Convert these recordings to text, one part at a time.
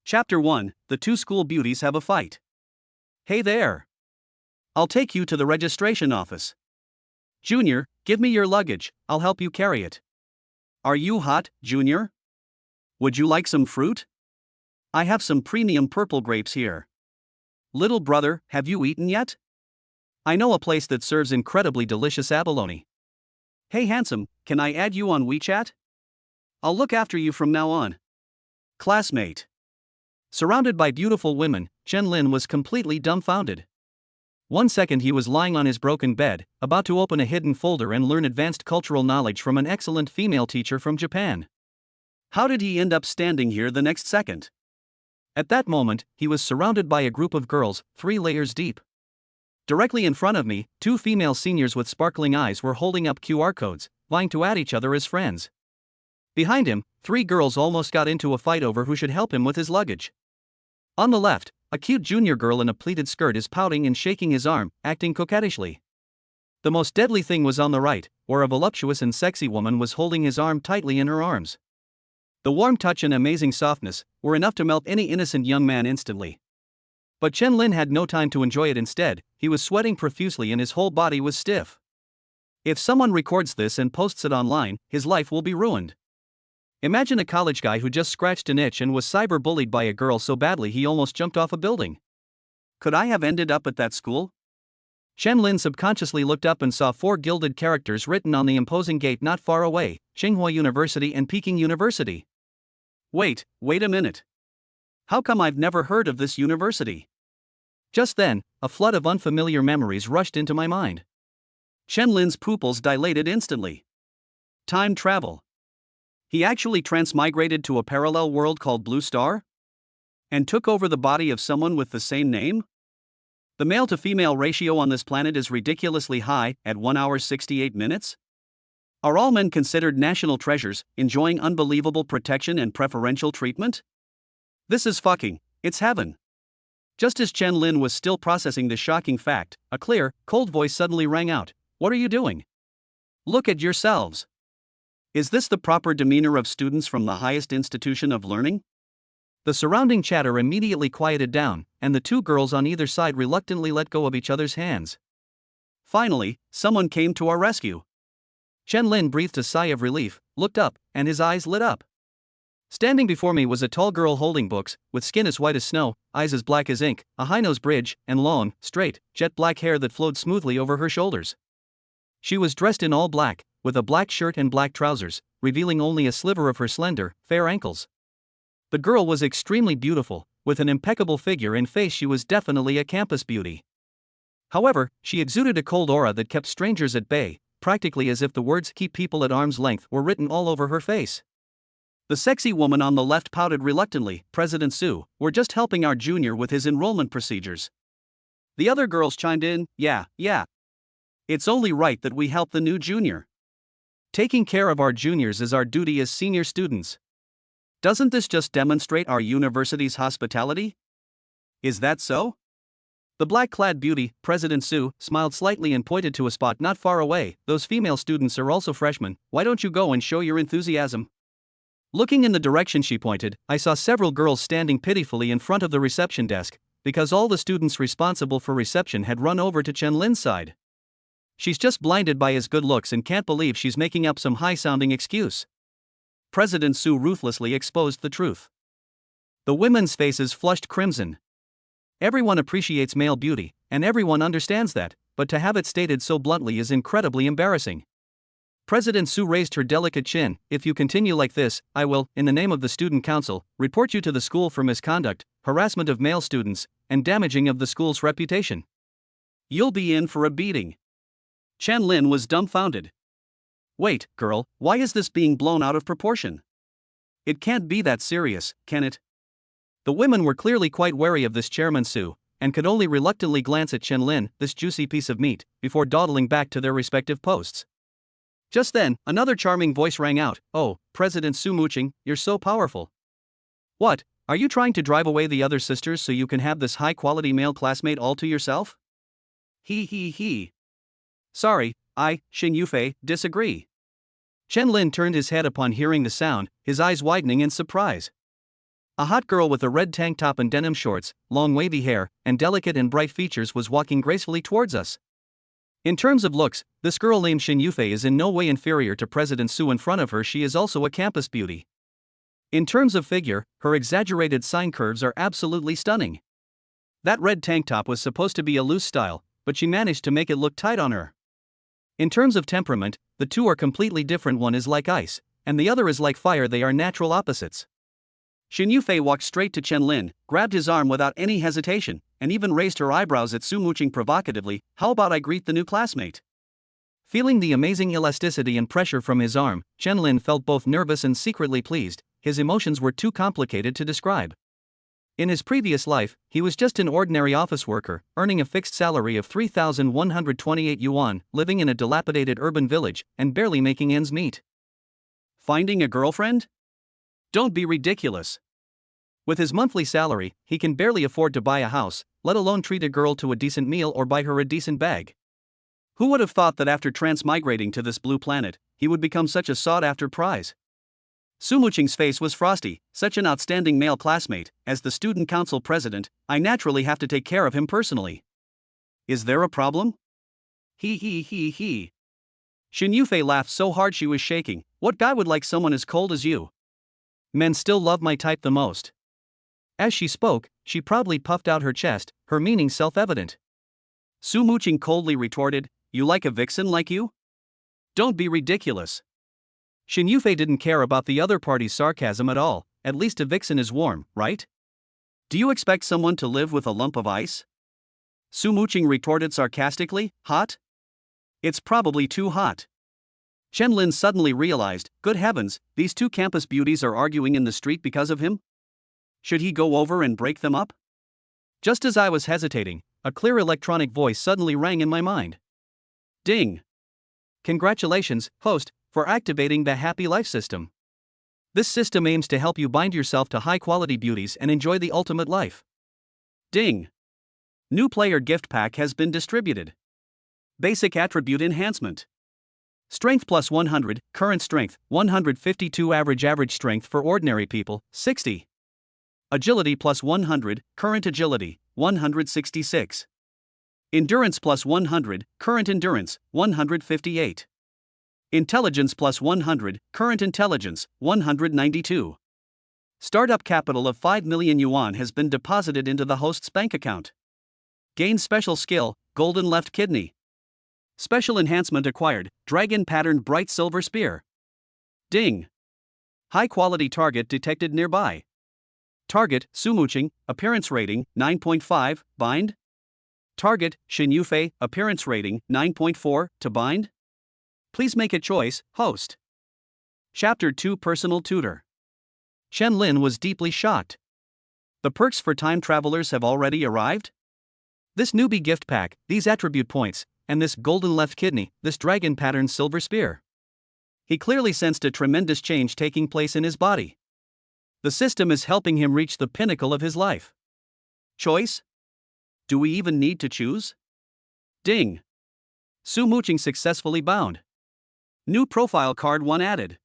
Chapter 1, The Two School Beauties Have a Fight. Hey there. I'll take you to the registration office. Junior, give me your luggage, I'll help you carry it. Are you hot, Junior? Would you like some fruit? I have some premium purple grapes here. Little brother, have you eaten yet? I know a place that serves incredibly delicious abalone. Hey handsome, can I add you on WeChat? I'll look after you from now on. Classmate. Surrounded by beautiful women, Chen Lin was completely dumbfounded. 1 second he was lying on his broken bed, about to open a hidden folder and learn advanced cultural knowledge from an excellent female teacher from Japan. How did he end up standing here the next second? At that moment, he was surrounded by a group of girls, 3 layers deep. Directly in front of me, 2 female seniors with sparkling eyes were holding up QR codes, vying to add each other as friends. Behind him, 3 girls almost got into a fight over who should help him with his luggage. On the left, a cute junior girl in a pleated skirt is pouting and shaking his arm, acting coquettishly. The most deadly thing was on the right, where a voluptuous and sexy woman was holding his arm tightly in her arms. The warm touch and amazing softness were enough to melt any innocent young man instantly. But Chen Lin had no time to enjoy it. Instead, he was sweating profusely and his whole body was stiff. If someone records this and posts it online, his life will be ruined. Imagine a college guy who just scratched an itch and was cyber-bullied by a girl so badly he almost jumped off a building. Could I have ended up at that school? Chen Lin subconsciously looked up and saw 4 gilded characters written on the imposing gate not far away: Tsinghua University and Peking University. Wait a minute. How come I've never heard of this university? Just then, a flood of unfamiliar memories rushed into my mind. Chen Lin's pupils dilated instantly. Time travel. He actually transmigrated to a parallel world called Blue Star? And took over the body of someone with the same name? The male-to-female ratio on this planet is ridiculously high, at 1 hour 68 minutes? Are all men considered national treasures, enjoying unbelievable protection and preferential treatment? This is fucking, it's heaven. Just as Chen Lin was still processing this shocking fact, a clear, cold voice suddenly rang out. What are you doing? Look at yourselves. Is this the proper demeanor of students from the highest institution of learning? The surrounding chatter immediately quieted down, and the 2 girls on either side reluctantly let go of each other's hands. Finally, someone came to our rescue. Chen Lin breathed a sigh of relief, looked up, and his eyes lit up. Standing before me was a tall girl holding books, with skin as white as snow, eyes as black as ink, a high-nose bridge, and long, straight, jet-black hair that flowed smoothly over her shoulders. She was dressed in all black, with a black shirt and black trousers, revealing only a sliver of her slender, fair ankles. The girl was extremely beautiful, with an impeccable figure and face. She was definitely a campus beauty. However, she exuded a cold aura that kept strangers at bay, practically as if the words "keep people at arm's length" were written all over her face. The sexy woman on the left pouted reluctantly. President Su, we're just helping our junior with his enrollment procedures. The other girls chimed in, yeah. It's only right that we help the new junior. Taking care of our juniors is our duty as senior students. Doesn't this just demonstrate our university's hospitality? Is that so? The black-clad beauty, President Su, smiled slightly and pointed to a spot not far away. Those female students are also freshmen. Why don't you go and show your enthusiasm? Looking in the direction she pointed, I saw several girls standing pitifully in front of the reception desk, because all the students responsible for reception had run over to Chen Lin's side. She's just blinded by his good looks and can't believe she's making up some high-sounding excuse. President Su ruthlessly exposed the truth. The women's faces flushed crimson. Everyone appreciates male beauty, and everyone understands that, but to have it stated so bluntly is incredibly embarrassing. President Su raised her delicate chin. If you continue like this, I will, in the name of the student council, report you to the school for misconduct, harassment of male students, and damaging of the school's reputation. You'll be in for a beating. Chen Lin was dumbfounded. Wait, girl, why is this being blown out of proportion? It can't be that serious, can it? The women were clearly quite wary of this Chairman Su, and could only reluctantly glance at Chen Lin, this juicy piece of meat, before dawdling back to their respective posts. Just then, another charming voice rang out. Oh, President Su Mooching, you're so powerful. What, are you trying to drive away the other sisters so you can have this high-quality male classmate all to yourself? He. Sorry, I, Xing Yufei, disagree. Chen Lin turned his head upon hearing the sound, his eyes widening in surprise. A hot girl with a red tank top and denim shorts, long wavy hair, and delicate and bright features was walking gracefully towards us. In terms of looks, this girl named Shin Yufei is in no way inferior to President Su. In front of her, she is also a campus beauty. In terms of figure, her exaggerated sine curves are absolutely stunning. That red tank top was supposed to be a loose style, but she managed to make it look tight on her. In terms of temperament, the two are completely different. One is like ice, and the other is like fire. They are natural opposites. Shin Yufei walked straight to Chen Lin, grabbed his arm without any hesitation, and even raised her eyebrows at Su Muqing provocatively. "How about I greet the new classmate?" Feeling the amazing elasticity and pressure from his arm, Chen Lin felt both nervous and secretly pleased. His emotions were too complicated to describe. In his previous life, he was just an ordinary office worker, earning a fixed salary of 3,128 yuan, living in a dilapidated urban village, and barely making ends meet. Finding a girlfriend? Don't be ridiculous. With his monthly salary, he can barely afford to buy a house, let alone treat a girl to a decent meal or buy her a decent bag. Who would have thought that after transmigrating to this blue planet, he would become such a sought-after prize? Su Muqing's face was frosty. Such an outstanding male classmate. As the student council president, I naturally have to take care of him personally. Is there a problem? He. Shin Yufei laughed so hard she was shaking. What guy would like someone as cold as you? Men still love my type the most. As she spoke, she proudly puffed out her chest, her meaning self-evident. Su Muqing coldly retorted, "You like a vixen like you? Don't be ridiculous." Shin Yufei didn't care about the other party's sarcasm at all. At least a vixen is warm, right? Do you expect someone to live with a lump of ice? Su Muqing retorted sarcastically, "Hot? It's probably too hot." Chen Lin suddenly realized, good heavens, these two campus beauties are arguing in the street because of him? Should he go over and break them up? Just as I was hesitating, a clear electronic voice suddenly rang in my mind. Ding! Congratulations, host, for activating the Happy Life system. This system aims to help you bind yourself to high-quality beauties and enjoy the ultimate life. Ding! New player gift pack has been distributed. Basic attribute enhancement. Strength plus 100, current strength, 152. Average strength for ordinary people, 60. Agility plus 100, current agility, 166. Endurance plus 100, current endurance, 158. Intelligence plus 100, current intelligence, 192. Startup capital of 5 million yuan has been deposited into the host's bank account. Gain special skill, golden left kidney. Special enhancement acquired, dragon patterned bright silver spear. Ding! High quality target detected nearby. Target, Su Muqing, appearance rating, 9.5, bind. Target, Shin Yufei, appearance rating, 9.4, to bind. Please make a choice, host. Chapter 2 Personal Tutor. Chen Lin was deeply shocked. The perks for time travelers have already arrived? This newbie gift pack, these attribute points, and this golden left kidney, this dragon pattern silver spear. He clearly sensed a tremendous change taking place in his body. The system is helping him reach the pinnacle of his life. Choice? Do we even need to choose? Ding! Su Muqing successfully bound. New profile card 1 added.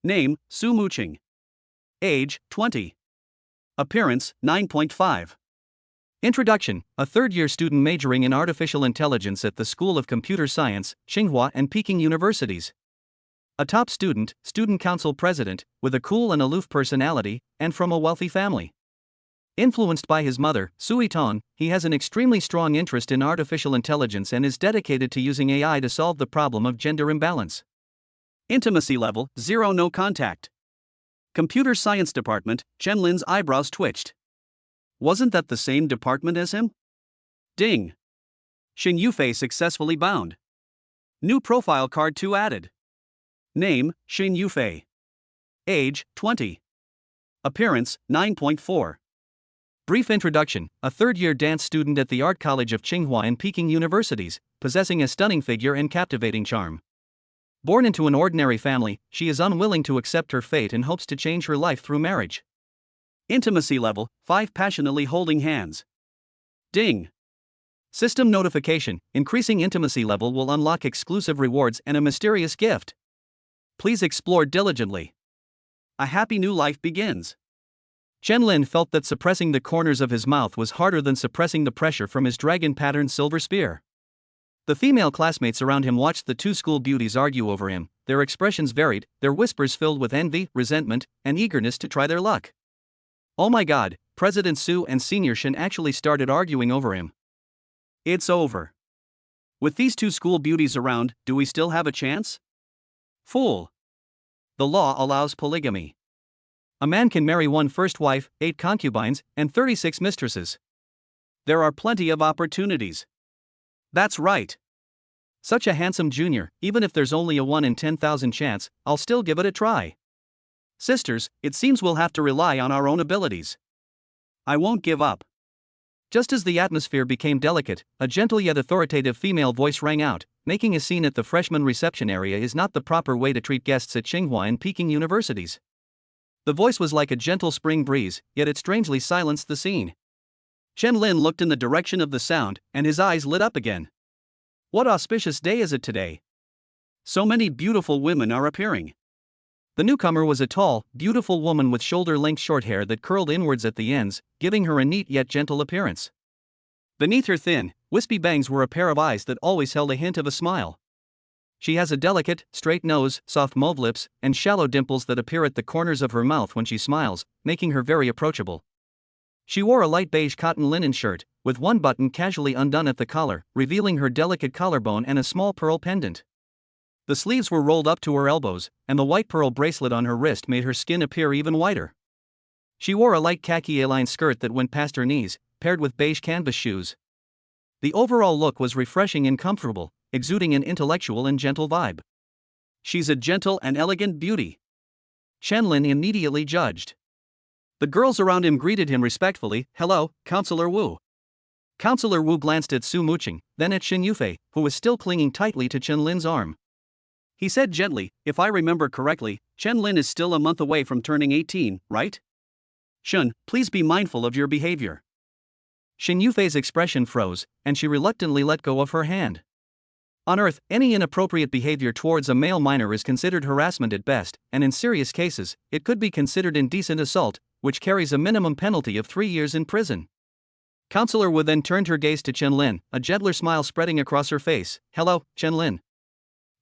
Name, Su Muqing. Age, 20. Appearance, 9.5. Introduction, a third-year student majoring in artificial intelligence at the School of Computer Science, Tsinghua and Peking Universities. A top student, student council president, with a cool and aloof personality, and from a wealthy family. Influenced by his mother, Sui Tong, he has an extremely strong interest in artificial intelligence and is dedicated to using AI to solve the problem of gender imbalance. Intimacy level, 0. No contact. Computer Science Department, Chen Lin's eyebrows twitched. Wasn't that the same department as him? Ding! Shin Yufei successfully bound. New profile card 2 added. Name, Shin Yufei. Age, 20. Appearance, 9.4. Brief introduction, a third-year dance student at the Art College of Tsinghua and Peking Universities, possessing a stunning figure and captivating charm. Born into an ordinary family, she is unwilling to accept her fate and hopes to change her life through marriage. Intimacy level, 5. Passionately holding hands. Ding! System notification, increasing intimacy level will unlock exclusive rewards and a mysterious gift. Please explore diligently. A happy new life begins. Chen Lin felt that suppressing the corners of his mouth was harder than suppressing the pressure from his dragon-patterned silver spear. The female classmates around him watched the two school beauties argue over him. Their expressions varied, their whispers filled with envy, resentment, and eagerness to try their luck. Oh my god, President Su and Senior Shin actually started arguing over him. It's over. With these two school beauties around, do we still have a chance? Fool. The law allows polygamy. A man can marry one first wife, 8 concubines, and 36 mistresses. There are plenty of opportunities. That's right. Such a handsome junior, even if there's only a 1 in 10,000 chance, I'll still give it a try. Sisters, it seems we'll have to rely on our own abilities. I won't give up. Just as the atmosphere became delicate, a gentle yet authoritative female voice rang out, making a scene at the freshman reception area is not the proper way to treat guests at Tsinghua and Peking universities. The voice was like a gentle spring breeze, yet it strangely silenced the scene. Chen Lin looked in the direction of the sound, and his eyes lit up again. What auspicious day is it today? So many beautiful women are appearing. The newcomer was a tall, beautiful woman with shoulder-length short hair that curled inwards at the ends, giving her a neat yet gentle appearance. Beneath her thin, wispy bangs were a pair of eyes that always held a hint of a smile. She has a delicate, straight nose, soft mauve lips, and shallow dimples that appear at the corners of her mouth when she smiles, making her very approachable. She wore a light beige cotton linen shirt, with one button casually undone at the collar, revealing her delicate collarbone and a small pearl pendant. The sleeves were rolled up to her elbows, and the white pearl bracelet on her wrist made her skin appear even whiter. She wore a light khaki A-line skirt that went past her knees, paired with beige canvas shoes. The overall look was refreshing and comfortable, exuding an intellectual and gentle vibe. She's a gentle and elegant beauty. Chen Lin immediately judged. The girls around him greeted him respectfully. Hello, Counselor Wu. Counselor Wu glanced at Su Muqing, then at Xin Yufei, who was still clinging tightly to Chen Lin's arm. He said gently, if I remember correctly, Chen Lin is still a month away from turning 18, right? Shun, please be mindful of your behavior. Xin Yufei's expression froze, and she reluctantly let go of her hand. On Earth, any inappropriate behavior towards a male minor is considered harassment at best, and in serious cases, it could be considered indecent assault, which carries a minimum penalty of 3 years in prison. Counselor Wu then turned her gaze to Chen Lin, a gentler smile spreading across her face. Hello, Chen Lin.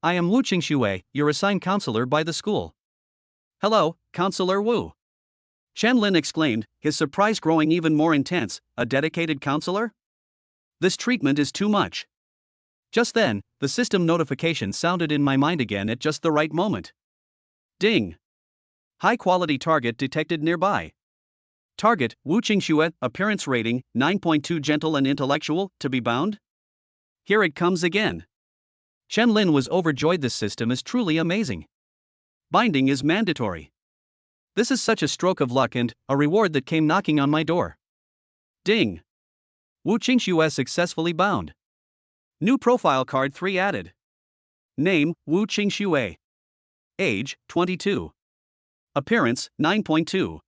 I am Wu Qingxue, your assigned counselor by the school. Hello, Counselor Wu. Chen Lin exclaimed, his surprise growing even more intense. A dedicated counselor? This treatment is too much. Just then, the system notification sounded in my mind again at just the right moment. Ding! High-quality target detected nearby. Target, Wu Qingxue, appearance rating, 9.2 gentle and intellectual, to be bound? Here it comes again. Chen Lin was overjoyed. This system is truly amazing. Binding is mandatory. This is such a stroke of luck and a reward that came knocking on my door. Ding! Wu Qingxue successfully bound. New profile card 3 added. Name, Wu Qingxue. Age, 22. Appearance, 9.2.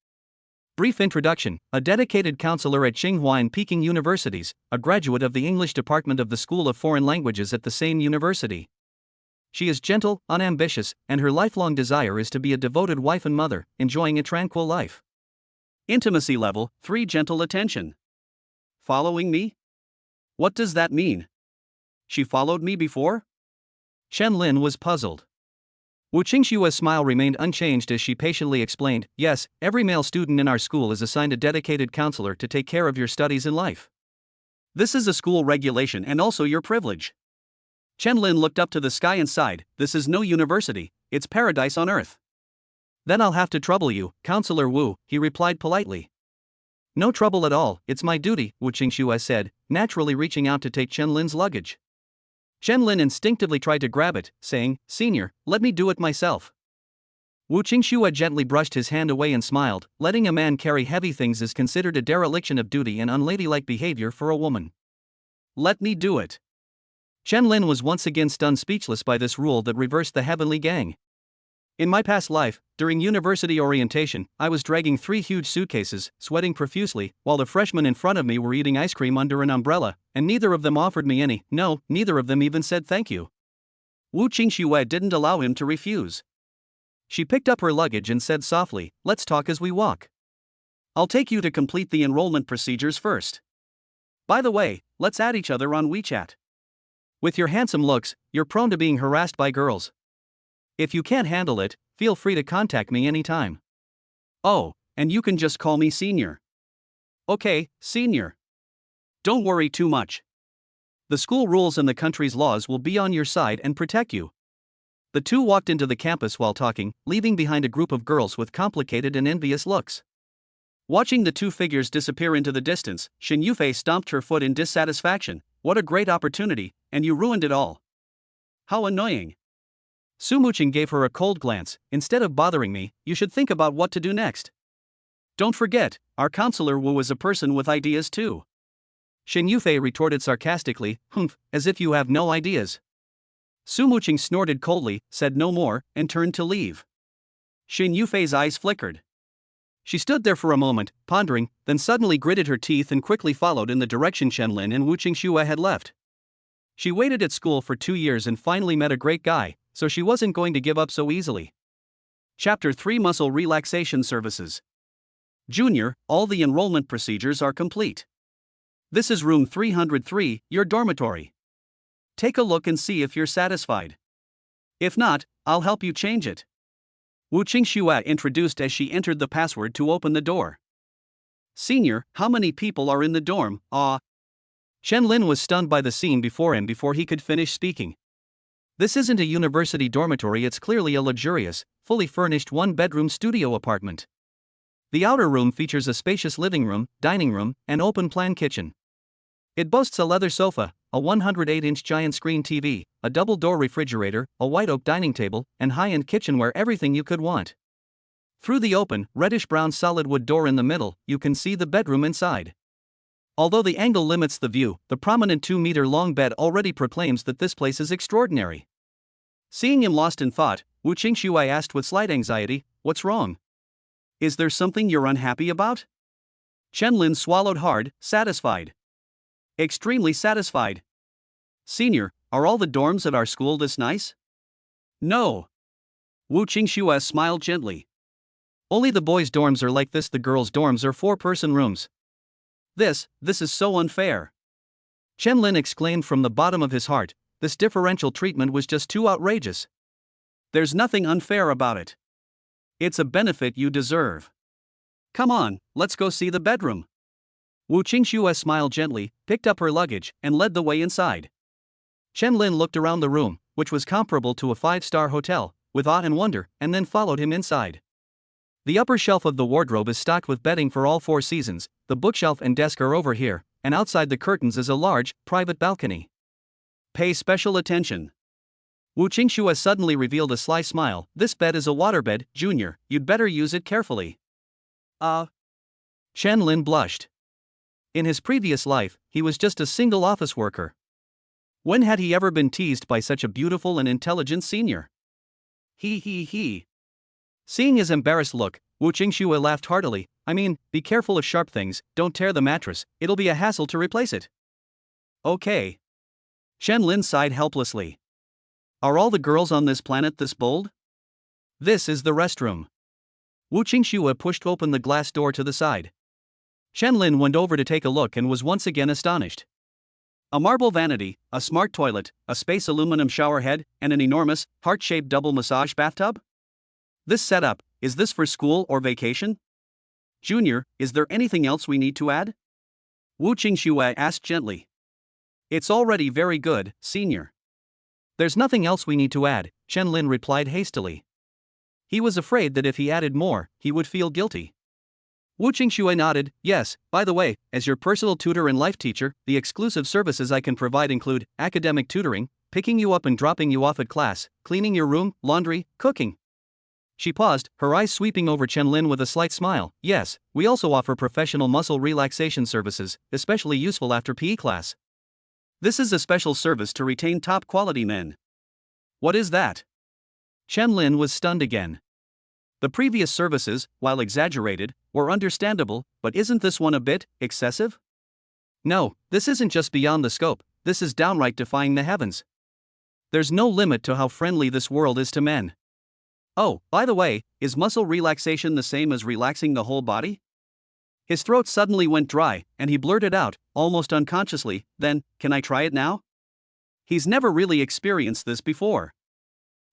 Brief introduction, a dedicated counselor at Tsinghua and Peking universities, a graduate of the English department of the School of Foreign Languages at the same university. She is gentle, unambitious, and her lifelong desire is to be a devoted wife and mother, enjoying a tranquil life. Intimacy level, 3 gentle attention. Following me? What does that mean? She followed me before? Chen Lin was puzzled. Wu Qingxue's smile remained unchanged as she patiently explained, yes, every male student in our school is assigned a dedicated counselor to take care of your studies in life. This is a school regulation and also your privilege. Chen Lin looked up to the sky and sighed, this is no university, it's paradise on earth. Then I'll have to trouble you, Counselor Wu, he replied politely. No trouble at all, it's my duty, Wu Qingxue said, naturally reaching out to take Chen Lin's luggage. Chen Lin instinctively tried to grab it, saying, Senior, let me do it myself. Wu Qingxue gently brushed his hand away and smiled. Letting a man carry heavy things is considered a dereliction of duty and unladylike behavior for a woman. Let me do it. Chen Lin was once again stunned speechless by this rule that reversed the heavenly gang. In my past life, during university orientation, I was dragging 3 huge suitcases, sweating profusely, while the freshmen in front of me were eating ice cream under an umbrella, and neither of them offered me any, no, neither of them even said thank you. Wu Qingxue didn't allow him to refuse. She picked up her luggage and said softly, let's talk as we walk. I'll take you to complete the enrollment procedures first. By the way, let's add each other on WeChat. With your handsome looks, you're prone to being harassed by girls. If you can't handle it, feel free to contact me anytime. Oh, and you can just call me Senior. Okay, Senior. Don't worry too much. The school rules and the country's laws will be on your side and protect you. The two walked into the campus while talking, leaving behind a group of girls with complicated and envious looks. Watching the two figures disappear into the distance, Shin Yufei stomped her foot in dissatisfaction. What a great opportunity, and you ruined it all. How annoying. Su Muching gave her a cold glance. Instead of bothering me, you should think about what to do next. Don't forget, our counselor Wu is a person with ideas too. Shin Yufei retorted sarcastically, humph, as if you have no ideas. Su Muching snorted coldly, said no more, and turned to leave. Shin Yufei's eyes flickered. She stood there for a moment, pondering, then suddenly gritted her teeth and quickly followed in the direction Chen-Lin and Wu Qingxue had left. She waited at school for 2 years and finally met a great guy, so she wasn't going to give up so easily. Chapter 3 Muscle Relaxation Services. Junior, all the enrollment procedures are complete. This is room 303, your dormitory. Take a look and see if you're satisfied. If not, I'll help you change it. Wu Qingxue introduced as she entered the password to open the door. Senior, how many people are in the dorm? Chen-Lin was stunned by the scene before him before he could finish speaking. This isn't a university dormitory, it's clearly a luxurious, fully furnished one-bedroom studio apartment. The outer room features a spacious living room, dining room, and open-plan kitchen. It boasts a leather sofa, a 108-inch giant screen TV, a double-door refrigerator, a white oak dining table, and high-end kitchenware, everything you could want. Through the open, reddish-brown solid wood door in the middle, you can see the bedroom inside. Although the angle limits the view, the prominent 2-meter-long bed already proclaims that this place is extraordinary. Seeing him lost in thought, Wu Qingxue asked with slight anxiety, "What's wrong? Is there something you're unhappy about?" Chen-Lin swallowed hard, satisfied. Extremely satisfied. Senior, are all the dorms at our school this nice? No. Wu Qingxue smiled gently. Only the boys' dorms are like this, the girls' dorms are 4-person rooms. This is so unfair. Chen-Lin exclaimed from the bottom of his heart, this differential treatment was just too outrageous. There's nothing unfair about it. It's a benefit you deserve. Come on, let's go see the bedroom. Wu Qingxue smiled gently, picked up her luggage, and led the way inside. Chen-Lin looked around the room, which was comparable to a 5-star hotel, with awe and wonder, and then followed him inside. The upper shelf of the wardrobe is stocked with bedding for all 4 seasons, the bookshelf and desk are over here, and outside the curtains is a large, private balcony. Pay special attention. Wu Qingxue suddenly revealed a sly smile. This bed is a waterbed, Junior, you'd better use it carefully. Chen-Lin blushed. In his previous life, he was just a single office worker. When had he ever been teased by such a beautiful and intelligent senior? He. Seeing his embarrassed look, Wu Qingxue laughed heartily. I mean, be careful of sharp things, don't tear the mattress, it'll be a hassle to replace it. Okay. Chen-Lin sighed helplessly. Are all the girls on this planet this bold? This is the restroom. Wu Qingxue pushed open the glass door to the side. Chen-Lin went over to take a look and was once again astonished. A marble vanity, a smart toilet, a space aluminum shower head, and an enormous, heart-shaped double massage bathtub? This setup, is this for school or vacation? Junior, is there anything else we need to add? Wu Qingxue asked gently. It's already very good, Senior. There's nothing else we need to add, Chen-Lin replied hastily. He was afraid that if he added more, he would feel guilty. Wu Qingxue nodded. Yes, by the way, as your personal tutor and life teacher, the exclusive services I can provide include academic tutoring, picking you up and dropping you off at class, cleaning your room, laundry, cooking. She paused, her eyes sweeping over Chen-Lin with a slight smile. Yes, we also offer professional muscle relaxation services, especially useful after PE class. This is a special service to retain top-quality men. What is that? Chen-Lin was stunned again. The previous services, while exaggerated, were understandable, but isn't this one a bit excessive? No, this isn't just beyond the scope, this is downright defying the heavens. There's no limit to how friendly this world is to men. Oh, by the way, is muscle relaxation the same as relaxing the whole body? His throat suddenly went dry, and he blurted out, almost unconsciously, "Then, can I try it now?" He's never really experienced this before.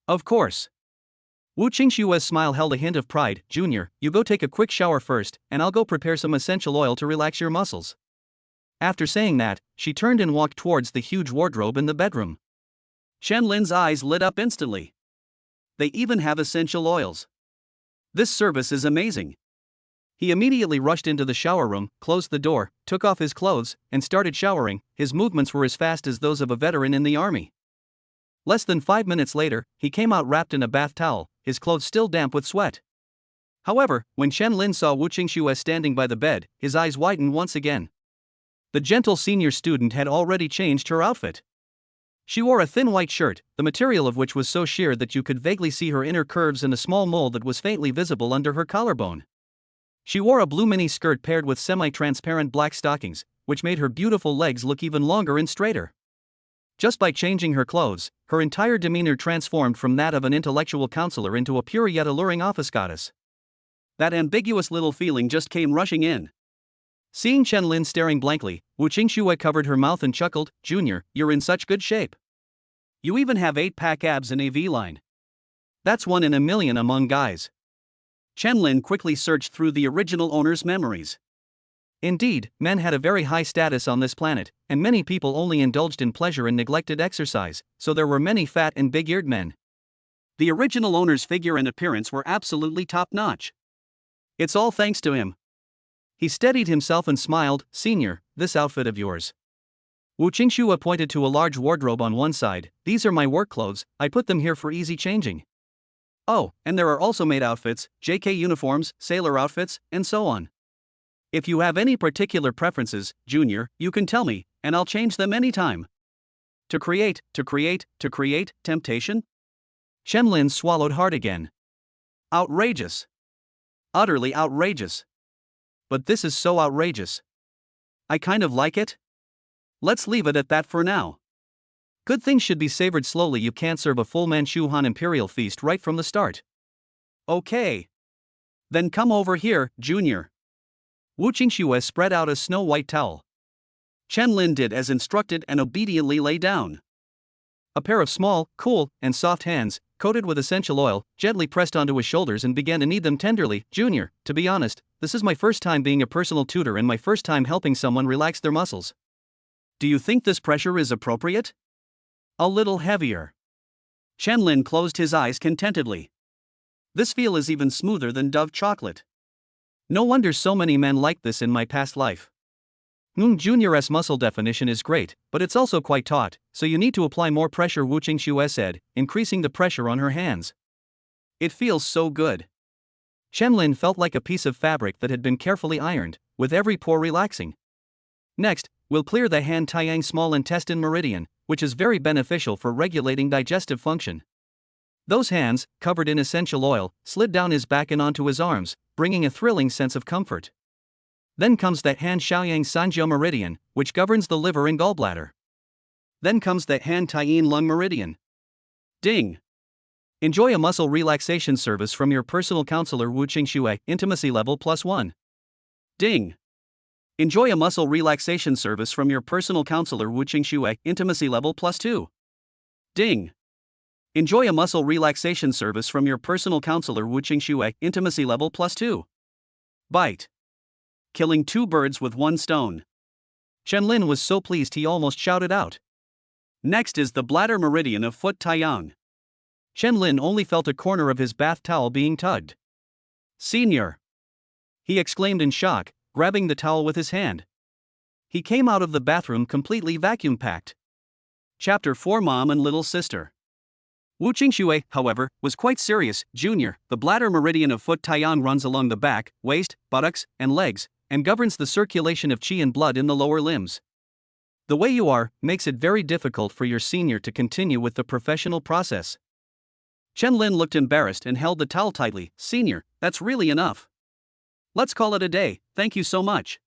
Of course. Wu Qingshua's smile held a hint of pride. "Junior, you go take a quick shower first, and I'll go prepare some essential oil to relax your muscles." After saying that, she turned and walked towards the huge wardrobe in the bedroom. Chen Lin's eyes lit up instantly. They even have essential oils. This service is amazing. He immediately rushed into the shower room, closed the door, took off his clothes, and started showering. His movements were as fast as those of a veteran in the army. Less than 5 minutes later, he came out wrapped in a bath towel, his clothes still damp with sweat. However, when Chen Lin saw Wu Qingxue standing by the bed, his eyes widened once again. The gentle senior student had already changed her outfit. She wore a thin white shirt, the material of which was so sheer that you could vaguely see her inner curves and a small mole that was faintly visible under her collarbone. She wore a blue mini skirt paired with semi-transparent black stockings, which made her beautiful legs look even longer and straighter. Just by changing her clothes, her entire demeanor transformed from that of an intellectual counselor into a pure yet alluring office goddess. That ambiguous little feeling just came rushing in. Seeing Chen Lin staring blankly, Wu Qingxue covered her mouth and chuckled, "Junior, you're in such good shape. You even have 8-pack abs in a V-line. That's 1 in a million among guys." Chen Lin quickly searched through the original owner's memories. Indeed, men had a very high status on this planet, and many people only indulged in pleasure and neglected exercise, so there were many fat and big-eared men. The original owner's figure and appearance were absolutely top-notch. It's all thanks to him. He steadied himself and smiled. "Senior, this outfit of yours." Wu Qingxue pointed to a large wardrobe on one side. "These are my work clothes, I put them here for easy changing. Oh, and there are also maid outfits, JK uniforms, sailor outfits, and so on. If you have any particular preferences, Junior, you can tell me, and I'll change them anytime." To create temptation? Chen Lin swallowed hard again. Outrageous. Utterly outrageous. But this is so outrageous. I kind of like it. Let's leave it at that for now. Good things should be savored slowly. You can't serve a full Manchu Han imperial feast right from the start. Okay. Then come over here, Junior. Wu Qingxue spread out a snow-white towel. Chen Lin did as instructed and obediently lay down. A pair of small, cool, and soft hands, coated with essential oil, gently pressed onto his shoulders and began to knead them tenderly. "Junior, to be honest, this is my first time being a personal tutor and my first time helping someone relax their muscles. Do you think this pressure is appropriate? A little heavier." Chen Lin closed his eyes contentedly. This feel is even smoother than Dove chocolate. No wonder so many men liked this in my past life. Junior's muscle definition is great, but it's also quite taut, so you need to apply more pressure, Wu Qingxue said, increasing the pressure on her hands. It feels so good. Chen Lin felt like a piece of fabric that had been carefully ironed, with every pore relaxing. Next, we'll clear the Han Taiyang small intestine meridian, which is very beneficial for regulating digestive function. Those hands, covered in essential oil, slid down his back and onto his arms, bringing a thrilling sense of comfort. Then comes the Han Shaoyang Sanjiao meridian, which governs the liver and gallbladder. Then comes the Han Taiyin lung meridian. Ding! Enjoy a muscle relaxation service from your personal counselor Wu Qingxue, intimacy level +1. Ding! Enjoy a muscle relaxation service from your personal counselor Wu Qingxue, intimacy level +2. Ding! Enjoy a muscle relaxation service from your personal counselor Wu Qingxue, intimacy level +2. Bite! Killing 2 birds with 1 stone. Chen Lin was so pleased he almost shouted out. Next is the bladder meridian of foot Taiyang. Chen Lin only felt a corner of his bath towel being tugged. "Senior!" he exclaimed in shock, grabbing the towel with his hand. He came out of the bathroom completely vacuum-packed. Chapter 4: Mom and Little Sister. Wu Qingxue, however, was quite serious. "Junior, the bladder meridian of foot Taiyang runs along the back, waist, buttocks, and legs, and governs the circulation of qi and blood in the lower limbs. The way you are makes it very difficult for your senior to continue with the professional process." Chen Lin looked embarrassed and held the towel tightly. "Senior, that's really enough. Let's call it a day, thank you so much.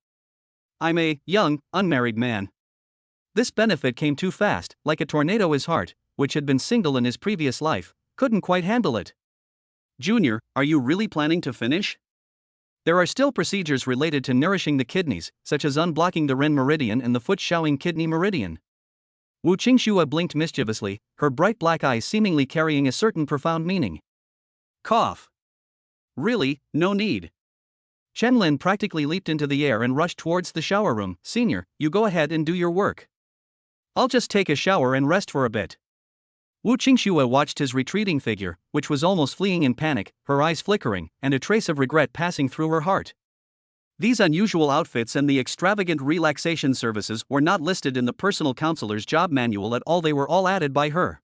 I'm a young, unmarried man." This benefit came too fast, like a tornado. His heart, which had been single in his previous life, couldn't quite handle it. "Junior, are you really planning to finish?" There are still procedures related to nourishing the kidneys, such as unblocking the Ren meridian and the foot showing kidney meridian. Wu Qingxue blinked mischievously, her bright black eyes seemingly carrying a certain profound meaning. Cough. Really, no need. Chen Lin practically leaped into the air and rushed towards the shower room. Senior, you go ahead and do your work. I'll just take a shower and rest for a bit. Wu Qingxue watched his retreating figure, which was almost fleeing in panic, her eyes flickering, and a trace of regret passing through her heart. These unusual outfits and the extravagant relaxation services were not listed in the personal counselor's job manual at all, they were all added by her.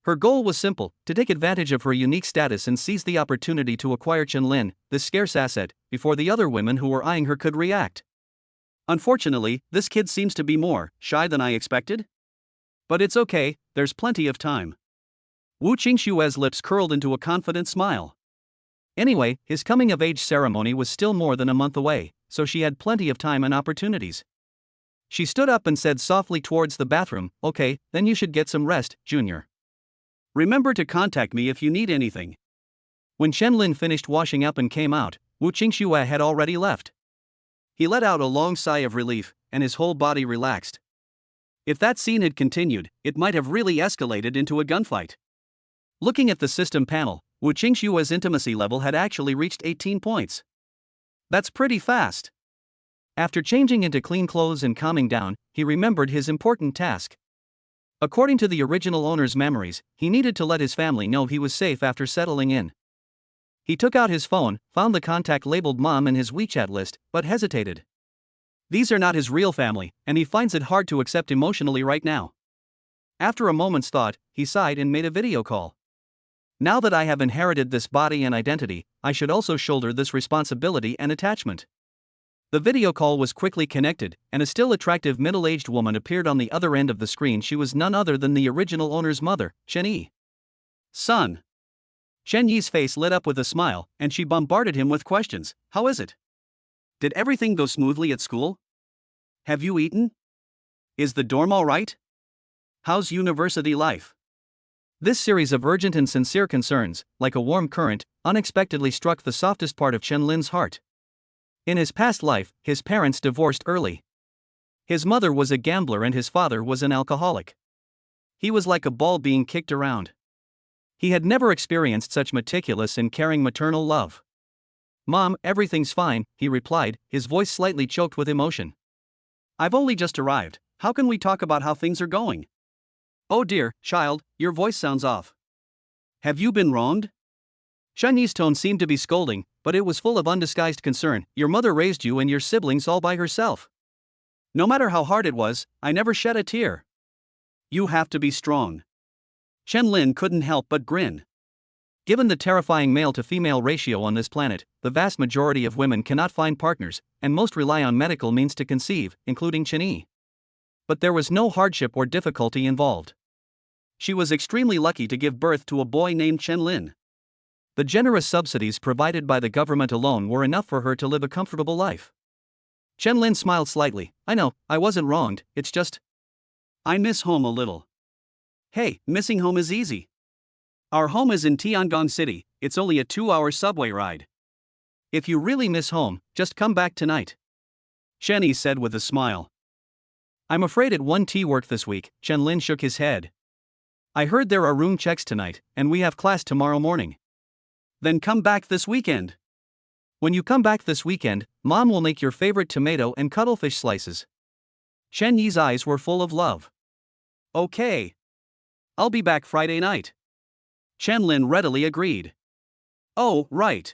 Her goal was simple, to take advantage of her unique status and seize the opportunity to acquire Chen Lin, this scarce asset, before the other women who were eyeing her could react. Unfortunately, this kid seems to be more shy than I expected. But it's okay, there's plenty of time. Wu Qingxue's lips curled into a confident smile. Anyway, his coming-of-age ceremony was still more than a month away, so she had plenty of time and opportunities. She stood up and said softly towards the bathroom, "Okay, then you should get some rest, Junior. Remember to contact me if you need anything." When Chen Lin finished washing up and came out, Wu Qingxue had already left. He let out a long sigh of relief, and his whole body relaxed. If that scene had continued, it might have really escalated into a gunfight. Looking at the system panel, Wu Qingxue's intimacy level had actually reached 18 points. That's pretty fast. After changing into clean clothes and calming down, he remembered his important task. According to the original owner's memories, he needed to let his family know he was safe after settling in. He took out his phone, found the contact labeled Mom in his WeChat list, but hesitated. These are not his real family, and he finds it hard to accept emotionally right now. After a moment's thought, he sighed and made a video call. Now that I have inherited this body and identity, I should also shoulder this responsibility and attachment. The video call was quickly connected, and a still attractive middle-aged woman appeared on the other end of the screen. She was none other than the original owner's mother, Chen Yi. Son. Chen Yi's face lit up with a smile, and she bombarded him with questions. How is it? Did everything go smoothly at school? Have you eaten? Is the dorm all right? How's university life? This series of urgent and sincere concerns, like a warm current, unexpectedly struck the softest part of Chen Lin's heart. In his past life, his parents divorced early. His mother was a gambler and his father was an alcoholic. He was like a ball being kicked around. He had never experienced such meticulous and caring maternal love. "Mom, everything's fine," he replied, his voice slightly choked with emotion. "I've only just arrived. How can we talk about how things are going?" "Oh dear, child, your voice sounds off. Have you been wronged?" Chen Yi's tone seemed to be scolding, but it was full of undisguised concern. "Your mother raised you and your siblings all by herself. No matter how hard it was, I never shed a tear. You have to be strong." Chen Lin couldn't help but grin. Given the terrifying male-to-female ratio on this planet, the vast majority of women cannot find partners, and most rely on medical means to conceive, including Chen Yi. But there was no hardship or difficulty involved. She was extremely lucky to give birth to a boy named Chen Lin. The generous subsidies provided by the government alone were enough for her to live a comfortable life. Chen Lin smiled slightly. "I know, I wasn't wronged, it's just I miss home a little." "Hey, missing home is easy. Our home is in Tiangong City, it's only a 2-hour subway ride. If you really miss home, just come back tonight," Chen Yi said with a smile. "I'm afraid it won't work this week," Chen Lin shook his head. "I heard there are room checks tonight, and we have class tomorrow morning." "Then come back this weekend." "When you come back this weekend, Mom will make your favorite tomato and cuttlefish slices." Chen Yi's eyes were full of love. "Okay. I'll be back Friday night." Chen Lin readily agreed. "Oh, right."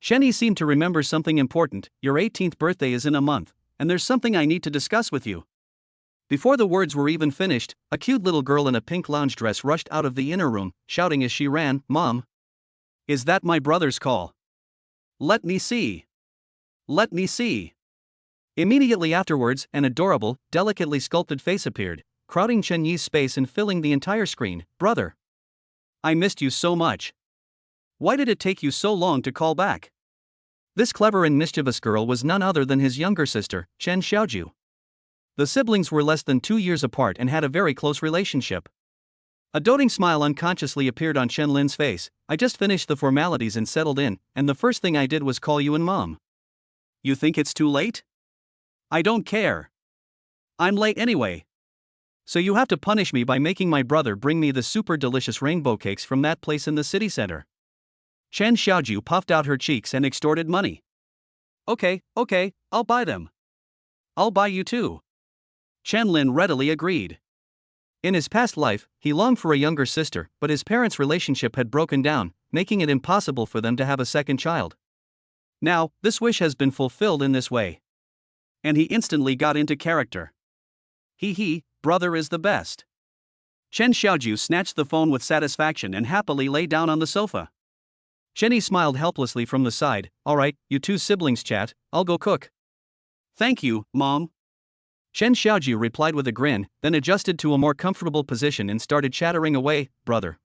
Chen Yi seemed to remember something important. "Your 18th birthday is in a month, and there's something I need to discuss with you." Before the words were even finished, a cute little girl in a pink lounge dress rushed out of the inner room, shouting as she ran, "Mom! Is that my brother's call? Let me see. Let me see." Immediately afterwards, an adorable, delicately sculpted face appeared, crowding Chen Yi's space and filling the entire screen. "Brother! I missed you so much. Why did it take you so long to call back?" This clever and mischievous girl was none other than his younger sister, Chen Xiaoju. The siblings were less than 2 years apart and had a very close relationship. A doting smile unconsciously appeared on Chen Lin's face. I just finished the formalities and settled in, and the first thing I did was call you and Mom. You think it's too late? I don't care. I'm late anyway. So you have to punish me by making my brother bring me the super delicious rainbow cakes from that place in the city center. Chen Xiaoju puffed out her cheeks and extorted money. Okay, I'll buy them. I'll buy you too. Chen Lin readily agreed. In his past life, he longed for a younger sister, but his parents' relationship had broken down, making it impossible for them to have a second child. Now, this wish has been fulfilled in this way. And he instantly got into character. Brother is the best. Chen Xiaoju snatched the phone with satisfaction and happily lay down on the sofa. Chenny smiled helplessly from the side. Alright, you two siblings chat, I'll go cook. Thank you, Mom. Chen Xiaoju replied with a grin, then adjusted to a more comfortable position and started chattering away. Brother,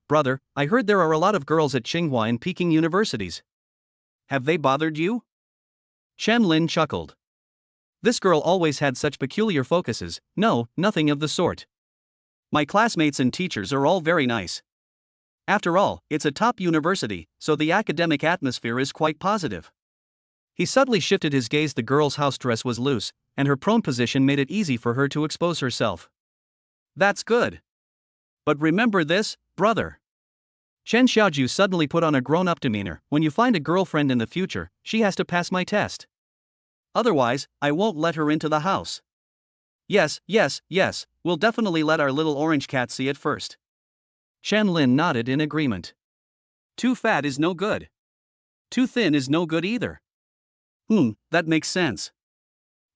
I heard there are a lot of girls at Tsinghua and Peking universities. Have they bothered you? Chen Lin chuckled. This girl always had such peculiar focuses. No, nothing of the sort. My classmates and teachers are all very nice. After all, it's a top university, so the academic atmosphere is quite positive. He subtly shifted his gaze. The girl's house dress was loose, and her prone position made it easy for her to expose herself. That's good. But remember this, brother. Chen Xiaoju suddenly put on a grown-up demeanor. When you find a girlfriend in the future, she has to pass my test. Otherwise, I won't let her into the house. Yes, we'll definitely let our little orange cat see it first. Chen Lin nodded in agreement. Too fat is no good. Too thin is no good either. That makes sense.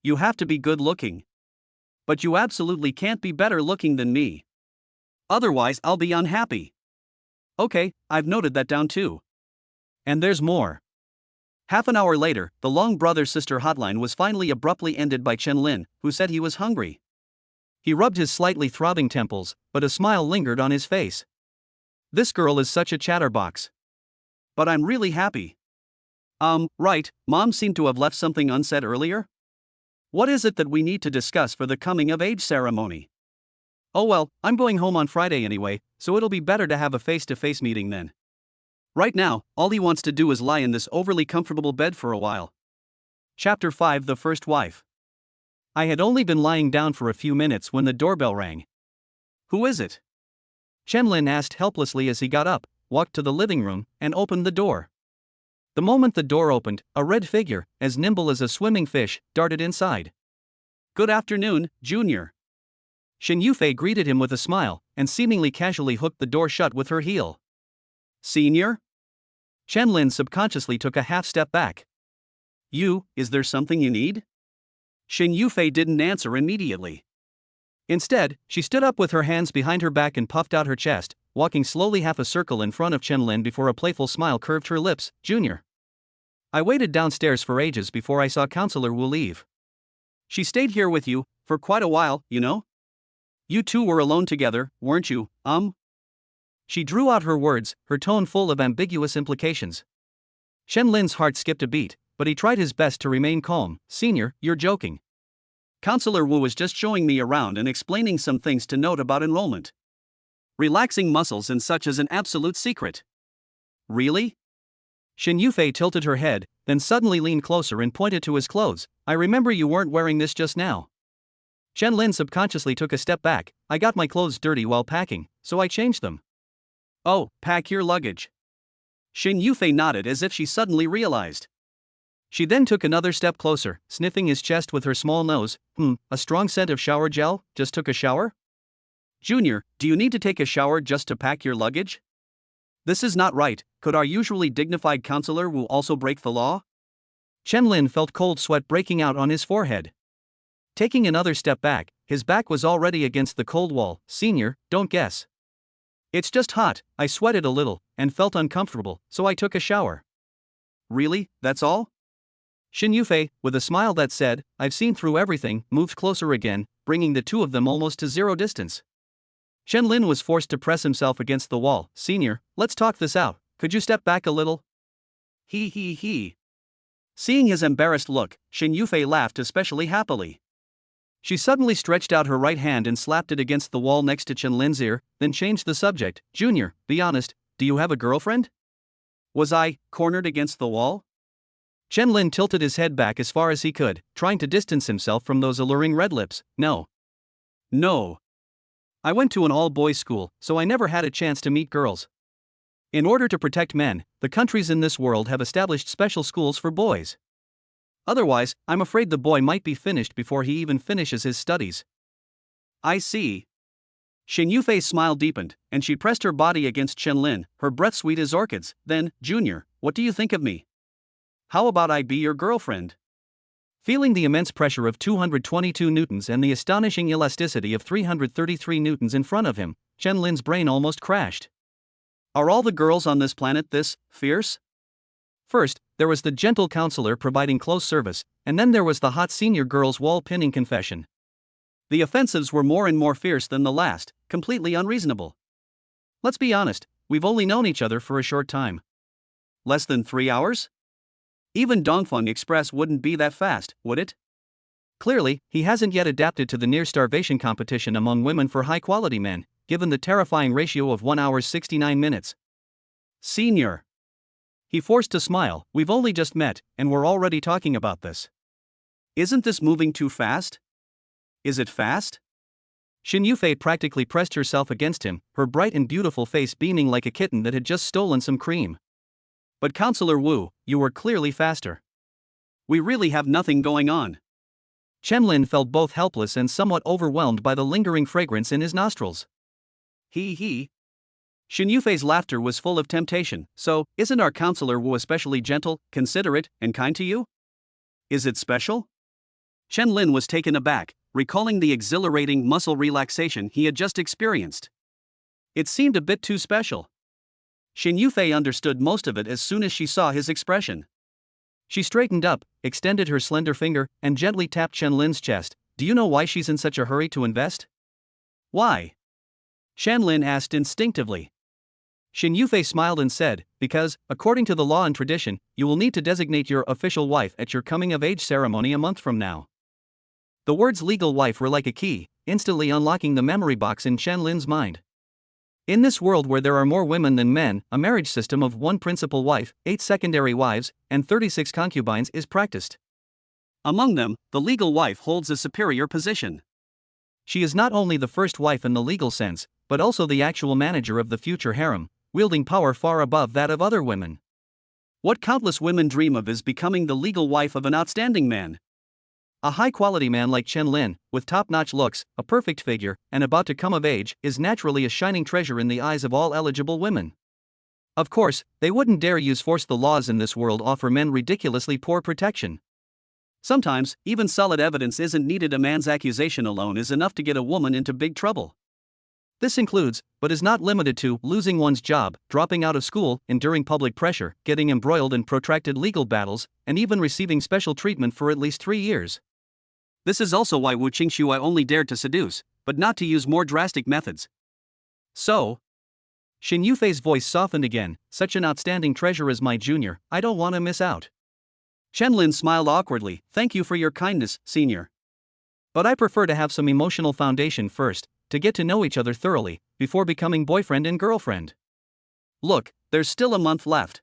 You have to be good looking. But you absolutely can't be better looking than me. Otherwise, I'll be unhappy. Okay, I've noted that down too. And there's more. Half an hour later, the long brother-sister hotline was finally abruptly ended by Chen Lin, who said he was hungry. He rubbed his slightly throbbing temples, but a smile lingered on his face. This girl is such a chatterbox. But I'm really happy. Right, Mom seemed to have left something unsaid earlier? What is it that we need to discuss for the coming-of-age ceremony? Oh well, I'm going home on Friday anyway, so it'll be better to have a face-to-face meeting then. Right now, all he wants to do is lie in this overly comfortable bed for a while. Chapter 5: The First Wife. I had only been lying down for a few minutes when the doorbell rang. Who is it? Chen Lin asked helplessly as he got up, walked to the living room, and opened the door. The moment the door opened, a red figure, as nimble as a swimming fish, darted inside. Good afternoon, Junior. Shin Yufei greeted him with a smile, and seemingly casually hooked the door shut with her heel. Senior? Chen Lin subconsciously took a half step back. Is there something you need? Shin Yufei didn't answer immediately. Instead, she stood up with her hands behind her back and puffed out her chest, walking slowly half a circle in front of Chen Lin before a playful smile curved her lips. Junior. I waited downstairs for ages before I saw Counselor Wu leave. She stayed here with you, for quite a while, you know? You two were alone together, weren't you, She drew out her words, her tone full of ambiguous implications. Chen Lin's heart skipped a beat, but he tried his best to remain calm. Senior, you're joking. Counselor Wu was just showing me around and explaining some things to note about enrollment. Relaxing muscles and such is an absolute secret. Really? Shin Yufei tilted her head, then suddenly leaned closer and pointed to his clothes. I remember you weren't wearing this just now. Chen Lin subconsciously took a step back. I got my clothes dirty while packing, so I changed them. Oh, pack your luggage. Shin Yufei nodded as if she suddenly realized. She then took another step closer, sniffing his chest with her small nose. A strong scent of shower gel? Just took a shower? Junior, do you need to take a shower just to pack your luggage? This is not right. Could our usually dignified counselor Wu also break the law? Chen Lin felt cold sweat breaking out on his forehead. Taking another step back, his back was already against the cold wall. Senior, don't guess. It's just hot. I sweated a little, and felt uncomfortable, so I took a shower. Really, that's all? Shin Yufei, with a smile that said, I've seen through everything, moved closer again, bringing the two of them almost to zero distance. Chen Lin was forced to press himself against the wall. Senior, let's talk this out. Could you step back a little? He. Seeing his embarrassed look, Shin Yufei laughed especially happily. She suddenly stretched out her right hand and slapped it against the wall next to Chen Lin's ear, then changed the subject. Junior, be honest, do you have a girlfriend? Was I cornered against the wall? Chen Lin tilted his head back as far as he could, trying to distance himself from those alluring red lips. No. No. I went to an all-boys school, so I never had a chance to meet girls. In order to protect men, the countries in this world have established special schools for boys. Otherwise, I'm afraid the boy might be finished before he even finishes his studies. I see. Xin Yufei's smile deepened, and she pressed her body against Chen Lin, her breath sweet as orchids. Then, Junior, what do you think of me? How about I be your girlfriend? Feeling the immense pressure of 222 newtons and the astonishing elasticity of 333 newtons in front of him, Chen Lin's brain almost crashed. Are all the girls on this planet this fierce? First, there was the gentle counselor providing close service, and then there was the hot senior girl's wall-pinning confession. The offensives were more and more fierce than the last, completely unreasonable. Let's be honest, we've only known each other for a short time. Less than 3 hours? Even Dongfeng Express wouldn't be that fast, would it? Clearly, he hasn't yet adapted to the near-starvation competition among women for high-quality men, given the terrifying ratio of 1 hour 69 minutes. Senior. He forced a smile. We've only just met, and we're already talking about this. Isn't this moving too fast? Is it fast? Xin Yufei practically pressed herself against him, her bright and beautiful face beaming like a kitten that had just stolen some cream. But Counselor Wu, you were clearly faster. We really have nothing going on. Chen Lin felt both helpless and somewhat overwhelmed by the lingering fragrance in his nostrils. He. Xin Yufei's laughter was full of temptation. So, isn't our Counselor Wu especially gentle, considerate, and kind to you? Is it special? Chen Lin was taken aback, recalling the exhilarating muscle relaxation he had just experienced. It seemed a bit too special. Xin Yufei understood most of it as soon as she saw his expression. She straightened up, extended her slender finger, and gently tapped Chen Lin's chest. Do you know why she's in such a hurry to invest? Why? Chen Lin asked instinctively. Xin Yufei smiled and said, because, according to the law and tradition, you will need to designate your official wife at your coming-of-age ceremony a month from now. The words legal wife were like a key, instantly unlocking the memory box in Chen Lin's mind. In this world where there are more women than men, a marriage system of 1 principal wife, 8 secondary wives, and 36 concubines is practiced. Among them, the legal wife holds a superior position. She is not only the first wife in the legal sense, but also the actual manager of the future harem, wielding power far above that of other women. What countless women dream of is becoming the legal wife of an outstanding man. A high-quality man like Chen Lin, with top-notch looks, a perfect figure, and about to come of age, is naturally a shining treasure in the eyes of all eligible women. Of course, they wouldn't dare use force. The laws in this world offer men ridiculously poor protection. Sometimes, even solid evidence isn't needed. A man's accusation alone is enough to get a woman into big trouble. This includes, but is not limited to, losing one's job, dropping out of school, enduring public pressure, getting embroiled in protracted legal battles, and even receiving special treatment for at least 3 years. This is also why Wu Qingxue only dared to seduce, but not to use more drastic methods. So, Xin Yufei's voice softened again, such an outstanding treasure as my junior, I don't want to miss out. Chen Lin smiled awkwardly. Thank you for your kindness, senior. But I prefer to have some emotional foundation first, to get to know each other thoroughly, before becoming boyfriend and girlfriend. Look, there's still a month left.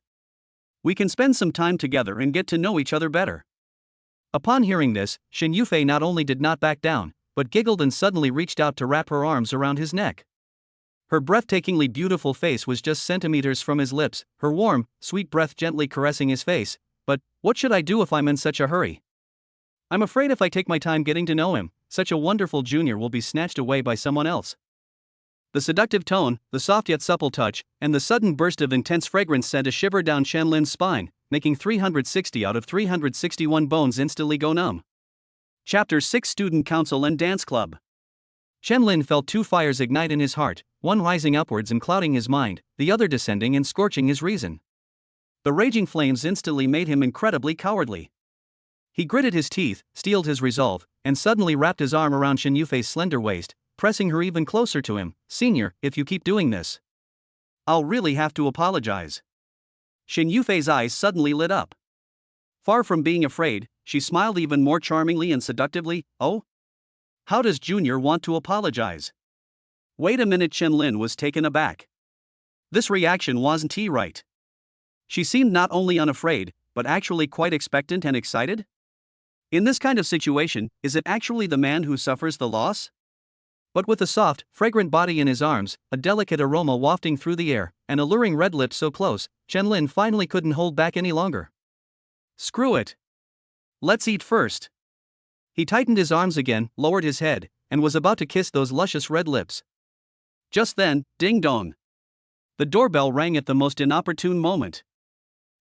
We can spend some time together and get to know each other better. Upon hearing this, Xin Yufei not only did not back down, but giggled and suddenly reached out to wrap her arms around his neck. Her breathtakingly beautiful face was just centimeters from his lips, her warm, sweet breath gently caressing his face. But, what should I do if I'm in such a hurry? I'm afraid if I take my time getting to know him, such a wonderful junior will be snatched away by someone else. The seductive tone, the soft yet supple touch, and the sudden burst of intense fragrance sent a shiver down Chen Lin's spine, making 360 out of 361 bones instantly go numb. Chapter 6 Student Council and Dance Club. Chen Lin felt 2 fires ignite in his heart, one rising upwards and clouding his mind, the other descending and scorching his reason. The raging flames instantly made him incredibly cowardly. He gritted his teeth, steeled his resolve, and suddenly wrapped his arm around Xin Yufei's slender waist, pressing her even closer to him. Senior, if you keep doing this, I'll really have to apologize. Xin Yufei's eyes suddenly lit up. Far from being afraid, she smiled even more charmingly and seductively. Oh? How does Junior want to apologize? Wait a minute, Chen-Lin was taken aback. This reaction wasn't right. She seemed not only unafraid, but actually quite expectant and excited? In this kind of situation, is it actually the man who suffers the loss? But with a soft, fragrant body in his arms, a delicate aroma wafting through the air, and alluring red lips so close, Chen-Lin finally couldn't hold back any longer. Screw it. Let's eat first. He tightened his arms again, lowered his head, and was about to kiss those luscious red lips. Just then, ding-dong. The doorbell rang at the most inopportune moment.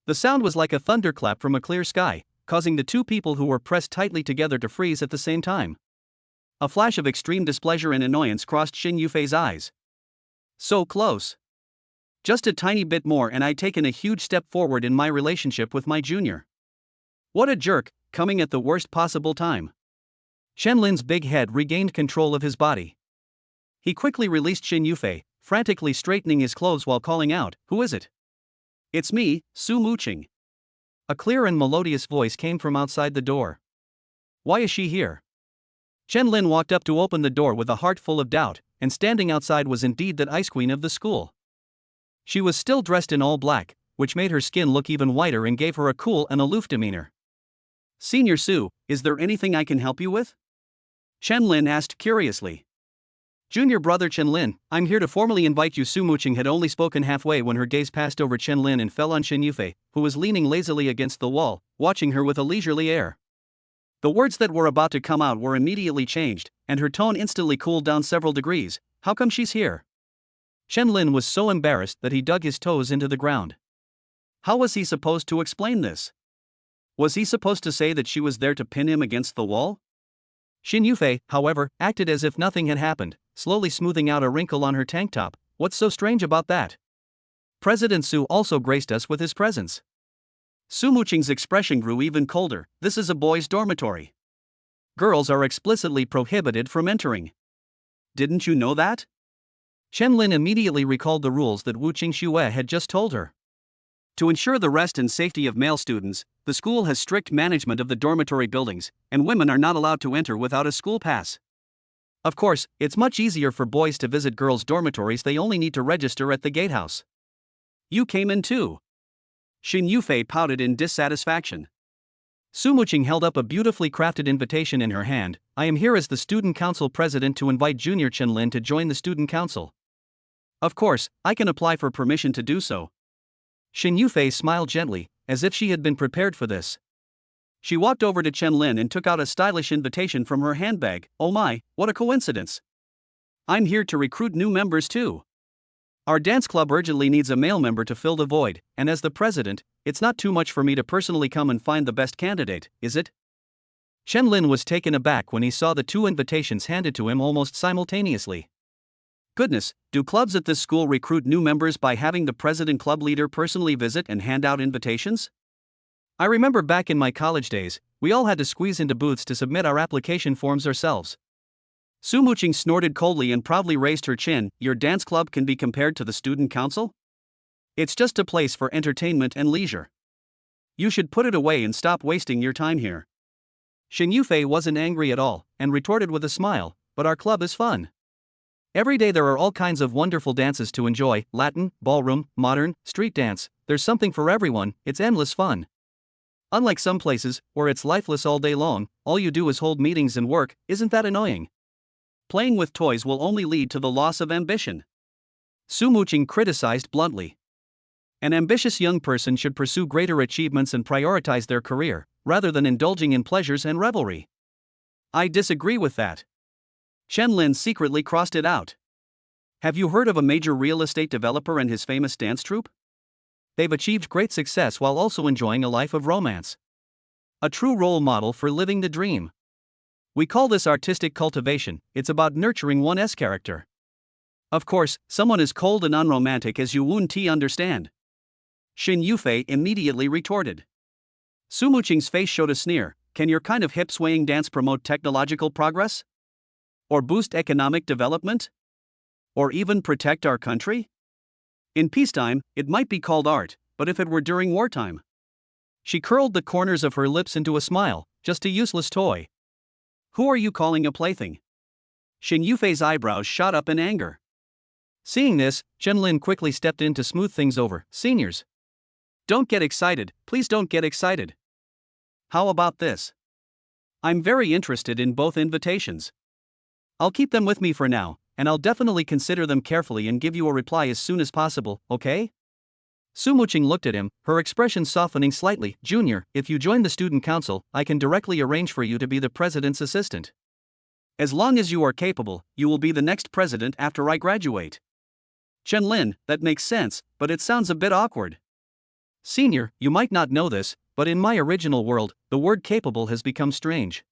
The sound was like a thunderclap from a clear sky, causing the two people who were pressed tightly together to freeze at the same time. A flash of extreme displeasure and annoyance crossed Xin Yufei's eyes. So close. Just a tiny bit more and I'd taken a huge step forward in my relationship with my junior. What a jerk, coming at the worst possible time. Chen-Lin's big head regained control of his body. He quickly released Xin Yufei, frantically straightening his clothes while calling out, "Who is it?" "It's me, Su Muqing." A clear and melodious voice came from outside the door. "Why is she here?" Chen-Lin walked up to open the door with a heart full of doubt, and standing outside was indeed that ice queen of the school. She was still dressed in all black, which made her skin look even whiter and gave her a cool and aloof demeanor. "Senior Su, is there anything I can help you with?" Chen-Lin asked curiously. "Junior brother Chen-Lin, I'm here to formally invite you." Su Muqing had only spoken halfway when her gaze passed over Chen-Lin and fell on Xin Yufei, who was leaning lazily against the wall, watching her with a leisurely air. The words that were about to come out were immediately changed, and her tone instantly cooled down several degrees. "How come she's here?" Chen-Lin was so embarrassed that he dug his toes into the ground. How was he supposed to explain this? Was he supposed to say that she was there to pin him against the wall? Xin Yufei, however, acted as if nothing had happened, slowly smoothing out a wrinkle on her tank top. "What's so strange about that? President Su also graced us with his presence." Su Muqing's expression grew even colder. "This is a boys' dormitory. Girls are explicitly prohibited from entering. Didn't you know that?" Chen-Lin immediately recalled the rules that Wu Qingxue had just told her. To ensure the rest and safety of male students, the school has strict management of the dormitory buildings, and women are not allowed to enter without a school pass. Of course, it's much easier for boys to visit girls' dormitories. They only need to register at the gatehouse. "You came in too." Xin Yufei pouted in dissatisfaction. Su Muqing held up a beautifully crafted invitation in her hand. "I am here as the student council president to invite Junior Chen-Lin to join the student council." "Of course, I can apply for permission to do so." Xin Yufei smiled gently, as if she had been prepared for this. She walked over to Chen-Lin and took out a stylish invitation from her handbag. "Oh my, what a coincidence. I'm here to recruit new members too. Our dance club urgently needs a male member to fill the void, and as the president, it's not too much for me to personally come and find the best candidate, is it?" Chen-Lin was taken aback when he saw the two invitations handed to him almost simultaneously. Goodness, do clubs at this school recruit new members by having the president club leader personally visit and hand out invitations? I remember back in my college days, we all had to squeeze into booths to submit our application forms ourselves. Su Muqing snorted coldly and proudly raised her chin. "Your dance club can be compared to the student council? It's just a place for entertainment and leisure. You should put it away and stop wasting your time here." Xin Yufei wasn't angry at all, and retorted with a smile, "But our club is fun. Every day there are all kinds of wonderful dances to enjoy: Latin, ballroom, modern, street dance. There's something for everyone. It's endless fun. Unlike some places, where it's lifeless all day long, all you do is hold meetings and work. Isn't that annoying? Playing with toys will only lead to the loss of ambition." Su Muqing criticized bluntly. An ambitious young person should pursue greater achievements and prioritize their career, rather than indulging in pleasures and revelry. "I disagree with that." Chen-Lin secretly crossed it out. "Have you heard of a major real estate developer and his famous dance troupe? They've achieved great success while also enjoying a life of romance. A true role model for living the dream. We call this artistic cultivation. It's about nurturing one's character. Of course, someone as cold and unromantic as you won't understand." Xin Yufei immediately retorted. Su Muqing's face showed a sneer. "Can your kind of hip-swaying dance promote technological progress? Or boost economic development? Or even protect our country? In peacetime, it might be called art, but if it were during wartime?" She curled the corners of her lips into a smile. "Just a useless toy. Who are you calling a plaything?" Shin Yufei's eyebrows shot up in anger. Seeing this, Chen quickly stepped in to smooth things over. Seniors, don't get excited, please don't get excited. How about this? I'm very interested in both invitations. I'll keep them with me for now, and I'll definitely consider them carefully and give you a reply as soon as possible, okay? Su Muqing looked at him, her expression softening slightly. Junior, if you join the student council, I can directly arrange for you to be the president's assistant. As long as you are capable, you will be the next president after I graduate. Chen, that makes sense, but it sounds a bit awkward. Senior, you might not know this, but in my original world, the word capable has become strange.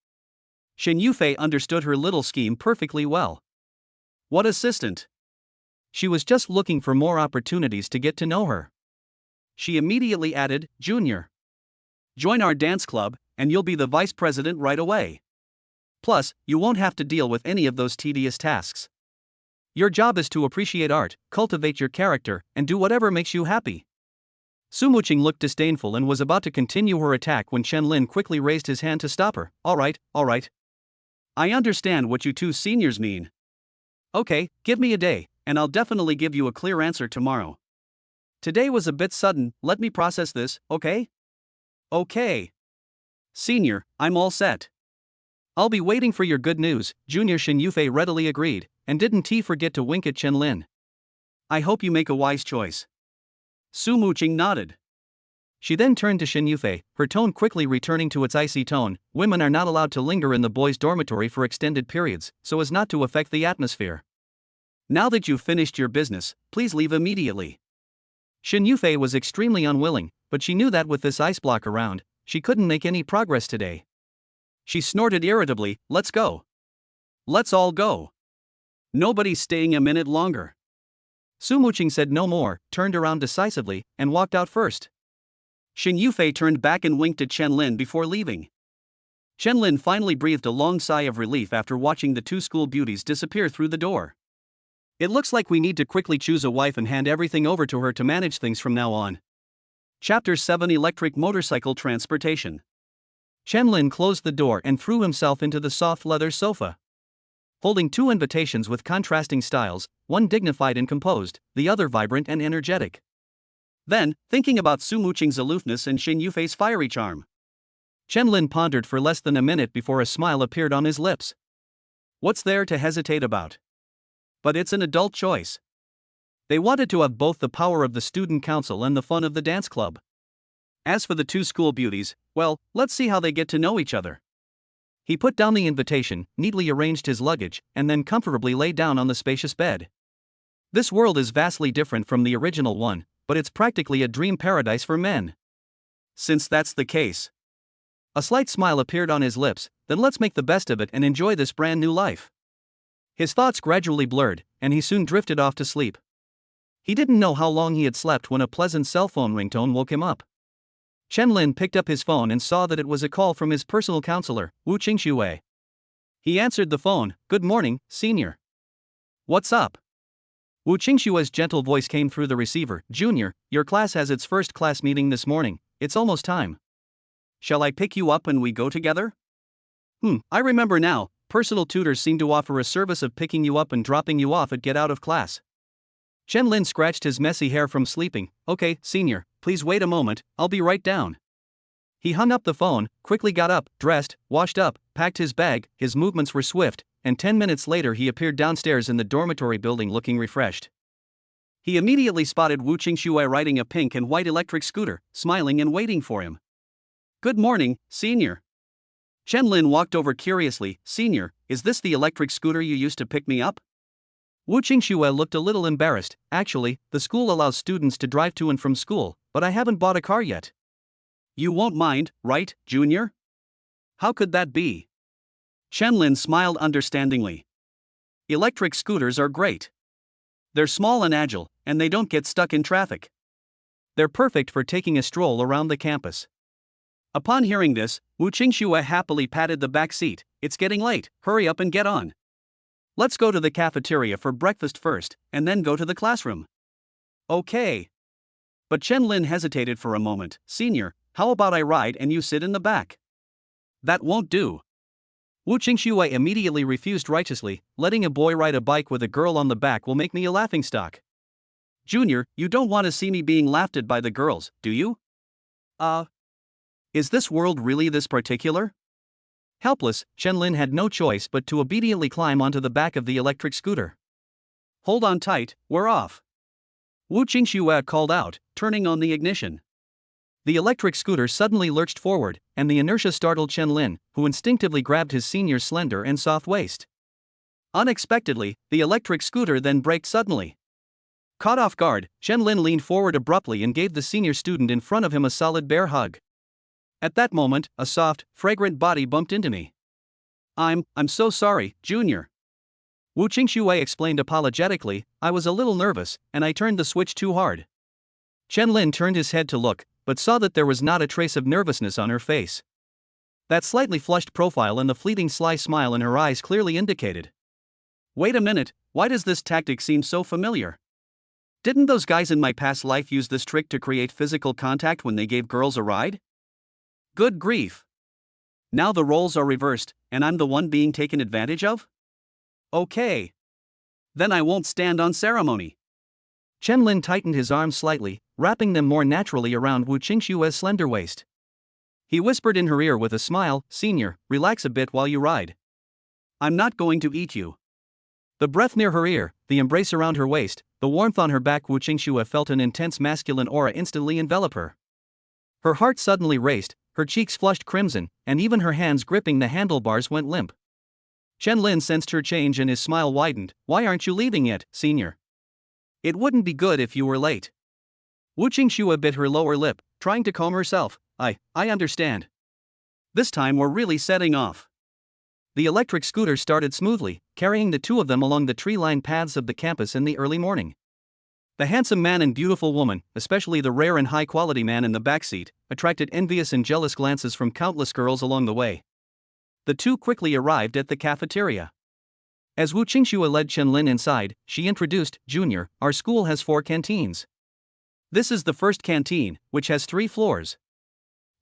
Shin Yufei understood her little scheme perfectly well. What assistant? She was just looking for more opportunities to get to know her. She immediately added, Junior, join our dance club, and you'll be the vice president right away. Plus, you won't have to deal with any of those tedious tasks. Your job is to appreciate art, cultivate your character, and do whatever makes you happy. Su Muqing looked disdainful and was about to continue her attack when Chen quickly raised his hand to stop her. All right. I understand what you two seniors mean. Okay, give me a day, and I'll definitely give you a clear answer tomorrow. Today was a bit sudden, let me process this, okay? Okay. Senior, I'm all set. I'll be waiting for your good news. Junior Shin Yufei readily agreed, and didn't he forget to wink at Chen. I hope you make a wise choice. Su Muqing nodded. She then turned to Shin Yufei, her tone quickly returning to its icy tone. Women are not allowed to linger in the boys' dormitory for extended periods, so as not to affect the atmosphere. Now that you've finished your business, please leave immediately. Shin Yufei was extremely unwilling, but she knew that with this ice block around, she couldn't make any progress today. She snorted irritably, let's go. Let's all go. Nobody's staying a minute longer. Su Muqing said no more, turned around decisively, and walked out first. Shin Yufei turned back and winked at Chen before leaving. Chen finally breathed a long sigh of relief after watching the two school beauties disappear through the door. It looks like we need to quickly choose a wife and hand everything over to her to manage things from now on. Chapter 7 Electric Motorcycle Transportation. Chen closed the door and threw himself into the soft leather sofa. Holding two invitations with contrasting styles, one dignified and composed, the other vibrant and energetic. Then, thinking about Su Muqing's aloofness and Shin Yufei's fiery charm, Chen pondered for less than a minute before a smile appeared on his lips. What's there to hesitate about? But it's an adult choice. They wanted to have both the power of the student council and the fun of the dance club. As for the two school beauties, well, let's see how they get to know each other. He put down the invitation, neatly arranged his luggage, and then comfortably lay down on the spacious bed. This world is vastly different from the original one, but it's practically a dream paradise for men. Since that's the case. A slight smile appeared on his lips, then let's make the best of it and enjoy this brand new life. His thoughts gradually blurred, and he soon drifted off to sleep. He didn't know how long he had slept when a pleasant cell phone ringtone woke him up. Chen picked up his phone and saw that it was a call from his personal counselor, Wu Qingxue. He answered the phone. Good morning, senior. What's up? Wu Qingxue's gentle voice came through the receiver. Junior, your class has its first class meeting this morning, it's almost time. Shall I pick you up and we go together? I remember now, personal tutors seem to offer a service of picking you up and dropping you off at get out of class. Chen scratched his messy hair from sleeping. Okay, senior, please wait a moment, I'll be right down. He hung up the phone, quickly got up, dressed, washed up, packed his bag, his movements were swift, and 10 minutes later he appeared downstairs in the dormitory building looking refreshed. He immediately spotted Wu Qingxue riding a pink and white electric scooter, smiling and waiting for him. Good morning, senior. Chen walked over curiously. Senior, is this the electric scooter you used to pick me up? Wu Qingxue looked a little embarrassed. Actually, the school allows students to drive to and from school, but I haven't bought a car yet. You won't mind, right, Junior? How could that be? Chen smiled understandingly. Electric scooters are great. They're small and agile, and they don't get stuck in traffic. They're perfect for taking a stroll around the campus. Upon hearing this, Wu Qingxue happily patted the back seat. It's getting late, hurry up and get on. Let's go to the cafeteria for breakfast first, and then go to the classroom. Okay. But Chen hesitated for a moment. Senior, how about I ride and you sit in the back? That won't do. Wu Qingxue immediately refused righteously, letting a boy ride a bike with a girl on the back will make me a laughingstock. Junior, you don't want to see me being laughed at by the girls, do you? Is this world really this particular? Helpless, Chen-Lin had no choice but to obediently climb onto the back of the electric scooter. Hold on tight, we're off. Wu Qingxue called out, turning on the ignition. The electric scooter suddenly lurched forward, and the inertia startled Chen-Lin, who instinctively grabbed his senior's slender and soft waist. Unexpectedly, the electric scooter then braked suddenly. Caught off guard, Chen-Lin leaned forward abruptly and gave the senior student in front of him a solid bear hug. At that moment, a soft, fragrant body bumped into me. I'm so sorry, Junior. Wu Qingxue explained apologetically, I was a little nervous, and I turned the switch too hard. Chen-Lin turned his head to look, but saw that there was not a trace of nervousness on her face. That slightly flushed profile and the fleeting sly smile in her eyes clearly indicated. Wait a minute, why does this tactic seem so familiar? Didn't those guys in my past life use this trick to create physical contact when they gave girls a ride? Good grief. Now the roles are reversed, and I'm the one being taken advantage of? Okay. Then I won't stand on ceremony. Chen-Lin tightened his arms slightly, wrapping them more naturally around Wu Qingxue's slender waist. He whispered in her ear with a smile, Senior, relax a bit while you ride. I'm not going to eat you. The breath near her ear, the embrace around her waist, the warmth on her back. Wu Qingxue felt an intense masculine aura instantly envelop her. Her heart suddenly raced, her cheeks flushed crimson, and even her hands gripping the handlebars went limp. Chen-Lin sensed her change and his smile widened. Why aren't you leaving yet, Senior? It wouldn't be good if you were late. Wu Qingxue bit her lower lip, trying to calm herself. I understand. This time we're really setting off. The electric scooter started smoothly, carrying the two of them along the tree-lined paths of the campus in the early morning. The handsome man and beautiful woman, especially the rare and high-quality man in the backseat, attracted envious and jealous glances from countless girls along the way. The two quickly arrived at the cafeteria. As Wu Qingxue led Chen-Lin inside, she introduced, Junior, our school has 4 canteens. This is the first canteen, which has 3 floors.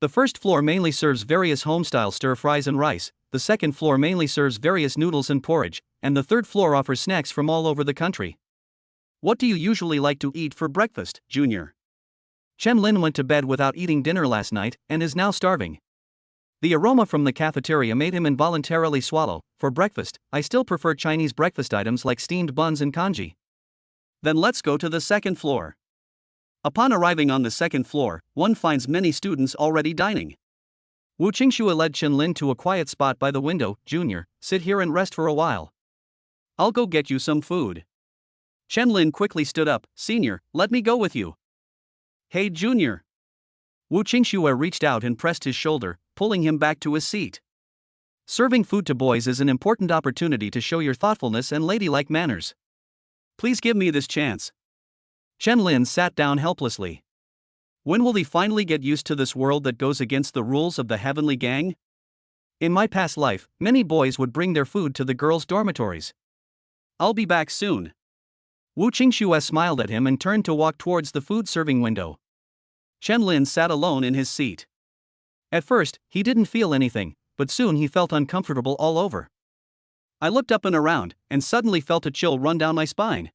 The first floor mainly serves various home-style stir-fries and rice, the second floor mainly serves various noodles and porridge, and the third floor offers snacks from all over the country. What do you usually like to eat for breakfast, Junior? Chen-Lin went to bed without eating dinner last night and is now starving. The aroma from the cafeteria made him involuntarily swallow. For breakfast, I still prefer Chinese breakfast items like steamed buns and congee. Then let's go to the second floor. Upon arriving on the second floor, one finds many students already dining. Wu Qingxue led Chen-Lin to a quiet spot by the window. Junior, sit here and rest for a while. I'll go get you some food. Chen-Lin quickly stood up. Senior, let me go with you. Hey Junior. Wu Qingxue reached out and pressed his shoulder, pulling him back to his seat. Serving food to boys is an important opportunity to show your thoughtfulness and ladylike manners. Please give me this chance. Chen-Lin sat down helplessly. When will he finally get used to this world that goes against the rules of the heavenly gang? In my past life, many boys would bring their food to the girls' dormitories. I'll be back soon. Wu Qingxue smiled at him and turned to walk towards the food-serving window. Chen-Lin sat alone in his seat. At first, he didn't feel anything, but soon he felt uncomfortable all over. I looked up and around, and suddenly felt a chill run down my spine.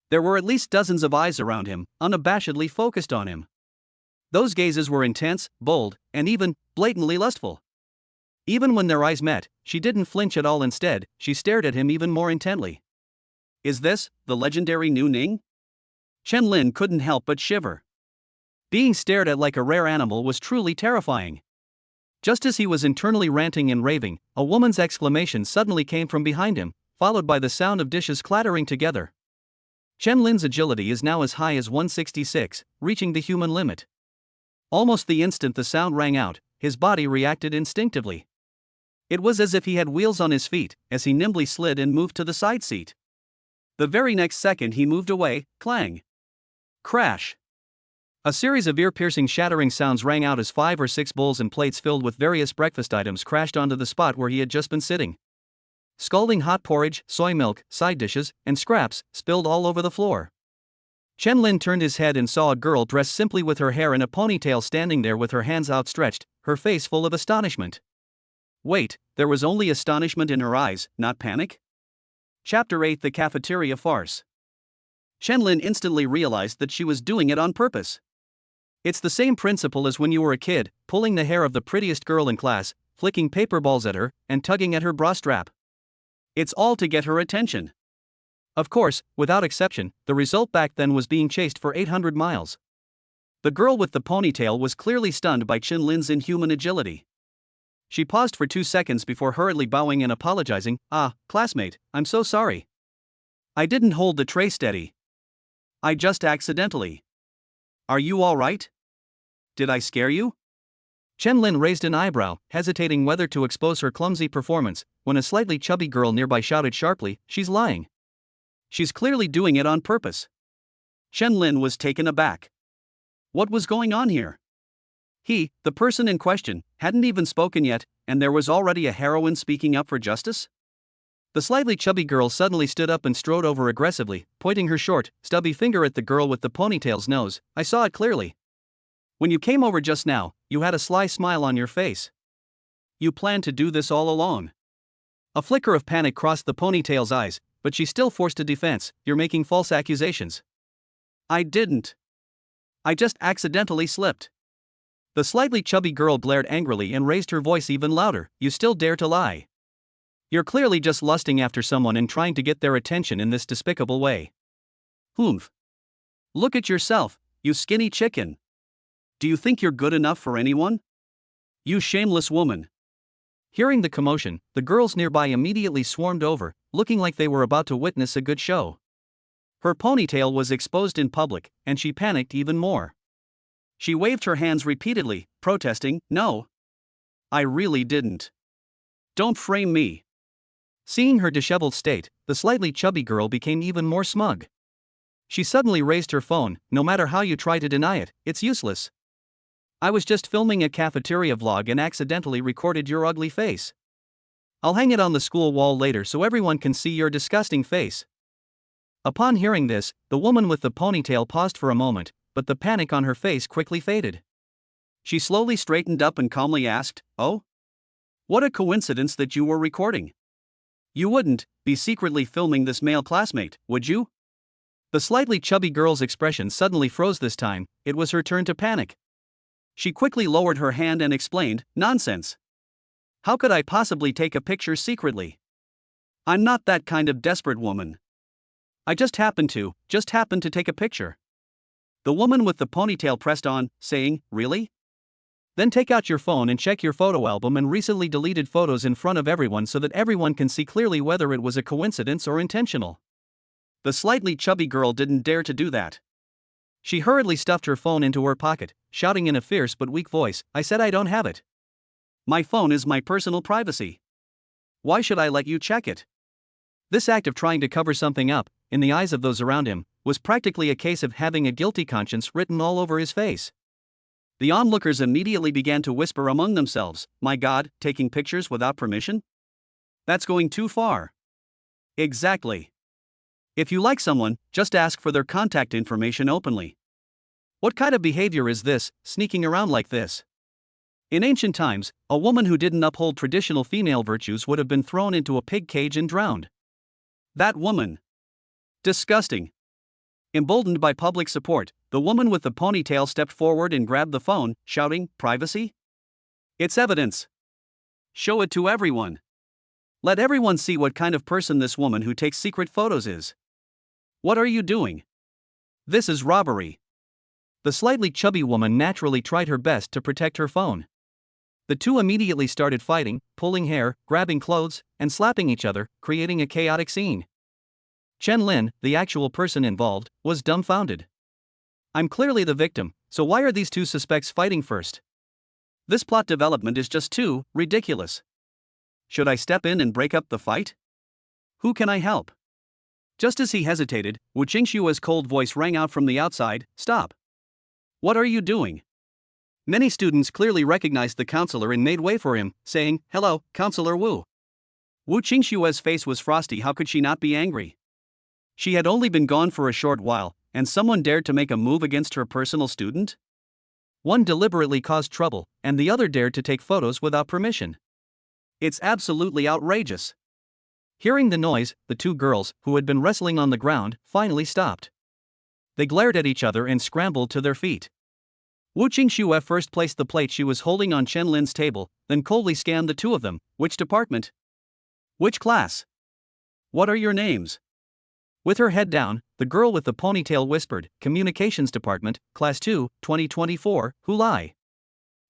There were at least dozens of eyes around him, unabashedly focused on him. Those gazes were intense, bold, and even blatantly lustful. Even when their eyes met, she didn't flinch at all. Instead, she stared at him even more intently. Is this the legendary Nu Ning? Chen-Lin couldn't help but shiver. Being stared at like a rare animal was truly terrifying. Just as he was internally ranting and raving, a woman's exclamation suddenly came from behind him, followed by the sound of dishes clattering together. Chen-Lin's agility is now as high as 166, reaching the human limit. Almost the instant the sound rang out, his body reacted instinctively. It was as if he had wheels on his feet, as he nimbly slid and moved to the side seat. The very next second he moved away, clang. Crash. A series of ear-piercing shattering sounds rang out as 5 or 6 bowls and plates filled with various breakfast items crashed onto the spot where he had just been sitting. Scalding hot porridge, soy milk, side dishes, and scraps spilled all over the floor. Chen-Lin turned his head and saw a girl dressed simply with her hair in a ponytail standing there with her hands outstretched, her face full of astonishment. Wait, there was only astonishment in her eyes, not panic? Chapter 8: The Cafeteria Farce. Chenlin instantly realized that she was doing it on purpose. It's the same principle as when you were a kid, pulling the hair of the prettiest girl in class, flicking paper balls at her, and tugging at her bra strap. It's all to get her attention. Of course, without exception, the result back then was being chased for 800 miles. The girl with the ponytail was clearly stunned by Chenlin's inhuman agility. She paused for 2 seconds before hurriedly bowing and apologizing. Classmate, I'm so sorry. I didn't hold the tray steady. I just accidentally. Are you all right? Did I scare you? Chenlin raised an eyebrow, hesitating whether to expose her clumsy performance, when a slightly chubby girl nearby shouted sharply, "She's lying. She's clearly doing it on purpose." Chenlin was taken aback. What was going on here? He, the person in question, hadn't even spoken yet, and there was already a heroine speaking up for justice? The slightly chubby girl suddenly stood up and strode over aggressively, pointing her short, stubby finger at the girl with the ponytail's nose. "I saw it clearly. When you came over just now, you had a sly smile on your face. You planned to do this all along." A flicker of panic crossed the ponytail's eyes, but she still forced a defense. "You're making false accusations." "I didn't. I just accidentally slipped." The slightly chubby girl glared angrily and raised her voice even louder. "You still dare to lie? You're clearly just lusting after someone and trying to get their attention in this despicable way. Humph. Look at yourself, you skinny chicken. Do you think you're good enough for anyone? You shameless woman." Hearing the commotion, the girls nearby immediately swarmed over, looking like they were about to witness a good show. Her ponytail was exposed in public, and she panicked even more. She waved her hands repeatedly, protesting, "No. I really didn't. Don't frame me." Seeing her disheveled state, the slightly chubby girl became even more smug. She suddenly raised her phone. "No matter how you try to deny it, it's useless. I was just filming a cafeteria vlog and accidentally recorded your ugly face. I'll hang it on the school wall later so everyone can see your disgusting face." Upon hearing this, the woman with the ponytail paused for a moment, but the panic on her face quickly faded. She slowly straightened up and calmly asked, "Oh? What a coincidence that you were recording. You wouldn't be secretly filming this male classmate, would you?" The slightly chubby girl's expression suddenly froze this time. It was her turn to panic. She quickly lowered her hand and explained, "Nonsense. How could I possibly take a picture secretly? I'm not that kind of desperate woman. I just happened to take a picture." The woman with the ponytail pressed on, saying, "Really? Then take out your phone and check your photo album and recently deleted photos in front of everyone so that everyone can see clearly whether it was a coincidence or intentional." The slightly chubby girl didn't dare to do that. She hurriedly stuffed her phone into her pocket, shouting in a fierce but weak voice, "I said I don't have it. My phone is my personal privacy. Why should I let you check it?" This act of trying to cover something up, in the eyes of those around him, was practically a case of having a guilty conscience written all over his face. The onlookers immediately began to whisper among themselves, "My God, taking pictures without permission? That's going too far." Exactly. If you like someone, just ask for their contact information openly. What kind of behavior is this, sneaking around like this? In ancient times, a woman who didn't uphold traditional female virtues would have been thrown into a pig cage and drowned. That woman. Disgusting. Emboldened by public support, the woman with the ponytail stepped forward and grabbed the phone, shouting, "Privacy? It's evidence. Show it to everyone. Let everyone see what kind of person this woman who takes secret photos is. What are you doing? This is robbery." The slightly chubby woman naturally tried her best to protect her phone. The two immediately started fighting, pulling hair, grabbing clothes, and slapping each other, creating a chaotic scene. Chenlin, the actual person involved, was dumbfounded. "I'm clearly the victim, so why are these two suspects fighting first? This plot development is just too ridiculous. Should I step in and break up the fight? Who can I help?" Just as he hesitated, Wu Qingshua's cold voice rang out from the outside, "Stop. What are you doing?" Many students clearly recognized the counselor and made way for him, saying, "Hello, Counselor Wu." Wu Qingshua's face was frosty. How could she not be angry? She had only been gone for a short while, and someone dared to make a move against her personal student? One deliberately caused trouble, and the other dared to take photos without permission. It's absolutely outrageous. Hearing the noise, the two girls, who had been wrestling on the ground, finally stopped. They glared at each other and scrambled to their feet. Wu Qingxue first placed the plate she was holding on Chen Lin's table, then coldly scanned the two of them. Which department? Which class? What are your names? With her head down, the girl with the ponytail whispered, Communications Department, Class 2, 2024, Hulai.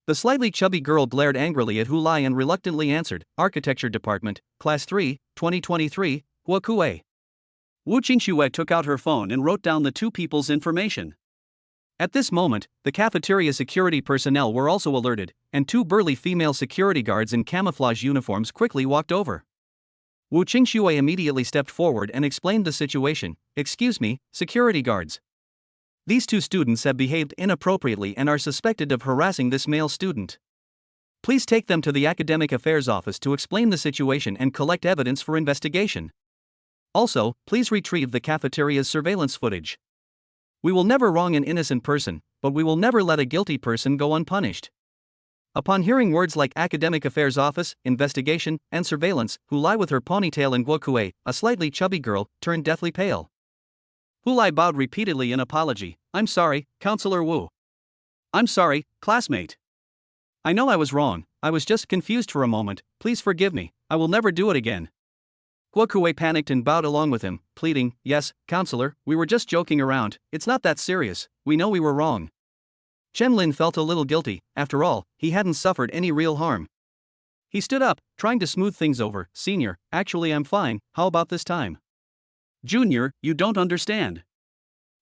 The slightly chubby girl glared angrily at Hulai and reluctantly answered, Architecture Department, Class 3, 2023, Huakue. Wu Qingxue took out her phone and wrote down the two people's information. At this moment, the cafeteria security personnel were also alerted, and two burly female security guards in camouflage uniforms quickly walked over. Wu Qingxue immediately stepped forward and explained the situation. Excuse me, security guards. These two students have behaved inappropriately and are suspected of harassing this male student. Please take them to the Academic Affairs Office to explain the situation and collect evidence for investigation. Also, please retrieve the cafeteria's surveillance footage. We will never wrong an innocent person, but we will never let a guilty person go unpunished. Upon hearing words like Academic Affairs Office, investigation, and surveillance, Hulai with her ponytail and Guokue, a slightly chubby girl, turned deathly pale. Hulai bowed repeatedly in apology. I'm sorry, Counselor Wu. I'm sorry, classmate. I know I was wrong, I was just confused for a moment, please forgive me, I will never do it again. Guokue panicked and bowed along with him, pleading, Yes, Counselor, we were just joking around, it's not that serious, we know we were wrong. Chen Lin felt a little guilty, after all, he hadn't suffered any real harm. He stood up, trying to smooth things over. Senior, actually I'm fine, how about this time? Junior, you don't understand.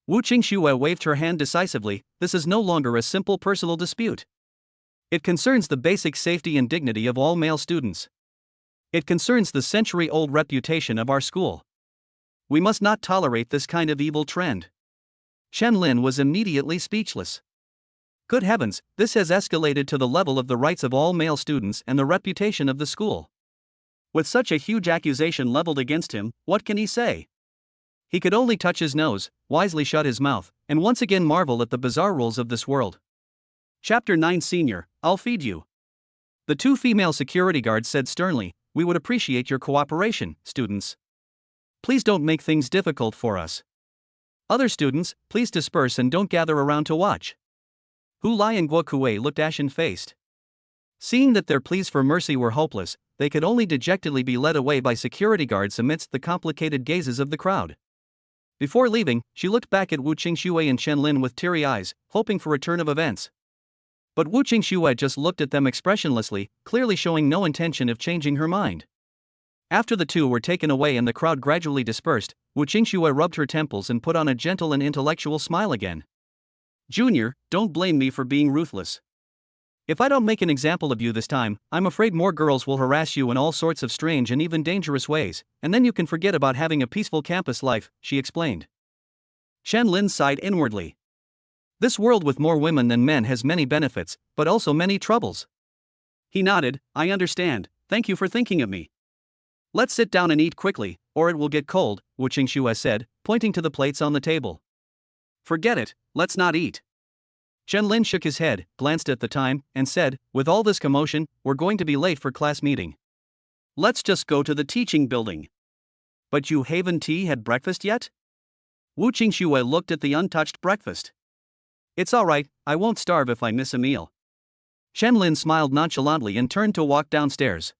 Wu Qingxue waved her hand decisively, this is no longer a simple personal dispute. It concerns the basic safety and dignity of all male students. It concerns the century-old reputation of our school. We must not tolerate this kind of evil trend. Chen Lin was immediately speechless. Good heavens, this has escalated to the level of the rights of all male students and the reputation of the school. With such a huge accusation leveled against him, what can he say? He could only touch his nose, wisely shut his mouth, and once again marvel at the bizarre rules of this world. Chapter 9 Senior, I'll feed you. The two female security guards said sternly, We would appreciate your cooperation, students. Please don't make things difficult for us. Other students, please disperse and don't gather around to watch. Hulai and Guokue looked ashen-faced. Seeing that their pleas for mercy were hopeless, they could only dejectedly be led away by security guards amidst the complicated gazes of the crowd. Before leaving, she looked back at Wu Qingxue and Chen Lin with teary eyes, hoping for a turn of events. But Wu Qingxue just looked at them expressionlessly, clearly showing no intention of changing her mind. After the two were taken away and the crowd gradually dispersed, Wu Qingxue rubbed her temples and put on a gentle and intellectual smile again. Junior, don't blame me for being ruthless. If I don't make an example of you this time, I'm afraid more girls will harass you in all sorts of strange and even dangerous ways, and then you can forget about having a peaceful campus life, she explained. Chen Lin sighed inwardly. This world with more women than men has many benefits, but also many troubles. He nodded, I understand, thank you for thinking of me. Let's sit down and eat quickly, or it will get cold, Wu Qingxue said, pointing to the plates on the table. Forget it, let's not eat. Chen Lin shook his head, glanced at the time, and said, with all this commotion, we're going to be late for class meeting. Let's just go to the teaching building. But you haven't had breakfast yet? Wu Qingxue looked at the untouched breakfast. It's all right, I won't starve if I miss a meal. Chen Lin smiled nonchalantly and turned to walk downstairs.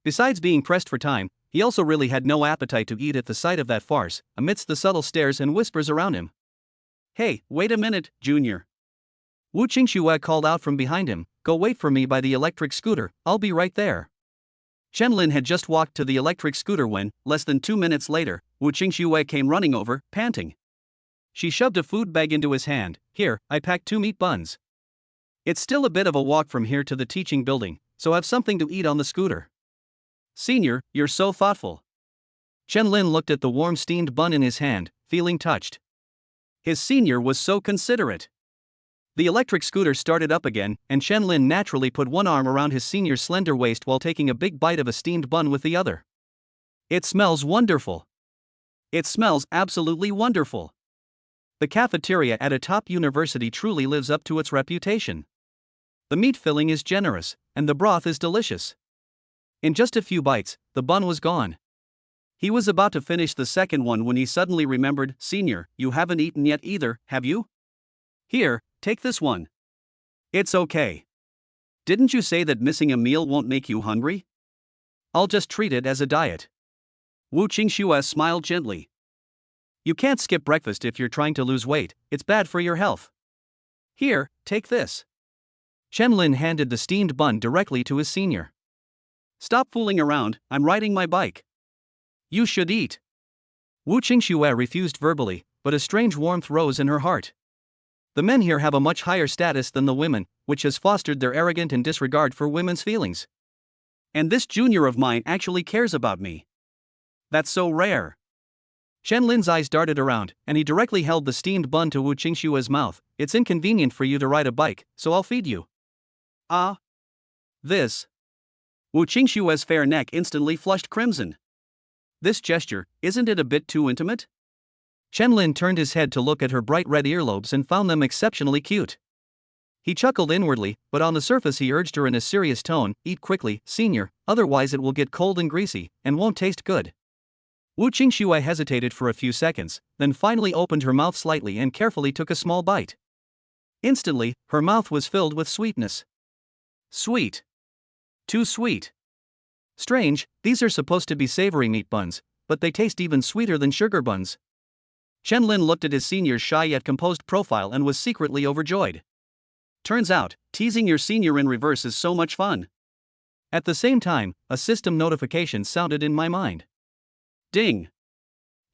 Besides being pressed for time, he also really had no appetite to eat at the sight of that farce, amidst the subtle stares and whispers around him. Hey, wait a minute, Junior. Wu Qingxue called out from behind him, go wait for me by the electric scooter, I'll be right there. Chen Lin had just walked to the electric scooter when, less than 2 minutes later, Wu Qingxue came running over, panting. She shoved a food bag into his hand, here, I packed 2 meat buns. It's still a bit of a walk from here to the teaching building, so have something to eat on the scooter. Senior, you're so thoughtful. Chen Lin looked at the warm steamed bun in his hand, feeling touched. His senior was so considerate. The electric scooter started up again, and Chen Lin naturally put one arm around his senior's slender waist while taking a big bite of a steamed bun with the other. It smells wonderful. It smells absolutely wonderful. The cafeteria at a top university truly lives up to its reputation. The meat filling is generous, and the broth is delicious. In just a few bites, the bun was gone. He was about to finish the second one when he suddenly remembered, "Senior, you haven't eaten yet either, have you? Here, take this one." "It's okay. Didn't you say that missing a meal won't make you hungry?" "I'll just treat it as a diet." Wu Qingxue smiled gently. "You can't skip breakfast if you're trying to lose weight, it's bad for your health. Here, take this." Chen Lin handed the steamed bun directly to his senior. "Stop fooling around, I'm riding my bike." "You should eat." Wu Qingxue refused verbally, but a strange warmth rose in her heart. The men here have a much higher status than the women, which has fostered their arrogant and disregard for women's feelings. And this junior of mine actually cares about me. That's so rare. Chen Lin's eyes darted around, and he directly held the steamed bun to Wu Qingxue's mouth. "It's inconvenient for you to ride a bike, so I'll feed you." "Ah. This." Wu Qingxue's fair neck instantly flushed crimson. "This gesture, isn't it a bit too intimate?" Chen Lin turned his head to look at her bright red earlobes and found them exceptionally cute. He chuckled inwardly, but on the surface he urged her in a serious tone, "Eat quickly, senior, otherwise it will get cold and greasy, and won't taste good." Wu Qingxue hesitated for a few seconds, then finally opened her mouth slightly and carefully took a small bite. Instantly, her mouth was filled with sweetness. Sweet. Too sweet. Strange, these are supposed to be savory meat buns, but they taste even sweeter than sugar buns. Chen Lin looked at his senior's shy yet composed profile and was secretly overjoyed. Turns out, teasing your senior in reverse is so much fun. At the same time, a system notification sounded in my mind. Ding!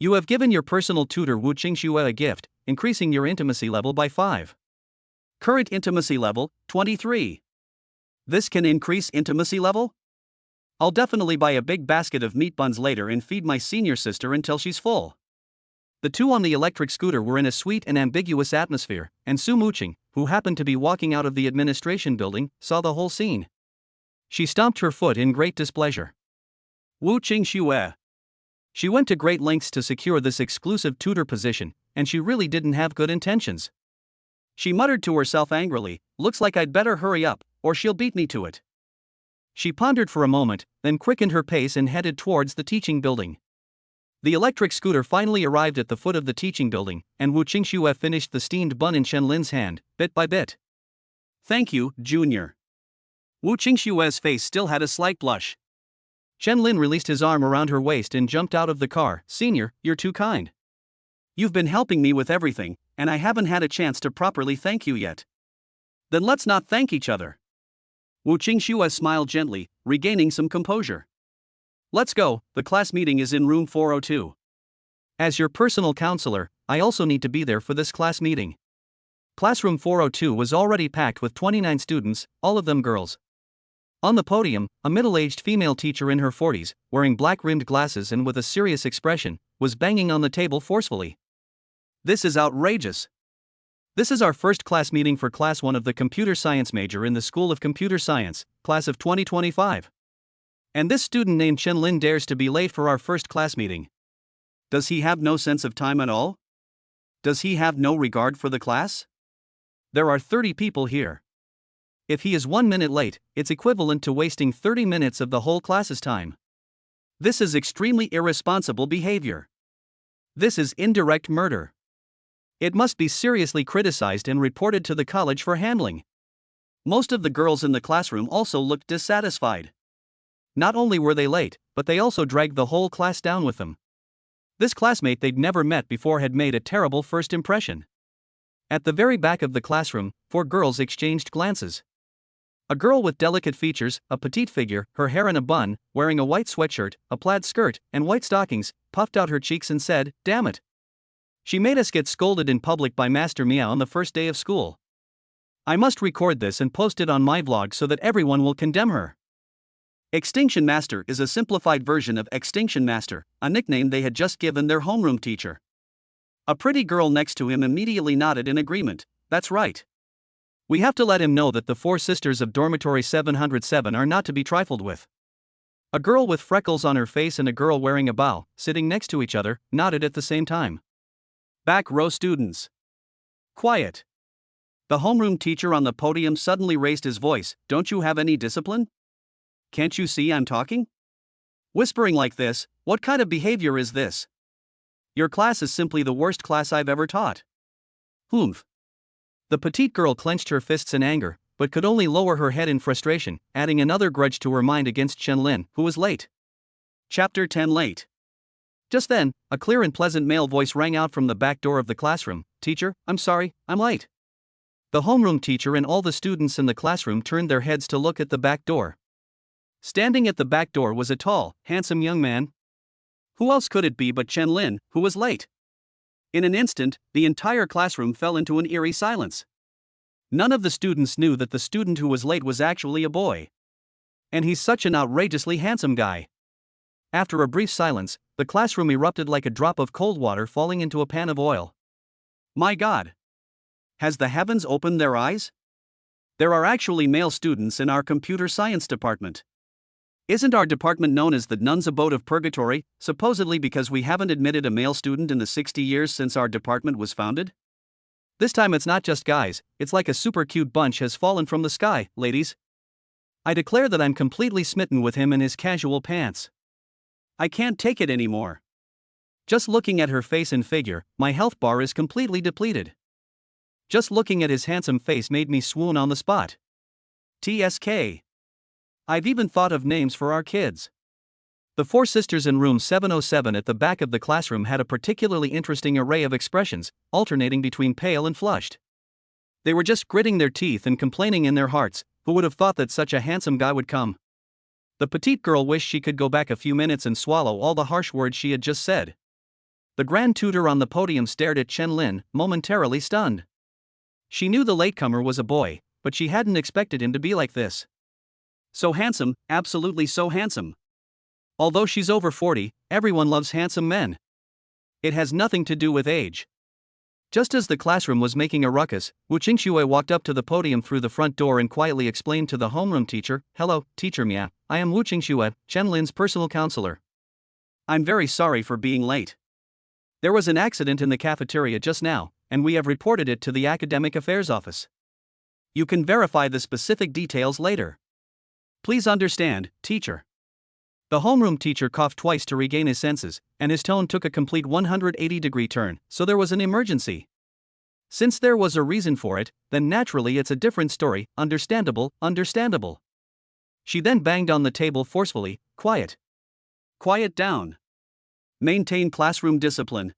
You have given your personal tutor Wu Qingxue a gift, increasing your intimacy level by 5. Current intimacy level, 23. This can increase intimacy level? I'll definitely buy a big basket of meat buns later and feed my senior sister until she's full. The two on the electric scooter were in a sweet and ambiguous atmosphere, and Su Muqing, who happened to be walking out of the administration building, saw the whole scene. She stomped her foot in great displeasure. Wu Qingxue. She went to great lengths to secure this exclusive tutor position, and she really didn't have good intentions. She muttered to herself angrily, "Looks like I'd better hurry up, or she'll beat me to it." She pondered for a moment, then quickened her pace and headed towards the teaching building. The electric scooter finally arrived at the foot of the teaching building, and Wu Qingxue finished the steamed bun in Chen Lin's hand, bit by bit. "Thank you, Junior." Wu Qingxue's face still had a slight blush. Chen Lin released his arm around her waist and jumped out of the car. "Senior, you're too kind. You've been helping me with everything, and I haven't had a chance to properly thank you yet." "Then let's not thank each other." Wu Qingxue smiled gently, regaining some composure. "Let's go, the class meeting is in room 402. As your personal counselor, I also need to be there for this class meeting." Classroom 402 was already packed with 29 students, all of them girls. On the podium, a middle-aged female teacher in her 40s, wearing black-rimmed glasses and with a serious expression, was banging on the table forcefully. "This is outrageous. This is our first class meeting for Class 1 of the Computer Science major in the School of Computer Science, class of 2025. And this student named Chen Lin dares to be late for our first class meeting. Does he have no sense of time at all? Does he have no regard for the class? There are 30 people here. If he is 1 minute late, it's equivalent to wasting 30 minutes of the whole class's time. This is extremely irresponsible behavior. This is indirect murder. It must be seriously criticized and reported to the college for handling." Most of the girls in the classroom also looked dissatisfied. Not only were they late, but they also dragged the whole class down with them. This classmate they'd never met before had made a terrible first impression. At the very back of the classroom, 4 girls exchanged glances. A girl with delicate features, a petite figure, her hair in a bun, wearing a white sweatshirt, a plaid skirt, and white stockings, puffed out her cheeks and said, "Damn it. She made us get scolded in public by Master Meow on the first day of school. I must record this and post it on my vlog so that everyone will condemn her." Extinction Master is a simplified version of Extinction Master, a nickname they had just given their homeroom teacher. A pretty girl next to him immediately nodded in agreement. "That's right. We have to let him know that the 4 sisters of dormitory 707 are not to be trifled with." A girl with freckles on her face and a girl wearing a bow, sitting next to each other, nodded at the same time. Back row students. Quiet. The homeroom teacher on the podium suddenly raised his voice. "Don't you have any discipline? can't you see I'm talking? Whispering like this, what kind of behavior is this? Your class is simply the worst class I've ever taught. Humph. The petite girl clenched her fists in anger, but could only lower her head in frustration, adding another grudge to her mind against Chen-Lin, who was late. Chapter 10 Late. Just then, a clear and pleasant male voice rang out from the back door of the classroom. Teacher, I'm sorry, I'm late. The homeroom teacher and all the students in the classroom turned their heads to look at the back door. Standing at the back door was a tall, handsome young man. Who else could it be but Chen-Lin, who was late? In an instant, the entire classroom fell into an eerie silence. None of the students knew that the student who was late was actually a boy. And he's such an outrageously handsome guy. After a brief silence, the classroom erupted like a drop of cold water falling into a pan of oil. My God! Has the heavens opened their eyes? There are actually male students in our computer science department. Isn't our department known as the nun's abode of purgatory, supposedly because we haven't admitted a male student in the 60 years since our department was founded? This time it's not just guys, it's like a super cute bunch has fallen from the sky, ladies. I declare that I'm completely smitten with him in his casual pants. I can't take it anymore. Just looking at her face and figure, my health bar is completely depleted. Just looking at his handsome face made me swoon on the spot. TSK. I've even thought of names for our kids. The four sisters in room 707 at the back of the classroom had a particularly interesting array of expressions, alternating between pale and flushed. They were just gritting their teeth and complaining in their hearts, who would have thought that such a handsome guy would come? The petite girl wished she could go back a few minutes and swallow all the harsh words she had just said. The grand tutor on the podium stared at Chen-Lin, momentarily stunned. She knew the latecomer was a boy, but she hadn't expected him to be like this. So handsome, absolutely so handsome. Although she's over 40, everyone loves handsome men. It has nothing to do with age. Just as the classroom was making a ruckus, Wu Qingxue walked up to the podium through the front door and quietly explained to the homeroom teacher, "Hello, Teacher Mia, I am Wu Qingxue, Chen-Lin's personal counselor. I'm very sorry for being late. There was an accident in the cafeteria just now, and we have reported it to the Academic Affairs Office. You can verify the specific details later. Please understand, teacher." The homeroom teacher coughed twice to regain his senses, and his tone took a complete 180-degree turn, so there was an emergency. Since there was a reason for it, then naturally it's a different story, understandable. She then banged on the table forcefully, "Quiet. Quiet down. Maintain classroom discipline."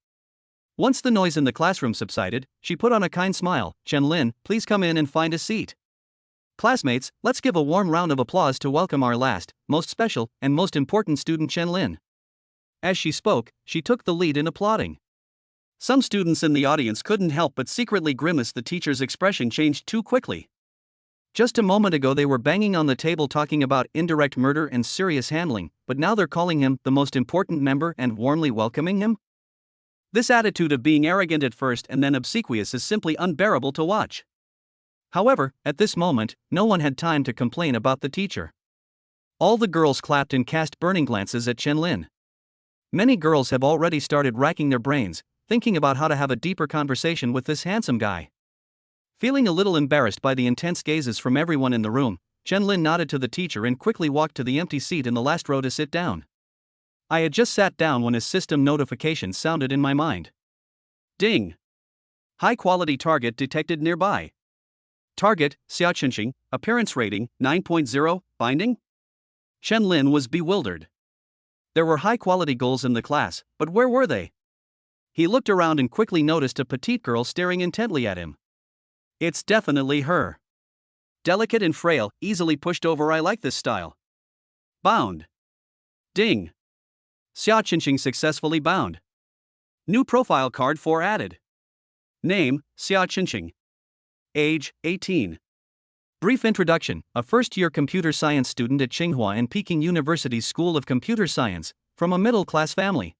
Once the noise in the classroom subsided, she put on a kind smile. "Chen-Lin, please come in and find a seat. Classmates, let's give a warm round of applause to welcome our last, most special, and most important student Chen-Lin." As she spoke, she took the lead in applauding. Some students in the audience couldn't help but secretly grimace. The teacher's expression changed too quickly. Just a moment ago they were banging on the table talking about indirect murder and serious handling, but now they're calling him the most important member and warmly welcoming him? This attitude of being arrogant at first and then obsequious is simply unbearable to watch. However, at this moment, no one had time to complain about the teacher. All the girls clapped and cast burning glances at Chen-Lin. Many girls have already started racking their brains, thinking about how to have a deeper conversation with this handsome guy. Feeling a little embarrassed by the intense gazes from everyone in the room, Chen-Lin nodded to the teacher and quickly walked to the empty seat in the last row to sit down. I had just sat down when a system notification sounded in my mind. Ding! High-quality target detected nearby. Target, Xiaoqinxing, appearance rating, 9.0, binding? Chen-Lin was bewildered. There were high-quality goals in the class, but where were they? He looked around and quickly noticed a petite girl staring intently at him. It's definitely her. Delicate and frail, easily pushed over. I like this style. Bound. Ding. Xiaoqinxing successfully bound. New profile card 4 added. Name, Xiaoqinxing. Age, 18. Brief introduction: a first-year computer science student at Tsinghua and Peking University's School of Computer Science, from a middle-class family.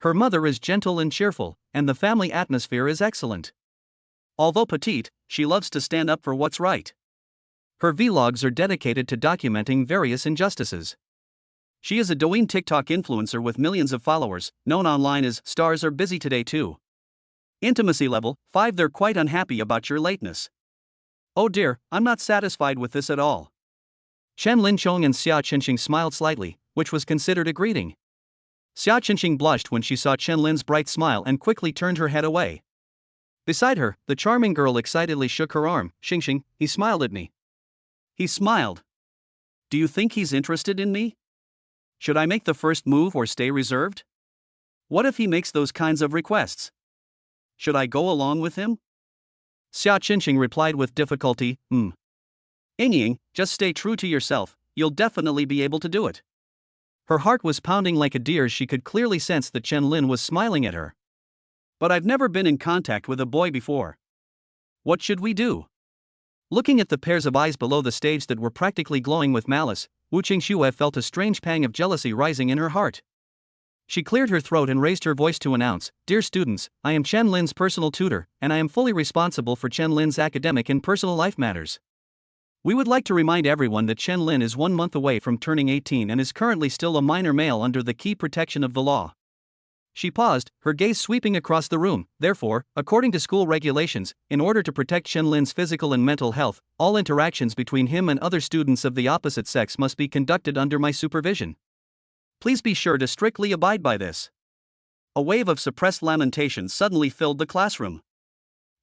Her mother is gentle and cheerful, and the family atmosphere is excellent. Although petite, she loves to stand up for what's right. Her vlogs are dedicated to documenting various injustices. She is a Douyin TikTok influencer with millions of followers, known online as "Stars Are Busy Today Too." Intimacy level 5. They're quite unhappy about your lateness. Oh dear, I'm not satisfied with this at all. Chen Linchong and Xia Qinxing smiled slightly, which was considered a greeting. Xia Qinxing blushed when she saw Chen Lin's bright smile and quickly turned her head away. Beside her, the charming girl excitedly shook her arm. Xingxing, he smiled at me. He smiled. Do you think he's interested in me? Should I make the first move or stay reserved? What if he makes those kinds of requests? Should I go along with him? Xia Qinxing replied with difficulty, Ying, just stay true to yourself, you'll definitely be able to do it. Her heart was pounding like a deer's. She could clearly sense that Chen Lin was smiling at her. But I've never been in contact with a boy before. What should we do? Looking at the pairs of eyes below the stage that were practically glowing with malice, Wu Qingxue felt a strange pang of jealousy rising in her heart. She cleared her throat and raised her voice to announce, Dear students, I am Chen Lin's personal tutor, and I am fully responsible for Chen Lin's academic and personal life matters. We would like to remind everyone that Chen Lin is 1 month away from turning 18 and is currently still a minor male under the key protection of the law. She paused, her gaze sweeping across the room. Therefore, according to school regulations, in order to protect Chen Lin's physical and mental health, all interactions between him and other students of the opposite sex must be conducted under my supervision. Please be sure to strictly abide by this. A wave of suppressed lamentations suddenly filled the classroom.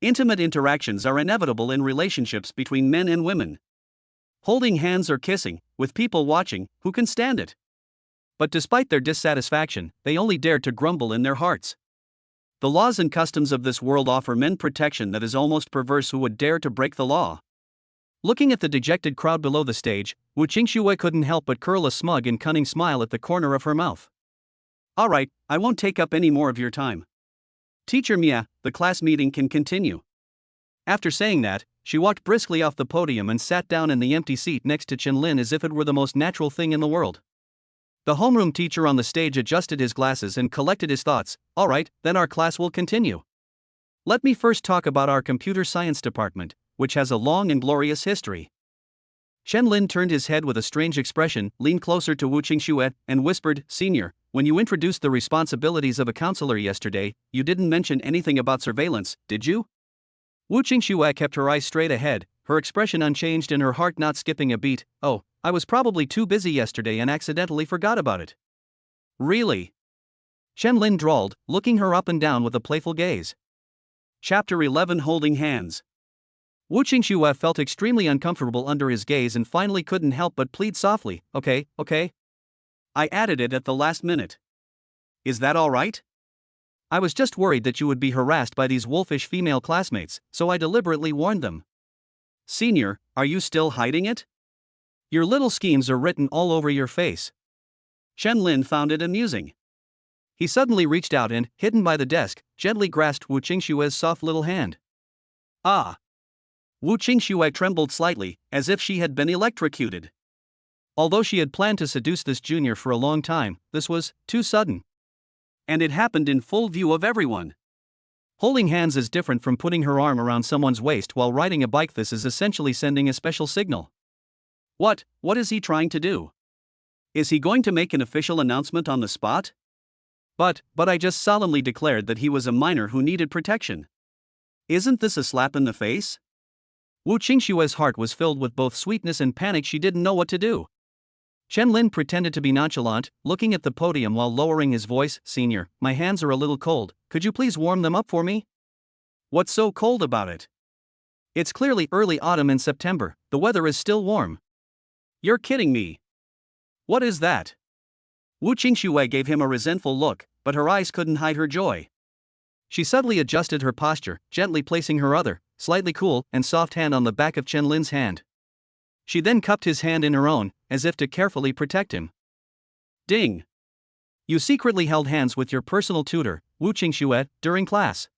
Intimate interactions are inevitable in relationships between men and women. Holding hands or kissing, with people watching, who can stand it? But despite their dissatisfaction, they only dared to grumble in their hearts. The laws and customs of this world offer men protection that is almost perverse. Who would dare to break the law? Looking at the dejected crowd below the stage, Wu Qingxue couldn't help but curl a smug and cunning smile at the corner of her mouth. Alright, I won't take up any more of your time. Teacher Mia, the class meeting can continue. After saying that, she walked briskly off the podium and sat down in the empty seat next to Chen Lin as if it were the most natural thing in the world. The homeroom teacher on the stage adjusted his glasses and collected his thoughts. Alright, then our class will continue. Let me first talk about our computer science department, which has a long and glorious history. Chen Lin turned his head with a strange expression, leaned closer to Wu Qingxue, and whispered, Senior, when you introduced the responsibilities of a counselor yesterday, you didn't mention anything about surveillance, did you? Wu Qingxue kept her eyes straight ahead, her expression unchanged and her heart not skipping a beat. Oh, I was probably too busy yesterday and accidentally forgot about it. Really? Chen Lin drawled, looking her up and down with a playful gaze. Chapter 11 Holding Hands. Wu Qingxue felt extremely uncomfortable under his gaze and finally couldn't help but plead softly, Okay. I added it at the last minute. Is that alright? I was just worried that you would be harassed by these wolfish female classmates, so I deliberately warned them. Senior, are you still hiding it? Your little schemes are written all over your face. Chen Lin found it amusing. He suddenly reached out and, hidden by the desk, gently grasped Wu Qingxue's soft little hand. Ah! Wu Qingxue trembled slightly, as if she had been electrocuted. Although she had planned to seduce this junior for a long time, this was too sudden. And it happened in full view of everyone. Holding hands is different from putting her arm around someone's waist while riding a bike. This is essentially sending a special signal. What is he trying to do? Is he going to make an official announcement on the spot? But I just solemnly declared that he was a minor who needed protection. Isn't this a slap in the face? Wu Qingxue's heart was filled with both sweetness and panic. She didn't know what to do. Chen Lin pretended to be nonchalant, looking at the podium while lowering his voice. Senior, my hands are a little cold, could you please warm them up for me? What's so cold about it? It's clearly early autumn in September, the weather is still warm. You're kidding me. What is that? Wu Qingxue gave him a resentful look, but her eyes couldn't hide her joy. She subtly adjusted her posture, gently placing her other, slightly cool and soft hand on the back of Chen Lin's hand. She then cupped his hand in her own, as if to carefully protect him. Ding! You secretly held hands with your personal tutor, Wu Qingxue, during class.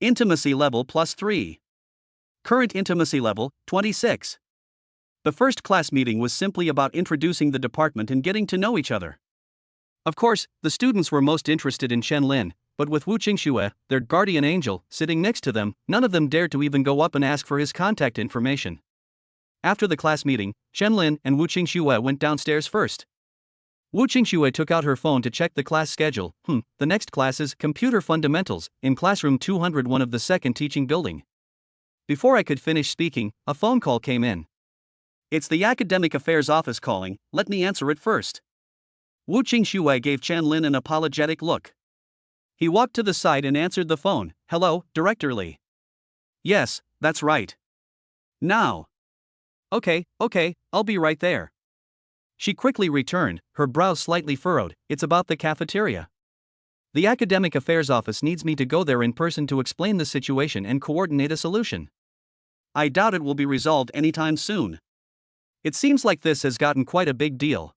Intimacy level +3. Current intimacy level, 26. The first class meeting was simply about introducing the department and getting to know each other. Of course, the students were most interested in Chen Lin, but with Wu Qingxue, their guardian angel, sitting next to them, none of them dared to even go up and ask for his contact information. After the class meeting, Chen Lin and Wu Qingxue went downstairs first. Wu Qingxue took out her phone to check the class schedule. The next class is Computer Fundamentals, in classroom 201 of the second teaching building. Before I could finish speaking, a phone call came in. It's the Academic Affairs Office calling, let me answer it first. Wu Qingxue gave Chen Lin an apologetic look. He walked to the side and answered the phone. Hello, Director Li. Yes, that's right. Now. Okay, I'll be right there. She quickly returned, her brows slightly furrowed. It's about the cafeteria. The Academic Affairs Office needs me to go there in person to explain the situation and coordinate a solution. I doubt it will be resolved anytime soon. It seems like this has gotten quite a big deal.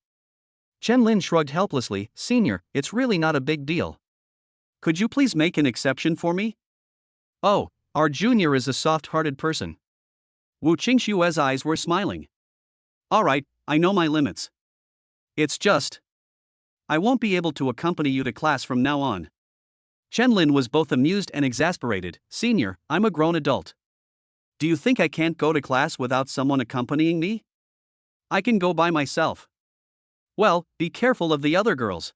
Chen Lin shrugged helplessly. Senior, it's really not a big deal. Could you please make an exception for me? Oh, our junior is a soft-hearted person. Wu Qingxue's eyes were smiling. Alright, I know my limits. It's just, I won't be able to accompany you to class from now on. Chen Lin was both amused and exasperated. Senior, I'm a grown adult. Do you think I can't go to class without someone accompanying me? I can go by myself. Well, be careful of the other girls.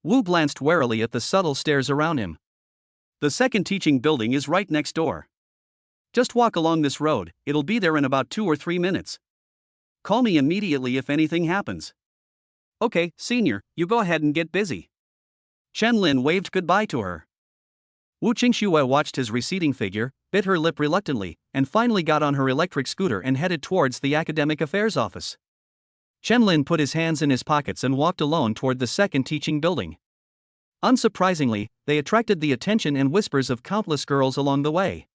Wu glanced warily at the subtle stares around him. The second teaching building is right next door. Just walk along this road, it'll be there in about 2 or 3 minutes. Call me immediately if anything happens. Okay, senior, you go ahead and get busy. Chen Lin waved goodbye to her. Wu Qingxue watched his receding figure, bit her lip reluctantly, and finally got on her electric scooter and headed towards the Academic Affairs Office. Chen Lin put his hands in his pockets and walked alone toward the second teaching building. Unsurprisingly, they attracted the attention and whispers of countless girls along the way.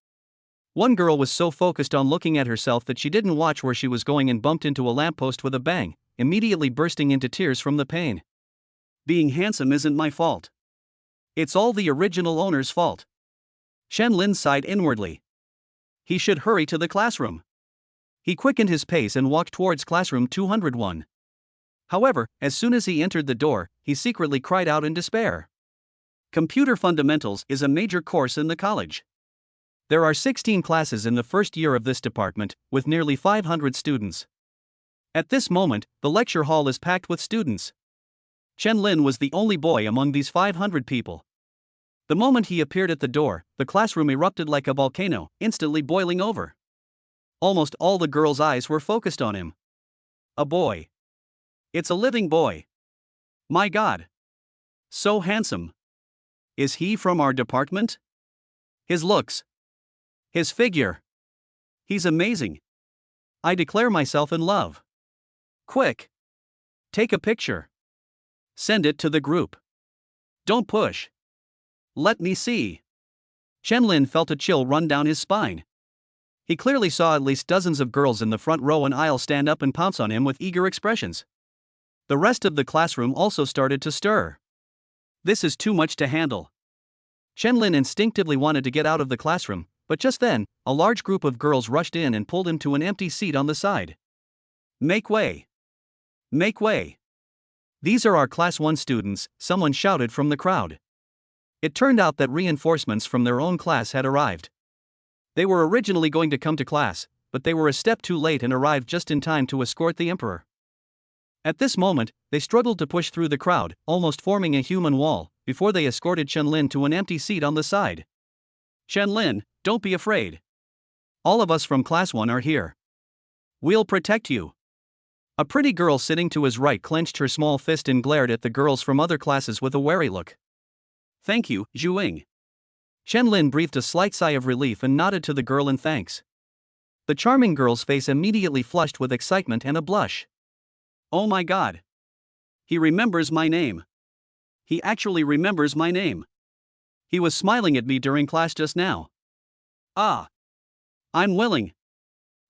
One girl was so focused on looking at herself that she didn't watch where she was going and bumped into a lamppost with a bang, immediately bursting into tears from the pain. Being handsome isn't my fault. It's all the original owner's fault. Chen Lin sighed inwardly. He should hurry to the classroom. He quickened his pace and walked towards classroom 201. However, as soon as he entered the door, he secretly cried out in despair. Computer Fundamentals is a major course in the college. There are 16 classes in the first year of this department, with nearly 500 students. At this moment, the lecture hall is packed with students. Chen Lin was the only boy among these 500 people. The moment he appeared at the door, the classroom erupted like a volcano, instantly boiling over. Almost all the girls' eyes were focused on him. A boy. It's a living boy. My God. So handsome. Is he from our department? His looks. His figure. He's amazing. I declare myself in love. Quick. Take a picture. Send it to the group. Don't push. Let me see. Chen Lin felt a chill run down his spine. He clearly saw at least dozens of girls in the front row and aisle stand up and pounce on him with eager expressions. The rest of the classroom also started to stir. This is too much to handle. Chen Lin instinctively wanted to get out of the classroom, but just then, a large group of girls rushed in and pulled him to an empty seat on the side. Make way. Make way. These are our Class 1 students, someone shouted from the crowd. It turned out that reinforcements from their own class had arrived. They were originally going to come to class, but they were a step too late and arrived just in time to escort the emperor. At this moment, they struggled to push through the crowd, almost forming a human wall, before they escorted Chen Lin to an empty seat on the side. Chen Lin, don't be afraid. All of us from Class 1 are here. We'll protect you. A pretty girl sitting to his right clenched her small fist and glared at the girls from other classes with a wary look. Thank you, Zhuing. Chen Lin breathed a slight sigh of relief and nodded to the girl in thanks. The charming girl's face immediately flushed with excitement and a blush. Oh my God. He remembers my name. He actually remembers my name. He was smiling at me during class just now. Ah. I'm willing.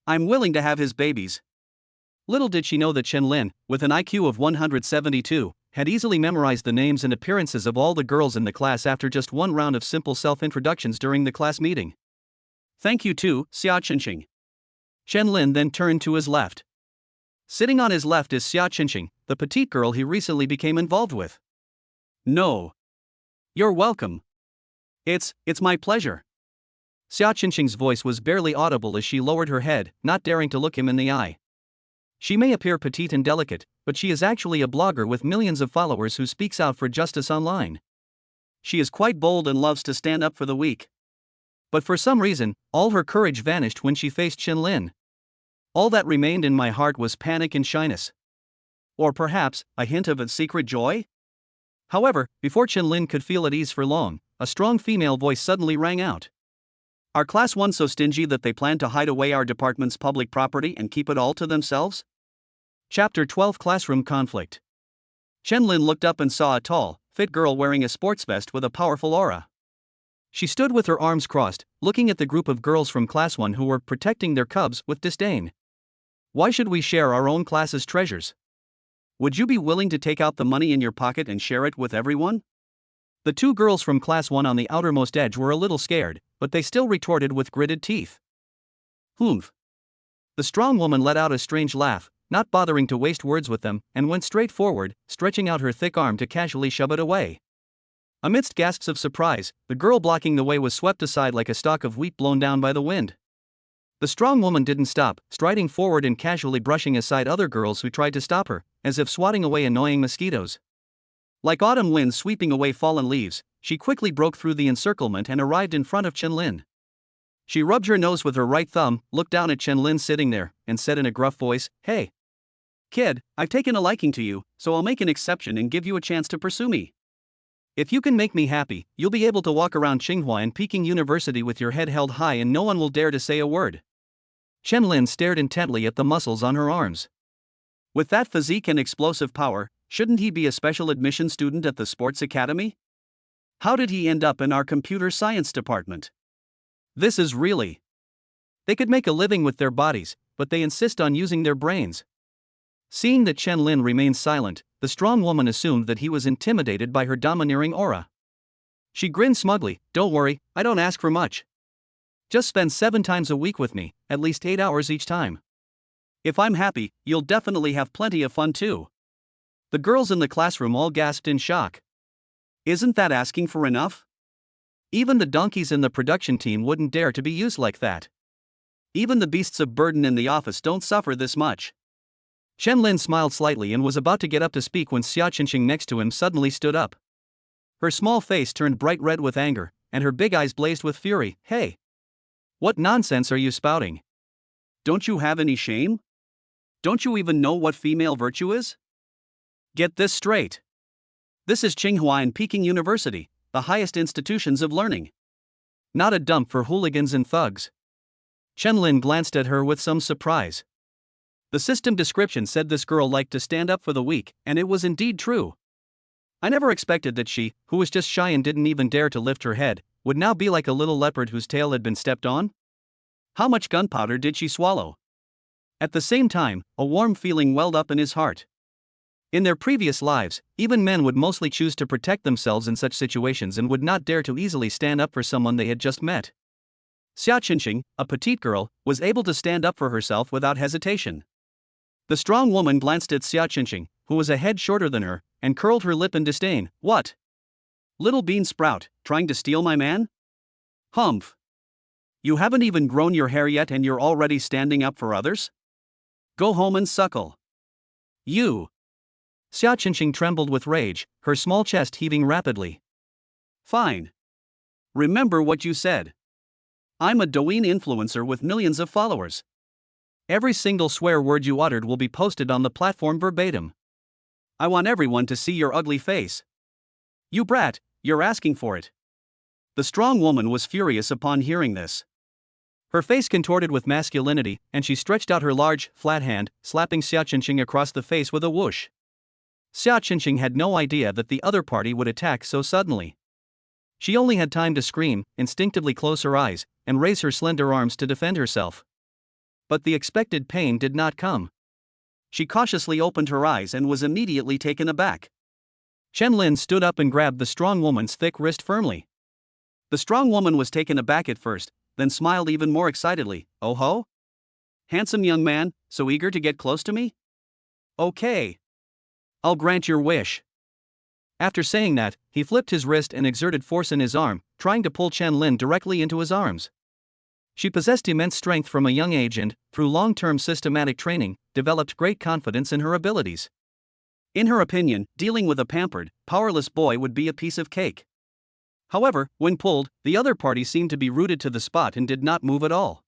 I'm willing to have his babies. Little did she know that Chen Lin, with an IQ of 172, had easily memorized the names and appearances of all the girls in the class after just one round of simple self-introductions during the class meeting. Thank you too, Xia Qingqing. Chen Lin then turned to his left. Sitting on his left is Xia Qingqing, the petite girl he recently became involved with. No. You're welcome. It's my pleasure. Xia Qingqing's voice was barely audible as she lowered her head, not daring to look him in the eye. She may appear petite and delicate, but she is actually a blogger with millions of followers who speaks out for justice online. She is quite bold and loves to stand up for the weak. But for some reason, all her courage vanished when she faced Chen Lin. All that remained in my heart was panic and shyness. Or perhaps, a hint of a secret joy? However, before Chen-Lin could feel at ease for long, a strong female voice suddenly rang out. Are Class 1 so stingy that they plan to hide away our department's public property and keep it all to themselves? Chapter 12 Classroom Conflict. Chen-Lin looked up and saw a tall, fit girl wearing a sports vest with a powerful aura. She stood with her arms crossed, looking at the group of girls from Class 1 who were protecting their cubs with disdain. Why should we share our own class's treasures? Would you be willing to take out the money in your pocket and share it with everyone? The two girls from Class 1 on the outermost edge were a little scared, but they still retorted with gritted teeth. Humph. The strong woman let out a strange laugh, not bothering to waste words with them, and went straight forward, stretching out her thick arm to casually shove it away. Amidst gasps of surprise, the girl blocking the way was swept aside like a stalk of wheat blown down by the wind. The strong woman didn't stop, striding forward and casually brushing aside other girls who tried to stop her, as if swatting away annoying mosquitoes. Like autumn winds sweeping away fallen leaves, she quickly broke through the encirclement and arrived in front of Chen-Lin. She rubbed her nose with her right thumb, looked down at Chen-Lin sitting there, and said in a gruff voice, "Hey, kid, I've taken a liking to you, so I'll make an exception and give you a chance to pursue me. If you can make me happy, you'll be able to walk around Tsinghua and Peking University with your head held high and no one will dare to say a word." Chen-Lin stared intently at the muscles on her arms. With that physique and explosive power, shouldn't he be a special admission student at the sports academy? How did he end up in our computer science department? This is really... They could make a living with their bodies, but they insist on using their brains. Seeing that Chen-Lin remained silent, the strong woman assumed that he was intimidated by her domineering aura. She grinned smugly, "Don't worry, I don't ask for much. Just spend 7 times a week with me, at least 8 hours each time. If I'm happy, you'll definitely have plenty of fun too." The girls in the classroom all gasped in shock. Isn't that asking for enough? Even the donkeys in the production team wouldn't dare to be used like that. Even the beasts of burden in the office don't suffer this much. Chen-Lin smiled slightly and was about to get up to speak when Xia Qingqing next to him suddenly stood up. Her small face turned bright red with anger, and her big eyes blazed with fury. "Hey! What nonsense are you spouting? Don't you have any shame? Don't you even know what female virtue is? Get this straight. This is Tsinghua and Peking University, the highest institutions of learning. Not a dump for hooligans and thugs." Chen-Lin glanced at her with some surprise. The system description said this girl liked to stand up for the weak, and it was indeed true. I never expected that she, who was just shy and didn't even dare to lift her head, would now be like a little leopard whose tail had been stepped on. How much gunpowder did she swallow? At the same time, a warm feeling welled up in his heart. In their previous lives, even men would mostly choose to protect themselves in such situations and would not dare to easily stand up for someone they had just met. Xia Qingqing, a petite girl, was able to stand up for herself without hesitation. The strong woman glanced at Xia Qingqing, who was a head shorter than her, and curled her lip in disdain. "What? Little bean sprout, trying to steal my man? Humph. You haven't even grown your hair yet and you're already standing up for others? Go home and suckle. You." Xia Qingqing trembled with rage, her small chest heaving rapidly. "Fine. Remember what you said. I'm a Douyin influencer with millions of followers. Every single swear word you uttered will be posted on the platform verbatim. I want everyone to see your ugly face. You brat, you're asking for it." The strong woman was furious upon hearing this. Her face contorted with masculinity, and she stretched out her large, flat hand, slapping Xia Qingqing across the face with a whoosh. Xia Qingqing had no idea that the other party would attack so suddenly. She only had time to scream, instinctively close her eyes, and raise her slender arms to defend herself. But the expected pain did not come. She cautiously opened her eyes and was immediately taken aback. Chen-Lin stood up and grabbed the strong woman's thick wrist firmly. The strong woman was taken aback at first, then smiled even more excitedly. "Oh ho? Handsome young man, so eager to get close to me? Okay. I'll grant your wish." After saying that, he flipped his wrist and exerted force in his arm, trying to pull Chen-Lin directly into his arms. She possessed immense strength from a young age and, through long-term systematic training, developed great confidence in her abilities. In her opinion, dealing with a pampered, powerless boy would be a piece of cake. However, when pulled, the other party seemed to be rooted to the spot and did not move at all.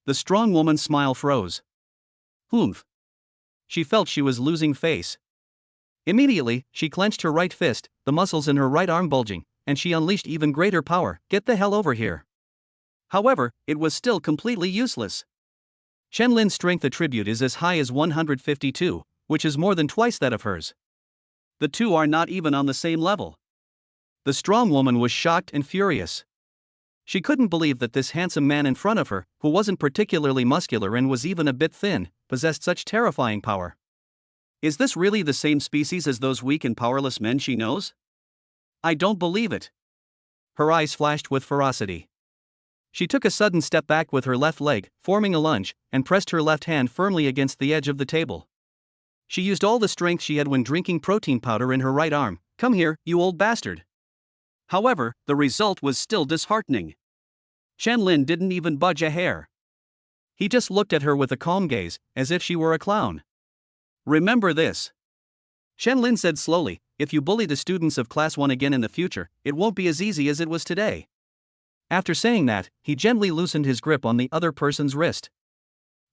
The strong woman's smile froze. Humph. She felt she was losing face. Immediately, she clenched her right fist, the muscles in her right arm bulging, and she unleashed even greater power. Get the hell over here. However, it was still completely useless. Chen-Lin's strength attribute is as high as 152, which is more than twice that of hers. The two are not even on the same level. The strong woman was shocked and furious. She couldn't believe that this handsome man in front of her, who wasn't particularly muscular and was even a bit thin, possessed such terrifying power. Is this really the same species as those weak and powerless men she knows? I don't believe it. Her eyes flashed with ferocity. She took a sudden step back with her left leg, forming a lunge, and pressed her left hand firmly against the edge of the table. She used all the strength she had when drinking protein powder in her right arm. Come here, you old bastard. However, the result was still disheartening. Chen-Lin didn't even budge a hair. He just looked at her with a calm gaze, as if she were a clown. Remember this. Chen-Lin said slowly, if you bully the students of Class 1 again in the future, it won't be as easy as it was today. After saying that, he gently loosened his grip on the other person's wrist.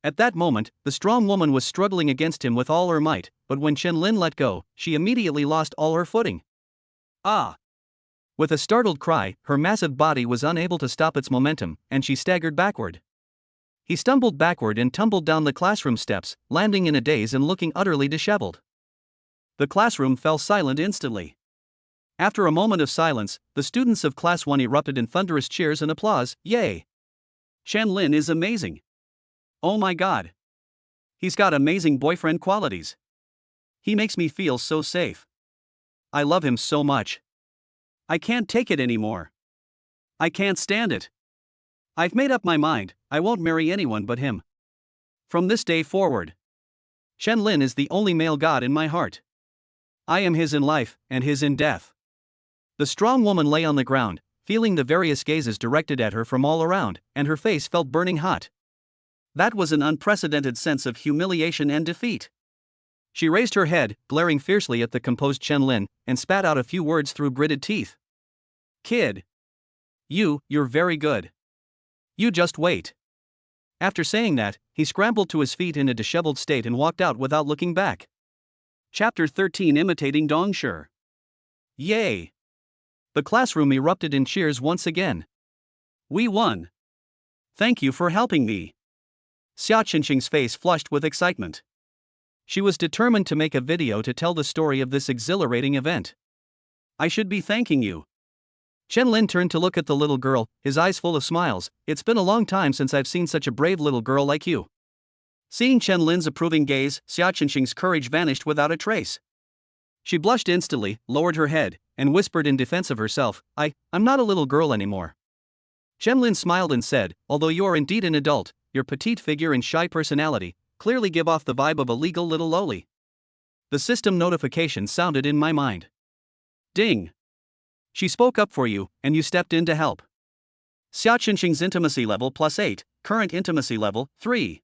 At that moment, the strong woman was struggling against him with all her might, but when Chen-Lin let go, she immediately lost all her footing. Ah! With a startled cry, her massive body was unable to stop its momentum, and she staggered backward. He stumbled backward and tumbled down the classroom steps, landing in a daze and looking utterly disheveled. The classroom fell silent instantly. After a moment of silence, the students of Class 1 erupted in thunderous cheers and applause. Yay! Chen-Lin is amazing. Oh my god. He's got amazing boyfriend qualities. He makes me feel so safe. I love him so much. I can't take it anymore. I can't stand it. I've made up my mind, I won't marry anyone but him. From this day forward, Chen-Lin is the only male god in my heart. I am his in life, and his in death. The strong woman lay on the ground, feeling the various gazes directed at her from all around, and her face felt burning hot. That was an unprecedented sense of humiliation and defeat. She raised her head, glaring fiercely at the composed Chen-Lin, and spat out a few words through gritted teeth. Kid. You're very good. You just wait. After saying that, he scrambled to his feet in a disheveled state and walked out without looking back. Chapter 13 Imitating Dongshi. Yay! The classroom erupted in cheers once again. We won. Thank you for helping me. Xia Qingqing's face flushed with excitement. She was determined to make a video to tell the story of this exhilarating event. I should be thanking you. Chen-Lin turned to look at the little girl, his eyes full of smiles. It's been a long time since I've seen such a brave little girl like you. Seeing Chen-Lin's approving gaze, Xia Qingqing's courage vanished without a trace. She blushed instantly, lowered her head, and whispered in defense of herself, I'm not a little girl anymore. Chen-Lin smiled and said, although you are indeed an adult, your petite figure and shy personality clearly give off the vibe of a legal little loli. The system notification sounded in my mind. Ding! She spoke up for you, and you stepped in to help. Xia Qingqing's intimacy level +8, current intimacy level 3.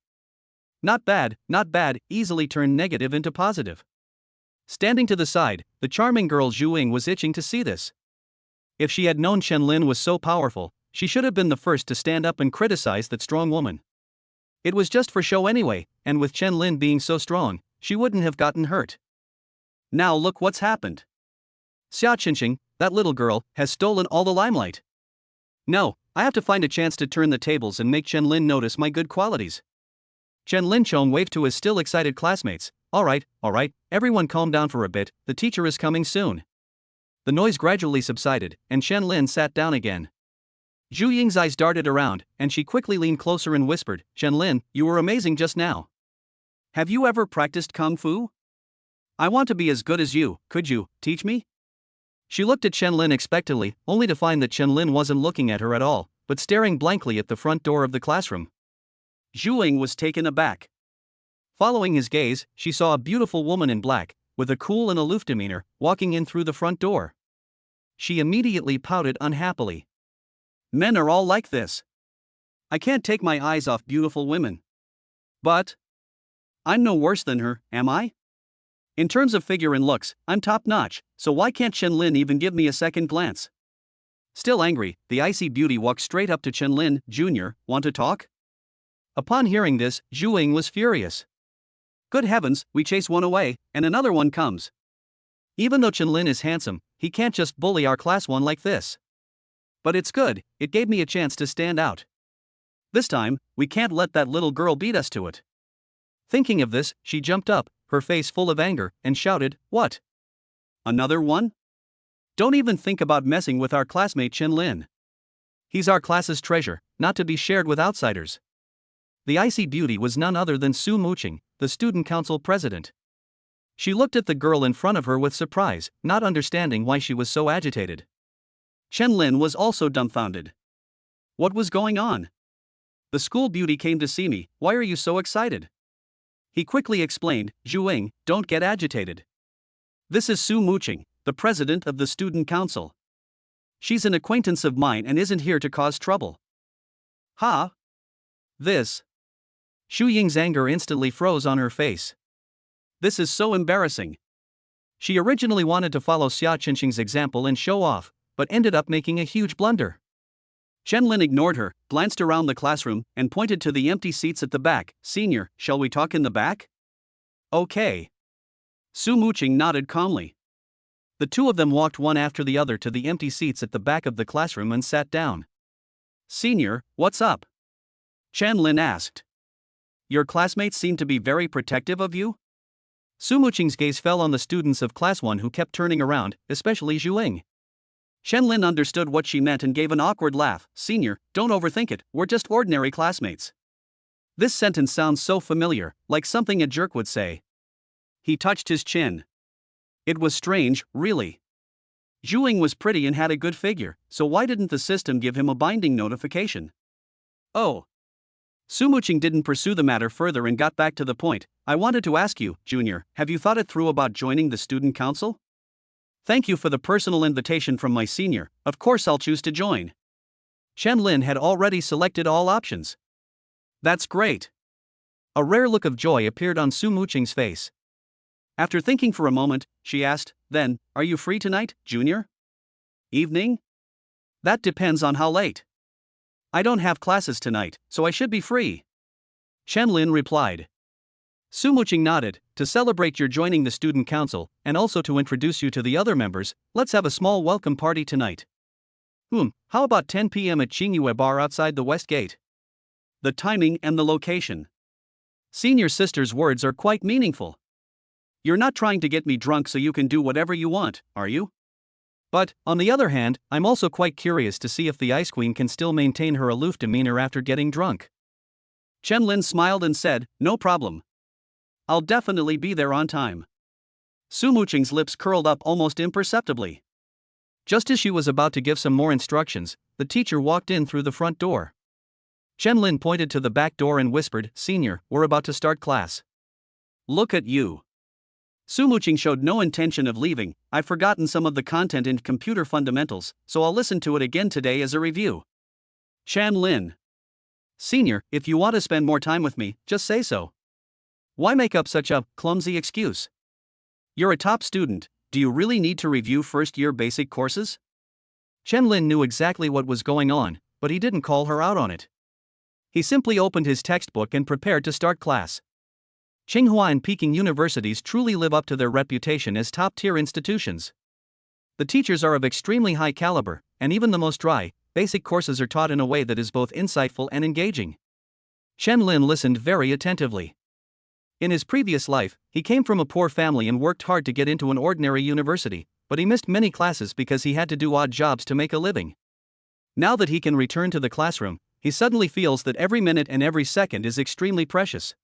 Not bad, easily turned negative into positive. Standing to the side, the charming girl Zhu Ying was itching to see this. If she had known Chen-Lin was so powerful, she should have been the first to stand up and criticize that strong woman. It was just for show anyway, and with Chen-Lin being so strong, she wouldn't have gotten hurt. Now look what's happened. Xia Qingqing, that little girl, has stolen all the limelight. No, I have to find a chance to turn the tables and make Chen-Lin notice my good qualities. Chen-Lin Chong waved to his still excited classmates. All right, everyone calm down for a bit, the teacher is coming soon. The noise gradually subsided, and Chen-Lin sat down again. Zhu Ying's eyes darted around, and she quickly leaned closer and whispered, Chen-Lin, you were amazing just now. Have you ever practiced Kung Fu? I want to be as good as you, could you teach me? She looked at Chen-Lin expectantly, only to find that Chen-Lin wasn't looking at her at all, but staring blankly at the front door of the classroom. Zhu Ying was taken aback. Following his gaze, she saw a beautiful woman in black, with a cool and aloof demeanor, walking in through the front door. She immediately pouted unhappily. Men are all like this. I can't take my eyes off beautiful women. But I'm no worse than her, am I? In terms of figure and looks, I'm top-notch, so why can't Chen-Lin even give me a second glance? Still angry, the icy beauty walked straight up to Chen-Lin. Junior, want to talk? Upon hearing this, Zhu Ying was furious. Good heavens, we chase one away, and another one comes. Even though Chen Lin is handsome, he can't just bully our class one like this. But it's good, it gave me a chance to stand out. This time, we can't let that little girl beat us to it. Thinking of this, she jumped up, her face full of anger, and shouted, "What? Another one? Don't even think about messing with our classmate Chen Lin. He's our class's treasure, not to be shared with outsiders." The icy beauty was none other than Su Muqing, the student council president. She looked at the girl in front of her with surprise, not understanding why she was so agitated. Chen Lin was also dumbfounded. What was going on? "The school beauty came to see me, why are you so excited?" He quickly explained, "Zhuing, don't get agitated. This is Su Muqing, the president of the student council. She's an acquaintance of mine and isn't here to cause trouble." "Ha? This?" Xu Ying's anger instantly froze on her face. This is so embarrassing. She originally wanted to follow Xia Qinxing's example and show off, but ended up making a huge blunder. Chen Lin ignored her, glanced around the classroom, and pointed to the empty seats at the back. "Senior, shall we talk in the back?" "Okay." Su Muqing nodded calmly. The two of them walked one after the other to the empty seats at the back of the classroom and sat down. "Senior, what's up?" Chen Lin asked. "Your classmates seem to be very protective of you?" Su Muqing's gaze fell on the students of Class 1 who kept turning around, especially Zhuing. Chen Lin understood what she meant and gave an awkward laugh. "Senior, don't overthink it, we're just ordinary classmates." This sentence sounds so familiar, like something a jerk would say. He touched his chin. It was strange, really. Zhuing was pretty and had a good figure, so why didn't the system give him a binding notification? Oh. Su Muqing didn't pursue the matter further and got back to the point. "I wanted to ask you, Junior, have you thought it through about joining the student council? Thank you for the personal invitation from my senior, of course I'll choose to join." Chen Lin had already selected all options. "That's great." A rare look of joy appeared on Su Muqing's face. After thinking for a moment, she asked, "Then, are you free tonight, Junior?" "Evening? That depends on how late." "I don't have classes tonight, so I should be free." Chen Lin replied. Su Muqing nodded. "To celebrate your joining the student council, and also to introduce you to the other members, let's have a small welcome party tonight. How about 10 p.m. at Qingyue Bar outside the West Gate?" The timing and the location. Senior sister's words are quite meaningful. "You're not trying to get me drunk so you can do whatever you want, are you? But, on the other hand, I'm also quite curious to see if the Ice Queen can still maintain her aloof demeanor after getting drunk." Chen Lin smiled and said, "No problem. I'll definitely be there on time." Su Muqing's lips curled up almost imperceptibly. Just as she was about to give some more instructions, the teacher walked in through the front door. Chen Lin pointed to the back door and whispered, "Senior, we're about to start class." "Look at you." Su Muqing showed no intention of leaving. "I've forgotten some of the content in computer fundamentals, so I'll listen to it again today as a review." Chen Lin. "Senior, if you want to spend more time with me, just say so. Why make up such a clumsy excuse? You're a top student, do you really need to review first-year basic courses?" Chen Lin knew exactly what was going on, but he didn't call her out on it. He simply opened his textbook and prepared to start class. Tsinghua and Peking universities truly live up to their reputation as top-tier institutions. The teachers are of extremely high caliber, and even the most dry, basic courses are taught in a way that is both insightful and engaging. Chen Lin listened very attentively. In his previous life, he came from a poor family and worked hard to get into an ordinary university, but he missed many classes because he had to do odd jobs to make a living. Now that he can return to the classroom, he suddenly feels that every minute and every second is extremely precious.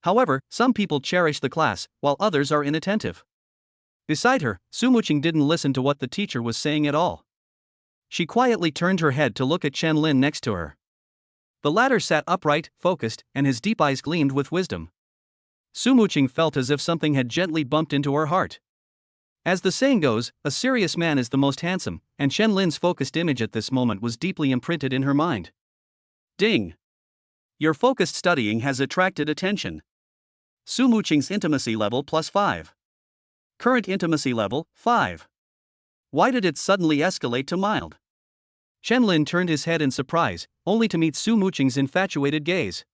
However, some people cherish the class, while others are inattentive. Beside her, Su Muqing didn't listen to what the teacher was saying at all. She quietly turned her head to look at Chen Lin next to her. The latter sat upright, focused, and his deep eyes gleamed with wisdom. Su Muqing felt as if something had gently bumped into her heart. As the saying goes, a serious man is the most handsome, and Chen Lin's focused image at this moment was deeply imprinted in her mind. Ding! Your focused studying has attracted attention. Su Muqing's intimacy level +5. Current intimacy level, 5. Why did it suddenly escalate to mild? Chen Lin turned his head in surprise, only to meet Su Muqing's infatuated gaze.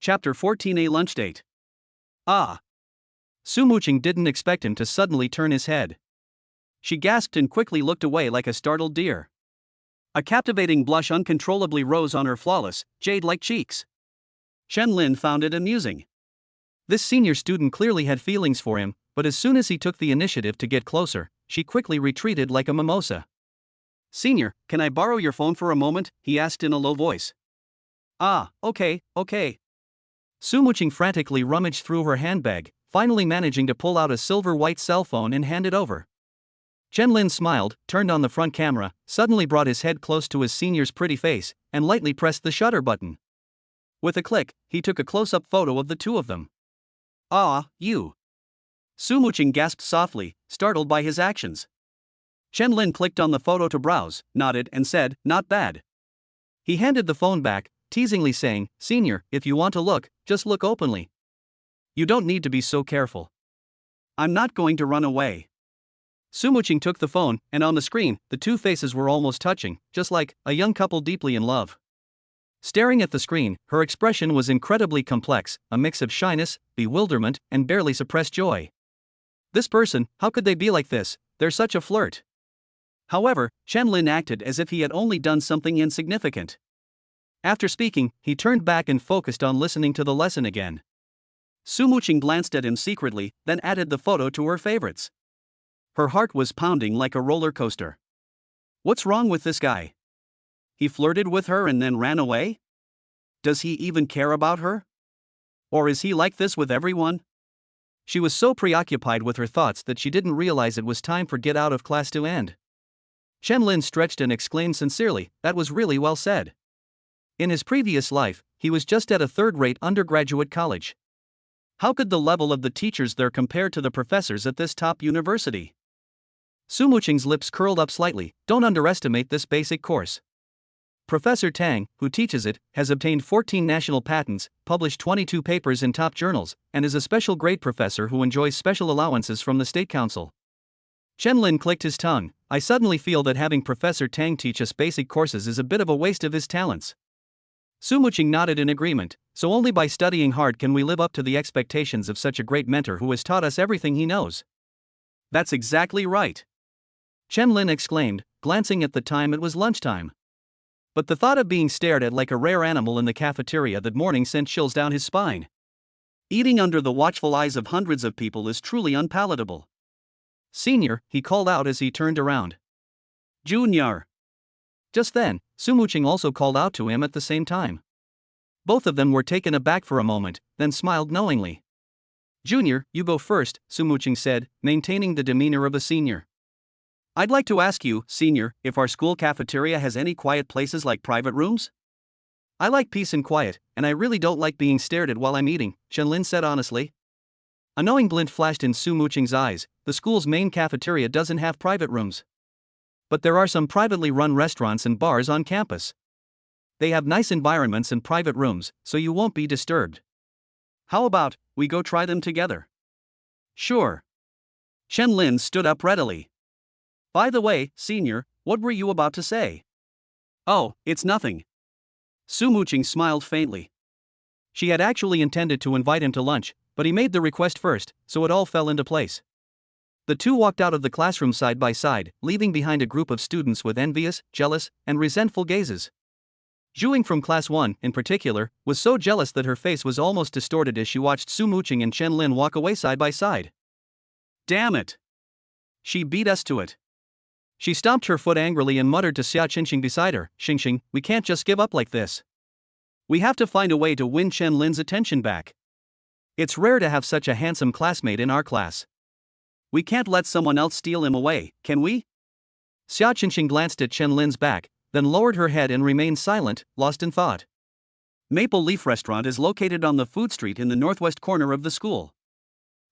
Chapter 14, A lunch date. Ah! Su Muqing didn't expect him to suddenly turn his head. She gasped and quickly looked away like a startled deer. A captivating blush uncontrollably rose on her flawless, jade-like cheeks. Chen Lin found it amusing. This senior student clearly had feelings for him, but as soon as he took the initiative to get closer, she quickly retreated like a mimosa. "Senior, can I borrow your phone for a moment?" he asked in a low voice. "Ah, okay. Su Muqing frantically rummaged through her handbag, finally managing to pull out a silver-white cell phone and hand it over. Chen Lin smiled, turned on the front camera, suddenly brought his head close to his senior's pretty face, and lightly pressed the shutter button. With a click, he took a close-up photo of the two of them. "Ah, you." Su Muqing gasped softly, startled by his actions. Chen Lin clicked on the photo to browse, nodded and said, "Not bad." He handed the phone back, teasingly saying, "Senior, if you want to look, just look openly. You don't need to be so careful. I'm not going to run away." Su Muqing took the phone, and on the screen, the two faces were almost touching, just like a young couple deeply in love. Staring at the screen, her expression was incredibly complex, a mix of shyness, bewilderment, and barely suppressed joy. This person, how could they be like this? They're such a flirt. However, Chen Lin acted as if he had only done something insignificant. After speaking, he turned back and focused on listening to the lesson again. Su Muqing glanced at him secretly, then added the photo to her favorites. Her heart was pounding like a roller coaster. What's wrong with this guy? He flirted with her and then ran away? Does he even care about her? Or is he like this with everyone? She was so preoccupied with her thoughts that she didn't realize it was time for get out of class to end. Chen Lin stretched and exclaimed sincerely, "That was really well said." In his previous life, he was just at a third-rate undergraduate college. How could the level of the teachers there compare to the professors at this top university? Su Muqing's lips curled up slightly. Don't underestimate this basic course. Professor Tang, who teaches it, has obtained 14 national patents, published 22 papers in top journals, and is a special grade professor who enjoys special allowances from the State Council. Chen Lin clicked his tongue. I suddenly feel that having Professor Tang teach us basic courses is a bit of a waste of his talents. Su Muqing nodded in agreement. So only by studying hard can we live up to the expectations of such a great mentor who has taught us everything he knows. That's exactly right. Chen Lin exclaimed, glancing at the time. It was lunchtime. But the thought of being stared at like a rare animal in the cafeteria that morning sent chills down his spine. Eating under the watchful eyes of hundreds of people is truly unpalatable. "Senior," he called out as he turned around. "Junior." Just then, Su Muqing also called out to him at the same time. Both of them were taken aback for a moment, then smiled knowingly. "Junior, you go first," Su Muqing said, maintaining the demeanor of a senior. "I'd like to ask you, Senior, if our school cafeteria has any quiet places like private rooms? I like peace and quiet, and I really don't like being stared at while I'm eating," Chen Lin said honestly. A knowing glint flashed in Su Muqing's eyes. The school's main cafeteria doesn't have private rooms. But there are some privately run restaurants and bars on campus. They have nice environments and private rooms, so you won't be disturbed. How about we go try them together? Sure. Chen Lin stood up readily. By the way, Senior, what were you about to say? Oh, it's nothing. Su Muqing smiled faintly. She had actually intended to invite him to lunch, but he made the request first, so it all fell into place. The two walked out of the classroom side by side, leaving behind a group of students with envious, jealous, and resentful gazes. Zhuing from Class 1, in particular, was so jealous that her face was almost distorted as she watched Su Muqing and Chen Lin walk away side by side. Damn it! She beat us to it. She stomped her foot angrily and muttered to Xia Qingxing beside her, "Qingxing, we can't just give up like this. We have to find a way to win Chen Lin's attention back. It's rare to have such a handsome classmate in our class. We can't let someone else steal him away, can we?" Xia Qingxing glanced at Chen Lin's back, then lowered her head and remained silent, lost in thought. Maple Leaf Restaurant is located on the food street in the northwest corner of the school.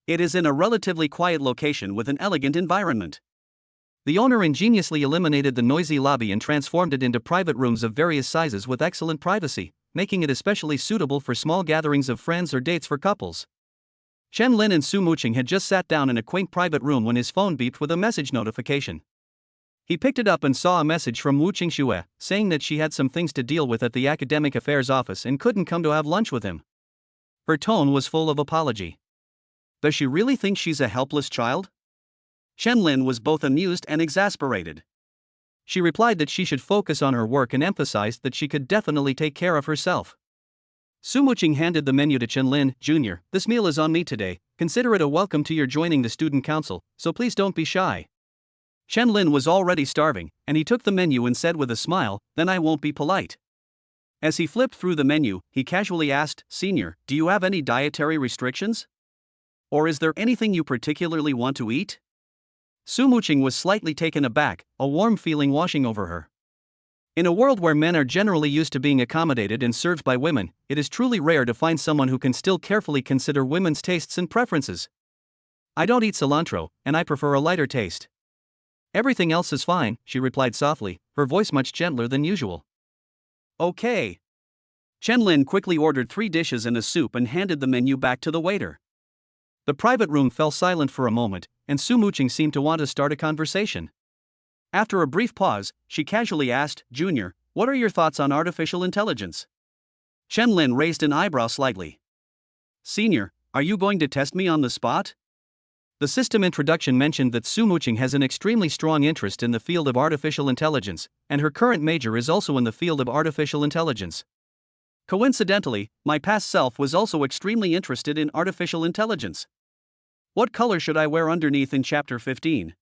It is in a relatively quiet location with an elegant environment. The owner ingeniously eliminated the noisy lobby and transformed it into private rooms of various sizes with excellent privacy, making it especially suitable for small gatherings of friends or dates for couples. Chen Lin and Su Muqing had just sat down in a quaint private room when his phone beeped with a message notification. He picked it up and saw a message from Wu Qingxue, saying that she had some things to deal with at the academic affairs office and couldn't come to have lunch with him. Her tone was full of apology. Does she really think she's a helpless child? Chen Lin was both amused and exasperated. She replied that she should focus on her work and emphasized that she could definitely take care of herself. Su Muqing handed the menu to Chen Lin. Jr., this meal is on me today, consider it a welcome to your joining the student council, so please don't be shy. Chen Lin was already starving, and he took the menu and said with a smile, then I won't be polite. As he flipped through the menu, he casually asked, Senior, do you have any dietary restrictions? Or is there anything you particularly want to eat? Su Muqing was slightly taken aback, a warm feeling washing over her. In a world where men are generally used to being accommodated and served by women, it is truly rare to find someone who can still carefully consider women's tastes and preferences. I don't eat cilantro, and I prefer a lighter taste. Everything else is fine, she replied softly, her voice much gentler than usual. Okay. Chen Lin quickly ordered 3 dishes and a soup and handed the menu back to the waiter. The private room fell silent for a moment, and Su Muqing seemed to want to start a conversation. After a brief pause, she casually asked, Junior, what are your thoughts on artificial intelligence? Chen Lin raised an eyebrow slightly. Senior, are you going to test me on the spot? The system introduction mentioned that Su Muqing has an extremely strong interest in the field of artificial intelligence, and her current major is also in the field of artificial intelligence. Coincidentally, my past self was also extremely interested in artificial intelligence. What color should I wear underneath in Chapter 15?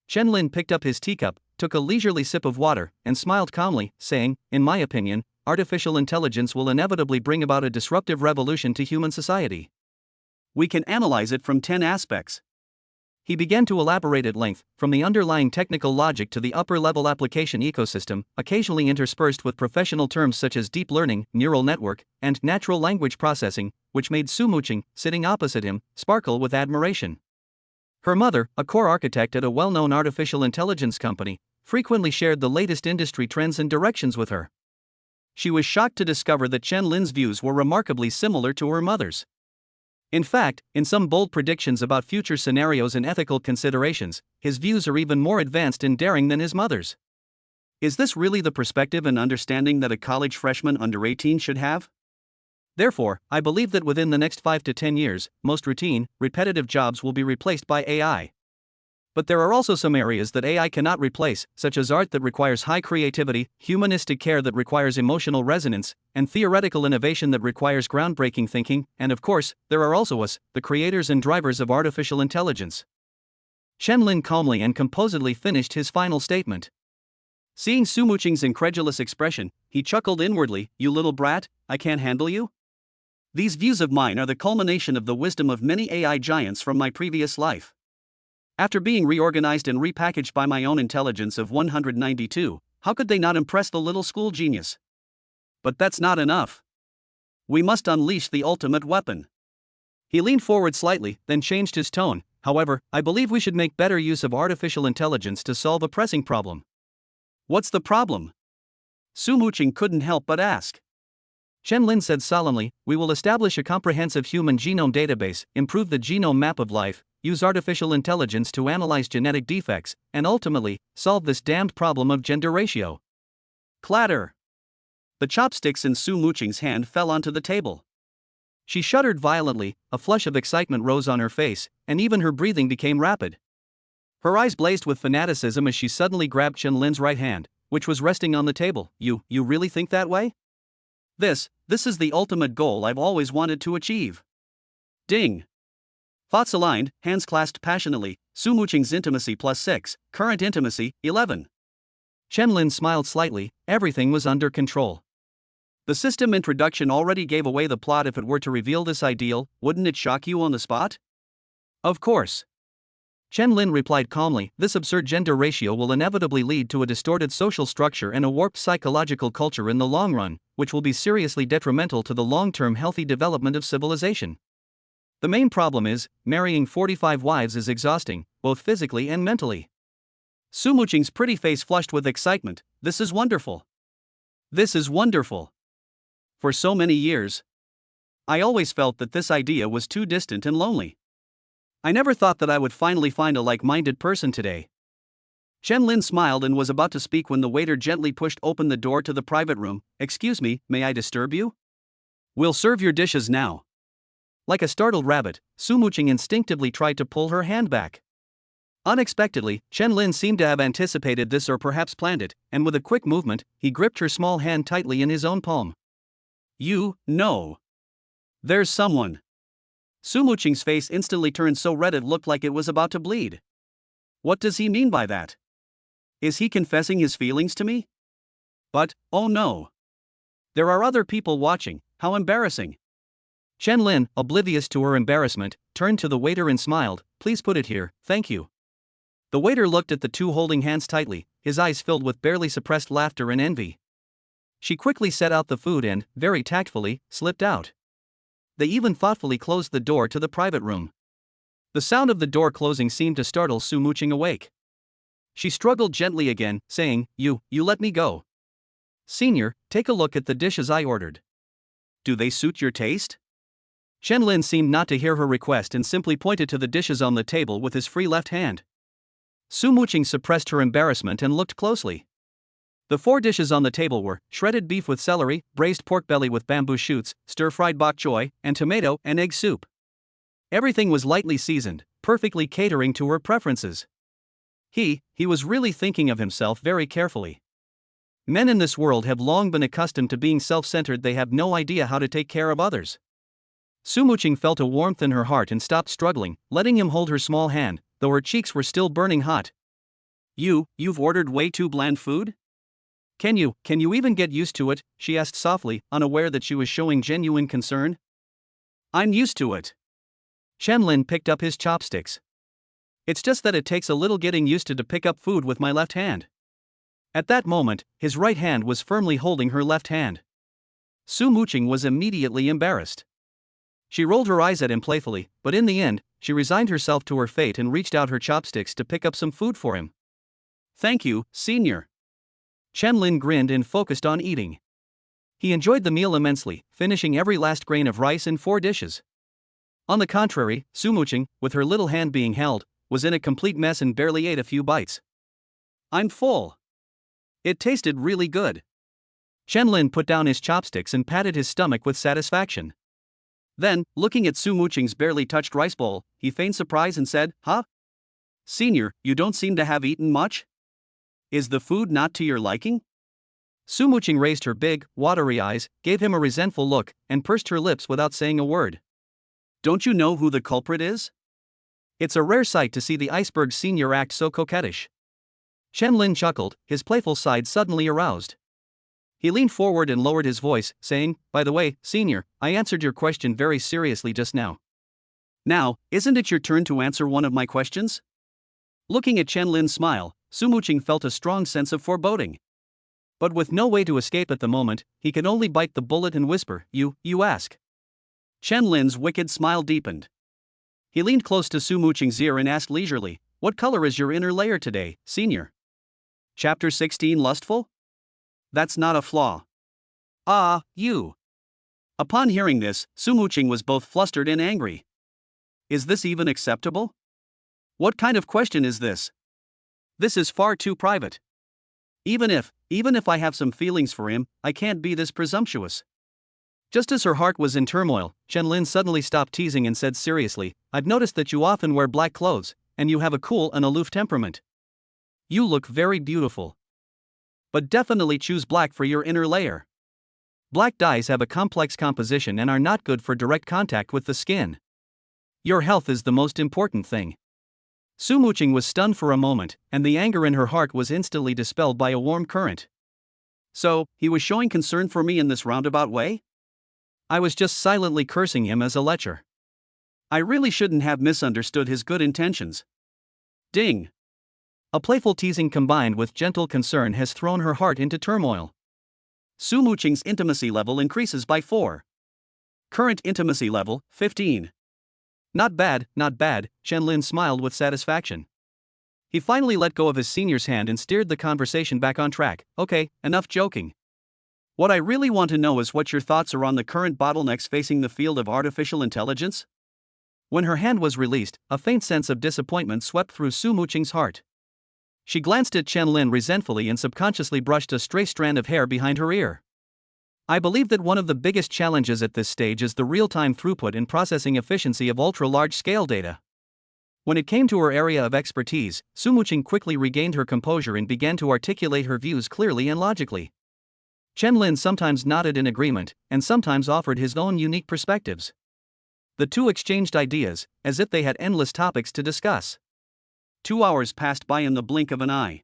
Chen Lin picked up his teacup, took a leisurely sip of water, and smiled calmly, saying, in my opinion, artificial intelligence will inevitably bring about a disruptive revolution to human society. We can analyze it from 10 aspects. He began to elaborate at length, from the underlying technical logic to the upper-level application ecosystem, occasionally interspersed with professional terms such as deep learning, neural network, and natural language processing, which made Su Muqing, sitting opposite him, sparkle with admiration. Her mother, a core architect at a well-known artificial intelligence company, frequently shared the latest industry trends and directions with her. She was shocked to discover that Chen Lin's views were remarkably similar to her mother's. In fact, in some bold predictions about future scenarios and ethical considerations, his views are even more advanced and daring than his mother's. Is this really the perspective and understanding that a college freshman under 18 should have? Therefore, I believe that within the next 5 to 10 years, most routine, repetitive jobs will be replaced by AI. But there are also some areas that AI cannot replace, such as art that requires high creativity, humanistic care that requires emotional resonance, and theoretical innovation that requires groundbreaking thinking, and of course, there are also us, the creators and drivers of artificial intelligence. Chen Lin calmly and composedly finished his final statement. Seeing Su Muqing's incredulous expression, he chuckled inwardly, you little brat, I can't handle you? These views of mine are the culmination of the wisdom of many AI giants from my previous life. After being reorganized and repackaged by my own intelligence of 192, how could they not impress the little school genius? But that's not enough. We must unleash the ultimate weapon. He leaned forward slightly, then changed his tone. However, I believe we should make better use of artificial intelligence to solve a pressing problem. What's the problem? Su Muqing couldn't help but ask. Chen Lin said solemnly, we will establish a comprehensive human genome database, improve the genome map of life, use artificial intelligence to analyze genetic defects, and ultimately, solve this damned problem of gender ratio. Clatter! The chopsticks in Su Muqing's hand fell onto the table. She shuddered violently, a flush of excitement rose on her face, and even her breathing became rapid. Her eyes blazed with fanaticism as she suddenly grabbed Chen Lin's right hand, which was resting on the table. You really think that way? This is the ultimate goal I've always wanted to achieve. Ding! Thoughts aligned, hands clasped passionately, Su Muqing's intimacy +6, current intimacy, 11. Chen Lin smiled slightly, everything was under control. The system introduction already gave away the plot. If it were to reveal this ideal, wouldn't it shock you on the spot? Of course. Chen Lin replied calmly, this absurd gender ratio will inevitably lead to a distorted social structure and a warped psychological culture in the long run, which will be seriously detrimental to the long-term healthy development of civilization. The main problem is, marrying 45 wives is exhausting, both physically and mentally. Su Muqing's pretty face flushed with excitement. This is wonderful. This is wonderful. For so many years, I always felt that this idea was too distant and lonely. I never thought that I would finally find a like-minded person today. Chen Lin smiled and was about to speak when the waiter gently pushed open the door to the private room. Excuse me, may I disturb you? We'll serve your dishes now. Like a startled rabbit, Su Muqing instinctively tried to pull her hand back. Unexpectedly, Chen Lin seemed to have anticipated this or perhaps planned it, and with a quick movement, he gripped her small hand tightly in his own palm. No. There's someone. Su Muqing's face instantly turned so red it looked like it was about to bleed. What does he mean by that? Is he confessing his feelings to me? But, oh no. There are other people watching, how embarrassing. Chen Lin, oblivious to her embarrassment, turned to the waiter and smiled, "Please put it here, thank you." The waiter looked at the two holding hands tightly, his eyes filled with barely suppressed laughter and envy. She quickly set out the food and, very tactfully, slipped out. They even thoughtfully closed the door to the private room. The sound of the door closing seemed to startle Su Muqing awake. She struggled gently again, saying, You let me go. Senior, take a look at the dishes I ordered. Do they suit your taste? Chen Lin seemed not to hear her request and simply pointed to the dishes on the table with his free left hand. Su Muqing suppressed her embarrassment and looked closely. The 4 dishes on the table were shredded beef with celery, braised pork belly with bamboo shoots, stir-fried bok choy, and tomato and egg soup. Everything was lightly seasoned, perfectly catering to her preferences. He was really thinking of himself very carefully. Men in this world have long been accustomed to being self-centered. They have no idea how to take care of others. Su Muqing felt a warmth in her heart and stopped struggling, letting him hold her small hand, though her cheeks were still burning hot. You've ordered way too bland food? Can you even get used to it? She asked softly, unaware that she was showing genuine concern. I'm used to it. Chen Lin picked up his chopsticks. It's just that it takes a little getting used to pick up food with my left hand. At that moment, his right hand was firmly holding her left hand. Su Muqing was immediately embarrassed. She rolled her eyes at him playfully, but in the end, she resigned herself to her fate and reached out her chopsticks to pick up some food for him. Thank you, Senior. Chen Lin grinned and focused on eating. He enjoyed the meal immensely, finishing every last grain of rice in 4 dishes. On the contrary, Su Muqing, with her little hand being held, was in a complete mess and barely ate a few bites. I'm full. It tasted really good. Chen Lin put down his chopsticks and patted his stomach with satisfaction. Then, looking at Su Muqing's barely touched rice bowl, he feigned surprise and said, Huh? Senior, you don't seem to have eaten much? Is the food not to your liking? Su Muqing raised her big, watery eyes, gave him a resentful look, and pursed her lips without saying a word. Don't you know who the culprit is? It's a rare sight to see the iceberg senior act so coquettish. Chen Lin chuckled, his playful side suddenly aroused. He leaned forward and lowered his voice, saying, By the way, Senior, I answered your question very seriously just now. Now, isn't it your turn to answer one of my questions? Looking at Chen Lin's smile, Su Muqing felt a strong sense of foreboding. But with no way to escape at the moment, he could only bite the bullet and whisper, You ask. Chen Lin's wicked smile deepened. He leaned close to Su Muqing's ear and asked leisurely, What color is your inner layer today, Senior? Chapter 16 Lustful? That's not a flaw. You. Upon hearing this, Su Muqing was both flustered and angry. Is this even acceptable? What kind of question is this? This is far too private. Even if I have some feelings for him, I can't be this presumptuous. Just as her heart was in turmoil, Chen Lin suddenly stopped teasing and said seriously, I've noticed that you often wear black clothes, and you have a cool and aloof temperament. You look very beautiful. But definitely choose black for your inner layer. Black dyes have a complex composition and are not good for direct contact with the skin. Your health is the most important thing. Su Muqing was stunned for a moment, and the anger in her heart was instantly dispelled by a warm current. So, he was showing concern for me in this roundabout way? I was just silently cursing him as a lecher. I really shouldn't have misunderstood his good intentions. Ding! A playful teasing combined with gentle concern has thrown her heart into turmoil. Su Muqing's intimacy level increases by 4. Current intimacy level, 15. Not bad, Chen Lin smiled with satisfaction. He finally let go of his senior's hand and steered the conversation back on track. Okay, enough joking. What I really want to know is what your thoughts are on the current bottlenecks facing the field of artificial intelligence? When her hand was released, a faint sense of disappointment swept through Su Muqing's heart. She glanced at Chen Lin resentfully and subconsciously brushed a stray strand of hair behind her ear. I believe that one of the biggest challenges at this stage is the real-time throughput and processing efficiency of ultra-large-scale data. When it came to her area of expertise, Sumuching quickly regained her composure and began to articulate her views clearly and logically. Chen-Lin sometimes nodded in agreement, and sometimes offered his own unique perspectives. The two exchanged ideas, as if they had endless topics to discuss. 2 hours passed by in the blink of an eye.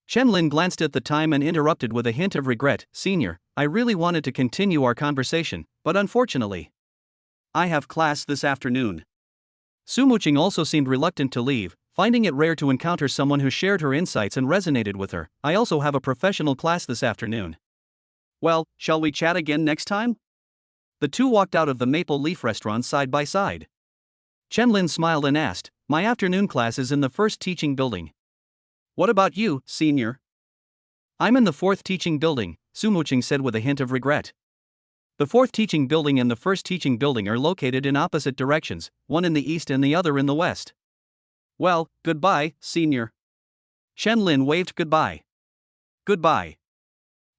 Chen-Lin glanced at the time and interrupted with a hint of regret. "Senior, I really wanted to continue our conversation, but unfortunately, I have class this afternoon." Sumuching also seemed reluctant to leave, finding it rare to encounter someone who shared her insights and resonated with her. "I also have a professional class this afternoon." "Well, shall we chat again next time?" The two walked out of the Maple Leaf restaurant side by side. Chen-Lin smiled and asked, "My afternoon class is in the first teaching building. What about you, senior?" "I'm in the fourth teaching building," Sumuching said with a hint of regret. The fourth teaching building and the first teaching building are located in opposite directions, one in the east and the other in the west. "Well, goodbye, senior." Chen-Lin waved goodbye. "Goodbye."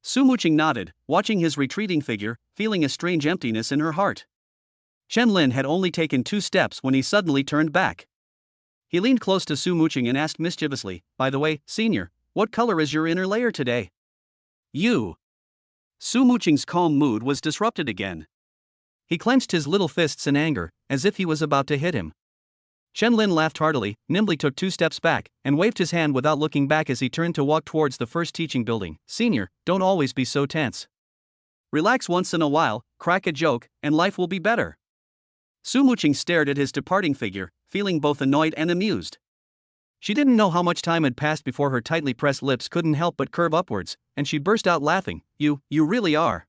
Sumuching nodded, watching his retreating figure, feeling a strange emptiness in her heart. Chen-Lin had only taken 2 steps when he suddenly turned back. He leaned close to Sumuching and asked mischievously, "By the way, senior, what color is your inner layer today?" "You." Sumuching's calm mood was disrupted again. He clenched his little fists in anger, as if he was about to hit him. Chen-Lin laughed heartily, nimbly took 2 steps back, and waved his hand without looking back as he turned to walk towards the first teaching building. "Senior, don't always be so tense. Relax once in a while, crack a joke, and life will be better." Sumuching stared at his departing figure, feeling both annoyed and amused. She didn't know how much time had passed before her tightly pressed lips couldn't help but curve upwards, and she burst out laughing. You really are."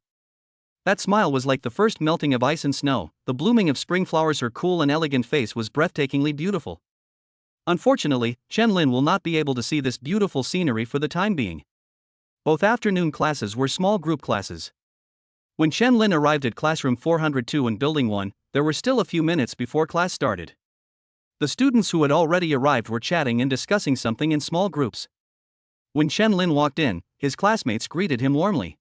That smile was like the first melting of ice and snow, the blooming of spring flowers. Her cool and elegant face was breathtakingly beautiful. Unfortunately, Chen-Lin will not be able to see this beautiful scenery for the time being. Both afternoon classes were small group classes. When Chen-Lin arrived at classroom 402 in Building 1, there were still a few minutes before class started. The students who had already arrived were chatting and discussing something in small groups. When Chen-Lin walked in, his classmates greeted him warmly.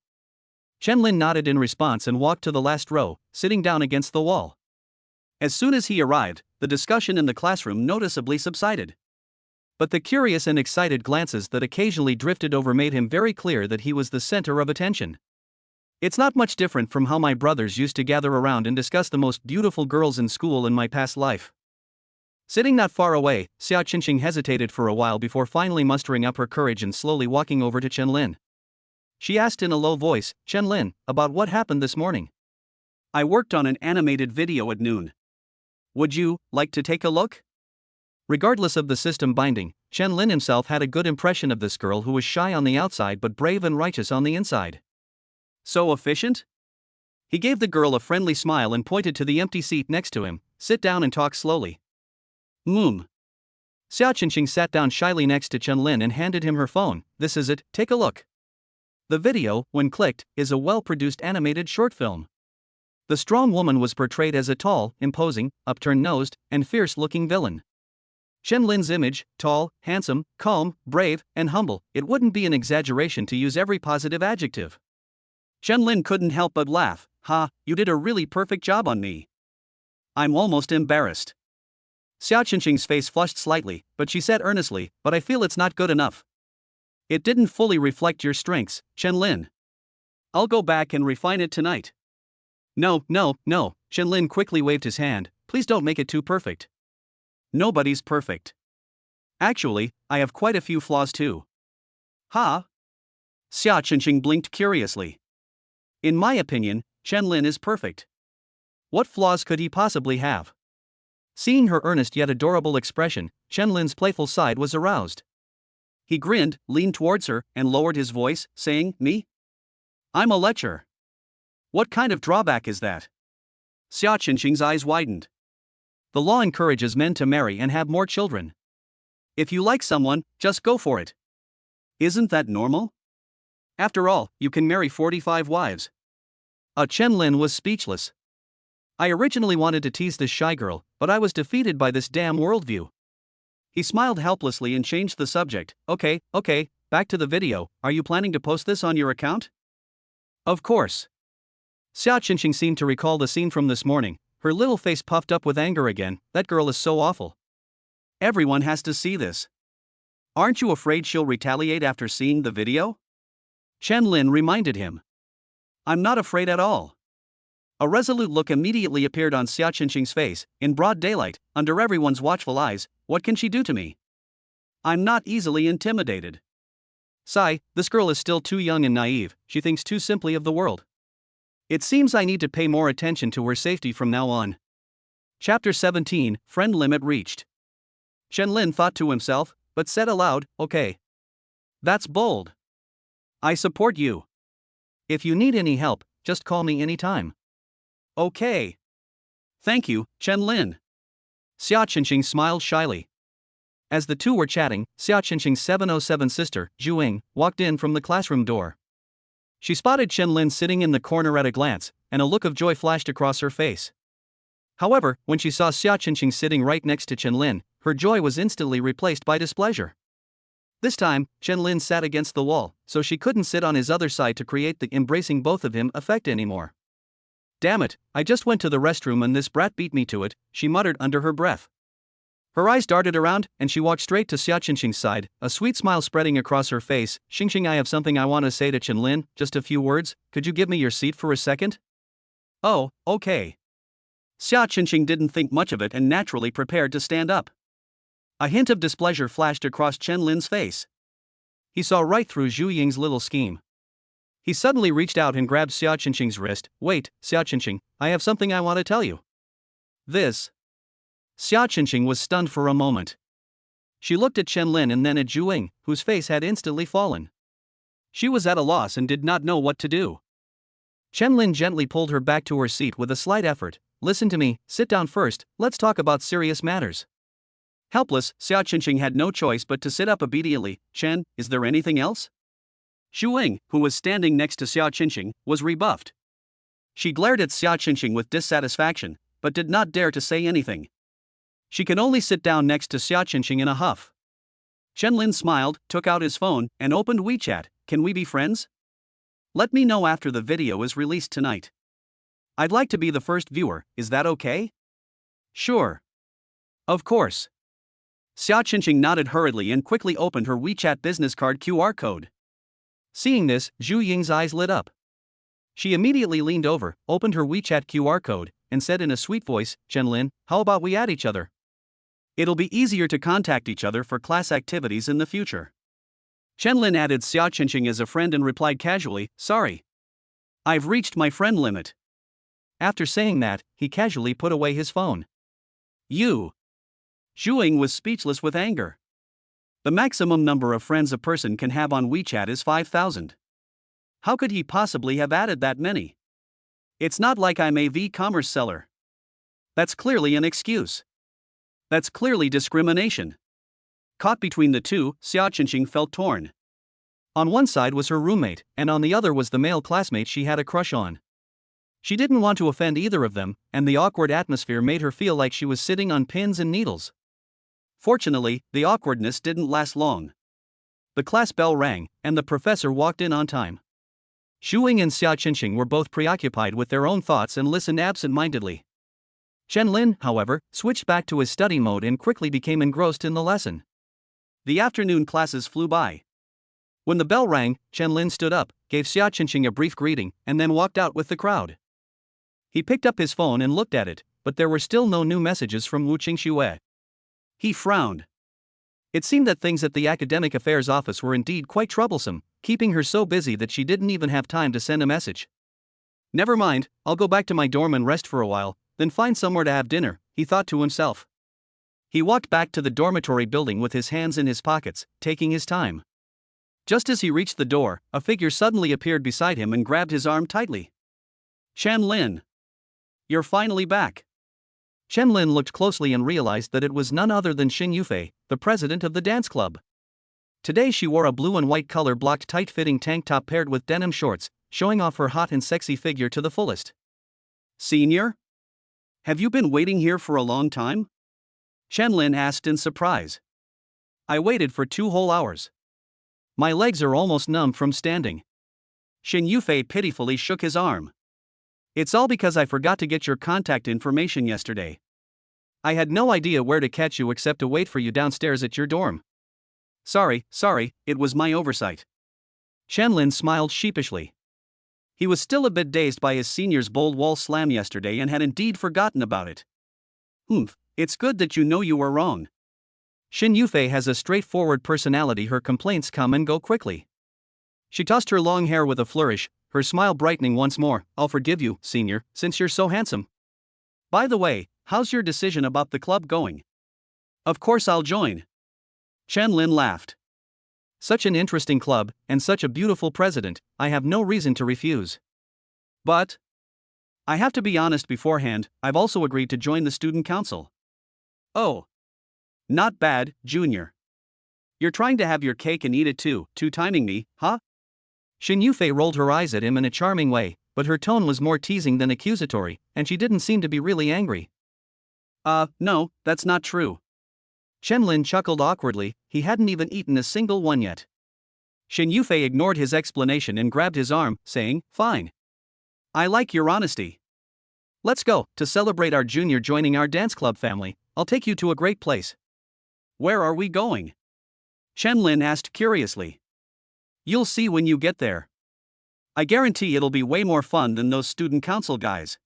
Chen-Lin nodded in response and walked to the last row, sitting down against the wall. As soon as he arrived, the discussion in the classroom noticeably subsided. But the curious and excited glances that occasionally drifted over made him very clear that he was the center of attention. "It's not much different from how my brothers used to gather around and discuss the most beautiful girls in school in my past life." Sitting not far away, Xiao Qinqing hesitated for a while before finally mustering up her courage and slowly walking over to Chen-Lin. She asked in a low voice, "Chen-Lin, about what happened this morning?" "I worked on an animated video at noon. Would you like to take a look?" Regardless of the system binding, Chen-Lin himself had a good impression of this girl who was shy on the outside but brave and righteous on the inside. "So efficient?" He gave the girl a friendly smile and pointed to the empty seat next to him. "Sit down and talk slowly." "Xiao Qinqing sat down shyly next to Chen-Lin and handed him her phone. "This is it, take a look." The video, when clicked, is a well-produced animated short film. The strong woman was portrayed as a tall, imposing, upturned-nosed, and fierce-looking villain. Chen-Lin's image, tall, handsome, calm, brave, and humble, it wouldn't be an exaggeration to use every positive adjective. Chen-Lin couldn't help but laugh. "Ha, you did a really perfect job on me. I'm almost embarrassed." Xiao Qinqing's face flushed slightly, but she said earnestly, "But I feel it's not good enough. It didn't fully reflect your strengths, Chen-Lin. I'll go back and refine it tonight." No, Chen-Lin quickly waved his hand. "Please don't make it too perfect. Nobody's perfect. Actually, I have quite a few flaws too." "Ha?" Xiao Qinqing blinked curiously. "In my opinion, Chen-Lin is perfect. What flaws could he possibly have?" Seeing her earnest yet adorable expression, Chen-Lin's playful side was aroused. He grinned, leaned towards her, and lowered his voice, saying, "Me? I'm a lecher. What kind of drawback is that?" Xiao Qinqing's eyes widened. "The law encourages men to marry and have more children. If you like someone, just go for it. Isn't that normal? After all, you can marry 45 wives." Chen-Lin was speechless. "I originally wanted to tease this shy girl, but I was defeated by this damn worldview." He smiled helplessly and changed the subject. Okay, back to the video. Are you planning to post this on your account?" "Of course. Xia Qingqing seemed to recall the scene from this morning, her little face puffed up with anger again. That girl is so awful. Everyone has to see this. Aren't you afraid she'll retaliate after seeing the video? Chen Lin reminded him. I'm not afraid at all. A resolute look immediately appeared on Xia Qingqing's face, in broad daylight, under everyone's watchful eyes. What can she do to me? I'm not easily intimidated. Sigh, this girl is still too young and naive, she thinks too simply of the world. It seems I need to pay more attention to her safety from now on. Chapter 17, Friend Limit Reached. Chen Lin thought to himself, but said aloud, okay. That's bold. I support you. If you need any help, just call me anytime. Okay. Thank you, Chen Lin. Xia Qingqing smiled shyly. As the two were chatting, Xia Qingqing's 707 sister, Zhu Ying, walked in from the classroom door. She spotted Chen Lin sitting in the corner at a glance, and a look of joy flashed across her face. However, when she saw Xia Qingqing sitting right next to Chen Lin, her joy was instantly replaced by displeasure. This time, Chen Lin sat against the wall, so she couldn't sit on his other side to create the embracing both of him effect anymore. Damn it, I just went to the restroom and this brat beat me to it, she muttered under her breath. Her eyes darted around, and she walked straight to Xia Qingqing's side, a sweet smile spreading across her face. Qingqing, I have something I want to say to Chen Lin, just a few words, could you give me your seat for a second? Oh, okay. Xia Qingqing didn't think much of it and naturally prepared to stand up. A hint of displeasure flashed across Chen Lin's face. He saw right through Zhu Ying's little scheme. He suddenly reached out and grabbed Xia Qingqing's wrist. Wait, Xia Qingqing, I have something I want to tell you. This. Xia Qingqing was stunned for a moment. She looked at Chen Lin and then at Zhu Ying, whose face had instantly fallen. She was at a loss and did not know what to do. Chen Lin gently pulled her back to her seat with a slight effort. Listen to me, sit down first, let's talk about serious matters. Helpless, Xia Qingqing had no choice but to sit up obediently. Chen, is there anything else? Zhu Ying, who was standing next to Xia Qingqing, was rebuffed. She glared at Xia Qingqing with dissatisfaction, but did not dare to say anything. She could only sit down next to Xia Qingqing in a huff. Chen Lin smiled, took out his phone, and opened WeChat. Can we be friends? Let me know after the video is released tonight. I'd like to be the first viewer, is that okay? Sure. Of course. Xia Qingqing nodded hurriedly and quickly opened her WeChat business card QR code. Seeing this, Zhu Ying's eyes lit up. She immediately leaned over, opened her WeChat QR code, and said in a sweet voice, Chen Lin, how about we add each other? It'll be easier to contact each other for class activities in the future. Chen Lin added Xia Qingqing as a friend and replied casually, sorry. I've reached my friend limit. After saying that, he casually put away his phone. You. Zhu Ying was speechless with anger. The maximum number of friends a person can have on WeChat is 5,000. How could he possibly have added that many? It's not like I'm a v-commerce seller. That's clearly an excuse. That's clearly discrimination. Caught between the two, Xia Qingqing felt torn. On one side was her roommate, and on the other was the male classmate she had a crush on. She didn't want to offend either of them, and the awkward atmosphere made her feel like she was sitting on pins and needles. Fortunately, the awkwardness didn't last long. The class bell rang, and the professor walked in on time. Zhu Ying and Xia Qingqing were both preoccupied with their own thoughts and listened absent-mindedly. Chen Lin, however, switched back to his study mode and quickly became engrossed in the lesson. The afternoon classes flew by. When the bell rang, Chen Lin stood up, gave Xia Qingqing a brief greeting, and then walked out with the crowd. He picked up his phone and looked at it, but there were still no new messages from Wu Qingxue. He frowned. It seemed that things at the Academic Affairs office were indeed quite troublesome, keeping her so busy that she didn't even have time to send a message. Never mind, I'll go back to my dorm and rest for a while, then find somewhere to have dinner, he thought to himself. He walked back to the dormitory building with his hands in his pockets, taking his time. Just as he reached the door, a figure suddenly appeared beside him and grabbed his arm tightly. Chen Lin. You're finally back. Chen Lin looked closely and realized that it was none other than Xin Yufei, the president of the dance club. Today she wore a blue and white color-blocked tight-fitting tank top paired with denim shorts, showing off her hot and sexy figure to the fullest. Senior? Have you been waiting here for a long time? Chen Lin asked in surprise. I waited for 2 whole hours. My legs are almost numb from standing. Xin Yufei pitifully shook his arm. It's all because I forgot to get your contact information yesterday. I had no idea where to catch you except to wait for you downstairs at your dorm. Sorry, it was my oversight. Chen-Lin smiled sheepishly. He was still a bit dazed by his senior's bold wall slam yesterday and had indeed forgotten about it. It's good that you know you were wrong. Xin Yufei has a straightforward personality. Her complaints come and go quickly. She tossed her long hair with a flourish, her smile brightening once more. I'll forgive you, senior, since you're so handsome. By the way, how's your decision about the club going? Of course I'll join. Chen-Lin laughed. Such an interesting club, and such a beautiful president, I have no reason to refuse. But I have to be honest beforehand, I've also agreed to join the student council. Oh. Not bad, Junior. You're trying to have your cake and eat it too, two-timing me, huh? Xin Yufei rolled her eyes at him in a charming way, but her tone was more teasing than accusatory, and she didn't seem to be really angry. No, that's not true. Chen-Lin chuckled awkwardly, he hadn't even eaten a single one yet. Xin Yufei ignored his explanation and grabbed his arm, saying, Fine. I like your honesty. Let's go. To celebrate our junior joining our dance club family, I'll take you to a great place. Where are we going? Chen-Lin asked curiously. You'll see when you get there. I guarantee it'll be way more fun than those student council guys.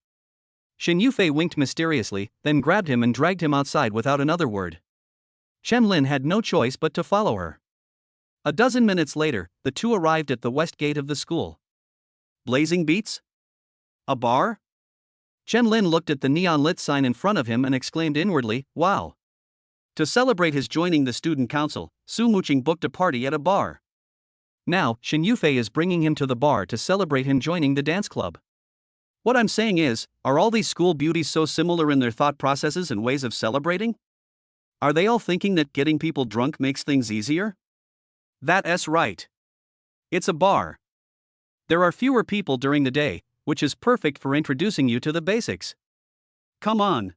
Xin Yufei winked mysteriously, then grabbed him and dragged him outside without another word. Chen-Lin had no choice but to follow her. A dozen minutes later, the two arrived at the west gate of the school. Blazing beats? A bar? Chen-Lin looked at the neon-lit sign in front of him and exclaimed inwardly, wow. To celebrate his joining the student council, Su Muqing booked a party at a bar. Now, Xin Yufei is bringing him to the bar to celebrate him joining the dance club. What I'm saying is, are all these school beauties so similar in their thought processes and ways of celebrating? Are they all thinking that getting people drunk makes things easier? That's right. It's a bar. There are fewer people during the day, which is perfect for introducing you to the basics. Come on.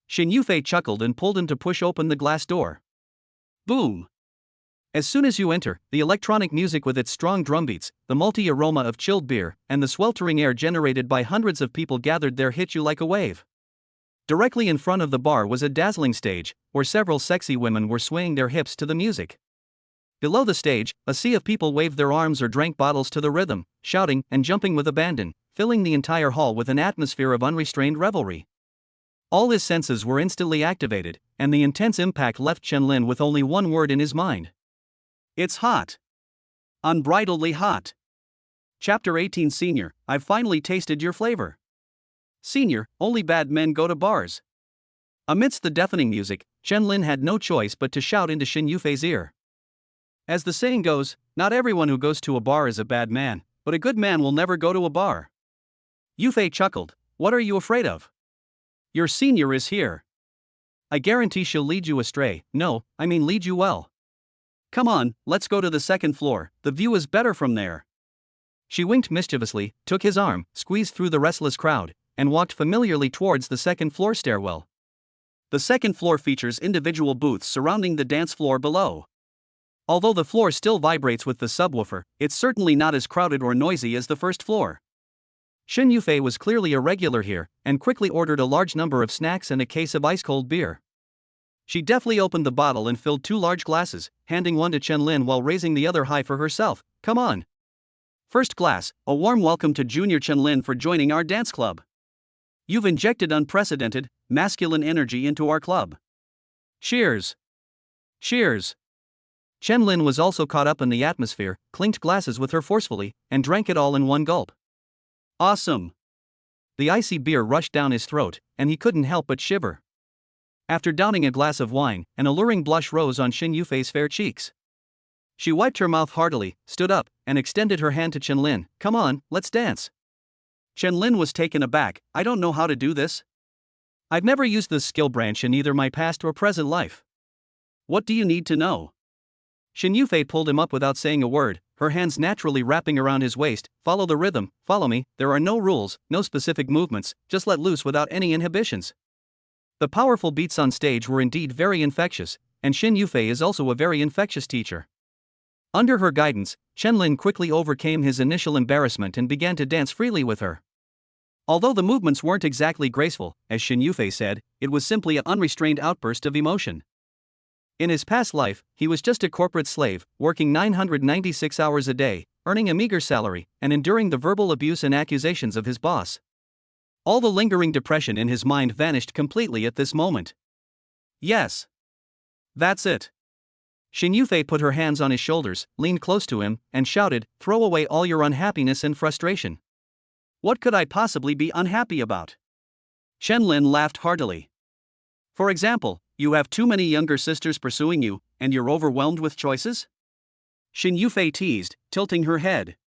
Xin Yufei chuckled and pulled him to push open the glass door. Boom. As soon as you enter, the electronic music with its strong drumbeats, the malty aroma of chilled beer, and the sweltering air generated by hundreds of people gathered there hit you like a wave. Directly in front of the bar was a dazzling stage, where several sexy women were swaying their hips to the music. Below the stage, a sea of people waved their arms or drank bottles to the rhythm, shouting and jumping with abandon, filling the entire hall with an atmosphere of unrestrained revelry. All his senses were instantly activated, and the intense impact left Chen-Lin with only one word in his mind. It's hot. Unbridledly hot. Chapter 18 Senior, I've finally tasted your flavor. Senior, only bad men go to bars. Amidst the deafening music, Chen-Lin had no choice but to shout into Xin Yufei's ear. As the saying goes, not everyone who goes to a bar is a bad man, but a good man will never go to a bar. Yufei chuckled, what are you afraid of? Your senior is here. I guarantee she'll lead you astray, no, I mean lead you well. Come on, let's go to the second floor, the view is better from there. She winked mischievously, took his arm, squeezed through the restless crowd, and walked familiarly towards the second floor stairwell. The second floor features individual booths surrounding the dance floor below. Although the floor still vibrates with the subwoofer, it's certainly not as crowded or noisy as the first floor. Xin Yufei was clearly a regular here, and quickly ordered a large number of snacks and a case of ice-cold beer. She deftly opened the bottle and filled 2 large glasses, handing one to Chen-Lin while raising the other high for herself. Come on. First glass, a warm welcome to Junior Chen-Lin for joining our dance club. You've injected unprecedented, masculine energy into our club. Cheers. Cheers. Chen-Lin was also caught up in the atmosphere, clinked glasses with her forcefully, and drank it all in one gulp. Awesome. The icy beer rushed down his throat, and he couldn't help but shiver. After downing a glass of wine, an alluring blush rose on Xin Yufei's fair cheeks. She wiped her mouth heartily, stood up, and extended her hand to Chen-Lin. Come on, let's dance. Chen-Lin was taken aback. I don't know how to do this. I've never used this skill branch in either my past or present life. What do you need to know? Xin Yufei pulled him up without saying a word, her hands naturally wrapping around his waist. Follow the rhythm, follow me, there are no rules, no specific movements, just let loose without any inhibitions. The powerful beats on stage were indeed very infectious, and Xin Yufei is also a very infectious teacher. Under her guidance, Chen-Lin quickly overcame his initial embarrassment and began to dance freely with her. Although the movements weren't exactly graceful, as Shin Yufei said, it was simply an unrestrained outburst of emotion. In his past life, he was just a corporate slave, working 996 hours a day, earning a meager salary, and enduring the verbal abuse and accusations of his boss. All the lingering depression in his mind vanished completely at this moment. Yes. That's it. Shin Yufei put her hands on his shoulders, leaned close to him, and shouted, "Throw away all your unhappiness and frustration." "What could I possibly be unhappy about?" Chen Lin laughed heartily. "For example, you have too many younger sisters pursuing you, and you're overwhelmed with choices?" Shin Yufei teased, tilting her head.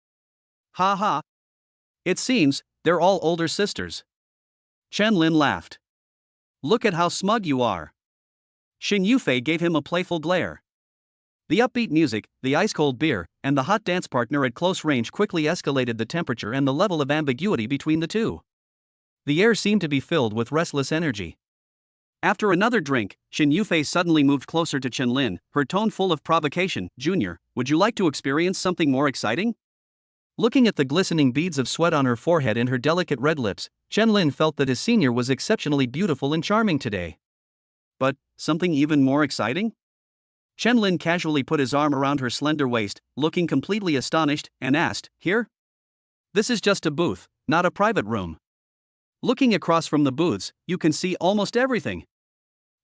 "Ha ha. It seems, they're all older sisters." Chen Lin laughed. "Look at how smug you are." Shin Yufei gave him a playful glare. The upbeat music, the ice-cold beer, and the hot dance partner at close range quickly escalated the temperature and the level of ambiguity between the two. The air seemed to be filled with restless energy. After another drink, Shin Yufei suddenly moved closer to Chen Lin, her tone full of provocation. "Junior, would you like to experience something more exciting?" Looking at the glistening beads of sweat on her forehead and her delicate red lips, Chen Lin felt that his senior was exceptionally beautiful and charming today. But, something even more exciting? Chen Lin casually put his arm around her slender waist, looking completely astonished, and asked, "Here? This is just a booth, not a private room. Looking across from the booths, you can see almost everything.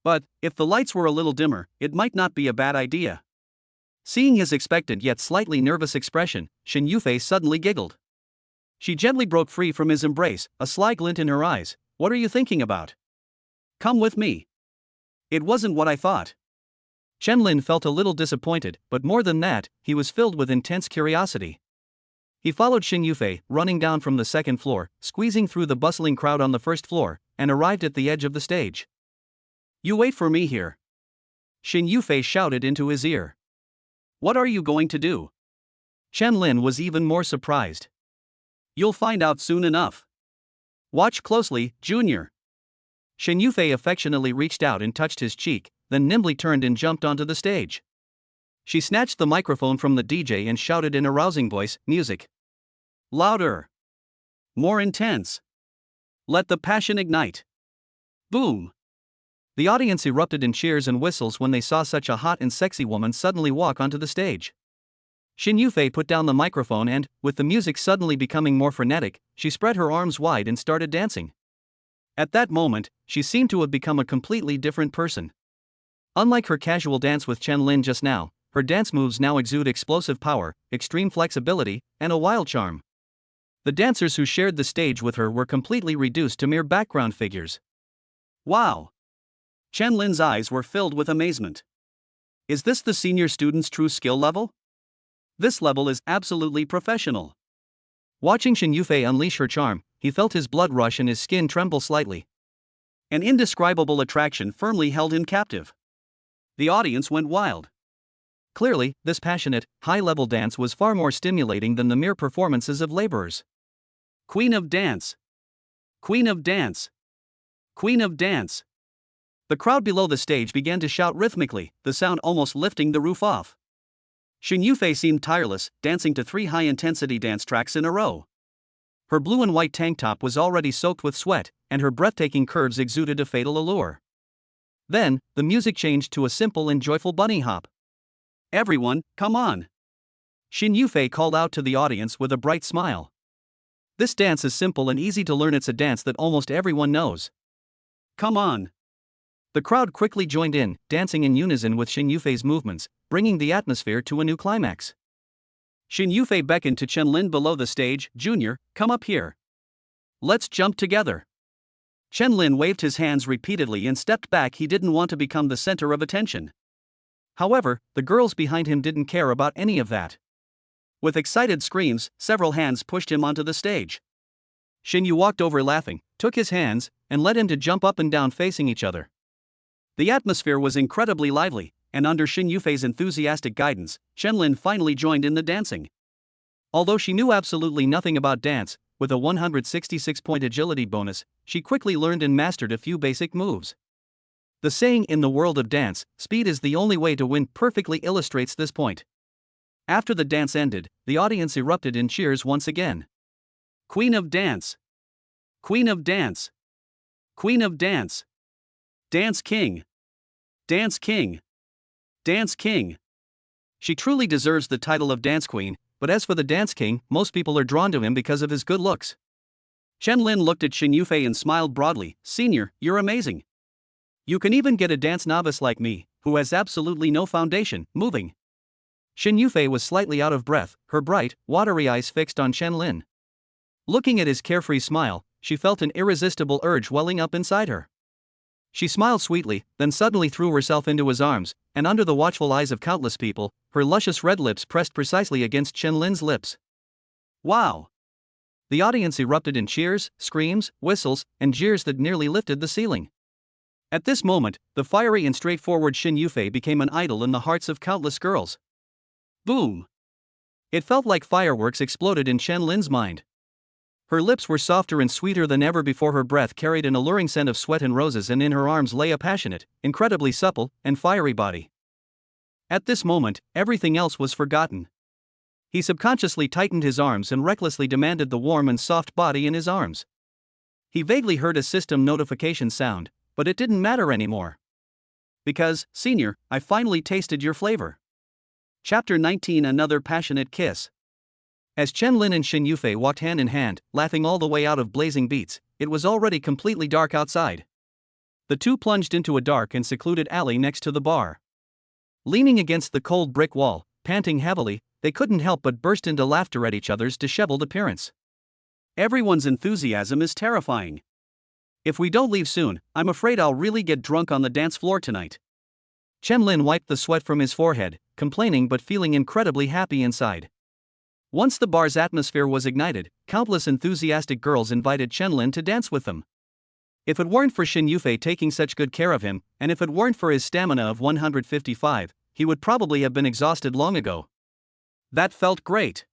But, if the lights were a little dimmer, it might not be a bad idea." Seeing his expectant yet slightly nervous expression, Shin Yufei suddenly giggled. She gently broke free from his embrace, a sly glint in her eyes. "What are you thinking about? Come with me." "It wasn't what I thought." Chen Lin felt a little disappointed, but more than that, he was filled with intense curiosity. He followed Shin Yufei, running down from the second floor, squeezing through the bustling crowd on the first floor, and arrived at the edge of the stage. "You wait for me here." Shin Yufei shouted into his ear. "What are you going to do?" Chen Lin was even more surprised. "You'll find out soon enough. Watch closely, Junior." Shin Yufei affectionately reached out and touched his cheek, then nimbly turned and jumped onto the stage. She snatched the microphone from the DJ and shouted in a rousing voice, "Music. Louder. More intense. Let the passion ignite." Boom. The audience erupted in cheers and whistles when they saw such a hot and sexy woman suddenly walk onto the stage. Shin Yufei put down the microphone and, with the music suddenly becoming more frenetic, she spread her arms wide and started dancing. At that moment, she seemed to have become a completely different person. Unlike her casual dance with Chen Lin just now, her dance moves now exude explosive power, extreme flexibility, and a wild charm. The dancers who shared the stage with her were completely reduced to mere background figures. Wow! Chen Lin's eyes were filled with amazement. Is this the senior student's true skill level? This level is absolutely professional. Watching Shin Yufei unleash her charm, he felt his blood rush and his skin tremble slightly. An indescribable attraction firmly held him captive. The audience went wild. Clearly, this passionate, high-level dance was far more stimulating than the mere performances of laborers. "Queen of Dance! Queen of Dance! Queen of Dance!" The crowd below the stage began to shout rhythmically, the sound almost lifting the roof off. Shin Yufei seemed tireless, dancing to 3 high-intensity dance tracks in a row. Her blue and white tank top was already soaked with sweat, and her breathtaking curves exuded a fatal allure. Then, the music changed to a simple and joyful bunny hop. "Everyone, come on!" Shin Yufei called out to the audience with a bright smile. "This dance is simple and easy to learn. It's a dance that almost everyone knows. Come on!" The crowd quickly joined in, dancing in unison with Shin Yufei's movements, bringing the atmosphere to a new climax. Shin Yufei beckoned to Chen Lin below the stage. "Junior, come up here. Let's jump together." Chen Lin waved his hands repeatedly and stepped back. He didn't want to become the center of attention. However, the girls behind him didn't care about any of that. With excited screams, several hands pushed him onto the stage. Shin Yu walked over laughing, took his hands, and led him to jump up and down facing each other. The atmosphere was incredibly lively, and under Shin Yufei's enthusiastic guidance, Chen Lin finally joined in the dancing. Although she knew absolutely nothing about dance, with a 166-point agility bonus, she quickly learned and mastered a few basic moves. The saying in the world of dance, "Speed is the only way to win," perfectly illustrates this point. After the dance ended, the audience erupted in cheers once again. "Queen of Dance! Queen of Dance. Queen of Dance. Dance King. Dance King. Dance King. She truly deserves the title of Dance Queen, but as for the Dance King, most people are drawn to him because of his good looks. Chen Lin looked at Xin Yufei and smiled broadly. Senior, you're amazing. You can even get a dance novice like me, who has absolutely no foundation, moving. Xin Yufei was slightly out of breath, her bright, watery eyes fixed on Chen Lin. Looking at his carefree smile, she felt an irresistible urge welling up inside her. She smiled sweetly, then suddenly threw herself into his arms, and under the watchful eyes of countless people, her luscious red lips pressed precisely against Chen Lin's lips. Wow! The audience erupted in cheers, screams, whistles, and jeers that nearly lifted the ceiling. At this moment, the fiery and straightforward Xin Yufei became an idol in the hearts of countless girls. Boom! It felt like fireworks exploded in Chen Lin's mind. Her lips were softer and sweeter than ever before. Her breath carried an alluring scent of sweat and roses, and in her arms lay a passionate, incredibly supple, and fiery body. At this moment, everything else was forgotten. He subconsciously tightened his arms and recklessly demanded the warm and soft body in his arms. He vaguely heard a system notification sound, but it didn't matter anymore. Because, Senior, I finally tasted your flavor. Chapter 19. Another passionate kiss. As Chen Lin and Xin Yufei walked hand in hand, laughing all the way out of blazing beats, it was already completely dark outside. The two plunged into a dark and secluded alley next to the bar. Leaning against the cold brick wall, panting heavily, they couldn't help but burst into laughter at each other's disheveled appearance. Everyone's enthusiasm is terrifying. If we don't leave soon, I'm afraid I'll really get drunk on the dance floor tonight. Chen Lin wiped the sweat from his forehead, complaining but feeling incredibly happy inside. Once the bar's atmosphere was ignited, countless enthusiastic girls invited Chen Lin to dance with them. If it weren't for Xin Yufei taking such good care of him, and if it weren't for his stamina of 155, he would probably have been exhausted long ago. That felt great.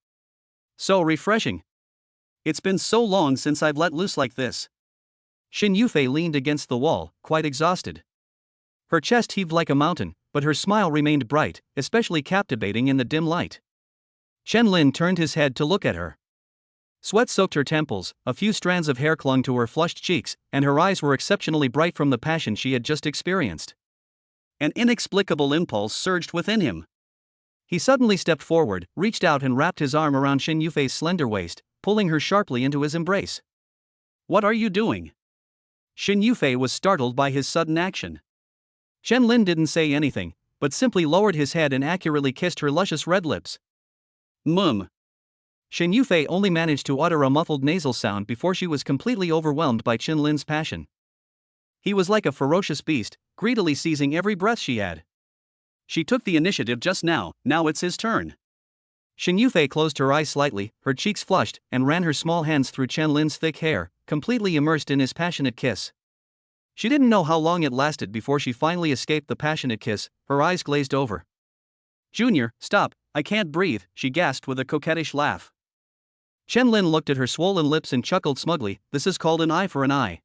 So refreshing. It's been so long since I've let loose like this. Xin Yufei leaned against the wall, quite exhausted. Her chest heaved like a mountain, but her smile remained bright, especially captivating in the dim light. Chen Lin turned his head to look at her. Sweat soaked her temples, a few strands of hair clung to her flushed cheeks, and her eyes were exceptionally bright from the passion she had just experienced. An inexplicable impulse surged within him. He suddenly stepped forward, reached out and wrapped his arm around Xin Yufei's slender waist, pulling her sharply into his embrace. What are you doing? Xin Yufei was startled by his sudden action. Chen Lin didn't say anything, but simply lowered his head and accurately kissed her luscious red lips. Xin Yufei only managed to utter a muffled nasal sound before she was completely overwhelmed by Chen Lin's passion. He was like a ferocious beast, greedily seizing every breath she had. She took the initiative just now it's his turn. Xin Yufei closed her eyes slightly, her cheeks flushed, and ran her small hands through Chen Lin's thick hair, completely immersed in his passionate kiss. She didn't know how long it lasted before she finally escaped the passionate kiss, her eyes glazed over. Junior, stop, I can't breathe, she gasped with a coquettish laugh. Chen Lin looked at her swollen lips and chuckled smugly. This is called an eye for an eye.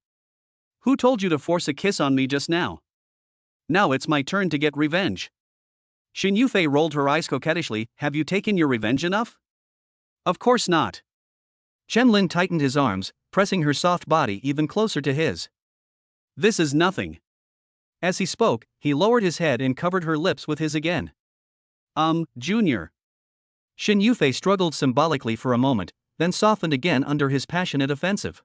Who told you to force a kiss on me just now? Now it's my turn to get revenge. Xin Yufei rolled her eyes coquettishly. Have you taken your revenge enough? Of course not. Chen Lin tightened his arms, pressing her soft body even closer to his. This is nothing. As he spoke, he lowered his head and covered her lips with his again. Junior. Xin Yufei struggled symbolically for a moment, then softened again under his passionate offensive.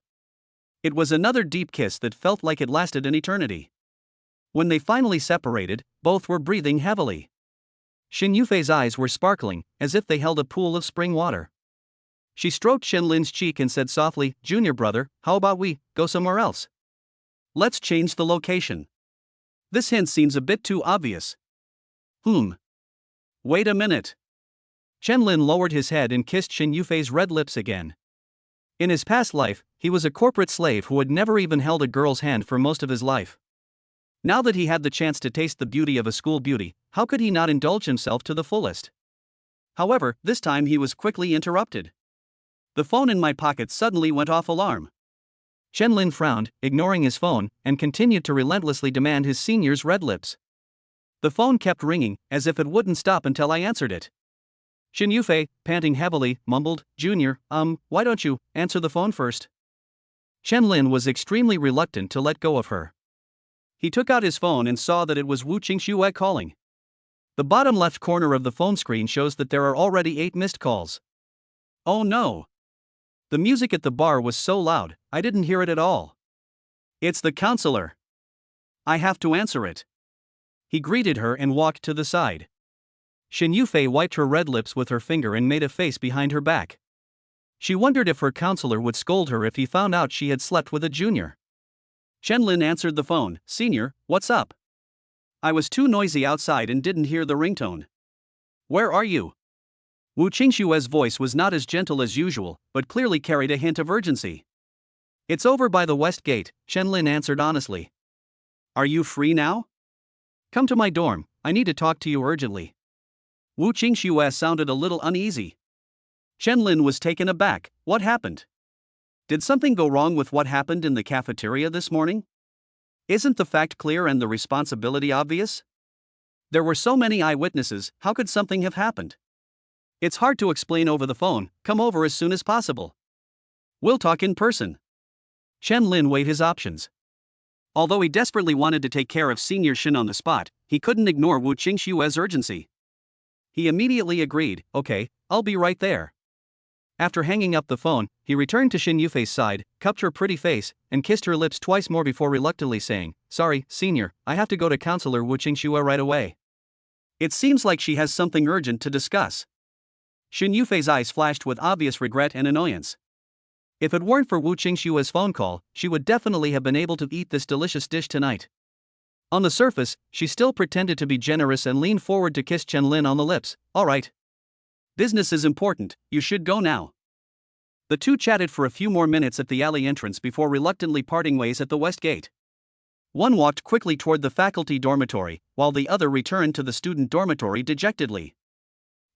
It was another deep kiss that felt like it lasted an eternity. When they finally separated, both were breathing heavily. Xin Yufei's eyes were sparkling, as if they held a pool of spring water. She stroked Chen Lin's cheek and said softly, Junior brother, how about we go somewhere else? Let's change the location. This hint seems a bit too obvious. Wait a minute. Chen Lin lowered his head and kissed Xin Yufei's red lips again. In his past life, he was a corporate slave who had never even held a girl's hand for most of his life. Now that he had the chance to taste the beauty of a school beauty, how could he not indulge himself to the fullest? However, this time he was quickly interrupted. The phone in my pocket suddenly went off alarm. Chen Lin frowned, ignoring his phone, and continued to relentlessly demand his senior's red lips. The phone kept ringing, as if it wouldn't stop until I answered it. Xin Yufei, panting heavily, mumbled, Junior, why don't you answer the phone first? Chen Lin was extremely reluctant to let go of her. He took out his phone and saw that it was Wu Qingxue calling. The bottom left corner of the phone screen shows that there are already 8 missed calls. Oh no! The music at the bar was so loud, I didn't hear it at all. It's the counselor. I have to answer it. He greeted her and walked to the side. Shin Yufei wiped her red lips with her finger and made a face behind her back. She wondered if her counselor would scold her if he found out she had slept with a junior. Chen Lin answered the phone. Senior, what's up? I was too noisy outside and didn't hear the ringtone. Where are you? Wu Qingshue's voice was not as gentle as usual, but clearly carried a hint of urgency. It's over by the west gate, Chen Lin answered honestly. Are you free now? Come to my dorm, I need to talk to you urgently. Wu Qingxue sounded a little uneasy. Chen Lin was taken aback. What happened? Did something go wrong with what happened in the cafeteria this morning? Isn't the fact clear and the responsibility obvious? There were so many eyewitnesses, how could something have happened? It's hard to explain over the phone, come over as soon as possible. We'll talk in person. Chen Lin weighed his options. Although he desperately wanted to take care of Senior Shin on the spot, he couldn't ignore Wu Qingshue's urgency. He immediately agreed, okay, I'll be right there. After hanging up the phone, he returned to Shin Yufei's side, cupped her pretty face, and kissed her lips twice more before reluctantly saying, Sorry, Senior, I have to go to Counselor Wu Qingxue right away. It seems like she has something urgent to discuss. Shin Yufei's eyes flashed with obvious regret and annoyance. If it weren't for Wu Qingshue's phone call, she would definitely have been able to eat this delicious dish tonight. On the surface, she still pretended to be generous and leaned forward to kiss Chen Lin on the lips. All right. Business is important, you should go now. The two chatted for a few more minutes at the alley entrance before reluctantly parting ways at the west gate. One walked quickly toward the faculty dormitory, while the other returned to the student dormitory dejectedly.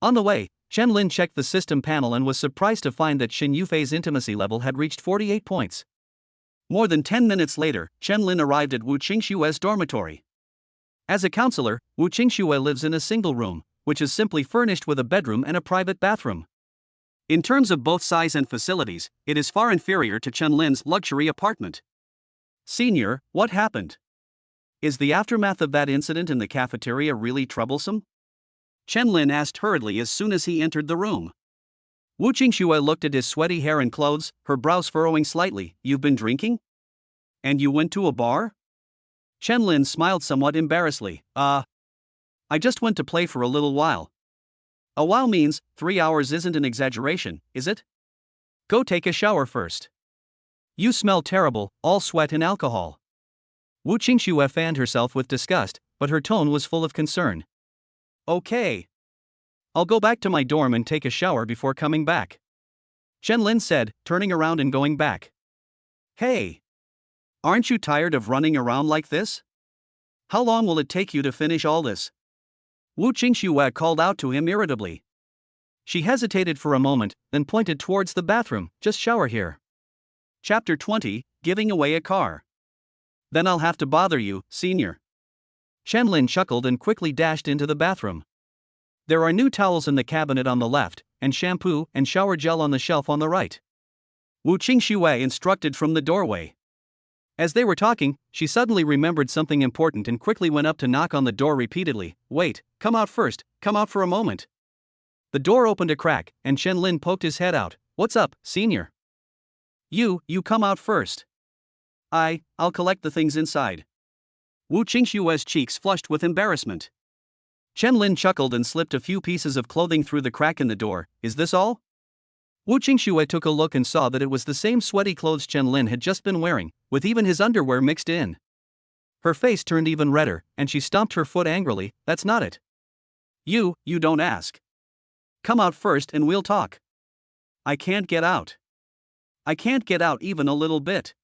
On the way, Chen Lin checked the system panel and was surprised to find that Shin Yufei's intimacy level had reached 48 points. More than 10 minutes later, Chen Lin arrived at Wu Qingshue's dormitory. As a counselor, Wu Qingxue lives in a single room, which is simply furnished with a bedroom and a private bathroom. In terms of both size and facilities, it is far inferior to Chen Lin's luxury apartment. Senior, what happened? Is the aftermath of that incident in the cafeteria really troublesome? Chen Lin asked hurriedly as soon as he entered the room. Wu Qingxue looked at his sweaty hair and clothes, her brows furrowing slightly. You've been drinking? And you went to a bar? Chen Lin smiled somewhat embarrassedly. I just went to play for a little while. A while means 3 hours isn't an exaggeration, is it? Go take a shower first. You smell terrible, all sweat and alcohol. Wu Qingxue fanned herself with disgust, but her tone was full of concern. Okay. I'll go back to my dorm and take a shower before coming back. Chen Lin said, turning around and going back. Hey! Aren't you tired of running around like this? How long will it take you to finish all this? Wu Qingxue called out to him irritably. She hesitated for a moment, then pointed towards the bathroom. Just shower here. Chapter 20, Giving Away a Car. Then I'll have to bother you, Senior. Chen Lin chuckled and quickly dashed into the bathroom. There are new towels in the cabinet on the left, and shampoo and shower gel on the shelf on the right. Wu Qingxue instructed from the doorway. As they were talking, she suddenly remembered something important and quickly went up to knock on the door repeatedly. Wait, come out first, come out for a moment. The door opened a crack, and Chen Lin poked his head out. What's up, Senior? You come out first. I'll collect the things inside. Wu Qingxue's cheeks flushed with embarrassment. Chen Lin chuckled and slipped a few pieces of clothing through the crack in the door. Is this all? Wu Qingxue took a look and saw that it was the same sweaty clothes Chen Lin had just been wearing, with even his underwear mixed in. Her face turned even redder, and she stomped her foot angrily. That's not it. You don't ask. Come out first and we'll talk. I can't get out. I can't get out even a little bit.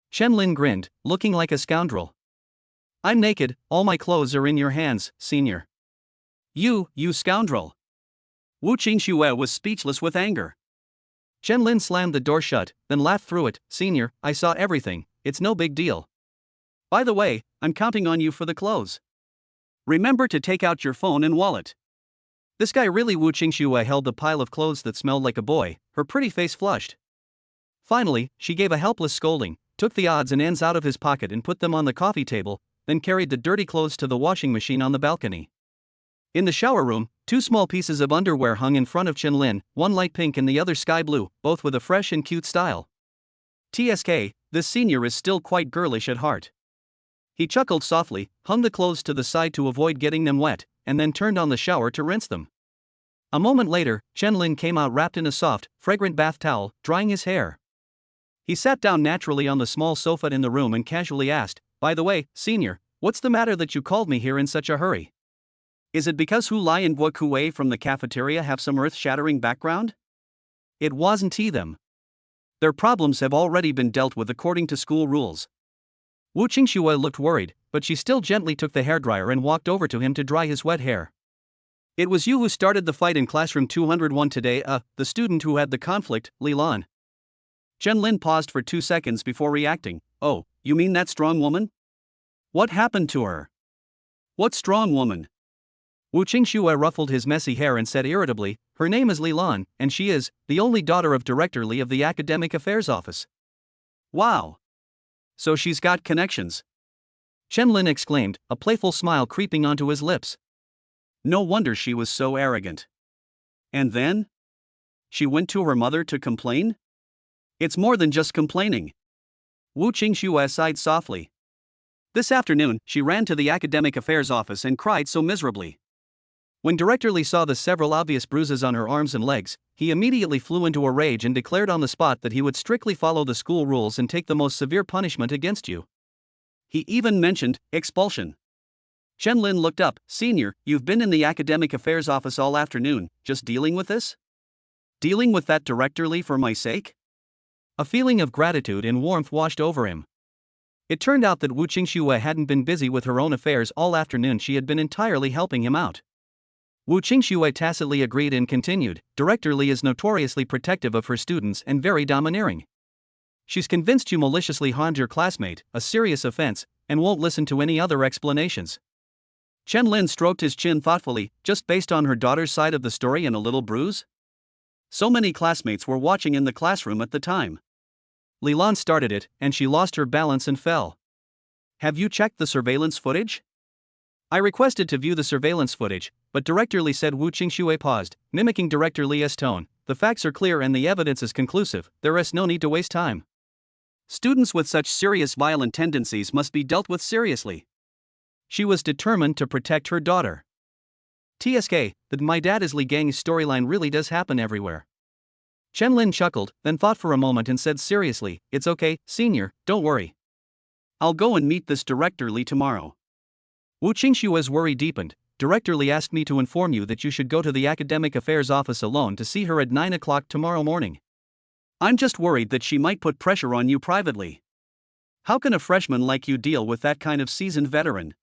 Chen Lin grinned, looking like a scoundrel. I'm naked, all my clothes are in your hands, Senior. You scoundrel. Wu Qingxue was speechless with anger. Chen Lin slammed the door shut, then laughed through it. Senior, I saw everything, it's no big deal. By the way, I'm counting on you for the clothes. Remember to take out your phone and wallet. This guy really. Wu Qingxue held the pile of clothes that smelled like a boy, her pretty face flushed. Finally, she gave a helpless scolding, took the odds and ends out of his pocket and put them on the coffee table, then carried the dirty clothes to the washing machine on the balcony. In the shower room, two small pieces of underwear hung in front of Chen-Lin, one light pink and the other sky blue, both with a fresh and cute style. TSK, this senior is still quite girlish at heart. He chuckled softly, hung the clothes to the side to avoid getting them wet, and then turned on the shower to rinse them. A moment later, Chen-Lin came out wrapped in a soft, fragrant bath towel, drying his hair. He sat down naturally on the small sofa in the room and casually asked, "By the way, senior, what's the matter that you called me here in such a hurry? Is it because Hu Lai and Guo Kuei from the cafeteria have some earth-shattering background?" It wasn't them. Their problems have already been dealt with according to school rules. Wu Qingxue looked worried, but she still gently took the hairdryer and walked over to him to dry his wet hair. "It was you who started the fight in classroom 201 today, the student who had the conflict, Li Lan." Chen-Lin paused for 2 seconds before reacting. "Oh, you mean that strong woman? What happened to her?" "What strong woman?" Wu Qingxue ruffled his messy hair and said irritably, "Her name is Li Lan, and she is the only daughter of Director Li of the Academic Affairs Office." "Wow. So she's got connections," Chen-Lin exclaimed, a playful smile creeping onto his lips. No wonder she was so arrogant. And then? She went to her mother to complain? It's more than just complaining. Wu Qingxue sighed softly. This afternoon, she ran to the Academic Affairs Office and cried so miserably. When Director Li saw the several obvious bruises on her arms and legs, he immediately flew into a rage and declared on the spot that he would strictly follow the school rules and take the most severe punishment against you. He even mentioned expulsion. Chen-Lin looked up. "Senior, you've been in the Academic Affairs Office all afternoon, just dealing with this? Dealing with that Director Li for my sake?" A feeling of gratitude and warmth washed over him. It turned out that Wu Qingxue hadn't been busy with her own affairs all afternoon, she had been entirely helping him out. Wu Qingxue tacitly agreed and continued, "Director Li is notoriously protective of her students and very domineering. She's convinced you maliciously harmed your classmate, a serious offense, and won't listen to any other explanations." Chen-Lin stroked his chin thoughtfully, just based on her daughter's side of the story and a little bruise? So many classmates were watching in the classroom at the time. Li Lan started it, and she lost her balance and fell. "Have you checked the surveillance footage?" "I requested to view the surveillance footage, but Director Li said." Wu Qingxue paused, mimicking Director Li's tone. "The facts are clear and the evidence is conclusive, there is no need to waste time. Students with such serious violent tendencies must be dealt with seriously." She was determined to protect her daughter. TSK, that My Dad is Li Gang's storyline really does happen everywhere. Chen-Lin chuckled, then thought for a moment and said seriously, "It's okay, senior, don't worry. I'll go and meet this Director Li tomorrow." Wu Qingxue's worry deepened. "Director Li asked me to inform you that you should go to the Academic Affairs Office alone to see her at 9 o'clock tomorrow morning. I'm just worried that she might put pressure on you privately. How can a freshman like you deal with that kind of seasoned veteran?"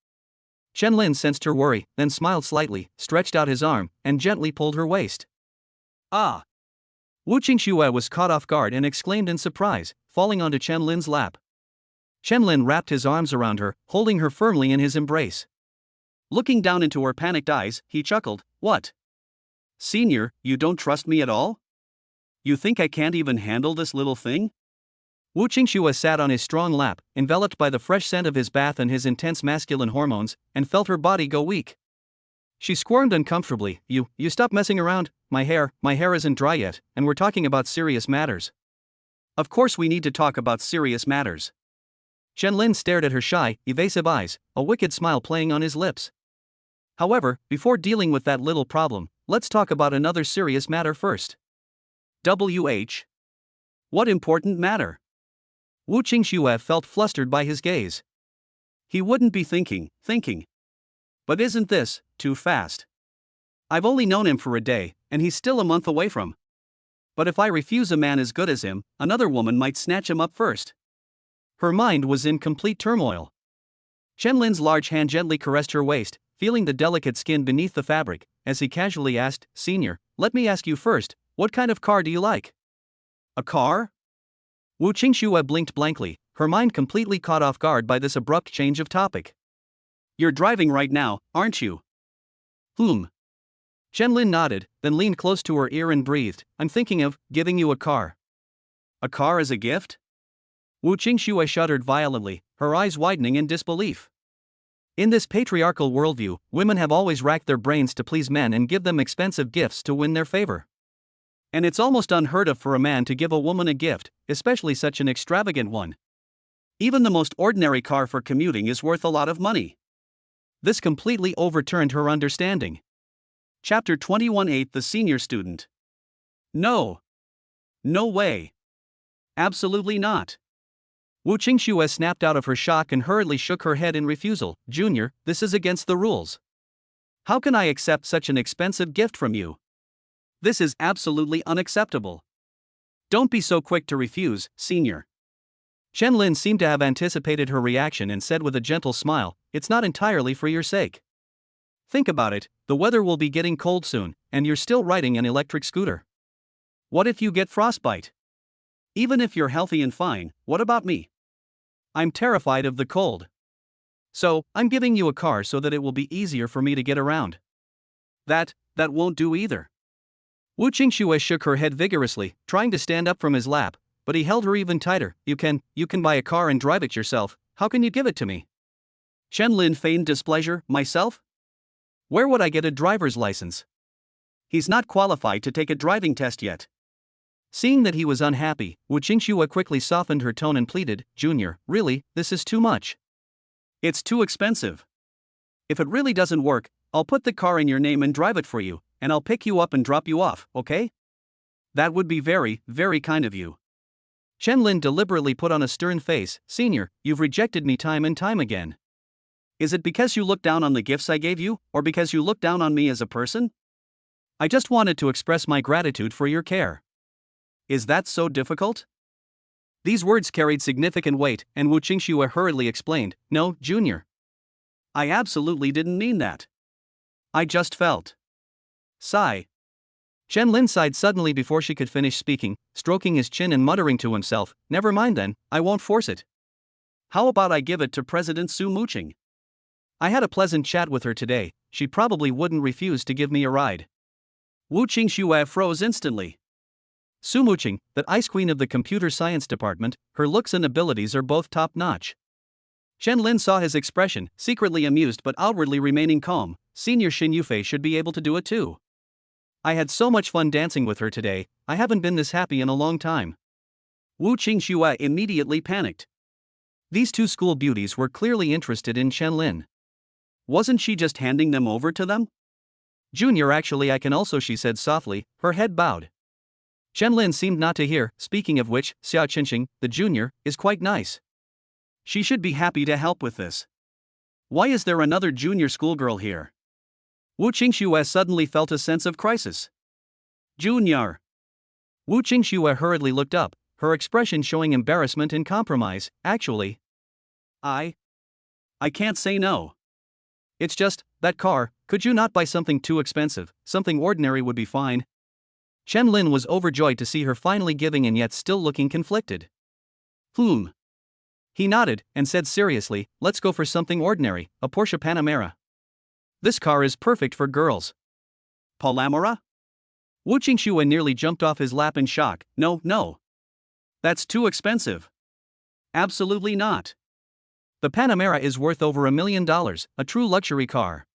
Chen-Lin sensed her worry, then smiled slightly, stretched out his arm, and gently pulled her waist. "Ah!" Wu Qingxue was caught off guard and exclaimed in surprise, falling onto Chen-Lin's lap. Chen-Lin wrapped his arms around her, holding her firmly in his embrace. Looking down into her panicked eyes, he chuckled, "What? Senior, you don't trust me at all? You think I can't even handle this little thing?" Wu Qingxue sat on his strong lap, enveloped by the fresh scent of his bath and his intense masculine hormones, and felt her body go weak. She squirmed uncomfortably. You stop messing around. My hair isn't dry yet, and we're talking about serious matters." "Of course we need to talk about serious matters." Chen-Lin stared at her shy, evasive eyes, a wicked smile playing on his lips. "However, before dealing with that little problem, let's talk about another serious matter first." "WH? What important matter?" Wu Qingxue felt flustered by his gaze. He wouldn't be thinking. But isn't this too fast? I've only known him for a day, and he's still a month away from. But if I refuse a man as good as him, another woman might snatch him up first. Her mind was in complete turmoil. Chen-Lin's large hand gently caressed her waist, feeling the delicate skin beneath the fabric, as he casually asked, "Senior, let me ask you first, what kind of car do you like?" "A car?" Wu Qingxue blinked blankly, her mind completely caught off guard by this abrupt change of topic. "You're driving right now, aren't you?" Chen-Lin nodded, then leaned close to her ear and breathed, "I'm thinking of giving you a car." A car as a gift? Wu Qingxue shuddered violently, her eyes widening in disbelief. In this patriarchal worldview, women have always racked their brains to please men and give them expensive gifts to win their favor. And it's almost unheard of for a man to give a woman a gift, especially such an extravagant one. Even the most ordinary car for commuting is worth a lot of money. This completely overturned her understanding. Chapter 21:8 The Senior Student. No. No way. Absolutely not. Wu Qingxue snapped out of her shock and hurriedly shook her head in refusal. Junior, this is against the rules. How can I accept such an expensive gift from you? This is absolutely unacceptable. Don't be so quick to refuse, Senior. Chen Lin seemed to have anticipated her reaction and said with a gentle smile, it's not entirely for your sake. Think about it, the weather will be getting cold soon, and you're still riding an electric scooter. What if you get frostbite? Even if you're healthy and fine, what about me? I'm terrified of the cold. So, I'm giving you a car so that it will be easier for me to get around. That won't do either. Wu Qingxue shook her head vigorously, trying to stand up from his lap, but he held her even tighter. You can buy a car and drive it yourself, how can you give it to me? Chen Lin feigned displeasure. Myself? Where would I get a driver's license? He's not qualified to take a driving test yet. Seeing that he was unhappy, Wu Qingxue quickly softened her tone and pleaded, Junior, really, this is too much. It's too expensive. If it really doesn't work, I'll put the car in your name and drive it for you, and I'll pick you up and drop you off, okay? That would be very, very kind of you. Chen Lin deliberately put on a stern face. Senior, you've rejected me time and time again. Is it because you look down on the gifts I gave you, or because you look down on me as a person? I just wanted to express my gratitude for your care. Is that so difficult? These words carried significant weight, and Wu Qingxue hurriedly explained, No, Junior. I absolutely didn't mean that. I just felt. Sigh. Chen Lin sighed suddenly before she could finish speaking, stroking his chin and muttering to himself, Never mind then, I won't force it. How about I give it to President Su Muqing? I had a pleasant chat with her today, she probably wouldn't refuse to give me a ride. Wu Qingxue froze instantly. Su Muqing, that ice queen of the computer science department, her looks and abilities are both top-notch. Chen Lin saw his expression, secretly amused but outwardly remaining calm. Senior Xin Yufei should be able to do it too. I had so much fun dancing with her today, I haven't been this happy in a long time. Wu Qingxue immediately panicked. These two school beauties were clearly interested in Chen Lin. Wasn't she just handing them over to them? Junior, actually I can also, she said softly, her head bowed. Chen Lin seemed not to hear. Speaking of which, Xia Qingxing, the junior, is quite nice. She should be happy to help with this. Why is there another junior schoolgirl here? Wu Qingxue suddenly felt a sense of crisis. Junior. Wu Qingxue hurriedly looked up, her expression showing embarrassment and compromise. Actually, I can't say no. It's just, that car, could you not buy something too expensive? Something ordinary would be fine. Chen Lin was overjoyed to see her finally giving and yet still looking conflicted. He nodded, and said seriously, let's go for something ordinary, a Porsche Panamera. This car is perfect for girls. Panamera? Wu Qingxue nearly jumped off his lap in shock. No. That's too expensive. Absolutely not. The Panamera is worth over $1 million, a true luxury car.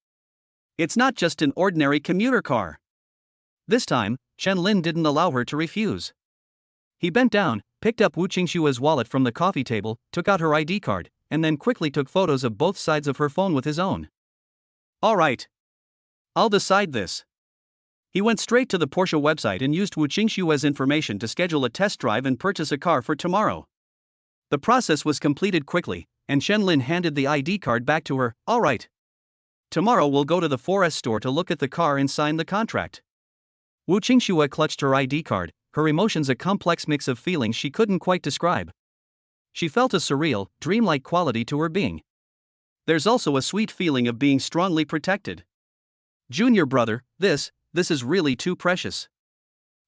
It's not just an ordinary commuter car. This time, Chen Lin didn't allow her to refuse. He bent down, picked up Wu Qingxue's wallet from the coffee table, took out her ID card, and then quickly took photos of both sides of her phone with his own. All right. I'll decide this. He went straight to the Porsche website and used Wu Qingxue's information to schedule a test drive and purchase a car for tomorrow. The process was completed quickly, and Chen Lin handed the ID card back to her. All right. Tomorrow we'll go to the 4S store to look at the car and sign the contract. Wu Qingxue clutched her ID card, her emotions a complex mix of feelings she couldn't quite describe. She felt a surreal, dreamlike quality to her being. There's also a sweet feeling of being strongly protected. Junior brother, this is really too precious.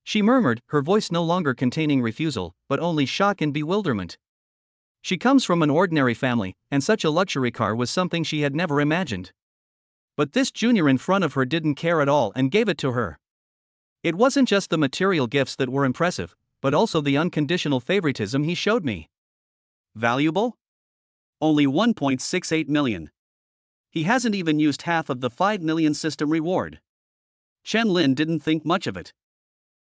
She murmured, her voice no longer containing refusal, but only shock and bewilderment. She comes from an ordinary family, and such a luxury car was something she had never imagined. But this junior in front of her didn't care at all and gave it to her. It wasn't just the material gifts that were impressive, but also the unconditional favoritism he showed me. Valuable? Only 1.68 million. He hasn't even used half of the 5 million system reward. Chen Lin didn't think much of it.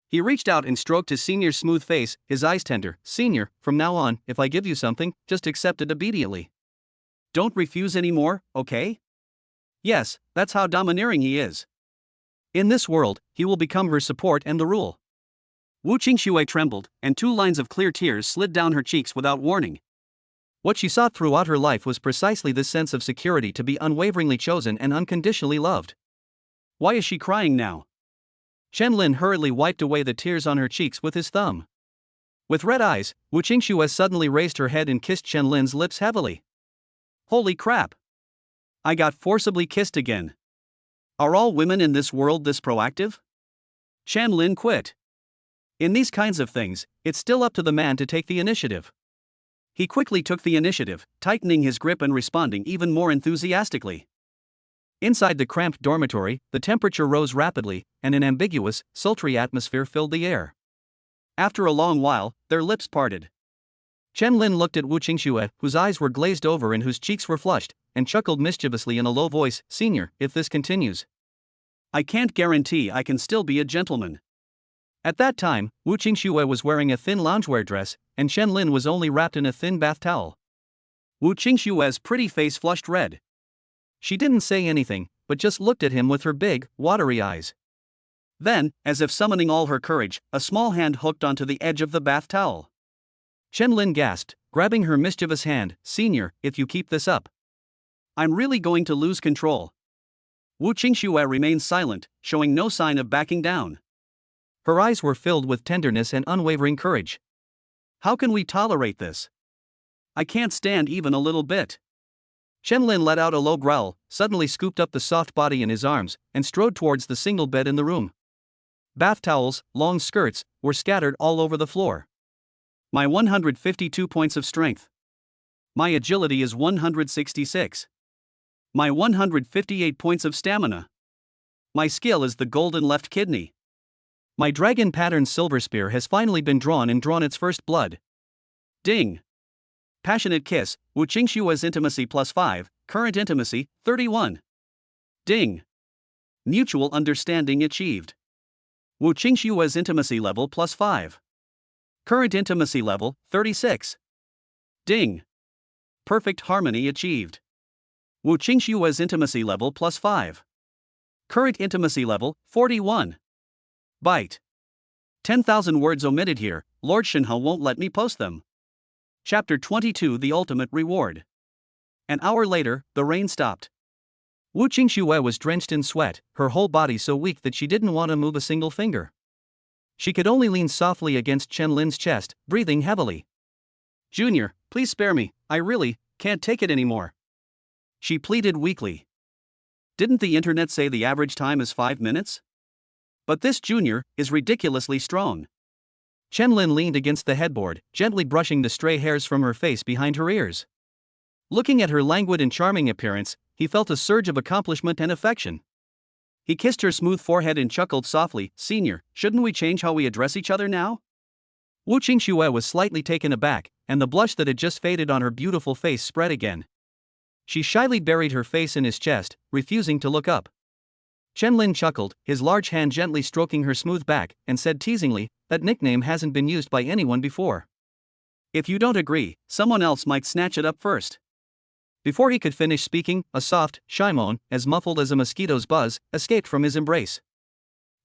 He reached out and stroked his senior's smooth face, his eyes tender. Senior, from now on, if I give you something, just accept it obediently. Don't refuse anymore, okay? Yes, that's how domineering he is. In this world, he will become her support and the rule. Wu Qingxue trembled, and 2 lines of clear tears slid down her cheeks without warning. What she sought throughout her life was precisely this sense of security, to be unwaveringly chosen and unconditionally loved. Why is she crying now? Chen Lin hurriedly wiped away the tears on her cheeks with his thumb. With red eyes, Wu Qingxue suddenly raised her head and kissed Chen Lin's lips heavily. Holy crap! I got forcibly kissed again. Are all women in this world this proactive? Chen Lin quit. In these kinds of things, it's still up to the man to take the initiative. He quickly took the initiative, tightening his grip and responding even more enthusiastically. Inside the cramped dormitory, the temperature rose rapidly, and an ambiguous, sultry atmosphere filled the air. After a long while, their lips parted. Chen Lin looked at Wu Qingxue, whose eyes were glazed over and whose cheeks were flushed, and chuckled mischievously in a low voice, Senior, if this continues, I can't guarantee I can still be a gentleman. At that time, Wu Qingxue was wearing a thin loungewear dress, and Chen Lin was only wrapped in a thin bath towel. Wu Qingxue's pretty face flushed red. She didn't say anything, but just looked at him with her big, watery eyes. Then, as if summoning all her courage, a small hand hooked onto the edge of the bath towel. Chen Lin gasped, grabbing her mischievous hand, Senior, if you keep this up, I'm really going to lose control. Wu Qingxue remained silent, showing no sign of backing down. Her eyes were filled with tenderness and unwavering courage. How can we tolerate this? I can't stand even a little bit. Chen Lin let out a low growl, suddenly scooped up the soft body in his arms, and strode towards the single bed in the room. Bath towels, long skirts, were scattered all over the floor. My 152 points of strength. My agility is 166. My 158 points of stamina. My skill is the golden left kidney. My dragon pattern silver spear has finally been drawn and drawn its first blood. Ding. Passionate kiss, Wu Qingxue's intimacy +5, current intimacy, 31. Ding. Mutual understanding achieved. Wu Qingxue's intimacy level +5. Current intimacy level, 36. Ding. Perfect harmony achieved. Wu Qingxue's intimacy level +5. Current intimacy level, 41. Byte. 10,000 words omitted here, Lord Shinhe won't let me post them. Chapter 22 The Ultimate Reward. An hour later, the rain stopped. Wu Qingxue was drenched in sweat, her whole body so weak that she didn't want to move a single finger. She could only lean softly against Chen Lin's chest, breathing heavily. Junior, please spare me, I really can't take it anymore. She pleaded weakly. Didn't the internet say the average time is 5 minutes? But this Junior is ridiculously strong. Chen Lin leaned against the headboard, gently brushing the stray hairs from her face behind her ears. Looking at her languid and charming appearance, he felt a surge of accomplishment and affection. He kissed her smooth forehead and chuckled softly, Senior, shouldn't we change how we address each other now? Wu Qingxue was slightly taken aback, and the blush that had just faded on her beautiful face spread again. She shyly buried her face in his chest, refusing to look up. Chen Lin chuckled, his large hand gently stroking her smooth back, and said teasingly, that nickname hasn't been used by anyone before. If you don't agree, someone else might snatch it up first. Before he could finish speaking, a soft, shy moan, as muffled as a mosquito's buzz, escaped from his embrace.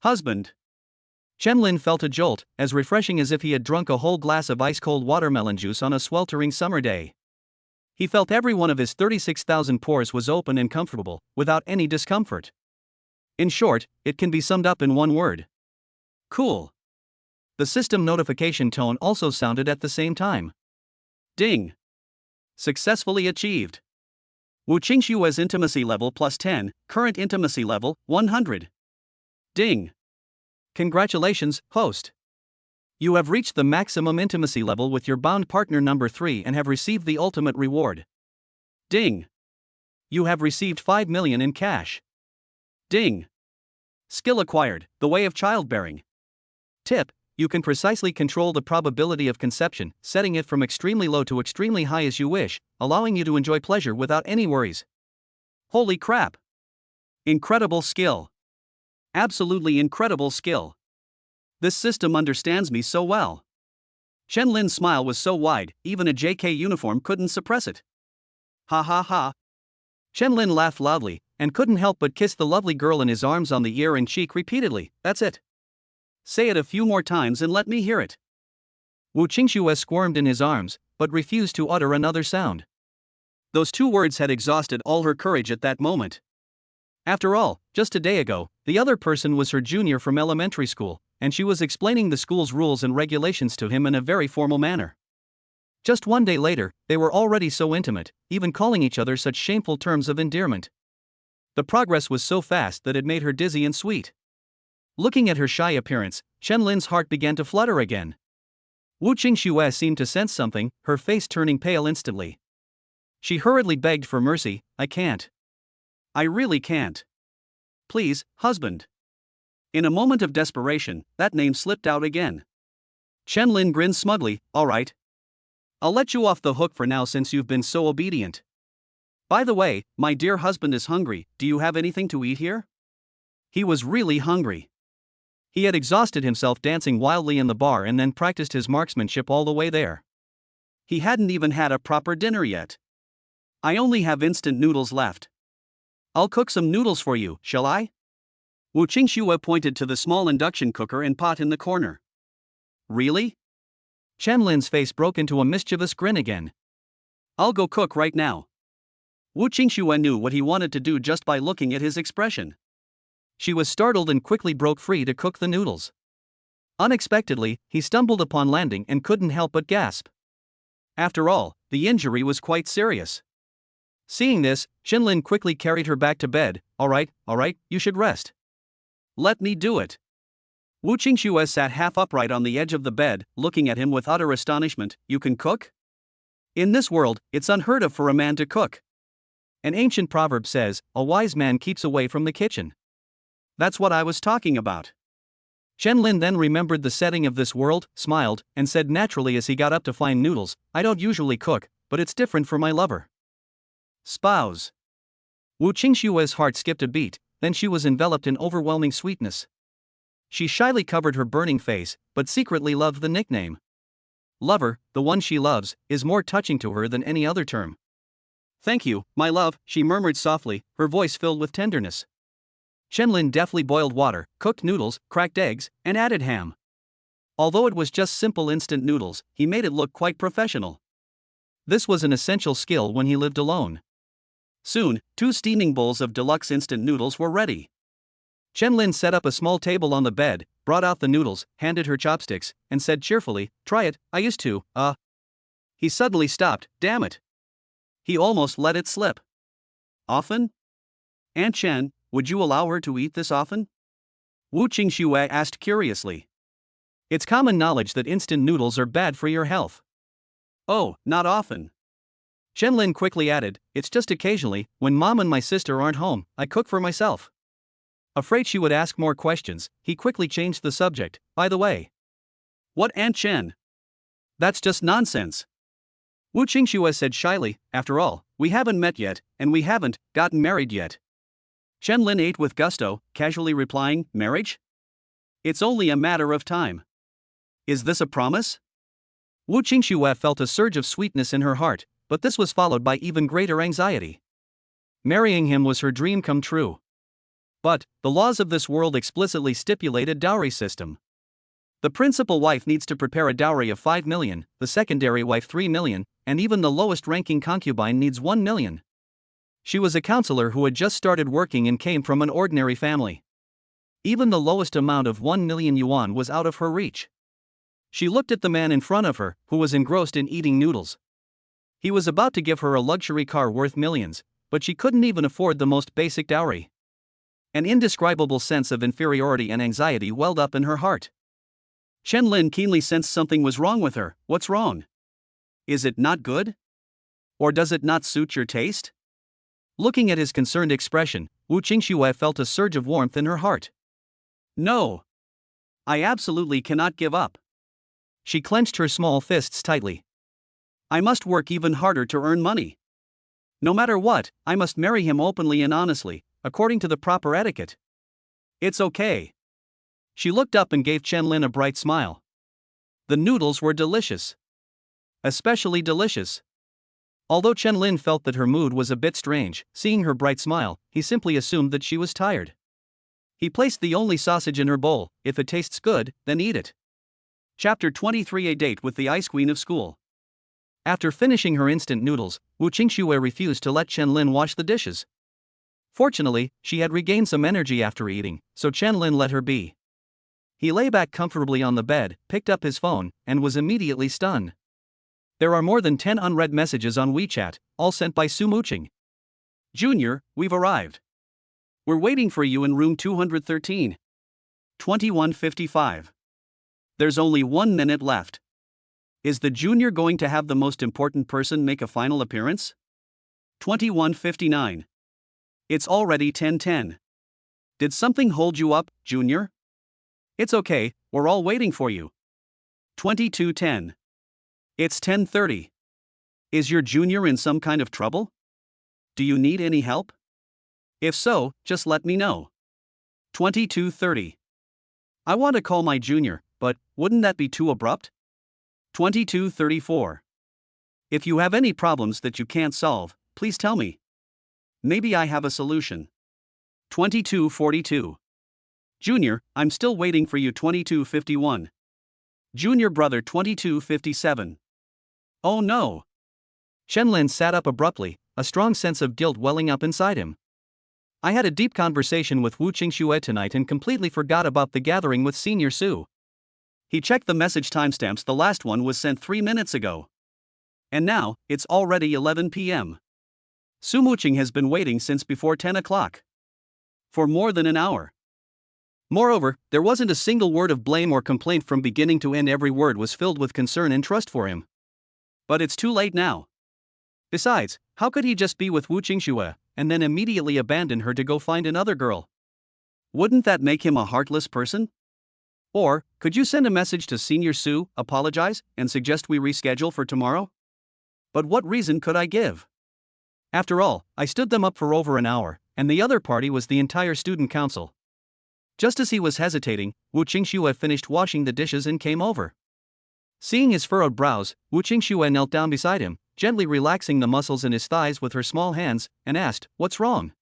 Husband. Chen Lin felt a jolt, as refreshing as if he had drunk a whole glass of ice-cold watermelon juice on a sweltering summer day. He felt every one of his 36,000 pores was open and comfortable, without any discomfort. In short, it can be summed up in one word. Cool. The system notification tone also sounded at the same time. Ding. Successfully achieved. Wu Qingxue's intimacy level +10, current intimacy level, 100. Ding. Congratulations, host. You have reached the maximum intimacy level with your bound partner number 3 and have received the ultimate reward. Ding. You have received 5 million in cash. Ding. Skill acquired, the way of childbearing. Tip, you can precisely control the probability of conception, setting it from extremely low to extremely high as you wish, allowing you to enjoy pleasure without any worries. Holy crap! Incredible skill. Absolutely incredible skill. This system understands me so well. Chen Lin's smile was so wide, even a JK uniform couldn't suppress it. Ha ha ha. Chen Lin laughed loudly, and couldn't help but kiss the lovely girl in his arms on the ear and cheek repeatedly. That's it. Say it a few more times and let me hear it. Wu Qingxue squirmed in his arms, but refused to utter another sound. Those two words had exhausted all her courage at that moment. After all, just a day ago, the other person was her junior from elementary school, and she was explaining the school's rules and regulations to him in a very formal manner. Just one day later, they were already so intimate, even calling each other such shameful terms of endearment. The progress was so fast that it made her dizzy and sweet. Looking at her shy appearance, Chen Lin's heart began to flutter again. Wu Qingxue seemed to sense something, her face turning pale instantly. She hurriedly begged for mercy. I can't. I really can't. Please, husband. In a moment of desperation, that name slipped out again. Chen Lin grinned smugly. All right. I'll let you off the hook for now since you've been so obedient. By the way, my dear husband is hungry. Do you have anything to eat here? He was really hungry. He had exhausted himself dancing wildly in the bar and then practiced his marksmanship all the way there. He hadn't even had a proper dinner yet. I only have instant noodles left. I'll cook some noodles for you, shall I? Wu Qingxue pointed to the small induction cooker and pot in the corner. Really? Chen Lin's face broke into a mischievous grin again. I'll go cook right now. Wu Qingxue knew what he wanted to do just by looking at his expression. She was startled and quickly broke free to cook the noodles. Unexpectedly, he stumbled upon landing and couldn't help but gasp. After all, the injury was quite serious. Seeing this, Chen Lin quickly carried her back to bed. All right, you should rest. Let me do it. Wu Qingxue sat half upright on the edge of the bed, looking at him with utter astonishment. You can cook? In this world, it's unheard of for a man to cook. An ancient proverb says, a wise man keeps away from the kitchen. That's what I was talking about. Chen Lin then remembered the setting of this world, smiled, and said naturally as he got up to find noodles, I don't usually cook, but it's different for my lover. Spouse. Wu Qingxue's heart skipped a beat, then she was enveloped in overwhelming sweetness. She shyly covered her burning face, but secretly loved the nickname. Lover, the one she loves, is more touching to her than any other term. Thank you, my love, she murmured softly, her voice filled with tenderness. Chen Lin deftly boiled water, cooked noodles, cracked eggs, and added ham. Although it was just simple instant noodles, he made it look quite professional. This was an essential skill when he lived alone. Soon, 2 steaming bowls of deluxe instant noodles were ready. Chen Lin set up a small table on the bed, brought out the noodles, handed her chopsticks, and said cheerfully, try it, I used to. He suddenly stopped, damn it. He almost let it slip. Often? Aunt Chen, would you allow her to eat this often? Wu Qingxue asked curiously. It's common knowledge that instant noodles are bad for your health. Oh, not often. Chen Lin quickly added, it's just occasionally, when mom and my sister aren't home, I cook for myself. Afraid she would ask more questions, he quickly changed the subject. By the way. What, Aunt Chen? That's just nonsense. Wu Qingxue said shyly, after all, we haven't met yet, and we haven't gotten married yet. Chen Lin ate with gusto, casually replying, marriage? It's only a matter of time. Is this a promise? Wu Qingxue felt a surge of sweetness in her heart, but this was followed by even greater anxiety. Marrying him was her dream come true. But, the laws of this world explicitly stipulate a dowry system. The principal wife needs to prepare a dowry of 5 million, the secondary wife 3 million, and even the lowest-ranking concubine needs 1 million. She was a counselor who had just started working and came from an ordinary family. Even the lowest amount of 1 million yuan was out of her reach. She looked at the man in front of her, who was engrossed in eating noodles. He was about to give her a luxury car worth millions, but she couldn't even afford the most basic dowry. An indescribable sense of inferiority and anxiety welled up in her heart. Chen Lin keenly sensed something was wrong with her. What's wrong? Is it not good? Or does it not suit your taste? Looking at his concerned expression, Wu Qingxue felt a surge of warmth in her heart. No. I absolutely cannot give up. She clenched her small fists tightly. I must work even harder to earn money. No matter what, I must marry him openly and honestly, according to the proper etiquette. It's okay. She looked up and gave Chen-Lin a bright smile. The noodles were delicious. Especially delicious. Although Chen-Lin felt that her mood was a bit strange, seeing her bright smile, he simply assumed that she was tired. He placed the only sausage in her bowl. If it tastes good, then eat it. Chapter 23: A Date with the Ice Queen of School. After finishing her instant noodles, Wu Qingxue refused to let Chen-Lin wash the dishes. Fortunately, she had regained some energy after eating, so Chen-Lin let her be. He lay back comfortably on the bed, picked up his phone, and was immediately stunned. There are more than 10 unread messages on WeChat, all sent by Su Muqing. Junior, we've arrived. We're waiting for you in room 213. 2155. There's only 1 minute left. Is the junior going to have the most important person make a final appearance? 2159. It's already 10:10. Did something hold you up, junior? It's okay, we're all waiting for you. 2210. It's 10:30. Is your junior in some kind of trouble? Do you need any help? If so, just let me know. 22:30. I want to call my junior, but wouldn't that be too abrupt? 22:34. If you have any problems that you can't solve, please tell me. Maybe I have a solution. 22:42. Junior, I'm still waiting for you. 22:51. Junior brother. 22:57. Oh no. Chen-Lin sat up abruptly, a strong sense of guilt welling up inside him. I had a deep conversation with Wu Qingxue tonight and completely forgot about the gathering with Senior Su. He checked the message timestamps. The last one was sent 3 minutes ago. And now, it's already 11 p.m. Su Muqing has been waiting since before 10 o'clock. For more than an hour. Moreover, there wasn't a single word of blame or complaint from beginning to end. Every word was filled with concern and trust for him. But it's too late now. Besides, how could he just be with Wu Qingxue and then immediately abandon her to go find another girl? Wouldn't that make him a heartless person? Or, could you send a message to Senior Su, apologize, and suggest we reschedule for tomorrow? But what reason could I give? After all, I stood them up for over an hour, and the other party was the entire student council. Just as he was hesitating, Wu Qingxue finished washing the dishes and came over. Seeing his furrowed brows, Wu Qingxue knelt down beside him, gently relaxing the muscles in his thighs with her small hands, and asked, "What's wrong?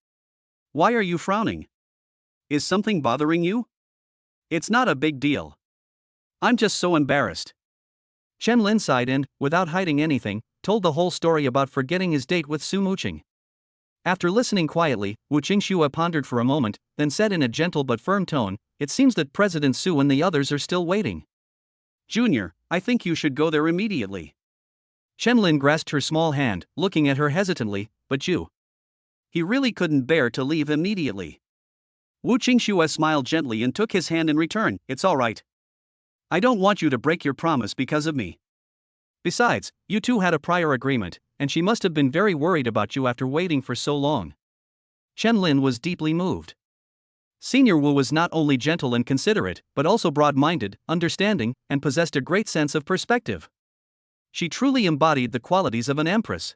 Why are you frowning? Is something bothering you?" "It's not a big deal. I'm just so embarrassed." Chen-Lin sighed and, without hiding anything, told the whole story about forgetting his date with Su Muqing. After listening quietly, Wu Qingxue pondered for a moment, then said in a gentle but firm tone, "It seems that President Su and the others are still waiting. Junior, I think you should go there immediately." Chen-Lin grasped her small hand, looking at her hesitantly, "But you..." He really couldn't bear to leave immediately. Wu Qingxue smiled gently and took his hand in return. "It's all right. I don't want you to break your promise because of me. Besides, you two had a prior agreement, and she must have been very worried about you after waiting for so long." Chen-Lin was deeply moved. Senior Wu was not only gentle and considerate, but also broad-minded, understanding, and possessed a great sense of perspective. She truly embodied the qualities of an empress.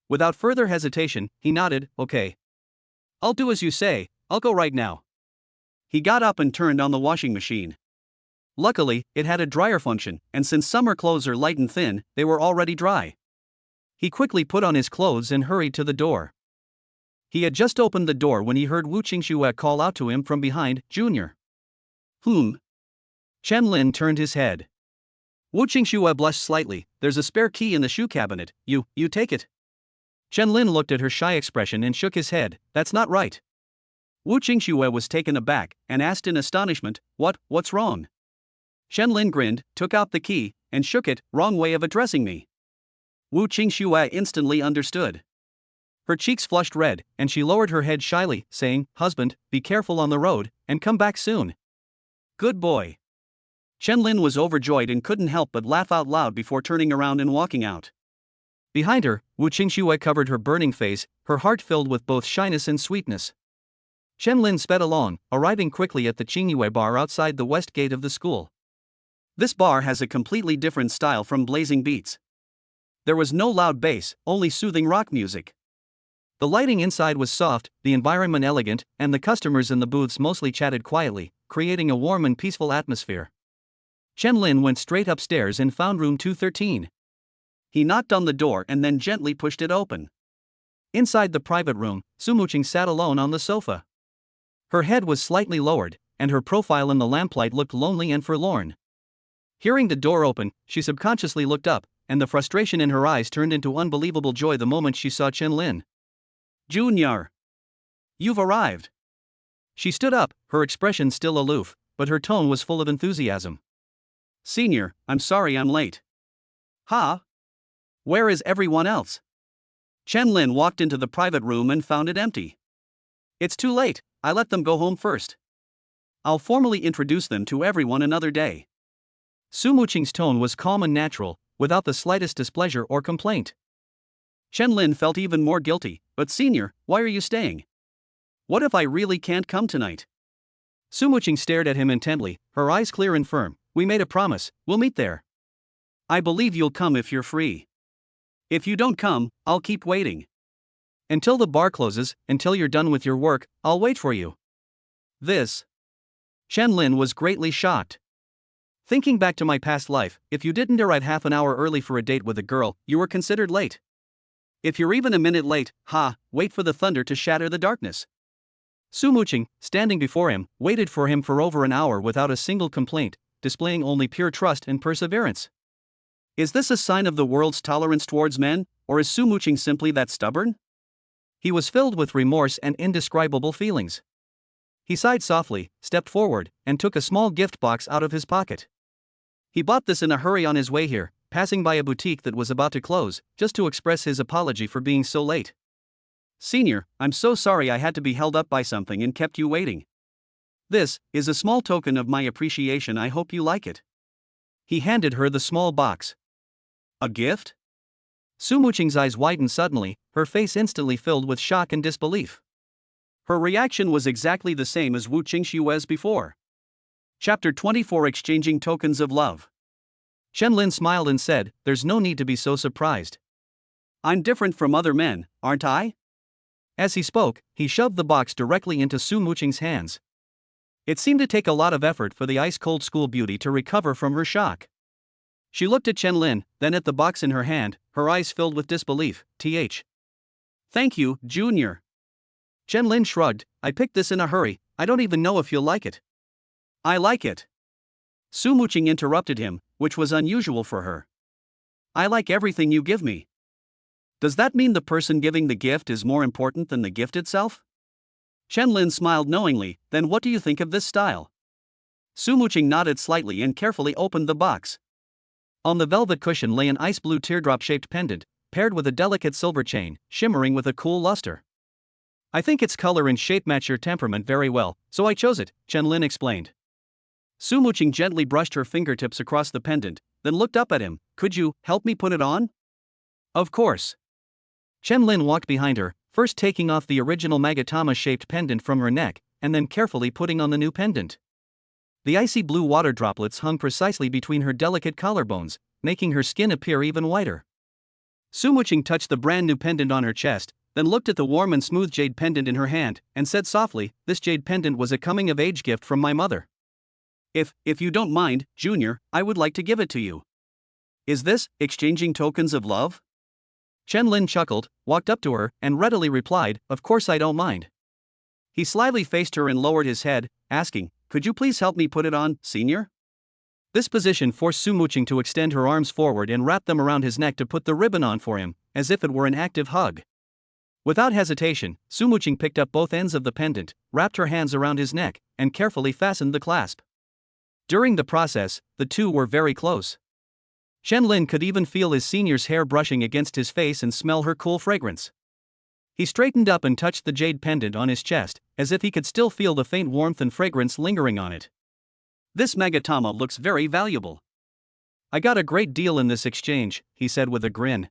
Without further hesitation, he nodded, "Okay. I'll do as you say, I'll go right now." He got up and turned on the washing machine. Luckily, it had a dryer function, and since summer clothes are light and thin, they were already dry. He quickly put on his clothes and hurried to the door. He had just opened the door when he heard Wu Qingxue call out to him from behind, "Junior." Chen-Lin turned his head. Wu Qingxue blushed slightly. "There's a spare key in the shoe cabinet, you take it." Chen-Lin looked at her shy expression and shook his head. "That's not right." Wu Qingxue was taken aback, and asked in astonishment, What's wrong?" Chen-Lin grinned, took out the key, and shook it. "Wrong way of addressing me." Wu Qingxue instantly understood. Her cheeks flushed red, and she lowered her head shyly, saying, "Husband, be careful on the road, and come back soon." "Good boy." Chen-Lin was overjoyed and couldn't help but laugh out loud before turning around and walking out. Behind her, Wu Qingxue covered her burning face, her heart filled with both shyness and sweetness. Chen Lin sped along, arriving quickly at the Qingyue bar outside the west gate of the school. This bar has a completely different style from blazing beats. There was no loud bass, only soothing rock music. The lighting inside was soft, the environment elegant, and the customers in the booths mostly chatted quietly, creating a warm and peaceful atmosphere. Chen Lin went straight upstairs and found room 213. He knocked on the door and then gently pushed it open. Inside the private room, Su Muqing sat alone on the sofa. Her head was slightly lowered, and her profile in the lamplight looked lonely and forlorn. Hearing the door open, she subconsciously looked up, and the frustration in her eyes turned into unbelievable joy the moment she saw Chen Lin. "Junior! You've arrived!" She stood up, her expression still aloof, but her tone was full of enthusiasm. "Senior, I'm sorry I'm late." "Huh? Where is everyone else?" Chen Lin walked into the private room and found it empty. "It's too late, I let them go home first. I'll formally introduce them to everyone another day." Su Muqing's tone was calm and natural, without the slightest displeasure or complaint. Chen Lin felt even more guilty. "But senior, why are you staying? What if I really can't come tonight?" Su Muqing stared at him intently, her eyes clear and firm. "We made a promise, we'll meet there. I believe you'll come if you're free. If you don't come, I'll keep waiting. Until the bar closes, until you're done with your work, I'll wait for you." This. Chen Lin was greatly shocked. "Thinking back to my past life, if you didn't arrive half an hour early for a date with a girl, you were considered late. If you're even a minute late, wait for the thunder to shatter the darkness." Su Muqing, standing before him, waited for him for over an hour without a single complaint, displaying only pure trust and perseverance. Is this a sign of the world's tolerance towards men, or is Su Muqing simply that stubborn? He was filled with remorse and indescribable feelings. He sighed softly, stepped forward, and took a small gift box out of his pocket. He bought this in a hurry on his way here, passing by a boutique that was about to close, just to express his apology for being so late. "Senior, I'm so sorry I had to be held up by something and kept you waiting. This is a small token of my appreciation, I hope you like it." He handed her the small box. "A gift?" Su Muqing's eyes widened suddenly, her face instantly filled with shock and disbelief. Her reaction was exactly the same as Wu Qingxue's before. Chapter 24: Exchanging Tokens of Love. Chen Lin smiled and said, "There's no need to be so surprised. I'm different from other men, aren't I?" As he spoke, he shoved the box directly into Su Muqing's hands. It seemed to take a lot of effort for the ice-cold school beauty to recover from her shock. She looked at Chen Lin, then at the box in her hand, her eyes filled with disbelief. "Thank you, Junior." Chen Lin shrugged, "I picked this in a hurry, I don't even know if you'll like it." "I like it." Su Muqing interrupted him, which was unusual for her. "I like everything you give me." Does that mean the person giving the gift is more important than the gift itself? Chen Lin smiled knowingly. "Then what do you think of this style?" Su Muqing nodded slightly and carefully opened the box. On the velvet cushion lay an ice blue teardrop-shaped pendant, paired with a delicate silver chain, shimmering with a cool luster. "I think its color and shape match your temperament very well, so I chose it," Chen Lin explained. Su Muqing gently brushed her fingertips across the pendant, then looked up at him. "Could you help me put it on?" "Of course." Chen Lin walked behind her, first taking off the original magatama-shaped pendant from her neck, and then carefully putting on the new pendant. The icy blue water droplets hung precisely between her delicate collarbones, making her skin appear even whiter. Su Muqing touched the brand new pendant on her chest, then looked at the warm and smooth jade pendant in her hand, and said softly, "This jade pendant was a coming-of-age gift from my mother. If you don't mind, Junior, I would like to give it to you. Is this exchanging tokens of love?" Chen Lin chuckled, walked up to her, and readily replied, "Of course I don't mind." He slyly faced her and lowered his head, asking, "Could you please help me put it on, Senior?" This position forced Su Muqing to extend her arms forward and wrap them around his neck to put the ribbon on for him, as if it were an active hug. Without hesitation, Su Muqing picked up both ends of the pendant, wrapped her hands around his neck, and carefully fastened the clasp. During the process, the two were very close. Chen Lin could even feel his senior's hair brushing against his face and smell her cool fragrance. He straightened up and touched the jade pendant on his chest, as if he could still feel the faint warmth and fragrance lingering on it. "This magatama looks very valuable. I got a great deal in this exchange," he said with a grin.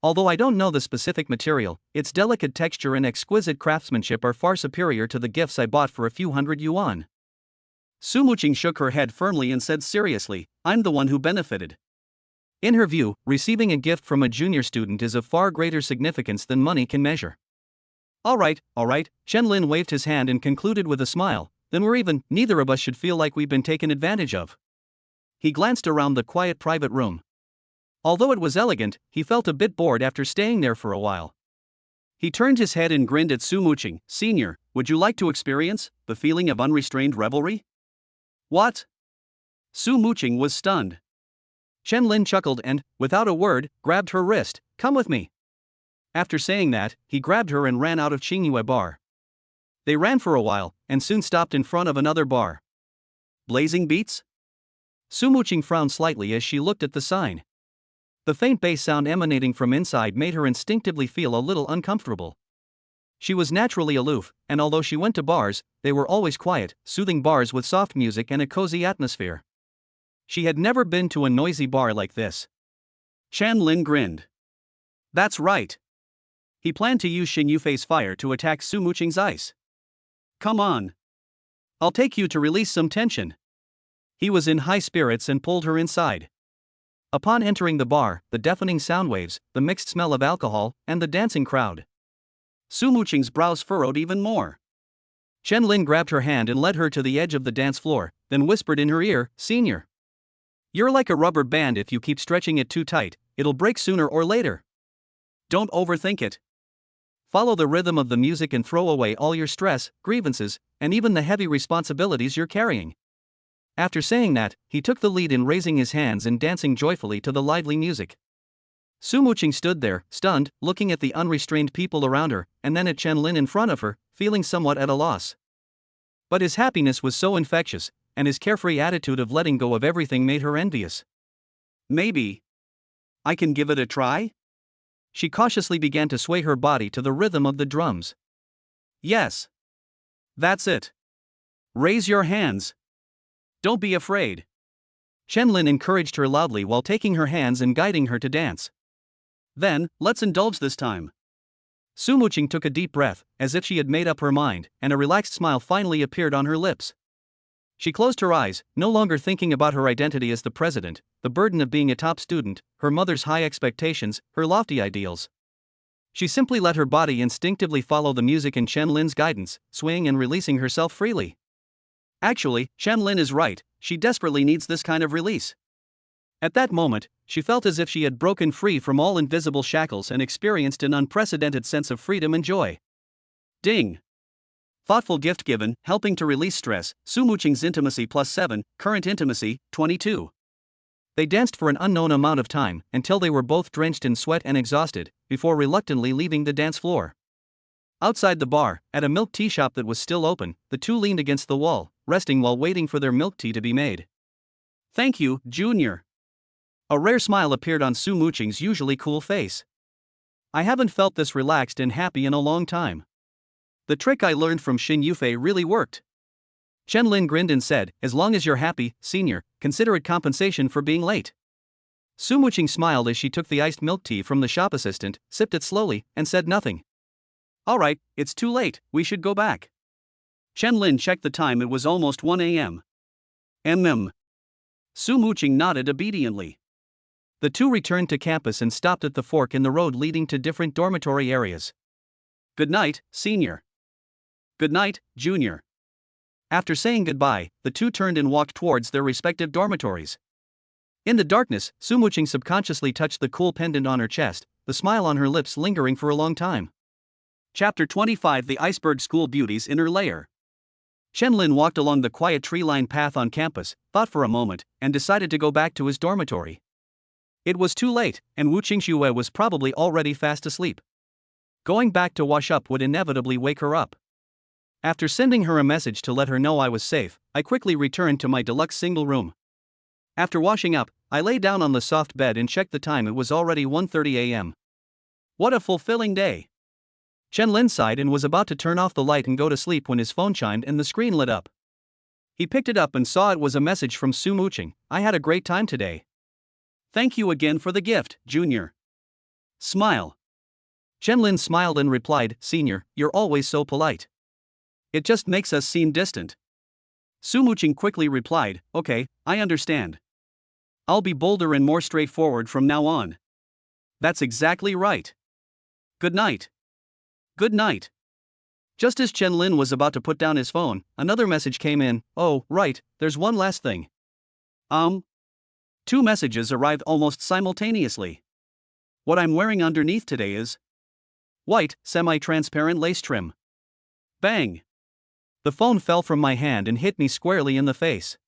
Although I don't know the specific material, its delicate texture and exquisite craftsmanship are far superior to the gifts I bought for a few hundred yuan. Su Muqing shook her head firmly and said seriously, I'm the one who benefited. In her view, receiving a gift from a junior student is of far greater significance than money can measure. All right, Chen Lin waved his hand and concluded with a smile, then we're even, neither of us should feel like we've been taken advantage of. He glanced around the quiet private room. Although it was elegant, he felt a bit bored after staying there for a while. He turned his head and grinned at Su Muqing. Senior, would you like to experience the feeling of unrestrained revelry? What? Su Muqing was stunned. Chen Lin chuckled and, without a word, grabbed her wrist. Come with me. After saying that, he grabbed her and ran out of Qingyue Bar. They ran for a while, and soon stopped in front of another bar. Blazing Beats? Su Muqing frowned slightly as she looked at the sign. The faint bass sound emanating from inside made her instinctively feel a little uncomfortable. She was naturally aloof, and although she went to bars, they were always quiet, soothing bars with soft music and a cozy atmosphere. She had never been to a noisy bar like this. Chen Lin grinned. That's right. He planned to use Xin Yufei's fire to attack Su Muqing's ice. Come on. I'll take you to release some tension. He was in high spirits and pulled her inside. Upon entering the bar, the deafening sound waves, the mixed smell of alcohol, and the dancing crowd. Su Muqing's brows furrowed even more. Chen Lin grabbed her hand and led her to the edge of the dance floor, then whispered in her ear, Senior. You're like a rubber band. If you keep stretching it too tight, it'll break sooner or later. Don't overthink it. Follow the rhythm of the music and throw away all your stress, grievances, and even the heavy responsibilities you're carrying. After saying that, he took the lead in raising his hands and dancing joyfully to the lively music. Su Muqing stood there, stunned, looking at the unrestrained people around her, and then at Chen Lin in front of her, feeling somewhat at a loss. But his happiness was so infectious, and his carefree attitude of letting go of everything made her envious. Maybe I can give it a try? She cautiously began to sway her body to the rhythm of the drums. Yes. That's it. Raise your hands. Don't be afraid. Chen Lin encouraged her loudly while taking her hands and guiding her to dance. Then, let's indulge this time. Su Muqing took a deep breath, as if she had made up her mind, and a relaxed smile finally appeared on her lips. She closed her eyes, no longer thinking about her identity as the president, the burden of being a top student, her mother's high expectations, her lofty ideals. She simply let her body instinctively follow the music and Chen Lin's guidance, swaying and releasing herself freely. Actually, Chen Lin is right, she desperately needs this kind of release. At that moment, she felt as if she had broken free from all invisible shackles and experienced an unprecedented sense of freedom and joy. Ding! Thoughtful gift given, helping to release stress. Su Muqing's intimacy +7, current intimacy, 22. They danced for an unknown amount of time, until they were both drenched in sweat and exhausted, before reluctantly leaving the dance floor. Outside the bar, at a milk tea shop that was still open, the two leaned against the wall, resting while waiting for their milk tea to be made. Thank you, Junior. A rare smile appeared on Su Muqing's usually cool face. I haven't felt this relaxed and happy in a long time. The trick I learned from Xin Yufei really worked. Chen Lin grinned and said, as long as you're happy, Senior, consider it compensation for being late. Su Muqing smiled as she took the iced milk tea from the shop assistant, sipped it slowly, and said nothing. Alright, it's too late, we should go back. Chen Lin checked the time. It was almost 1 a.m. Su Muqing nodded obediently. The two returned to campus and stopped at the fork in the road leading to different dormitory areas. Good night, Senior. Good night, Junior. After saying goodbye, the two turned and walked towards their respective dormitories. In the darkness, Su Muqing subconsciously touched the cool pendant on her chest, the smile on her lips lingering for a long time. Chapter 25: The Iceberg School Beauty's Inner Layer. Chen Lin walked along the quiet tree-lined path on campus, thought for a moment, and decided to go back to his dormitory. It was too late, and Wu Qingxue was probably already fast asleep. Going back to wash up would inevitably wake her up. After sending her a message to let her know I was safe, I quickly returned to my deluxe single room. After washing up, I lay down on the soft bed and checked the time. It was already 1:30 a.m. What a fulfilling day! Chen Lin sighed and was about to turn off the light and go to sleep when his phone chimed and the screen lit up. He picked it up and saw it was a message from Su Muqing. I had a great time today. Thank you again for the gift, Junior. Smile. Chenlin smiled and replied, Senior, you're always so polite. It just makes us seem distant. Su Muqing quickly replied, Okay, I understand. I'll be bolder and more straightforward from now on. That's exactly right. Good night. Good night. Just as Chenlin was about to put down his phone, another message came in. Oh, right, there's one last thing. Two messages arrived almost simultaneously. What I'm wearing underneath today is white, semi-transparent lace trim. Bang! The phone fell from my hand and hit me squarely in the face.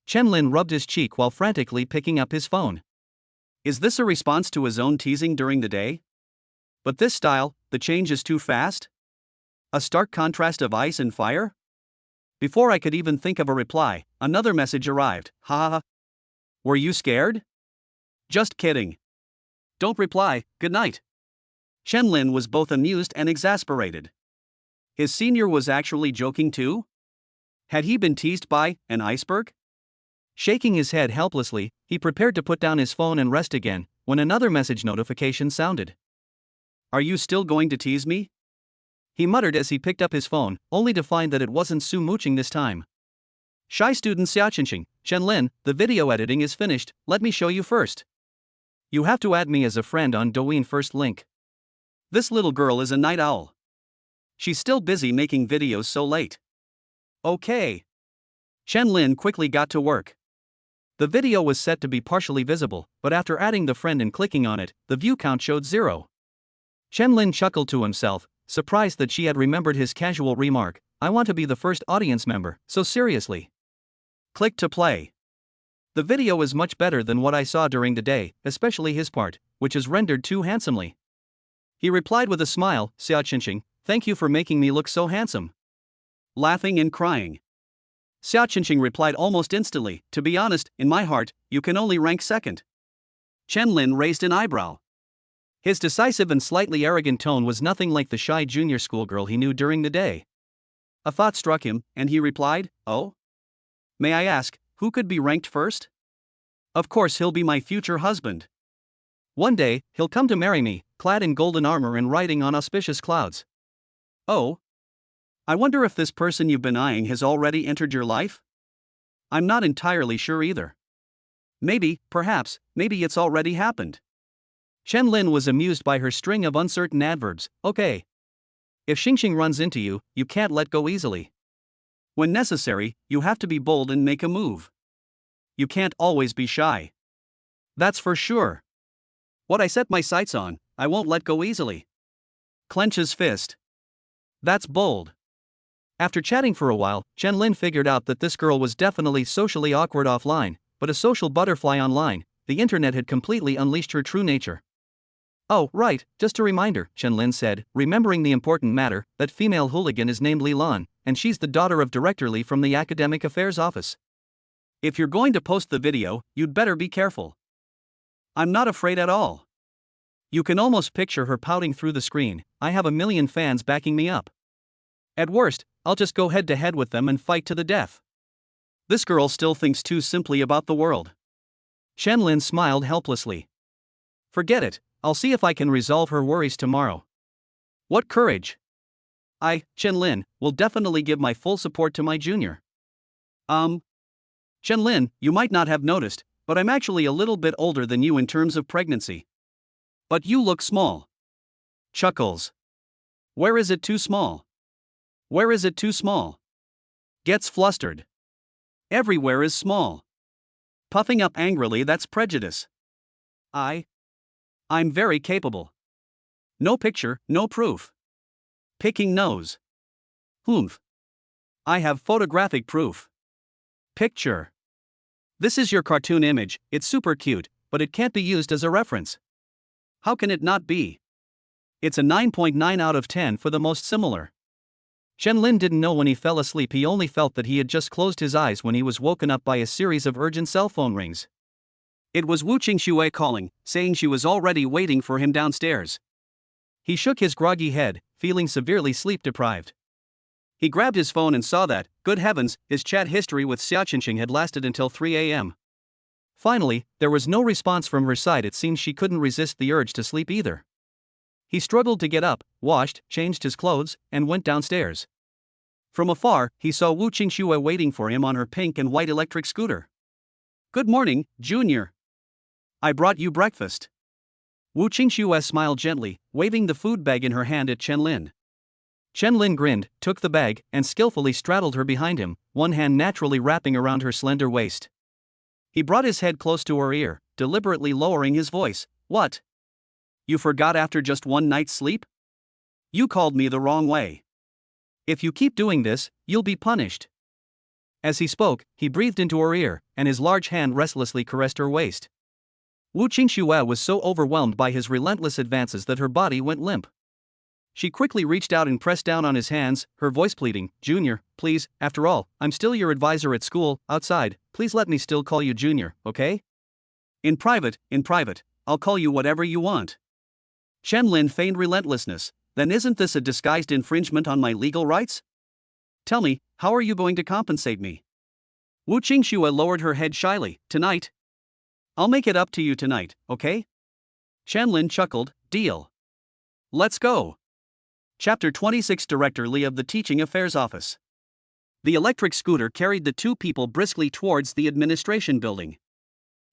Chenlin rubbed his cheek while frantically picking up his phone. Is this a response to his own teasing during the day? But this style, the change is too fast? A stark contrast of ice and fire? Before I could even think of a reply, another message arrived. Ha ha ha. Were you scared? Just kidding. Don't reply, good night. Chenlin was both amused and exasperated. His senior was actually joking too? Had he been teased by an iceberg? Shaking his head helplessly, he prepared to put down his phone and rest again, when another message notification sounded. Are you still going to tease me? He muttered as he picked up his phone, only to find that it wasn't Su Muqing this time. Shy student Xiaoqinqing, Chenlin, the video editing is finished, let me show you first. You have to add me as a friend on Douyin first link. This little girl is a night owl. She's still busy making videos so late. Okay. Chenlin quickly got to work. The video was set to be partially visible, but after adding the friend and clicking on it, the view count showed 0. Chenlin chuckled to himself, surprised that she had remembered his casual remark, I want to be the first audience member, so seriously. Click to play. The video is much better than what I saw during the day, especially his part, which is rendered too handsomely. He replied with a smile, Xiaoqinqing, thank you for making me look so handsome. Laughing and crying. Xiaoqinqing replied almost instantly, to be honest, in my heart, you can only rank second. Chenlin raised an eyebrow. His decisive and slightly arrogant tone was nothing like the shy junior schoolgirl he knew during the day. A thought struck him, and he replied, Oh? May I ask, who could be ranked first? Of course he'll be my future husband. One day, he'll come to marry me, clad in golden armor and riding on auspicious clouds. Oh? I wonder if this person you've been eyeing has already entered your life? I'm not entirely sure either. Maybe, perhaps, maybe it's already happened. Chenlin was amused by her string of uncertain adverbs. Okay. If Xingxing runs into you, you can't let go easily. When necessary, you have to be bold and make a move. You can't always be shy. That's for sure. What I set my sights on, I won't let go easily. Clench his fist. That's bold. After chatting for a while, Chenlin figured out that this girl was definitely socially awkward offline, but a social butterfly online. The internet had completely unleashed her true nature. Oh, right, just a reminder, Chenlin said, remembering the important matter, that female hooligan is named Li Lan, and she's the daughter of Director Li from the Academic Affairs Office. If you're going to post the video, you'd better be careful. I'm not afraid at all. You can almost picture her pouting through the screen, I have a million fans backing me up. At worst, I'll just go head to head with them and fight to the death. This girl still thinks too simply about the world. Chenlin smiled helplessly. Forget it, I'll see if I can resolve her worries tomorrow. What courage! Chenlin, will definitely give my full support to my junior. Chenlin, you might not have noticed, but I'm actually a little bit older than you in terms of pregnancy. But you look small. Chuckles. Where is it too small? Where is it too small? Gets flustered. Everywhere is small. Puffing up angrily, that's prejudice. I'm very capable. No picture, no proof. Picking nose. Humph. I have photographic proof. Picture. This is your cartoon image, it's super cute, but it can't be used as a reference. How can it not be? It's a 9.9 out of 10 for the most similar. Chenlin didn't know when he fell asleep, he only felt that he had just closed his eyes when he was woken up by a series of urgent cell phone rings. It was Wu Qingxue calling, saying she was already waiting for him downstairs. He shook his groggy head, feeling severely sleep-deprived. He grabbed his phone and saw that, good heavens, his chat history with Xiaoqinqing had lasted until 3 a.m. Finally, there was no response from her side. It seemed she couldn't resist the urge to sleep either. He struggled to get up, washed, changed his clothes, and went downstairs. From afar, he saw Wu Qingxue waiting for him on her pink and white electric scooter. "Good morning, Junior. I brought you breakfast." Wu Qingxue smiled gently, waving the food bag in her hand at Chen Lin. Chen Lin grinned, took the bag, and skillfully straddled her behind him, one hand naturally wrapping around her slender waist. He brought his head close to her ear, deliberately lowering his voice. "What? You forgot after just one night's sleep? You called me the wrong way. If you keep doing this, you'll be punished." As he spoke, he breathed into her ear, and his large hand restlessly caressed her waist. Wu Qingxue was so overwhelmed by his relentless advances that her body went limp. She quickly reached out and pressed down on his hands, her voice pleading, "Junior, please, after all, I'm still your advisor at school, outside, please let me still call you Junior, okay? In private, I'll call you whatever you want." Chen Lin feigned relentlessness. "Then isn't this a disguised infringement on my legal rights? Tell me, how are you going to compensate me?" Wu Qingxue lowered her head shyly. "Tonight. I'll make it up to you tonight, okay?" Chen Lin chuckled. "Deal. Let's go." Chapter 26. Director Li of the Teaching Affairs Office. The electric scooter carried the two people briskly towards the administration building.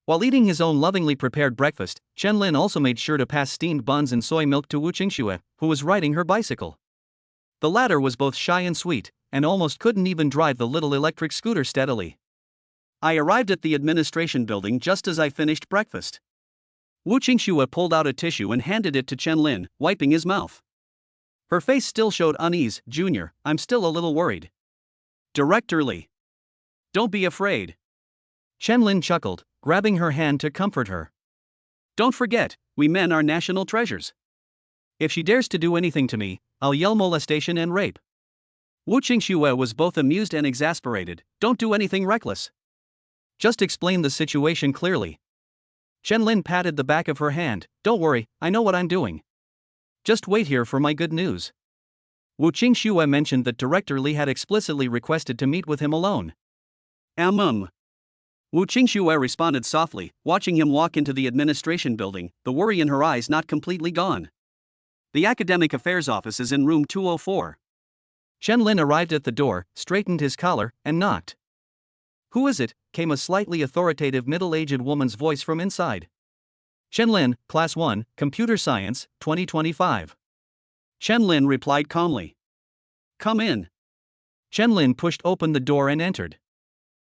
While eating his own lovingly prepared breakfast, Chen Lin also made sure to pass steamed buns and soy milk to Wu Qingxue, who was riding her bicycle. The latter was both shy and sweet, and almost couldn't even drive the little electric scooter steadily. "I arrived at the administration building just as I finished breakfast." Wu Qingxue pulled out a tissue and handed it to Chen Lin, wiping his mouth. Her face still showed unease. "Junior, I'm still a little worried." "Director Li. Don't be afraid." Chen Lin chuckled, grabbing her hand to comfort her. "Don't forget, we men are national treasures. If she dares to do anything to me, I'll yell molestation and rape." Wu Qingxue was both amused and exasperated. "Don't do anything reckless. Just explain the situation clearly." Chen Lin patted the back of her hand. "Don't worry, I know what I'm doing. Just wait here for my good news." Wu Qingxue mentioned that Director Li had explicitly requested to meet with him alone. Wu Qingxue responded softly, watching him walk into the administration building, the worry in her eyes not completely gone. "The Academic Affairs Office is in room 204. Chen Lin arrived at the door, straightened his collar, and knocked. "Who is it?" came a slightly authoritative middle-aged woman's voice from inside. "Chen Lin, Class 1, Computer Science, 2025. Chen Lin replied calmly. "Come in." Chen Lin pushed open the door and entered.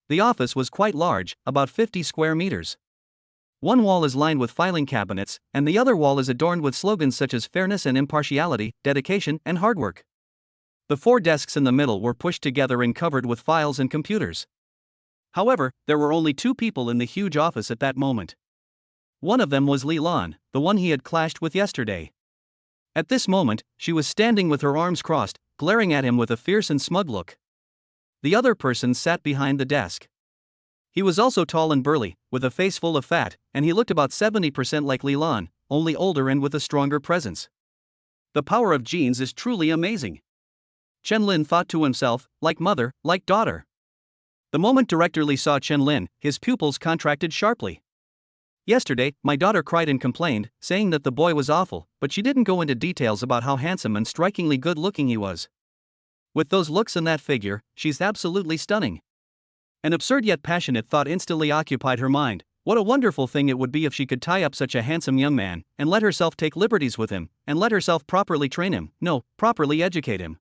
The office was quite large, about 50 square meters. One wall is lined with filing cabinets, and the other wall is adorned with slogans such as fairness and impartiality, dedication and hard work. The 4 desks in the middle were pushed together and covered with files and computers. However, there were only 2 people in the huge office at that moment. One of them was Li Lan, the one he had clashed with yesterday. At this moment, she was standing with her arms crossed, glaring at him with a fierce and smug look. The other person sat behind the desk. He was also tall and burly, with a face full of fat, and he looked about 70% like Li Lan, only older and with a stronger presence. The power of genes is truly amazing. Chen Lin thought to himself, like mother, like daughter. The moment Director Li saw Chen Lin, his pupils contracted sharply. "Yesterday, my daughter cried and complained, saying that the boy was awful, but she didn't go into details about how handsome and strikingly good-looking he was. With those looks and that figure, she's absolutely stunning." An absurd yet passionate thought instantly occupied her mind. What a wonderful thing it would be if she could tie up such a handsome young man, and let herself take liberties with him, and let herself properly train him, no, properly educate him.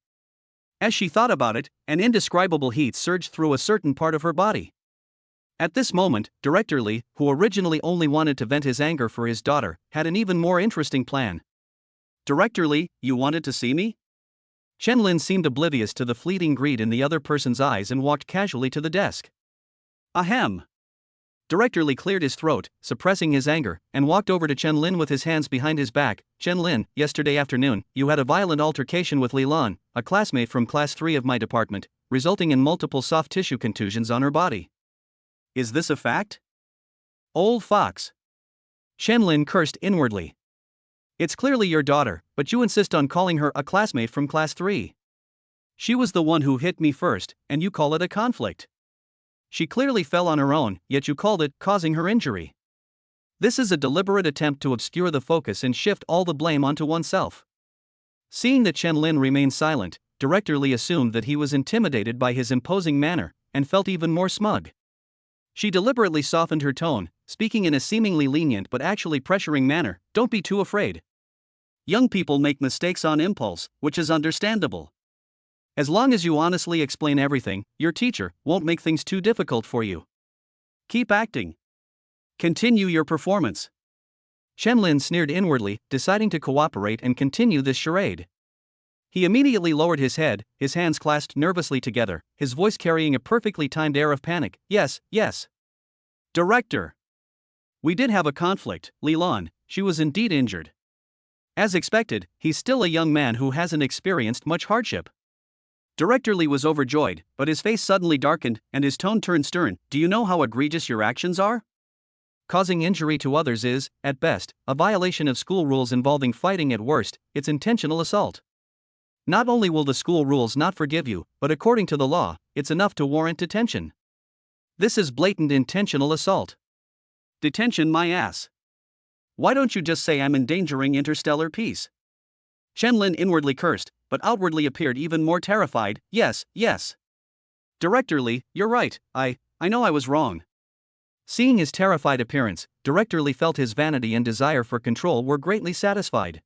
As she thought about it, an indescribable heat surged through a certain part of her body. At this moment, Director Li, who originally only wanted to vent his anger for his daughter, had an even more interesting plan. "Director Li, you wanted to see me?" Chen Lin seemed oblivious to the fleeting greed in the other person's eyes and walked casually to the desk. "Ahem." Director Li cleared his throat, suppressing his anger, and walked over to Chen Lin with his hands behind his back. "Chen Lin, yesterday afternoon, you had a violent altercation with Li Lan, a classmate from Class 3 of my department, resulting in multiple soft tissue contusions on her body. Is this a fact?" "Old fox." Chen Lin cursed inwardly. "It's clearly your daughter, but you insist on calling her a classmate from Class 3. She was the one who hit me first, and you call it a conflict." She clearly fell on her own, yet you called it causing her injury. This is a deliberate attempt to obscure the focus and shift all the blame onto oneself. Seeing that Chen Lin remained silent, Director Li assumed that he was intimidated by his imposing manner, and felt even more smug. She deliberately softened her tone, speaking in a seemingly lenient but actually pressuring manner. Don't be too afraid. Young people make mistakes on impulse, which is understandable. As long as you honestly explain everything, your teacher won't make things too difficult for you. Keep acting. Continue your performance. Chen Lin sneered inwardly, deciding to cooperate and continue this charade. He immediately lowered his head, his hands clasped nervously together, his voice carrying a perfectly timed air of panic. Yes, yes. Director. We did have a conflict, Li Lan. She was indeed injured. As expected, he's still a young man who hasn't experienced much hardship. Director Li was overjoyed, but his face suddenly darkened, and his tone turned stern. Do you know how egregious your actions are? Causing injury to others is, at best, a violation of school rules involving fighting. At worst, it's intentional assault. Not only will the school rules not forgive you, but according to the law, it's enough to warrant detention. This is blatant intentional assault. Detention my ass. Why don't you just say I'm endangering interstellar peace? Chen Lin inwardly cursed, but outwardly appeared even more terrified. Yes, yes. Director Li, you're right, I know I was wrong. Seeing his terrified appearance, Director Li felt his vanity and desire for control were greatly satisfied.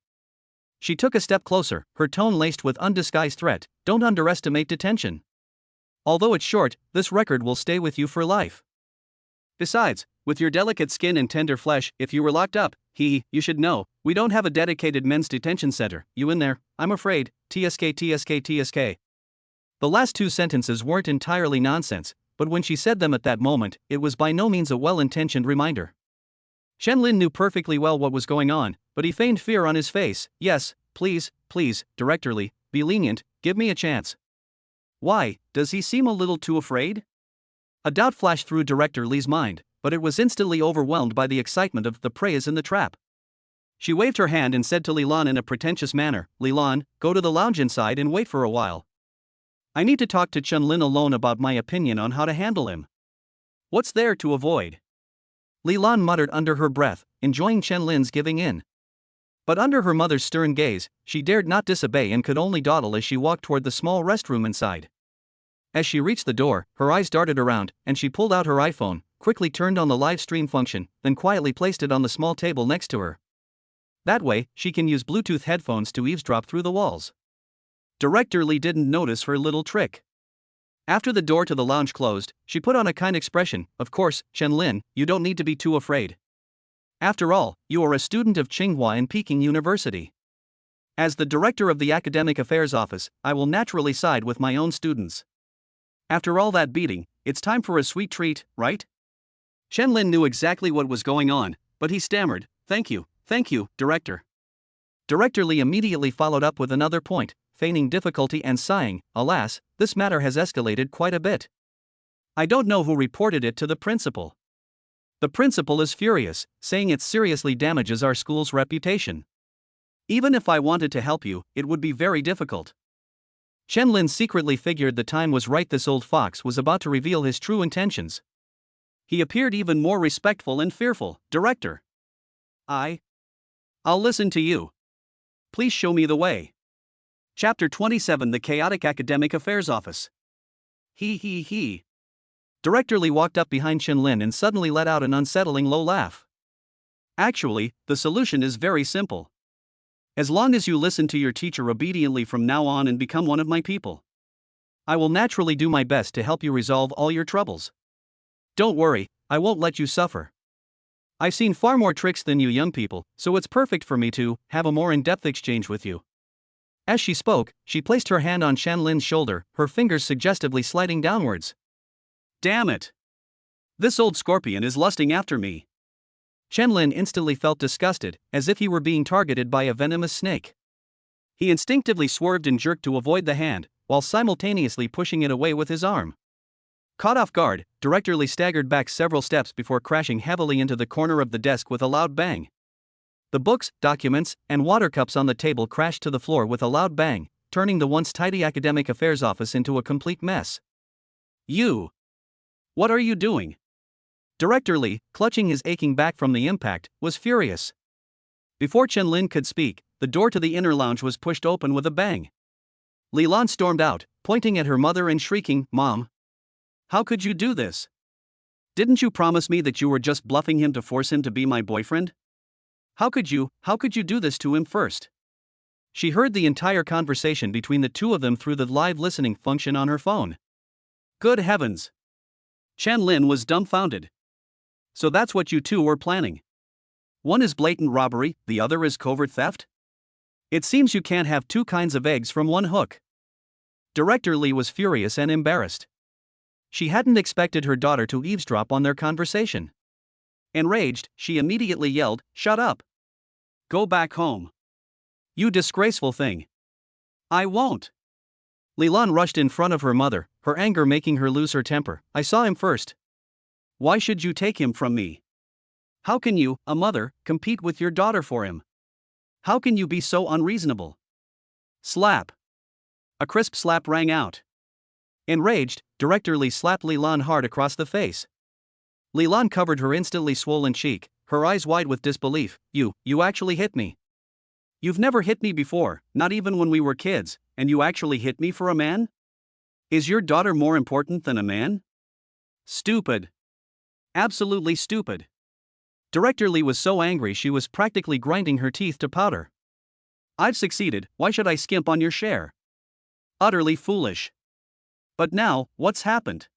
She took a step closer, her tone laced with undisguised threat. Don't underestimate detention. Although it's short, this record will stay with you for life. Besides, with your delicate skin and tender flesh, if you were locked up, you should know, we don't have a dedicated men's detention center. You in there, I'm afraid, TSK TSK TSK. The last two sentences weren't entirely nonsense, but when she said them at that moment, it was by no means a well-intentioned reminder. Chen Lin knew perfectly well what was going on, but he feigned fear on his face. Yes, please, Director Li, be lenient, give me a chance. Why, does he seem a little too afraid? A doubt flashed through Director Li's mind, but it was instantly overwhelmed by the excitement of the prey is in the trap. She waved her hand and said to Li Lan in a pretentious manner, Li Lan, go to the lounge inside and wait for a while. I need to talk to Chen Lin alone about my opinion on how to handle him. What's there to avoid? Li Lan muttered under her breath, enjoying Chen Lin's giving in. But under her mother's stern gaze, she dared not disobey and could only dawdle as she walked toward the small restroom inside. As she reached the door, her eyes darted around, and she pulled out her iPhone, quickly turned on the live stream function, then quietly placed it on the small table next to her. That way, she can use Bluetooth headphones to eavesdrop through the walls. Director Li didn't notice her little trick. After the door to the lounge closed, she put on a kind expression. Of course, Chen Lin, you don't need to be too afraid. After all, you are a student of Tsinghua and Peking University. As the director of the Academic Affairs Office, I will naturally side with my own students. After all that beating, it's time for a sweet treat, right? Chen Lin knew exactly what was going on, but he stammered, thank you, Director. Director Li immediately followed up with another point, feigning difficulty and sighing, alas, this matter has escalated quite a bit. I don't know who reported it to the principal. The principal is furious, saying it seriously damages our school's reputation. Even if I wanted to help you, it would be very difficult. Chen Lin secretly figured the time was right. This old fox was about to reveal his true intentions. He appeared even more respectful and fearful. Director. I'll listen to you. Please show me the way. Chapter 27 The Chaotic Academic Affairs Office. He. Director Li walked up behind Chen Lin and suddenly let out an unsettling low laugh. Actually, the solution is very simple. As long as you listen to your teacher obediently from now on and become one of my people, I will naturally do my best to help you resolve all your troubles. Don't worry, I won't let you suffer. I've seen far more tricks than you young people, so it's perfect for me to have a more in-depth exchange with you. As she spoke, she placed her hand on Chen Lin's shoulder, her fingers suggestively sliding downwards. Damn it! This old scorpion is lusting after me. Chen Lin instantly felt disgusted, as if he were being targeted by a venomous snake. He instinctively swerved and jerked to avoid the hand, while simultaneously pushing it away with his arm. Caught off guard, Director Li staggered back several steps before crashing heavily into the corner of the desk with a loud bang. The books, documents, and water cups on the table crashed to the floor with a loud bang, turning the once tidy academic affairs office into a complete mess. You! What are you doing? Director Lee, clutching his aching back from the impact, was furious. Before Chen Lin could speak, the door to the inner lounge was pushed open with a bang. Li Lan stormed out, pointing at her mother and shrieking, "Mom! How could you do this? Didn't you promise me that you were just bluffing him to force him to be my boyfriend? How could you do this to him first?" She heard the entire conversation between the two of them through the live listening function on her phone. Good heavens! Chen Lin was dumbfounded. So that's what you two were planning. One is blatant robbery, the other is covert theft? It seems you can't have two kinds of eggs from one hook. Director Lee was furious and embarrassed. She hadn't expected her daughter to eavesdrop on their conversation. Enraged, she immediately yelled, "Shut up! Go back home! You disgraceful thing! I won't!" Li Lan rushed in front of her mother, her anger making her lose her temper. "I saw him first. Why should you take him from me? How can you, a mother, compete with your daughter for him? How can you be so unreasonable?" Slap! A crisp slap rang out. Enraged, Director Lee slapped Li Lan hard across the face. Li Lan covered her instantly swollen cheek, her eyes wide with disbelief. You actually hit me. You've never hit me before, not even when we were kids, and you actually hit me for a man? Is your daughter more important than a man? Stupid. Absolutely stupid." Director Lee was so angry she was practically grinding her teeth to powder. "I've succeeded, why should I skimp on your share? Utterly foolish. But now, what's happened?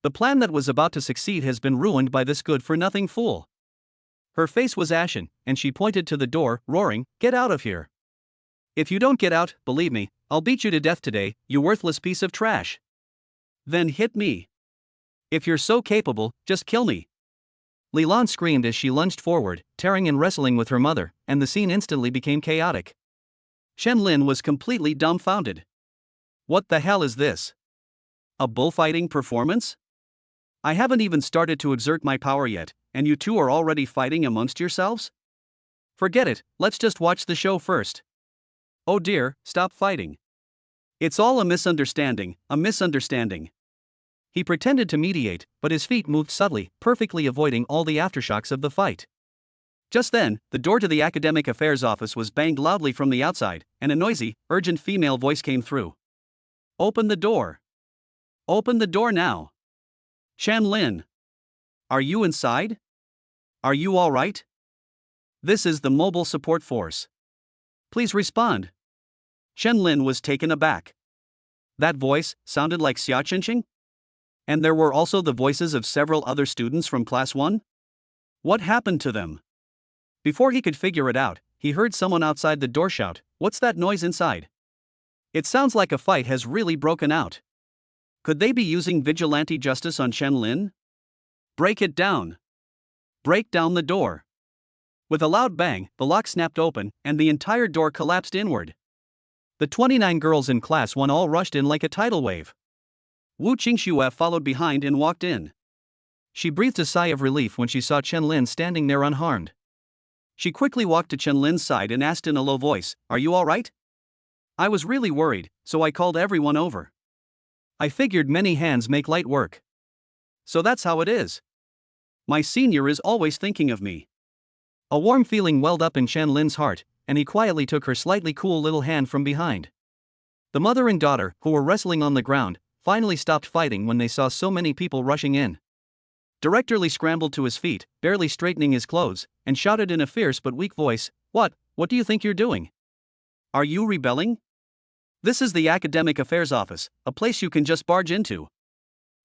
The plan that was about to succeed has been ruined by this good-for-nothing fool." Her face was ashen, and she pointed to the door, roaring, "Get out of here! If you don't get out, believe me, I'll beat you to death today, you worthless piece of trash. Then hit me. If you're so capable, just kill me." Li Lan screamed as she lunged forward, tearing and wrestling with her mother, and the scene instantly became chaotic. Chen Lin was completely dumbfounded. What the hell is this? A bullfighting performance? I haven't even started to exert my power yet, and you two are already fighting amongst yourselves? Forget it, let's just watch the show first. Oh dear, stop fighting. It's all a misunderstanding, a misunderstanding. He pretended to mediate, but his feet moved subtly, perfectly avoiding all the aftershocks of the fight. Just then, the door to the academic affairs office was banged loudly from the outside, and a noisy, urgent female voice came through. "Open the door. Open the door now. Chen Lin. Are you inside? Are you all right? This is the mobile support force. Please respond." Chen Lin was taken aback. That voice sounded like Xia Qingqing? And there were also the voices of several other students from Class 1? What happened to them? Before he could figure it out, he heard someone outside the door shout, "What's that noise inside? It sounds like a fight has really broken out. Could they be using vigilante justice on Chen Lin? Break it down. Break down the door." With a loud bang, the lock snapped open, and the entire door collapsed inward. The 29 girls in Class 1 all rushed in like a tidal wave. Wu Qingxue followed behind and walked in. She breathed a sigh of relief when she saw Chen Lin standing there unharmed. She quickly walked to Chen Lin's side and asked in a low voice, "Are you all right? I was really worried, so I called everyone over. I figured many hands make light work. So that's how it is. My senior is always thinking of me." A warm feeling welled up in Chen Lin's heart, and he quietly took her slightly cool little hand from behind. The mother and daughter, who were wrestling on the ground, finally stopped fighting when they saw so many people rushing in. Director Lee scrambled to his feet, barely straightening his clothes, and shouted in a fierce but weak voice, What do you think you're doing? Are you rebelling? This is the Academic Affairs Office, a place you can just barge into.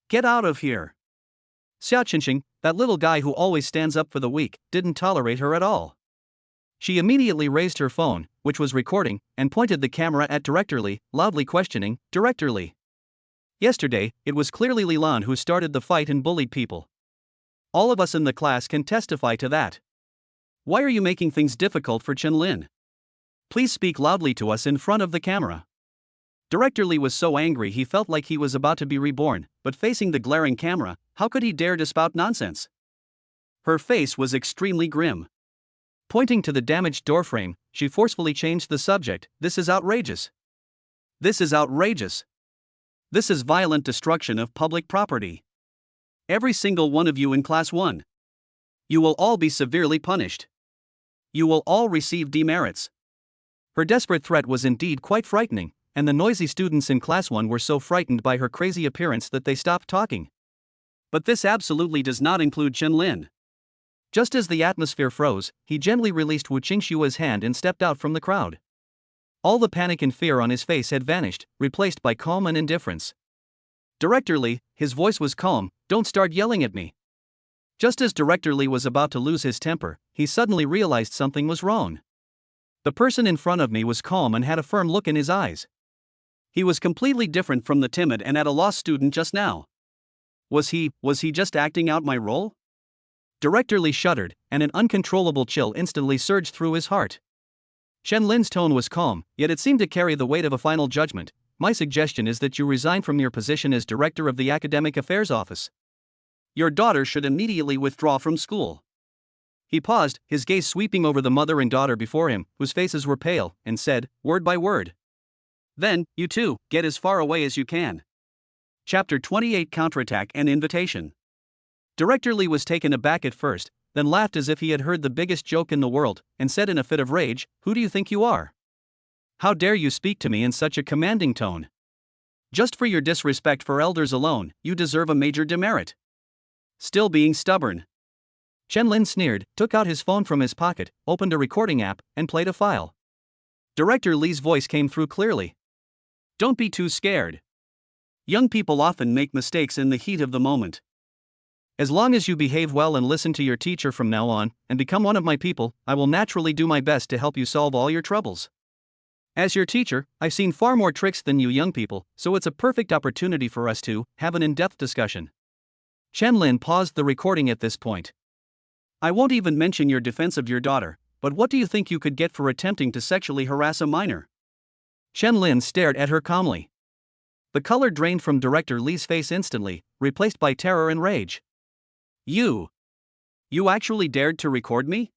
Get out of here." Xia Qingqing, that little guy who always stands up for the weak, didn't tolerate her at all. She immediately raised her phone, which was recording, and pointed the camera at Director Lee, loudly questioning, "Director Lee. Yesterday, it was clearly Li Lan who started the fight and bullied people. All of us in the class can testify to that. Why are you making things difficult for Chen Lin? Please speak loudly to us in front of the camera." Director Lee was so angry he felt like he was about to be reborn, but facing the glaring camera, how could he dare to spout nonsense? Her face was extremely grim. Pointing to the damaged doorframe, she forcefully changed the subject. "This is outrageous. This is outrageous. This is violent destruction of public property. Every single one of you in Class 1. You will all be severely punished. You will all receive demerits. Her desperate threat was indeed quite frightening, and the noisy students in Class 1 were so frightened by her crazy appearance that they stopped talking. But this absolutely does not include Chen Lin. Just as the atmosphere froze, he gently released Wu Qingshua's hand and stepped out from the crowd. All the panic and fear on his face had vanished, replaced by calm and indifference. Director Li, his voice was calm, "Don't start yelling at me." Just as Director Li was about to lose his temper, he suddenly realized something was wrong. The person in front of me was calm and had a firm look in his eyes. He was completely different from the timid and at a loss student just now. Was he just acting out my role? Director Li shuddered, and an uncontrollable chill instantly surged through his heart. Chen Lin's tone was calm, yet it seemed to carry the weight of a final judgment. My suggestion is that you resign from your position as director of the Academic Affairs Office. Your daughter should immediately withdraw from school. He paused, his gaze sweeping over the mother and daughter before him, whose faces were pale, and said, word by word. Then, you two, get as far away as you can. Chapter 28 Counterattack and Invitation. Director Li was taken aback at first, then laughed as if he had heard the biggest joke in the world, and said in a fit of rage, "Who do you think you are? How dare you speak to me in such a commanding tone? Just for your disrespect for elders alone, you deserve a major demerit." Still being stubborn, Chen Lin sneered, took out his phone from his pocket, opened a recording app, and played a file. Director Li's voice came through clearly. "Don't be too scared. Young people often make mistakes in the heat of the moment. As long as you behave well and listen to your teacher from now on, and become one of my people, I will naturally do my best to help you solve all your troubles. As your teacher, I've seen far more tricks than you young people, so it's a perfect opportunity for us to have an in-depth discussion." Chen Lin paused the recording at this point. "I won't even mention your defense of your daughter, but what do you think you could get for attempting to sexually harass a minor?" Chen Lin stared at her calmly. The color drained from Director Li's face instantly, replaced by terror and rage. You actually dared to record me?"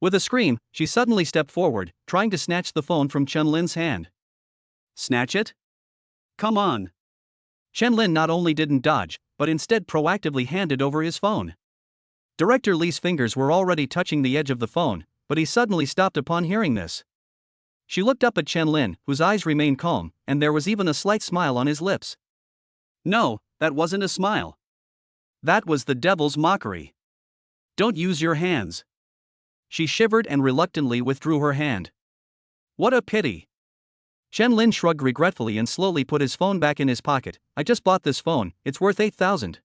With a scream, she suddenly stepped forward, trying to snatch the phone from Chen Lin's hand. "Snatch it? Come on." Chen Lin not only didn't dodge, but instead proactively handed over his phone. Director Li's fingers were already touching the edge of the phone, but he suddenly stopped upon hearing this. She looked up at Chen Lin, whose eyes remained calm, and there was even a slight smile on his lips. "No, that wasn't a smile. That was the devil's mockery. Don't use your hands." She shivered and reluctantly withdrew her hand. "What a pity." Chen Lin shrugged regretfully and slowly put his phone back in his pocket. "I just bought this phone, it's worth 8,000.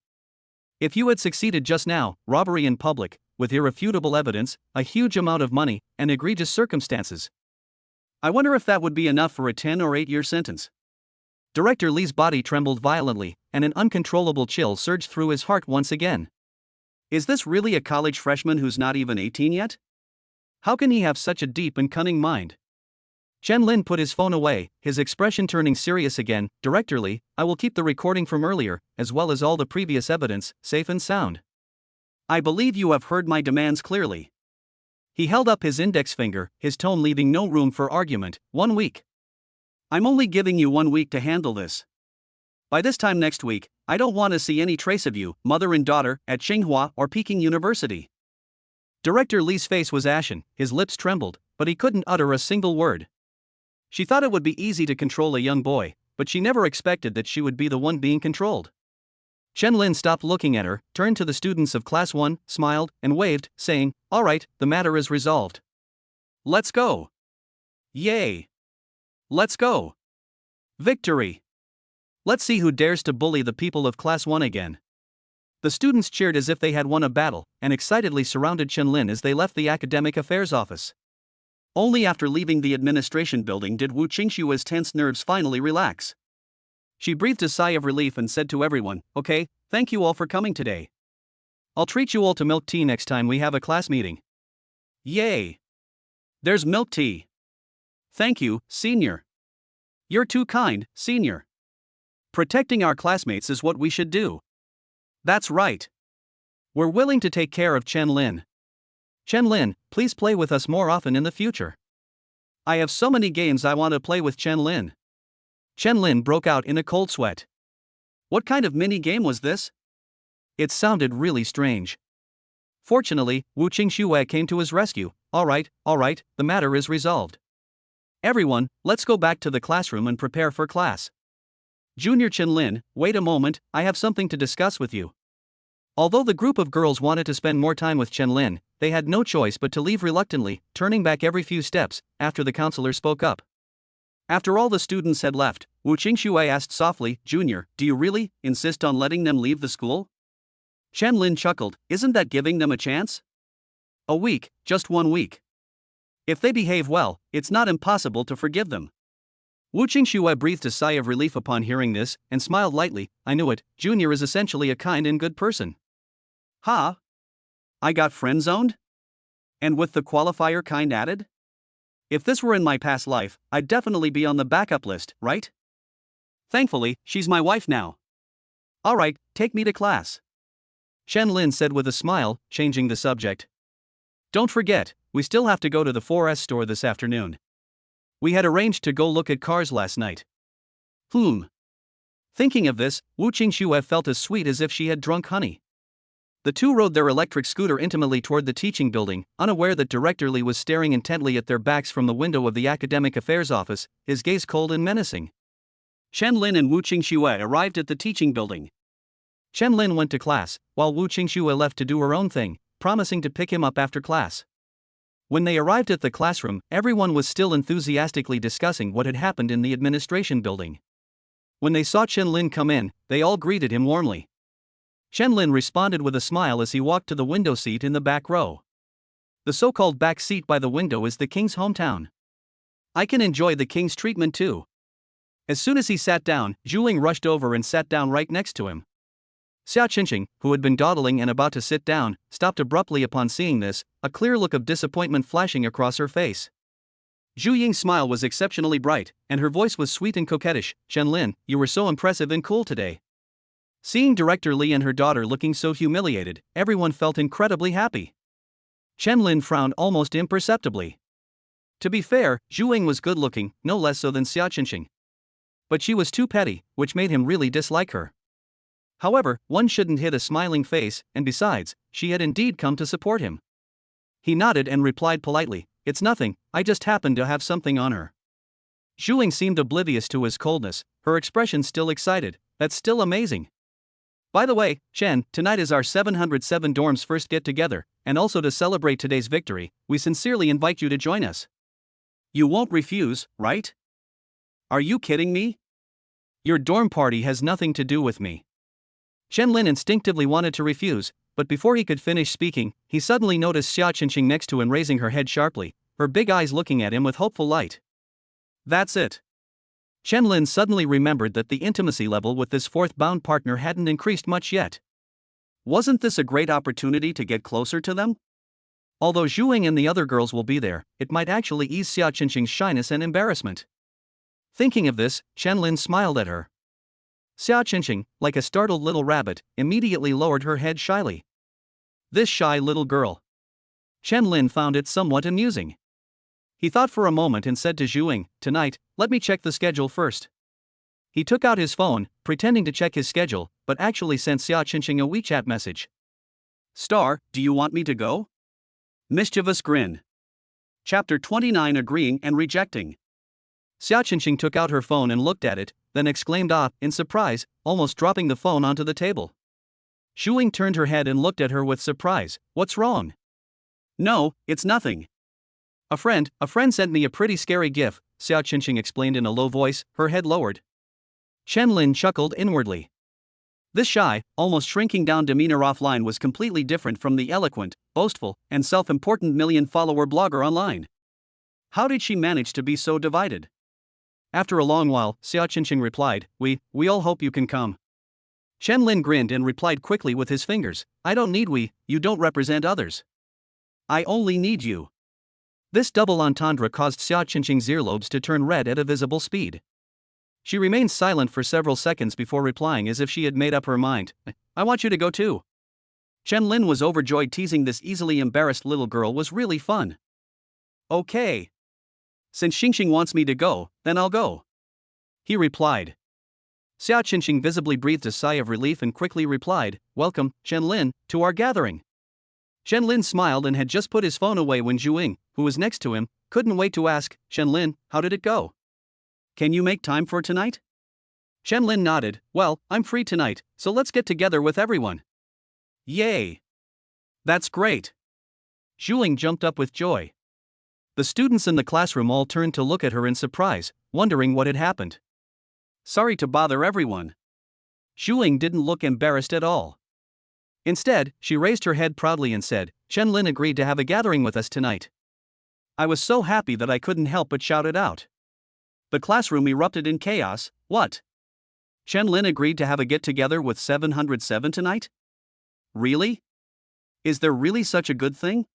If you had succeeded just now, robbery in public, with irrefutable evidence, a huge amount of money, and egregious circumstances. I wonder if that would be enough for a 10 or 8-year sentence." Director Li's body trembled violently, and an uncontrollable chill surged through his heart once again. Is this really a college freshman who's not even 18 yet? How can he have such a deep and cunning mind? Chen Lin put his phone away, his expression turning serious again. "Director Li, I will keep the recording from earlier, as well as all the previous evidence, safe and sound. I believe you have heard my demands clearly." He held up his index finger, his tone leaving no room for argument. 1 week. I'm only giving you 1 week to handle this. By this time next week, I don't want to see any trace of you, mother and daughter, at Tsinghua or Peking University. Director Li's face was ashen, his lips trembled, but he couldn't utter a single word. She thought it would be easy to control a young boy, but she never expected that she would be the one being controlled. Chen Lin stopped looking at her, turned to the students of Class 1, smiled, and waved, saying, "All right, the matter is resolved. Let's go. Yay. Let's go. Victory. Let's see who dares to bully the people of Class 1 again." The students cheered as if they had won a battle, and excitedly surrounded Chen Lin as they left the Academic Affairs Office. Only after leaving the administration building did Wu Qingshua's tense nerves finally relax. She breathed a sigh of relief and said to everyone, "Okay, thank you all for coming today. I'll treat you all to milk tea next time we have a class meeting." Yay! There's milk tea. Thank you, senior. You're too kind, senior. Protecting our classmates is what we should do. That's right. We're willing to take care of Chen Lin. Chen Lin, please play with us more often in the future. I have so many games I want to play with Chen Lin. Chen Lin broke out in a cold sweat. What kind of mini game was this? It sounded really strange. Fortunately, Wu Qingxue came to his rescue. All right, the matter is resolved. Everyone, let's go back to the classroom and prepare for class. Junior Qianlin, wait a moment, I have something to discuss with you. Although the group of girls wanted to spend more time with Qianlin, they had no choice but to leave reluctantly, turning back every few steps after the counselor spoke up. After all the students had left, Wu Qingxue asked softly, Junior, do you really insist on letting them leave the school? Qianlin chuckled, isn't that giving them a chance? A week, just 1 week. If they behave well, it's not impossible to forgive them. Wu Qingxue breathed a sigh of relief upon hearing this, and smiled lightly. I knew it, Junior is essentially a kind and good person. Ha! I got friend-zoned? And with the qualifier kind added? If this were in my past life, I'd definitely be on the backup list, right? Thankfully, she's my wife now. Alright, take me to class. Qianlin said with a smile, changing the subject. Don't forget, we still have to go to the 4S store this afternoon. We had arranged to go look at cars last night. Thinking of this, Wu Qingxue felt as sweet as if she had drunk honey. The two rode their electric scooter intimately toward the teaching building, unaware that Director Li was staring intently at their backs from the window of the academic affairs office, his gaze cold and menacing. Qianlin and Wu Qingxue arrived at the teaching building. Qianlin went to class, while Wu Qingxue left to do her own thing, promising to pick him up after class. When they arrived at the classroom, everyone was still enthusiastically discussing what had happened in the administration building. When they saw Qianlin come in, they all greeted him warmly. Qianlin responded with a smile as he walked to the window seat in the back row. The so-called back seat by the window is the king's hometown. I can enjoy the king's treatment too. As soon as he sat down, Zhuling rushed over and sat down right next to him. Xia Qingqing, who had been dawdling and about to sit down, stopped abruptly upon seeing this, a clear look of disappointment flashing across her face. Zhu Ying's smile was exceptionally bright, and her voice was sweet and coquettish. Qianlin, you were so impressive and cool today. Seeing Director Li and her daughter looking so humiliated, everyone felt incredibly happy. Qianlin frowned almost imperceptibly. To be fair, Zhu Ying was good-looking, no less so than Xia Qingqing. But she was too petty, which made him really dislike her. However, one shouldn't hit a smiling face, and besides, she had indeed come to support him. He nodded and replied politely, it's nothing, I just happened to have something on her. Zhu Ying seemed oblivious to his coldness, her expression still excited. That's still amazing. By the way, Chen, tonight is our 707 dorms first get-together, and also to celebrate today's victory, we sincerely invite you to join us. You won't refuse, right? Are you kidding me? Your dorm party has nothing to do with me. Qianlin instinctively wanted to refuse, but before he could finish speaking, he suddenly noticed Xia Qingqing next to him raising her head sharply, her big eyes looking at him with hopeful light. That's it. Qianlin suddenly remembered that the intimacy level with this fourth-bound partner hadn't increased much yet. Wasn't this a great opportunity to get closer to them? Although Zhu Ying and the other girls will be there, it might actually ease Xia Qingqing's shyness and embarrassment. Thinking of this, Qianlin smiled at her. Xia Qingqing, like a startled little rabbit, immediately lowered her head shyly. This shy little girl. Qianlin found it somewhat amusing. He thought for a moment and said to Zhu Ying, tonight, let me check the schedule first. He took out his phone, pretending to check his schedule, but actually sent Xia Qingqing a WeChat message. Star, do you want me to go? Mischievous grin. Chapter 29 Agreeing and Rejecting. Xia Qingqing took out her phone and looked at it, then exclaimed in surprise, almost dropping the phone onto the table. Zhu Ying turned her head and looked at her with surprise. What's wrong? No, it's nothing. A friend sent me a pretty scary gif, Xia Qingqing explained in a low voice, her head lowered. Qianlin chuckled inwardly. This shy, almost shrinking down demeanor offline was completely different from the eloquent, boastful, and self-important million-follower blogger online. How did she manage to be so divided? After a long while, Xia Qingqing replied, We all hope you can come. Qianlin grinned and replied quickly with his fingers, I don't need we, you don't represent others. I only need you. This double entendre caused Xia Qingqing's earlobes to turn red at a visible speed. She remained silent for several seconds before replying as if she had made up her mind. I want you to go too. Qianlin was overjoyed. Teasing this easily embarrassed little girl was really fun. Okay. Since Qingqing wants me to go, then I'll go. He replied. Xiao Qinqing visibly breathed a sigh of relief and quickly replied, "Welcome, Lin, to our gathering." Lin smiled and had just put his phone away when Zhu Ying, who was next to him, couldn't wait to ask, "Lin, how did it go? Can you make time for tonight?" Lin nodded, "Well, I'm free tonight, so let's get together with everyone." "Yay! That's great!" Zhu Ying jumped up with joy. The students in the classroom all turned to look at her in surprise, wondering what had happened. "Sorry to bother everyone." Zhu Ying didn't look embarrassed at all. Instead, she raised her head proudly and said, "Lin agreed to have a gathering with us tonight." I was so happy that I couldn't help but shout it out. The classroom erupted in chaos. "What? Lin agreed to have a get-together with 707 tonight? Really? Is there really such a good thing?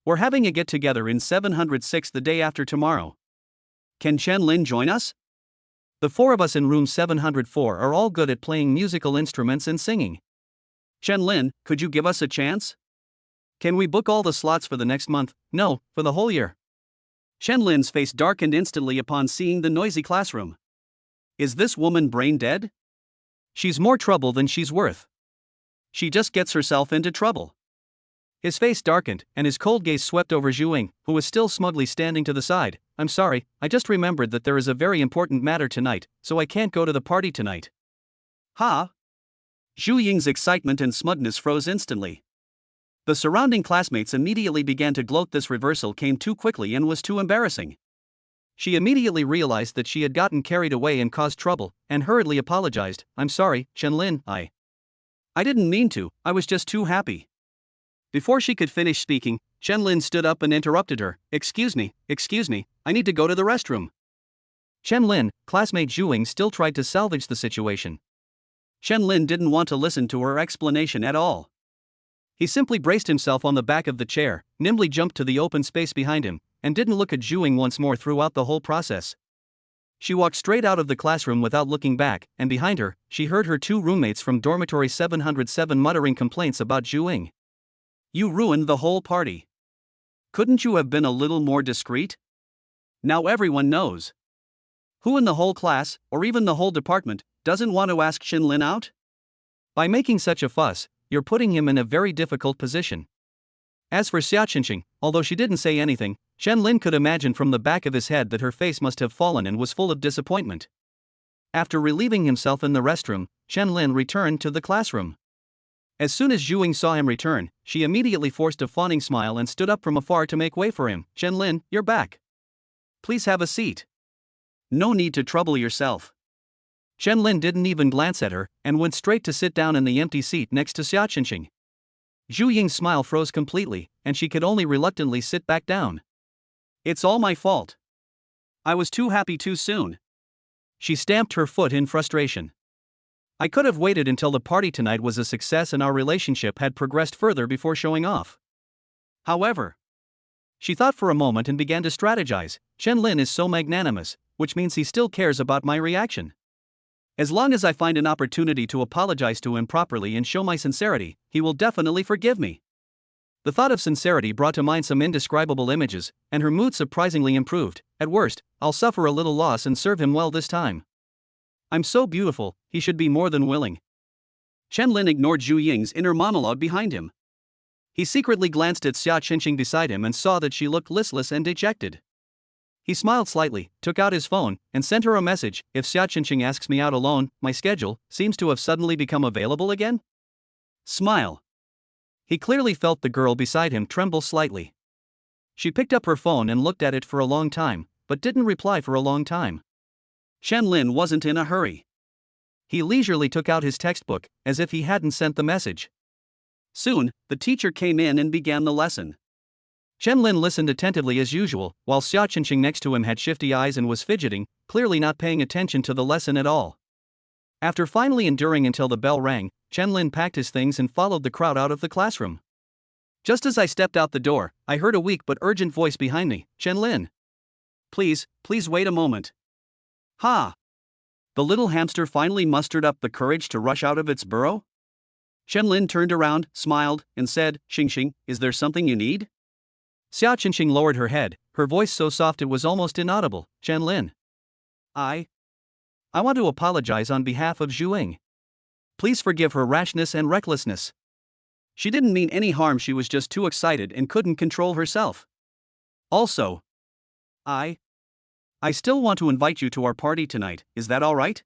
We're having a get-together in 706 the day after tomorrow. Can Lin join us? The four of us in room 704 are all good at playing musical instruments and singing. Lin, could you give us a chance? Can we book all the slots for the next month? No, for the whole year." Lin's face darkened instantly upon seeing the noisy classroom. Is this woman brain dead? She's more trouble than she's worth. She just gets herself into trouble. His face darkened, and his cold gaze swept over Zhu Ying, who was still smugly standing to the side. "I'm sorry, I just remembered that there is a very important matter tonight, so I can't go to the party tonight." "Ha?" Zhu Ying's excitement and smugness froze instantly. The surrounding classmates immediately began to gloat. This reversal came too quickly and was too embarrassing. She immediately realized that she had gotten carried away and caused trouble, and hurriedly apologized. "I'm sorry, Lin, I didn't mean to, I was just too happy." Before she could finish speaking, Lin stood up and interrupted her. Excuse me, I need to go to the restroom." Lin, classmate Zhu Ying still tried to salvage the situation. Lin didn't want to listen to her explanation at all. He simply braced himself on the back of the chair, nimbly jumped to the open space behind him, and didn't look at Zhu Ying once more throughout the whole process. She walked straight out of the classroom without looking back, and behind her, she heard her two roommates from dormitory 707 muttering complaints about Zhu Ying. "You ruined the whole party. Couldn't you have been a little more discreet? Now everyone knows. Who in the whole class, or even the whole department, doesn't want to ask Lin out? By making such a fuss, you're putting him in a very difficult position." As for Xiao Qinqing, although she didn't say anything, Lin could imagine from the back of his head that her face must have fallen and was full of disappointment. After relieving himself in the restroom, Lin returned to the classroom. As soon as Zhu Ying saw him return, she immediately forced a fawning smile and stood up from afar to make way for him. "Lin, you're back. Please have a seat. No need to trouble yourself." Lin didn't even glance at her, and went straight to sit down in the empty seat next to Xiao Qinqing. Zhu Ying's smile froze completely, and she could only reluctantly sit back down. "It's all my fault. I was too happy too soon." She stamped her foot in frustration. "I could have waited until the party tonight was a success and our relationship had progressed further before showing off." However, she thought for a moment and began to strategize. Lin is so magnanimous, which means he still cares about my reaction. As long as I find an opportunity to apologize to him properly and show my sincerity, he will definitely forgive me. The thought of sincerity brought to mind some indescribable images, and her mood surprisingly improved. At worst, I'll suffer a little loss and serve him well this time. I'm so beautiful, he should be more than willing. Lin ignored Zhu Ying's inner monologue behind him. He secretly glanced at Xiao Qinqing beside him and saw that she looked listless and dejected. He smiled slightly, took out his phone, and sent her a message. "If Xiao Qinqing asks me out alone, my schedule seems to have suddenly become available again." Smile. He clearly felt the girl beside him tremble slightly. She picked up her phone and looked at it for a long time, but didn't reply for a long time. Lin wasn't in a hurry. He leisurely took out his textbook, as if he hadn't sent the message. Soon, the teacher came in and began the lesson. Lin listened attentively as usual, while Xiao Qinqing next to him had shifty eyes and was fidgeting, clearly not paying attention to the lesson at all. After finally enduring until the bell rang, Lin packed his things and followed the crowd out of the classroom. Just as I stepped out the door, I heard a weak but urgent voice behind me. "Lin. Please wait a moment." Ha! The little hamster finally mustered up the courage to rush out of its burrow? Lin turned around, smiled, and said, "Qinqing, is there something you need?" Xiao Qinqing lowered her head, her voice so soft it was almost inaudible. "Lin. I I want to apologize on behalf of Zhuing. Please forgive her rashness and recklessness. She didn't mean any harm, she was just too excited and couldn't control herself. Also, I still want to invite you to our party tonight, is that alright?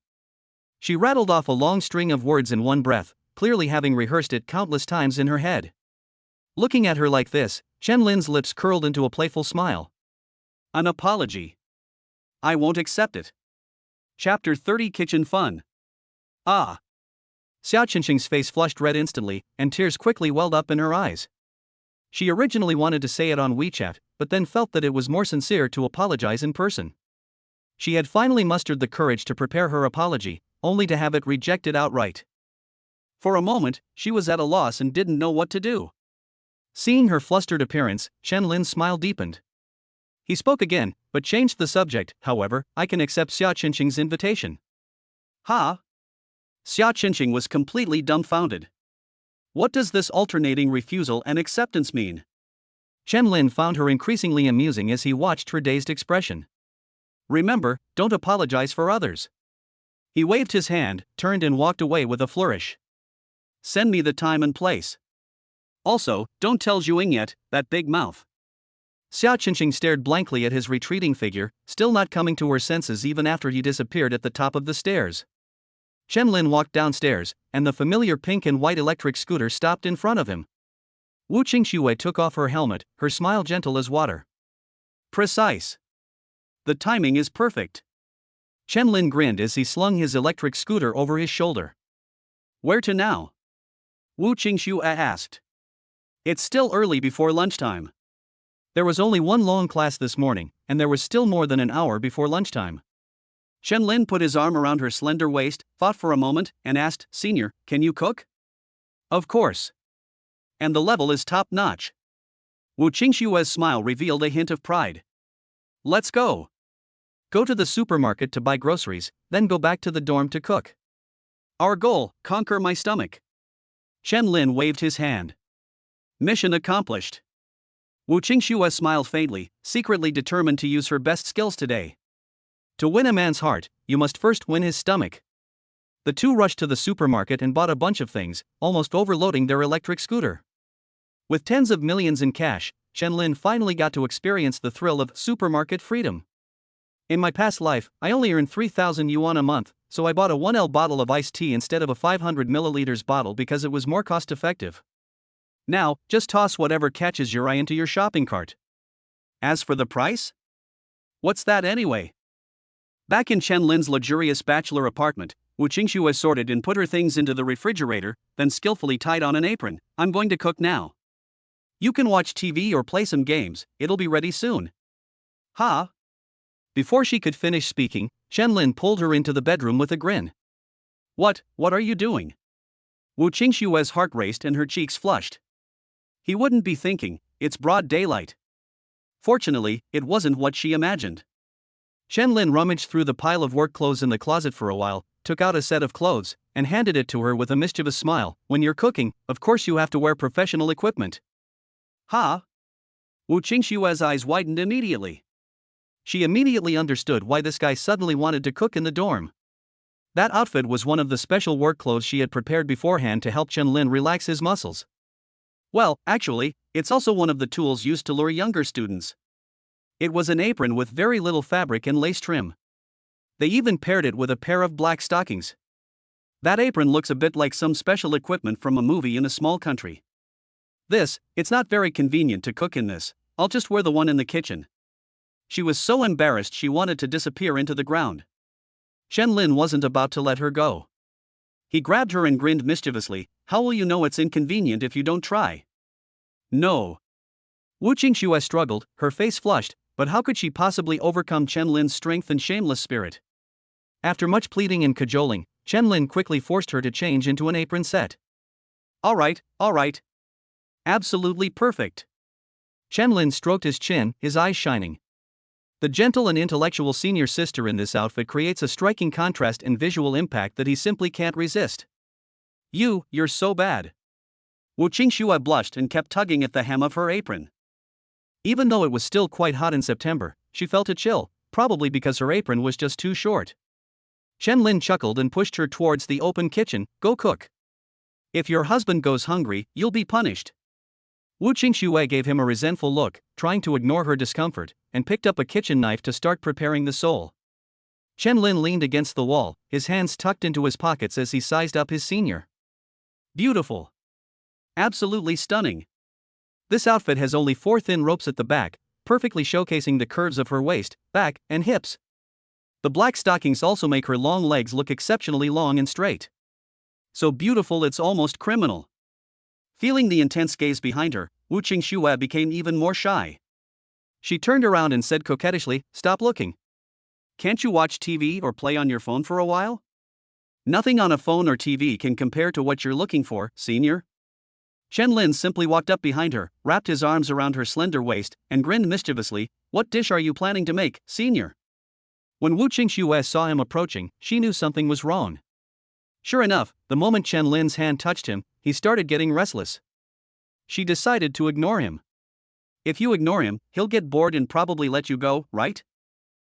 She rattled off a long string of words in one breath, clearly having rehearsed it countless times in her head. Looking at her like this, Chen Lin's lips curled into a playful smile. An apology. I won't accept it. Chapter 30 Kitchen Fun. Ah. Xia Qingqing's face flushed red instantly, and tears quickly welled up in her eyes. She originally wanted to say it on WeChat, but then felt that it was more sincere to apologize in person. She had finally mustered the courage to prepare her apology, only to have it rejected outright. For a moment, she was at a loss and didn't know what to do. Seeing her flustered appearance, Chen Lin's smile deepened. He spoke again, but changed the subject. However, I can accept Xia Qingqing's invitation. Ha? Xia Qingqing was completely dumbfounded. What does this alternating refusal and acceptance mean? Chen Lin found her increasingly amusing as he watched her dazed expression. Remember, don't apologize for others. He waved his hand, turned and walked away with a flourish. Send me the time and place. Also, don't tell Zhuing yet, that big mouth. Xia Qingqing stared blankly at his retreating figure, still not coming to her senses even after he disappeared at the top of the stairs. Chen Lin walked downstairs, and the familiar pink and white electric scooter stopped in front of him. Wu Qingxue took off her helmet, her smile gentle as water. Precise. The timing is perfect. Chen Lin grinned as he slung his electric scooter over his shoulder. Where to now? Wu Qingxue asked. It's still early before lunchtime. There was only one long class this morning, and there was still more than an hour before lunchtime. Chen Lin put his arm around her slender waist, thought for a moment, and asked, Senior, can you cook? Of course. And the level is top-notch. Wu Qingxue's smile revealed a hint of pride. Let's go. Go to the supermarket to buy groceries, then go back to the dorm to cook. Our goal, conquer my stomach. Chen Lin waved his hand. Mission accomplished. Wu Qingxue smiled faintly, secretly determined to use her best skills today. To win a man's heart, you must first win his stomach. The two rushed to the supermarket and bought a bunch of things, almost overloading their electric scooter. With tens of millions in cash, Chen Lin finally got to experience the thrill of supermarket freedom. In my past life, I only earned 3,000 yuan a month, so I bought a 1L bottle of iced tea instead of a 500 milliliters bottle because it was more cost-effective. Now, just toss whatever catches your eye into your shopping cart. As for the price? What's that anyway? Back in Chen Lin's luxurious bachelor apartment, Wu Qingxue sorted and put her things into the refrigerator, then skillfully tied on an apron. I'm going to cook now. You can watch TV or play some games, it'll be ready soon. Ha! Before she could finish speaking, Chen Lin pulled her into the bedroom with a grin. What are you doing? Wu Qingxue's heart raced and her cheeks flushed. He wouldn't be thinking, it's broad daylight. Fortunately, it wasn't what she imagined. Chen Lin rummaged through the pile of work clothes in the closet for a while, took out a set of clothes, and handed it to her with a mischievous smile. When you're cooking, of course you have to wear professional equipment. Ha! Wu Qingxue's eyes widened immediately. She immediately understood why this guy suddenly wanted to cook in the dorm. That outfit was one of the special work clothes she had prepared beforehand to help Chen Lin relax his muscles. Well, actually, it's also one of the tools used to lure younger students. It was an apron with very little fabric and lace trim. They even paired it with a pair of black stockings. That apron looks a bit like some special equipment from a movie in a small country. It's not very convenient to cook in this, I'll just wear the one in the kitchen. She was so embarrassed she wanted to disappear into the ground. Chen Lin wasn't about to let her go. He grabbed her and grinned mischievously. How will you know it's inconvenient if you don't try? No. Wu Qingxue struggled, her face flushed, but how could she possibly overcome Chen Lin's strength and shameless spirit? After much pleading and cajoling, Chen Lin quickly forced her to change into an apron set. All right. Absolutely perfect. Chen Lin stroked his chin, his eyes shining. The gentle and intellectual senior sister in this outfit creates a striking contrast and visual impact that he simply can't resist. You're so bad. Wu Qingxue blushed and kept tugging at the hem of her apron. Even though it was still quite hot in September, she felt a chill, probably because her apron was just too short. Chen Lin chuckled and pushed her towards the open kitchen. Go cook. If your husband goes hungry, you'll be punished. Wu Qingxue gave him a resentful look, trying to ignore her discomfort, and picked up a kitchen knife to start preparing the sole. Chen Lin leaned against the wall, his hands tucked into his pockets as he sized up his senior. Beautiful. Absolutely stunning. This outfit has only 4 thin ropes at the back, perfectly showcasing the curves of her waist, back, and hips. The black stockings also make her long legs look exceptionally long and straight. So beautiful it's almost criminal. Feeling the intense gaze behind her, Wu Qingxue became even more shy. She turned around and said coquettishly, "Stop looking. Can't you watch TV or play on your phone for a while? Nothing on a phone or TV can compare to what you're looking for, senior." Chen Lin simply walked up behind her, wrapped his arms around her slender waist, and grinned mischievously. "What dish are you planning to make, senior?" When Wu Qingxue saw him approaching, she knew something was wrong. Sure enough, the moment Chen Lin's hand touched him, he started getting restless. She decided to ignore him. If you ignore him, he'll get bored and probably let you go, right?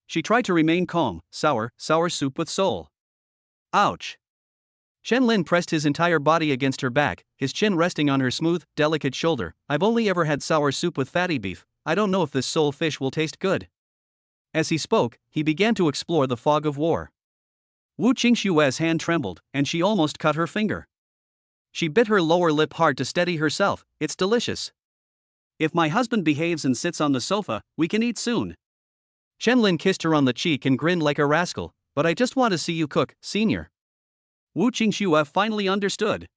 She tried to remain calm. Sour soup with soul. Ouch. Chen Lin pressed his entire body against her back, his chin resting on her smooth, delicate shoulder. "I've only ever had sour soup with fatty beef. I don't know if this sole fish will taste good." As he spoke, he began to explore the fog of war. Wu Qingxue's hand trembled, and she almost cut her finger. She bit her lower lip hard to steady herself. "It's delicious. If my husband behaves and sits on the sofa, we can eat soon." Chen Lin kissed her on the cheek and grinned like a rascal. "But I just want to see you cook, senior." Wu Qingxue finally understood.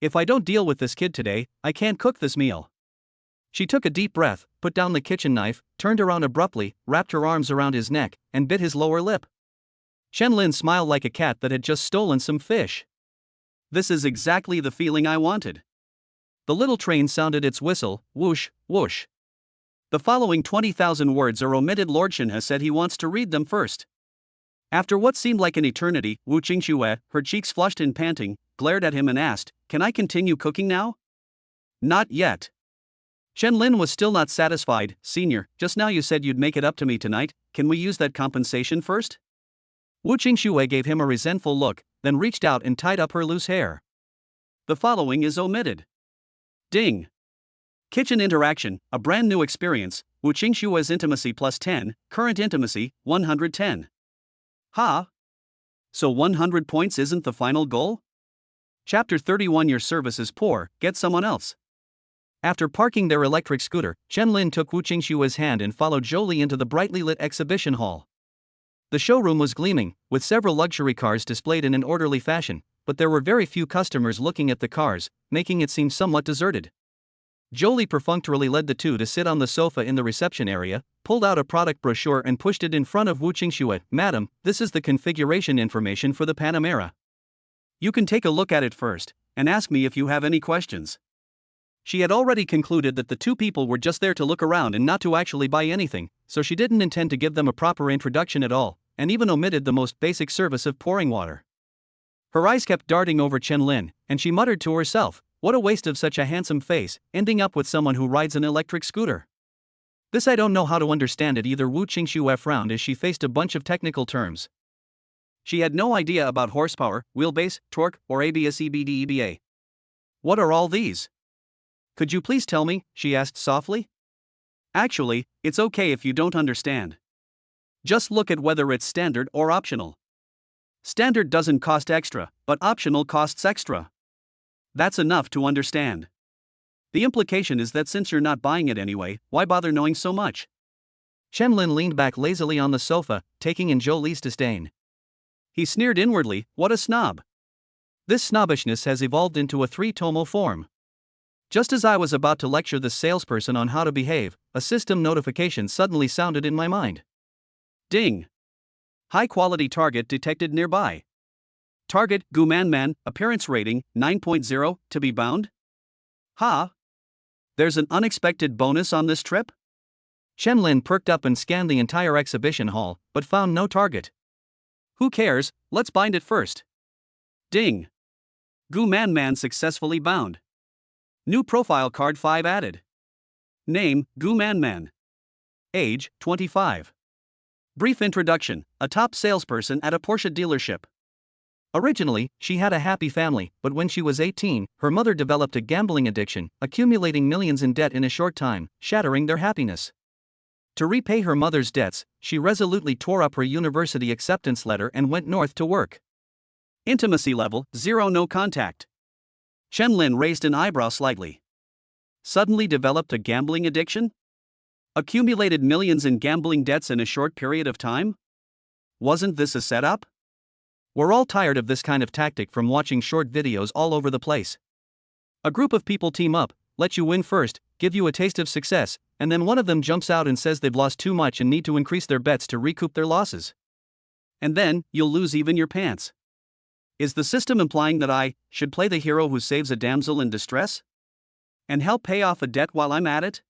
"If I don't deal with this kid today, I can't cook this meal." She took a deep breath, put down the kitchen knife, turned around abruptly, wrapped her arms around his neck, and bit his lower lip. Chen Lin smiled like a cat that had just stolen some fish. "This is exactly the feeling I wanted." The little train sounded its whistle, whoosh, whoosh. The following 20,000 words are omitted. Lord Shen has said he wants to read them first. After what seemed like an eternity, Wu Qingxue, her cheeks flushed and panting, glared at him and asked, "Can I continue cooking now?" "Not yet." Chen Lin was still not satisfied. "Senior, just now you said you'd make it up to me tonight. Can we use that compensation first?" Wu Qingxue gave him a resentful look, then reached out and tied up her loose hair. The following is omitted. Ding. Kitchen interaction, a brand new experience. Wu Qingxue's intimacy plus 10, current intimacy, 110. Ha! So 100 points isn't the final goal? Chapter 31. Your service is poor, get someone else. After parking their electric scooter, Chen Lin took Wu Qingxue's hand and followed Jolie into the brightly lit exhibition hall. The showroom was gleaming, with several luxury cars displayed in an orderly fashion, but there were very few customers looking at the cars, making it seem somewhat deserted. Jolie perfunctorily led the two to sit on the sofa in the reception area, pulled out a product brochure and pushed it in front of Wu Qingxue. "Madam, this is the configuration information for the Panamera. You can take a look at it first, and ask me if you have any questions." She had already concluded that the two people were just there to look around and not to actually buy anything, so she didn't intend to give them a proper introduction at all, and even omitted the most basic service of pouring water. Her eyes kept darting over Chen Lin, and she muttered to herself, "What a waste of such a handsome face, ending up with someone who rides an electric scooter. This I don't know how to understand it either." Wu Qingxue frowned as she faced a bunch of technical terms. She had no idea about horsepower, wheelbase, torque, or ABS-EBD-EBA. "What are all these? Could you please tell me?" she asked softly. "Actually, it's okay if you don't understand. Just look at whether it's standard or optional. Standard doesn't cost extra, but optional costs extra. That's enough to understand. The implication is that since you're not buying it anyway, why bother knowing so much?" Chen Lin leaned back lazily on the sofa, taking in Jolie's disdain. He sneered inwardly, "What a snob. This snobbishness has evolved into a three-tomo form." Just as I was about to lecture the salesperson on how to behave, a system notification suddenly sounded in my mind. Ding. High-quality target detected nearby. Target, Gumanman, appearance rating, 9.0, to be bound? Ha! There's an unexpected bonus on this trip? Chen Lin perked up and scanned the entire exhibition hall, but found no target. Who cares, let's bind it first. Ding. Gumanman successfully bound. New profile card 5 added. Name, Gumanman. Age, 25. Brief introduction: a top salesperson at a Porsche dealership. Originally, she had a happy family, but when she was 18, her mother developed a gambling addiction, accumulating millions in debt in a short time, shattering their happiness. To repay her mother's debts, she resolutely tore up her university acceptance letter and went north to work. Intimacy level 0, no contact. Chen-Lin raised an eyebrow slightly. Suddenly developed a gambling addiction? Accumulated millions in gambling debts in a short period of time? Wasn't this a setup? We're all tired of this kind of tactic from watching short videos all over the place. A group of people team up, let you win first, give you a taste of success, and then one of them jumps out and says they've lost too much and need to increase their bets to recoup their losses. And then, you'll lose even your pants. Is the system implying that I should play the hero who saves a damsel in distress? And help pay off a debt while I'm at it?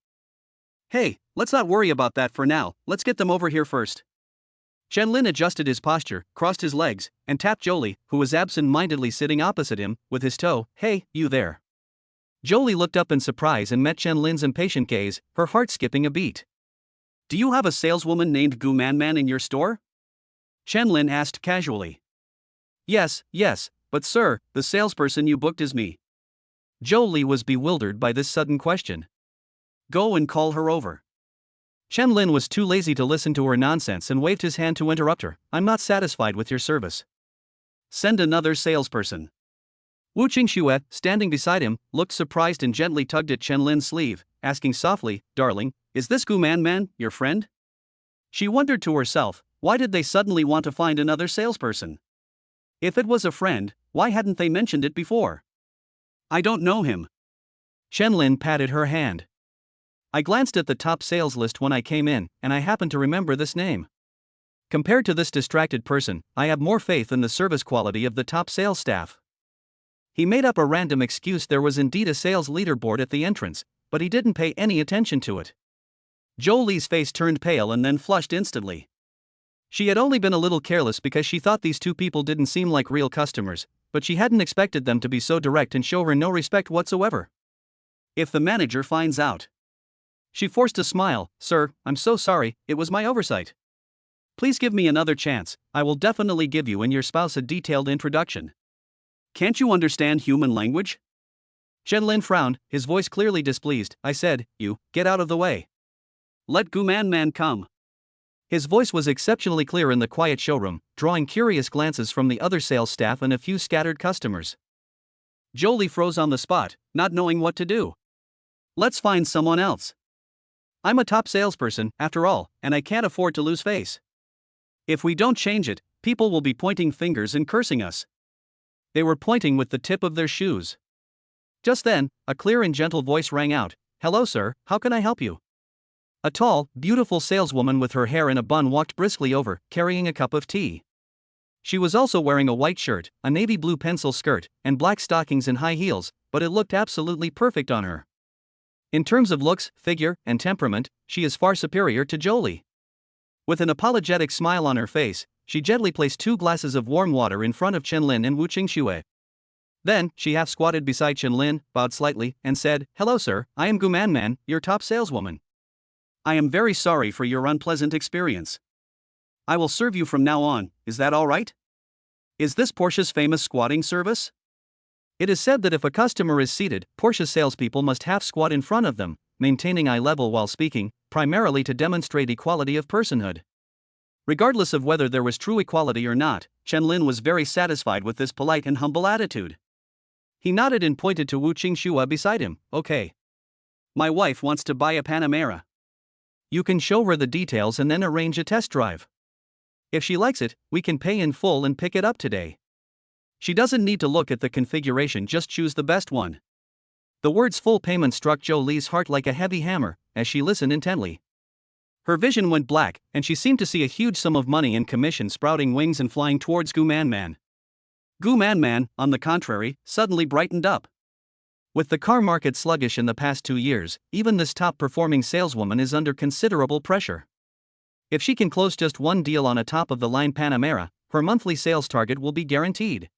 Hey, let's not worry about that for now, let's get them over here first. Chen-Lin adjusted his posture, crossed his legs, and tapped Jolie, who was absent-mindedly sitting opposite him, with his toe. Hey, you there. Jolie looked up in surprise and met Chen-Lin's impatient gaze, her heart skipping a beat. Do you have a saleswoman named Gu Man in your store? Chen-Lin asked casually. Yes, but sir, the salesperson you booked is me. Jolie was bewildered by this sudden question. Go and call her over. Chen-Lin was too lazy to listen to her nonsense and waved his hand to interrupt her. I'm not satisfied with your service. Send another salesperson. Wu Qingxue, standing beside him, looked surprised and gently tugged at Chen-Lin's sleeve, asking softly, Darling, is this Gu Man, your friend? She wondered to herself, why did they suddenly want to find another salesperson? If it was a friend, why hadn't they mentioned it before? I don't know him. Chen-Lin patted her hand. I glanced at the top sales list when I came in, and I happened to remember this name. Compared to this distracted person, I have more faith in the service quality of the top sales staff. He made up a random excuse. There was indeed a sales leaderboard at the entrance, but he didn't pay any attention to it. Jolie's face turned pale and then flushed instantly. She had only been a little careless because she thought these two people didn't seem like real customers, but she hadn't expected them to be so direct and show her no respect whatsoever. If the manager finds out. She forced a smile. Sir, I'm so sorry, it was my oversight. Please give me another chance, I will definitely give you and your spouse a detailed introduction. Can't you understand human language? Chen-Lin frowned, his voice clearly displeased. I said, you, get out of the way. Let Gu Man come. His voice was exceptionally clear in the quiet showroom, drawing curious glances from the other sales staff and a few scattered customers. Jolie froze on the spot, not knowing what to do. Let's find someone else. I'm a top salesperson, after all, and I can't afford to lose face. If we don't change it, people will be pointing fingers and cursing us. They were pointing with the tip of their shoes. Just then, a clear and gentle voice rang out. Hello sir, how can I help you? A tall, beautiful saleswoman with her hair in a bun walked briskly over, carrying a cup of tea. She was also wearing a white shirt, a navy blue pencil skirt, and black stockings and high heels, but it looked absolutely perfect on her. In terms of looks, figure, and temperament, she is far superior to Jolie. With an apologetic smile on her face, she gently placed 2 glasses of warm water in front of Chen-Lin and Wu Qingxue. Then, she half squatted beside Chen-Lin, bowed slightly, and said, Hello sir, I am Gu Man, your top saleswoman. I am very sorry for your unpleasant experience. I will serve you from now on, is that alright? Is this Porsche's famous squatting service? It is said that if a customer is seated, Porsche salespeople must half squat in front of them, maintaining eye level while speaking, primarily to demonstrate equality of personhood. Regardless of whether there was true equality or not, Chen-Lin was very satisfied with this polite and humble attitude. He nodded and pointed to Wu Qingxue beside him. Okay. My wife wants to buy a Panamera. You can show her the details and then arrange a test drive. If she likes it, we can pay in full and pick it up today. She doesn't need to look at the configuration, just choose the best one. The words full payment struck Jolie's heart like a heavy hammer, as she listened intently. Her vision went black, and she seemed to see a huge sum of money in commission sprouting wings and flying towards Gu Man. Gu Man, on the contrary, suddenly brightened up. With the car market sluggish in the past 2 years, even this top-performing saleswoman is under considerable pressure. If she can close just one deal on a top-of-the-line Panamera, her monthly sales target will be guaranteed.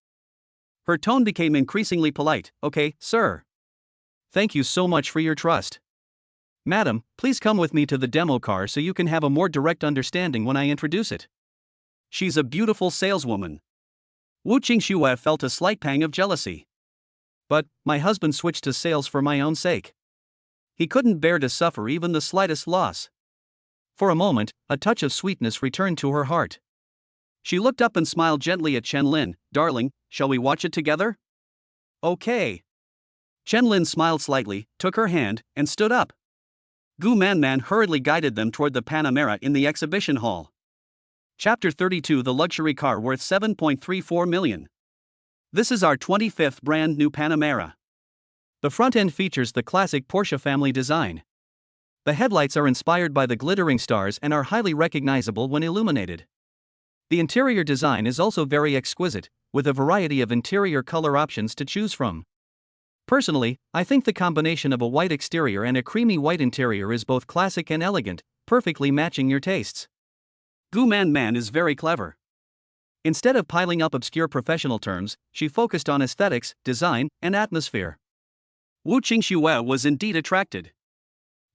Her tone became increasingly polite. Okay, sir. Thank you so much for your trust. Madam, please come with me to the demo car so you can have a more direct understanding when I introduce it. She's a beautiful saleswoman. Wu Qingxue felt a slight pang of jealousy. But, my husband switched to sales for my own sake. He couldn't bear to suffer even the slightest loss. For a moment, a touch of sweetness returned to her heart. She looked up and smiled gently at Chen Lin. Darling, shall we watch it together? Okay. Chen Lin smiled slightly, took her hand, and stood up. Gu Manman hurriedly guided them toward the Panamera in the exhibition hall. Chapter 32 The luxury car worth 7.34 million. This is our 25th brand new Panamera. The front end features the classic Porsche family design. The headlights are inspired by the glittering stars and are highly recognizable when illuminated. The interior design is also very exquisite, with a variety of interior color options to choose from. Personally, I think the combination of a white exterior and a creamy white interior is both classic and elegant, perfectly matching your tastes. Gu Man is very clever. Instead of piling up obscure professional terms, she focused on aesthetics, design, and atmosphere. Wu Qingxue was indeed attracted.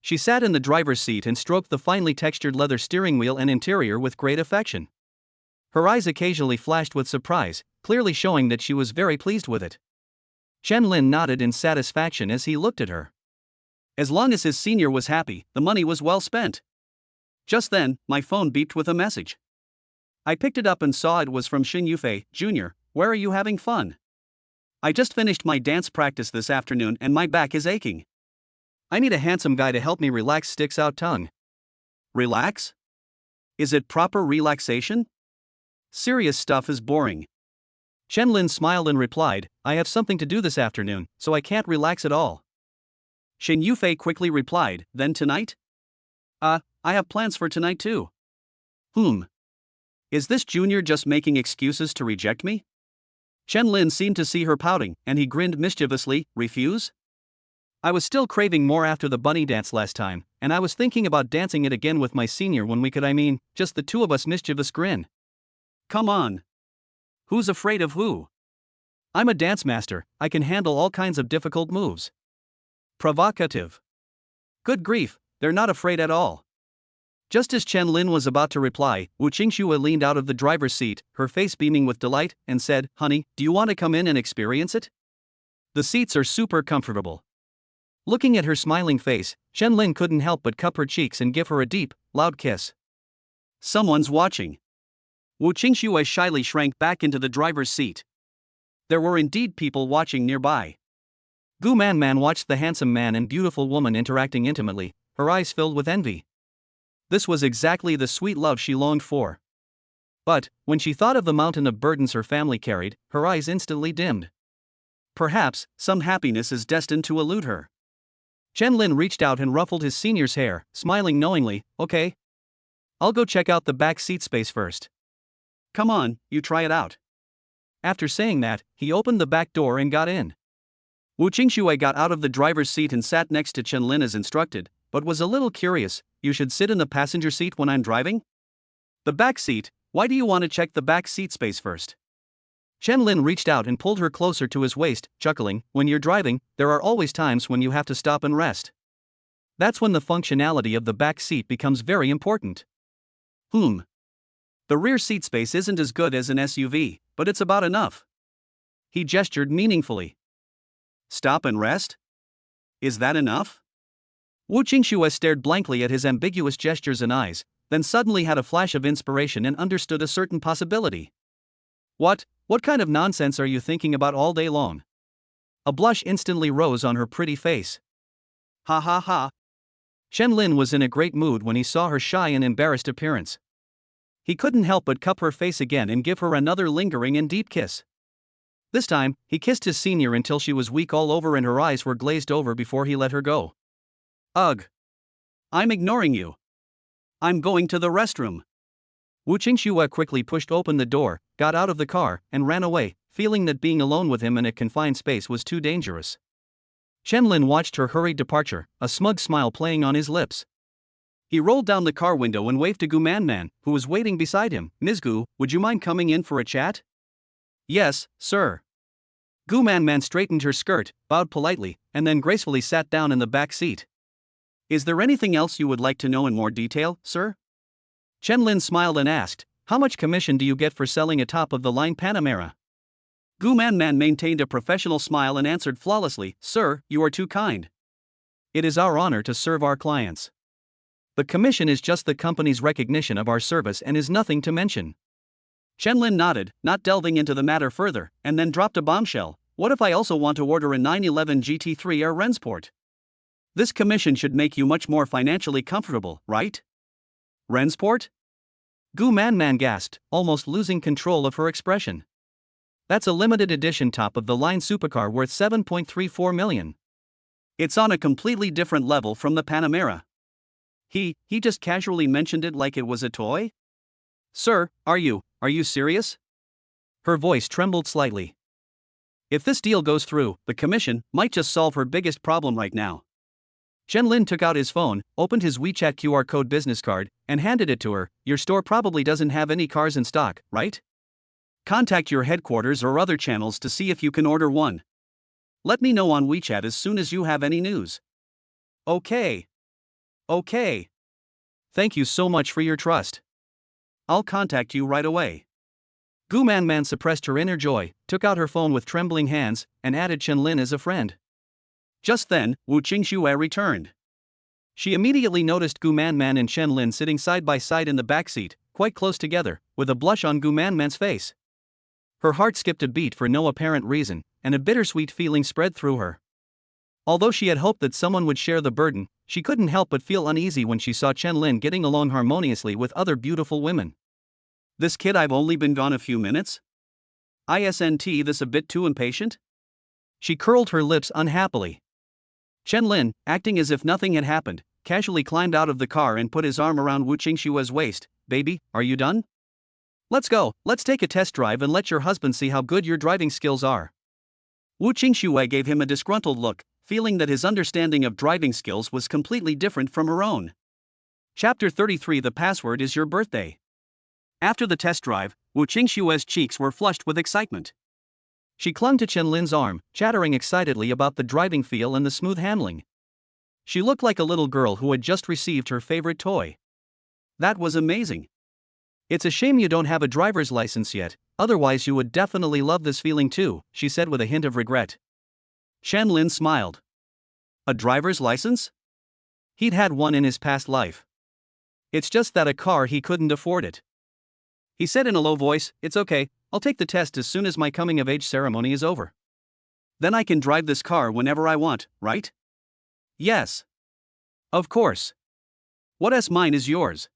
She sat in the driver's seat and stroked the finely textured leather steering wheel and interior with great affection. Her eyes occasionally flashed with surprise, clearly showing that she was very pleased with it. Chen Lin nodded in satisfaction as he looked at her. As long as his senior was happy, the money was well spent. Just then, my phone beeped with a message. I picked it up and saw it was from Xin Yufei, Jr. Where are you having fun? I just finished my dance practice this afternoon and my back is aching. I need a handsome guy to help me relax. Sticks out tongue. Relax? Is it proper relaxation? Serious stuff is boring. Chen Lin smiled and replied, I have something to do this afternoon, so I can't relax at all. Xin Yufei quickly replied, then tonight? I have plans for tonight too. Is this Junior just making excuses to reject me? Chen Lin seemed to see her pouting, and he grinned mischievously. Refuse? I was still craving more after the bunny dance last time, and I was thinking about dancing it again with my senior when we could, just the two of us. Mischievous grin. Come on. Who's afraid of who? I'm a dance master, I can handle all kinds of difficult moves. Provocative. Good grief, they're not afraid at all. Just as Chen Lin was about to reply, Wu Qingxue leaned out of the driver's seat, her face beaming with delight, and said, Honey, do you want to come in and experience it? The seats are super comfortable. Looking at her smiling face, Chen Lin couldn't help but cup her cheeks and give her a deep, loud kiss. Someone's watching. Wu Qingxue shyly shrank back into the driver's seat. There were indeed people watching nearby. Gu Man watched the handsome man and beautiful woman interacting intimately, her eyes filled with envy. This was exactly the sweet love she longed for. But, when she thought of the mountain of burdens her family carried, her eyes instantly dimmed. Perhaps, some happiness is destined to elude her. Chen Lin reached out and ruffled his senior's hair, smiling knowingly, Okay. I'll go check out the back seat space first. Come on, you try it out. After saying that, he opened the back door and got in. Wu Qingxue got out of the driver's seat and sat next to Chen Lin as instructed, but was a little curious. You should sit in the passenger seat when I'm driving? The back seat? Why do you want to check the back seat space first? Chen Lin reached out and pulled her closer to his waist, chuckling, When you're driving, there are always times when you have to stop and rest. That's when the functionality of the back seat becomes very important. The rear seat space isn't as good as an SUV, but it's about enough. He gestured meaningfully. Stop and rest? Is that enough? Wu Qingxue stared blankly at his ambiguous gestures and eyes, then suddenly had a flash of inspiration and understood a certain possibility. What kind of nonsense are you thinking about all day long? A blush instantly rose on her pretty face. Ha ha ha. Chen Lin was in a great mood when he saw her shy and embarrassed appearance. He couldn't help but cup her face again and give her another lingering and deep kiss. This time, he kissed his senior until she was weak all over and her eyes were glazed over before he let her go. Ugh. I'm ignoring you. I'm going to the restroom. Wu Qingxue quickly pushed open the door, got out of the car, and ran away, feeling that being alone with him in a confined space was too dangerous. Chen Lin watched her hurried departure, a smug smile playing on his lips. He rolled down the car window and waved to Gu Man, who was waiting beside him. Ms. Gu, would you mind coming in for a chat? Yes, sir. Gu Man straightened her skirt, bowed politely, and then gracefully sat down in the back seat. Is there anything else you would like to know in more detail, sir? Chen Lin smiled and asked, how much commission do you get for selling a top-of-the-line Panamera? Gu Man maintained a professional smile and answered flawlessly, Sir, you are too kind. It is our honor to serve our clients. The commission is just the company's recognition of our service and is nothing to mention. Chen Lin nodded, not delving into the matter further, and then dropped a bombshell. What if I also want to order a 911 GT3 Air Rensport? This commission should make you much more financially comfortable, right? Rensport? Gu Man gasped, almost losing control of her expression. That's a limited edition top-of-the-line supercar worth 7.34 million. It's on a completely different level from the Panamera. He just casually mentioned it like it was a toy? Sir, are you serious? Her voice trembled slightly. If this deal goes through, the commission might just solve her biggest problem right now. Chen Lin took out his phone, opened his WeChat QR code business card, and handed it to her. Your store probably doesn't have any cars in stock, right? Contact your headquarters or other channels to see if you can order one. Let me know on WeChat as soon as you have any news. Okay. Thank you so much for your trust. I'll contact you right away. Gu Man suppressed her inner joy, took out her phone with trembling hands, and added Chen Lin as a friend. Just then, Wu Qingxue returned. She immediately noticed Gu Man and Chen Lin sitting side by side in the backseat, quite close together, with a blush on Gu Man's face. Her heart skipped a beat for no apparent reason, and a bittersweet feeling spread through her. Although she had hoped that someone would share the burden, she couldn't help but feel uneasy when she saw Chen Lin getting along harmoniously with other beautiful women. This kid, I've only been gone a few minutes? Isn't this a bit too impatient? She curled her lips unhappily. Chen Lin, acting as if nothing had happened, casually climbed out of the car and put his arm around Wu Qingxue's waist. Baby, are you done? Let's go, let's take a test drive and let your husband see how good your driving skills are. Wu Qingxue gave him a disgruntled look, feeling that his understanding of driving skills was completely different from her own. Chapter 33. The password is your birthday. After the test drive, Wu Qingxue's cheeks were flushed with excitement. She clung to Chen Lin's arm, chattering excitedly about the driving feel and the smooth handling. She looked like a little girl who had just received her favorite toy. That was amazing. It's a shame you don't have a driver's license yet, otherwise you would definitely love this feeling too, she said with a hint of regret. Chen Lin smiled. A driver's license? He'd had one in his past life. It's just that a car he couldn't afford it. He said in a low voice, It's okay, I'll take the test as soon as my coming-of-age ceremony is over. Then I can drive this car whenever I want, right? Yes. Of course. What else mine is yours?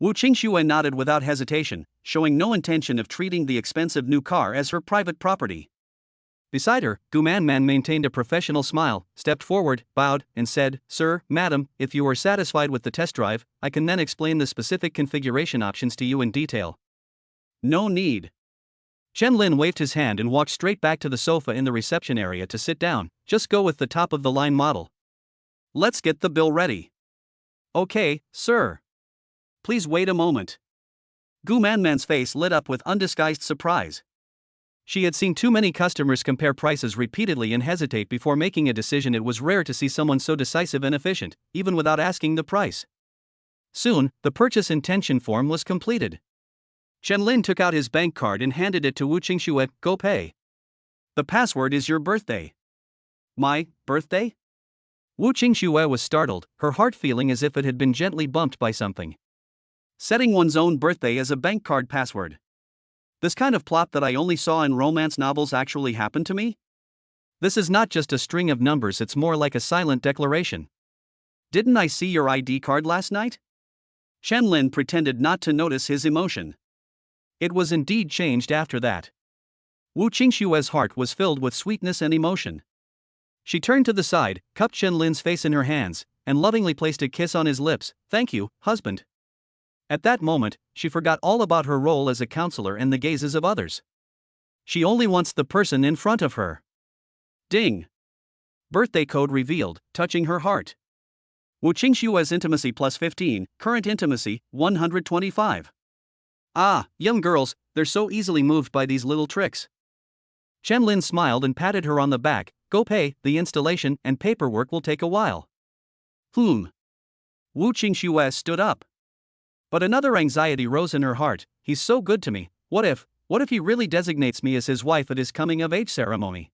Wu Qingxue nodded without hesitation, showing no intention of treating the expensive new car as her private property. Beside her, Gu Man maintained a professional smile, stepped forward, bowed, and said, Sir, Madam, if you are satisfied with the test drive, I can then explain the specific configuration options to you in detail. No need. Chen Lin waved his hand and walked straight back to the sofa in the reception area to sit down. Just go with the top-of-the-line model. Let's get the bill ready. Okay, sir. Please wait a moment. Gu Man's face lit up with undisguised surprise. She had seen too many customers compare prices repeatedly and hesitate before making a decision. It was rare to see someone so decisive and efficient, even without asking the price. Soon, the purchase intention form was completed. Chen Lin took out his bank card and handed it to Wu Qingxue. Go pay. The password is your birthday. My birthday? Wu Qingxue was startled, her heart feeling as if it had been gently bumped by something. Setting one's own birthday as a bank card password. This kind of plot that I only saw in romance novels actually happened to me? This is not just a string of numbers, it's more like a silent declaration. Didn't I see your ID card last night? Chen Lin pretended not to notice his emotion. It was indeed changed after that. Wu Qingxue's heart was filled with sweetness and emotion. She turned to the side, cupped Chen Lin's face in her hands, and lovingly placed a kiss on his lips. Thank you, husband. At that moment, she forgot all about her role as a counselor and the gazes of others. She only wants the person in front of her. Ding! Birthday code revealed, touching her heart. Wu Qingxue's intimacy plus 15, current intimacy, 125. Ah, young girls, they're so easily moved by these little tricks. Chen Lin smiled and patted her on the back. Go pay, the installation and paperwork will take a while. Wu Qingxue stood up. But another anxiety rose in her heart. He's so good to me. What if he really designates me as his wife at his coming-of-age ceremony?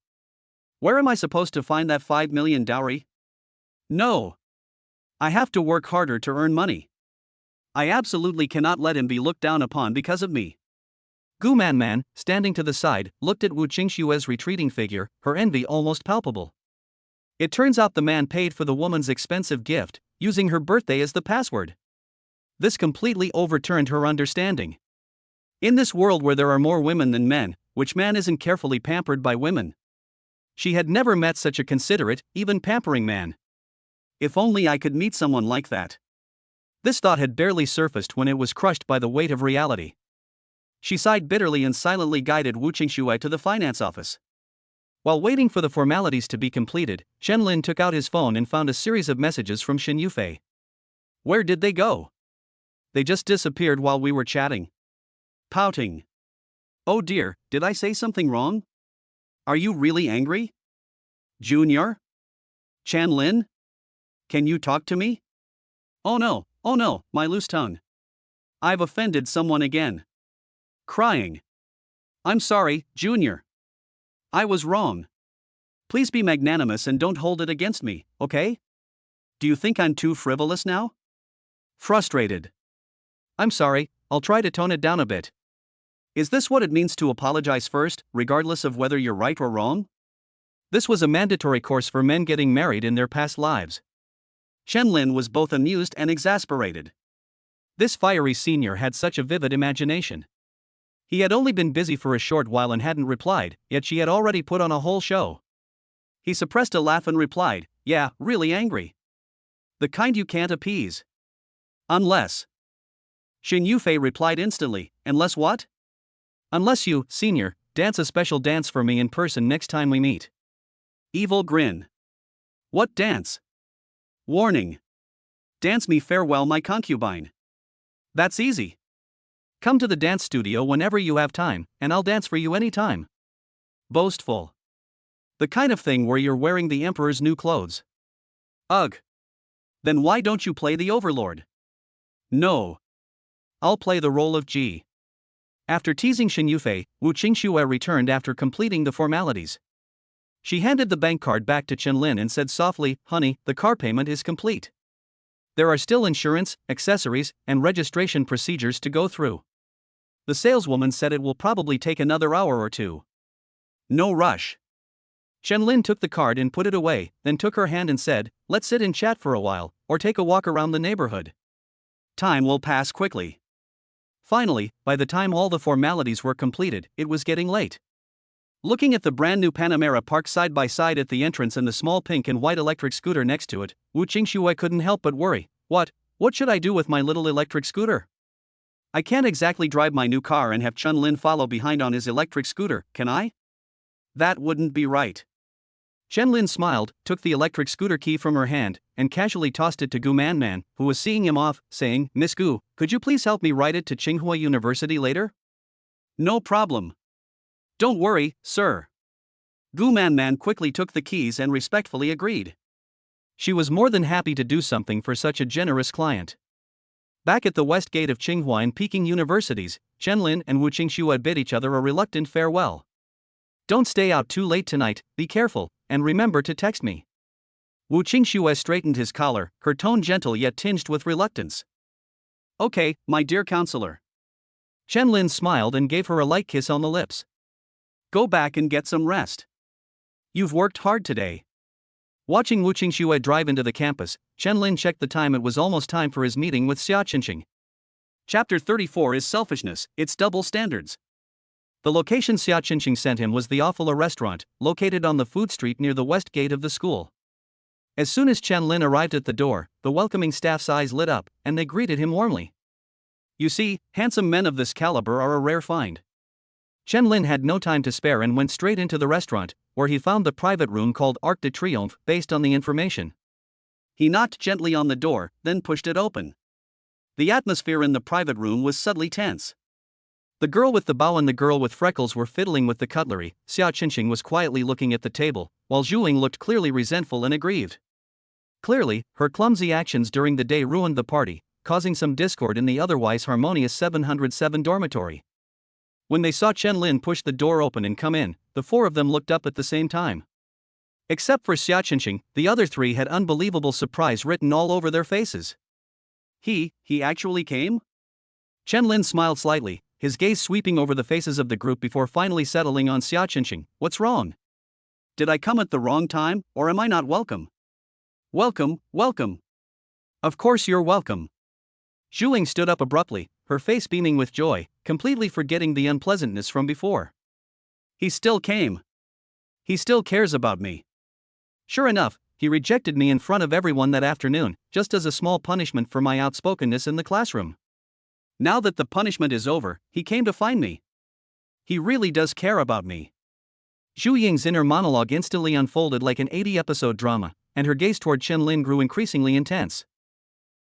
Where am I supposed to find that 5 million dowry? No. I have to work harder to earn money. I absolutely cannot let him be looked down upon because of me. Gu Manman, standing to the side, looked at Wu Qingxue's retreating figure, her envy almost palpable. It turns out the man paid for the woman's expensive gift, using her birthday as the password. This completely overturned her understanding. In this world where there are more women than men, which man isn't carefully pampered by women? She had never met such a considerate, even pampering man. If only I could meet someone like that. This thought had barely surfaced when it was crushed by the weight of reality. She sighed bitterly and silently guided Wu Qingxue to the finance office. While waiting for the formalities to be completed, Chen Lin took out his phone and found a series of messages from Xin Yufei. Where did they go? They just disappeared while we were chatting. Pouting. Oh dear, did I say something wrong? Are you really angry? Junior? Chen Lin? Can you talk to me? Oh no, my loose tongue. I've offended someone again. Crying. I'm sorry, Junior. I was wrong. Please be magnanimous and don't hold it against me, okay? Do you think I'm too frivolous now? Frustrated. I'm sorry, I'll try to tone it down a bit. Is this what it means to apologize first, regardless of whether you're right or wrong? This was a mandatory course for men getting married in their past lives. Chen Lin was both amused and exasperated. This fiery senior had such a vivid imagination. He had only been busy for a short while and hadn't replied, yet she had already put on a whole show. He suppressed a laugh and replied, yeah, really angry. The kind you can't appease. Unless. Xin Yufei replied instantly, unless what? Unless you, senior, dance a special dance for me in person next time we meet. Evil grin. What dance? Warning. Dance me farewell my concubine. That's easy. Come to the dance studio whenever you have time, and I'll dance for you any time. Boastful. The kind of thing where you're wearing the emperor's new clothes. Ugh. Then why don't you play the overlord? No. I'll play the role of G. After teasing Xin Yufei, Wu Qingxue returned after completing the formalities. She handed the bank card back to Chen Lin and said softly, honey, the car payment is complete. There are still insurance, accessories, and registration procedures to go through. The saleswoman said it will probably take another hour or two. No rush. Chen Lin took the card and put it away, then took her hand and said, let's sit and chat for a while, or take a walk around the neighborhood. Time will pass quickly. Finally, by the time all the formalities were completed, it was getting late. Looking at the brand new Panamera parked side by side at the entrance and the small pink and white electric scooter next to it, Wu Qingxue couldn't help but worry. What should I do with my little electric scooter? I can't exactly drive my new car and have Chen Lin follow behind on his electric scooter, can I? That wouldn't be right. Chen Lin smiled, took the electric scooter key from her hand, and casually tossed it to Gu Manman, who was seeing him off, saying, Miss Gu, could you please help me ride it to Tsinghua University later? No problem. Don't worry, sir. Gu Manman quickly took the keys and respectfully agreed. She was more than happy to do something for such a generous client. Back at the west gate of Tsinghua and Peking universities, Chen Lin and Wu Qingxue bid each other a reluctant farewell. Don't stay out too late tonight, be careful, and remember to text me. Wu Qingxue straightened his collar, her tone gentle yet tinged with reluctance. Okay, my dear counselor. Chen Lin smiled and gave her a light kiss on the lips. Go back and get some rest. You've worked hard today. Watching Wu Qingxue drive into the campus, Chen Lin checked the time. It was almost time for his meeting with Xia Qingqing. Chapter 34 is selfishness, it's double standards. The location Xia Qingqing sent him was the Awfula restaurant, located on the food street near the west gate of the school. As soon as Chen Lin arrived at the door, the welcoming staff's eyes lit up, and they greeted him warmly. You see, handsome men of this caliber are a rare find. Chen Lin had no time to spare and went straight into the restaurant, where he found the private room called Arc de Triomphe based on the information. He knocked gently on the door, then pushed it open. The atmosphere in the private room was subtly tense. The girl with the bow and the girl with freckles were fiddling with the cutlery. Xia Qingqing was quietly looking at the table, while Zhuing looked clearly resentful and aggrieved. Clearly, her clumsy actions during the day ruined the party, causing some discord in the otherwise harmonious 707 dormitory. When they saw Chen Lin push the door open and come in, the four of them looked up at the same time. Except for Xia Qingqing, the other three had unbelievable surprise written all over their faces. He actually came? Chen Lin smiled slightly, his gaze sweeping over the faces of the group before finally settling on Xia Qingqing. What's wrong? Did I come at the wrong time, or am I not welcome? Welcome, welcome. Of course you're welcome. Zhu Ying stood up abruptly, her face beaming with joy, completely forgetting the unpleasantness from before. He still came. He still cares about me. Sure enough, he rejected me in front of everyone that afternoon, just as a small punishment for my outspokenness in the classroom. Now that the punishment is over, he came to find me. He really does care about me. Zhu Ying's inner monologue instantly unfolded like an 80-episode drama, and her gaze toward Chen Lin grew increasingly intense.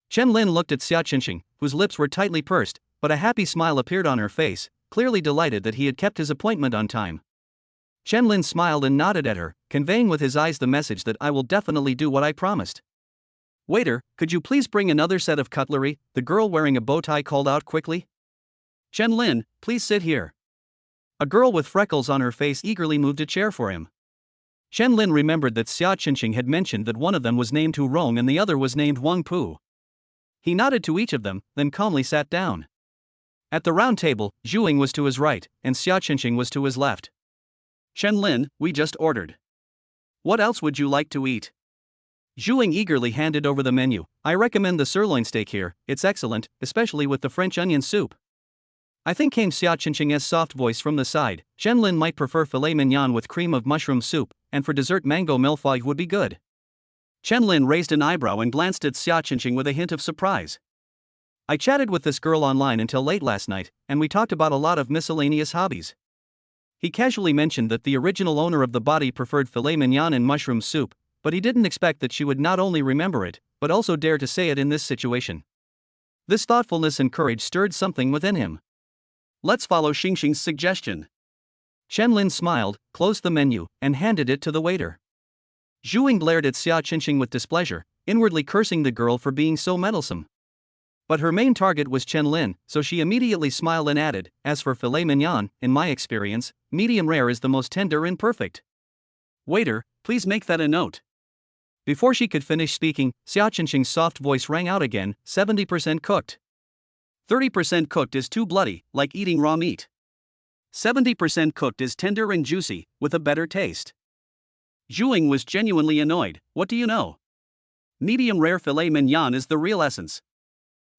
Chen Lin looked at Xia Qingqing, whose lips were tightly pursed, but a happy smile appeared on her face, clearly delighted that he had kept his appointment on time. Chen Lin smiled and nodded at her, conveying with his eyes the message that I will definitely do what I promised. Waiter, could you please bring another set of cutlery? The girl wearing a bow tie called out quickly. Chen Lin, please sit here. A girl with freckles on her face eagerly moved a chair for him. Chen Lin remembered that Xia Qingqing had mentioned that one of them was named Hu Rong and the other was named Wang Pu. He nodded to each of them, then calmly sat down. At the round table, Zhu Ying was to his right, and Xia Qingqing was to his left. Chen Lin, we just ordered. What else would you like to eat? Zhu Ying eagerly handed over the menu. I recommend the sirloin steak here, it's excellent, especially with the French onion soup. I think, came Xia Qingqing's soft voice from the side. Chen Lin might prefer filet mignon with cream of mushroom soup, and for dessert mango millefeuille would be good. Chen Lin raised an eyebrow and glanced at Xia Qingqing with a hint of surprise. I chatted with this girl online until late last night, and we talked about a lot of miscellaneous hobbies. He casually mentioned that the original owner of the body preferred filet mignon and mushroom soup, but he didn't expect that she would not only remember it, but also dare to say it in this situation. This thoughtfulness and courage stirred something within him. Let's follow Xingxing's suggestion. Chen Lin smiled, closed the menu, and handed it to the waiter. Zhu Ying glared at Xia Qingqing with displeasure, inwardly cursing the girl for being so meddlesome. But her main target was Chen Lin, so she immediately smiled and added, as for filet mignon, in my experience, medium rare is the most tender and perfect. Waiter, please make that a note. Before she could finish speaking, Xia Qingqing's soft voice rang out again, 70% cooked. 30% cooked is too bloody, like eating raw meat. 70% cooked is tender and juicy, with a better taste. Zhu Ying was genuinely annoyed. What do you know? Medium rare filet mignon is the real essence.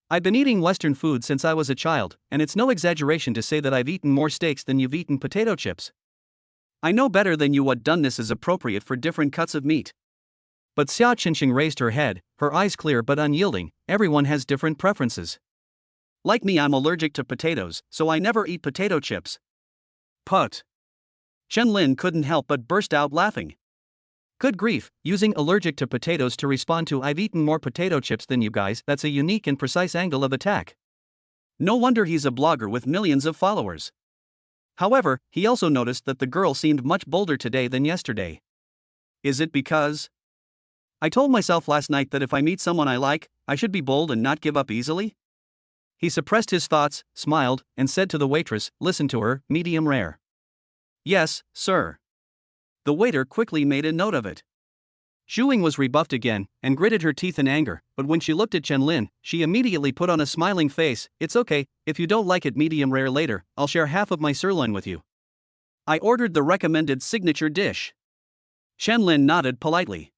I've been eating Western food since I was a child, and it's no exaggeration to say that I've eaten more steaks than you've eaten potato chips. I know better than you what doneness is appropriate for different cuts of meat. But Xia Qingqing raised her head, her eyes clear but unyielding. Everyone has different preferences. Like me, I'm allergic to potatoes, so I never eat potato chips. Put. Chen Lin couldn't help but burst out laughing. Good grief, using allergic to potatoes to respond to I've eaten more potato chips than you guys, that's a unique and precise angle of attack. No wonder he's a blogger with millions of followers. However, he also noticed that the girl seemed much bolder today than yesterday. Is it because? I told myself last night that if I meet someone I like, I should be bold and not give up easily? He suppressed his thoughts, smiled, and said to the waitress, listen to her, medium rare. Yes, sir. The waiter quickly made a note of it. Zhu Ying was rebuffed again, and gritted her teeth in anger, but when she looked at Chen Lin, she immediately put on a smiling face. It's okay, if you don't like it medium rare later, I'll share half of my sirloin with you. I ordered the recommended signature dish. Chen Lin nodded politely.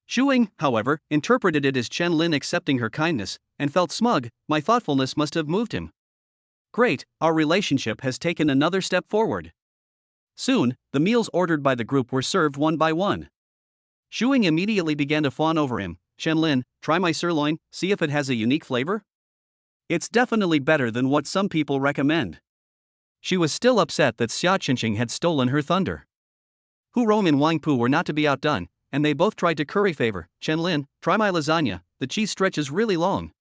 Zhu Ying, however, interpreted it as Chen Lin accepting her kindness, and felt smug. My thoughtfulness must have moved him. Great, our relationship has taken another step forward. Soon, the meals ordered by the group were served one by one. Zhu Ying immediately began to fawn over him. Chen Lin, try my sirloin, see if it has a unique flavor? It's definitely better than what some people recommend. She was still upset that Xia Qingqing had stolen her thunder. Hu Rong and Wang Pu were not to be outdone, and they both tried to curry favor. Chen Lin, try my lasagna, the cheese stretches really long.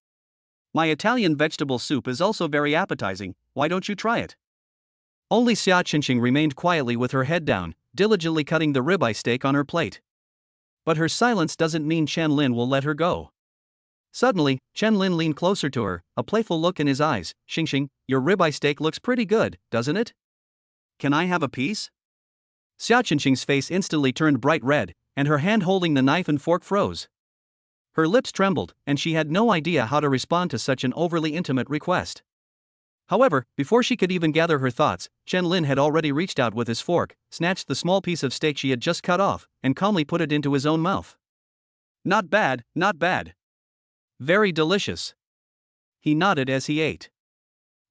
My Italian vegetable soup is also very appetizing, why don't you try it? Only Xia Qingqing remained quietly with her head down, diligently cutting the ribeye steak on her plate. But her silence doesn't mean Chen Lin will let her go. Suddenly, Chen Lin leaned closer to her, a playful look in his eyes. Xingxing, your ribeye steak looks pretty good, doesn't it? Can I have a piece? Xia Qingqing's face instantly turned bright red, and her hand holding the knife and fork froze. Her lips trembled, and she had no idea how to respond to such an overly intimate request. However, before she could even gather her thoughts, Chen Lin had already reached out with his fork, snatched the small piece of steak she had just cut off, and calmly put it into his own mouth. Not bad, not bad. Very delicious. He nodded as he ate.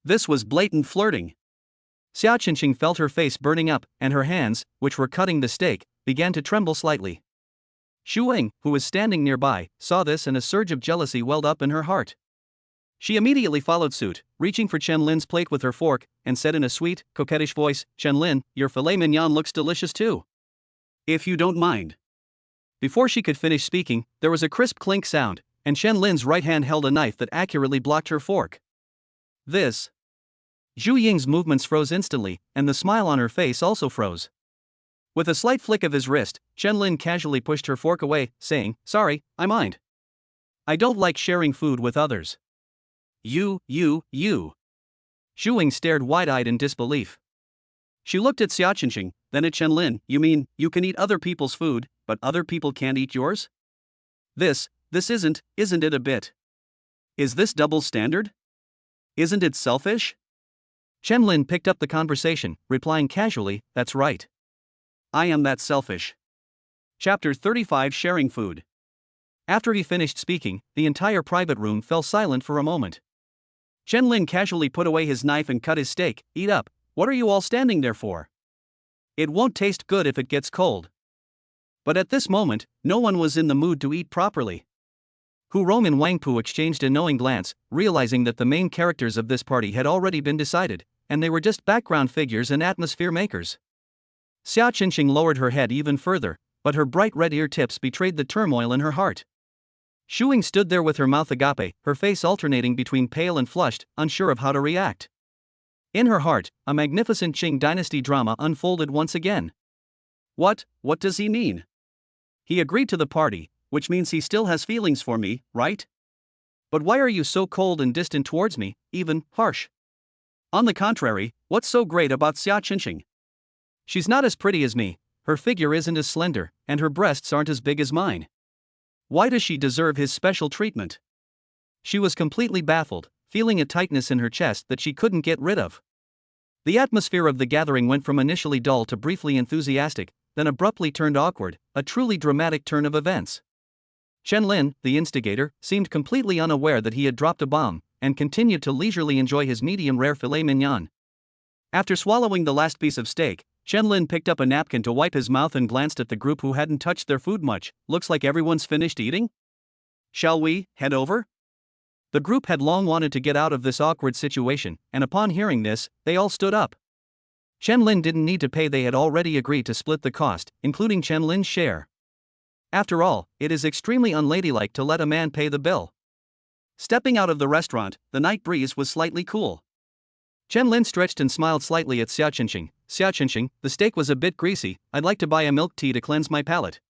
This was blatant flirting. Xia Qingqing felt her face burning up, and her hands, which were cutting the steak, began to tremble slightly. Xu Ying, who was standing nearby, saw this and a surge of jealousy welled up in her heart. She immediately followed suit, reaching for Chen Lin's plate with her fork, and said in a sweet, coquettish voice, Chen Lin, your filet mignon looks delicious too. If you don't mind. Before she could finish speaking, there was a crisp clink sound, and Chen Lin's right hand held a knife that accurately blocked her fork. This. Zhu Ying's movements froze instantly, and the smile on her face also froze. With a slight flick of his wrist, Chen Lin casually pushed her fork away, saying, Sorry, I mind. I don't like sharing food with others. You. Xu Ying stared wide-eyed in disbelief. She looked at Xia Qingqing, then at Chen Lin. You mean, you can eat other people's food, but other people can't eat yours? This isn't it a bit? Is this double standard? Isn't it selfish? Chen Lin picked up the conversation, replying casually, That's right. I am that selfish. Chapter 35 Sharing Food. After he finished speaking, the entire private room fell silent for a moment. Chen Lin casually put away his knife and cut his steak. Eat up, what are you all standing there for? It won't taste good if it gets cold. But at this moment, no one was in the mood to eat properly. Hu Rong and Wang Pu exchanged a knowing glance, realizing that the main characters of this party had already been decided, and they were just background figures and atmosphere makers. Xia Qingqing lowered her head even further, but her bright red ear tips betrayed the turmoil in her heart. Xu Ying stood there with her mouth agape, her face alternating between pale and flushed, unsure of how to react. In her heart, a magnificent Qing dynasty drama unfolded once again. What does he mean? He agreed to the party, which means he still has feelings for me, right? But why are you so cold and distant towards me, even harsh? On the contrary, what's so great about Xia Qingqing? She's not as pretty as me, her figure isn't as slender, and her breasts aren't as big as mine. Why does she deserve his special treatment? She was completely baffled, feeling a tightness in her chest that she couldn't get rid of. The atmosphere of the gathering went from initially dull to briefly enthusiastic, then abruptly turned awkward, a truly dramatic turn of events. Chen Lin, the instigator, seemed completely unaware that he had dropped a bomb, and continued to leisurely enjoy his medium-rare filet mignon. After swallowing the last piece of steak, Chen Lin picked up a napkin to wipe his mouth and glanced at the group who hadn't touched their food much. Looks like everyone's finished eating? Shall we head over? The group had long wanted to get out of this awkward situation, and upon hearing this, they all stood up. Chen Lin didn't need to pay, they had already agreed to split the cost, including Chen Lin's share. After all, it is extremely unladylike to let a man pay the bill. Stepping out of the restaurant, the night breeze was slightly cool. Chen Lin stretched and smiled slightly at Xia Qingqing. Xia Qingqing, the steak was a bit greasy, I'd like to buy a milk tea to cleanse my palate.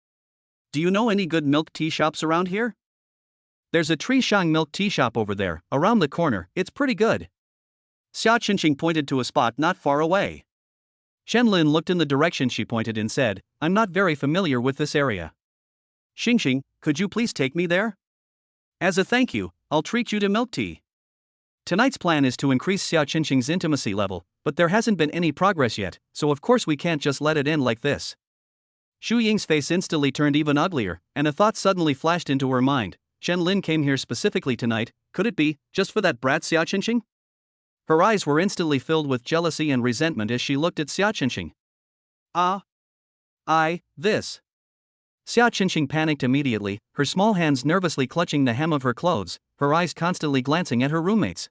Do you know any good milk tea shops around here? There's a Tree Shang milk tea shop over there, around the corner, it's pretty good. Xia Qingqing pointed to a spot not far away. Chen Lin looked in the direction she pointed and said, I'm not very familiar with this area. Xingxing, could you please take me there? As a thank you, I'll treat you to milk tea. Tonight's plan is to increase Xia Qingqing's intimacy level, but there hasn't been any progress yet, so of course we can't just let it end like this. Xu Ying's face instantly turned even uglier, and a thought suddenly flashed into her mind. Chen Lin came here specifically tonight, could it be, just for that brat Xia Qingqing? Her eyes were instantly filled with jealousy and resentment as she looked at Xia Qingqing. This. Xia Qingqing panicked immediately, her small hands nervously clutching the hem of her clothes, her eyes constantly glancing at her roommates.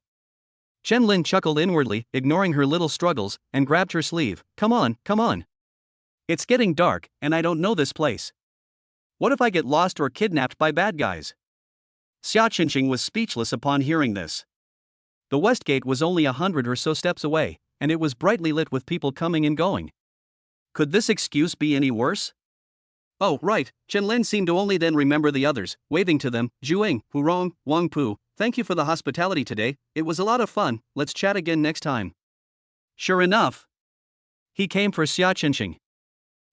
Chen Lin chuckled inwardly, ignoring her little struggles, and grabbed her sleeve. Come on. It's getting dark, and I don't know this place. What if I get lost or kidnapped by bad guys? Xia Qingqing was speechless upon hearing this. The West Gate was only 100 or so steps away, and it was brightly lit with people coming and going. Could this excuse be any worse? Oh, right, Chen Lin seemed to only then remember the others, waving to them. Zhuang, Hurong, Wang Pu, thank you for the hospitality today, it was a lot of fun, let's chat again next time. Sure enough, he came for Xia Qinxing.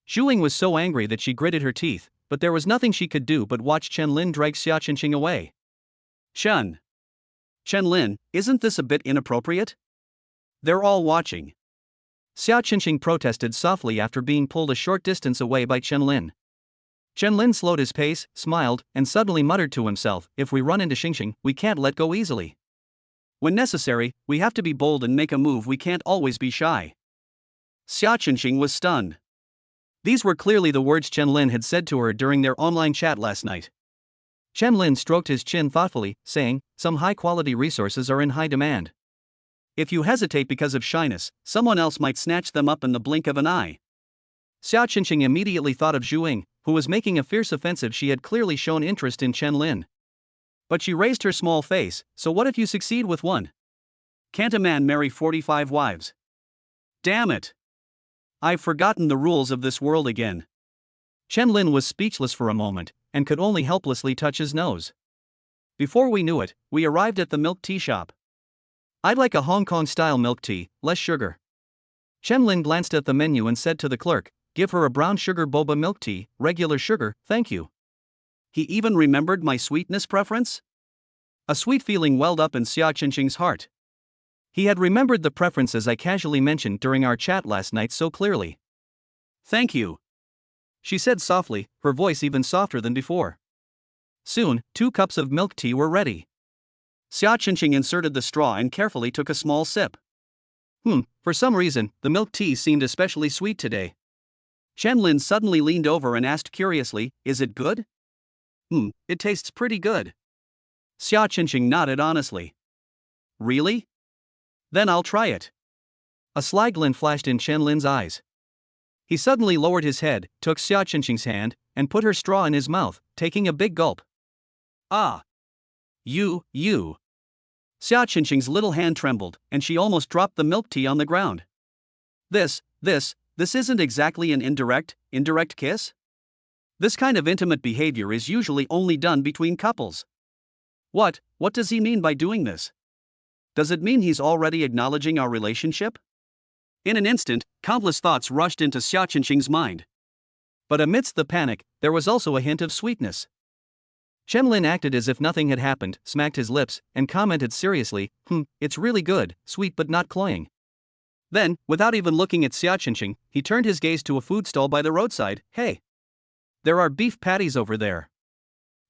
Zhuang was so angry that she gritted her teeth, but there was nothing she could do but watch Chen Lin drag Xia Qinxing away. Chen Lin, isn't this a bit inappropriate? They're all watching. Xia Qinxing protested softly after being pulled a short distance away by Chen Lin. Chen Lin slowed his pace, smiled, and suddenly muttered to himself, if we run into Xingxing, we can't let go easily. When necessary, we have to be bold and make a move, we can't always be shy. Xia Qinxing was stunned. These were clearly the words Chen Lin had said to her during their online chat last night. Chen Lin stroked his chin thoughtfully, saying, some high-quality resources are in high demand. If you hesitate because of shyness, someone else might snatch them up in the blink of an eye. Xia Qinxing immediately thought of Zhuang, who was making a fierce offensive. She had clearly shown interest in Chen Lin. But she raised her small face, so what if you succeed with one? Can't a man marry 45 wives? Damn it! I've forgotten the rules of this world again. Chen Lin was speechless for a moment, and could only helplessly touch his nose. Before we knew it, we arrived at the milk tea shop. I'd like a Hong Kong-style milk tea, less sugar. Chen Lin glanced at the menu and said to the clerk, give her a brown sugar boba milk tea, regular sugar, thank you. He even remembered my sweetness preference? A sweet feeling welled up in Xia Qinxing's heart. He had remembered the preferences I casually mentioned during our chat last night so clearly. Thank you, she said softly, her voice even softer than before. Soon, 2 cups of milk tea were ready. Xia Qinxing inserted the straw and carefully took a small sip. For some reason, the milk tea seemed especially sweet today. Chen Lin suddenly leaned over and asked curiously, is it good? It tastes pretty good. Xia Qinxing nodded honestly. Really? Then I'll try it. A sly glint flashed in Chen Lin's eyes. He suddenly lowered his head, took Xia Qinxing's hand, and put her straw in his mouth, taking a big gulp. Ah! You. Xia Qinxing's little hand trembled, and she almost dropped the milk tea on the ground. This isn't exactly an indirect kiss? This kind of intimate behavior is usually only done between couples. What does he mean by doing this? Does it mean he's already acknowledging our relationship? In an instant, countless thoughts rushed into Xia Qinxing's mind. But amidst the panic, there was also a hint of sweetness. Chen Lin acted as if nothing had happened, smacked his lips, and commented seriously, it's really good, sweet but not cloying. Then, without even looking at Xia Qinxing, he turned his gaze to a food stall by the roadside. Hey! There are beef patties over there.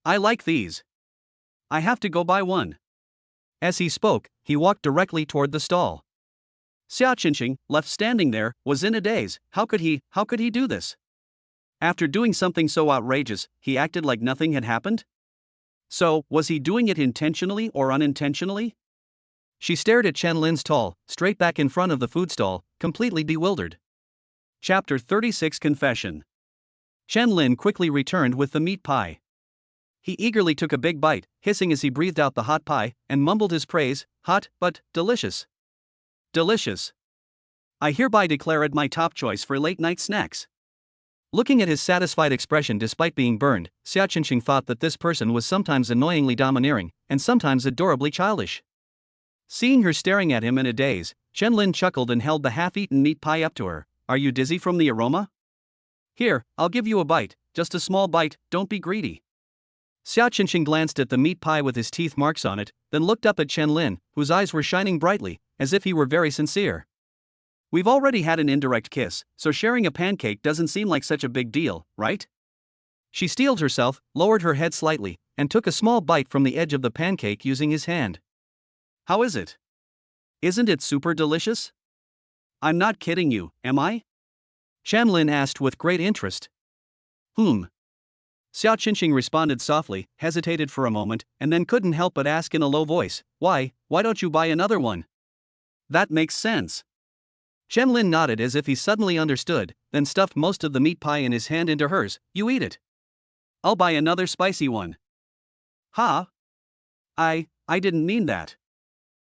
I like these. I have to go buy one. As he spoke, he walked directly toward the stall. Xia Qinxing, left standing there, was in a daze. How could he do this? After doing something so outrageous, he acted like nothing had happened? So, was he doing it intentionally or unintentionally? She stared at Chen Lin's tall, straight back in front of the food stall, completely bewildered. Chapter 36 Confession. Chen Lin quickly returned with the meat pie. He eagerly took a big bite, hissing as he breathed out the hot pie, and mumbled his praise, hot, but delicious. Delicious. I hereby declare it my top choice for late-night snacks. Looking at his satisfied expression despite being burned, Xia Qinxing thought that this person was sometimes annoyingly domineering, and sometimes adorably childish. Seeing her staring at him in a daze, Chen Lin chuckled and held the half-eaten meat pie up to her. Are you dizzy from the aroma? Here, I'll give you a bite, just a small bite, don't be greedy. Xia Qinxing glanced at the meat pie with his teeth marks on it, then looked up at Chen Lin, whose eyes were shining brightly, as if he were very sincere. We've already had an indirect kiss, so sharing a pancake doesn't seem like such a big deal, right? She steeled herself, lowered her head slightly, and took a small bite from the edge of the pancake using his hand. How is it? Isn't it super delicious? I'm not kidding you, am I? Chen Lin asked with great interest. Xia Qinxing responded softly, hesitated for a moment, and then couldn't help but ask in a low voice, why don't you buy another one? That makes sense. Chen Lin nodded as if he suddenly understood, then stuffed most of the meat pie in his hand into hers. You eat it. I'll buy another spicy one. Ha? I didn't mean that.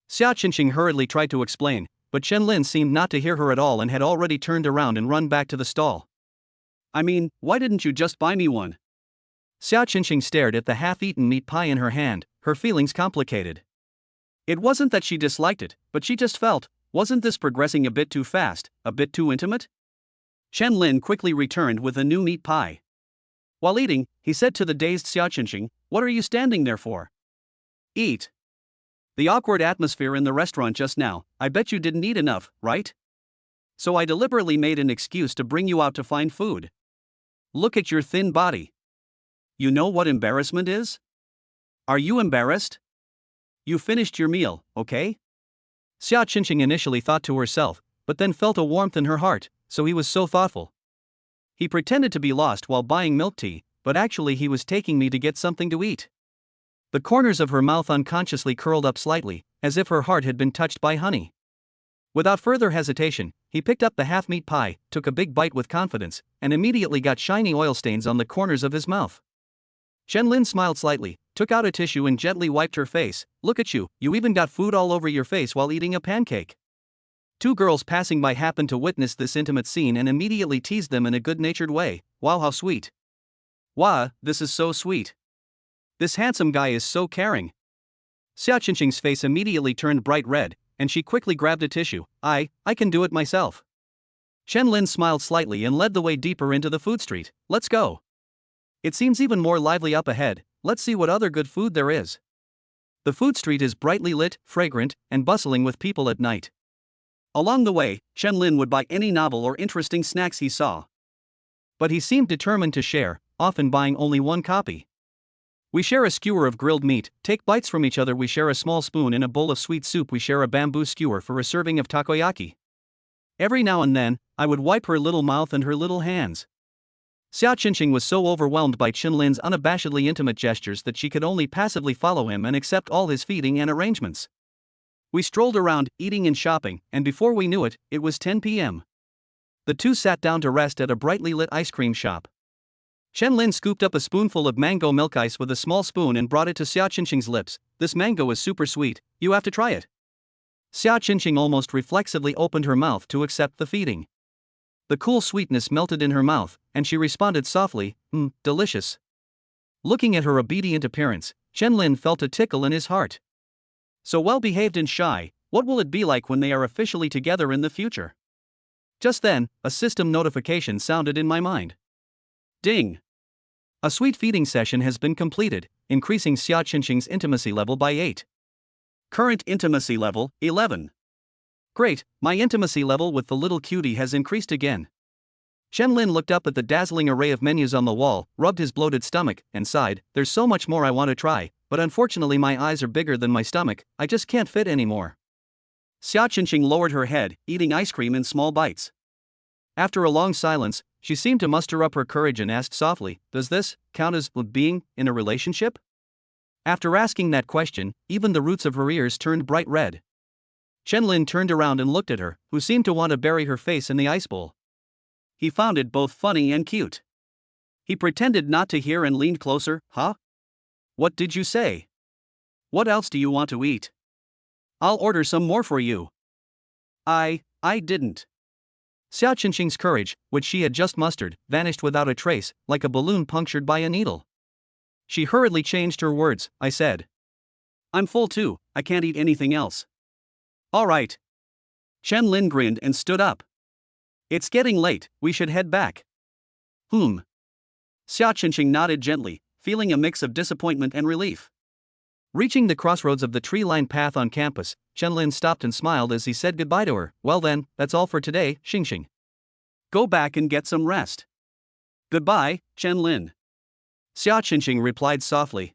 Xia Qinxing hurriedly tried to explain, but Chen Lin seemed not to hear her at all and had already turned around and run back to the stall. I mean, why didn't you just buy me one? Xia Qingqing stared at the half-eaten meat pie in her hand, her feelings complicated. It wasn't that she disliked it, but she just felt, wasn't this progressing a bit too fast, a bit too intimate? Chen Lin quickly returned with a new meat pie. While eating, he said to the dazed Xia Qingqing, "What are you standing there for? Eat." The awkward atmosphere in the restaurant just now, I bet you didn't eat enough, right? So I deliberately made an excuse to bring you out to find food. Look at your thin body. You know what embarrassment is? Are you embarrassed? You finished your meal, okay? Xia Qingqing initially thought to herself, but then felt a warmth in her heart, so he was so thoughtful. He pretended to be lost while buying milk tea, but actually he was taking me to get something to eat. The corners of her mouth unconsciously curled up slightly, as if her heart had been touched by honey. Without further hesitation, he picked up the half-meat pie, took a big bite with confidence, and immediately got shiny oil stains on the corners of his mouth. Chen Lin smiled slightly, took out a tissue and gently wiped her face. "Look at you, you even got food all over your face while eating a pancake." Two girls passing by happened to witness this intimate scene and immediately teased them in a good-natured way. "Wow, how sweet. Wow, this is so sweet. This handsome guy is so caring." Xia Qingqing's face immediately turned bright red, and she quickly grabbed a tissue. I can do it myself." Chen Lin smiled slightly and led the way deeper into the food street. "Let's go. It seems even more lively up ahead, let's see what other good food there is." The food street is brightly lit, fragrant, and bustling with people at night. Along the way, Chen Lin would buy any novel or interesting snacks he saw. But he seemed determined to share, often buying only one copy. "We share a skewer of grilled meat, take bites from each other. We share a small spoon in a bowl of sweet soup. We share a bamboo skewer for a serving of takoyaki." Every now and then, I would wipe her little mouth and her little hands. Xia Qingqing was so overwhelmed by Chen Lin's unabashedly intimate gestures that she could only passively follow him and accept all his feeding and arrangements. We strolled around, eating and shopping, and before we knew it, it was 10 p.m. The two sat down to rest at a brightly lit ice cream shop. Chen Lin scooped up a spoonful of mango milk ice with a small spoon and brought it to Xia Qingqing's lips. "This mango is super sweet, you have to try it." Xia Qingqing almost reflexively opened her mouth to accept the feeding. The cool sweetness melted in her mouth, and she responded softly, delicious." Looking at her obedient appearance, Chen Lin felt a tickle in his heart. So well-behaved and shy, what will it be like when they are officially together in the future? Just then, a system notification sounded in my mind. Ding! A sweet feeding session has been completed, increasing Xia Qingqing's intimacy level by 8. Current intimacy level, 11. Great, my intimacy level with the little cutie has increased again. Chen Lin looked up at the dazzling array of menus on the wall, rubbed his bloated stomach, and sighed. "There's so much more I want to try, but unfortunately my eyes are bigger than my stomach, I just can't fit anymore." Xia Qingqing lowered her head, eating ice cream in small bites. After a long silence, she seemed to muster up her courage and asked softly, "Does this count as being in a relationship?" After asking that question, even the roots of her ears turned bright red. Chen Lin turned around and looked at her, who seemed to want to bury her face in the ice bowl. He found it both funny and cute. He pretended not to hear and leaned closer. "Huh? What did you say? What else do you want to eat? I'll order some more for you." I didn't." Xia Qingqing's courage, which she had just mustered, vanished without a trace, like a balloon punctured by a needle. She hurriedly changed her words. "I said, I'm full too, I can't eat anything else." "All right." Chen Lin grinned and stood up. "It's getting late, we should head back." Xia Qingqing nodded gently, feeling a mix of disappointment and relief. Reaching the crossroads of the tree-lined path on campus, Chen Lin stopped and smiled as he said goodbye to her. "Well then, that's all for today, Xingxing. Go back and get some rest." "Goodbye, Chen Lin." Xia Qingqing replied softly.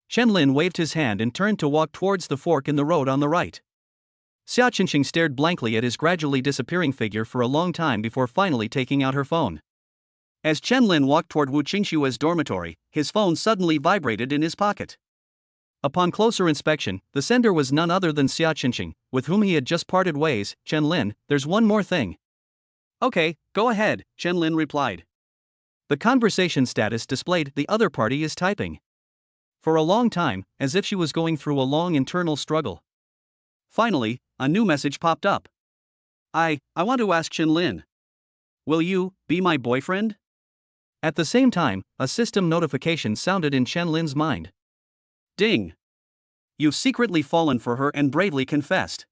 Chen Lin waved his hand and turned to walk towards the fork in the road on the right. Xia Qingqing stared blankly at his gradually disappearing figure for a long time before finally taking out her phone. As Chen Lin walked toward Wu Qingshua's dormitory, his phone suddenly vibrated in his pocket. Upon closer inspection, the sender was none other than Xia Qingqing, with whom he had just parted ways. "Chen Lin, there's one more thing." "Okay, go ahead," Chen Lin replied. The conversation status displayed "the other party is typing." For a long time, as if she was going through a long internal struggle. Finally, a new message popped up. I want to ask Chen Lin. Will you be my boyfriend?" At the same time, a system notification sounded in Chen Lin's mind. Ding! You've secretly fallen for her and bravely confessed.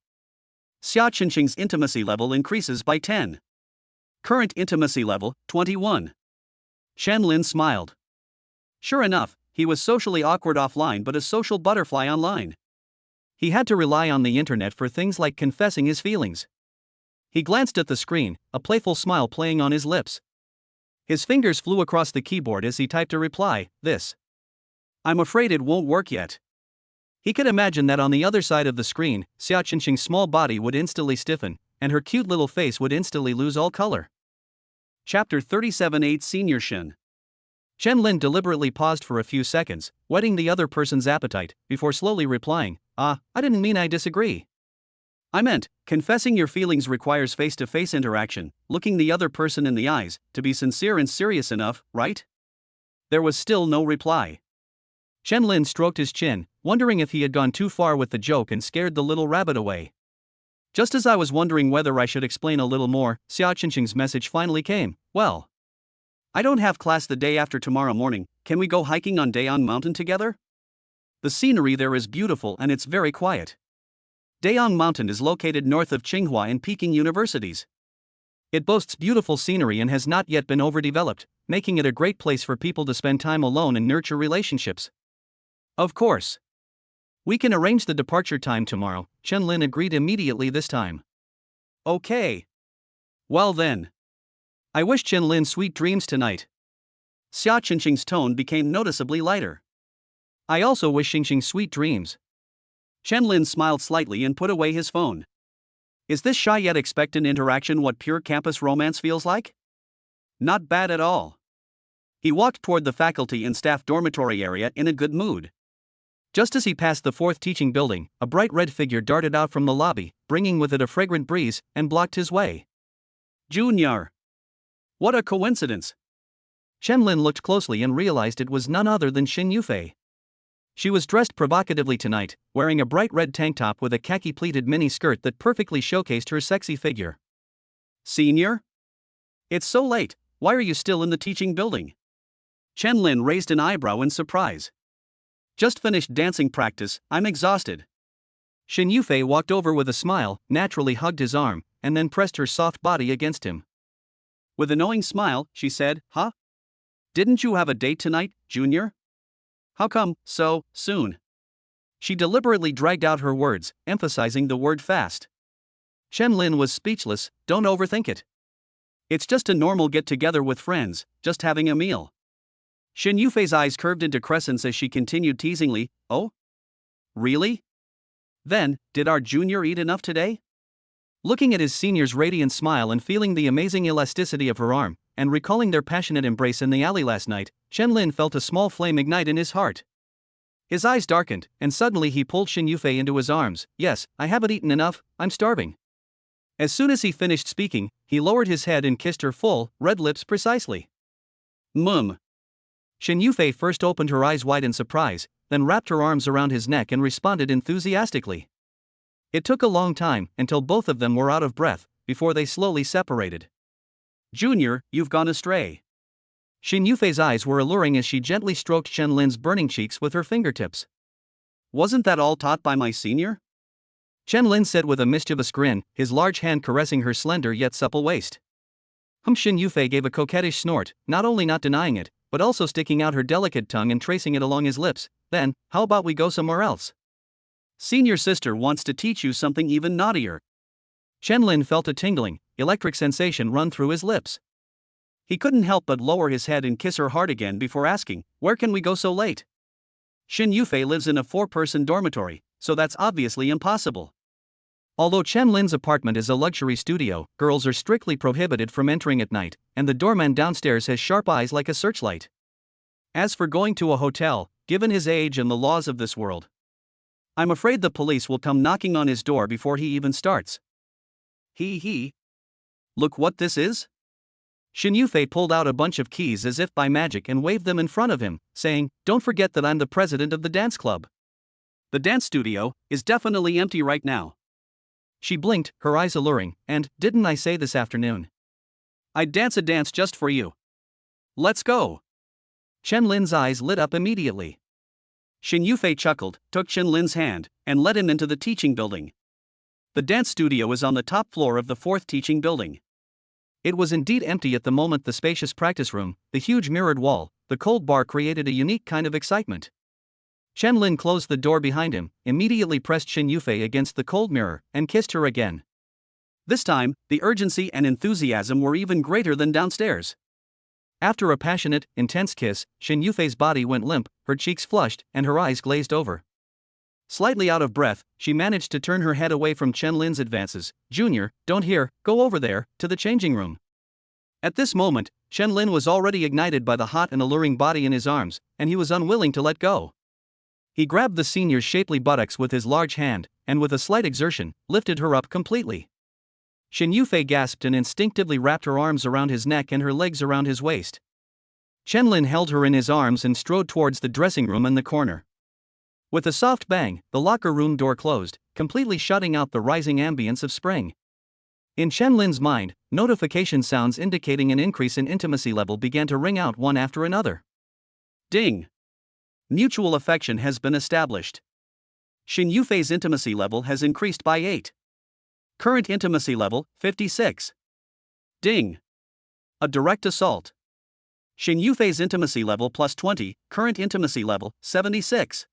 Xia Qingqing's intimacy level increases by 10. Current intimacy level, 21. Chen Lin smiled. Sure enough, he was socially awkward offline but a social butterfly online. He had to rely on the internet for things like confessing his feelings. He glanced at the screen, a playful smile playing on his lips. His fingers flew across the keyboard as he typed a reply, this. I'm afraid it won't work yet. He could imagine that on the other side of the screen, Xia Qingqing's small body would instantly stiffen, and her cute little face would instantly lose all color. Chapter 37-8 Senior Shin. Chen Lin deliberately paused for a few seconds, whetting the other person's appetite, before slowly replying, I didn't mean I disagree. I meant, confessing your feelings requires face-to-face interaction, looking the other person in the eyes, to be sincere and serious enough, right? There was still no reply. Chen Lin stroked his chin, wondering if he had gone too far with the joke and scared the little rabbit away. Just as I was wondering whether I should explain a little more, Xia Qingqing's message finally came. Well, I don't have class the day after tomorrow morning, can we go hiking on Dayang Mountain together? The scenery there is beautiful and it's very quiet. Dayang Mountain is located north of Tsinghua and Peking universities. It boasts beautiful scenery and has not yet been overdeveloped, making it a great place for people to spend time alone and nurture relationships. Of course. We can arrange the departure time tomorrow, Chen Lin agreed immediately this time. Okay. Well then. I wish Chen Lin sweet dreams tonight. Xia Qingqing's tone became noticeably lighter. I also wish Qingqing sweet dreams. Chen Lin smiled slightly and put away his phone. Is this shy yet expectant interaction what pure campus romance feels like? Not bad at all. He walked toward the faculty and staff dormitory area in a good mood. Just as he passed the fourth teaching building, a bright red figure darted out from the lobby, bringing with it a fragrant breeze, and blocked his way. Junior! What a coincidence! Chen Lin looked closely and realized it was none other than Xin Yufei. She was dressed provocatively tonight, wearing a bright red tank top with a khaki-pleated mini skirt that perfectly showcased her sexy figure. Senior? It's so late, why are you still in the teaching building? Chen Lin raised an eyebrow in surprise. Just finished dancing practice, I'm exhausted. Xin Yufei walked over with a smile, naturally hugged his arm, and then pressed her soft body against him. With a knowing smile, she said, Huh? Didn't you have a date tonight, Junior? How come, so soon? She deliberately dragged out her words, emphasizing the word fast. Chen Lin was speechless, don't overthink it. It's just a normal get-together with friends, just having a meal. Xin Yufei's eyes curved into crescents as she continued teasingly, Oh? Really? Then, did our junior eat enough today? Looking at his senior's radiant smile and feeling the amazing elasticity of her arm, and recalling their passionate embrace in the alley last night, Chen Lin felt a small flame ignite in his heart. His eyes darkened, and suddenly he pulled Xin Yufei into his arms. Yes, I haven't eaten enough, I'm starving. As soon as he finished speaking, he lowered his head and kissed her full, red lips precisely. Xin Yufei first opened her eyes wide in surprise, then wrapped her arms around his neck and responded enthusiastically. It took a long time, until both of them were out of breath, before they slowly separated. Junior, you've gone astray. Xin Yufei's eyes were alluring as she gently stroked Chen Lin's burning cheeks with her fingertips. Wasn't that all taught by my senior? Chen Lin said with a mischievous grin, his large hand caressing her slender yet supple waist. Xin Yufei gave a coquettish snort, not only not denying it, but also sticking out her delicate tongue and tracing it along his lips. Then, how about we go somewhere else? Senior sister wants to teach you something even naughtier. Chen Lin felt a tingling, electric sensation run through his lips. He couldn't help but lower his head and kiss her hard again before asking, Where can we go so late? Xin Yufei lives in a 4-person dormitory, so that's obviously impossible. Although Chen Lin's apartment is a luxury studio, girls are strictly prohibited from entering at night, and the doorman downstairs has sharp eyes like a searchlight. As for going to a hotel, given his age and the laws of this world, I'm afraid the police will come knocking on his door before he even starts. Look what this is? Xin Yufei pulled out a bunch of keys as if by magic and waved them in front of him, saying, Don't forget that I'm the president of the dance club. The dance studio is definitely empty right now. She blinked, her eyes alluring, and, didn't I say this afternoon? I'd dance a dance just for you. Let's go. Chen Lin's eyes lit up immediately. Xin Yufei chuckled, took Chen Lin's hand, and led him into the teaching building. The dance studio is on the top floor of the fourth teaching building. It was indeed empty at the moment. The spacious practice room, the huge mirrored wall, the cold bar created a unique kind of excitement. Chen Lin closed the door behind him, immediately pressed Xin Yufei against the cold mirror, and kissed her again. This time, the urgency and enthusiasm were even greater than downstairs. After a passionate, intense kiss, Xin Yufei's body went limp, her cheeks flushed, and her eyes glazed over. Slightly out of breath, she managed to turn her head away from Chen Lin's advances. "Junior, don't here, go over there, to the changing room." At this moment, Chen Lin was already ignited by the hot and alluring body in his arms, and he was unwilling to let go. He grabbed the senior's shapely buttocks with his large hand, and with a slight exertion, lifted her up completely. Xin Yufei gasped and instinctively wrapped her arms around his neck and her legs around his waist. Chen Lin held her in his arms and strode towards the dressing room in the corner. With a soft bang, the locker room door closed, completely shutting out the rising ambience of spring. In Chen Lin's mind, notification sounds indicating an increase in intimacy level began to ring out one after another. Ding! Mutual affection has been established. Xin Yufei's intimacy level has increased by 8. Current intimacy level, 56. Ding! A direct assault. Xin Yufei's intimacy level plus 20, current intimacy level, 76.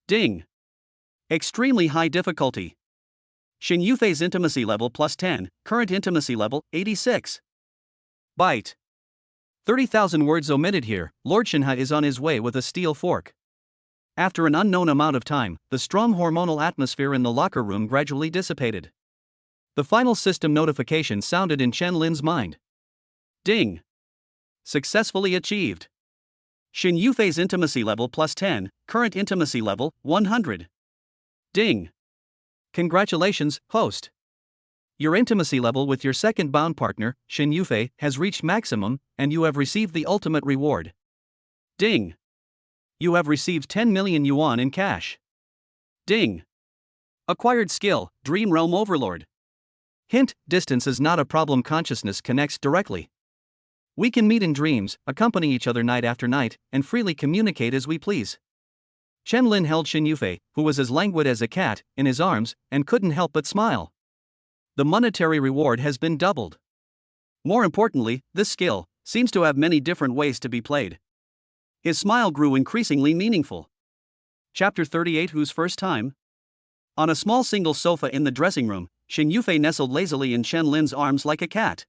Ding! Extremely high difficulty. Xin Yufei's intimacy level plus 10, current intimacy level, 86. Bite. 30,000 words omitted here. Lord Shinha is on his way with a steel fork. After an unknown amount of time, the strong hormonal atmosphere in the locker room gradually dissipated. The final system notification sounded in Chen Lin's mind. Ding! Successfully achieved. Xin Yufei's intimacy level plus 10, current intimacy level, 100. Ding! Congratulations, host. Your intimacy level with your second bound partner, Xin Yufei, has reached maximum, and you have received the ultimate reward. Ding! You have received 10 million yuan in cash. Ding! Acquired skill, Dream Realm Overlord. Hint, distance is not a problem. Consciousness connects directly. We can meet in dreams, accompany each other night after night, and freely communicate as we please. Chen Lin held Xin Yufei, who was as languid as a cat, in his arms, and couldn't help but smile. The monetary reward has been doubled. More importantly, this skill seems to have many different ways to be played. His smile grew increasingly meaningful. Chapter 38. Whose first time? On a small single sofa in the dressing room, Xin Yufei nestled lazily in Chen Lin's arms like a cat.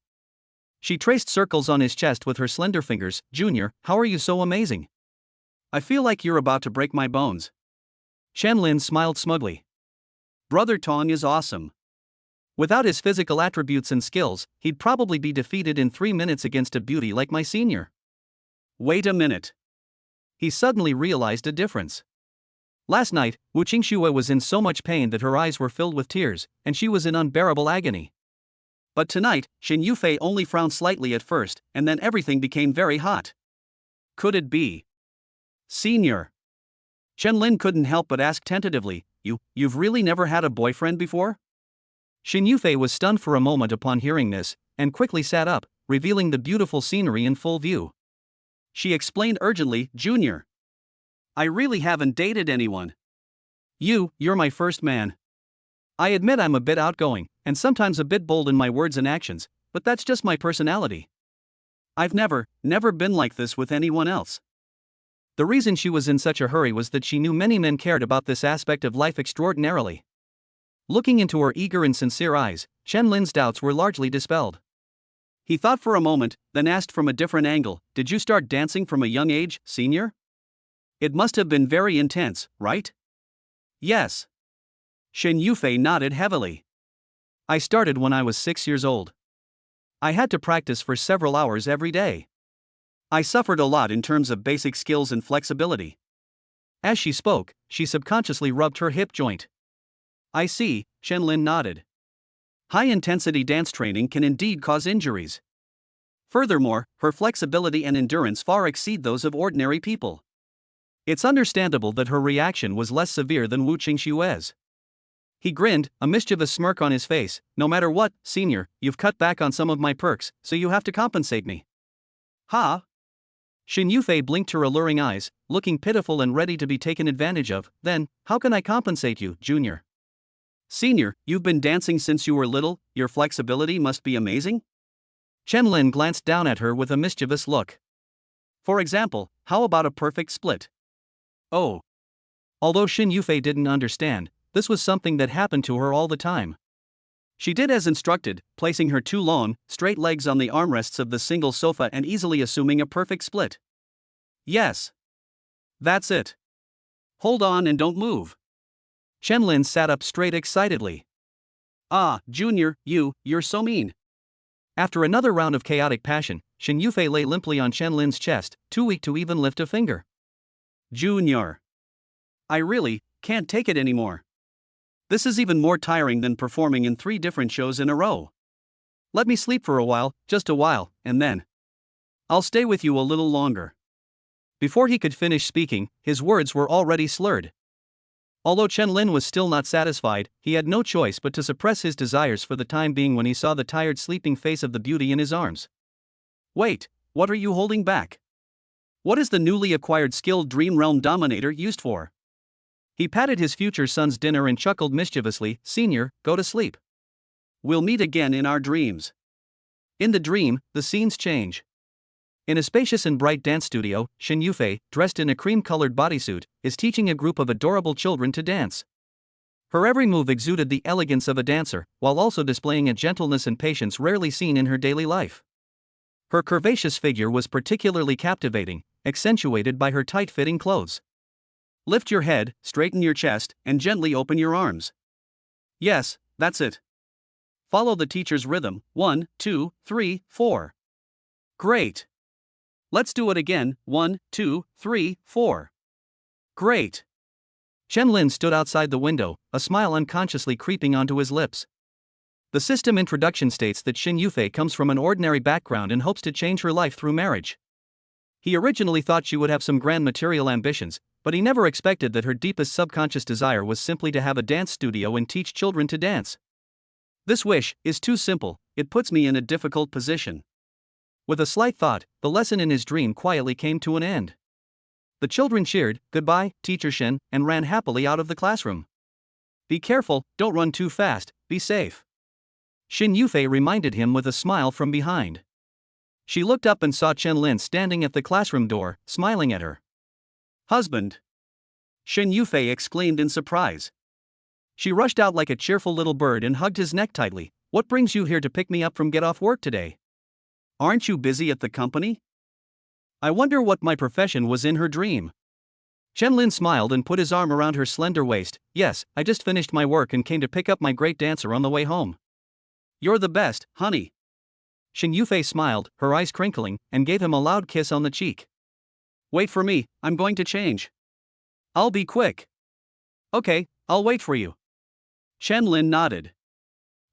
She traced circles on his chest with her slender fingers. "Junior, how are you so amazing? I feel like you're about to break my bones." Chen Lin smiled smugly. Brother Tong is awesome. Without his physical attributes and skills, he'd probably be defeated in 3 minutes against a beauty like my senior. Wait a minute. He suddenly realized a difference. Last night, Wu Qingxue was in so much pain that her eyes were filled with tears, and she was in unbearable agony. But tonight, Xin Yufei only frowned slightly at first, and then everything became very hot. Could it be? Senior. Chen Lin couldn't help but ask tentatively, You've really never had a boyfriend before? Xin Yufei was stunned for a moment upon hearing this, and quickly sat up, revealing the beautiful scenery in full view. She explained urgently, "Junior, I really haven't dated anyone. You're my first man. I admit I'm a bit outgoing, and sometimes a bit bold in my words and actions, but that's just my personality. I've never been like this with anyone else." The reason she was in such a hurry was that she knew many men cared about this aspect of life extraordinarily. Looking into her eager and sincere eyes, Chen Lin's doubts were largely dispelled. He thought for a moment, then asked from a different angle, "Did you start dancing from a young age, senior? It must have been very intense, right?" "Yes." Xin Yufei nodded heavily. "I started when I was 6 years old. I had to practice for several hours every day. I suffered a lot in terms of basic skills and flexibility." As she spoke, she subconsciously rubbed her hip joint. "I see," Chen Lin nodded. "High-intensity dance training can indeed cause injuries. Furthermore, her flexibility and endurance far exceed those of ordinary people. It's understandable that her reaction was less severe than Wu Qingxue's." He grinned, a mischievous smirk on his face. "No matter what, senior, you've cut back on some of my perks, so you have to compensate me." "Ha? Shin Yufei blinked her alluring eyes, looking pitiful and ready to be taken advantage of. Then, how can I compensate you, Junior? Senior, you've been dancing since you were little, your flexibility must be amazing? Chen Lin glanced down at her with a mischievous look. For example, how about a perfect split? Oh. Although Shin Yufei didn't understand, this was something that happened to her all the time. She did as instructed, placing her two long, straight legs on the armrests of the single sofa and easily assuming a perfect split. Yes. That's it. Hold on and don't move. Chen Lin sat up straight excitedly. Ah, Junior, you're so mean. After another round of chaotic passion, Shin Yufei lay limply on Chen Lin's chest, too weak to even lift a finger. Junior. I really can't take it anymore. This is even more tiring than performing in 3 different shows in a row. Let me sleep for a while, just a while, and then I'll stay with you a little longer. Before he could finish speaking, his words were already slurred. Although Chen Lin was still not satisfied, he had no choice but to suppress his desires for the time being when he saw the tired sleeping face of the beauty in his arms. Wait, what are you holding back? What is the newly acquired skill Dream Realm Dominator used for? He patted his future son's dinner and chuckled mischievously, Senior, go to sleep. We'll meet again in our dreams. In the dream, the scenes change. In a spacious and bright dance studio, Shin Yufei, dressed in a cream-colored bodysuit, is teaching a group of adorable children to dance. Her every move exuded the elegance of a dancer, while also displaying a gentleness and patience rarely seen in her daily life. Her curvaceous figure was particularly captivating, accentuated by her tight-fitting clothes. Lift your head, straighten your chest, and gently open your arms. Yes, that's it. Follow the teacher's rhythm, 1, 2, 3, 4. Great. Let's do it again, 1, 2, 3, 4. Great. Chen Lin stood outside the window, a smile unconsciously creeping onto his lips. The system introduction states that Shin Yufei comes from an ordinary background and hopes to change her life through marriage. He originally thought she would have some grand material ambitions, but he never expected that her deepest subconscious desire was simply to have a dance studio and teach children to dance. This wish is too simple, it puts me in a difficult position. With a slight thought, the lesson in his dream quietly came to an end. The children cheered, "Goodbye, Teacher Shin," and ran happily out of the classroom. Be careful, don't run too fast, be safe. Shin Yufei reminded him with a smile from behind. She looked up and saw Chen Lin standing at the classroom door, smiling at her. Husband! Shin Yufei exclaimed in surprise. She rushed out like a cheerful little bird and hugged his neck tightly. What brings you here to pick me up from get off work today? Aren't you busy at the company? I wonder what my profession was in her dream. Chen Lin smiled and put his arm around her slender waist. Yes, I just finished my work and came to pick up my great dancer on the way home. You're the best, honey. Shin Yufei smiled, her eyes crinkling, and gave him a loud kiss on the cheek. Wait for me, I'm going to change. I'll be quick. Okay, I'll wait for you. Chen Lin nodded.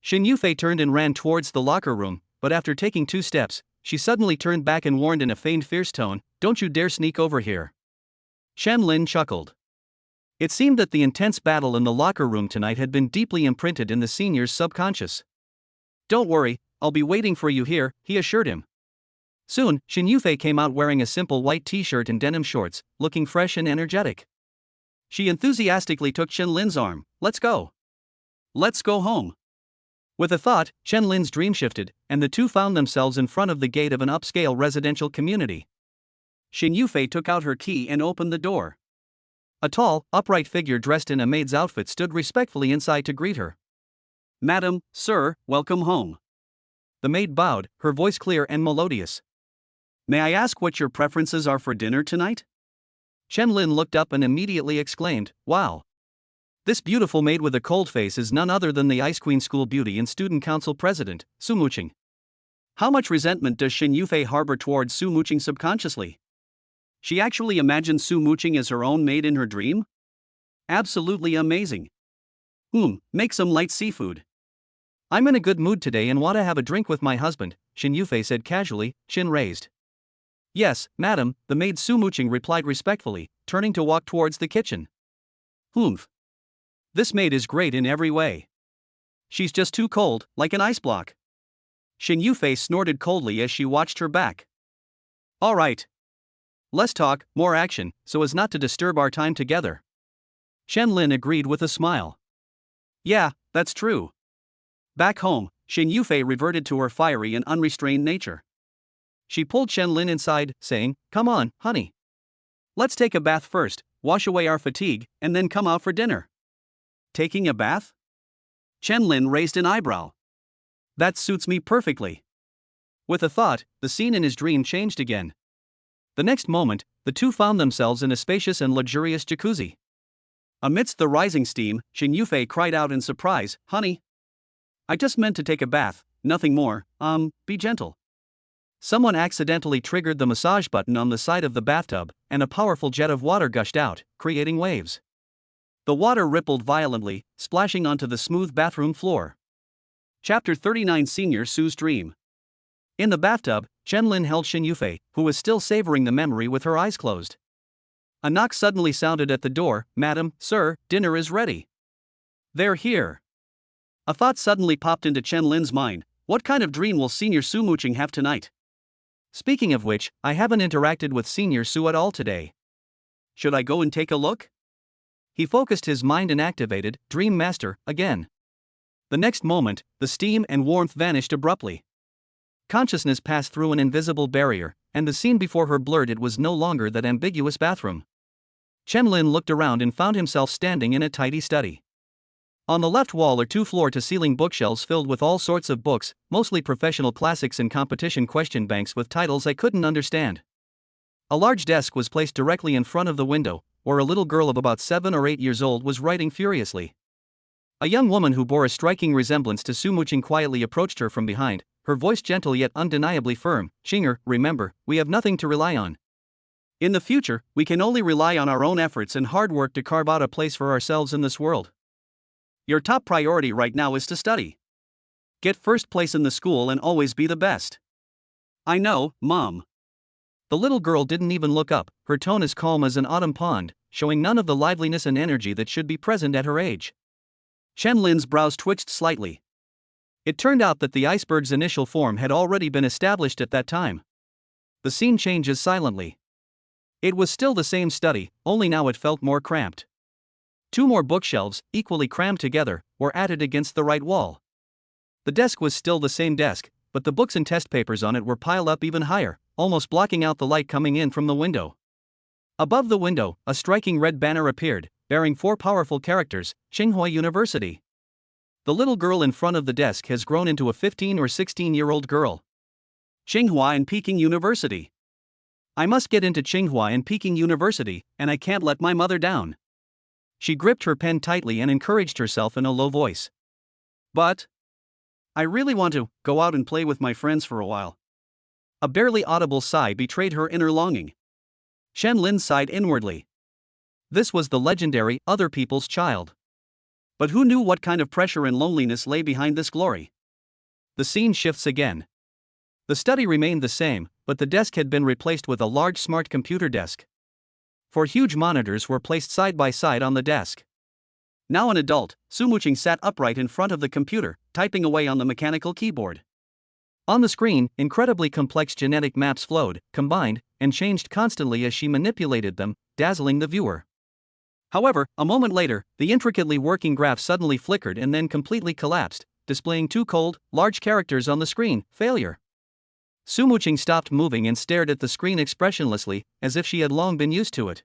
Shin Yufei turned and ran towards the locker room, but after taking 2 steps, she suddenly turned back and warned in a feigned fierce tone, "Don't you dare sneak over here." Chen Lin chuckled. It seemed that the intense battle in the locker room tonight had been deeply imprinted in the senior's subconscious. Don't worry, I'll be waiting for you here, he assured him. Soon, Shin Yufei came out wearing a simple white t-shirt and denim shorts, looking fresh and energetic. She enthusiastically took Chen Lin's arm. Let's go. Let's go home. With a thought, Chen Lin's dream shifted, and the two found themselves in front of the gate of an upscale residential community. Shin Yufei took out her key and opened the door. A tall, upright figure dressed in a maid's outfit stood respectfully inside to greet her. Madam, sir, welcome home. The maid bowed, her voice clear and melodious. May I ask what your preferences are for dinner tonight? Chen Lin looked up and immediately exclaimed, Wow! This beautiful maid with a cold face is none other than the Ice Queen School beauty and student council president, Su Muqing. How much resentment does Shin Yufei harbor towards Su Muqing subconsciously? She actually imagined Su Muqing as her own maid in her dream? Absolutely amazing. Make some light seafood. I'm in a good mood today and want to have a drink with my husband, Shin Yufei said casually, chin raised. Yes, madam, the maid Su Muqing replied respectfully, turning to walk towards the kitchen. This maid is great in every way. She's just too cold, like an ice block. Shin Yufei snorted coldly as she watched her back. All right. Less talk, more action, so as not to disturb our time together. Chen Lin agreed with a smile. Yeah, that's true. Back home, Xing Yufei reverted to her fiery and unrestrained nature. She pulled Chen Lin inside, saying, "Come on, honey. Let's take a bath first, wash away our fatigue, and then come out for dinner." Taking a bath? Chen Lin raised an eyebrow. That suits me perfectly. With a thought, the scene in his dream changed again. The next moment, the two found themselves in a spacious and luxurious jacuzzi. Amidst the rising steam, Xing Yufei cried out in surprise, "Honey, I just meant to take a bath, nothing more, be gentle." Someone accidentally triggered the massage button on the side of the bathtub, and a powerful jet of water gushed out, creating waves. The water rippled violently, splashing onto the smooth bathroom floor. Chapter 39 Senior Su's Dream. In the bathtub, Chen Lin held Xing Yufei, who was still savoring the memory with her eyes closed. A knock suddenly sounded at the door. "Madam, sir, dinner is ready." "They're here." A thought suddenly popped into Chen Lin's mind. What kind of dream will Senior Su mooching have tonight? Speaking of which, I haven't interacted with Senior Su at all today. Should I go and take a look? He focused his mind and activated Dream Master again. The next moment, the steam and warmth vanished abruptly. Consciousness passed through an invisible barrier, and the scene before her blurred. It was no longer that ambiguous bathroom. Chen Lin looked around and found himself standing in a tidy study. On the left wall are two floor-to-ceiling bookshelves filled with all sorts of books, mostly professional classics and competition question banks with titles I couldn't understand. A large desk was placed directly in front of the window, where a little girl of about 7 or 8 years old was writing furiously. A young woman who bore a striking resemblance to Su Muqing quietly approached her from behind, her voice gentle yet undeniably firm. "Xinger, remember, we have nothing to rely on. In the future, we can only rely on our own efforts and hard work to carve out a place for ourselves in this world. Your top priority right now is to study. Get first place in the school and always be the best." "I know, Mom." The little girl didn't even look up, her tone as calm as an autumn pond, showing none of the liveliness and energy that should be present at her age. Chen Lin's brows twitched slightly. It turned out that the iceberg's initial form had already been established at that time. The scene changes silently. It was still the same study, only now it felt more cramped. Two more bookshelves, equally crammed together, were added against the right wall. The desk was still the same desk, but the books and test papers on it were piled up even higher, almost blocking out the light coming in from the window. Above the window, a striking red banner appeared, bearing 4 powerful characters: Tsinghua University. The little girl in front of the desk has grown into a 15 or 16-year-old girl. Tsinghua and Peking University. I must get into Tsinghua and Peking University, and I can't let my mother down. She gripped her pen tightly and encouraged herself in a low voice. But I really want to go out and play with my friends for a while. A barely audible sigh betrayed her inner longing. Chen Lin sighed inwardly. This was the legendary other people's child. But who knew what kind of pressure and loneliness lay behind this glory? The scene shifts again. The study remained the same, but the desk had been replaced with a large smart computer desk. 4 huge monitors were placed side by side on the desk. Now an adult, Su Muqing sat upright in front of the computer, typing away on the mechanical keyboard. On the screen, incredibly complex genetic maps flowed, combined, and changed constantly as she manipulated them, dazzling the viewer. However, a moment later, the intricately working graph suddenly flickered and then completely collapsed, displaying 2 cold, large characters on the screen: failure. Su Muqing stopped moving and stared at the screen expressionlessly, as if she had long been used to it.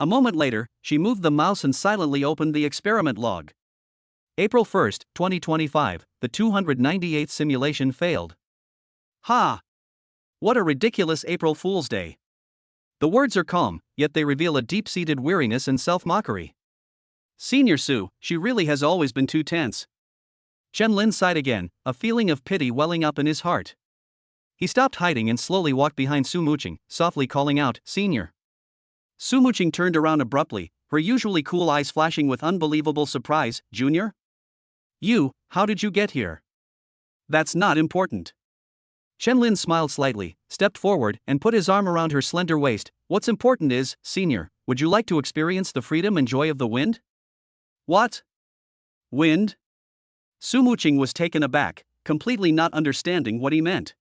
A moment later, she moved the mouse and silently opened the experiment log. April 1, 2025, the 298th simulation failed. Ha! What a ridiculous April Fool's Day. The words are calm, yet they reveal a deep-seated weariness and self-mockery. Senior Su, she really has always been too tense. Chen Lin sighed again, a feeling of pity welling up in his heart. He stopped hiding and slowly walked behind Su Muqing, softly calling out, "Senior." Su Muqing turned around abruptly, her usually cool eyes flashing with unbelievable surprise. "Junior? How did you get here?" "That's not important." Chen Lin smiled slightly, stepped forward, and put his arm around her slender waist. "What's important is, Senior, would you like to experience the freedom and joy of the wind?" "What? Wind?" Su Muqing was taken aback, completely not understanding what he meant.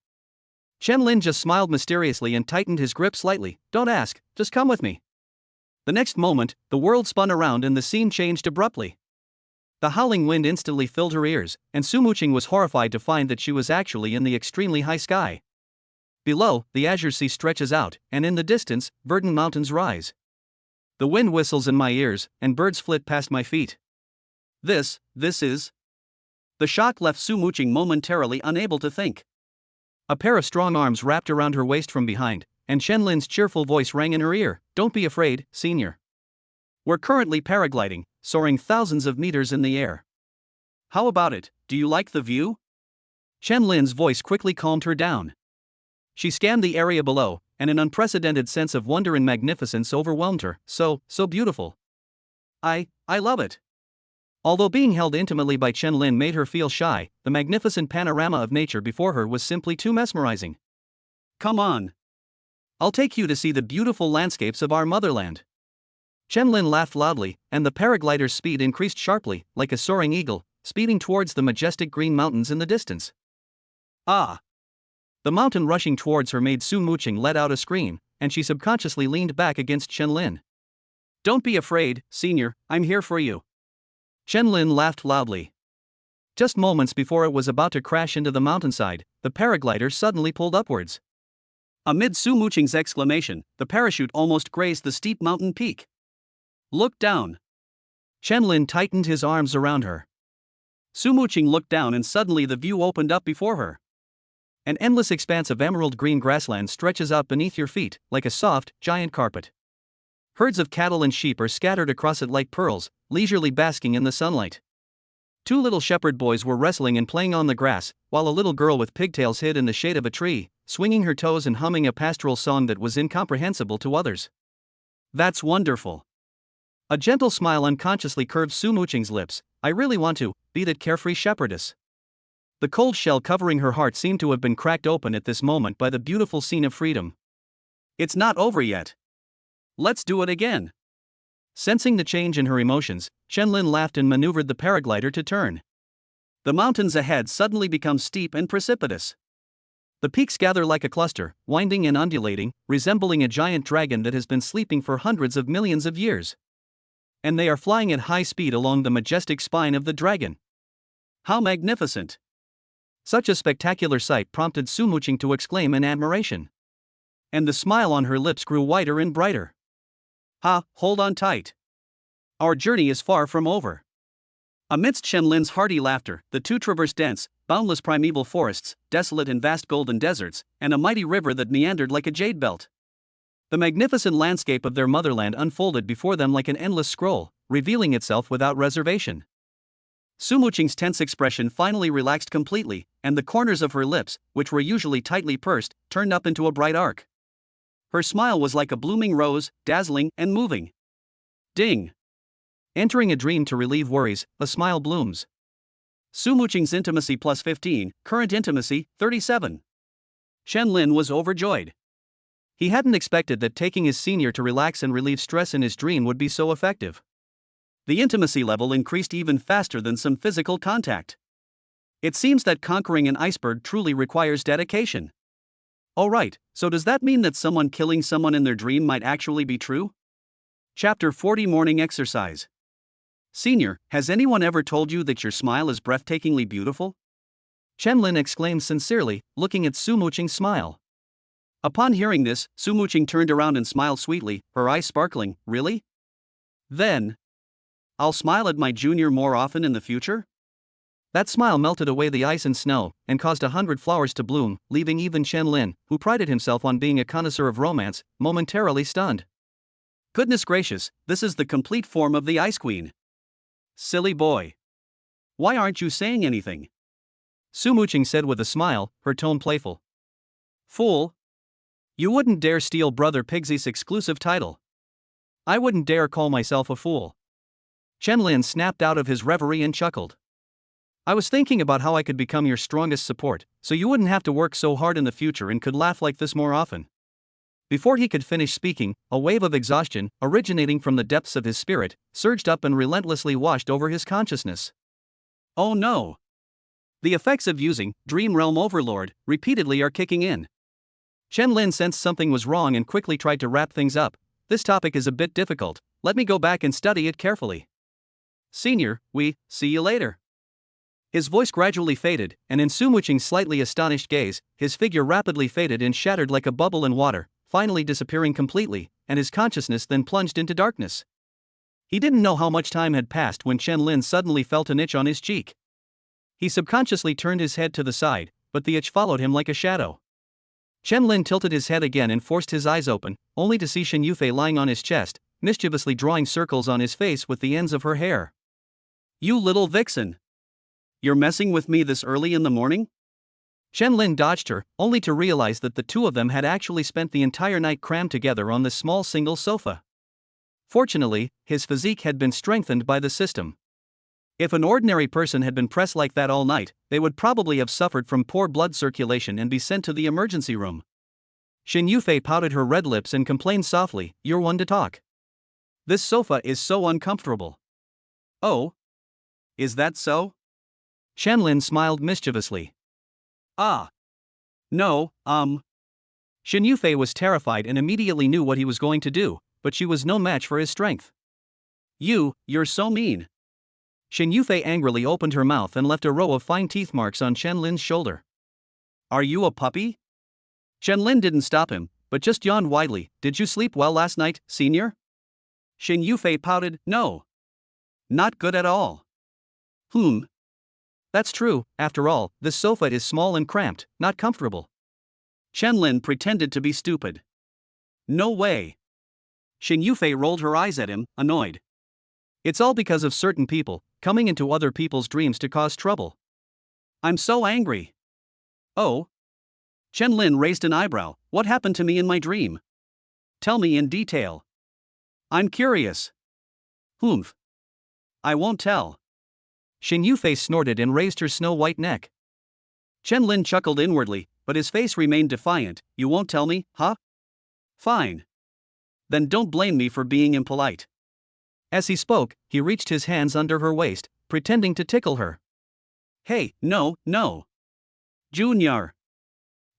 Chen Lin just smiled mysteriously and tightened his grip slightly. Don't ask, just come with me. The next moment, the world spun around and the scene changed abruptly. The howling wind instantly filled her ears, and Su Muqing was horrified to find that she was actually in the extremely high sky. Below, the azure sea stretches out, and in the distance, verdant mountains rise. The wind whistles in my ears, and birds flit past my feet. This is. The shock left Su Muqing momentarily unable to think. A pair of strong arms wrapped around her waist from behind, and Chen Lin's cheerful voice rang in her ear. Don't be afraid, senior. We're currently paragliding, soaring thousands of meters in the air. How about it, do you like the view? Chen Lin's voice quickly calmed her down. She scanned the area below, and an unprecedented sense of wonder and magnificence overwhelmed her. So beautiful. I love it. Although being held intimately by Chen Lin made her feel shy, the magnificent panorama of nature before her was simply too mesmerizing. Come on. I'll take you to see the beautiful landscapes of our motherland. Chen Lin laughed loudly, and the paraglider's speed increased sharply, like a soaring eagle, speeding towards the majestic green mountains in the distance. Ah! The mountain rushing towards her made Su Muqing let out a scream, and she subconsciously leaned back against Chen Lin. Don't be afraid, senior, I'm here for you. Chen Lin laughed loudly. Just moments before it was about to crash into the mountainside, the paraglider suddenly pulled upwards. Amid Su Muqing's exclamation, the parachute almost grazed the steep mountain peak. Look down. Chen Lin tightened his arms around her. Su Muqing looked down and suddenly the view opened up before her. An endless expanse of emerald green grassland stretches out beneath your feet, like a soft, giant carpet. Herds of cattle and sheep are scattered across it like pearls, leisurely basking in the sunlight. Two little shepherd boys were wrestling and playing on the grass, while a little girl with pigtails hid in the shade of a tree, swinging her toes and humming a pastoral song that was incomprehensible to others. That's wonderful. A gentle smile unconsciously curved Su Muqing's lips. I really want to be that carefree shepherdess. The cold shell covering her heart seemed to have been cracked open at this moment by the beautiful scene of freedom. It's not over yet. Let's do it again. Sensing the change in her emotions, Chen Lin laughed and maneuvered the paraglider to turn. The mountains ahead suddenly become steep and precipitous. The peaks gather like a cluster, winding and undulating, resembling a giant dragon that has been sleeping for hundreds of millions of years. And they are flying at high speed along the majestic spine of the dragon. How magnificent! Such a spectacular sight prompted Su Muqing to exclaim in admiration. And the smile on her lips grew wider and brighter. Hold on tight. Our journey is far from over. Amidst Chen Lin's hearty laughter, the two traversed dense, boundless primeval forests, desolate and vast golden deserts, and a mighty river that meandered like a jade belt. The magnificent landscape of their motherland unfolded before them like an endless scroll, revealing itself without reservation. Su Muqing's tense expression finally relaxed completely, and the corners of her lips, which were usually tightly pursed, turned up into a bright arc. Her smile was like a blooming rose, dazzling and moving. Ding! Entering a dream to relieve worries, a smile blooms. Su Muqing's intimacy plus 15, current intimacy, 37. Chen Lin was overjoyed. He hadn't expected that taking his senior to relax and relieve stress in his dream would be so effective. The intimacy level increased even faster than some physical contact. It seems that conquering an iceberg truly requires dedication. Alright, so does that mean that someone killing someone in their dream might actually be true? Chapter 40 Morning Exercise. Senior, has anyone ever told you that your smile is breathtakingly beautiful? Chen Lin exclaimed sincerely, looking at Su Muqing's smile. Upon hearing this, Su Muqing turned around and smiled sweetly, her eyes sparkling. Really? Then, I'll smile at my junior more often in the future? That smile melted away the ice and snow, and caused 100 flowers to bloom, leaving even Chen Lin, who prided himself on being a connoisseur of romance, momentarily stunned. Goodness gracious, this is the complete form of the Ice Queen. Silly boy. Why aren't you saying anything? Su Muqing said with a smile, her tone playful. Fool. You wouldn't dare steal Brother Pigsy's exclusive title. I wouldn't dare call myself a fool. Chen Lin snapped out of his reverie and chuckled. I was thinking about how I could become your strongest support, so you wouldn't have to work so hard in the future and could laugh like this more often. Before he could finish speaking, a wave of exhaustion, originating from the depths of his spirit, surged up and relentlessly washed over his consciousness. Oh no! The effects of using Dream Realm Overlord repeatedly are kicking in. Chen Lin sensed something was wrong and quickly tried to wrap things up. This topic is a bit difficult, let me go back and study it carefully. Senior, see you later. His voice gradually faded, and in Sumuching's slightly astonished gaze, his figure rapidly faded and shattered like a bubble in water, finally disappearing completely, and his consciousness then plunged into darkness. He didn't know how much time had passed when Chen Lin suddenly felt an itch on his cheek. He subconsciously turned his head to the side, but the itch followed him like a shadow. Chen Lin tilted his head again and forced his eyes open, only to see Shen Yufei lying on his chest, mischievously drawing circles on his face with the ends of her hair. You little vixen! You're messing with me this early in the morning? Chen Lin dodged her, only to realize that the two of them had actually spent the entire night crammed together on this small single sofa. Fortunately, his physique had been strengthened by the system. If an ordinary person had been pressed like that all night, they would probably have suffered from poor blood circulation and be sent to the emergency room. Shen Yufei pouted her red lips and complained softly, "You're one to talk. This sofa is so uncomfortable." Oh? Is that so? Chen Lin smiled mischievously. Ah. No, Shen Yufei was terrified and immediately knew what he was going to do, but she was no match for his strength. You're so mean. Shen Yufei angrily opened her mouth and left a row of fine teeth marks on Chen Lin's shoulder. Are you a puppy? Chen Lin didn't stop him, but just yawned widely. Did you sleep well last night, senior? Shen Yufei pouted, no. Not good at all. That's true, after all, this sofa is small and cramped, not comfortable. Chen Lin pretended to be stupid. No way. Shen Yufei rolled her eyes at him, annoyed. It's all because of certain people, coming into other people's dreams to cause trouble. I'm so angry. Oh? Chen Lin raised an eyebrow. What happened to me in my dream? Tell me in detail. I'm curious. I won't tell. Shen Yufei snorted and raised her snow-white neck. Chen Lin chuckled inwardly, but his face remained defiant. You won't tell me, huh? Fine. Then don't blame me for being impolite. As he spoke, he reached his hands under her waist, pretending to tickle her. Hey, no. Junior.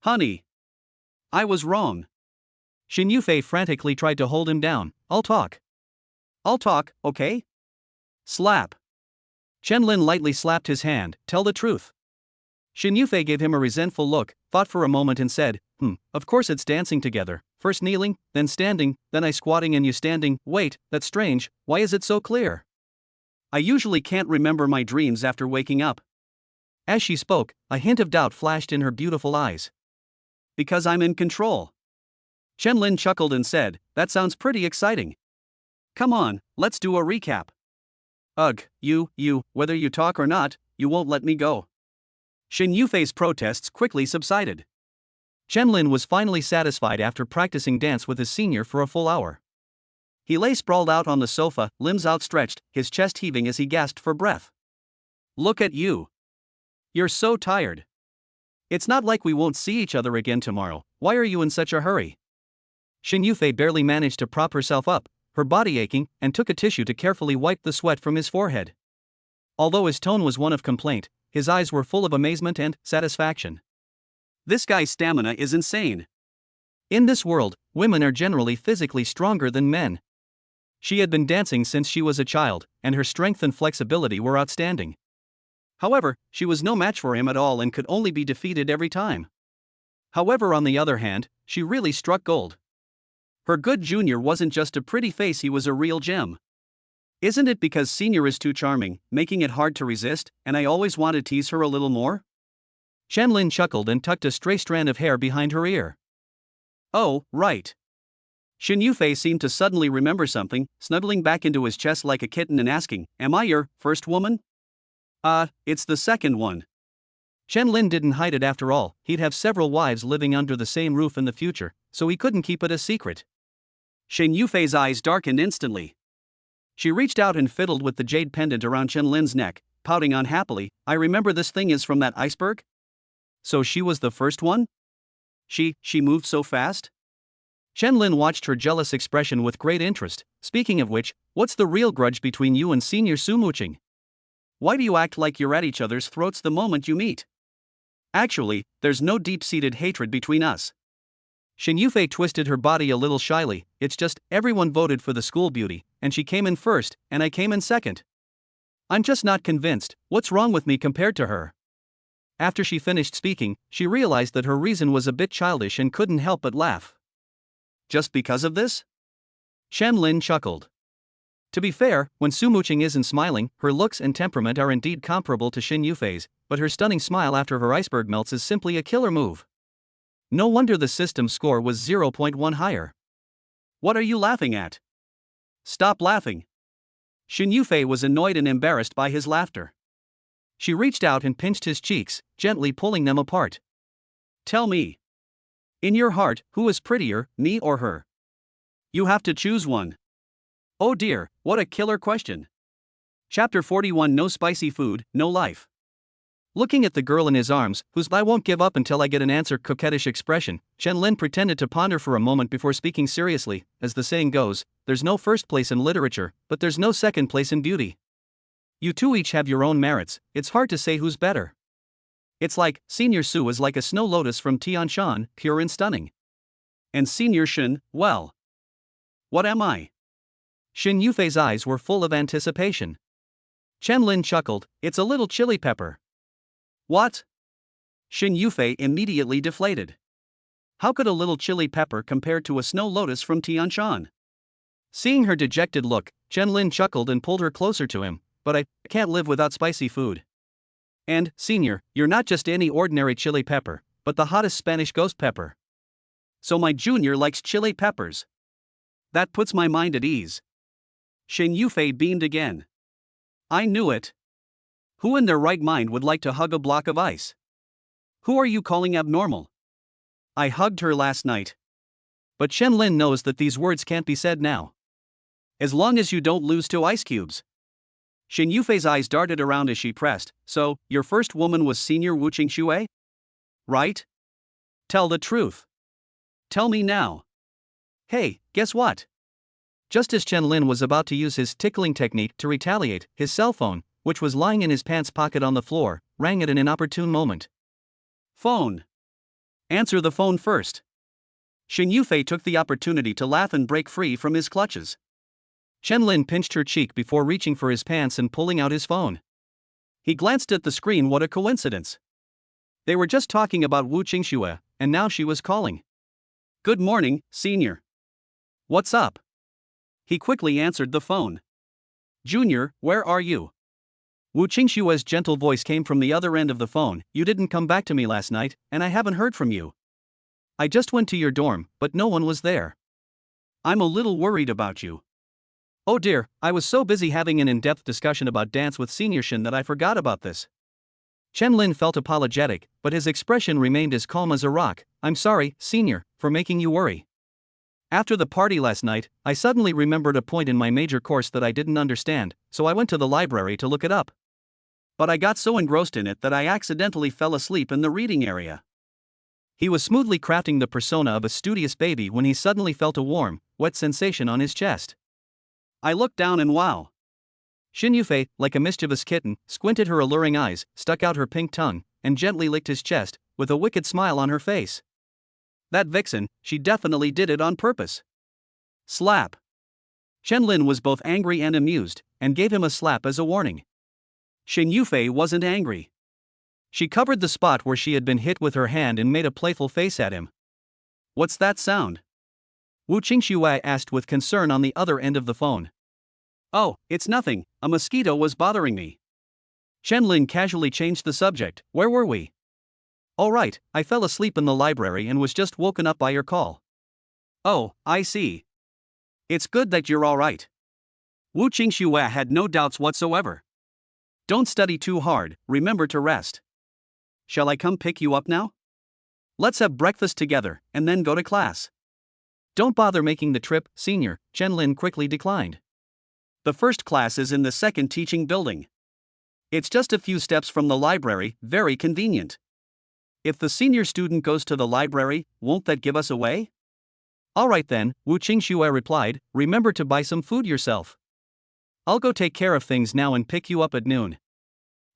Honey. I was wrong. Shen Yufei frantically tried to hold him down. I'll talk, okay? Slap. Chen Lin lightly slapped his hand. Tell the truth. Shen Yufei gave him a resentful look, thought for a moment and said, of course it's dancing together, first kneeling, then standing, then I squatting and you standing. Wait, that's strange, why is it so clear? I usually can't remember my dreams after waking up. As she spoke, a hint of doubt flashed in her beautiful eyes. Because I'm in control. Chen Lin chuckled and said, that sounds pretty exciting. Come on, let's do a recap. Ugh, you, whether you talk or not, you won't let me go. Shen Yufei's protests quickly subsided. Chen Lin was finally satisfied after practicing dance with his senior for a full hour. He lay sprawled out on the sofa, limbs outstretched, his chest heaving as he gasped for breath. Look at you. You're so tired. It's not like we won't see each other again tomorrow, why are you in such a hurry? Shen Yufei barely managed to prop herself up, her body aching, and took a tissue to carefully wipe the sweat from his forehead. Although his tone was one of complaint, his eyes were full of amazement and satisfaction. This guy's stamina is insane. In this world, women are generally physically stronger than men. She had been dancing since she was a child, and her strength and flexibility were outstanding. However, she was no match for him at all and could only be defeated every time. However, on the other hand, she really struck gold. Her good junior wasn't just a pretty face, he was a real gem. Isn't it because senior is too charming, making it hard to resist, and I always want to tease her a little more? Chen Lin chuckled and tucked a stray strand of hair behind her ear. Oh, right. Shen Yufei seemed to suddenly remember something, snuggling back into his chest like a kitten and asking, am I your first woman? It's the second one. Chen Lin didn't hide it after all, he'd have several wives living under the same roof in the future, so he couldn't keep it a secret. Shen Yufei's eyes darkened instantly. She reached out and fiddled with the jade pendant around Chen Lin's neck, pouting unhappily, I remember this thing is from that iceberg? So she was the first one? She moved so fast? Chen Lin watched her jealous expression with great interest. Speaking of which, what's the real grudge between you and Senior Sumuching? Why do you act like you're at each other's throats the moment you meet? Actually, there's no deep-seated hatred between us. Xin Yufei twisted her body a little shyly. It's just, everyone voted for the school beauty, and she came in first, and I came in second. I'm just not convinced, what's wrong with me compared to her? After she finished speaking, she realized that her reason was a bit childish and couldn't help but laugh. Just because of this? Chen Lin chuckled. To be fair, when Su Muqing isn't smiling, her looks and temperament are indeed comparable to Xin Yufei's, but her stunning smile after her iceberg melts is simply a killer move. No wonder the system score was 0.1 higher. What are you laughing at? Stop laughing. Xin Yufei was annoyed and embarrassed by his laughter. She reached out and pinched his cheeks, gently pulling them apart. Tell me. In your heart, who is prettier, me or her? You have to choose one. Oh dear, what a killer question. Chapter 41. No spicy food, no life. Looking at the girl in his arms, whose "I won't give up until I get an answer" coquettish expression, Chen Lin pretended to ponder for a moment before speaking seriously. As the saying goes, there's no first place in literature, but there's no second place in beauty. You two each have your own merits, it's hard to say who's better. It's like, Senior Su is like a snow lotus from Tianshan, pure and stunning. And Senior Shen, well. What am I? Xin Yufei's eyes were full of anticipation. Chen Lin chuckled, it's a little chili pepper. What? Xin Yufei immediately deflated. How could a little chili pepper compare to a snow lotus from Tianshan? Seeing her dejected look, Chen Lin chuckled and pulled her closer to him. But I can't live without spicy food. And, Senior, you're not just any ordinary chili pepper, but the hottest Spanish ghost pepper. So my junior likes chili peppers. That puts my mind at ease. Xin Yufei beamed again. I knew it. Who in their right mind would like to hug a block of ice? Who are you calling abnormal? I hugged her last night. But Chen Lin knows that these words can't be said now. As long as you don't lose to ice cubes. Xin Yufei's eyes darted around as she pressed, so, your first woman was Senior Wu Qingxue? Right? Tell the truth. Tell me now. Hey, guess what? Just as Chen Lin was about to use his tickling technique to retaliate, his cell phone, which was lying in his pants pocket on the floor, rang at an inopportune moment. Phone. Answer the phone first. Xin Yufei took the opportunity to laugh and break free from his clutches. Chen Lin pinched her cheek before reaching for his pants and pulling out his phone. He glanced at the screen. What a coincidence. They were just talking about Wu Qingxue, and now she was calling. Good morning, Senior. What's up? He quickly answered the phone. Junior, where are you? Wu Qingxue's gentle voice came from the other end of the phone. You didn't come back to me last night, and I haven't heard from you. I just went to your dorm, but no one was there. I'm a little worried about you. Oh dear, I was so busy having an in-depth discussion about dance with Senior Shin that I forgot about this. Chen Lin felt apologetic, but his expression remained as calm as a rock. I'm sorry, Senior, for making you worry. After the party last night, I suddenly remembered a point in my major course that I didn't understand, so I went to the library to look it up. But I got so engrossed in it that I accidentally fell asleep in the reading area. He was smoothly crafting the persona of a studious baby when he suddenly felt a warm, wet sensation on his chest. I looked down and wow. Xin Yufei, like a mischievous kitten, squinted her alluring eyes, stuck out her pink tongue, and gently licked his chest, with a wicked smile on her face. That vixen, she definitely did it on purpose. Slap. Chen Lin was both angry and amused, and gave him a slap as a warning. Xin Yufei wasn't angry. She covered the spot where she had been hit with her hand and made a playful face at him. What's that sound? Wu Qingxue asked with concern on the other end of the phone. Oh, it's nothing, a mosquito was bothering me. Chen Lin casually changed the subject. Where were we? All right, I fell asleep in the library and was just woken up by your call. Oh, I see. It's good that you're all right. Wu Qingxue had no doubts whatsoever. Don't study too hard, remember to rest. Shall I come pick you up now? Let's have breakfast together, and then go to class. Don't bother making the trip, Senior, Chen Lin quickly declined. The first class is in the second teaching building. It's just a few steps from the library, very convenient. If the senior student goes to the library, won't that give us away? All right then, Wu Qingxue replied, remember to buy some food yourself. I'll go take care of things now and pick you up at noon.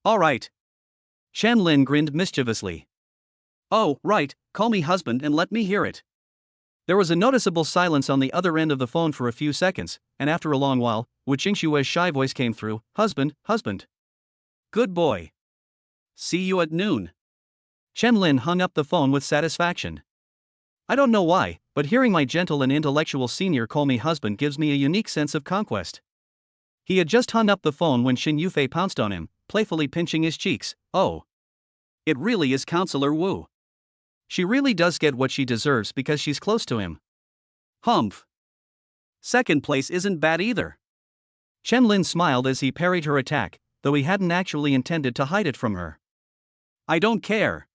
All right. Chen Lin grinned mischievously. Oh, right, call me husband and let me hear it. There was a noticeable silence on the other end of the phone for a few seconds, and after a long while, Wu Qingshue's shy voice came through. Husband, husband. Good boy. See you at noon. Chen Lin hung up the phone with satisfaction. I don't know why, but hearing my gentle and intellectual senior call me husband gives me a unique sense of conquest. He had just hung up the phone when Xin Yufei pounced on him, playfully pinching his cheeks. Oh. It really is Counselor Wu. She really does get what she deserves because she's close to him. Humph. Second place isn't bad either. Chen Lin smiled as he parried her attack, though he hadn't actually intended to hide it from her. I don't care.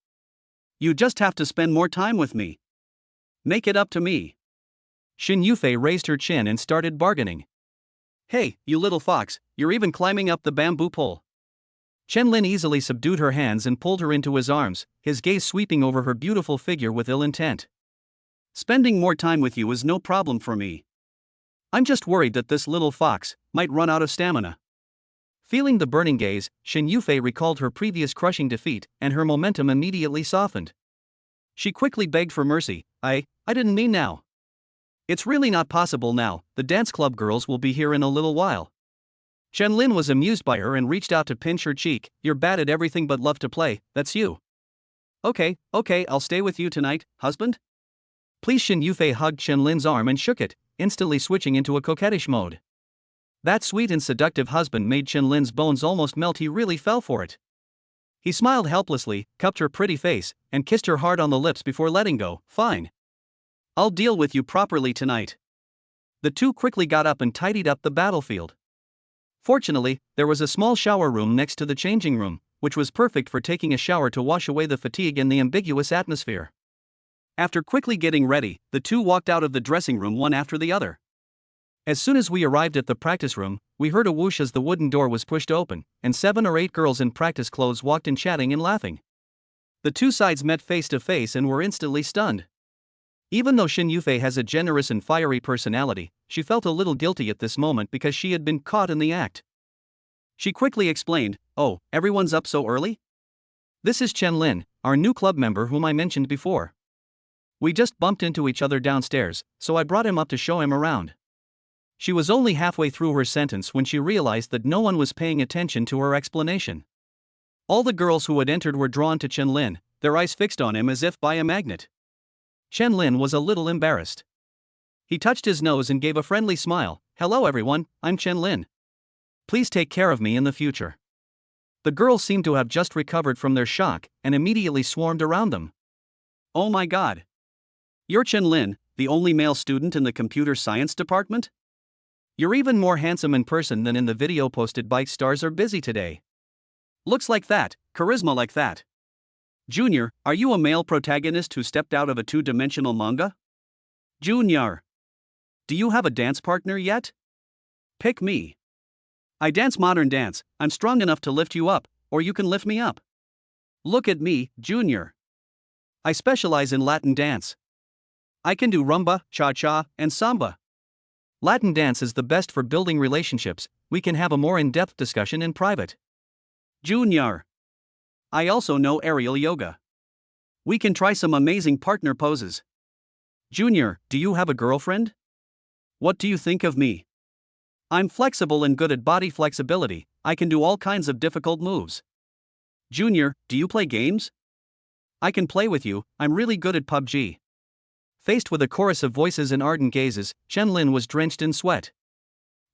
You just have to spend more time with me. Make it up to me. Xin Yufei raised her chin and started bargaining. Hey, you little fox, you're even climbing up the bamboo pole. Chen Lin easily subdued her hands and pulled her into his arms, his gaze sweeping over her beautiful figure with ill intent. Spending more time with you is no problem for me. I'm just worried that this little fox might run out of stamina. Feeling the burning gaze, Xin Yufei recalled her previous crushing defeat, and her momentum immediately softened. She quickly begged for mercy. I didn't mean now. It's really not possible now, the dance club girls will be here in a little while. Chen Lin was amused by her and reached out to pinch her cheek. You're bad at everything but love to play, that's you. Okay, I'll stay with you tonight, husband? Please. Xin Yufei hugged Chen Lin's arm and shook it, instantly switching into a coquettish mode. That sweet and seductive husband made Chen Lin's bones almost melt. He really fell for it. He smiled helplessly, cupped her pretty face, and kissed her hard on the lips before letting go. Fine. I'll deal with you properly tonight. The two quickly got up and tidied up the battlefield. Fortunately, there was a small shower room next to the changing room, which was perfect for taking a shower to wash away the fatigue and the ambiguous atmosphere. After quickly getting ready, the two walked out of the dressing room one after the other. As soon as we arrived at the practice room, we heard a whoosh as the wooden door was pushed open, and 7 or 8 girls in practice clothes walked in, chatting and laughing. The two sides met face to face and were instantly stunned. Even though Xin Yufei has a generous and fiery personality, she felt a little guilty at this moment because she had been caught in the act. She quickly explained, "Oh, everyone's up so early? This is Chen Lin, our new club member whom I mentioned before. We just bumped into each other downstairs, so I brought him up to show him around." She was only halfway through her sentence when she realized that no one was paying attention to her explanation. All the girls who had entered were drawn to Chen Lin, their eyes fixed on him as if by a magnet. Chen Lin was a little embarrassed. He touched his nose and gave a friendly smile. "Hello everyone, I'm Chen Lin. Please take care of me in the future." The girls seemed to have just recovered from their shock and immediately swarmed around them. Oh my god. You're Chen Lin, the only male student in the computer science department? You're even more handsome in person than in the video posted. Bike stars are busy today. Looks like that, charisma like that. Junior, are you a male protagonist who stepped out of a 2-dimensional manga? Junior. Do you have a dance partner yet? Pick me. I dance modern dance, I'm strong enough to lift you up, or you can lift me up. Look at me, Junior. I specialize in Latin dance. I can do rumba, cha-cha, and samba. Latin dance is the best for building relationships. We can have a more in-depth discussion in private. Junior. I also know aerial yoga. We can try some amazing partner poses. Junior, do you have a girlfriend? What do you think of me? I'm flexible and good at body flexibility. I can do all kinds of difficult moves. Junior, do you play games? I can play with you, I'm really good at PUBG. Faced with a chorus of voices and ardent gazes, Chen Lin was drenched in sweat.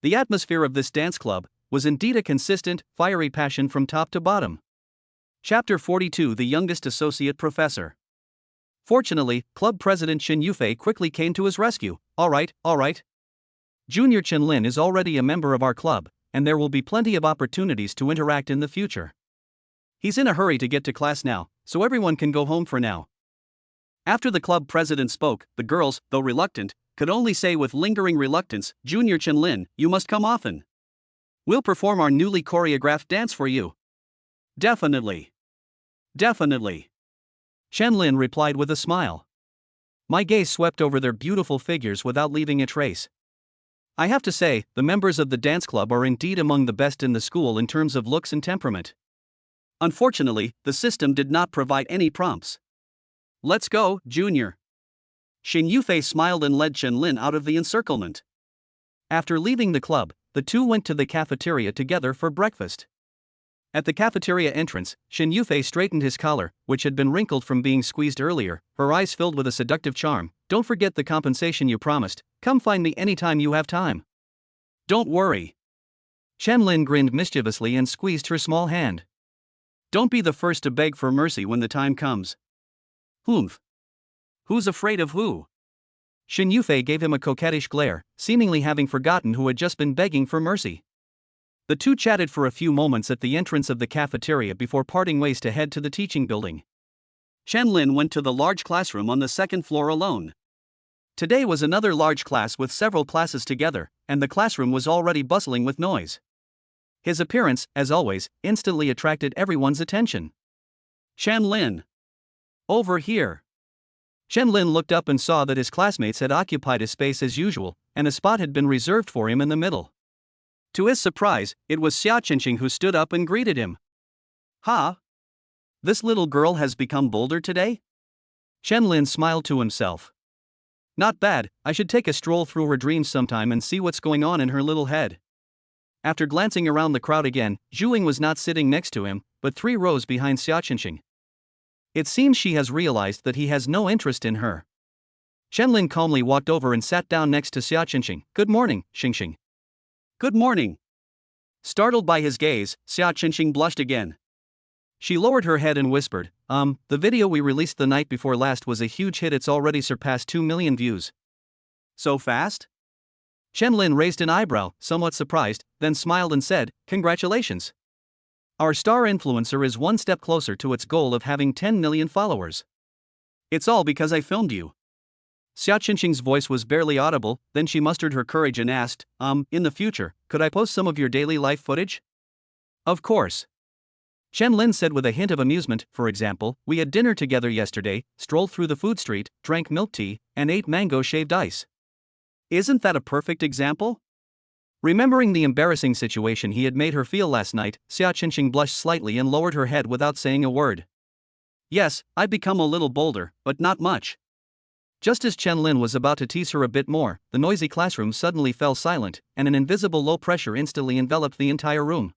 The atmosphere of this dance club was indeed a consistent, fiery passion from top to bottom. Chapter 42. The Youngest Associate Professor. Fortunately, club president Xin Yufei quickly came to his rescue. All right. Junior Chen Lin is already a member of our club, and there will be plenty of opportunities to interact in the future. He's in a hurry to get to class now, so everyone can go home for now. After the club president spoke, the girls, though reluctant, could only say with lingering reluctance, "Junior Chen Lin, you must come often. We'll perform our newly choreographed dance for you." Definitely. Chen Lin replied with a smile. My gaze swept over their beautiful figures without leaving a trace. I have to say, the members of the dance club are indeed among the best in the school in terms of looks and temperament. Unfortunately, the system did not provide any prompts. Let's go, Junior. Xin Yufei smiled and led Chen Lin out of the encirclement. After leaving the club, the two went to the cafeteria together for breakfast. At the cafeteria entrance, Xin Yufei straightened his collar, which had been wrinkled from being squeezed earlier, her eyes filled with a seductive charm. "Don't forget the compensation you promised. Come find me anytime you have time." "Don't worry." Chen Lin grinned mischievously and squeezed her small hand. "Don't be the first to beg for mercy when the time comes." "Humph. Who's afraid of who?" Xin Yufei gave him a coquettish glare, seemingly having forgotten who had just been begging for mercy. The two chatted for a few moments at the entrance of the cafeteria before parting ways to head to the teaching building. Chen Lin went to the large classroom on the second floor alone. Today was another large class with several classes together, and the classroom was already bustling with noise. His appearance, as always, instantly attracted everyone's attention. "Chen Lin! Over here!" Chen Lin looked up and saw that his classmates had occupied his space as usual, and a spot had been reserved for him in the middle. To his surprise, it was Xia Qingqing who stood up and greeted him. "Ha! This little girl has become bolder today?" Chen Lin smiled to himself. "Not bad, I should take a stroll through her dreams sometime and see what's going on in her little head." After glancing around the crowd again, Zhuing was not sitting next to him, but 3 rows behind Xia Qingqing. It seems she has realized that he has no interest in her. Chen Lin calmly walked over and sat down next to Xia Qingqing. "Good morning, Qingqing." "Good morning." Startled by his gaze, Xia Qingqing blushed again. She lowered her head and whispered, The video we released the night before last was a huge hit. It's already surpassed 2 million views." "So fast?" Chen Lin raised an eyebrow, somewhat surprised, then smiled and said, "Congratulations. Our star influencer is one step closer to its goal of having 10 million followers." "It's all because I filmed you." Xia Qingqing's voice was barely audible, then she mustered her courage and asked, In the future, could I post some of your daily life footage?" "Of course." Chen Lin said with a hint of amusement. "For example, we had dinner together yesterday, strolled through the food street, drank milk tea, and ate mango shaved ice." "Isn't that a perfect example?" Remembering the embarrassing situation he had made her feel last night, Xia Qingqing blushed slightly and lowered her head without saying a word. "Yes, I've become a little bolder, but not much." Just as Chen Lin was about to tease her a bit more, the noisy classroom suddenly fell silent, and an invisible low pressure instantly enveloped the entire room.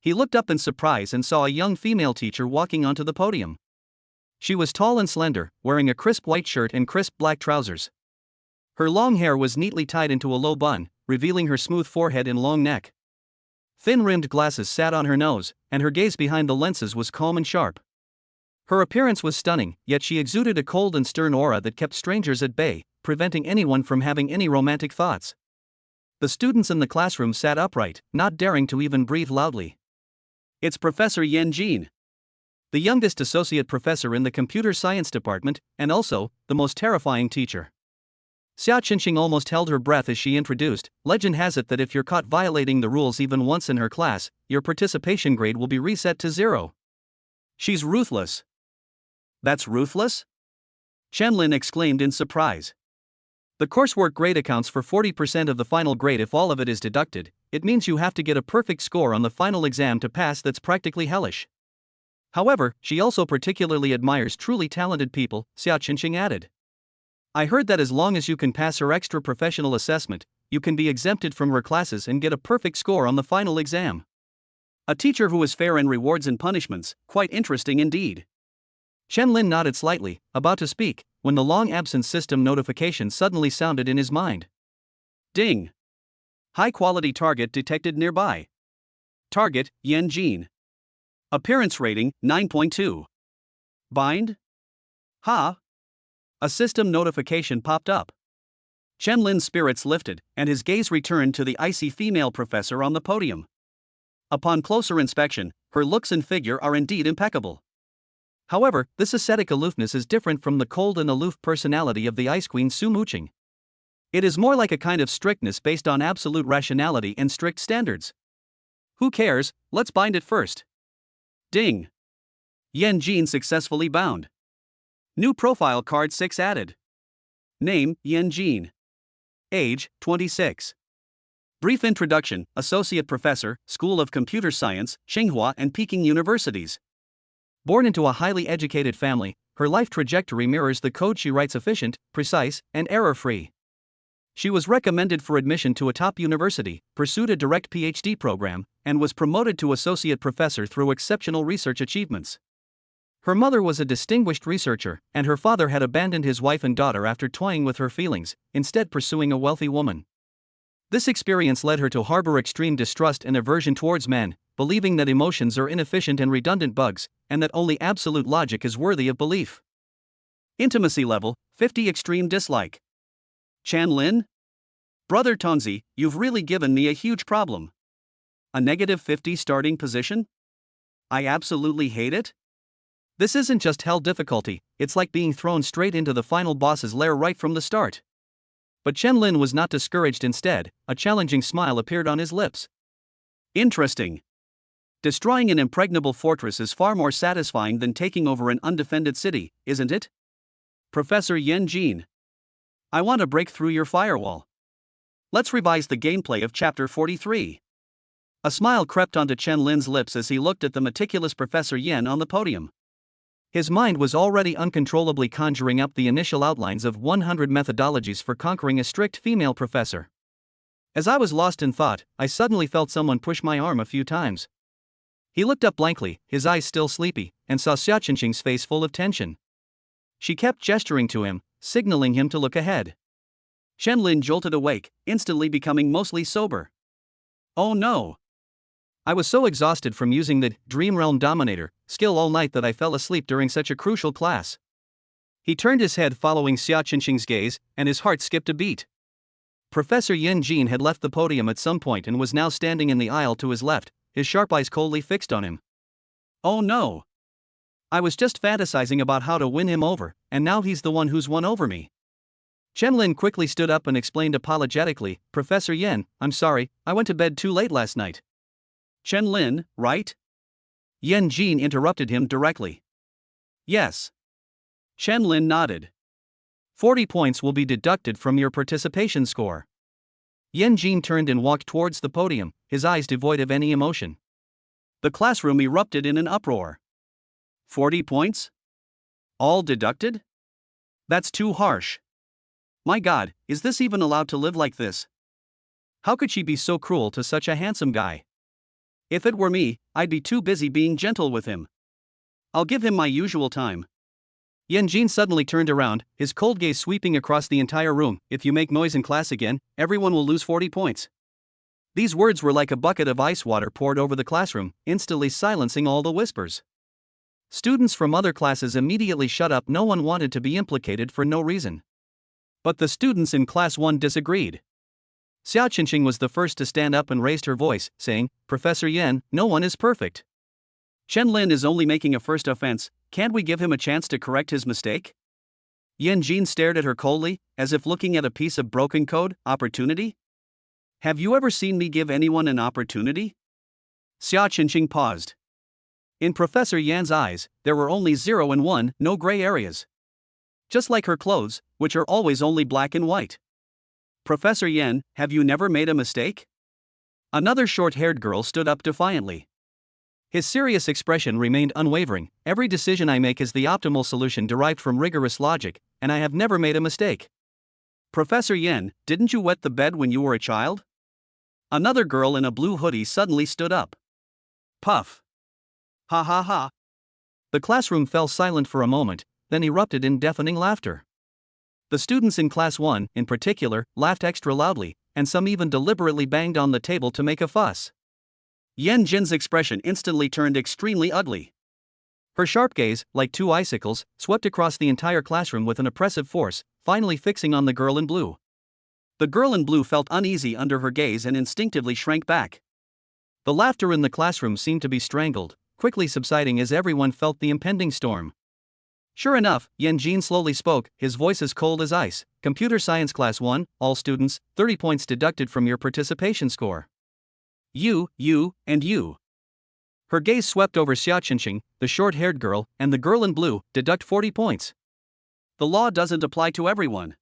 He looked up in surprise and saw a young female teacher walking onto the podium. She was tall and slender, wearing a crisp white shirt and crisp black trousers. Her long hair was neatly tied into a low bun, revealing her smooth forehead and long neck. Thin-rimmed glasses sat on her nose, and her gaze behind the lenses was calm and sharp. Her appearance was stunning, yet she exuded a cold and stern aura that kept strangers at bay, preventing anyone from having any romantic thoughts. The students in the classroom sat upright, not daring to even breathe loudly. "It's Professor Yan Jin, the youngest associate professor in the computer science department, and also the most terrifying teacher." Xia Qingqing almost held her breath as she introduced, "Legend has it that if you're caught violating the rules even once in her class, your participation grade will be reset to 0. She's ruthless." "That's ruthless?" Chen Lin exclaimed in surprise. "The coursework grade accounts for 40% of the final grade. If all of it is deducted, it means you have to get a perfect score on the final exam to pass. That's practically hellish." However, she also particularly admires truly talented people, Xia Qingqing added. "I heard that as long as you can pass her extra professional assessment, you can be exempted from her classes and get a perfect score on the final exam. A teacher who is fair in rewards and punishments, quite interesting indeed." Chen Lin nodded slightly, about to speak, when the long absence system notification suddenly sounded in his mind. Ding! High-quality target detected nearby. Target, Yan Jin. Appearance rating, 9.2. Bind? Ha! A system notification popped up. Chen Lin's spirits lifted, and his gaze returned to the icy female professor on the podium. Upon closer inspection, her looks and figure are indeed impeccable. However, this ascetic aloofness is different from the cold and aloof personality of the Ice Queen Su Muqing. It is more like a kind of strictness based on absolute rationality and strict standards. Who cares, let's bind it first. Ding! Yan Jin successfully bound. New profile card 6 added. Name, Yan Jin. Age, 26. Brief introduction, Associate Professor, School of Computer Science, Tsinghua and Peking Universities. Born into a highly educated family, her life trajectory mirrors the code she writes: efficient, precise, and error-free. She was recommended for admission to a top university, pursued a direct PhD program, and was promoted to associate professor through exceptional research achievements. Her mother was a distinguished researcher, and her father had abandoned his wife and daughter after toying with her feelings, instead pursuing a wealthy woman. This experience led her to harbor extreme distrust and aversion towards men, believing that emotions are inefficient and redundant bugs, and that only absolute logic is worthy of belief. Intimacy level, 50. Extreme dislike. Chan Lin? Brother Tonzi, you've really given me a huge problem. A negative 50 starting position? I absolutely hate it. This isn't just hell difficulty, it's like being thrown straight into the final boss's lair right from the start. But Chen Lin was not discouraged. Instead, a challenging smile appeared on his lips. Interesting. Destroying an impregnable fortress is far more satisfying than taking over an undefended city, isn't it? Professor Yen Jin. I want to break through your firewall. Let's revise the gameplay of Chapter 43. A smile crept onto Chen Lin's lips as he looked at the meticulous Professor Yen on the podium. His mind was already uncontrollably conjuring up the initial outlines of 100 methodologies for conquering a strict female professor. As I was lost in thought, I suddenly felt someone push my arm a few times. He looked up blankly, his eyes still sleepy, and saw Xia Qingqing's face full of tension. She kept gesturing to him, signaling him to look ahead. Chen Lin jolted awake, instantly becoming mostly sober. Oh no! I was so exhausted from using the Dream Realm Dominator skill all night that I fell asleep during such a crucial class. He turned his head following Xia Qingqing's gaze, and his heart skipped a beat. Professor Yen Jin had left the podium at some point and was now standing in the aisle to his left, his sharp eyes coldly fixed on him. Oh no! I was just fantasizing about how to win him over, and now he's the one who's won over me. Chen Lin quickly stood up and explained apologetically, Professor Yen, I'm sorry, I went to bed too late last night. Chen Lin, right? Yen Jin interrupted him directly. Yes. Chen Lin nodded. 40 points will be deducted from your participation score. Yen Jin turned and walked towards the podium, his eyes devoid of any emotion. The classroom erupted in an uproar. 40 points? All deducted? That's too harsh. My God, is this even allowed to live like this? How could she be so cruel to such a handsome guy? If it were me, I'd be too busy being gentle with him. I'll give him my usual time. Yen Jin suddenly turned around, his cold gaze sweeping across the entire room. If you make noise in class again, everyone will lose 40 points. These words were like a bucket of ice water poured over the classroom, instantly silencing all the whispers. Students from other classes immediately shut up. No one wanted to be implicated for no reason. But the students in Class 1 disagreed. Xia Qingqing was the first to stand up and raised her voice, saying, Professor Yen, no one is perfect. Chen Lin is only making a first offense, can't we give him a chance to correct his mistake? Yen Jin stared at her coldly, as if looking at a piece of broken code. Opportunity? Have you ever seen me give anyone an opportunity? Xia Qingqing paused. In Professor Yan's eyes, there were only 0 and 1, no gray areas. Just like her clothes, which are always only black and white. Professor Yen, have you never made a mistake? Another short-haired girl stood up defiantly. His serious expression remained unwavering. Every decision I make is the optimal solution derived from rigorous logic, and I have never made a mistake. Professor Yen, didn't you wet the bed when you were a child? Another girl in a blue hoodie suddenly stood up. Puff. Ha ha ha. The classroom fell silent for a moment, then erupted in deafening laughter. The students in Class 1, in particular, laughed extra loudly, and some even deliberately banged on the table to make a fuss. Yen Jin's expression instantly turned extremely ugly. Her sharp gaze, like two icicles, swept across the entire classroom with an oppressive force, finally fixing on the girl in blue. The girl in blue felt uneasy under her gaze and instinctively shrank back. The laughter in the classroom seemed to be strangled, quickly subsiding as everyone felt the impending storm. Sure enough, Yen Jin slowly spoke, his voice as cold as ice. Computer Science Class 1, all students, 30 points deducted from your participation score. You, and you. Her gaze swept over Xia Qingqing, the short-haired girl, and the girl in blue. Deduct 40 points. The law doesn't apply to everyone.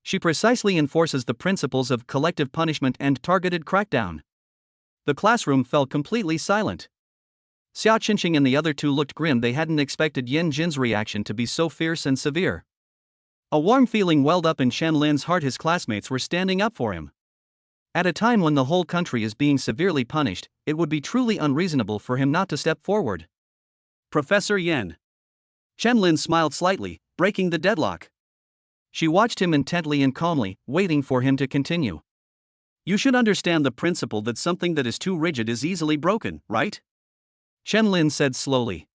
She precisely enforces the principles of collective punishment and targeted crackdown. The classroom fell completely silent. Xiao Qinqing and the other two looked grim. They hadn't expected Yan Jin's reaction to be so fierce and severe. A warm feeling welled up in Chen Lin's heart. His classmates were standing up for him. At a time when the whole country is being severely punished, it would be truly unreasonable for him not to step forward. Professor Yan. Chen Lin smiled slightly, breaking the deadlock. She watched him intently and calmly, waiting for him to continue. You should understand the principle that something that is too rigid is easily broken, right? Chen Lin said slowly.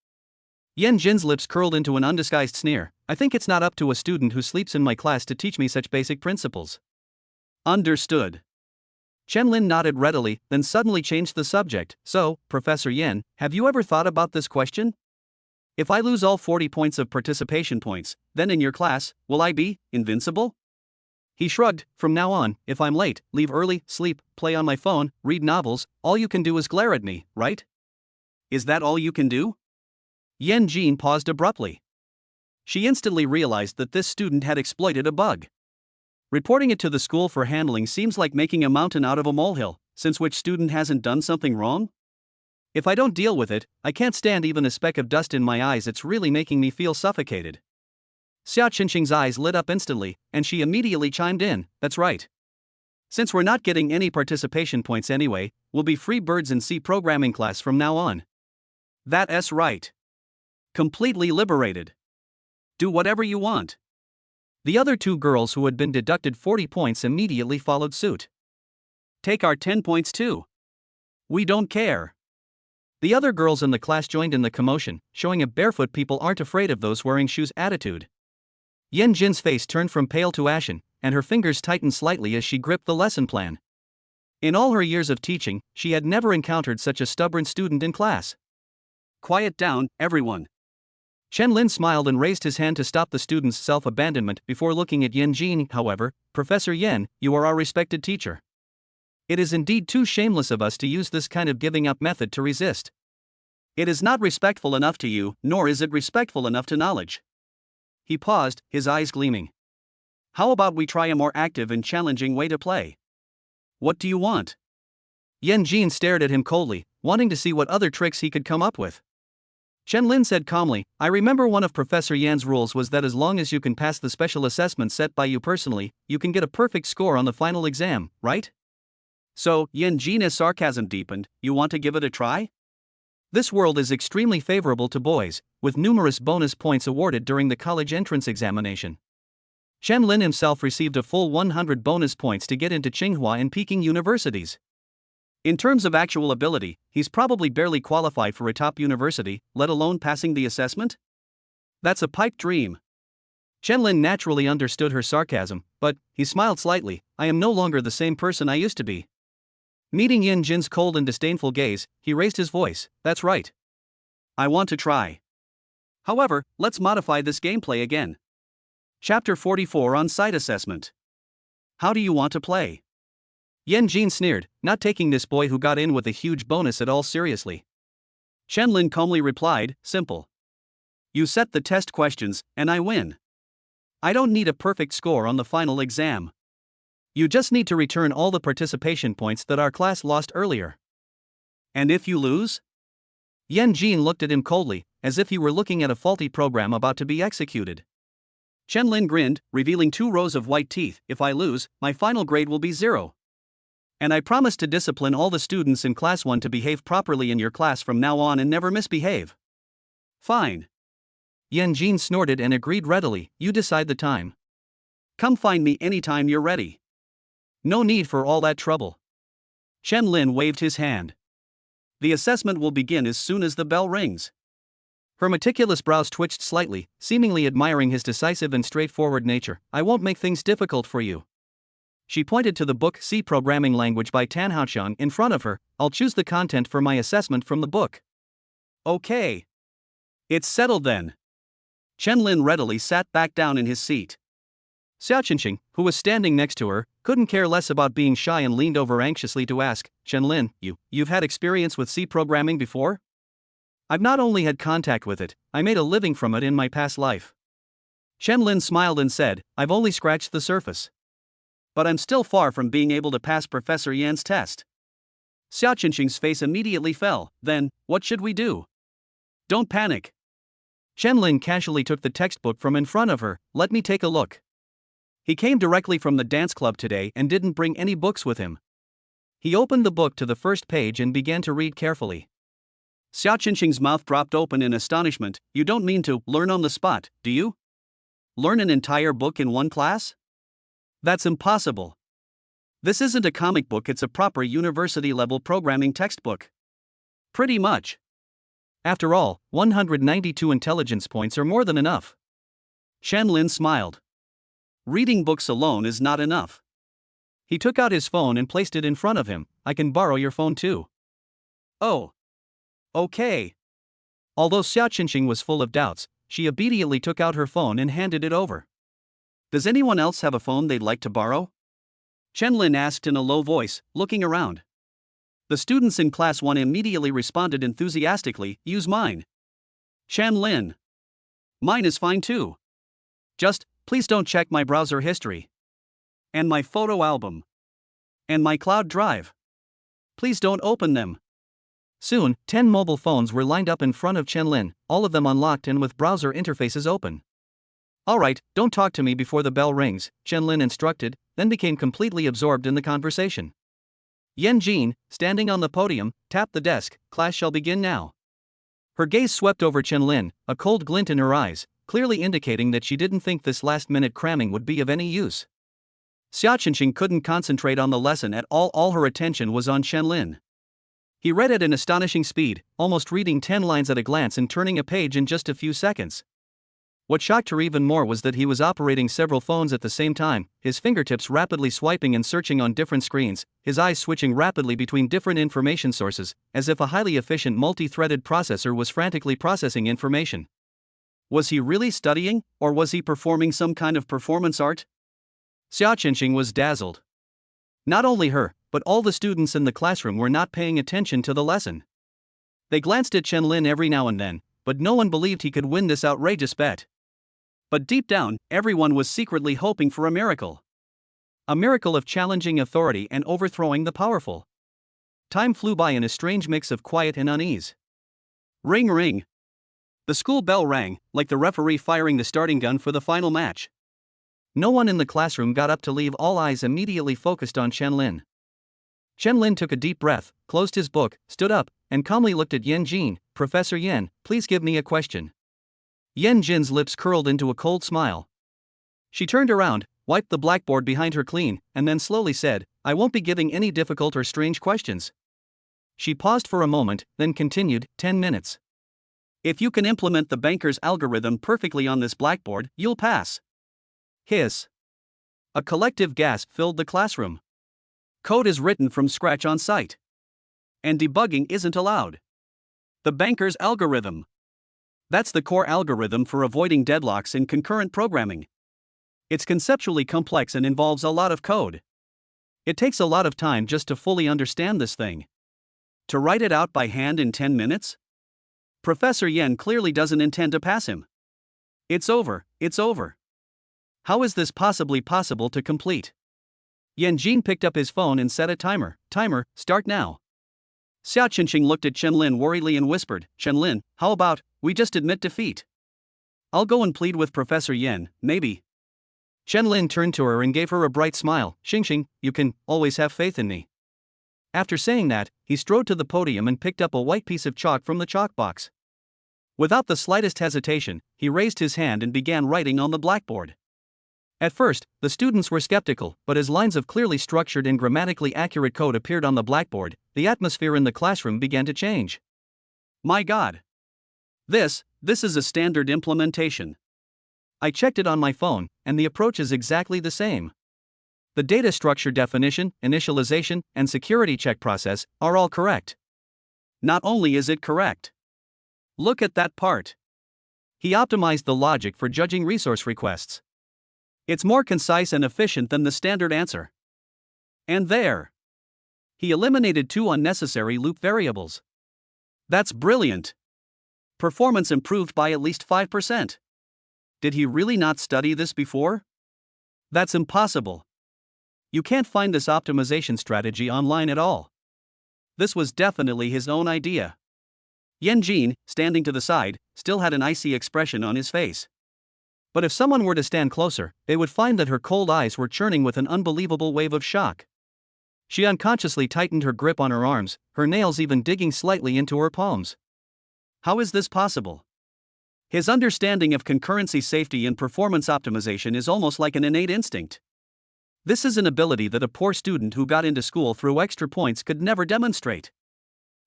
Yan Jin's lips curled into an undisguised sneer. I think it's not up to a student who sleeps in my class to teach me such basic principles. Understood. Chen Lin nodded readily, then suddenly changed the subject. So, Professor Yan, have you ever thought about this question? If I lose all 40 points of participation points, then in your class, will I be invincible? He shrugged. From now on, if I'm late, leave early, sleep, play on my phone, read novels, all you can do is glare at me, right? Is that all you can do? Yan Jin paused abruptly. She instantly realized that this student had exploited a bug. Reporting it to the school for handling seems like making a mountain out of a molehill, since which student hasn't done something wrong? If I don't deal with it, I can't stand even a speck of dust in my eyes. It's really making me feel suffocated. Xiao Qinqing's eyes lit up instantly, and she immediately chimed in, that's right. Since we're not getting any participation points anyway, we'll be free birds in C programming class from now on. That's right. Completely liberated. Do whatever you want. The other two girls who had been deducted 40 points immediately followed suit. Take our 10 points too. We don't care. The other girls in the class joined in the commotion, showing a barefoot people aren't afraid of those wearing shoes attitude. Yan Jin's face turned from pale to ashen, and her fingers tightened slightly as she gripped the lesson plan. In all her years of teaching, she had never encountered such a stubborn student in class. Quiet down, everyone. Chen Lin smiled and raised his hand to stop the student's self-abandonment before looking at Yan Jin. However, Professor Yan, you are our respected teacher. It is indeed too shameless of us to use this kind of giving up method to resist. It is not respectful enough to you, nor is it respectful enough to knowledge. He paused, his eyes gleaming. How about we try a more active and challenging way to play? What do you want? Yan Jin stared at him coldly, wanting to see what other tricks he could come up with. Chen Lin said calmly, I remember one of Professor Yan's rules was that as long as you can pass the special assessment set by you personally, you can get a perfect score on the final exam, right? So, Yan Jin's sarcasm deepened, you want to give it a try? This world is extremely favorable to boys, with numerous bonus points awarded during the college entrance examination. Chen Lin himself received a full 100 bonus points to get into Tsinghua and Peking universities. In terms of actual ability, he's probably barely qualified for a top university, let alone passing the assessment? That's a pipe dream. Chen Lin naturally understood her sarcasm, but he smiled slightly. I am no longer the same person I used to be. Meeting Yan Jin's cold and disdainful gaze, he raised his voice, that's right. I want to try. However, let's modify this gameplay again. Chapter 44 on Site Assessment. How do you want to play? Yan Jin sneered, not taking this boy who got in with a huge bonus at all seriously. Chen Lin calmly replied, simple. You set the test questions, and I win. I don't need a perfect score on the final exam. You just need to return all the participation points that our class lost earlier. And if you lose? Yan Jin looked at him coldly, as if he were looking at a faulty program about to be executed. Chen Lin grinned, revealing 2 rows of white teeth. If I lose, my final grade will be 0. And I promise to discipline all the students in Class 1 to behave properly in your class from now on and never misbehave. Fine. Yan Jin snorted and agreed readily, you decide the time. Come find me anytime you're ready. No need for all that trouble. Chen Lin waved his hand. The assessment will begin as soon as the bell rings. Her meticulous brows twitched slightly, seemingly admiring his decisive and straightforward nature. I won't make things difficult for you. She pointed to the book C Programming Language by Tan Haoqiang in front of her. I'll choose the content for my assessment from the book. Okay. It's settled then. Chen Lin readily sat back down in his seat. Xiao Qinqing, who was standing next to her, couldn't care less about being shy and leaned over anxiously to ask, Chen Lin, you've had experience with C programming before? I've not only had contact with it, I made a living from it in my past life. Chen Lin smiled and said, I've only scratched the surface. But I'm still far from being able to pass Professor Yan's test. Xiao Qinqing's face immediately fell. Then, what should we do? Don't panic. Chen-Lin casually took the textbook from in front of her. Let me take a look. He came directly from the dance club today and didn't bring any books with him. He opened the book to the first page and began to read carefully. Xia Qinxing's mouth dropped open in astonishment. You don't mean to learn on the spot, do you? Learn an entire book in one class? That's impossible. This isn't a comic book, it's a proper university-level programming textbook. Pretty much. After all, 192 intelligence points are more than enough. Chen-Lin smiled. Reading books alone is not enough. He took out his phone and placed it in front of him. I can borrow your phone too. Oh. Okay. Although Xia Qinxing was full of doubts, she immediately took out her phone and handed it over. Does anyone else have a phone they'd like to borrow? Chen-Lin asked in a low voice, looking around. The students in class 1 immediately responded enthusiastically, use mine. Chen-Lin. Mine is fine too. Just, please don't check my browser history. And my photo album. And my cloud drive. Please don't open them. Soon, 10 mobile phones were lined up in front of Chen-Lin, all of them unlocked and with browser interfaces open. Alright, don't talk to me before the bell rings, Chen-Lin instructed, then became completely absorbed in the conversation. Yan Jin, standing on the podium, tapped the desk. Class shall begin now. Her gaze swept over Chen-Lin, a cold glint in her eyes, clearly indicating that she didn't think this last-minute cramming would be of any use. Xia Qinxing couldn't concentrate on the lesson at all her attention was on Chen-Lin. He read at an astonishing speed, almost reading 10 lines at a glance and turning a page in just a few seconds. What shocked her even more was that he was operating several phones at the same time, his fingertips rapidly swiping and searching on different screens, his eyes switching rapidly between different information sources, as if a highly efficient multi-threaded processor was frantically processing information. Was he really studying, or was he performing some kind of performance art? Xia Qinxing was dazzled. Not only her, but all the students in the classroom were not paying attention to the lesson. They glanced at Chen-Lin every now and then, but no one believed he could win this outrageous bet. But deep down, everyone was secretly hoping for a miracle. A miracle of challenging authority and overthrowing the powerful. Time flew by in a strange mix of quiet and unease. Ring ring. The school bell rang, like the referee firing the starting gun for the final match. No one in the classroom got up to leave, all eyes immediately focused on Chen-Lin. Chen-Lin took a deep breath, closed his book, stood up, and calmly looked at Yan Jin. Professor Yan, please give me a question. Yan Jin's lips curled into a cold smile. She turned around, wiped the blackboard behind her clean, and then slowly said, I won't be giving any difficult or strange questions. She paused for a moment, then continued, 10 minutes. If you can implement the banker's algorithm perfectly on this blackboard, you'll pass. Hiss. A collective gasp filled the classroom. Code is written from scratch on site. And debugging isn't allowed. The banker's algorithm. That's the core algorithm for avoiding deadlocks in concurrent programming. It's conceptually complex and involves a lot of code. It takes a lot of time just to fully understand this thing. To write it out by hand in 10 minutes? Professor Yan clearly doesn't intend to pass him. It's over, it's over. How is this possibly possible to complete? Yan Jin picked up his phone and set a timer. Timer, start now. Xia Qinxing looked at Chen-Lin worriedly and whispered, Chen-Lin, how about, we just admit defeat? I'll go and plead with Professor Yan, maybe. Chen-Lin turned to her and gave her a bright smile. Qinxing, you can always have faith in me. After saying that, he strode to the podium and picked up a white piece of chalk from the chalk box. Without the slightest hesitation, he raised his hand and began writing on the blackboard. At first, the students were skeptical, but as lines of clearly structured and grammatically accurate code appeared on the blackboard, the atmosphere in the classroom began to change. My God! This is a standard implementation. I checked it on my phone, and the approach is exactly the same. The data structure definition, initialization, and security check process are all correct. Not only is it correct. Look at that part. He optimized the logic for judging resource requests. It's more concise and efficient than the standard answer. And there. He eliminated 2 unnecessary loop variables. That's brilliant. Performance improved by at least 5%. Did he really not study this before? That's impossible. You can't find this optimization strategy online at all. This was definitely his own idea. Yan Jin, standing to the side, still had an icy expression on his face. But if someone were to stand closer, they would find that her cold eyes were churning with an unbelievable wave of shock. She unconsciously tightened her grip on her arms, her nails even digging slightly into her palms. How is this possible? His understanding of concurrency safety and performance optimization is almost like an innate instinct. This is an ability that a poor student who got into school through extra points could never demonstrate.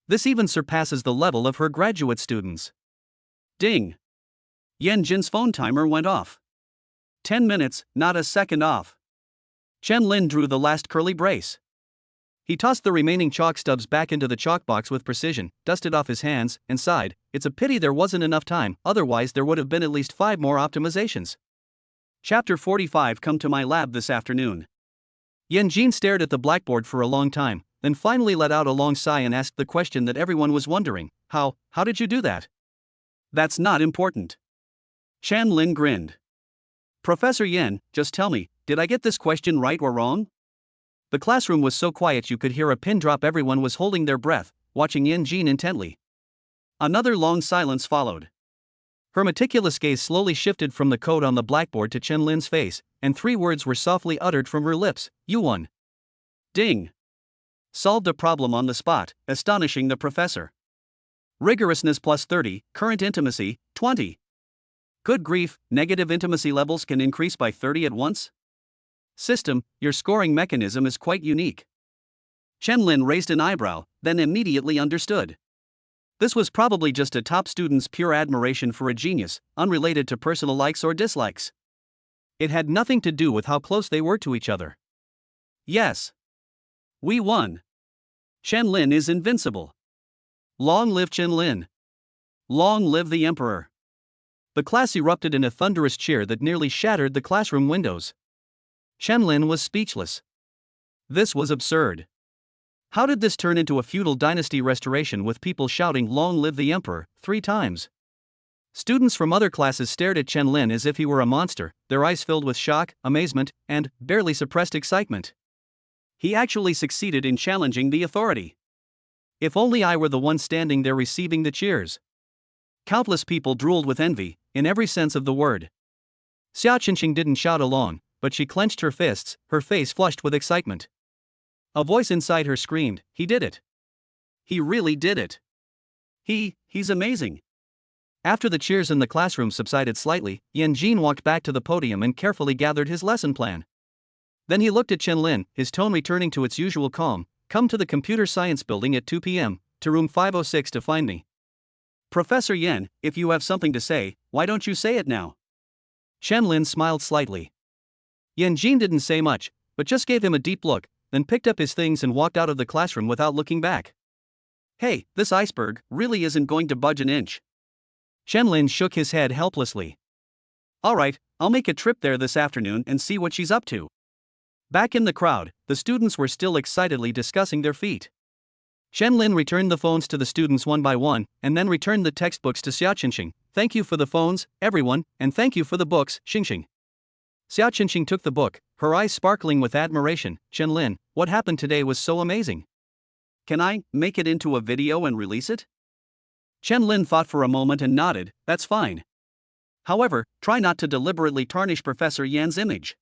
This even surpasses the level of her graduate students. Ding! Yan Jin's phone timer went off. 10 minutes, not a second off. Chen Lin drew the last curly brace. He tossed the remaining chalk stubs back into the chalk box with precision, dusted off his hands, and sighed, "It's a pity there wasn't enough time, otherwise there would have been at least 5 more optimizations." Chapter 45. Come to my lab this afternoon. Yan Jin stared at the blackboard for a long time, then finally let out a long sigh and asked the question that everyone was wondering, How did you do that?" "That's not important." Chen Lin grinned. "Professor Yan, just tell me, did I get this question right or wrong?" The classroom was so quiet you could hear a pin drop. Everyone was holding their breath, watching Yan Jin intently. Another long silence followed. Her meticulous gaze slowly shifted from the code on the blackboard to Chen Lin's face, and 3 words were softly uttered from her lips, "You won." Ding! Solved a problem on the spot, astonishing the professor. Rigorousness plus 30, current intimacy, 20. Good grief, negative intimacy levels can increase by 30 at once? System, your scoring mechanism is quite unique. Chen Lin raised an eyebrow, then immediately understood. This was probably just a top student's pure admiration for a genius, unrelated to personal likes or dislikes. It had nothing to do with how close they were to each other. Yes. We won. Chen Lin is invincible. Long live Chen Lin. Long live the emperor. The class erupted in a thunderous cheer that nearly shattered the classroom windows. Chen Lin was speechless. This was absurd. How did this turn into a feudal dynasty restoration with people shouting "Long live the emperor" 3 times? Students from other classes stared at Chen Lin as if he were a monster, their eyes filled with shock, amazement, and barely suppressed excitement. He actually succeeded in challenging the authority. If only I were the one standing there receiving the cheers. Countless people drooled with envy, in every sense of the word. Xia Qinqing didn't shout along, but she clenched her fists, her face flushed with excitement. A voice inside her screamed, "He did it. He really did it. He's amazing." After the cheers in the classroom subsided slightly, Yan Jin walked back to the podium and carefully gathered his lesson plan. Then he looked at Chen Lin, his tone returning to its usual calm. "Come to the computer science building at 2 p.m., to room 506 to find me." "Professor Yan, if you have something to say, why don't you say it now?" Chen Lin smiled slightly. Yan Jin didn't say much, but just gave him a deep look, then picked up his things and walked out of the classroom without looking back. "Hey, this iceberg really isn't going to budge an inch." Chen Lin shook his head helplessly. "Alright, I'll make a trip there this afternoon and see what she's up to." Back in the crowd, the students were still excitedly discussing their feat. Chen Lin returned the phones to the students one by one, and then returned the textbooks to Xia Qinqing. "Thank you for the phones, everyone, and thank you for the books, Xingxing." Xia Qinqing took the book, her eyes sparkling with admiration. "Chen Lin, what happened today was so amazing. Can I make it into a video and release it?" Chen Lin thought for a moment and nodded, "That's fine. However, try not to deliberately tarnish Professor Yan's image.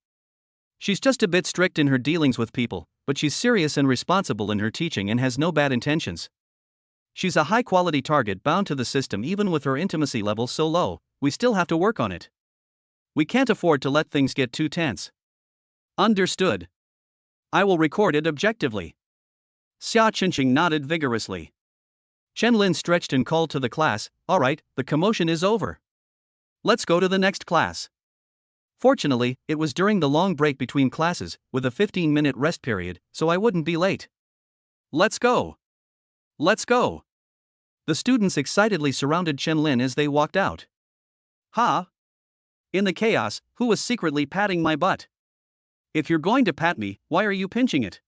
She's just a bit strict in her dealings with people, but she's serious and responsible in her teaching and has no bad intentions. She's a high-quality target bound to the system. Even with her intimacy level so low, we still have to work on it. We can't afford to let things get too tense." "Understood. I will record it objectively." Xia Qinqing nodded vigorously. Chen Lin stretched and called to the class, "Alright, the commotion is over. Let's go to the next class." Fortunately, it was during the long break between classes, with a 15-minute rest period, so I wouldn't be late. "Let's go! Let's go!" The students excitedly surrounded Chen Lin as they walked out. "Ha! In the chaos, who was secretly patting my butt? If you're going to pat me, why are you pinching it?"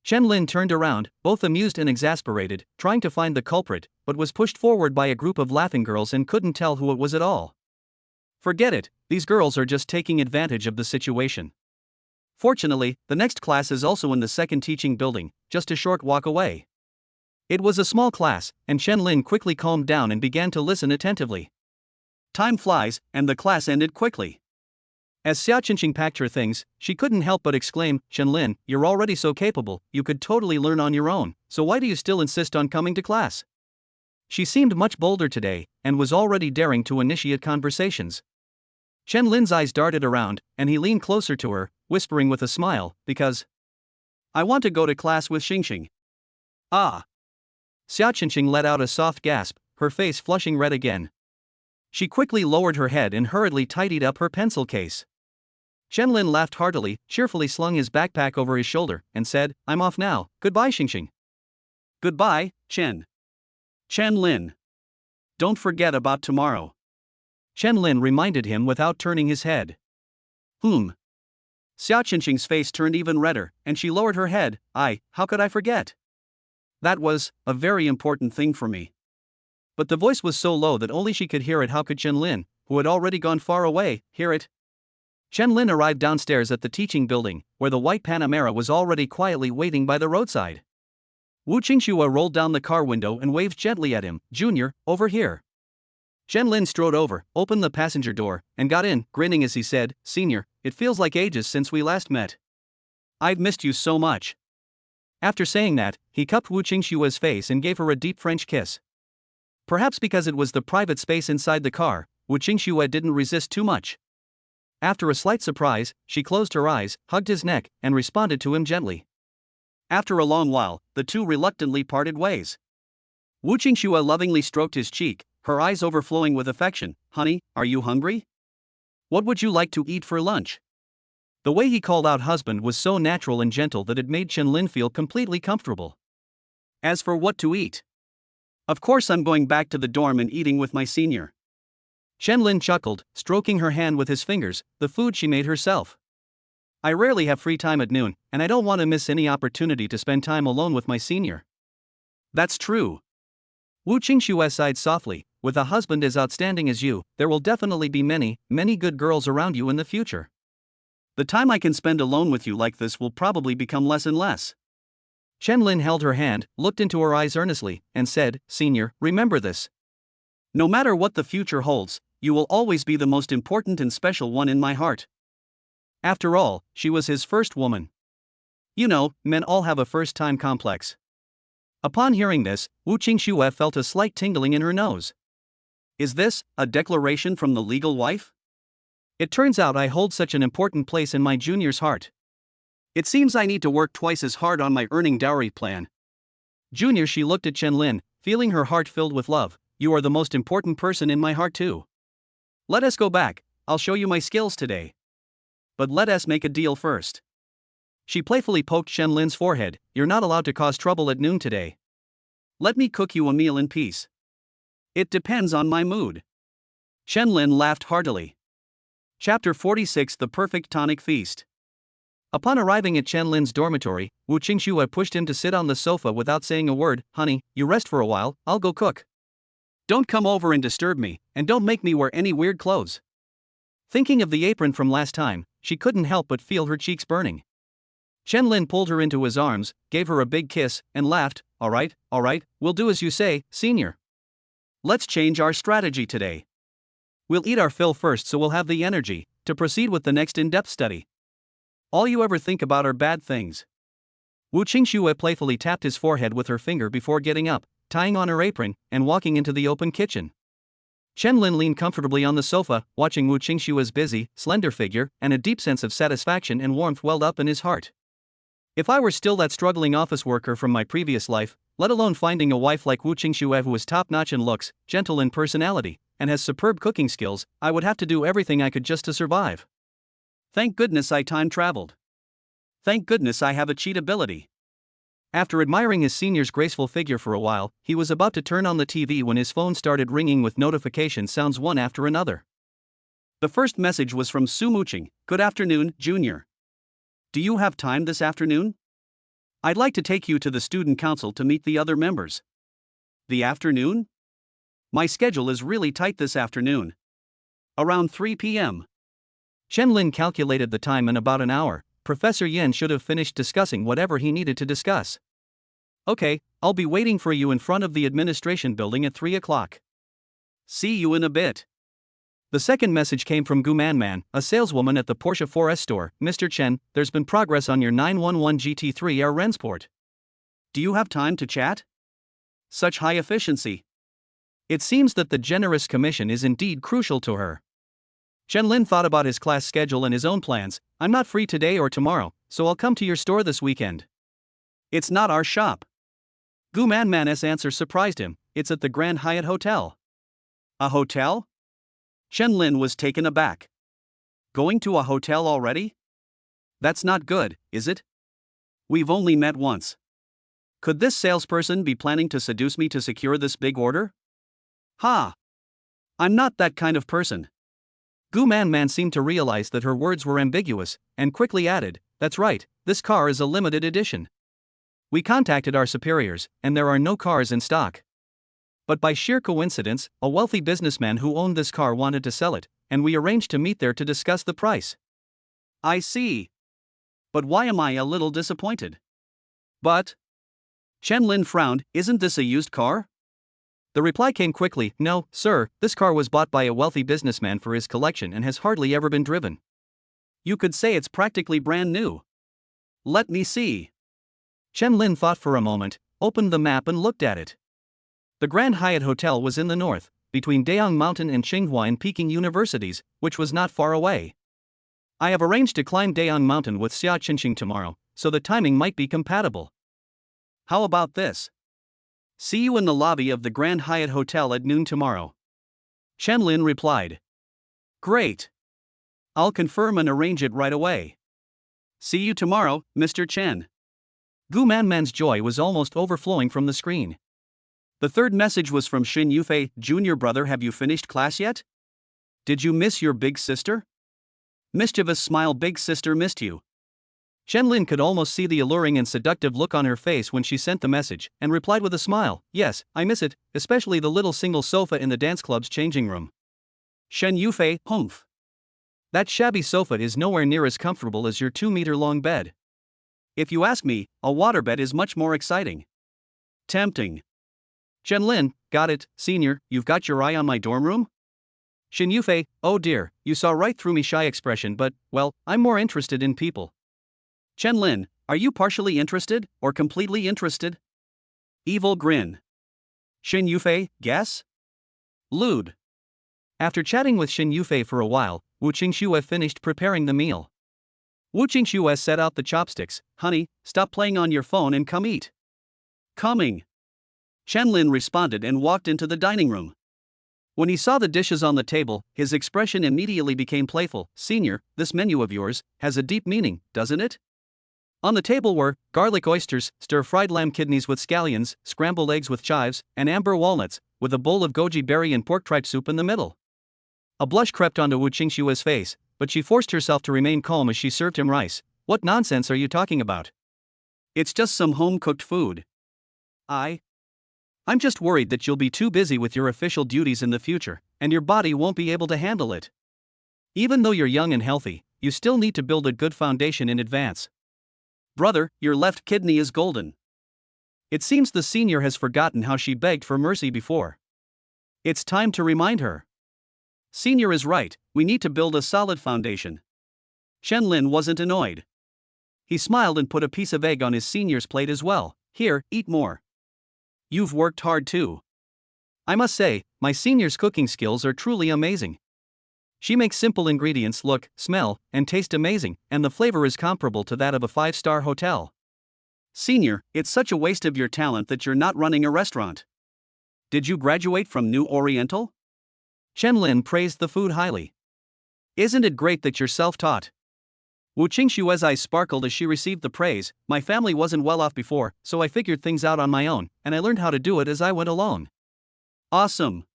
Chen Lin turned around, both amused and exasperated, trying to find the culprit, but was pushed forward by a group of laughing girls and couldn't tell who it was at all. Forget it, these girls are just taking advantage of the situation. Fortunately, the next class is also in the second teaching building, just a short walk away. It was a small class, and Chen Lin quickly calmed down and began to listen attentively. Time flies, and the class ended quickly. As Xia Qingqing packed her things, she couldn't help but exclaim, "Chen Lin, you're already so capable, you could totally learn on your own, so why do you still insist on coming to class?" She seemed much bolder today, and was already daring to initiate conversations. Chen Lin's eyes darted around, and he leaned closer to her, whispering with a smile, "Because I want to go to class with Xingxing." "Ah." Xia Qingqing let out a soft gasp, her face flushing red again. She quickly lowered her head and hurriedly tidied up her pencil case. Chen Lin laughed heartily, cheerfully slung his backpack over his shoulder, and said, "I'm off now, goodbye Xingxing." "Goodbye, Chen Lin. Don't forget about tomorrow." Chen Lin reminded him without turning his head. Xia Qingqing's face turned even redder, and she lowered her head. How could I forget? That was a very important thing for me." But the voice was so low that only she could hear it. How could Chen Lin, who had already gone far away, hear it? Chen Lin arrived downstairs at the teaching building, where the white Panamera was already quietly waiting by the roadside. Wu Qingxue rolled down the car window and waved gently at him. "Junior, over here." Chen Lin strode over, opened the passenger door, and got in, grinning as he said, "Senior, it feels like ages since we last met. I've missed you so much." After saying that, he cupped Wu Qingxue's face and gave her a deep French kiss. Perhaps because it was the private space inside the car, Wu Qingxue didn't resist too much. After a slight surprise, she closed her eyes, hugged his neck, and responded to him gently. After a long while, the two reluctantly parted ways. Wu Qingxue lovingly stroked his cheek, her eyes overflowing with affection. "Honey, are you hungry? What would you like to eat for lunch?" The way he called out husband was so natural and gentle that it made Chen Lin feel completely comfortable. As for what to eat, of course I'm going back to the dorm and eating with my senior. Chen Lin chuckled, stroking her hand with his fingers, the food she made herself. "I rarely have free time at noon, and I don't want to miss any opportunity to spend time alone with my senior." "That's true." Wu Qingxue sighed softly, "With a husband as outstanding as you, there will definitely be many, many good girls around you in the future. The time I can spend alone with you like this will probably become less and less." Chen Lin held her hand, looked into her eyes earnestly, and said, "Senior, remember this. No matter what the future holds, you will always be the most important and special one in my heart." After all, she was his first woman. You know, men all have a first-time complex. Upon hearing this, Wu Qingxue felt a slight tingling in her nose. Is this a declaration from the legal wife? It turns out I hold such an important place in my junior's heart. It seems I need to work twice as hard on my earning dowry plan. Junior, she looked at Chen Lin, feeling her heart filled with love. You are the most important person in my heart too. Let us go back, I'll show you my skills today. But let us make a deal first. She playfully poked Chen Lin's forehead. You're not allowed to cause trouble at noon today. Let me cook you a meal in peace. It depends on my mood. Chen Lin laughed heartily. Chapter 46: The Perfect Tonic Feast. Upon arriving at Chen Lin's dormitory, Wu Qingxue pushed him to sit on the sofa without saying a word. Honey, you rest for a while, I'll go cook. Don't come over and disturb me, and don't make me wear any weird clothes. Thinking of the apron from last time, she couldn't help but feel her cheeks burning. Chen Lin pulled her into his arms, gave her a big kiss, and laughed. All right, we'll do as you say, senior. Let's change our strategy today. We'll eat our fill first so we'll have the energy to proceed with the next in-depth study. All you ever think about are bad things. Wu Qingxue playfully tapped his forehead with her finger before getting up, tying on her apron, and walking into the open kitchen. Chen Lin leaned comfortably on the sofa, watching Wu Qingxue's busy, slender figure, and a deep sense of satisfaction and warmth welled up in his heart. If I were still that struggling office worker from my previous life, let alone finding a wife like Wu Qingxue who is top-notch in looks, gentle in personality, and has superb cooking skills, I would have to do everything I could just to survive. Thank goodness I time traveled. Thank goodness I have a cheat ability. After admiring his senior's graceful figure for a while, he was about to turn on the TV when his phone started ringing with notification sounds one after another. The first message was from Su Muqing. Good afternoon, Junior. Do you have time this afternoon? I'd like to take you to the student council to meet the other members. The afternoon? My schedule is really tight this afternoon. Around 3 p.m. Chen Lin calculated the time in about an hour. Professor Yin should have finished discussing whatever he needed to discuss. Okay, I'll be waiting for you in front of the administration building at 3 o'clock. See you in a bit. The second message came from Gu Man, a saleswoman at the Porsche 4S store. Mr. Chen, there's been progress on your 911 GT3 Air Rensport. Do you have time to chat? Such high efficiency. It seems that the generous commission is indeed crucial to her. Chen Lin thought about his class schedule and his own plans. I'm not free today or tomorrow, so I'll come to your store this weekend. It's not our shop. Gu Man's answer surprised him. It's at the Grand Hyatt Hotel. A hotel? Chen Lin was taken aback. Going to a hotel already? That's not good, is it? We've only met once. Could this salesperson be planning to seduce me to secure this big order? Ha! I'm not that kind of person. Gu Man seemed to realize that her words were ambiguous, and quickly added, That's right, this car is a limited edition. We contacted our superiors, and there are no cars in stock. But by sheer coincidence, a wealthy businessman who owned this car wanted to sell it, and we arranged to meet there to discuss the price. I see. But why am I a little disappointed? But? Chen Lin frowned, isn't this a used car? The reply came quickly, No, sir, this car was bought by a wealthy businessman for his collection and has hardly ever been driven. You could say it's practically brand new. Let me see. Chen Lin thought for a moment, opened the map and looked at it. The Grand Hyatt Hotel was in the north, between Dayang Mountain and Tsinghua and Peking universities, which was not far away. I have arranged to climb Dayang Mountain with Xia Qinqing tomorrow, so the timing might be compatible. How about this? See you in the lobby of the Grand Hyatt Hotel at noon tomorrow. Chen Lin replied. Great. I'll confirm and arrange it right away. See you tomorrow, Mr. Chen. Gu Man's joy was almost overflowing from the screen. The third message was from Xin Yufei, Junior brother, have you finished class yet? Did you miss your big sister? Mischievous smile, big sister missed you. Chen Lin could almost see the alluring and seductive look on her face when she sent the message, and replied with a smile, Yes, I miss it, especially the little single sofa in the dance club's changing room. Shen Yufei, humph. That shabby sofa is nowhere near as comfortable as your 2-meter-long bed. If you ask me, a waterbed is much more exciting. Tempting. Chen Lin, got it, senior, you've got your eye on my dorm room? Xin Yufei, oh dear, you saw right through me, shy expression, but, well, I'm more interested in people. Chen Lin, are you partially interested, or completely interested? Evil grin. Xin Yufei, guess? Lewd. After chatting with Xin Yufei for a while, Wu Qingxue finished preparing the meal. Wu Qingxue set out the chopsticks. Honey, stop playing on your phone and come eat. Coming. Chen Lin responded and walked into the dining room. When he saw the dishes on the table, his expression immediately became playful. Senior, this menu of yours has a deep meaning, doesn't it? On the table were garlic oysters, stir-fried lamb kidneys with scallions, scrambled eggs with chives, and amber walnuts, with a bowl of goji berry and pork tripe soup in the middle. A blush crept onto Wu Qingxue's face, but she forced herself to remain calm as she served him rice. What nonsense are you talking about? It's just some home-cooked food. I'm just worried that you'll be too busy with your official duties in the future, and your body won't be able to handle it. Even though you're young and healthy, you still need to build a good foundation in advance. Brother, your left kidney is golden. It seems the senior has forgotten how she begged for mercy before. It's time to remind her. Senior is right, we need to build a solid foundation. Chen Lin wasn't annoyed. He smiled and put a piece of egg on his senior's plate as well. Here, eat more. You've worked hard too. I must say, my senior's cooking skills are truly amazing. She makes simple ingredients look, smell, and taste amazing, and the flavor is comparable to that of a 5-star hotel. Senior, it's such a waste of your talent that you're not running a restaurant. Did you graduate from New Oriental? Chen Lin praised the food highly. Isn't it great that you're self-taught? Wu Qingxue's eyes sparkled as she received the praise. My family wasn't well off before, so I figured things out on my own, and I learned how to do it as I went along. Awesome.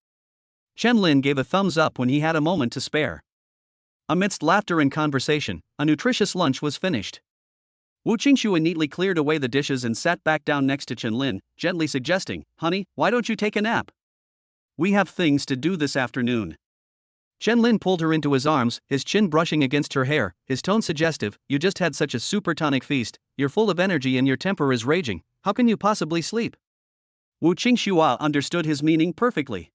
Chen Lin gave a thumbs up when he had a moment to spare. Amidst laughter and conversation, a nutritious lunch was finished. Wu Qingxue neatly cleared away the dishes and sat back down next to Chen Lin, gently suggesting, Honey, why don't you take a nap? We have things to do this afternoon. Chen Lin pulled her into his arms, his chin brushing against her hair, his tone suggestive. You just had such a super tonic feast, you're full of energy and your temper is raging, how can you possibly sleep? Wu Qingxua understood his meaning perfectly.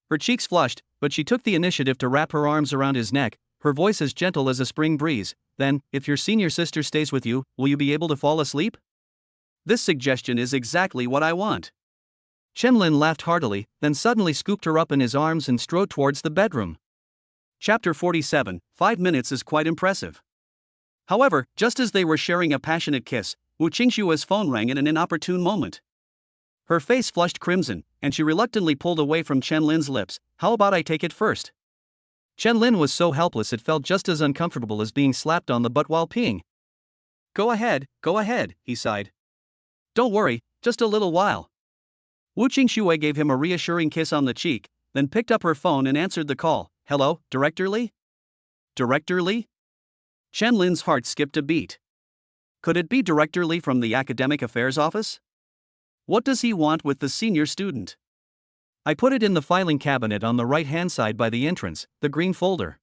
Her cheeks flushed, but she took the initiative to wrap her arms around his neck, her voice as gentle as a spring breeze. Then, if your senior sister stays with you, will you be able to fall asleep? This suggestion is exactly what I want. Chenlin laughed heartily, then suddenly scooped her up in his arms and strode towards the bedroom. Chapter 47, 5 minutes is quite impressive. However, just as they were sharing a passionate kiss, Wu Qingxua's phone rang in an inopportune moment. Her face flushed crimson, and she reluctantly pulled away from Chenlin's lips. How about I take it first? Chenlin was so helpless it felt just as uncomfortable as being slapped on the butt while peeing. Go ahead, he sighed. Don't worry, just a little while. Wu Qingxue gave him a reassuring kiss on the cheek, then picked up her phone and answered the call. Hello, Director Li? Director Li? Chenlin's heart skipped a beat. Could it be Director Li from the Academic Affairs Office? What does he want with the senior student? I put it in the filing cabinet on the right-hand side by the entrance, the green folder.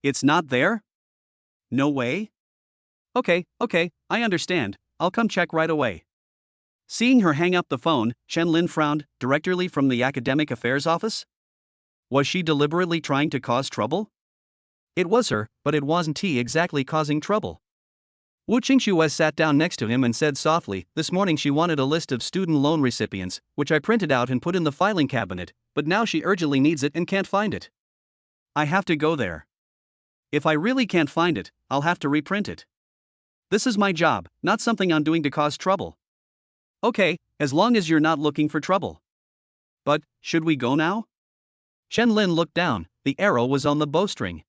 It's not there? No way? Okay, I understand, I'll come check right away. Seeing her hang up the phone, Chenlin frowned. Director Li from the Academic Affairs Office? Was she deliberately trying to cause trouble? It was her, but it wasn't he exactly causing trouble. Wu Qingxue sat down next to him and said softly, this morning she wanted a list of student loan recipients, which I printed out and put in the filing cabinet, but now she urgently needs it and can't find it. I have to go there. If I really can't find it, I'll have to reprint it. This is my job, not something I'm doing to cause trouble. Okay, as long as you're not looking for trouble. But, should we go now? Chenlin looked down, the arrow was on the bowstring.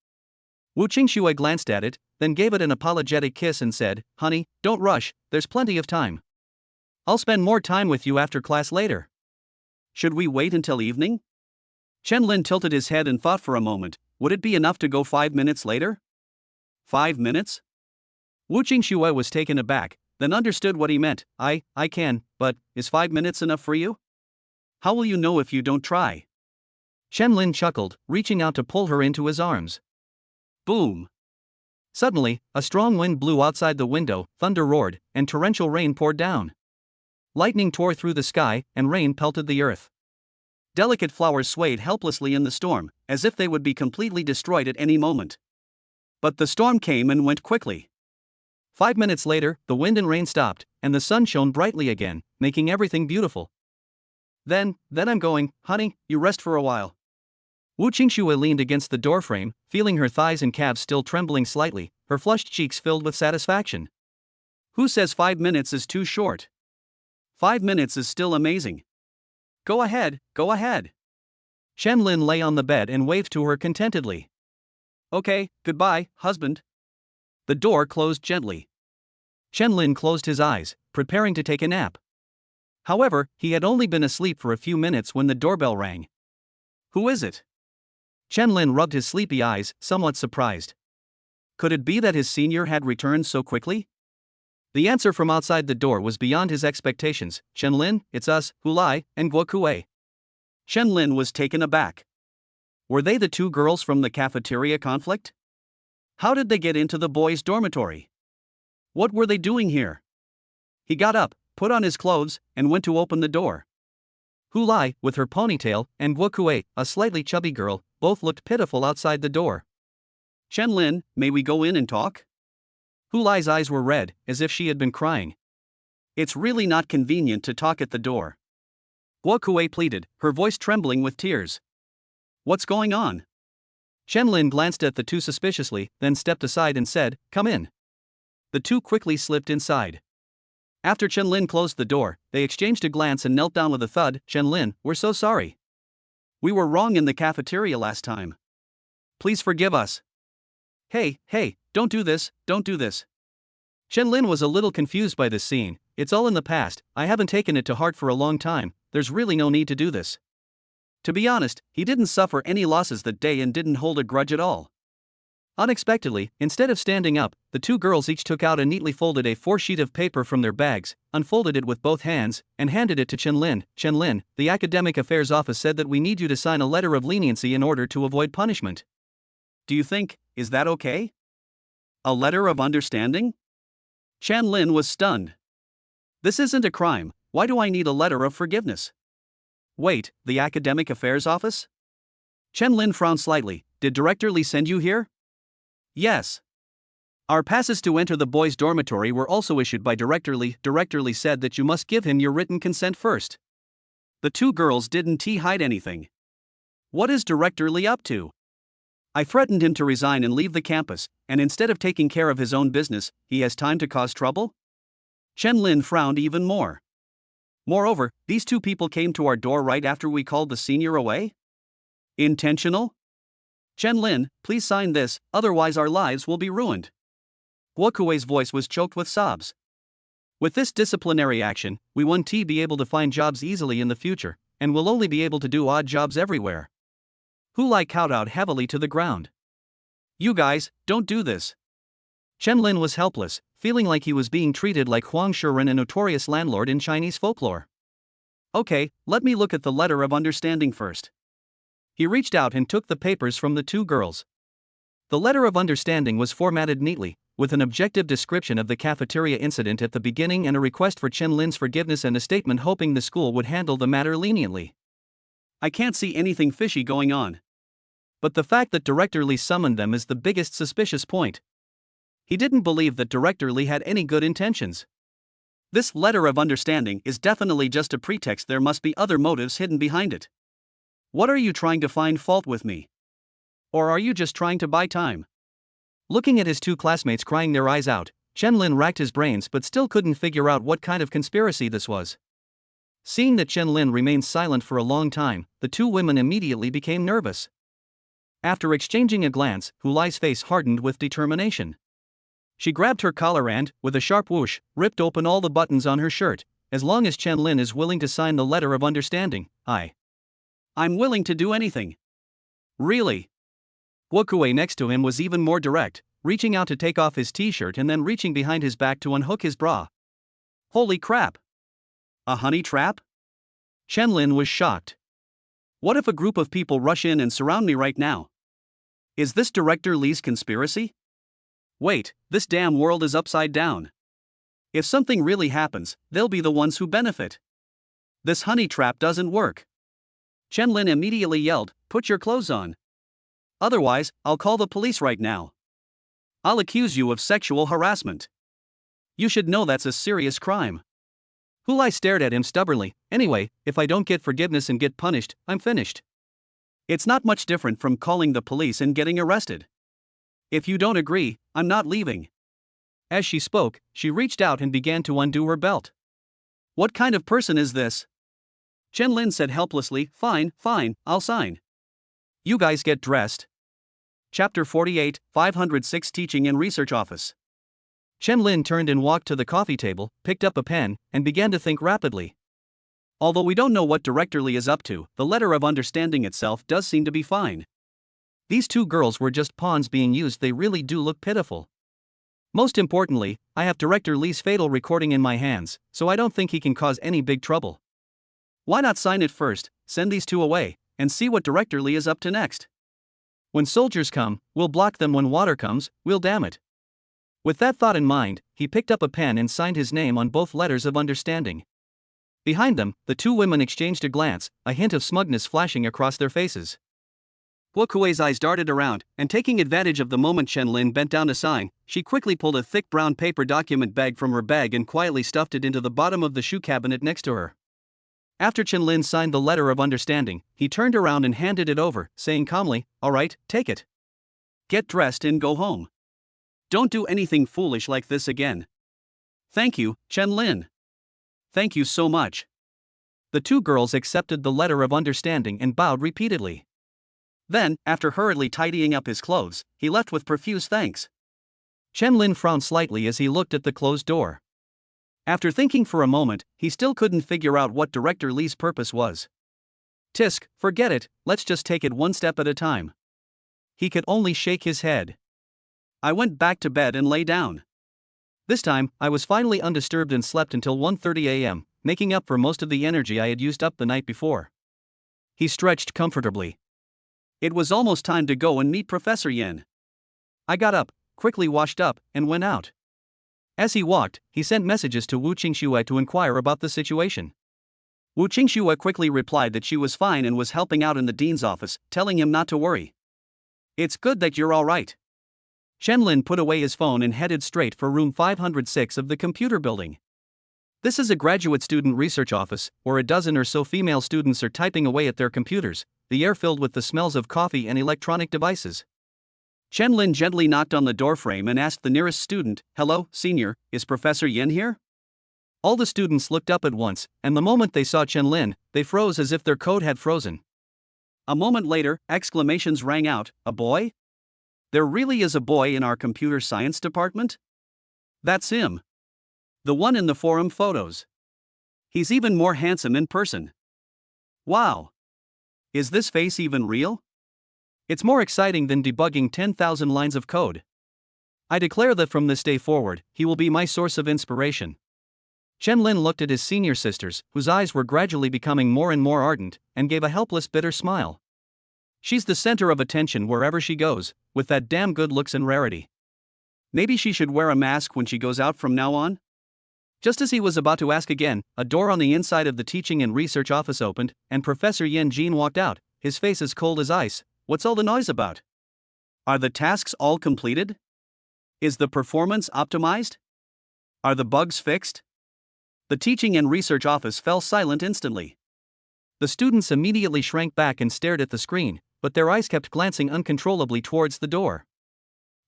Wu Qingxue glanced at it, then gave it an apologetic kiss and said, honey, don't rush, there's plenty of time. I'll spend more time with you after class later. Should we wait until evening? Chenlin tilted his head and thought for a moment. Would it be enough to go 5 minutes later? 5 minutes? Wu Qingxue was taken aback, then understood what he meant. I can, but is 5 minutes enough for you? How will you know if you don't try? Chenlin chuckled, reaching out to pull her into his arms. Boom! Suddenly, a strong wind blew outside the window, thunder roared, and torrential rain poured down. Lightning tore through the sky, and rain pelted the earth. Delicate flowers swayed helplessly in the storm, as if they would be completely destroyed at any moment. But the storm came and went quickly. 5 minutes later, the wind and rain stopped, and the sun shone brightly again, making everything beautiful. Then I'm going, honey, you rest for a while. Wu Qingxue leaned against the doorframe, feeling her thighs and calves still trembling slightly, her flushed cheeks filled with satisfaction. Who says 5 minutes is too short? 5 minutes is still amazing. Go ahead. Chenlin lay on the bed and waved to her contentedly. Okay, goodbye, husband. The door closed gently. Chenlin closed his eyes, preparing to take a nap. However, he had only been asleep for a few minutes when the doorbell rang. Who is it? Chenlin rubbed his sleepy eyes, somewhat surprised. Could it be that his senior had returned so quickly? The answer from outside the door was beyond his expectations. Chenlin, it's us, Hulai, and Guokue. Chenlin was taken aback. Were they the two girls from the cafeteria conflict? How did they get into the boys' dormitory? What were they doing here? He got up, put on his clothes, and went to open the door. Hulai, with her ponytail, and Guokue, a slightly chubby girl, both looked pitiful outside the door. Chenlin, may we go in and talk? Hulai's eyes were red, as if she had been crying. It's really not convenient to talk at the door. Guokue pleaded, her voice trembling with tears. What's going on? Chenlin glanced at the two suspiciously, then stepped aside and said, come in. The two quickly slipped inside. After Chenlin closed the door, they exchanged a glance and knelt down with a thud. Chenlin, we're so sorry. We were wrong in the cafeteria last time. Please forgive us. Hey, don't do this. Chenlin was a little confused by this scene. It's all in the past, I haven't taken it to heart for a long time, there's really no need to do this. To be honest, he didn't suffer any losses that day and didn't hold a grudge at all. Unexpectedly, instead of standing up, the two girls each took out a neatly folded A4 sheet of paper from their bags, unfolded it with both hands, and handed it to Chenlin. Chenlin, the Academic Affairs Office said that we need you to sign a letter of leniency in order to avoid punishment. Do you think, is that okay? A letter of understanding? Chen Lin was stunned. This isn't a crime, why do I need a letter of forgiveness? Wait, the Academic Affairs Office? Chen Lin frowned slightly. Did Director Lee send you here? Yes. Our passes to enter the boys' dormitory were also issued by Director Lee. Director Lee said that you must give him your written consent first. The two girls didn't hide anything. What is Director Lee up to? I threatened him to resign and leave the campus, and instead of taking care of his own business, he has time to cause trouble? Chen Lin frowned even more. Moreover, these two people came to our door right after we called the senior away? Intentional? Chen Lin, please sign this, otherwise our lives will be ruined. Guokuei's voice was choked with sobs. With this disciplinary action, we won't be able to find jobs easily in the future, and will only be able to do odd jobs everywhere. Hu Lai kowtowed heavily to the ground. You guys, don't do this. Chen Lin was helpless, feeling like he was being treated like Huang Shiren, a notorious landlord in Chinese folklore. Okay, let me look at the letter of understanding first. He reached out and took the papers from the two girls. The letter of understanding was formatted neatly, with an objective description of the cafeteria incident at the beginning and a request for Chen Lin's forgiveness and a statement hoping the school would handle the matter leniently. I can't see anything fishy going on. But the fact that Director Lee summoned them is the biggest suspicious point. He didn't believe that Director Lee had any good intentions. This letter of understanding is definitely just a pretext. There must be other motives hidden behind it. What are you trying to find fault with me? Or are you just trying to buy time? Looking at his two classmates crying their eyes out, Chen Lin racked his brains but still couldn't figure out what kind of conspiracy this was. Seeing that Chen Lin remained silent for a long time, the two women immediately became nervous. After exchanging a glance, Hu Lai's face hardened with determination. She grabbed her collar and, with a sharp whoosh, ripped open all the buttons on her shirt. As long as Chen Lin is willing to sign the letter of understanding, I'm willing to do anything. Really? Guokuei next to him was even more direct, reaching out to take off his t-shirt and then reaching behind his back to unhook his bra. Holy crap! A honey trap? Chen Lin was shocked. What if a group of people rush in and surround me right now? Is this Director Lee's conspiracy? Wait, this damn world is upside down. If something really happens, they'll be the ones who benefit. This honey trap doesn't work. Chen Lin immediately yelled, "Put your clothes on. Otherwise, I'll call the police right now. I'll accuse you of sexual harassment. You should know that's a serious crime." Hu Lai stared at him stubbornly. Anyway, if I don't get forgiveness and get punished, I'm finished. It's not much different from calling the police and getting arrested. If you don't agree, I'm not leaving. As she spoke, she reached out and began to undo her belt. What kind of person is this? Chen Lin said helplessly, fine, I'll sign. You guys get dressed. Chapter 48, 506 Teaching and Research Office. Chen Lin turned and walked to the coffee table, picked up a pen, and began to think rapidly. Although we don't know what Director Lee is up to, the letter of understanding itself does seem to be fine. These two girls were just pawns being used. They really do look pitiful. Most importantly, I have Director Lee's fatal recording in my hands, so I don't think he can cause any big trouble. Why not sign it first, send these two away, and see what Director Lee is up to next? When soldiers come, we'll block them. When water comes, we'll dam it. With that thought in mind, he picked up a pen and signed his name on both letters of understanding. Behind them, the two women exchanged a glance, a hint of smugness flashing across their faces. Guokuei's eyes darted around, and taking advantage of the moment Chen Lin bent down to sign, she quickly pulled a thick brown paper document bag from her bag and quietly stuffed it into the bottom of the shoe cabinet next to her. After Chen Lin signed the letter of understanding, he turned around and handed it over, saying calmly, "All right, take it. Get dressed and go home. Don't do anything foolish like this again." "Thank you, Chen Lin." "Thank you so much." The two girls accepted the letter of understanding and bowed repeatedly. Then, after hurriedly tidying up his clothes, he left with profuse thanks. Chen Lin frowned slightly as he looked at the closed door. After thinking for a moment, he still couldn't figure out what Director Lee's purpose was. Tisk, forget it, let's just take it one step at a time. He could only shake his head. I went back to bed and lay down. This time, I was finally undisturbed and slept until 1:30 a.m., making up for most of the energy I had used up the night before. He stretched comfortably. It was almost time to go and meet Professor Yin. I got up, quickly washed up, and went out. As he walked, he sent messages to Wu Qingxue to inquire about the situation. Wu Qingxue quickly replied that she was fine and was helping out in the dean's office, telling him not to worry. It's good that you're all right. Chen-Lin put away his phone and headed straight for room 506 of the computer building. This is a graduate student research office, where a dozen or so female students are typing away at their computers, the air filled with the smells of coffee and electronic devices. Chen-Lin gently knocked on the doorframe and asked the nearest student, "Hello, senior, is Professor Yin here?" All the students looked up at once, and the moment they saw Chen-Lin, they froze as if their code had frozen. A moment later, exclamations rang out, "A boy? There really is a boy in our computer science department? That's him. The one in the forum photos. He's even more handsome in person. Wow. Is this face even real? It's more exciting than debugging 10,000 lines of code. I declare that from this day forward, he will be my source of inspiration." Chen-Lin looked at his senior sisters, whose eyes were gradually becoming more and more ardent, and gave a helpless bitter smile. She's the center of attention wherever she goes, with that damn good looks and rarity. Maybe she should wear a mask when she goes out from now on? Just as he was about to ask again, a door on the inside of the teaching and research office opened, and Professor Yen Jin walked out, his face as cold as ice. What's all the noise about? Are the tasks all completed? Is the performance optimized? Are the bugs fixed? The teaching and research office fell silent instantly. The students immediately shrank back and stared at the screen, but their eyes kept glancing uncontrollably towards the door.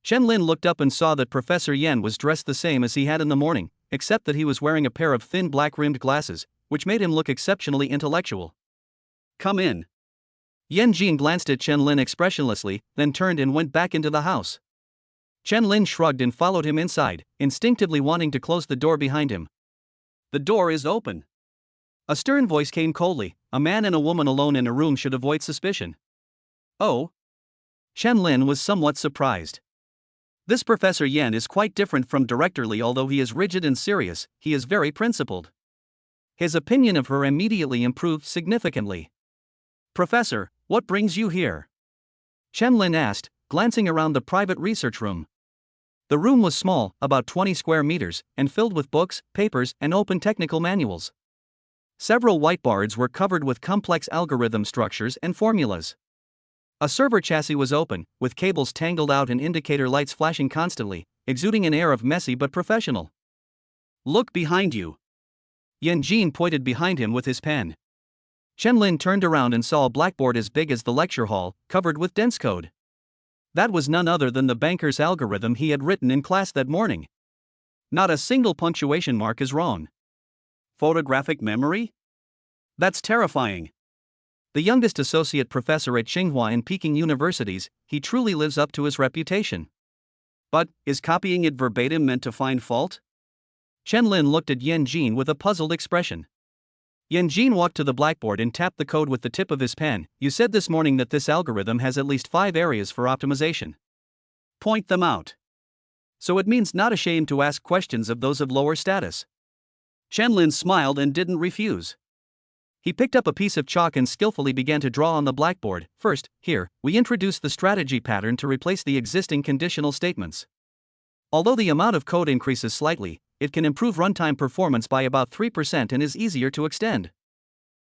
Chen-Lin looked up and saw that Professor Yen was dressed the same as he had in the morning, except that he was wearing a pair of thin black-rimmed glasses, which made him look exceptionally intellectual. "Come in." Yen Jin glanced at Chen-Lin expressionlessly, then turned and went back into the house. Chen-Lin shrugged and followed him inside, instinctively wanting to close the door behind him. "The door is open." A stern voice came coldly. A man and a woman alone in a room should avoid suspicion. Oh? Chen-Lin was somewhat surprised. This Professor Yen is quite different from Director Li. Although he is rigid and serious, he is very principled. His opinion of her immediately improved significantly. "Professor, what brings you here?" Chen-Lin asked, glancing around the private research room. The room was small, about 20 square meters, and filled with books, papers, and open technical manuals. Several whiteboards were covered with complex algorithm structures and formulas. A server chassis was open, with cables tangled out and indicator lights flashing constantly, exuding an air of messy but professional. "Look behind you." Yen Jin pointed behind him with his pen. Chen-Lin turned around and saw a blackboard as big as the lecture hall, covered with dense code. That was none other than the banker's algorithm he had written in class that morning. Not a single punctuation mark is wrong. Photographic memory? That's terrifying. The youngest associate professor at Tsinghua and Peking universities, he truly lives up to his reputation. But, is copying it verbatim meant to find fault? Chen-Lin looked at Yen Jin with a puzzled expression. Yen Jin walked to the blackboard and tapped the code with the tip of his pen. "You said this morning that this algorithm has at least 5 areas for optimization. Point them out." So it means not ashamed to ask questions of those of lower status. Chen-Lin smiled and didn't refuse. He picked up a piece of chalk and skillfully began to draw on the blackboard. "First, here, we introduce the strategy pattern to replace the existing conditional statements. Although the amount of code increases slightly, it can improve runtime performance by about 3% and is easier to extend.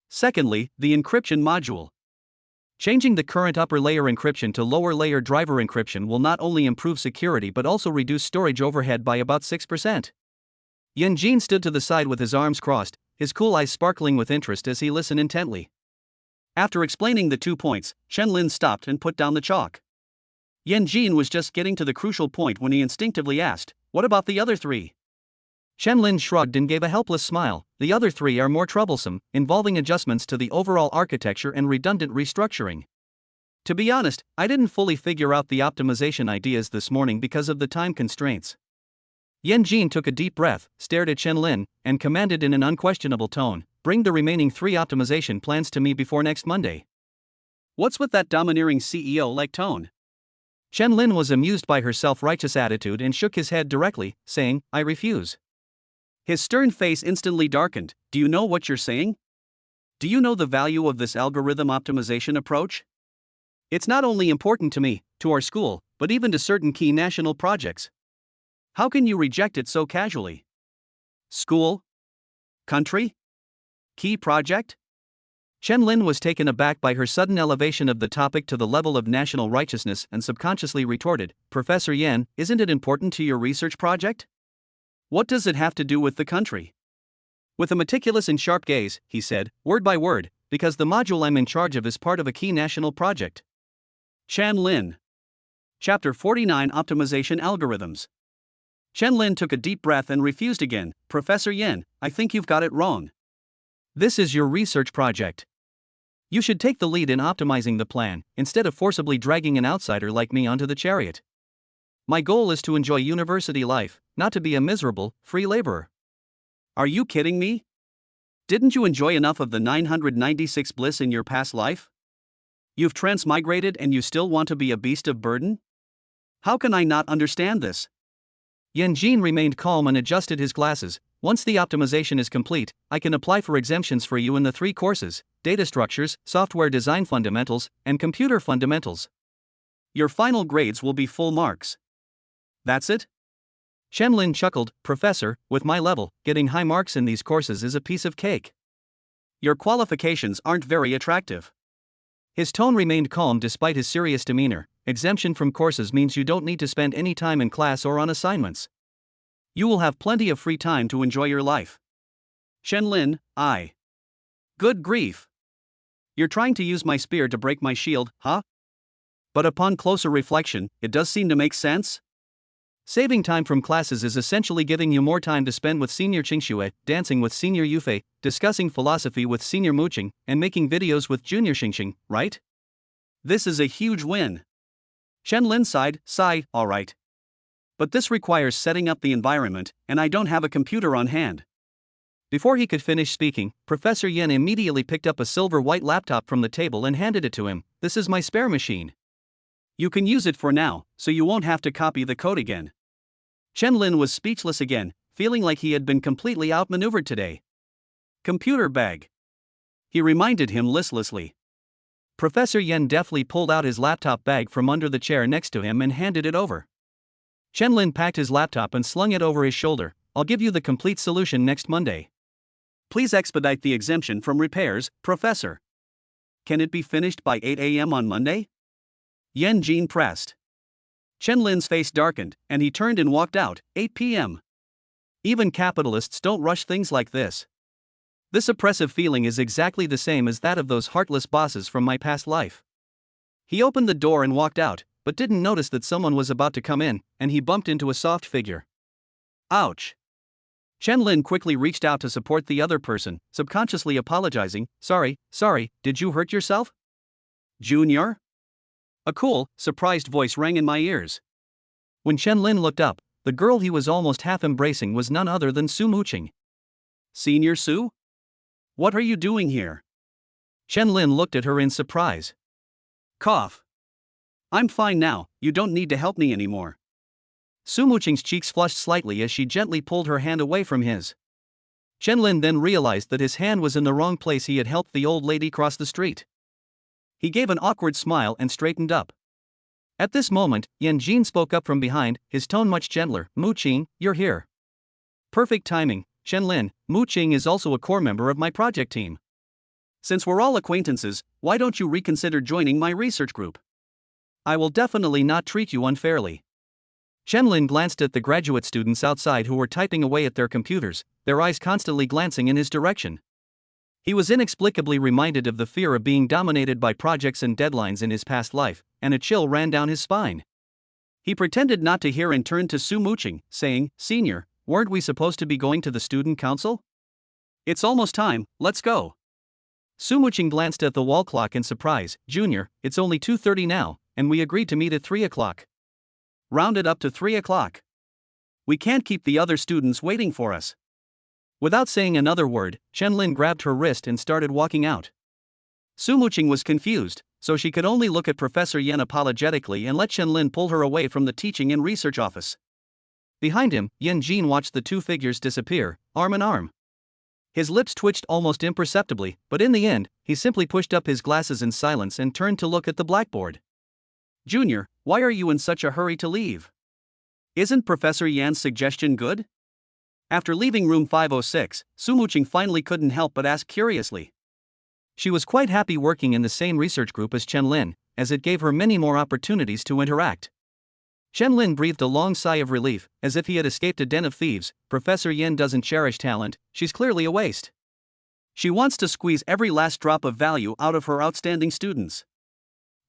Secondly, the encryption module. Changing the current upper layer encryption to lower layer driver encryption will not only improve security but also reduce storage overhead by about 6%. Yen Jin stood to the side with his arms crossed, his cool eyes sparkling with interest as he listened intently. After explaining the 2 points, Chen-Lin stopped and put down the chalk. Yen Jin was just getting to the crucial point when he instinctively asked, "What about the other 3? Chen-Lin shrugged and gave a helpless smile. "The other 3 are more troublesome, involving adjustments to the overall architecture and redundant restructuring. To be honest, I didn't fully figure out the optimization ideas this morning because of the time constraints." Yen Jin took a deep breath, stared at Chen-Lin, and commanded in an unquestionable tone, "Bring the remaining 3 optimization plans to me before next Monday." What's with that domineering CEO-like tone? Chen-Lin was amused by her self-righteous attitude and shook his head directly, saying, "I refuse." His stern face instantly darkened. "Do you know what you're saying? Do you know the value of this algorithm optimization approach? It's not only important to me, to our school, but even to certain key national projects. How can you reject it so casually? School? Country? Key project? Chen Lin was taken aback by her sudden elevation of the topic to the level of national righteousness and subconsciously retorted, Professor Yen, isn't it important to your research project? What does it have to do with the country? With a meticulous and sharp gaze, he said, word by word, because the module I'm in charge of is part of a key national project. Chen Lin. Chapter 49 Optimization Algorithms. Chen Lin took a deep breath and refused again. Professor Yen, I think you've got it wrong. This is your research project. You should take the lead in optimizing the plan, instead of forcibly dragging an outsider like me onto the chariot. My goal is to enjoy university life, not to be a miserable, free laborer. Are you kidding me? Didn't you enjoy enough of the 996 bliss in your past life? You've transmigrated and you still want to be a beast of burden? How can I not understand this? Yan Jin remained calm and adjusted his glasses. Once the optimization is complete, I can apply for exemptions for you in the 3 courses: Data Structures, Software Design Fundamentals, and Computer Fundamentals. Your final grades will be full marks. That's it? Chen Lin chuckled, Professor, with my level, getting high marks in these courses is a piece of cake. Your qualifications aren't very attractive. His tone remained calm despite his serious demeanor. Exemption from courses means you don't need to spend any time in class or on assignments. You will have plenty of free time to enjoy your life. Chen Lin, I. Good grief. You're trying to use my spear to break my shield, huh? But upon closer reflection, it does seem to make sense. Saving time from classes is essentially giving you more time to spend with Senior Qingxue, dancing with Senior Yufei, discussing philosophy with Senior Muqing, and making videos with Junior Xingxing, right? This is a huge win. Chen Lin sighed, alright. But this requires setting up the environment, and I don't have a computer on hand. Before he could finish speaking, Professor Yen immediately picked up a silver-white laptop from the table and handed it to him. This is my spare machine. You can use it for now, so you won't have to copy the code again. Chen Lin was speechless again, feeling like he had been completely outmaneuvered today. Computer bag. He reminded him listlessly. Professor Yen deftly pulled out his laptop bag from under the chair next to him and handed it over. Chen Lin packed his laptop and slung it over his shoulder. I'll give you the complete solution next Monday. Please expedite the exemption from repairs, Professor. Can it be finished by 8 a.m. on Monday? Yan Jin pressed. Chen Lin's face darkened, and he turned and walked out. 8 p.m. Even capitalists don't rush things like this. This oppressive feeling is exactly the same as that of those heartless bosses from my past life. He opened the door and walked out, but didn't notice that someone was about to come in, and he bumped into a soft figure. Ouch. Chen Lin quickly reached out to support the other person, subconsciously apologizing. Sorry, did you hurt yourself? Junior? A cool, surprised voice rang in my ears. When Chen Lin looked up, the girl he was almost half embracing was none other than Su Muqing. Senior Su? What are you doing here? Chen Lin looked at her in surprise. Cough. I'm fine now, you don't need to help me anymore. Su Muqing's cheeks flushed slightly as she gently pulled her hand away from his. Chen Lin then realized that his hand was in the wrong place. He had helped the old lady cross the street. He gave an awkward smile and straightened up. At this moment, Yan Jin spoke up from behind, his tone much gentler. Muqing, you're here. Perfect timing, Chen Lin. Muqing is also a core member of my project team. Since we're all acquaintances, why don't you reconsider joining my research group? I will definitely not treat you unfairly. Chen Lin glanced at the graduate students outside who were typing away at their computers, their eyes constantly glancing in his direction. He was inexplicably reminded of the fear of being dominated by projects and deadlines in his past life, and a chill ran down his spine. He pretended not to hear and turned to Su Muqing, saying, Senior, weren't we supposed to be going to the student council? It's almost time, let's go. Su Muqing glanced at the wall clock in surprise. Junior, it's only 2:30 now, and we agreed to meet at 3 o'clock. Round it up to 3 o'clock. We can't keep the other students waiting for us. Without saying another word, Chen Lin grabbed her wrist and started walking out. Su Muqing was confused, so she could only look at Professor Yen apologetically and let Chen Lin pull her away from the teaching and research office. Behind him, Yan Jin watched the two figures disappear, arm in arm. His lips twitched almost imperceptibly, but in the end, he simply pushed up his glasses in silence and turned to look at the blackboard. Junior, why are you in such a hurry to leave? Isn't Professor Yan's suggestion good? After leaving room 506, Sumuching finally couldn't help but ask curiously. She was quite happy working in the same research group as Chen Lin, as it gave her many more opportunities to interact. Chen Lin breathed a long sigh of relief, as if he had escaped a den of thieves. Professor Yin doesn't cherish talent, she's clearly a waste. She wants to squeeze every last drop of value out of her outstanding students.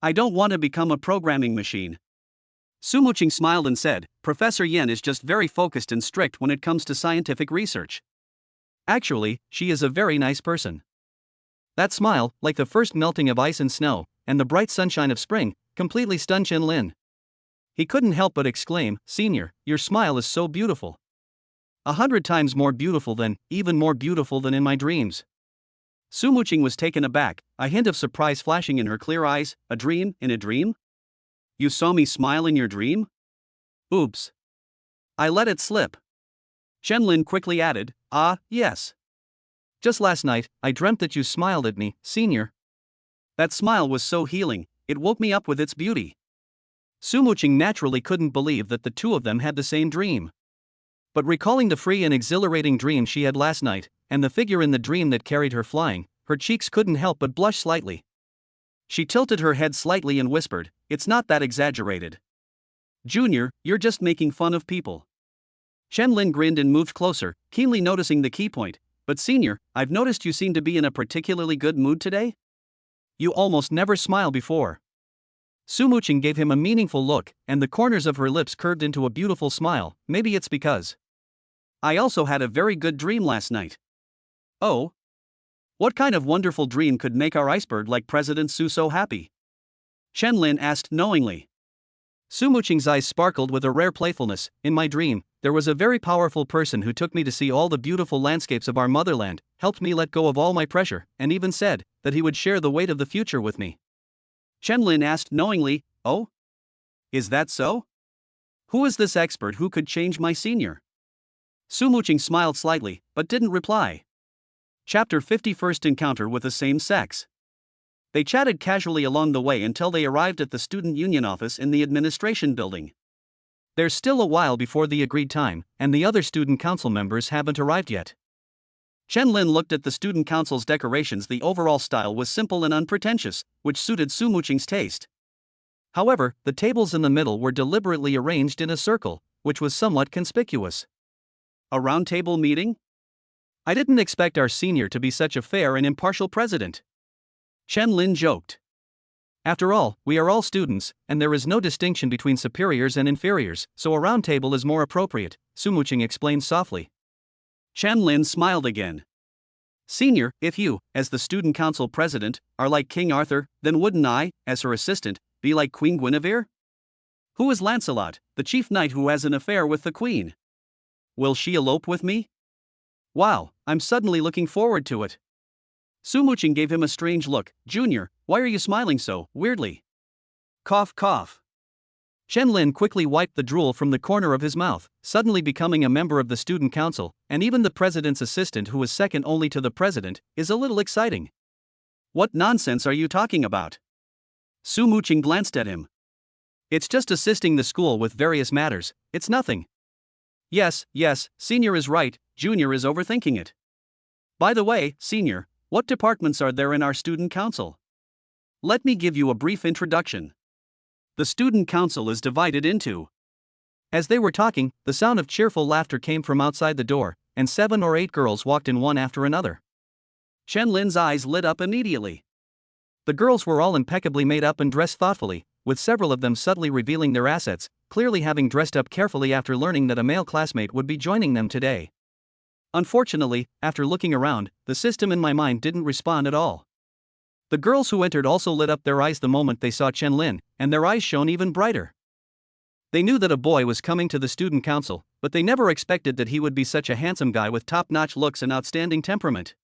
I don't want to become a programming machine. Sumuching smiled and said, Professor Yin is just very focused and strict when it comes to scientific research. Actually, she is a very nice person. That smile, like the first melting of ice and snow, and the bright sunshine of spring, completely stunned Chen Lin. He couldn't help but exclaim, Senior, your smile is so beautiful. 100 times more beautiful than, even more beautiful than in my dreams. Sumuching was taken aback, a hint of surprise flashing in her clear eyes. A dream in a dream? You saw me smile in your dream? Oops. I let it slip. Chen Lin quickly added, yes. Just last night, I dreamt that you smiled at me, Senior. That smile was so healing, it woke me up with its beauty. Sumuching naturally couldn't believe that the two of them had the same dream. But recalling the free and exhilarating dream she had last night, and the figure in the dream that carried her flying, her cheeks couldn't help but blush slightly. She tilted her head slightly and whispered, It's not that exaggerated. Junior, you're just making fun of people. Chen Lin grinned and moved closer, keenly noticing the key point. But Senior, I've noticed you seem to be in a particularly good mood today? You almost never smile before. Sumuching gave him a meaningful look, and the corners of her lips curved into a beautiful smile. Maybe it's because I also had a very good dream last night. Oh? What kind of wonderful dream could make our iceberg like President Su so happy? Chen Lin asked knowingly. Sumuching's eyes sparkled with a rare playfulness. In my dream, there was a very powerful person who took me to see all the beautiful landscapes of our motherland, helped me let go of all my pressure, and even said that he would share the weight of the future with me. Chen Lin asked knowingly, Oh? Is that so? Who is this expert who could change my senior? Sumuching smiled slightly, but didn't reply. Chapter 51st Encounter with the Same Sex. They chatted casually along the way until they arrived at the student union office in the administration building. There's still a while before the agreed time, and the other student council members haven't arrived yet. Chen Lin looked at the student council's decorations. The overall style was simple and unpretentious, which suited Sumuching's taste. However, the tables in the middle were deliberately arranged in a circle, which was somewhat conspicuous. A round-table meeting? I didn't expect our senior to be such a fair and impartial president. Chen Lin joked. After all, we are all students, and there is no distinction between superiors and inferiors, so a round table is more appropriate, Sumuching explained softly. Chen Lin smiled again. Senior, if you, as the student council president, are like King Arthur, then wouldn't I, as her assistant, be like Queen Guinevere? Who is Lancelot, the chief knight who has an affair with the queen? Will she elope with me? Wow, I'm suddenly looking forward to it. Sumuching gave him a strange look. Junior, why are you smiling so weirdly? Cough, cough. Chen Lin quickly wiped the drool from the corner of his mouth, suddenly becoming a member of the student council, and even the president's assistant, who was second only to the president, is a little exciting. What nonsense are you talking about? Sumuching glanced at him. It's just assisting the school with various matters, it's nothing. Yes, Senior is right, Junior is overthinking it. By the way, Senior, what departments are there in our student council? Let me give you a brief introduction. The student council is divided into. As they were talking, the sound of cheerful laughter came from outside the door, and 7 or 8 girls walked in one after another. Chen Lin's eyes lit up immediately. The girls were all impeccably made up and dressed thoughtfully, with several of them subtly revealing their assets, clearly having dressed up carefully after learning that a male classmate would be joining them today. Unfortunately, after looking around, the system in my mind didn't respond at all. The girls who entered also lit up their eyes the moment they saw Chen Lin, and their eyes shone even brighter. They knew that a boy was coming to the student council, but they never expected that he would be such a handsome guy with top-notch looks and outstanding temperament.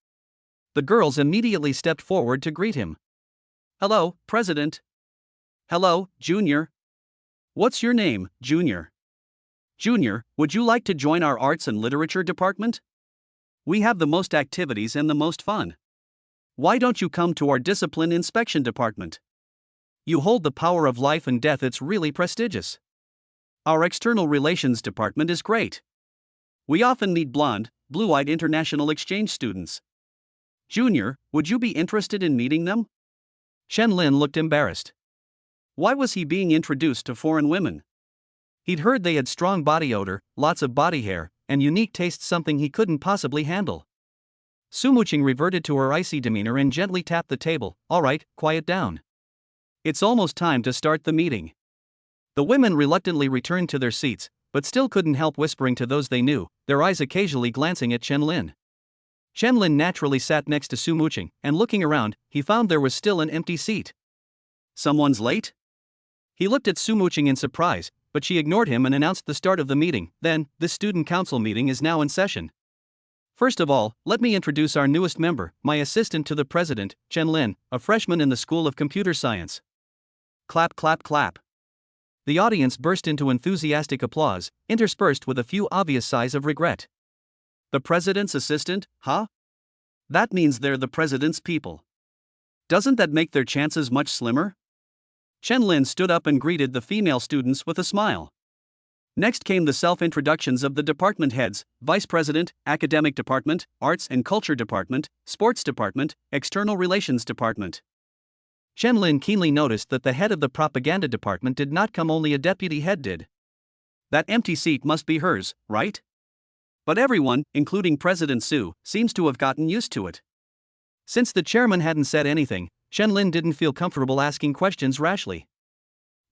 The girls immediately stepped forward to greet him. Hello, President. Hello, Junior. What's your name, Junior? Junior, would you like to join our arts and literature department? We have the most activities and the most fun. Why don't you come to our discipline inspection department? You hold the power of life and death, it's really prestigious. Our external relations department is great. We often meet blonde, blue-eyed international exchange students. Junior, would you be interested in meeting them? Chen Lin looked embarrassed. Why was he being introduced to foreign women? He'd heard they had strong body odor, lots of body hair, and unique tastes, something he couldn't possibly handle. Su Muqing reverted to her icy demeanor and gently tapped the table. All right, quiet down. It's almost time to start the meeting. The women reluctantly returned to their seats, but still couldn't help whispering to those they knew, their eyes occasionally glancing at Chen Lin. Chen Lin naturally sat next to Su Muqing, and looking around, he found there was still an empty seat. Someone's late? He looked at Su Muqing in surprise, but she ignored him and announced the start of the meeting. Then, this student council meeting is now in session. First of all, let me introduce our newest member, my assistant to the president, Chen Lin, a freshman in the School of Computer Science. Clap, clap, clap. The audience burst into enthusiastic applause, interspersed with a few obvious sighs of regret. The president's assistant, huh? That means they're the president's people. Doesn't that make their chances much slimmer? Chen Lin stood up and greeted the female students with a smile. Next came the self-introductions of the department heads: Vice President, Academic Department, Arts and Culture Department, Sports Department, External Relations Department. Chen Lin keenly noticed that the head of the propaganda department did not come, only a deputy head did. That empty seat must be hers, right? But everyone, including President Su, seems to have gotten used to it. Since the chairman hadn't said anything, Chen Lin didn't feel comfortable asking questions rashly.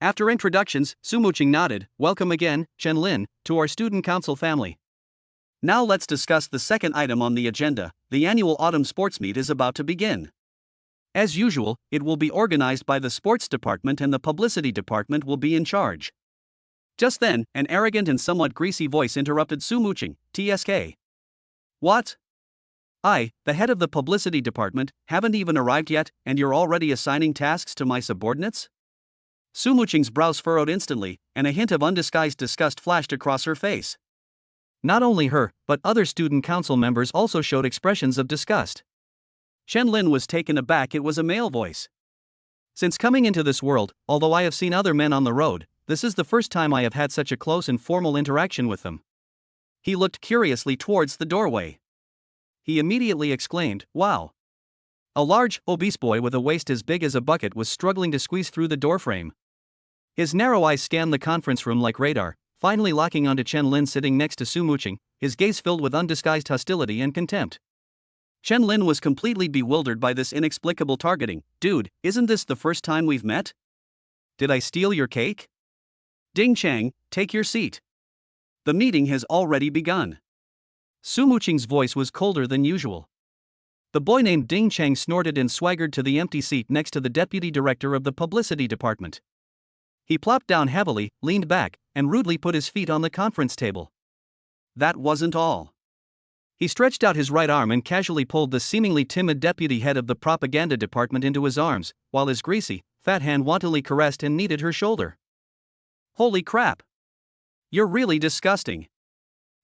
After introductions, Su Muqing nodded. Welcome again, Chen Lin, to our student council family. Now let's discuss the second item on the agenda. The annual autumn sports meet is about to begin. As usual, it will be organized by the sports department and the publicity department will be in charge. Just then, an arrogant and somewhat greasy voice interrupted Su Muqing. TSK. What? I, the head of the publicity department, haven't even arrived yet, and you're already assigning tasks to my subordinates? Su Muqing's brows furrowed instantly, and a hint of undisguised disgust flashed across her face. Not only her, but other student council members also showed expressions of disgust. Chen Lin was taken aback. It was a male voice. Since coming into this world, although I have seen other men on the road, this is the first time I have had such a close and formal interaction with them. He looked curiously towards the doorway. He immediately exclaimed, "Wow!" A large, obese boy with a waist as big as a bucket was struggling to squeeze through the doorframe. His narrow eyes scanned the conference room like radar, finally locking onto Chen Lin sitting next to Su Muqing, his gaze filled with undisguised hostility and contempt. Chen Lin was completely bewildered by this inexplicable targeting. Dude, isn't this the first time we've met? Did I steal your cake? Ding Chang, take your seat. The meeting has already begun. Su Muqing's voice was colder than usual. The boy named Ding Chang snorted and swaggered to the empty seat next to the deputy director of the publicity department. He plopped down heavily, leaned back, and rudely put his feet on the conference table. That wasn't all. He stretched out his right arm and casually pulled the seemingly timid deputy head of the propaganda department into his arms, while his greasy, fat hand wantonly caressed and kneaded her shoulder. Holy crap! You're really disgusting.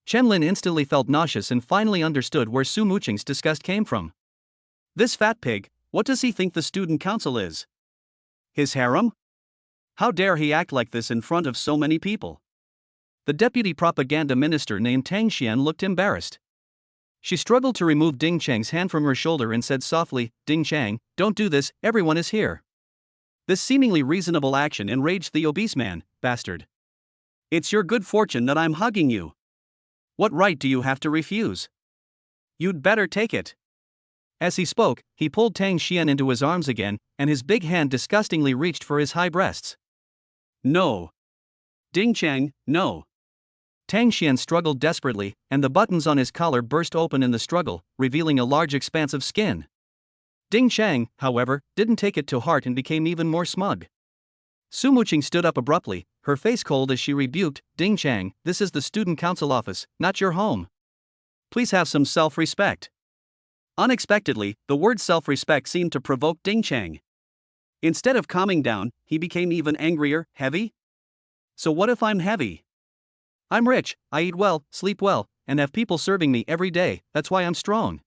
Chen Lin instantly felt nauseous and finally understood where Su Muqing's disgust came from. This fat pig, what does he think the student council is? His harem? How dare he act like this in front of so many people? The deputy propaganda minister named Tang Xian looked embarrassed. She struggled to remove Ding Chang's hand from her shoulder and said softly, Ding Chang, don't do this, everyone is here. This seemingly reasonable action enraged the obese man. Bastard. It's your good fortune that I'm hugging you. What right do you have to refuse? You'd better take it. As he spoke, he pulled Tang Xian into his arms again, and his big hand disgustingly reached for his high breasts. No. Ding Chang, no. Tang Xian struggled desperately, and the buttons on his collar burst open in the struggle, revealing a large expanse of skin. Ding Chang, however, didn't take it to heart and became even more smug. Su Muqing stood up abruptly, her face cold as she rebuked, Ding Chang, this is the student council office, not your home. Please have some self-respect. Unexpectedly, the word self-respect seemed to provoke Ding Chang. Instead of calming down, he became even angrier. Heavy? So what if I'm heavy? I'm rich, I eat well, sleep well, and have people serving me every day. That's why I'm strong.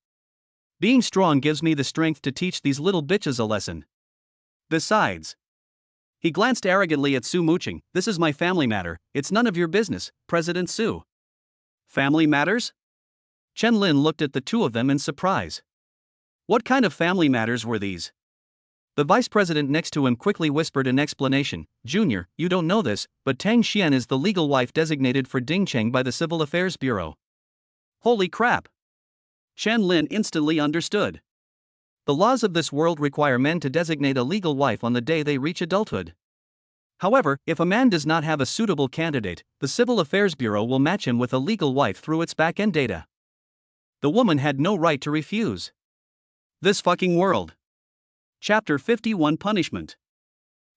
Being strong gives me the strength to teach these little bitches a lesson. Besides, He glanced arrogantly at Su Muching. This is my family matter, it's none of your business, President Su. Family matters? Chen Lin looked at the two of them in surprise. What kind of family matters were these? The vice president next to him quickly whispered an explanation. Junior, you don't know this, but Tang Xian is the legal wife designated for Ding Cheng by the Civil Affairs Bureau. Holy crap! Chen Lin instantly understood. The laws of this world require men to designate a legal wife on the day they reach adulthood. However, if a man does not have a suitable candidate, the Civil Affairs Bureau will match him with a legal wife through its back-end data. The woman had no right to refuse. This fucking world. Chapter 51 Punishment.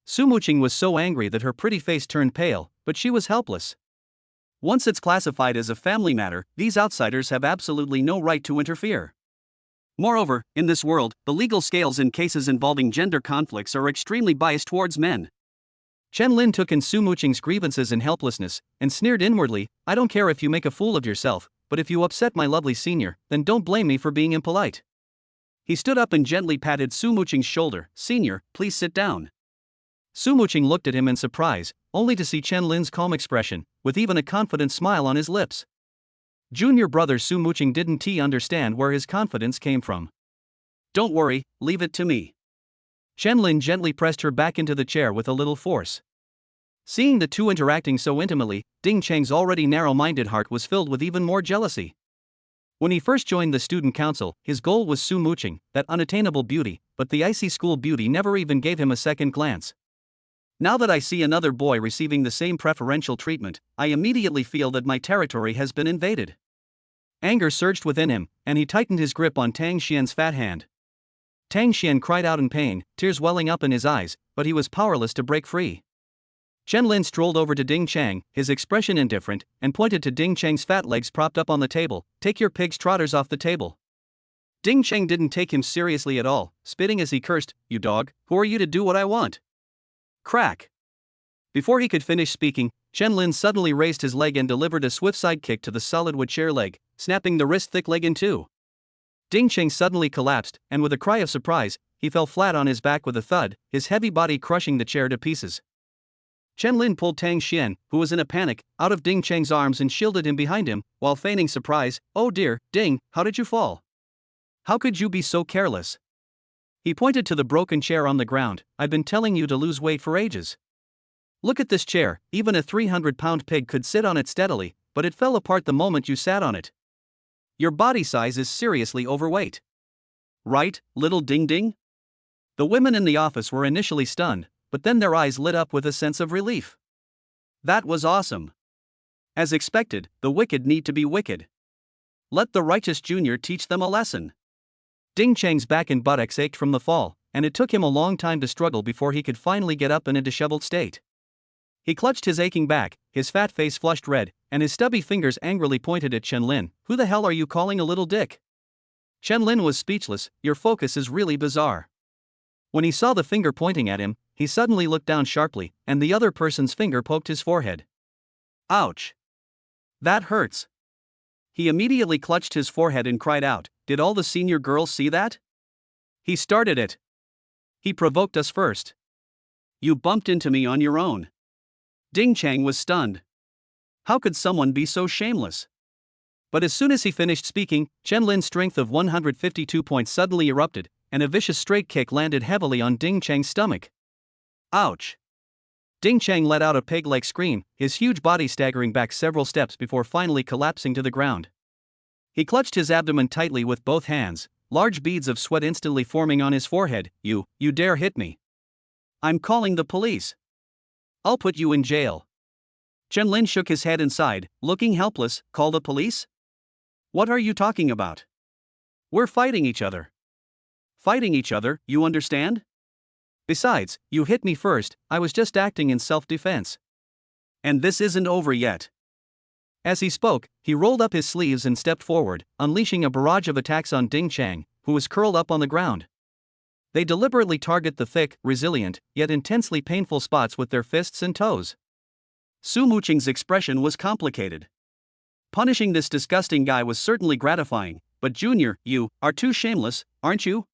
Su Muching was so angry that her pretty face turned pale, but she was helpless. Once it's classified as a family matter, these outsiders have absolutely no right to interfere. Moreover, in this world, the legal scales in cases involving gender conflicts are extremely biased towards men. Chen Lin took in Su Muching's grievances and helplessness, and sneered inwardly, I don't care if you make a fool of yourself, but if you upset my lovely senior, then don't blame me for being impolite. He stood up and gently patted Su Muching's shoulder. Senior, please sit down. Su Muching looked at him in surprise, only to see Chen Lin's calm expression, with even a confident smile on his lips. Junior brother Su Muching didn't understand where his confidence came from. Don't worry, leave it to me. Chen Lin gently pressed her back into the chair with a little force. Seeing the two interacting so intimately, Ding Cheng's already narrow-minded heart was filled with even more jealousy. When he first joined the student council, his goal was Su Muching, that unattainable beauty, but the icy school beauty never even gave him a second glance. Now that I see another boy receiving the same preferential treatment, I immediately feel that my territory has been invaded. Anger surged within him, and he tightened his grip on Tang Xian's fat hand. Tang Xian cried out in pain, tears welling up in his eyes, but he was powerless to break free. Chen Lin strolled over to Ding Cheng, his expression indifferent, and pointed to Ding Cheng's fat legs propped up on the table. Take your pig's trotters off the table. Ding Cheng didn't take him seriously at all, spitting as he cursed, You dog, who are you to do what I want? Crack! Before he could finish speaking, Chen Lin suddenly raised his leg and delivered a swift side kick to the solid wood chair leg, snapping the wrist-thick leg in two. Ding Cheng suddenly collapsed, and with a cry of surprise, he fell flat on his back with a thud, his heavy body crushing the chair to pieces. Chen Lin pulled Tang Xian, who was in a panic, out of Ding Cheng's arms and shielded him behind him, while feigning surprise. Oh dear, Ding, how did you fall? How could you be so careless? He pointed to the broken chair on the ground. I've been telling you to lose weight for ages. Look at this chair, even a 300-pound pig could sit on it steadily, but it fell apart the moment you sat on it. Your body size is seriously overweight. Right, little Ding Ding? The women in the office were initially stunned, but then their eyes lit up with a sense of relief. That was awesome. As expected, the wicked need to be wicked. Let the righteous junior teach them a lesson. Ding Cheng's back and buttocks ached from the fall, and it took him a long time to struggle before he could finally get up in a disheveled state. He clutched his aching back, his fat face flushed red, and his stubby fingers angrily pointed at Chen Lin. Who the hell are you calling a little dick? Chen Lin was speechless. Your focus is really bizarre. When he saw the finger pointing at him, he suddenly looked down sharply, and the other person's finger poked his forehead. Ouch! That hurts. He immediately clutched his forehead and cried out, Did all the senior girls see that? He started it. He provoked us first. You bumped into me on your own. Ding Cheng was stunned. How could someone be so shameless? But as soon as he finished speaking, Chen Lin's strength of 152 points suddenly erupted, and a vicious straight kick landed heavily on Ding Cheng's stomach. Ouch! Ding Cheng let out a pig-like scream, his huge body staggering back several steps before finally collapsing to the ground. He clutched his abdomen tightly with both hands, large beads of sweat instantly forming on his forehead. You dare hit me? I'm calling the police. I'll put you in jail. Chen Lin shook his head and sighed, looking helpless. Call the police? What are you talking about? We're fighting each other. Fighting each other, you understand? Besides, you hit me first, I was just acting in self-defense. And this isn't over yet. As he spoke, he rolled up his sleeves and stepped forward, unleashing a barrage of attacks on Ding Cheng, who was curled up on the ground. They deliberately target the thick, resilient, yet intensely painful spots with their fists and toes. Su Muching's expression was complicated. Punishing this disgusting guy was certainly gratifying, but Junior, you are too shameless, aren't you?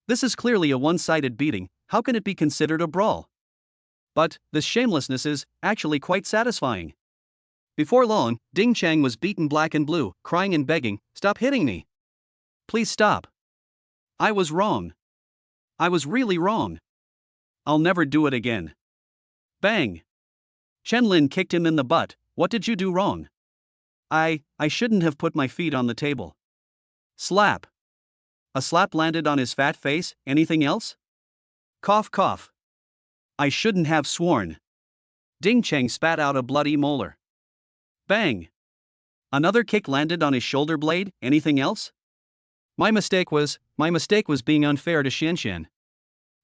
This is clearly a one-sided beating. How can it be considered a brawl? But this shamelessness is actually quite satisfying. Before long, Ding Chang was beaten black and blue, crying and begging, "Stop hitting me. Please stop. I was wrong. I was really wrong. I'll never do it again." Bang! Chen Lin kicked him in the butt. "What did you do wrong?" I shouldn't have put my feet on the table." Slap. A slap landed on his fat face. "Anything else?" Cough cough. "I shouldn't have sworn." Ding Cheng spat out a bloody molar. Bang. Another kick landed on his shoulder blade. "Anything else?" My mistake was being unfair to Xianxian.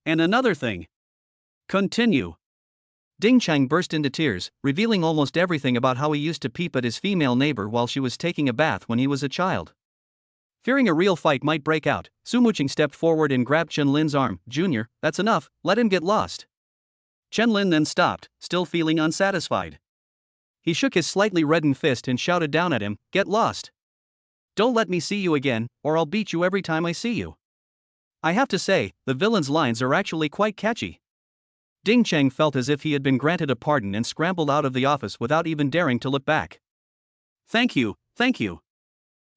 "And another thing." Continue. Ding Chang burst into tears, revealing almost everything about how he used to peep at his female neighbor while she was taking a bath when he was a child. Fearing a real fight might break out, Su Muqing stepped forward and grabbed Chen Lin's arm. "Junior, that's enough, let him get lost." Chen Lin then stopped, still feeling unsatisfied. He shook his slightly reddened fist and shouted down at him, "Get lost. Don't let me see you again, or I'll beat you every time I see you." I have to say, the villain's lines are actually quite catchy. Ding Cheng felt as if he had been granted a pardon and scrambled out of the office without even daring to look back. Thank you, thank you."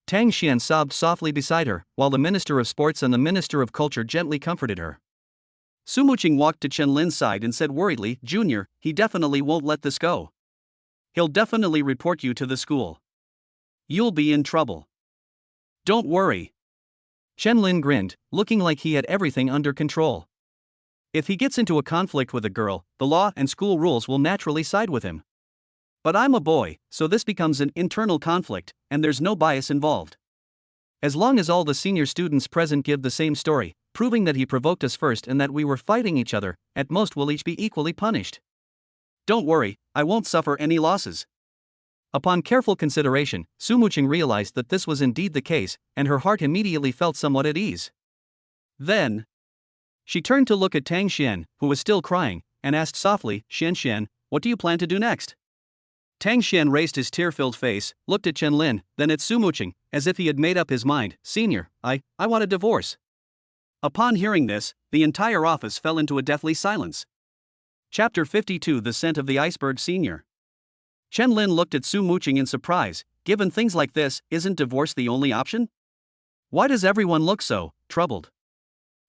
Tang Xian sobbed softly beside her, while the Minister of Sports and the Minister of Culture gently comforted her. Su Muqing walked to Chen Lin's side and said worriedly, "Junior, he definitely won't let this go. He'll definitely report you to the school. You'll be in trouble." "Don't worry." Chen Lin grinned, looking like he had everything under control. If he gets into a conflict with a girl, the law and school rules will naturally side with him. But I'm a boy, so this becomes an internal conflict, and there's no bias involved. As long as all the senior students present give the same story, proving that he provoked us first and that we were fighting each other, at most we'll each be equally punished. Don't worry, I won't suffer any losses. Upon careful consideration, Su Muqing realized that this was indeed the case, and her heart immediately felt somewhat at ease. Then she turned to look at Tang Xian, who was still crying, and asked softly, "Xian, what do you plan to do next?" Tang Xian raised his tear-filled face, looked at Chen Lin, then at Su Muqing, as if he had made up his mind. "Senior, I want a divorce." Upon hearing this, the entire office fell into a deathly silence. Chapter 52: The Scent of the Iceberg. Senior. Chen Lin looked at Su Muqing in surprise. Given things like this, isn't divorce the only option? Why does everyone look so troubled?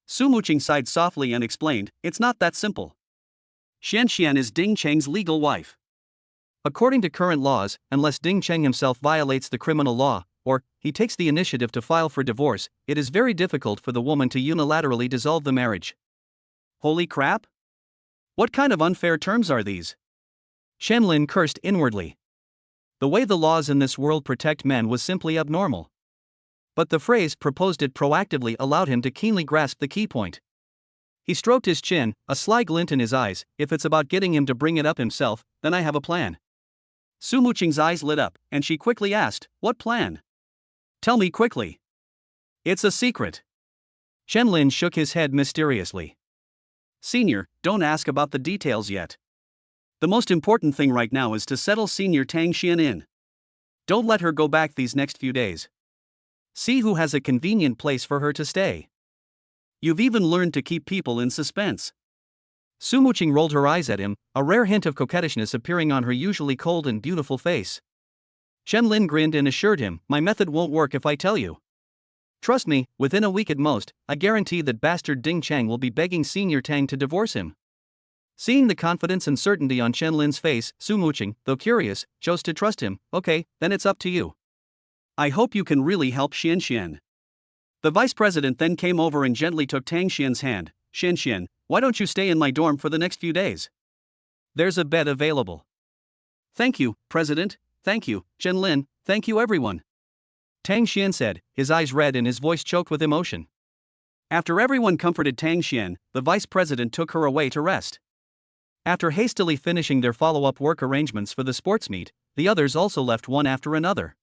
Su Muqing sighed softly and explained, "It's not that simple. Xianxian is Ding Cheng's legal wife. According to current laws, unless Ding Cheng himself violates the criminal law, or he takes the initiative to file for divorce, it is very difficult for the woman to unilaterally dissolve the marriage." Holy crap! What kind of unfair terms are these? Chen Lin cursed inwardly. The way the laws in this world protect men was simply abnormal. But the phrase "proposed it proactively" allowed him to keenly grasp the key point. He stroked his chin, a sly glint in his eyes. "If it's about getting him to bring it up himself, then I have a plan." Su Muqing's eyes lit up, and she quickly asked, "What plan? Tell me quickly." "It's a secret." Chen Lin shook his head mysteriously. "Senior, don't ask about the details yet. The most important thing right now is to settle Senior Tang Xian in. Don't let her go back these next few days. See who has a convenient place for her to stay. You've even learned to keep people in suspense." Su Muqing rolled her eyes at him, a rare hint of coquettishness appearing on her usually cold and beautiful face. Chen Lin grinned and assured him, "My method won't work if I tell you. Trust me, within a week at most, I guarantee that bastard Ding Chang will be begging Senior Tang to divorce him." Seeing the confidence and certainty on Chen Lin's face, Su Muqing, though curious, chose to trust him. "Okay, then it's up to you. I hope you can really help Xianxian." The vice president then came over and gently took Tang Xian's hand. "Xianxian, why don't you stay in my dorm for the next few days? There's a bed available." "Thank you, President, thank you, Chen Lin, thank you everyone," Tang Xian said, his eyes red and his voice choked with emotion. After everyone comforted Tang Xian, the vice president took her away to rest. After hastily finishing their follow-up work arrangements for the sports meet, the others also left one after another.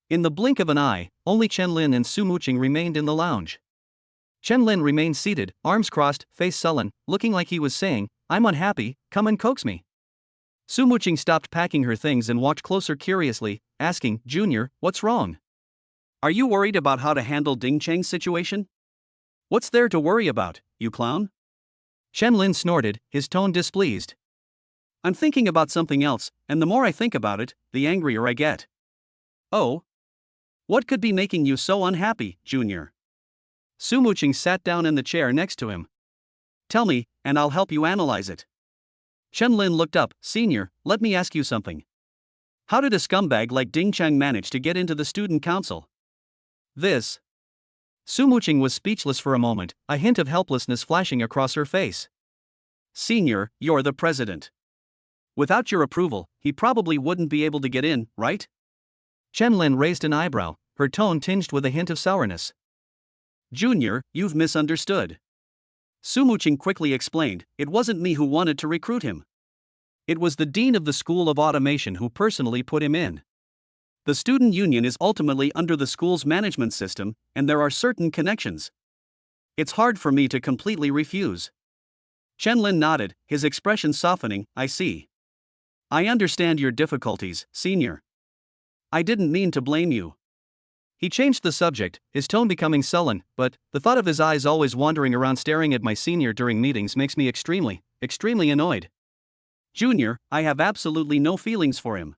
In the blink of an eye, only Chen Lin and Su Muqing remained in the lounge. Chen Lin remained seated, arms crossed, face sullen, looking like he was saying, "I'm unhappy, come and coax me." Su Muqing stopped packing her things and walked closer curiously, asking, "Junior, what's wrong? Are you worried about how to handle Ding Cheng's situation?" "What's there to worry about, you clown?" Chen Lin snorted, his tone displeased. I'm thinking about something else, and the more I think about it, the angrier I get. Oh? What could be making you so unhappy, Junior? Sumuching sat down in the chair next to him. Tell me, and I'll help you analyze it. Chen-Lin looked up. Senior, let me ask you something. How did a scumbag like Ding Chang manage to get into the student council? This. Sumuching was speechless for a moment, a hint of helplessness flashing across her face. Senior, you're the president. Without your approval, he probably wouldn't be able to get in, right? Chen-Lin raised an eyebrow, her tone tinged with a hint of sourness. Junior, you've misunderstood. Sumuching quickly explained, it wasn't me who wanted to recruit him. It was the dean of the School of Automation who personally put him in. The student union is ultimately under the school's management system, and there are certain connections. It's hard for me to completely refuse. Chen-Lin nodded, his expression softening. I see. I understand your difficulties, Senior. I didn't mean to blame you. He changed the subject, his tone becoming sullen, but the thought of his eyes always wandering around staring at my senior during meetings makes me extremely annoyed. Junior, I have absolutely no feelings for him.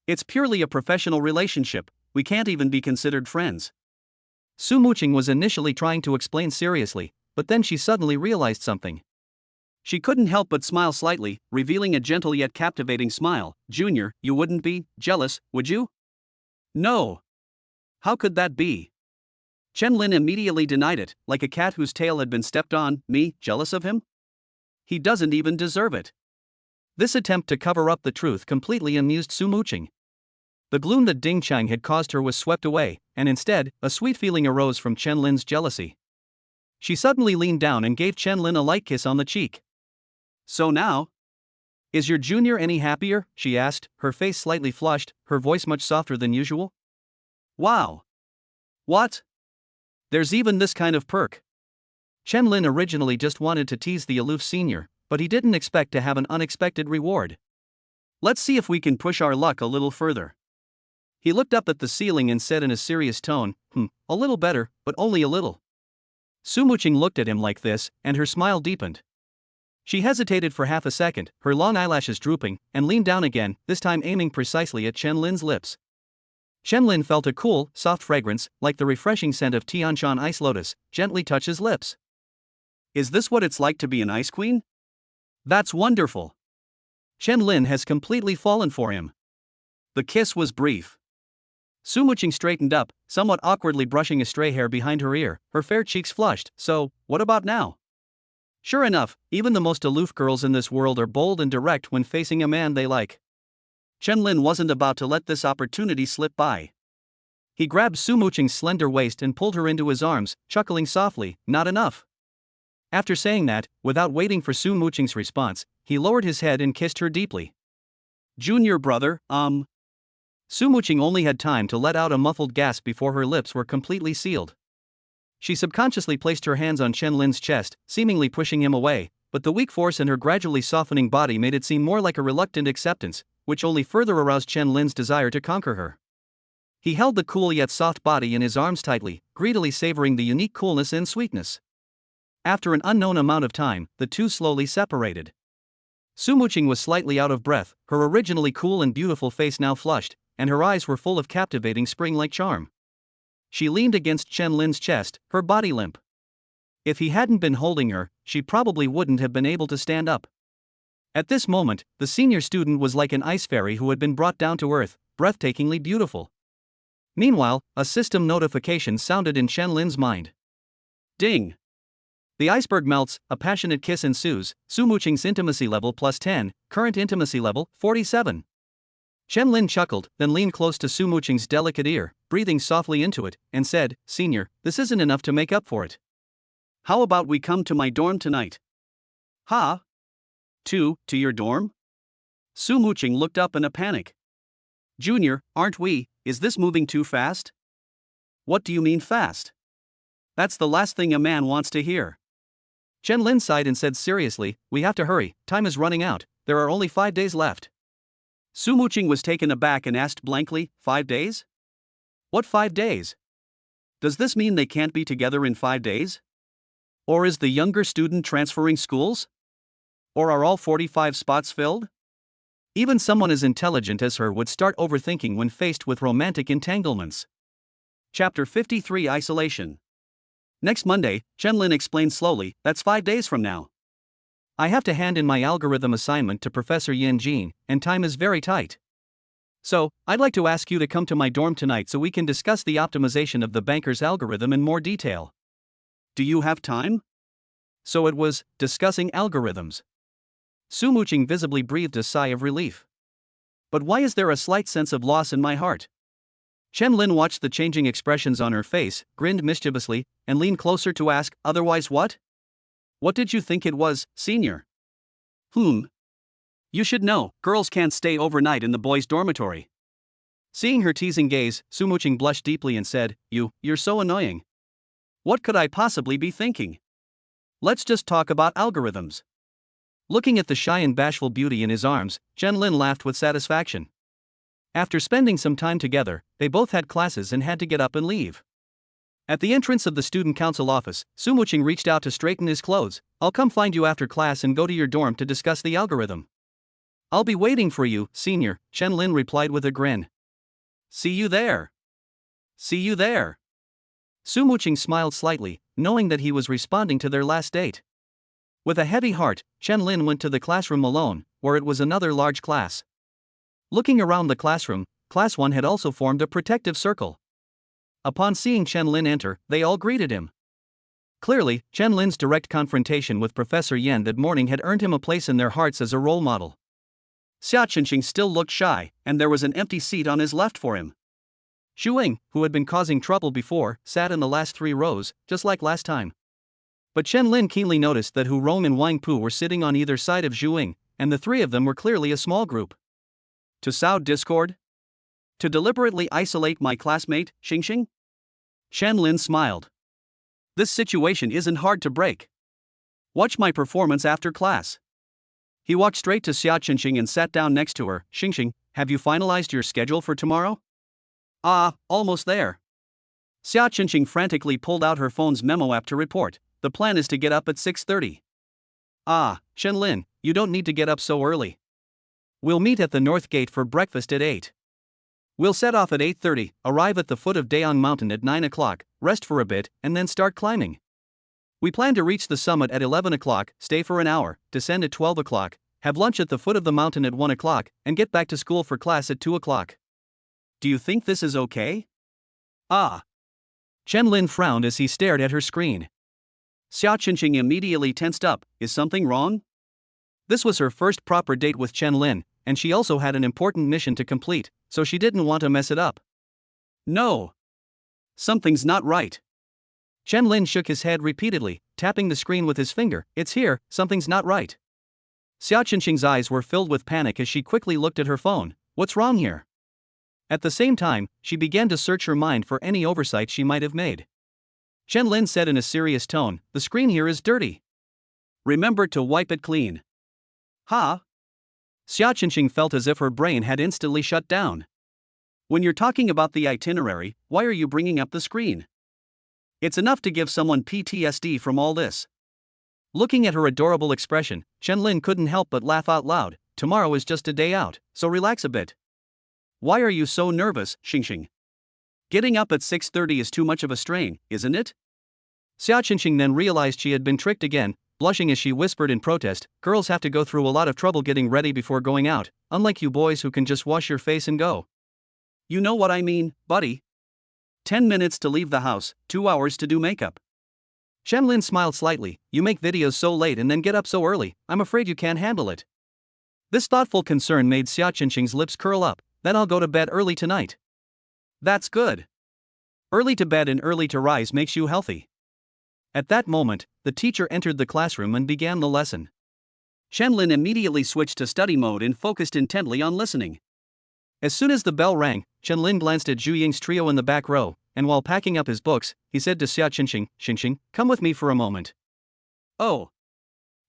It's purely a professional relationship, we can't even be considered friends. Sumuching was initially trying to explain seriously, but then she suddenly realized something. She couldn't help but smile slightly, revealing a gentle yet captivating smile. Junior, you wouldn't be jealous, would you? No. How could that be? Chen-Lin immediately denied it, like a cat whose tail had been stepped on. Me, jealous of him? He doesn't even deserve it. This attempt to cover up the truth completely amused Sumuching. The gloom that Ding Chang had caused her was swept away, and instead, a sweet feeling arose from Chen-Lin's jealousy. She suddenly leaned down and gave Chen-Lin a light kiss on the cheek. So now? Is your junior any happier? She asked, her face slightly flushed, her voice much softer than usual. Wow. What? There's even this kind of perk. Chen-Lin originally just wanted to tease the aloof senior, but he didn't expect to have an unexpected reward. Let's see if we can push our luck a little further. He looked up at the ceiling and said in a serious tone, a little better, but only a little. Sumuching looked at him like this, and her smile deepened. She hesitated for half a second, her long eyelashes drooping, and leaned down again, this time aiming precisely at Chen-Lin's lips. Chen-Lin felt a cool, soft fragrance, like the refreshing scent of Tianshan ice lotus, gently touch his lips. Is this what it's like to be an ice queen? That's wonderful. Chen-Lin has completely fallen for him. The kiss was brief. Sumuching straightened up, somewhat awkwardly brushing a stray hair behind her ear, her fair cheeks flushed. So, what about now? Sure enough, even the most aloof girls in this world are bold and direct when facing a man they like. Chen-Lin wasn't about to let this opportunity slip by. He grabbed Sumuching's slender waist and pulled her into his arms, chuckling softly, not enough. After saying that, without waiting for Sumuching's response, he lowered his head and kissed her deeply. Junior brother, Sumuching only had time to let out a muffled gasp before her lips were completely sealed. She subconsciously placed her hands on Chen-Lin's chest, seemingly pushing him away, but the weak force in her gradually softening body made it seem more like a reluctant acceptance, which only further aroused Chen-Lin's desire to conquer her. He held the cool yet soft body in his arms tightly, greedily savoring the unique coolness and sweetness. After an unknown amount of time, the two slowly separated. Sumuching was slightly out of breath, her originally cool and beautiful face now flushed, and her eyes were full of captivating spring-like charm. She leaned against Chen-Lin's chest, her body limp. If he hadn't been holding her, she probably wouldn't have been able to stand up. At this moment, the senior student was like an ice fairy who had been brought down to earth, breathtakingly beautiful. Meanwhile, a system notification sounded in Chen-Lin's mind. Ding! The iceberg melts, a passionate kiss ensues, Sumuching's intimacy level +10, current intimacy level 47. Chen-Lin chuckled, then leaned close to Sumuching's delicate ear, breathing softly into it, and said, Senior, this isn't enough to make up for it. How about we come to my dorm tonight? Ha? To your dorm? Sumuching looked up in a panic. Junior, aren't we, is this moving too fast? What do you mean fast? That's the last thing a man wants to hear. Chen-Lin sighed and said seriously, we have to hurry, time is running out, there are only 5 days left. Sumuching was taken aback and asked blankly, 5 days? What 5 days? Does this mean they can't be together in 5 days? Or is the younger student transferring schools? Or are all 45 spots filled? Even someone as intelligent as her would start overthinking when faced with romantic entanglements. Chapter 53 Isolation. Next Monday, Chenlin explained slowly, that's 5 days from now. I have to hand in my algorithm assignment to Professor Yin Jin, and time is very tight. So, I'd like to ask you to come to my dorm tonight so we can discuss the optimization of the banker's algorithm in more detail. Do you have time? So it was discussing algorithms. Su Muqing visibly breathed a sigh of relief. But why is there a slight sense of loss in my heart? Chenlin watched the changing expressions on her face, grinned mischievously, and leaned closer to ask, otherwise what? What did you think it was, senior? You should know, girls can't stay overnight in the boys' dormitory. Seeing her teasing gaze, Su Muqing blushed deeply and said, You're so annoying. What could I possibly be thinking? Let's just talk about algorithms. Looking at the shy and bashful beauty in his arms, Chenlin laughed with satisfaction. After spending some time together, they both had classes and had to get up and leave. At the entrance of the student council office, Su Muqing reached out to straighten his clothes. I'll come find you after class and go to your dorm to discuss the algorithm. I'll be waiting for you, senior, Chenlin replied with a grin. See you there. See you there. Su Muqing smiled slightly, knowing that he was responding to their last date. With a heavy heart, Chenlin went to the classroom alone, where it was another large class. Looking around the classroom, Class 1 had also formed a protective circle. Upon seeing Chenlin enter, they all greeted him. Clearly, Chenlin's direct confrontation with Professor Yen that morning had earned him a place in their hearts as a role model. Xia Qinqing still looked shy, and there was an empty seat on his left for him. Xu Ying, who had been causing trouble before, sat in the last 3 rows, just like last time. But Chenlin keenly noticed that Hu Rong and Wang Pu were sitting on either side of Xu Ying, and the 3 of them were clearly a small group. To sow discord? To deliberately isolate my classmate, Xingxing? Chenlin smiled. This situation isn't hard to break. Watch my performance after class. He walked straight to Xia Qinqing and sat down next to her. Xingxing, have you finalized your schedule for tomorrow? Almost there. Xia Qinqing frantically pulled out her phone's memo app to report. The plan is to get up at 6:30. Chenlin, you don't need to get up so early. We'll meet at the North Gate for breakfast at 8. We'll set off at 8:30, arrive at the foot of Daeong Mountain at 9 o'clock, rest for a bit, and then start climbing. We plan to reach the summit at 11 o'clock, stay for an hour, descend at 12 o'clock, have lunch at the foot of the mountain at 1 o'clock, and get back to school for class at 2 o'clock. Do you think this is okay? Chenlin frowned as he stared at her screen. Xia Qinqing immediately tensed up. Is something wrong? This was her first proper date with Chenlin, and she also had an important mission to complete, so she didn't want to mess it up. No. Something's not right. Chenlin shook his head repeatedly, tapping the screen with his finger. It's here, something's not right. Xia Qinqing's eyes were filled with panic as she quickly looked at her phone. What's wrong here? At the same time, she began to search her mind for any oversight she might have made. Chenlin said in a serious tone, the screen here is dirty. Remember to wipe it clean. Xia Qinqing felt as if her brain had instantly shut down. When you're talking about the itinerary, why are you bringing up the screen? It's enough to give someone PTSD from all this. Looking at her adorable expression, Chenlin couldn't help but laugh out loud. Tomorrow is just a day out, so relax a bit. Why are you so nervous, Xingxing? Getting up at 6:30 is too much of a strain, isn't it? Xia Qinqing then realized she had been tricked again, blushing as she whispered in protest, girls have to go through a lot of trouble getting ready before going out, unlike you boys who can just wash your face and go. You know what I mean, buddy? 10 minutes to leave the house, 2 hours to do makeup. Chenlin smiled slightly. You make videos so late and then get up so early, I'm afraid you can't handle it. This thoughtful concern made Xia Qinqing's lips curl up. Then I'll go to bed early tonight. That's good. Early to bed and early to rise makes you healthy. At that moment, the teacher entered the classroom and began the lesson. Chenlin immediately switched to study mode and focused intently on listening. As soon as the bell rang, Chenlin glanced at Xu Ying's trio in the back row, and while packing up his books, he said to Xia Qinqing, Xingxing, come with me for a moment. Oh.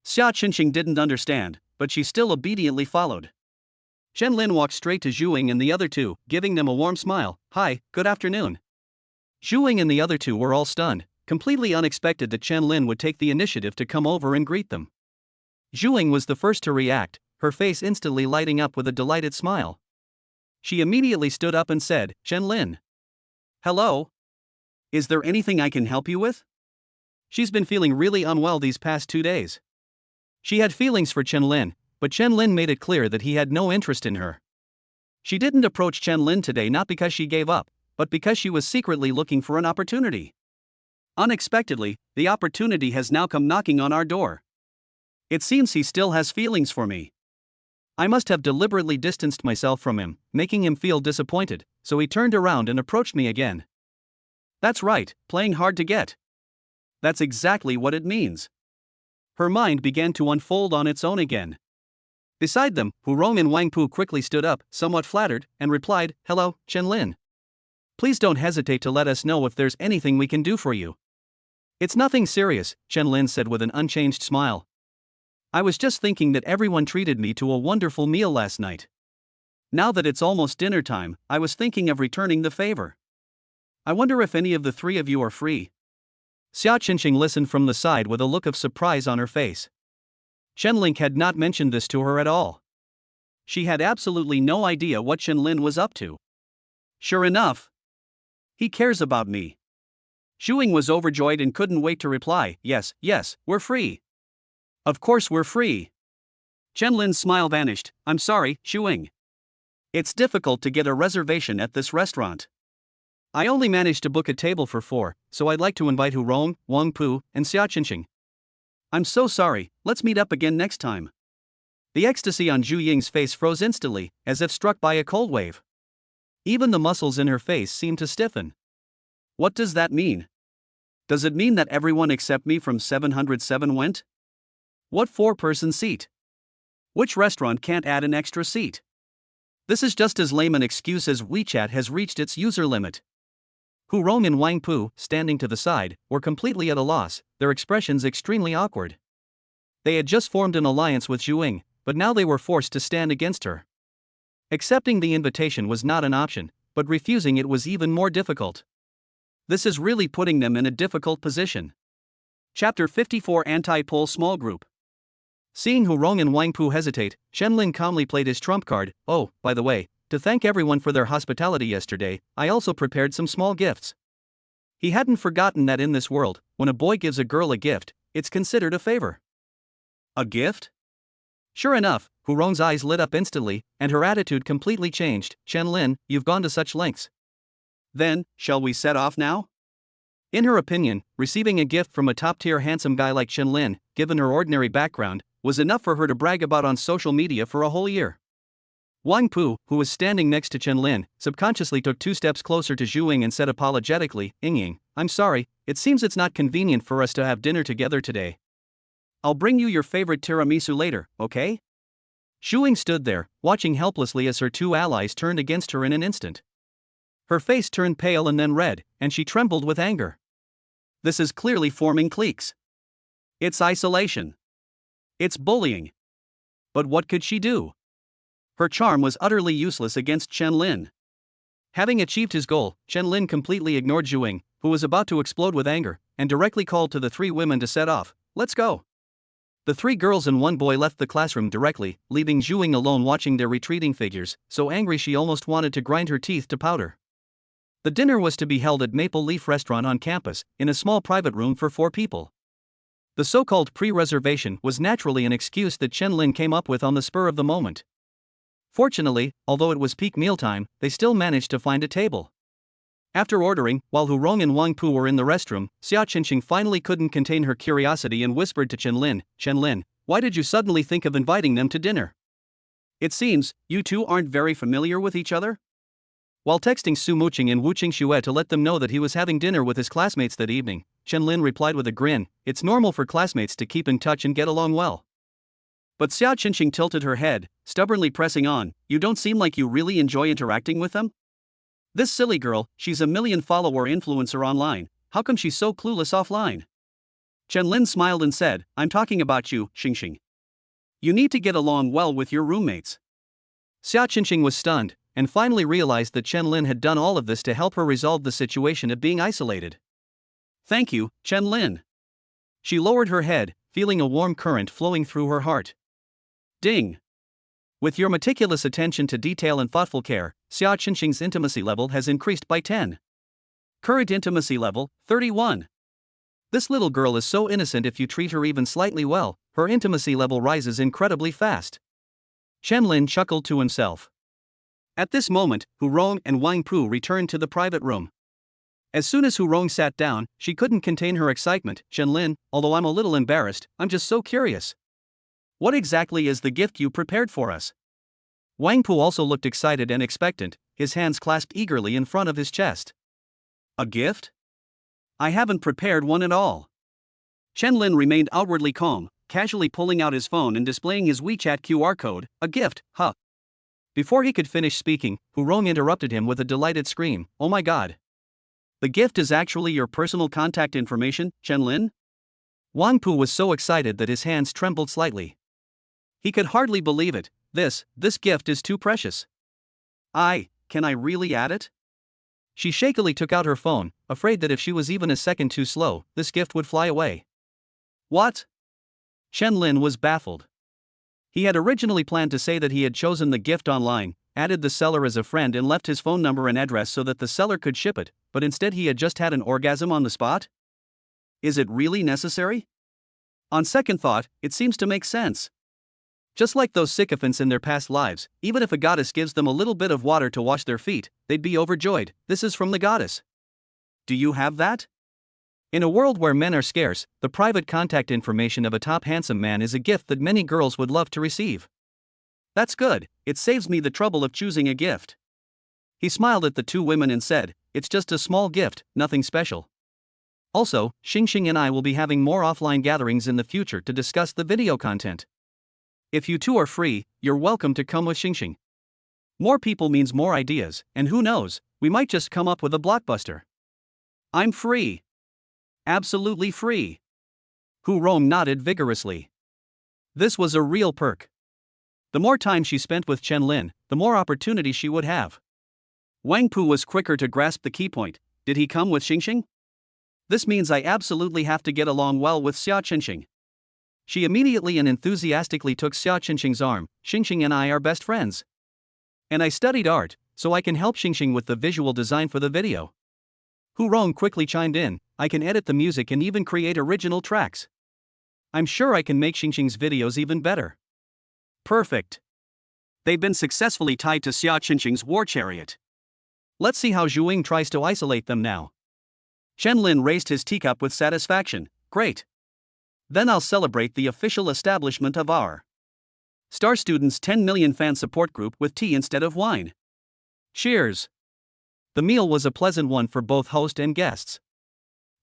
Xia Qinqing didn't understand, but she still obediently followed. Chenlin walked straight to Xu Ying and the other 2, giving them a warm smile. Hi, good afternoon. Xu Ying and the other 2 were all stunned, completely unexpected that Chenlin would take the initiative to come over and greet them. Xu Ying was the first to react, her face instantly lighting up with a delighted smile. She immediately stood up and said, "Chen Lin. Hello? Is there anything I can help you with?" She's been feeling really unwell these past 2 days. She had feelings for Chen Lin, but Chen Lin made it clear that he had no interest in her. She didn't approach Chen Lin today not because she gave up, but because she was secretly looking for an opportunity. Unexpectedly, the opportunity has now come knocking on our door. It seems he still has feelings for me. I must have deliberately distanced myself from him, making him feel disappointed, so he turned around and approached me again. That's right, playing hard to get. That's exactly what it means. Her mind began to unfold on its own again. Beside them, Hurong and Wang Pu quickly stood up, somewhat flattered, and replied, "Hello, Chen Lin. Please don't hesitate to let us know if there's anything we can do for you." "It's nothing serious," Chen Lin said with an unchanged smile. "I was just thinking that everyone treated me to a wonderful meal last night. Now that it's almost dinner time, I was thinking of returning the favor. I wonder if any of the three of you are free." Xia Qingqing listened from the side with a look of surprise on her face. Chen Lin had not mentioned this to her at all. She had absolutely no idea what Chen Lin was up to. Sure enough, he cares about me. Xu was overjoyed and couldn't wait to reply, "Yes, we're free. Of course we're free." Chen Lin's smile vanished. "I'm sorry, Xu. It's difficult to get a reservation at this restaurant. I only managed to book a table for 4, so I'd like to invite Hurong, Wang Pu, and Xia Qingqing. I'm so sorry, let's meet up again next time." The ecstasy on Zhu Ying's face froze instantly, as if struck by a cold wave. Even the muscles in her face seemed to stiffen. What does that mean? Does it mean that everyone except me from 707 went? What 4-person seat? Which restaurant can't add an extra seat? This is just as lame an excuse as WeChat has reached its user limit. Hurong and Wang Pu, standing to the side, were completely at a loss, their expressions extremely awkward. They had just formed an alliance with Zhu, but now they were forced to stand against her. Accepting the invitation was not an option, but refusing it was even more difficult. This is really putting them in a difficult position. Chapter 54 Anti-Pole Small Group. Seeing Hurong and Wang Pu hesitate, Chen Lin calmly played his trump card. "Oh, by the way, to thank everyone for their hospitality yesterday, I also prepared some small gifts." He hadn't forgotten that in this world, when a boy gives a girl a gift, it's considered a favor. A gift? Sure enough, Hurong's eyes lit up instantly, and her attitude completely changed. "Chen Lin, you've gone to such lengths. Then, shall we set off now?" In her opinion, receiving a gift from a top-tier handsome guy like Chen Lin, given her ordinary background, was enough for her to brag about on social media for a whole year. Wang Pu, who was standing next to Chen Lin, subconsciously took 2 steps closer to Zhu and said apologetically, "Ying, I'm sorry, it seems it's not convenient for us to have dinner together today. I'll bring you your favorite tiramisu later, okay?" Zhu stood there, watching helplessly as her 2 allies turned against her in an instant. Her face turned pale and then red, and she trembled with anger. This is clearly forming cliques. It's isolation. It's bullying. But what could she do? Her charm was utterly useless against Chen Lin. Having achieved his goal, Chen Lin completely ignored Zhu, who was about to explode with anger, and directly called to the 3 women to set off. "Let's go." The 3 girls and 1 boy left the classroom directly, leaving Zhu alone watching their retreating figures, so angry she almost wanted to grind her teeth to powder. The dinner was to be held at Maple Leaf Restaurant on campus, in a small private room for 4 people. The so-called pre-reservation was naturally an excuse that Chen Lin came up with on the spur of the moment. Fortunately, although it was peak mealtime, they still managed to find a table. After ordering, while Hurong and Wang Pu were in the restroom, Xia Qingqing finally couldn't contain her curiosity and whispered to Chen Lin, "Chen Lin, why did you suddenly think of inviting them to dinner? It seems, you two aren't very familiar with each other?" While texting Su Muqing and Wu Qingxue to let them know that he was having dinner with his classmates that evening, Chen Lin replied with a grin, "It's normal for classmates to keep in touch and get along well." But Xia Qingqing tilted her head, stubbornly pressing on, "You don't seem like you really enjoy interacting with them? This silly girl, she's a million-follower influencer online, how come she's so clueless offline?" Chen Lin smiled and said, "I'm talking about you, Qingqing. You need to get along well with your roommates." Xia Qingqing was stunned, and finally realized that Chen Lin had done all of this to help her resolve the situation of being isolated. "Thank you, Chen Lin." She lowered her head, feeling a warm current flowing through her heart. Ding! With your meticulous attention to detail and thoughtful care, Xia Qingxing's intimacy level has increased by 10. Current intimacy level, 31. This little girl is so innocent. If you treat her even slightly well, her intimacy level rises incredibly fast. Chen Lin chuckled to himself. At this moment, Hu Rong and Wang Pu returned to the private room. As soon as Hu Rong sat down, she couldn't contain her excitement. Chen Lin, although I'm a little embarrassed, I'm just so curious. What exactly is the gift you prepared for us? Wang Pu also looked excited and expectant, his hands clasped eagerly in front of his chest. A gift? I haven't prepared one at all. Chen Lin remained outwardly calm, casually pulling out his phone and displaying his WeChat QR code. A gift, huh? Before he could finish speaking, Hu Rong interrupted him with a delighted scream. Oh my god. The gift is actually your personal contact information, Chen Lin? Wang Pu was so excited that his hands trembled slightly. He could hardly believe it. This gift is too precious. Can I really add it? She shakily took out her phone, afraid that if she was even a second too slow, this gift would fly away. What? Chen Lin was baffled. He had originally planned to say that he had chosen the gift online, added the seller as a friend and left his phone number and address so that the seller could ship it, but instead he had just had an orgasm on the spot? Is it really necessary? On second thought, it seems to make sense. Just like those sycophants in their past lives, even if a goddess gives them a little bit of water to wash their feet, they'd be overjoyed. This is from the goddess. Do you have that? In a world where men are scarce, the private contact information of a top handsome man is a gift that many girls would love to receive. That's good, it saves me the trouble of choosing a gift. He smiled at the two women and said, it's just a small gift, nothing special. Also, Xingxing and I will be having more offline gatherings in the future to discuss the video content. If you two are free, you're welcome to come with Xingxing. More people means more ideas, and who knows, we might just come up with a blockbuster. I'm free. Absolutely free. Hu Rong nodded vigorously. This was a real perk. The more time she spent with Chen Lin, the more opportunity she would have. Wang Pu was quicker to grasp the key point. Did he come with Xingxing? This means I absolutely have to get along well with Xia Qingxing. She immediately and enthusiastically took Xia Qingxing's arm. Xingxing and I are best friends. And I studied art, so I can help Xingxing with the visual design for the video. Hu Rong quickly chimed in, I can edit the music and even create original tracks. I'm sure I can make Xingxing's videos even better. Perfect. They've been successfully tied to Xia Qingxing's war chariot. Let's see how Zhu Ying tries to isolate them now. Chen Lin raised his teacup with satisfaction. Great. Then I'll celebrate the official establishment of our Star Students 10 million fan support group with tea instead of wine. Cheers. The meal was a pleasant one for both host and guests.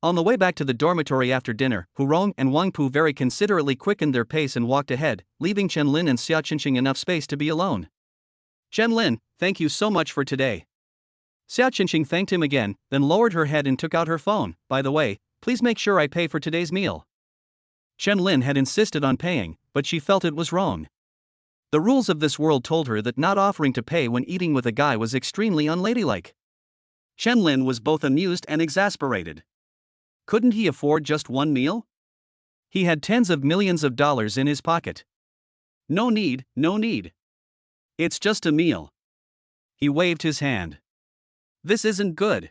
On the way back to the dormitory after dinner, Hu Rong and Wang Pu very considerately quickened their pace and walked ahead, leaving Chen Lin and Xia Qingxing enough space to be alone. Chen Lin, thank you so much for today. Xia Qingxing thanked him again, then lowered her head and took out her phone. By the way, please make sure I pay for today's meal. Chen Lin had insisted on paying, but she felt it was wrong. The rules of this world told her that not offering to pay when eating with a guy was extremely unladylike. Chen Lin was both amused and exasperated. Couldn't he afford just one meal? He had tens of millions of dollars in his pocket. No need, no need. It's just a meal. He waved his hand. This isn't good.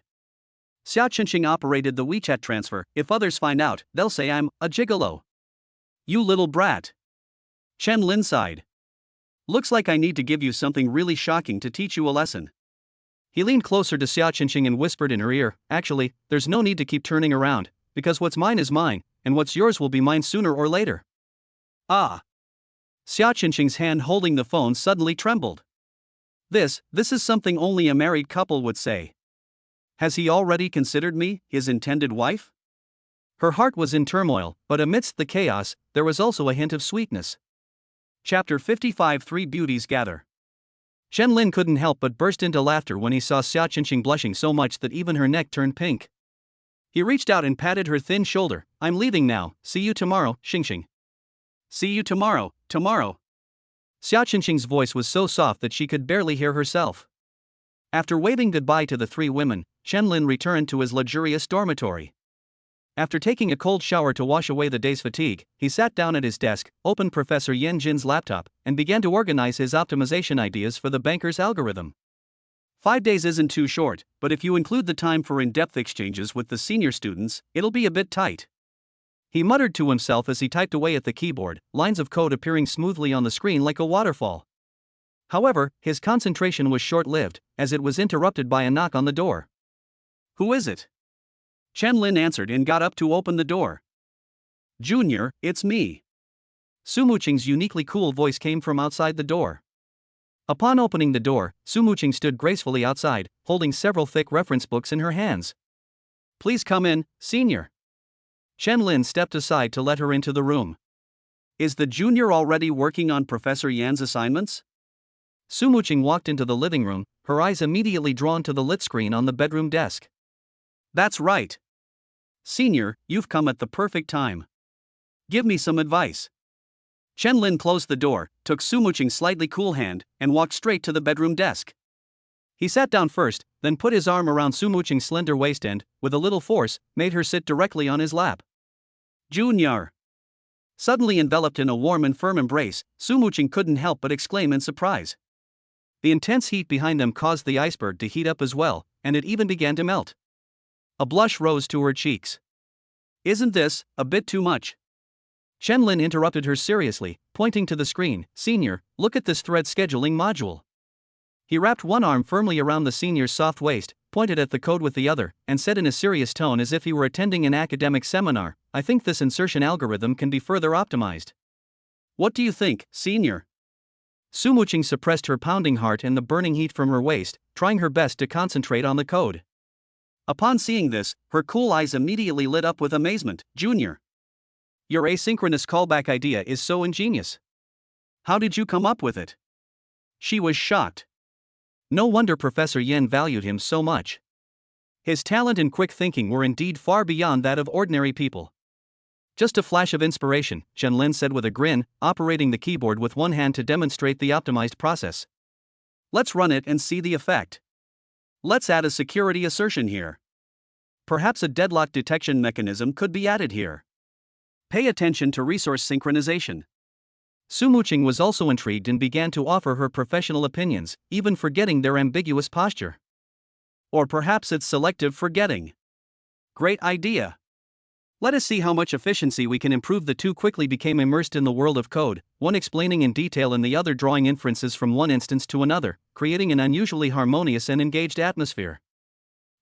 Xia Qingxing operated the WeChat transfer. If others find out, they'll say I'm a gigolo. You little brat. Chen Lin sighed. Looks like I need to give you something really shocking to teach you a lesson. He leaned closer to Xia Qingxing and whispered in her ear, actually, there's no need to keep turning around, because what's mine is mine, and what's yours will be mine sooner or later. Ah. Xia Qingxing's hand holding the phone suddenly trembled. This is something only a married couple would say. Has he already considered me, his intended wife? Her heart was in turmoil, but amidst the chaos, there was also a hint of sweetness. Chapter 55 Three Beauties Gather. Chen Lin couldn't help but burst into laughter when he saw Xia Qingxing blushing so much that even her neck turned pink. He reached out and patted her thin shoulder. I'm leaving now, see you tomorrow, Xingxing. See you tomorrow. Xia Qingxing's voice was so soft that she could barely hear herself. After waving goodbye to the three women, Chen Lin returned to his luxurious dormitory. After taking a cold shower to wash away the day's fatigue, he sat down at his desk, opened Professor Yen Jin's laptop, and began to organize his optimization ideas for the banker's algorithm. 5 days isn't too short, but if you include the time for in-depth exchanges with the senior students, it'll be a bit tight. He muttered to himself as he typed away at the keyboard, lines of code appearing smoothly on the screen like a waterfall. However, his concentration was short-lived, as it was interrupted by a knock on the door. "Who is it?" Chen Lin answered and got up to open the door. "Junior, it's me." Su Muqing's uniquely cool voice came from outside the door. Upon opening the door, Su Muqing stood gracefully outside, holding several thick reference books in her hands. "Please come in, senior." Chen Lin stepped aside to let her into the room. "Is the junior already working on Professor Yan's assignments?" Su Muqing walked into the living room, her eyes immediately drawn to the lit screen on the bedroom desk. "That's right. Senior, you've come at the perfect time. Give me some advice." Chen Lin closed the door, took Su Muqing's slightly cool hand, and walked straight to the bedroom desk. He sat down first, then put his arm around Su Muqing's slender waist and, with a little force, made her sit directly on his lap. "Junior." Suddenly enveloped in a warm and firm embrace, Su Muqing couldn't help but exclaim in surprise. The intense heat behind them caused the iceberg to heat up as well, and it even began to melt. A blush rose to her cheeks. "Isn't this a bit too much?" Chen Lin interrupted her seriously, pointing to the screen. "Senior, look at this thread scheduling module." He wrapped one arm firmly around the senior's soft waist, pointed at the code with the other, and said in a serious tone as if he were attending an academic seminar, "I think this insertion algorithm can be further optimized." "What do you think, senior?" Su Muqing suppressed her pounding heart and the burning heat from her waist, trying her best to concentrate on the code. Upon seeing this, her cool eyes immediately lit up with amazement. "Junior, your asynchronous callback idea is so ingenious. How did you come up with it?" She was shocked. No wonder Professor Yen valued him so much. His talent and quick thinking were indeed far beyond that of ordinary people. "Just a flash of inspiration," Chen Lin said with a grin, operating the keyboard with one hand to demonstrate the optimized process. "Let's run it and see the effect. Let's add a security assertion here. Perhaps a deadlock detection mechanism could be added here. Pay attention to resource synchronization." Su Muqing was also intrigued and began to offer her professional opinions, even forgetting their ambiguous posture. "Or perhaps it's selective forgetting. Great idea. Let us see how much efficiency we can improve." The two quickly became immersed in the world of code, one explaining in detail and the other drawing inferences from one instance to another, creating an unusually harmonious and engaged atmosphere.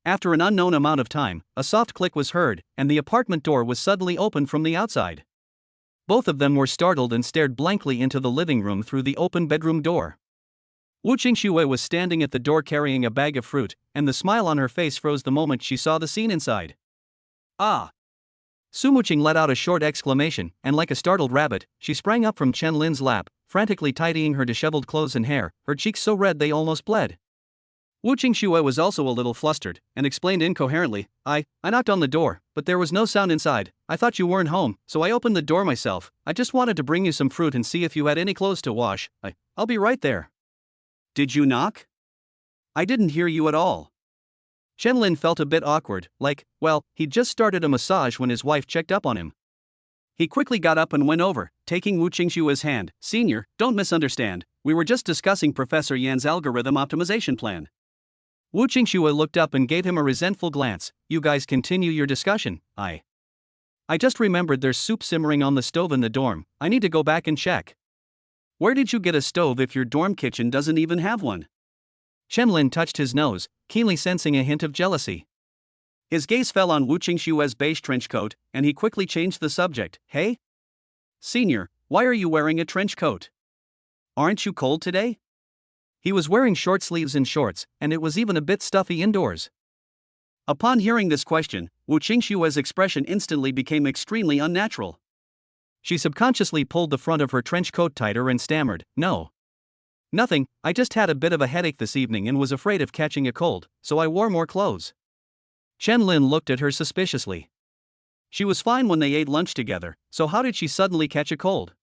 After an unknown amount of time, a soft click was heard, and the apartment door was suddenly opened from the outside. Both of them were startled and stared blankly into the living room through the open bedroom door. Wu Qingxue was standing at the door carrying a bag of fruit, and the smile on her face froze the moment she saw the scene inside. "Ah!" Su Muqing let out a short exclamation, and like a startled rabbit, she sprang up from Chen Lin's lap, frantically tidying her disheveled clothes and hair, her cheeks so red they almost bled. Wu Qingxue was also a little flustered, and explained incoherently, I knocked on the door, but there was no sound inside. I thought you weren't home, so I opened the door myself. I just wanted to bring you some fruit and see if you had any clothes to wash. I'll be right there." "Did you knock? I didn't hear you at all." Chen Lin felt a bit awkward, well, he'd just started a massage when his wife checked up on him. He quickly got up and went over, taking Wu Qingxue's hand. "Senior, don't misunderstand. We were just discussing Professor Yan's algorithm optimization plan." Wu Qingxue looked up and gave him a resentful glance. "You guys continue your discussion. I just remembered there's soup simmering on the stove in the dorm. I need to go back and check." "Where did you get a stove if your dorm kitchen doesn't even have one?" Chen Lin touched his nose, keenly sensing a hint of jealousy. His gaze fell on Wu Qingxue's beige trench coat, and he quickly changed the subject. "Hey? Senior, why are you wearing a trench coat? Aren't you cold today?" He was wearing short sleeves and shorts, and it was even a bit stuffy indoors. Upon hearing this question, Wu Qingxue's expression instantly became extremely unnatural. She subconsciously pulled the front of her trench coat tighter and stammered, "No. Nothing, I just had a bit of a headache this evening and was afraid of catching a cold, so I wore more clothes." Chen Lin looked at her suspiciously. She was fine when they ate lunch together, so how did she suddenly catch a cold?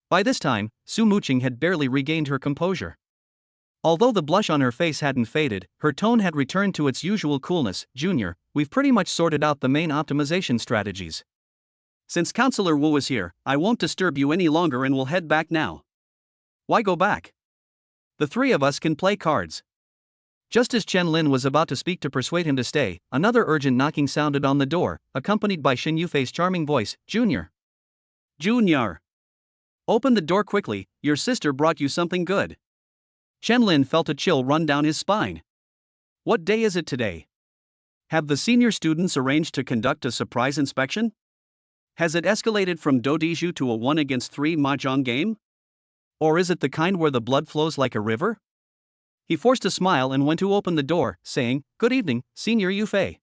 By this time, Su Muqing had barely regained her composure. Although the blush on her face hadn't faded, her tone had returned to its usual coolness. Junior, we've pretty much sorted out the main optimization strategies. Since Counselor Wu is here, I won't disturb you any longer and will head back now. Why go back? The three of us can play cards. Just as Chen Lin was about to speak to persuade him to stay, another urgent knocking sounded on the door, accompanied by Shin Yufei's charming voice, Junior. Junior. Open the door quickly, your sister brought you something good. Chen Lin felt a chill run down his spine. What day is it today? Have the senior students arranged to conduct a surprise inspection? Has it escalated from dodiju to a 1-against-3 mahjong game? Or is it the kind where the blood flows like a river? He forced a smile and went to open the door, saying, Good evening, Senior Yufei.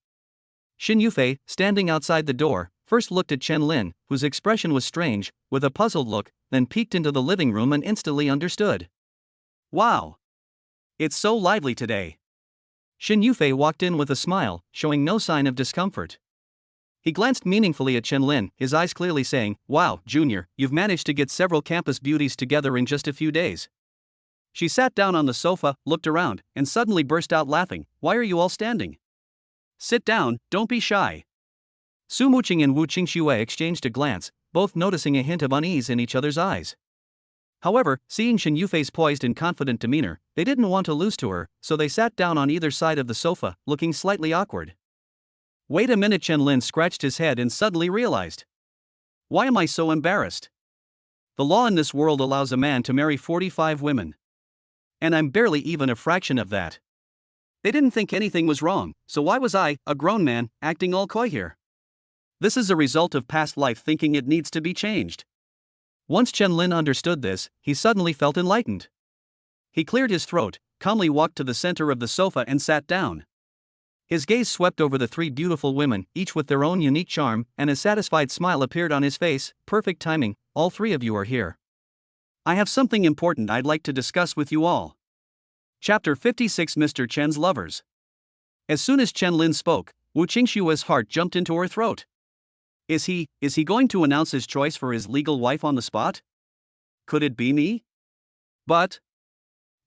Shin Yufei, standing outside the door, first looked at Chen Lin, whose expression was strange, with a puzzled look, then peeked into the living room and instantly understood. Wow! It's so lively today. Shin Yufei walked in with a smile, showing no sign of discomfort. He glanced meaningfully at Chen Lin, his eyes clearly saying, Wow, Junior, you've managed to get several campus beauties together in just a few days. She sat down on the sofa, looked around, and suddenly burst out laughing. Why are you all standing? Sit down, don't be shy. Su Muqing and Wu Qingxue exchanged a glance, both noticing a hint of unease in each other's eyes. However, seeing Shin Yufei's poised and confident demeanor, they didn't want to lose to her, so they sat down on either side of the sofa, looking slightly awkward. Wait a minute, Chen Lin scratched his head and suddenly realized. Why am I so embarrassed? The law in this world allows a man to marry 45 women. And I'm barely even a fraction of that. They didn't think anything was wrong, so why was I, a grown man, acting all coy here? This is a result of past life thinking it needs to be changed. Once Chen Lin understood this, he suddenly felt enlightened. He cleared his throat, calmly walked to the center of the sofa and sat down. His gaze swept over the three beautiful women, each with their own unique charm, and a satisfied smile appeared on his face. Perfect timing, all three of you are here. I have something important I'd like to discuss with you all. Chapter 56 Mr. Chen's Lovers. As soon as Chen Lin spoke, Wu Qingxue's heart jumped into her throat. Is he going to announce his choice for his legal wife on the spot? Could it be me? But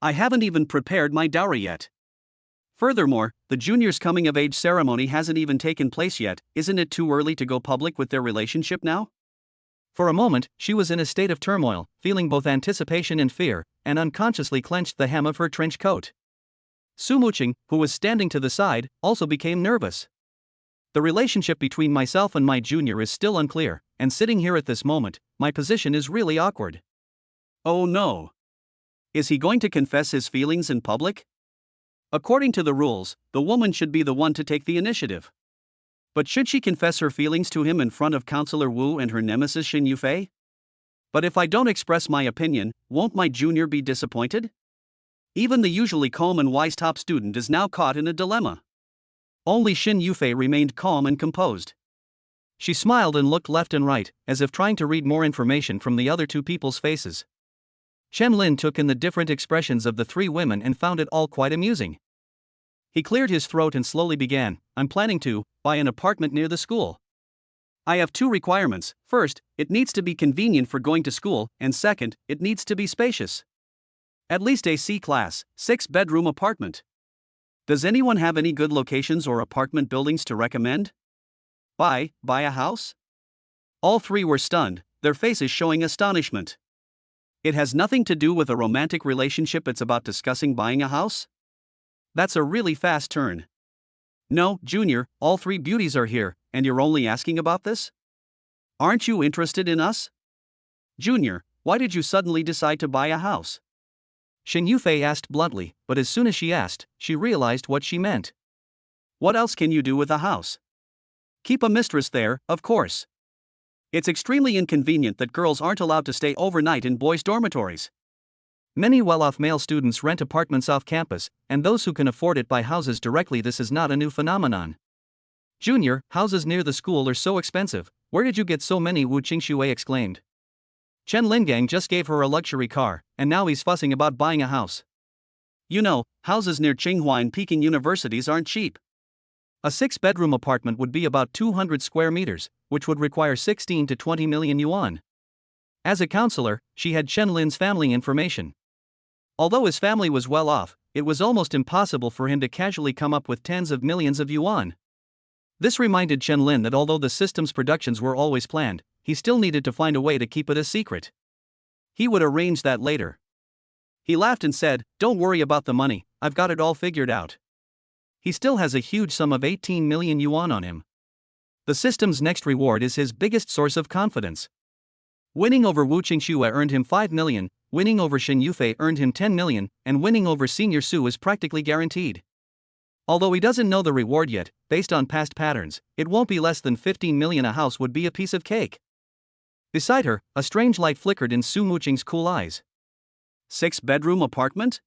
I haven't even prepared my dowry yet. Furthermore, the junior's coming-of-age ceremony hasn't even taken place yet. Isn't it too early to go public with their relationship now? For a moment, she was in a state of turmoil, feeling both anticipation and fear, and unconsciously clenched the hem of her trench coat. Su Muqing, who was standing to the side, also became nervous. The relationship between myself and my junior is still unclear, and sitting here at this moment, my position is really awkward. Oh no! Is he going to confess his feelings in public? According to the rules, the woman should be the one to take the initiative. But should she confess her feelings to him in front of Counselor Wu and her nemesis Shin Yufei? But if I don't express my opinion, won't my junior be disappointed? Even the usually calm and wise top student is now caught in a dilemma. Only Shin Yufei remained calm and composed. She smiled and looked left and right, as if trying to read more information from the other two people's faces. Chen Lin took in the different expressions of the three women and found it all quite amusing. He cleared his throat and slowly began, I'm planning to buy an apartment near the school. I have two requirements. First, it needs to be convenient for going to school, and second, it needs to be spacious. At least a C-class, 6-bedroom apartment. Does anyone have any good locations or apartment buildings to recommend? Buy a house? All three were stunned, their faces showing astonishment. It has nothing to do with a romantic relationship, it's about discussing buying a house? That's a really fast turn. No, Junior, all three beauties are here, and you're only asking about this? Aren't you interested in us? Junior, why did you suddenly decide to buy a house? Shin Yufei asked bluntly, but as soon as she asked, she realized what she meant. What else can you do with a house? Keep a mistress there, of course. It's extremely inconvenient that girls aren't allowed to stay overnight in boys' dormitories. Many well-off male students rent apartments off campus, and those who can afford it buy houses directly. This is not a new phenomenon. Junior, houses near the school are so expensive. Where did you get so many? Wu Qingxue exclaimed. Chen Lingang just gave her a luxury car, and now he's fussing about buying a house. You know, houses near Tsinghua and Peking universities aren't cheap. A 6-bedroom apartment would be about 200 square meters, which would require 16 to 20 million yuan. As a counselor, she had Chen Lin's family information. Although his family was well off, it was almost impossible for him to casually come up with tens of millions of yuan. This reminded Chen Lin that although the system's productions were always planned, he still needed to find a way to keep it a secret. He would arrange that later. He laughed and said, "Don't worry about the money, I've got it all figured out." He still has a huge sum of 18 million yuan on him. The system's next reward is his biggest source of confidence. Winning over Wu Qingxue earned him 5 million, winning over Xin Yufei earned him 10 million, and winning over Senior Su is practically guaranteed. Although he doesn't know the reward yet, based on past patterns, it won't be less than 15 million. A house would be a piece of cake. Beside her, a strange light flickered in Su Muqing's cool eyes. 6-bedroom apartment?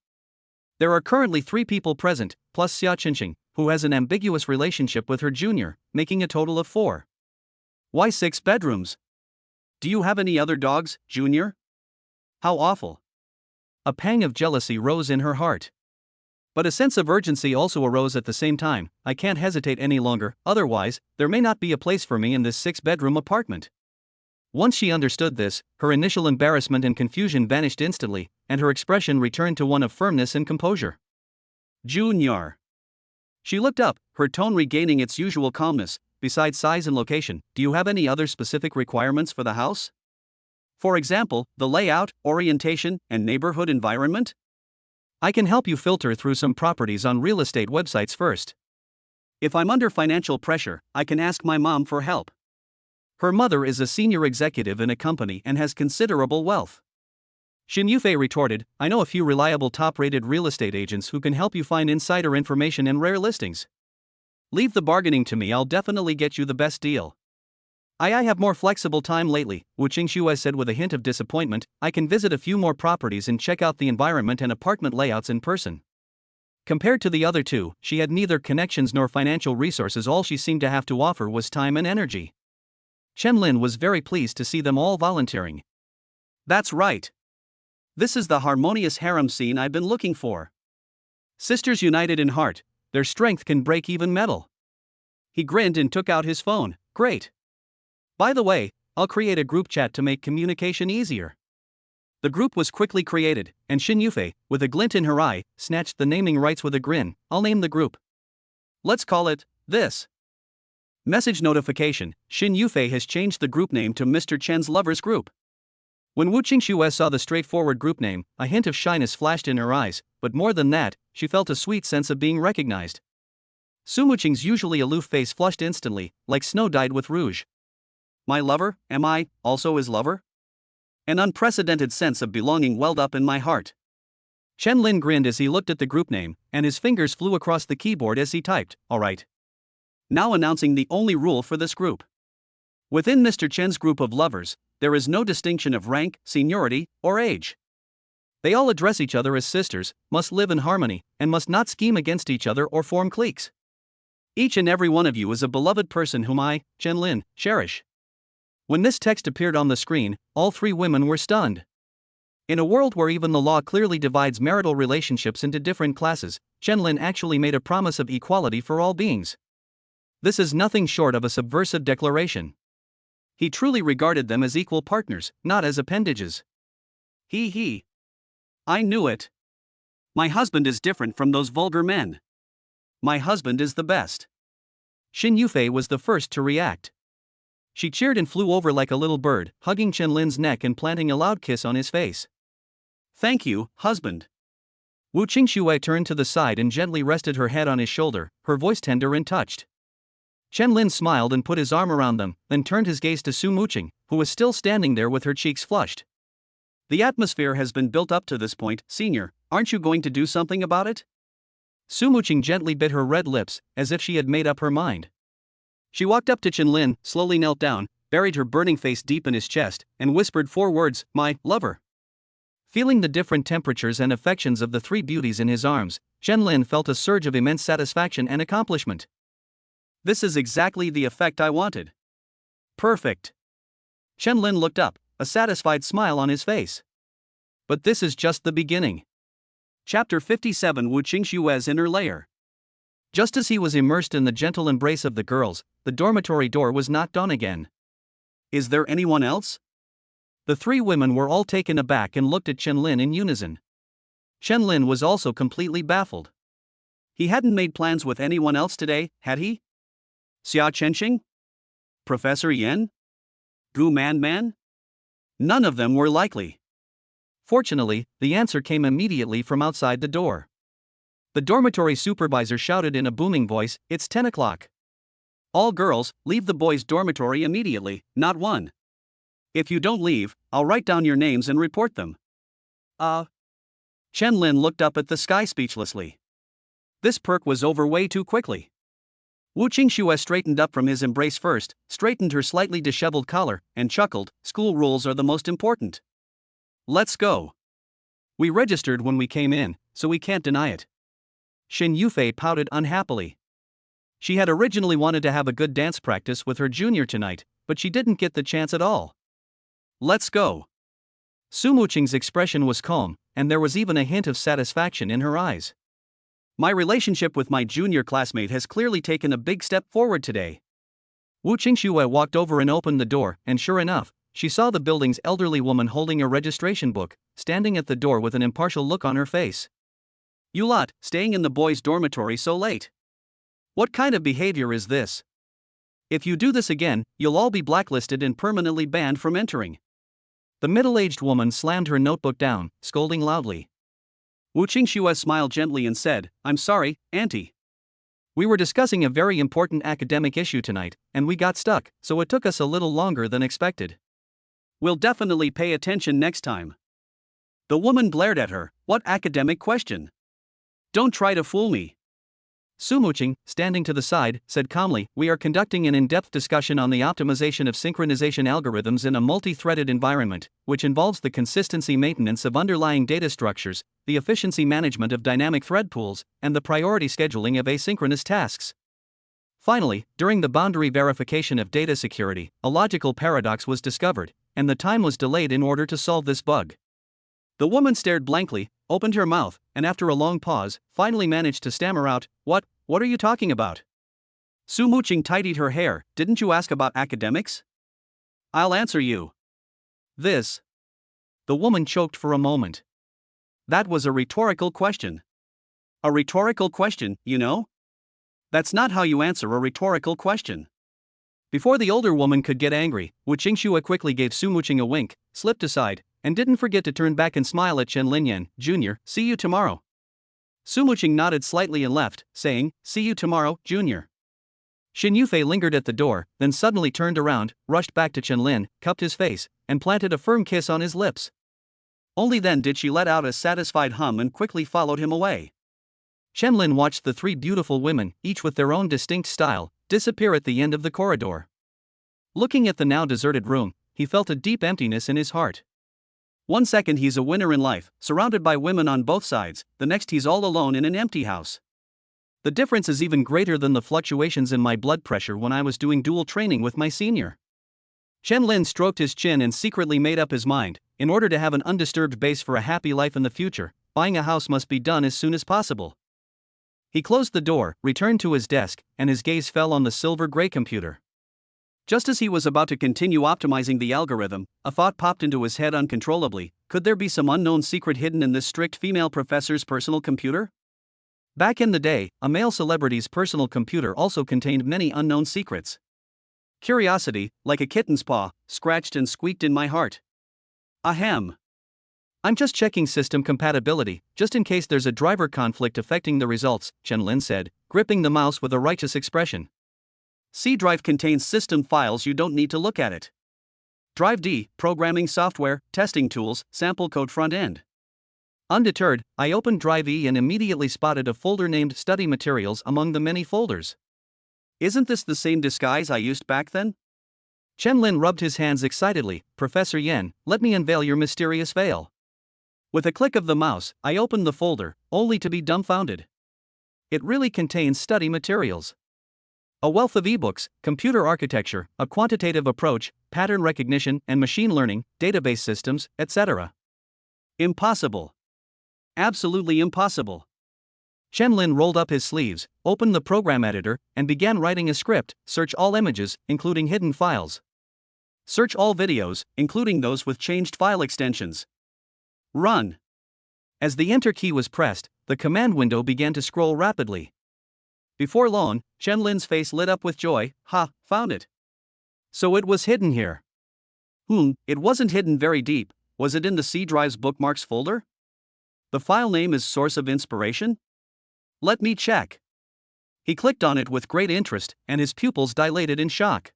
There are currently 3 people present, plus Xia Qinxing, who has an ambiguous relationship with her junior, making a total of 4. Why 6 bedrooms? Do you have any other dogs, Junior? How awful. A pang of jealousy rose in her heart. But a sense of urgency also arose at the same time. I can't hesitate any longer, otherwise, there may not be a place for me in this 6-bedroom apartment. Once she understood this, her initial embarrassment and confusion vanished instantly, and her expression returned to one of firmness and composure. Junior. She looked up, her tone regaining its usual calmness. Besides size and location, do you have any other specific requirements for the house? For example, the layout, orientation, and neighborhood environment? I can help you filter through some properties on real estate websites first. If I'm under financial pressure, I can ask my mom for help. Her mother is a senior executive in a company and has considerable wealth. Xin Yufei retorted, I know a few reliable top-rated real estate agents who can help you find insider information and rare listings. Leave the bargaining to me, I'll definitely get you the best deal. I have more flexible time lately, Wu Qingxue said with a hint of disappointment. I can visit a few more properties and check out the environment and apartment layouts in person. Compared to the other two, she had neither connections nor financial resources. All she seemed to have to offer was time and energy. Chen Lin was very pleased to see them all volunteering. That's right. This is the harmonious harem scene I've been looking for. Sisters united in heart, their strength can break even metal. He grinned and took out his phone. Great. By the way, I'll create a group chat to make communication easier. The group was quickly created, and Xin Yufei, with a glint in her eye, snatched the naming rights with a grin. I'll name the group. Let's call it this. Message notification: Xin Yufei has changed the group name to Mr. Chen's Lovers Group. When Wu Qingxue saw the straightforward group name, a hint of shyness flashed in her eyes, but more than that, she felt a sweet sense of being recognized. Su Muqing's usually aloof face flushed instantly, like snow dyed with rouge. My lover, am I also his lover? An unprecedented sense of belonging welled up in my heart. Chen Lin grinned as he looked at the group name, and his fingers flew across the keyboard as he typed, all right. Now announcing the only rule for this group. Within Mr. Chen's group of lovers, there is no distinction of rank, seniority, or age. They all address each other as sisters, must live in harmony, and must not scheme against each other or form cliques. Each and every one of you is a beloved person whom I, Chen Lin, cherish. When this text appeared on the screen, all 3 women were stunned. In a world where even the law clearly divides marital relationships into different classes, Chen Lin actually made a promise of equality for all beings. This is nothing short of a subversive declaration. He truly regarded them as equal partners, not as appendages. He. I knew it. My husband is different from those vulgar men. My husband is the best. Xin Yufei was the first to react. She cheered and flew over like a little bird, hugging Chen Lin's neck and planting a loud kiss on his face. Thank you, husband. Wu Qingxue turned to the side and gently rested her head on his shoulder, her voice tender and touched. Chen Lin smiled and put his arm around them, then turned his gaze to Su Muqing, who was still standing there with her cheeks flushed. The atmosphere has been built up to this point, Senior, aren't you going to do something about it? Su Muqing gently bit her red lips, as if she had made up her mind. She walked up to Chen Lin, slowly knelt down, buried her burning face deep in his chest, and whispered 4 words, my lover. Feeling the different temperatures and affections of the 3 beauties in his arms, Chen Lin felt a surge of immense satisfaction and accomplishment. This is exactly the effect I wanted. Perfect. Chen Lin looked up, a satisfied smile on his face. But this is just the beginning. Chapter 57: Wu Qingxue's Inner Layer. Just as he was immersed in the gentle embrace of the girls, the dormitory door was knocked on again. Is there anyone else? The 3 women were all taken aback and looked at Chen Lin in unison. Chen Lin was also completely baffled. He hadn't made plans with anyone else today, had he? Xia Chenxing? Professor Yen? Gu Man? None of them were likely. Fortunately, the answer came immediately from outside the door. The dormitory supervisor shouted in a booming voice, "It's 10 o'clock. All girls, leave the boys' dormitory immediately, not one. If you don't leave, I'll write down your names and report them." Chen Lin looked up at the sky speechlessly. This perk was over way too quickly. Wu Qingxue straightened up from his embrace first, straightened her slightly disheveled collar, and chuckled, "School rules are the most important. Let's go. We registered when we came in, so we can't deny it." Xin Yufei pouted unhappily. She had originally wanted to have a good dance practice with her junior tonight, but she didn't get the chance at all. "Let's go." Su Muqing's expression was calm, and there was even a hint of satisfaction in her eyes. "My relationship with my junior classmate has clearly taken a big step forward today." Wu Qingxue walked over and opened the door, and sure enough, she saw the building's elderly woman holding a registration book, standing at the door with an impartial look on her face. "You lot, staying in the boys' dormitory so late. What kind of behavior is this? If you do this again, you'll all be blacklisted and permanently banned from entering." The middle-aged woman slammed her notebook down, scolding loudly. Wu Qingxue smiled gently and said, "I'm sorry, Auntie. We were discussing a very important academic issue tonight, and we got stuck, so it took us a little longer than expected. We'll definitely pay attention next time." The woman glared at her. "What academic question? Don't try to fool me." Su Muqing, standing to the side, said calmly, "We are conducting an in-depth discussion on the optimization of synchronization algorithms in a multi-threaded environment, which involves the consistency maintenance of underlying data structures, the efficiency management of dynamic thread pools, and the priority scheduling of asynchronous tasks. Finally, during the boundary verification of data security, a logical paradox was discovered, and the time was delayed in order to solve this bug." The woman stared blankly, opened her mouth, and after a long pause, finally managed to stammer out, What are you talking about?" Su Muqing tidied her hair. "Didn't you ask about academics? I'll answer you. This." The woman choked for a moment. "That was a rhetorical question." "A rhetorical question, you know? That's not how you answer a rhetorical question." Before the older woman could get angry, Wu Qingxue quickly gave Su Muqing a wink, slipped aside, and didn't forget to turn back and smile at Chen Linyan, Jr., "See you tomorrow." Su Muqing nodded slightly and left, saying, "See you tomorrow, Junior." Xin Yufei lingered at the door, then suddenly turned around, rushed back to Chen Lin, cupped his face, and planted a firm kiss on his lips. Only then did she let out a satisfied hum and quickly followed him away. Chen Lin watched the three beautiful women, each with their own distinct style, disappear at the end of the corridor. Looking at the now deserted room, he felt a deep emptiness in his heart. One second he's a winner in life, surrounded by women on both sides, the next he's all alone in an empty house. The difference is even greater than the fluctuations in my blood pressure when I was doing dual training with my senior. Chen Lin stroked his chin and secretly made up his mind, in order to have an undisturbed base for a happy life in the future, buying a house must be done as soon as possible. He closed the door, returned to his desk, and his gaze fell on the silver-gray computer. Just as he was about to continue optimizing the algorithm, a thought popped into his head uncontrollably. Could there be some unknown secret hidden in this strict female professor's personal computer? Back in the day, a male celebrity's personal computer also contained many unknown secrets. Curiosity, like a kitten's paw, scratched and squeaked in my heart. Ahem. I'm just checking system compatibility, just in case there's a driver conflict affecting the results, Chen Lin said, gripping the mouse with a righteous expression. C drive contains system files, you don't need to look at it. Drive D, programming software, testing tools, sample code front end. Undeterred, I opened Drive E and immediately spotted a folder named Study Materials among the many folders. Isn't this the same disguise I used back then? Chen Lin rubbed his hands excitedly. Professor Yen, let me unveil your mysterious veil. With a click of the mouse, I opened the folder, only to be dumbfounded. It really contains study materials. A wealth of ebooks, computer architecture, a quantitative approach, pattern recognition and machine learning, database systems, etc. Impossible. Absolutely impossible. Chen Lin rolled up his sleeves, opened the program editor, and began writing a script. Search all images, including hidden files. Search all videos, including those with changed file extensions. Run. As the enter key was pressed, the command window began to scroll rapidly. Before long, Chen Lin's face lit up with joy. Ha, found it. So it was hidden here. It wasn't hidden very deep. Was it in the C drive's bookmarks folder? The file name is Source of Inspiration? Let me check. He clicked on it with great interest, and his pupils dilated in shock.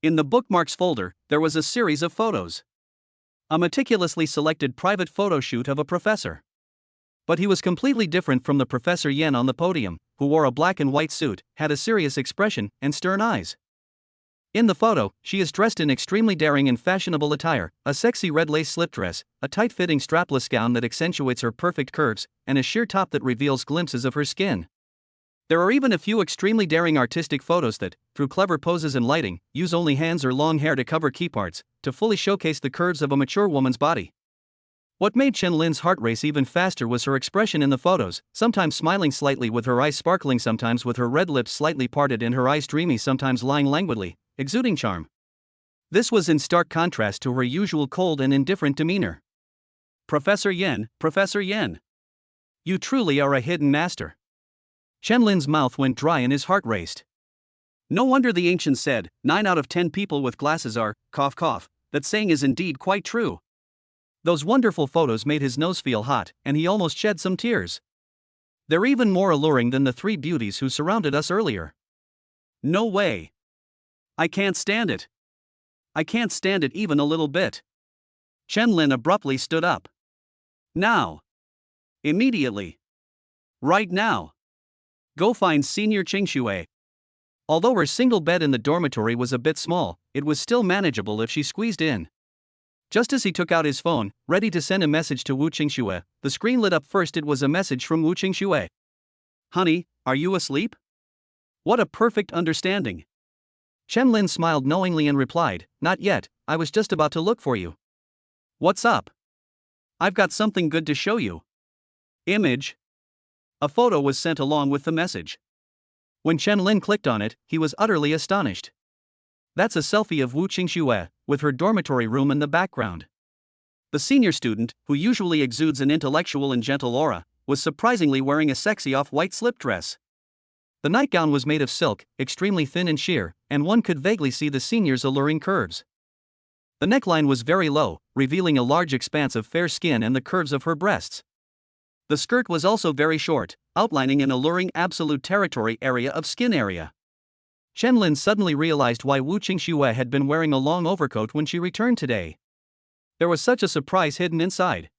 In the bookmarks folder, there was a series of photos. A meticulously selected private photo shoot of a professor. But he was completely different from the Professor Yen on the podium, who wore a black and white suit, had a serious expression, and stern eyes. In the photo, she is dressed in extremely daring and fashionable attire, a sexy red lace slip dress, a tight-fitting strapless gown that accentuates her perfect curves, and a sheer top that reveals glimpses of her skin. There are even a few extremely daring artistic photos that, through clever poses and lighting, use only hands or long hair to cover key parts, to fully showcase the curves of a mature woman's body. What made Chen Lin's heart race even faster was her expression in the photos, sometimes smiling slightly with her eyes sparkling, sometimes with her red lips slightly parted and her eyes dreamy, sometimes lying languidly, exuding charm. This was in stark contrast to her usual cold and indifferent demeanor. Professor Yen, you truly are a hidden master. Chen Lin's mouth went dry and his heart raced. No wonder the ancients said, 9 out of 10 people with glasses are, cough cough, that saying is indeed quite true. Those wonderful photos made his nose feel hot, and he almost shed some tears. They're even more alluring than the 3 beauties who surrounded us earlier. No way. I can't stand it. I can't stand it even a little bit. Chen Lin abruptly stood up. Now. Immediately. Right now. Go find Senior Qingxue. Although her single bed in the dormitory was a bit small, it was still manageable if she squeezed in. Just as he took out his phone, ready to send a message to Wu Qingxue, the screen lit up first. It was a message from Wu Qingxue. Honey, are you asleep? What a perfect understanding. Chen Lin smiled knowingly and replied, Not yet, I was just about to look for you. What's up? I've got something good to show you. Image. A photo was sent along with the message. When Chen Lin clicked on it, he was utterly astonished. That's a selfie of Wu Qingxue, with her dormitory room in the background. The senior student, who usually exudes an intellectual and gentle aura, was surprisingly wearing a sexy off-white slip dress. The nightgown was made of silk, extremely thin and sheer, and one could vaguely see the senior's alluring curves. The neckline was very low, revealing a large expanse of fair skin and the curves of her breasts. The skirt was also very short, outlining an alluring absolute territory area of skin area. Chen Lin suddenly realized why Wu Qingxue had been wearing a long overcoat when she returned today. There was such a surprise hidden inside.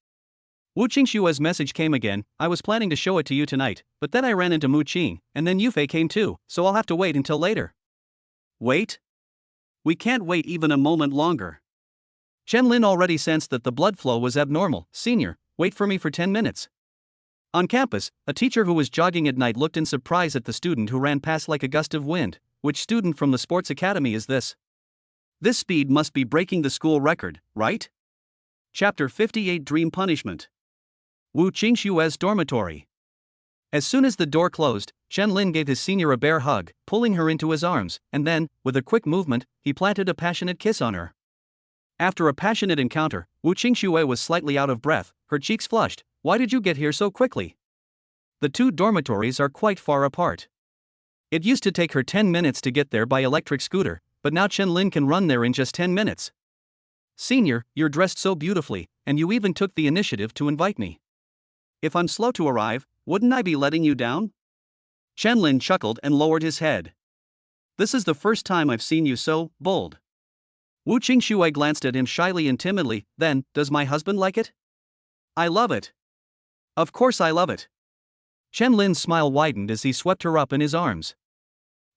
Wu Qingxue's message came again. I was planning to show it to you tonight, but then I ran into Mu Qing, and then Yufei came too, so I'll have to wait until later. Wait? We can't wait even a moment longer. Chen Lin already sensed that the blood flow was abnormal. Senior, wait for me for 10 minutes. On campus, a teacher who was jogging at night looked in surprise at the student who ran past like a gust of wind. Which student from the sports academy is this? This speed must be breaking the school record, right? Chapter 58 Dream Punishment. Wu Qingxue's dormitory. As soon as the door closed, Chen Lin gave his senior a bear hug, pulling her into his arms, and then, with a quick movement, he planted a passionate kiss on her. After a passionate encounter, Wu Qingxue was slightly out of breath, her cheeks flushed. Why did you get here so quickly? The 2 dormitories are quite far apart. It used to take her 10 minutes to get there by electric scooter, but now Chen Lin can run there in just 10 minutes. Senior, you're dressed so beautifully, and you even took the initiative to invite me. If I'm slow to arrive, wouldn't I be letting you down? Chen Lin chuckled and lowered his head. This is the first time I've seen you so bold. Wu Qingxue glanced at him shyly and timidly. Then, does my husband like it? I love it. Of course I love it. Chen Lin's smile widened as he swept her up in his arms.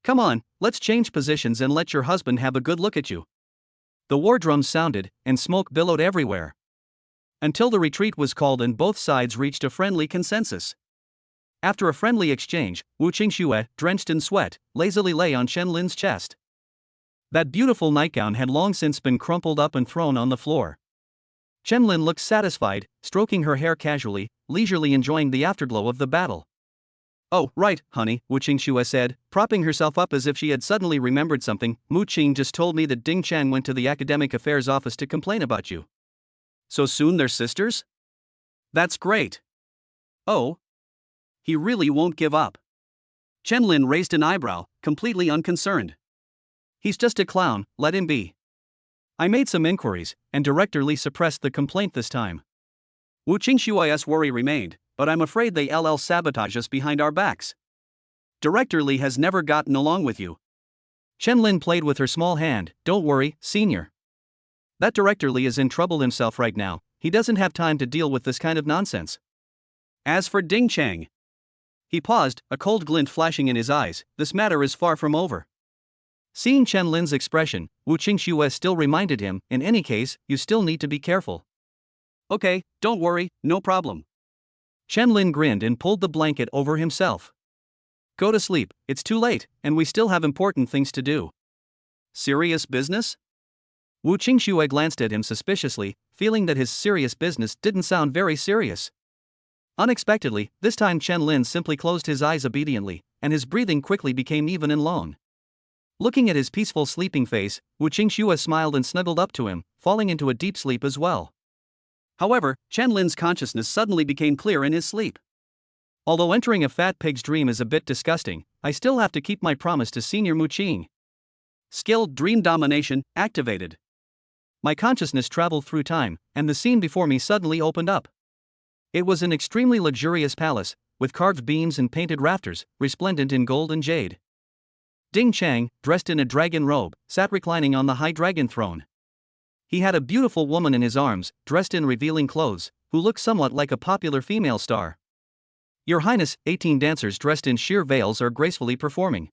Come on, let's change positions and let your husband have a good look at you. The war drums sounded, and smoke billowed everywhere. Until the retreat was called and both sides reached a friendly consensus. After a friendly exchange, Wu Qingxue, drenched in sweat, lazily lay on Chen Lin's chest. That beautiful nightgown had long since been crumpled up and thrown on the floor. Chen Lin looked satisfied, stroking her hair casually, leisurely enjoying the afterglow of the battle. Oh, right, honey, Wu Qingxue said, propping herself up as if she had suddenly remembered something. Mu Qing just told me that Ding Chang went to the academic affairs office to complain about you. So soon they're sisters? That's great. Oh, he really won't give up. Chen Lin raised an eyebrow, completely unconcerned. He's just a clown, let him be. I made some inquiries, and Director Li suppressed the complaint this time. Wu Qingshui's worry remained, but I'm afraid they LL sabotage us behind our backs. Director Li has never gotten along with you. Chen Lin played with her small hand. Don't worry, senior. That Director Li is in trouble himself right now, he doesn't have time to deal with this kind of nonsense. As for Ding Chang. He paused, a cold glint flashing in his eyes. This matter is far from over. Seeing Chen Lin's expression, Wu Qingshu still reminded him, in any case, you still need to be careful. Okay, don't worry, no problem. Chen Lin grinned and pulled the blanket over himself. Go to sleep, it's too late, and we still have important things to do. Serious business? Wu Qingshu glanced at him suspiciously, feeling that his serious business didn't sound very serious. Unexpectedly, this time Chen Lin simply closed his eyes obediently, and his breathing quickly became even and long. Looking at his peaceful sleeping face, Wu Qingshu smiled and snuggled up to him, falling into a deep sleep as well. However, Chen Lin's consciousness suddenly became clear in his sleep. Although entering a fat pig's dream is a bit disgusting, I still have to keep my promise to Senior Mu Qing. Skilled dream domination activated. My consciousness traveled through time, and the scene before me suddenly opened up. It was an extremely luxurious palace, with carved beams and painted rafters, resplendent in gold and jade. Ding Chang, dressed in a dragon robe, sat reclining on the high dragon throne. He had a beautiful woman in his arms, dressed in revealing clothes, who looked somewhat like a popular female star. Your Highness, 18 dancers dressed in sheer veils are gracefully performing.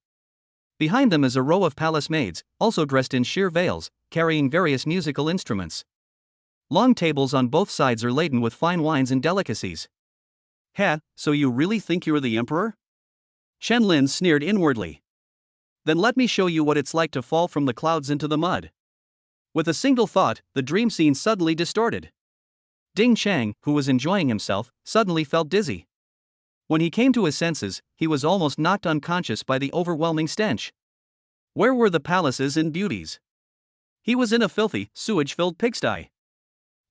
Behind them is a row of palace maids, also dressed in sheer veils, carrying various musical instruments. Long tables on both sides are laden with fine wines and delicacies. Heh, so you really think you're the emperor? Chen Lin sneered inwardly. Then let me show you what it's like to fall from the clouds into the mud. With a single thought, the dream scene suddenly distorted. Ding Chang, who was enjoying himself, suddenly felt dizzy. When he came to his senses, he was almost knocked unconscious by the overwhelming stench. Where were the palaces and beauties? He was in a filthy, sewage-filled pigsty.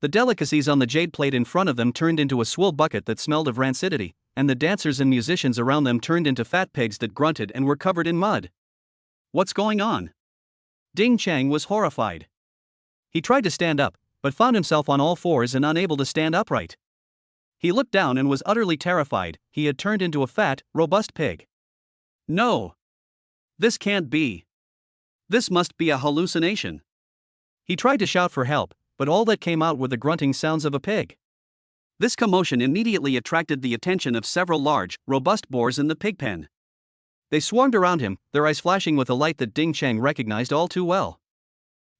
The delicacies on the jade plate in front of them turned into a swill bucket that smelled of rancidity, and the dancers and musicians around them turned into fat pigs that grunted and were covered in mud. What's going on? Ding Chang was horrified. He tried to stand up, but found himself on all fours and unable to stand upright. He looked down and was utterly terrified. He had turned into a fat, robust pig. No! This can't be. This must be a hallucination. He tried to shout for help, but all that came out were the grunting sounds of a pig. This commotion immediately attracted the attention of several large, robust boars in the pig pen. They swarmed around him, their eyes flashing with a light that Ding Chang recognized all too well.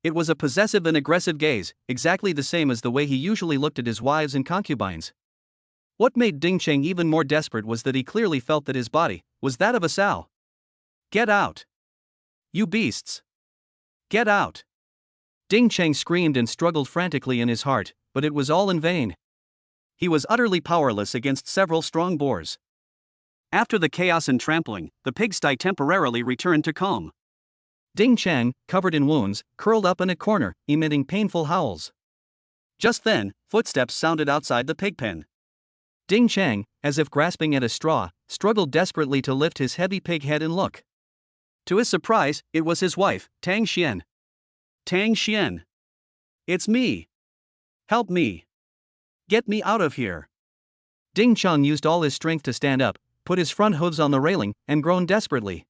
It was a possessive and aggressive gaze, exactly the same as the way he usually looked at his wives and concubines. What made Ding Chang even more desperate was that he clearly felt that his body was that of a sow. Get out! You beasts! Get out! Ding Chang screamed and struggled frantically in his heart, but it was all in vain. He was utterly powerless against several strong boars. After the chaos and trampling, the pigsty temporarily returned to calm. Ding Chang, covered in wounds, curled up in a corner, emitting painful howls. Just then, footsteps sounded outside the pig pen. Ding Chang, as if grasping at a straw, struggled desperately to lift his heavy pig head and look. To his surprise, it was his wife, Tang Xian. Tang Xian. It's me. Help me. Get me out of here. Ding Chang used all his strength to stand up, put his front hooves on the railing, and groaned desperately.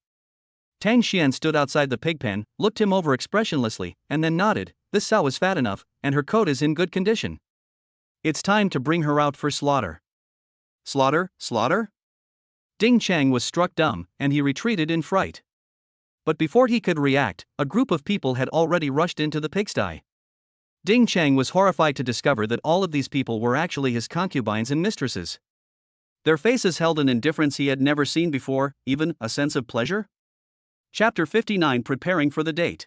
Tang Xian stood outside the pig pen, looked him over expressionlessly, and then nodded. This sow is fat enough, and her coat is in good condition. It's time to bring her out for slaughter. Slaughter, slaughter? Ding Chang was struck dumb, and he retreated in fright. But before he could react, a group of people had already rushed into the pigsty. Ding Chang was horrified to discover that all of these people were actually his concubines and mistresses. Their faces held an indifference he had never seen before, even a sense of pleasure. Chapter 59 Preparing for the Date.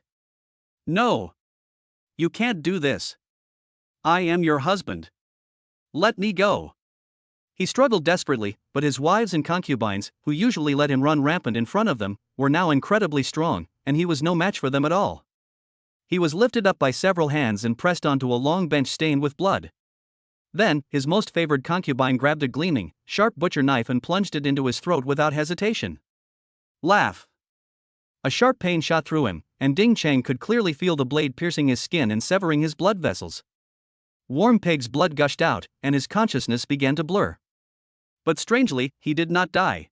No! You can't do this. I am your husband. Let me go. He struggled desperately, but his wives and concubines, who usually let him run rampant in front of them, were now incredibly strong, and he was no match for them at all. He was lifted up by several hands and pressed onto a long bench stained with blood. Then, his most favored concubine grabbed a gleaming, sharp butcher knife and plunged it into his throat without hesitation. Laugh! A sharp pain shot through him, and Ding Chang could clearly feel the blade piercing his skin and severing his blood vessels. Warm pig's blood gushed out, and his consciousness began to blur. But strangely, he did not die.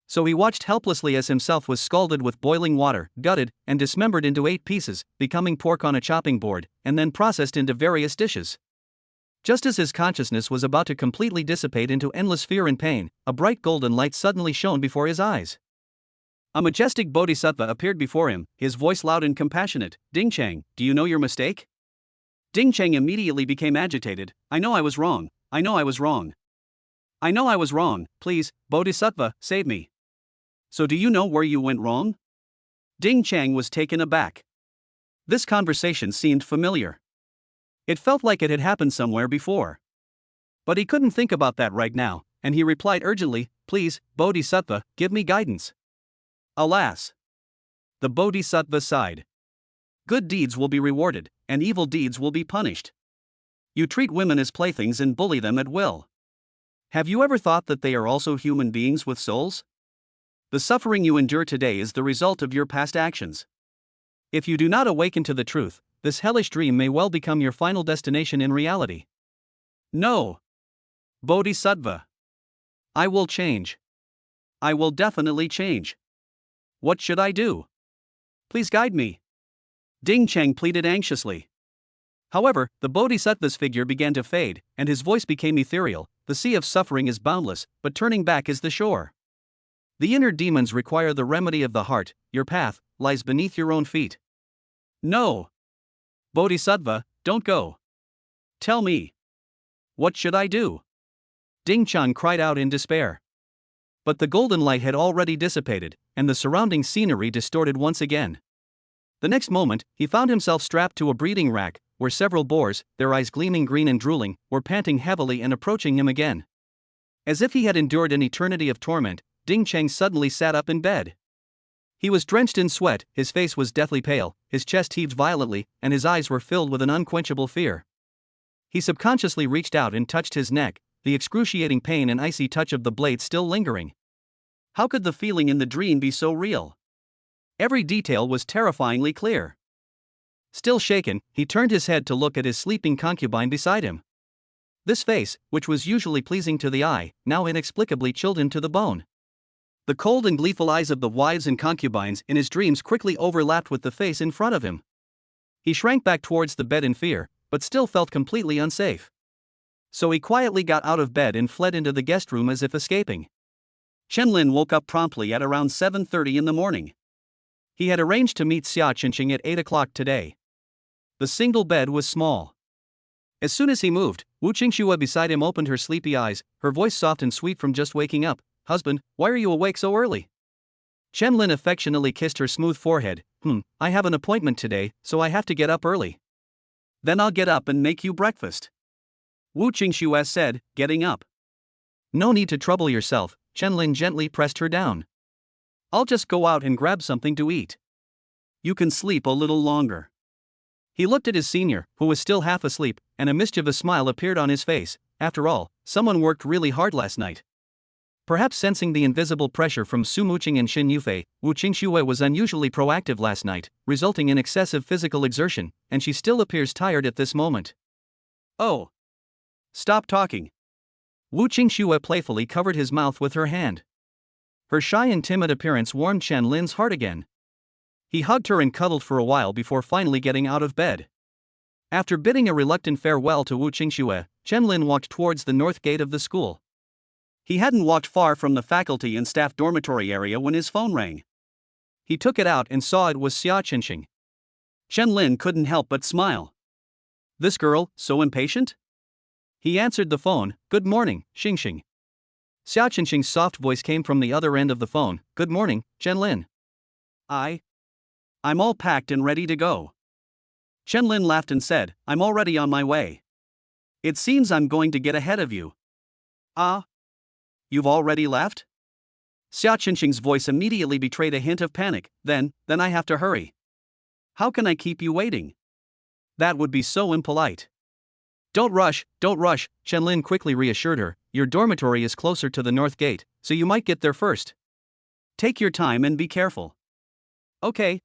So he watched helplessly as himself was scalded with boiling water, gutted, and dismembered into 8 pieces, becoming pork on a chopping board, and then processed into various dishes. Just as his consciousness was about to completely dissipate into endless fear and pain, a bright golden light suddenly shone before his eyes. A majestic bodhisattva appeared before him, his voice loud and compassionate. "Ding Chang, do you know your mistake?" Ding Chang immediately became agitated. "I know I was wrong. I know I was wrong. I know I was wrong. Please, Bodhisattva, save me." "So do you know where you went wrong?" Ding Chang was taken aback. This conversation seemed familiar. It felt like it had happened somewhere before. But he couldn't think about that right now, and he replied urgently, "Please, Bodhisattva, give me guidance." Alas! The Bodhisattva sighed. "Good deeds will be rewarded, and evil deeds will be punished. You treat women as playthings and bully them at will. Have you ever thought that they are also human beings with souls? The suffering you endure today is the result of your past actions. If you do not awaken to the truth, this hellish dream may well become your final destination in reality." "No. Bodhisattva. I will change. I will definitely change. What should I do? Please guide me." Ding Chang pleaded anxiously. However, the Bodhisattva's figure began to fade, and his voice became ethereal. "The sea of suffering is boundless, but turning back is the shore. The inner demons require the remedy of the heart. Your path lies beneath your own feet." "No. Bodhisattva, don't go. Tell me. What should I do?" Ding Chang cried out in despair. But the golden light had already dissipated, and the surrounding scenery distorted once again. The next moment, he found himself strapped to a breeding rack, where several boars, their eyes gleaming green and drooling, were panting heavily and approaching him again. As if he had endured an eternity of torment, Ding Chang suddenly sat up in bed. He was drenched in sweat, his face was deathly pale, his chest heaved violently, and his eyes were filled with an unquenchable fear. He subconsciously reached out and touched his neck, the excruciating pain and icy touch of the blade still lingering. How could the feeling in the dream be so real? Every detail was terrifyingly clear. Still shaken, he turned his head to look at his sleeping concubine beside him. This face, which was usually pleasing to the eye, now inexplicably chilled him to the bone. The cold and gleeful eyes of the wives and concubines in his dreams quickly overlapped with the face in front of him. He shrank back towards the bed in fear, but still felt completely unsafe. So he quietly got out of bed and fled into the guest room as if escaping. Chen-Lin woke up promptly at around 7:30 in the morning. He had arranged to meet Xia Qingqing at 8 o'clock today. The single bed was small. As soon as he moved, Wu Qingxue beside him opened her sleepy eyes, her voice soft and sweet from just waking up. "Husband, why are you awake so early?" Chen-Lin affectionately kissed her smooth forehead. I have an appointment today, so I have to get up early." "Then I'll get up and make you breakfast," Wu Qingxue said, getting up. "No need to trouble yourself," Chen-Lin gently pressed her down. "I'll just go out and grab something to eat. You can sleep a little longer." He looked at his senior, who was still half asleep, and a mischievous smile appeared on his face. After all, someone worked really hard last night. Perhaps sensing the invisible pressure from Su Muqing and Xin Yufei, Wu Qingxue was unusually proactive last night, resulting in excessive physical exertion, and she still appears tired at this moment. "Oh. Stop talking." Wu Qingxue playfully covered his mouth with her hand. Her shy and timid appearance warmed Chen-Lin's heart again. He hugged her and cuddled for a while before finally getting out of bed. After bidding a reluctant farewell to Wu Qingxue, Chen-Lin walked towards the north gate of the school. He hadn't walked far from the faculty and staff dormitory area when his phone rang. He took it out and saw it was Xia Qingqing. Chen-Lin couldn't help but smile. This girl, so impatient? He answered the phone. "Good morning, Xingxing." Xia Qingqing's soft voice came from the other end of the phone. "Good morning, Chen-Lin." I'm all packed and ready to go." Chen-Lin laughed and said, "I'm already on my way. It seems I'm going to get ahead of you." "Ah? You've already left?" Xia Qingqing's voice immediately betrayed a hint of panic. Then I have to hurry. How can I keep you waiting? That would be so impolite." Don't rush, Chen-Lin quickly reassured her. Your dormitory is closer to the north gate, so you might get there first. Take your time and be careful. Okay.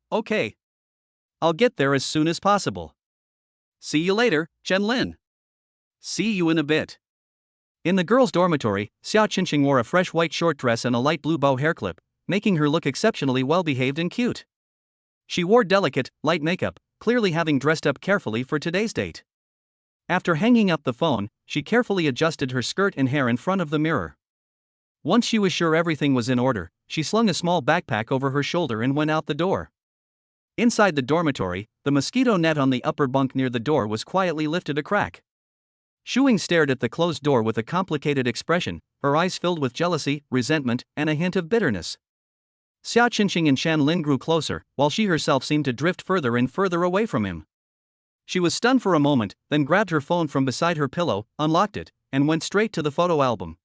I'll get there as soon as possible. See you later, Chen-Lin. See you in a bit. In the girls' dormitory, Xiao Qinqing wore a fresh white short dress and a light blue bow hair clip, making her look exceptionally well-behaved and cute. She wore delicate, light makeup, clearly having dressed up carefully for today's date. After hanging up the phone, she carefully adjusted her skirt and hair in front of the mirror. Once she was sure everything was in order, she slung a small backpack over her shoulder and went out the door. Inside the dormitory, the mosquito net on the upper bunk near the door was quietly lifted a crack. Shuing stared at the closed door with a complicated expression, her eyes filled with jealousy, resentment, and a hint of bitterness. Xiao Qinqing and Chen-Lin grew closer, while she herself seemed to drift further and further away from him. She was stunned for a moment, then grabbed her phone from beside her pillow, unlocked it, and went straight to the photo album.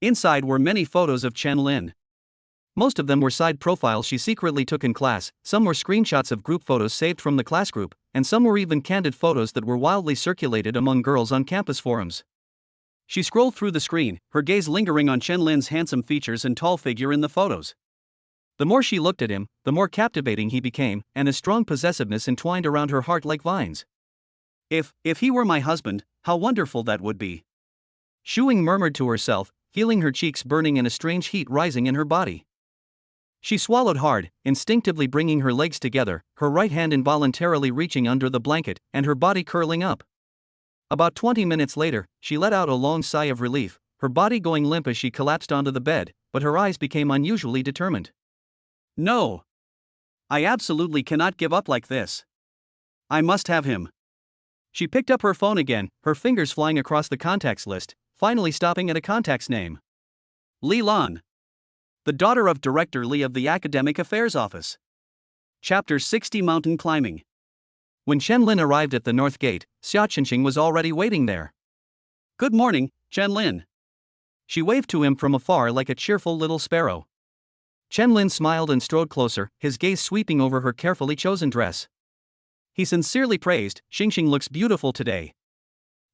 Inside were many photos of Chen-Lin. Most of them were side profiles she secretly took in class, some were screenshots of group photos saved from the class group, and some were even candid photos that were wildly circulated among girls on campus forums. She scrolled through the screen, her gaze lingering on Chen-Lin's handsome features and tall figure in the photos. The more she looked at him, the more captivating he became, and a strong possessiveness entwined around her heart like vines. If he were my husband, how wonderful that would be. Shuing murmured to herself, feeling her cheeks burning and a strange heat rising in her body. She swallowed hard, instinctively bringing her legs together, her right hand involuntarily reaching under the blanket, and her body curling up. About 20 minutes later, she let out a long sigh of relief, her body going limp as she collapsed onto the bed, but her eyes became unusually determined. No! I absolutely cannot give up like this. I must have him. She picked up her phone again, her fingers flying across the contacts list, finally stopping at a contact's name. Li Lan. The daughter of Director Li of the Academic Affairs Office. Chapter 60 Mountain Climbing. When Chen-Lin arrived at the north gate, Xiao Qinqing was already waiting there. Good morning, Chen-Lin. She waved to him from afar like a cheerful little sparrow. Chen-Lin smiled and strode closer, his gaze sweeping over her carefully chosen dress. He sincerely praised, Xingxing looks beautiful today.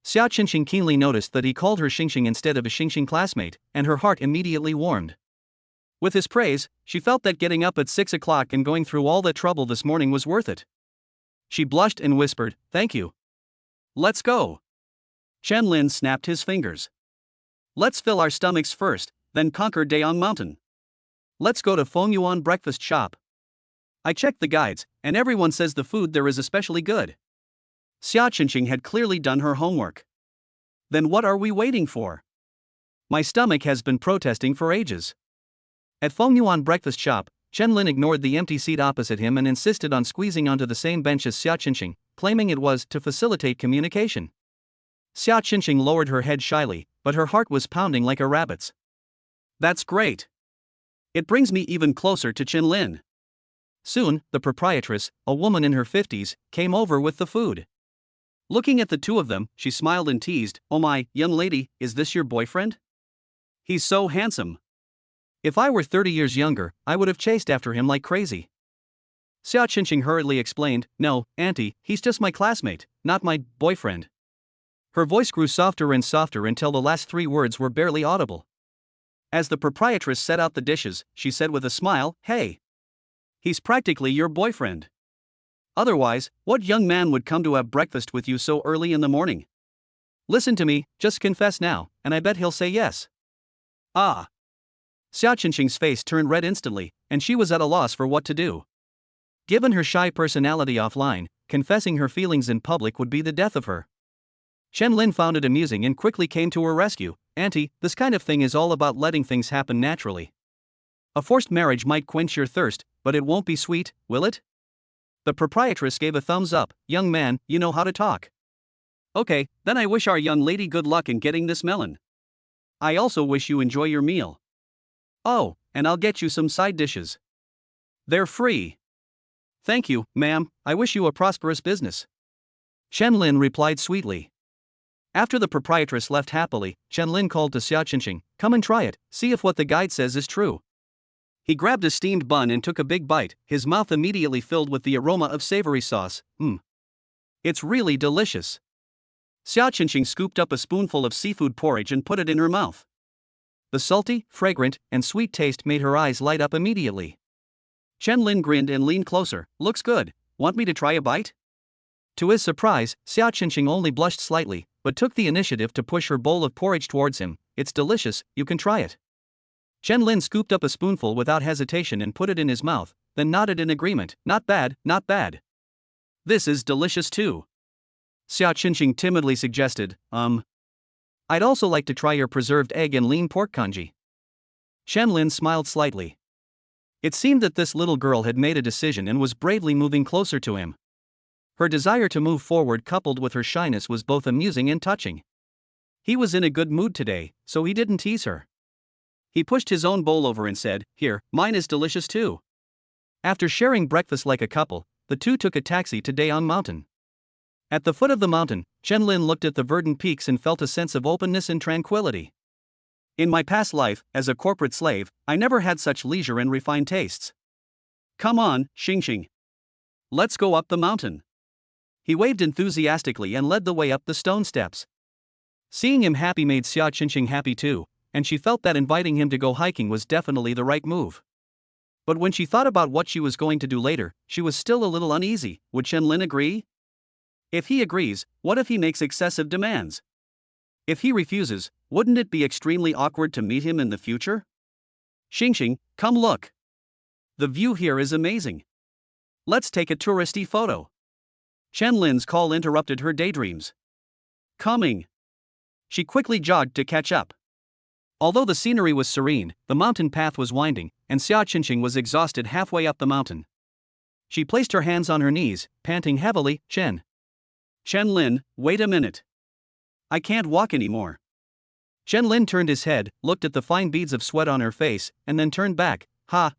Xiao Qinqing keenly noticed that he called her Xingxing instead of a Xingxing classmate, and her heart immediately warmed. With his praise, she felt that getting up at 6 o'clock and going through all that trouble this morning was worth it. She blushed and whispered, "Thank you. Let's go." Chen-Lin snapped his fingers. Let's fill our stomachs first, then conquer Daong Mountain. Let's go to Fengyuan breakfast shop. I checked the guides, and everyone says the food there is especially good. Xiao Qinqing had clearly done her homework. Then what are we waiting for? My stomach has been protesting for ages. At Fengyuan breakfast shop, Chen-Lin ignored the empty seat opposite him and insisted on squeezing onto the same bench as Xiao Qinqing, claiming it was to facilitate communication. Xiao Qinqing lowered her head shyly, but her heart was pounding like a rabbit's. That's great. It brings me even closer to Chen-Lin. Soon, the proprietress, a woman in her 50s, came over with the food. Looking at the two of them, she smiled and teased, "Oh my, young lady, is this your boyfriend? He's so handsome. If I were 30 years younger, I would have chased after him like crazy." Xiao Qinqing hurriedly explained, "No, auntie, he's just my classmate, not my boyfriend." Her voice grew softer and softer until the last 3 words were barely audible. As the proprietress set out the dishes, she said with a smile, "Hey. He's practically your boyfriend. Otherwise, what young man would come to have breakfast with you so early in the morning? Listen to me, just confess now, and I bet he'll say yes." Ah. Xiao Qinqing's face turned red instantly, and she was at a loss for what to do. Given her shy personality offline, confessing her feelings in public would be the death of her. Chen-Lin found it amusing and quickly came to her rescue. "Auntie, this kind of thing is all about letting things happen naturally. A forced marriage might quench your thirst, but it won't be sweet, will it?" The proprietress gave a thumbs up. "Young man, you know how to talk. Okay, then I wish our young lady good luck in getting this melon. I also wish you enjoy your meal. Oh, and I'll get you some side dishes. They're free." "Thank you, ma'am, I wish you a prosperous business." Chen-Lin replied sweetly. After the proprietress left happily, Chen-Lin called to Xiao Qinqing, "Come and try it, see if what the guide says is true." He grabbed a steamed bun and took a big bite, his mouth immediately filled with the aroma of savory sauce. It's really delicious. Xia Qingqing scooped up a spoonful of seafood porridge and put it in her mouth. The salty, fragrant, and sweet taste made her eyes light up immediately. Chen Lin grinned and leaned closer. Looks good. Want me to try a bite? To his surprise, Xia Qingqing only blushed slightly, but took the initiative to push her bowl of porridge towards him. It's delicious, you can try it. Chen Lin scooped up a spoonful without hesitation and put it in his mouth, then nodded in agreement. Not bad, not bad. This is delicious too. Xia Qingqing timidly suggested, I'd also like to try your preserved egg and lean pork congee. Chen Lin smiled slightly. It seemed that this little girl had made a decision and was bravely moving closer to him. Her desire to move forward coupled with her shyness was both amusing and touching. He was in a good mood today, so he didn't tease her. He pushed his own bowl over and said, Here, mine is delicious too. After sharing breakfast like a couple, the two took a taxi to Daeon Mountain. At the foot of the mountain, Chen Lin looked at the verdant peaks and felt a sense of openness and tranquility. In my past life, as a corporate slave, I never had such leisure and refined tastes. Come on, Qingqing. Let's go up the mountain. He waved enthusiastically and led the way up the stone steps. Seeing him happy made Xia Qingqing happy too, and she felt that inviting him to go hiking was definitely the right move. But when she thought about what she was going to do later, she was still a little uneasy. Would Chen Lin agree? If he agrees, what if he makes excessive demands? If he refuses, wouldn't it be extremely awkward to meet him in the future? Qingqing, come look. The view here is amazing. Let's take a touristy photo. Chen Lin's call interrupted her daydreams. Coming. She quickly jogged to catch up. Although the scenery was serene, the mountain path was winding, and Xia Qingqing was exhausted halfway up the mountain. She placed her hands on her knees, panting heavily. Chen Lin, wait a minute. I can't walk anymore. Chen Lin turned his head, looked at the fine beads of sweat on her face, and then turned back.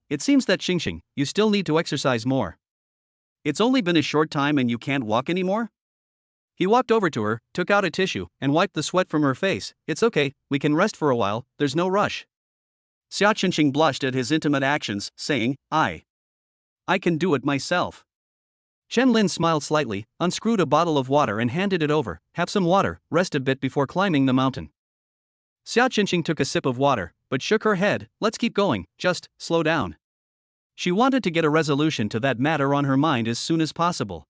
It seems that Qingqing, you still need to exercise more. It's only been a short time and you can't walk anymore? He walked over to her, took out a tissue, and wiped the sweat from her face. It's okay, we can rest for a while, there's no rush. Xia Qingqing blushed at his intimate actions, saying, I can do it myself. Chen Lin smiled slightly, unscrewed a bottle of water and handed it over. Have some water, rest a bit before climbing the mountain. Xia Qingqing took a sip of water, but shook her head. Let's keep going, just slow down. She wanted to get a resolution to that matter on her mind as soon as possible.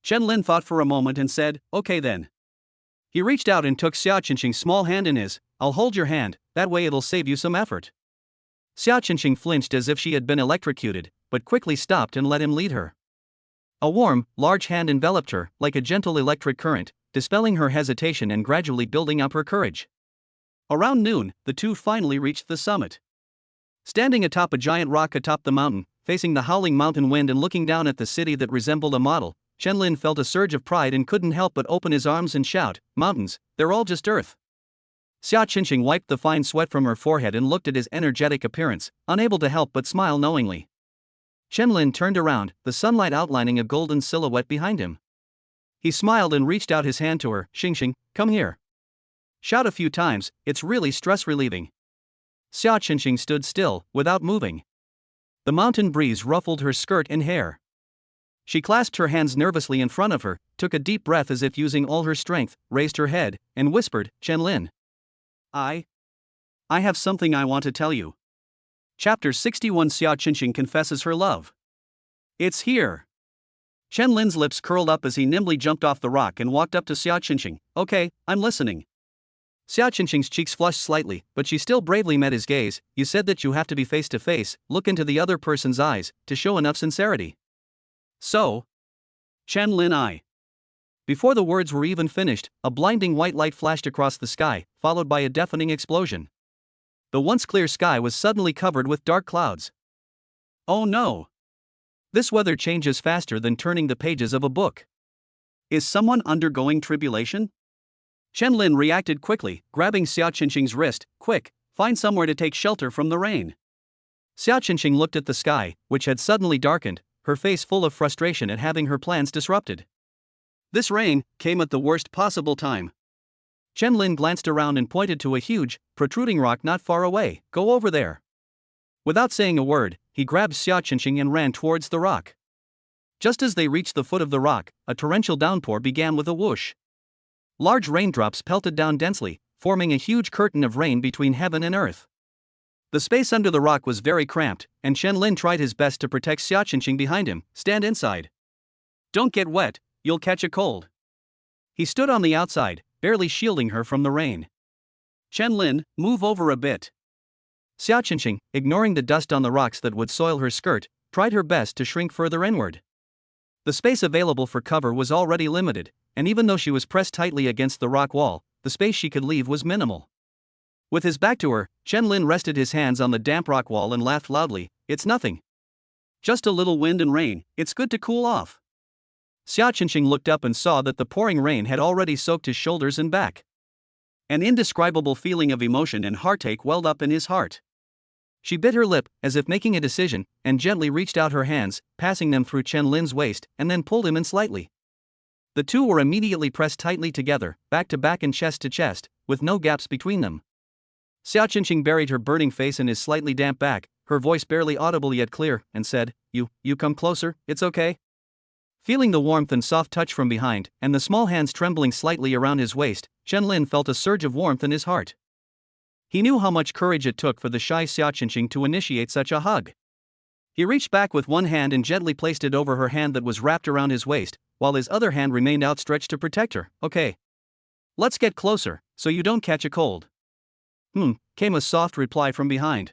Chen Lin thought for a moment and said, Okay then. He reached out and took Xia Qingqing's small hand in his. I'll hold your hand, that way it'll save you some effort. Xia Qingqing flinched as if she had been electrocuted, but quickly stopped and let him lead her. A warm, large hand enveloped her, like a gentle electric current, dispelling her hesitation and gradually building up her courage. Around noon, the two finally reached the summit. Standing atop a giant rock atop the mountain, facing the howling mountain wind and looking down at the city that resembled a model, Chen Lin felt a surge of pride and couldn't help but open his arms and shout, Mountains, they're all just earth. Xia Qingqing wiped the fine sweat from her forehead and looked at his energetic appearance, unable to help but smile knowingly. Chen Lin turned around, the sunlight outlining a golden silhouette behind him. He smiled and reached out his hand to her. Qingqing, come here. Shout a few times, it's really stress-relieving. Xia Qingqing stood still, without moving. The mountain breeze ruffled her skirt and hair. She clasped her hands nervously in front of her, took a deep breath as if using all her strength, raised her head, and whispered, Chen Lin. I have something I want to tell you. Chapter 61 Xia Qingqing confesses her love. It's here. Chen Lin's lips curled up as he nimbly jumped off the rock and walked up to Xia Qingqing. Okay, I'm listening. Xia Qingqing's cheeks flushed slightly, but she still bravely met his gaze. You said that you have to be face to face, look into the other person's eyes, to show enough sincerity. So? Chen Lin. Before the words were even finished, a blinding white light flashed across the sky, followed by a deafening explosion. The once clear sky was suddenly covered with dark clouds. Oh no! This weather changes faster than turning the pages of a book. Is someone undergoing tribulation? Chen Lin reacted quickly, grabbing Xia Qingqing's wrist. Quick, find somewhere to take shelter from the rain. Xia Qingqing looked at the sky, which had suddenly darkened, her face full of frustration at having her plans disrupted. This rain came at the worst possible time. Chen Lin glanced around and pointed to a huge, protruding rock not far away. Go over there. Without saying a word, he grabbed Xia Qingqing and ran towards the rock. Just as they reached the foot of the rock, a torrential downpour began with a whoosh. Large raindrops pelted down densely, forming a huge curtain of rain between heaven and earth. The space under the rock was very cramped, and Chen Lin tried his best to protect Xia Qingqing behind him. Stand inside. Don't get wet, you'll catch a cold. He stood on the outside, barely shielding her from the rain. Chen Lin, move over a bit. Xia Qingqing, ignoring the dust on the rocks that would soil her skirt, tried her best to shrink further inward. The space available for cover was already limited, and even though she was pressed tightly against the rock wall, the space she could leave was minimal. With his back to her, Chen Lin rested his hands on the damp rock wall and laughed loudly. It's nothing. Just a little wind and rain, it's good to cool off. Xia Qingqing looked up and saw that the pouring rain had already soaked his shoulders and back. An indescribable feeling of emotion and heartache welled up in his heart. She bit her lip, as if making a decision, and gently reached out her hands, passing them through Chen Lin's waist, and then pulled him in slightly. The two were immediately pressed tightly together, back to back and chest to chest, with no gaps between them. Xia Qingqing buried her burning face in his slightly damp back, her voice barely audible yet clear, and said, You come closer, it's okay? Feeling the warmth and soft touch from behind, and the small hands trembling slightly around his waist, Chen Lin felt a surge of warmth in his heart. He knew how much courage it took for the shy Xia Qingqing to initiate such a hug. He reached back with one hand and gently placed it over her hand that was wrapped around his waist, while his other hand remained outstretched to protect her. Okay. Let's get closer, so you don't catch a cold. Came a soft reply from behind.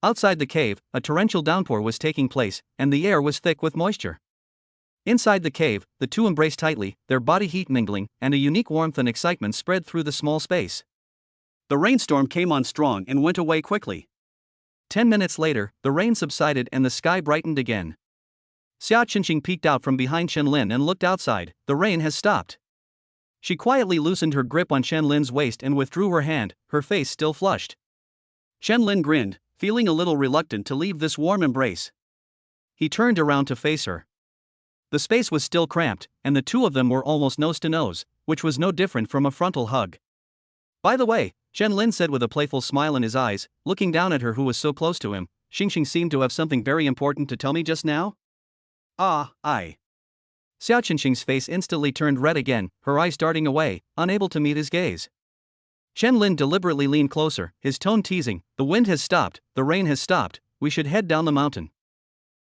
Outside the cave, a torrential downpour was taking place, and the air was thick with moisture. Inside the cave, the two embraced tightly, their body heat mingling, and a unique warmth and excitement spread through the small space. The rainstorm came on strong and went away quickly. 10 minutes later, the rain subsided and the sky brightened again. Xia Qingqing peeked out from behind Chen Lin and looked outside. The rain has stopped. She quietly loosened her grip on Chen Lin's waist and withdrew her hand, her face still flushed. Chen Lin grinned, feeling a little reluctant to leave this warm embrace. He turned around to face her. The space was still cramped, and the two of them were almost nose to nose, which was no different from a frontal hug. By the way, Chen Lin said with a playful smile in his eyes, looking down at her who was so close to him, Qingqing seemed to have something very important to tell me just now? Xia Qingqing's face instantly turned red again, her eyes darting away, unable to meet his gaze. Chen Lin deliberately leaned closer, his tone teasing, the wind has stopped, the rain has stopped, we should head down the mountain.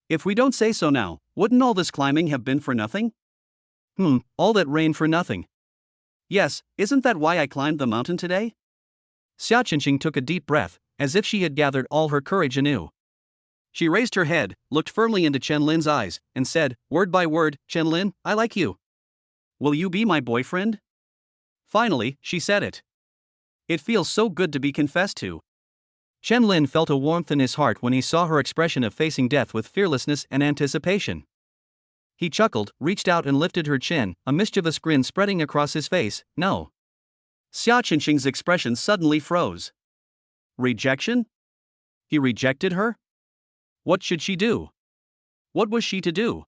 If we don't say so now, wouldn't all this climbing have been for nothing? All that rain for nothing. Yes, isn't that why I climbed the mountain today? Xia Qingqing took a deep breath, as if she had gathered all her courage anew. She raised her head, looked firmly into Chen Lin's eyes, and said, word by word, Chen Lin, I like you. Will you be my boyfriend? Finally, she said it. It feels so good to be confessed to. Chen Lin felt a warmth in his heart when he saw her expression of facing death with fearlessness and anticipation. He chuckled, reached out and lifted her chin, a mischievous grin spreading across his face. No. Xia Qingqing's expression suddenly froze. Rejection? He rejected her? What should she do? What was she to do?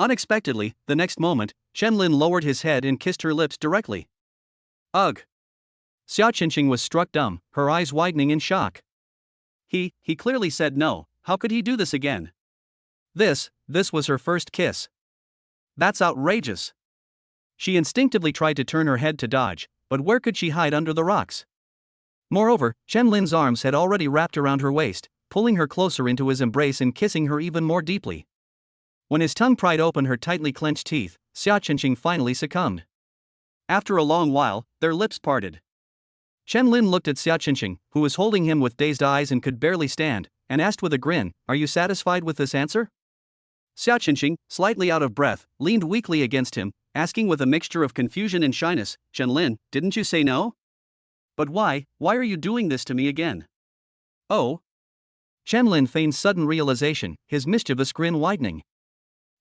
Unexpectedly, the next moment, Chen Lin lowered his head and kissed her lips directly. Ugh! Xia Qingqing was struck dumb, her eyes widening in shock. He clearly said no, how could he do this again? This was her first kiss. That's outrageous. She instinctively tried to turn her head to dodge, but where could she hide under the rocks? Moreover, Chen Lin's arms had already wrapped around her waist, pulling her closer into his embrace and kissing her even more deeply. When his tongue pried open her tightly clenched teeth, Xia Qingqing finally succumbed. After a long while, their lips parted. Chen Lin looked at Xia Qingqing, who was holding him with dazed eyes and could barely stand, and asked with a grin, Are you satisfied with this answer? Xia Qingqing, slightly out of breath, leaned weakly against him, asking with a mixture of confusion and shyness, Chen Lin, didn't you say no? But why are you doing this to me again? Oh. Chen Lin feigned sudden realization, his mischievous grin widening.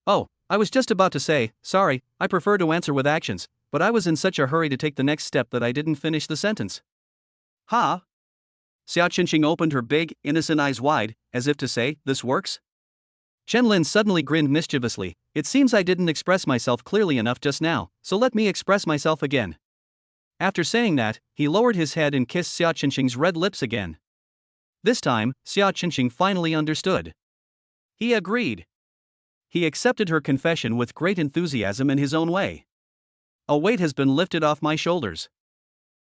Oh, I was just about to say, sorry, I prefer to answer with actions, but I was in such a hurry to take the next step that I didn't finish the sentence. Ha? Xia Qingqing opened her big, innocent eyes wide, as if to say, this works? Chen Lin suddenly grinned mischievously, it seems I didn't express myself clearly enough just now, so let me express myself again. After saying that, he lowered his head and kissed Xia Qingqing's red lips again. This time, Xia Qingqing finally understood. He agreed. He accepted her confession with great enthusiasm in his own way. A weight has been lifted off my shoulders.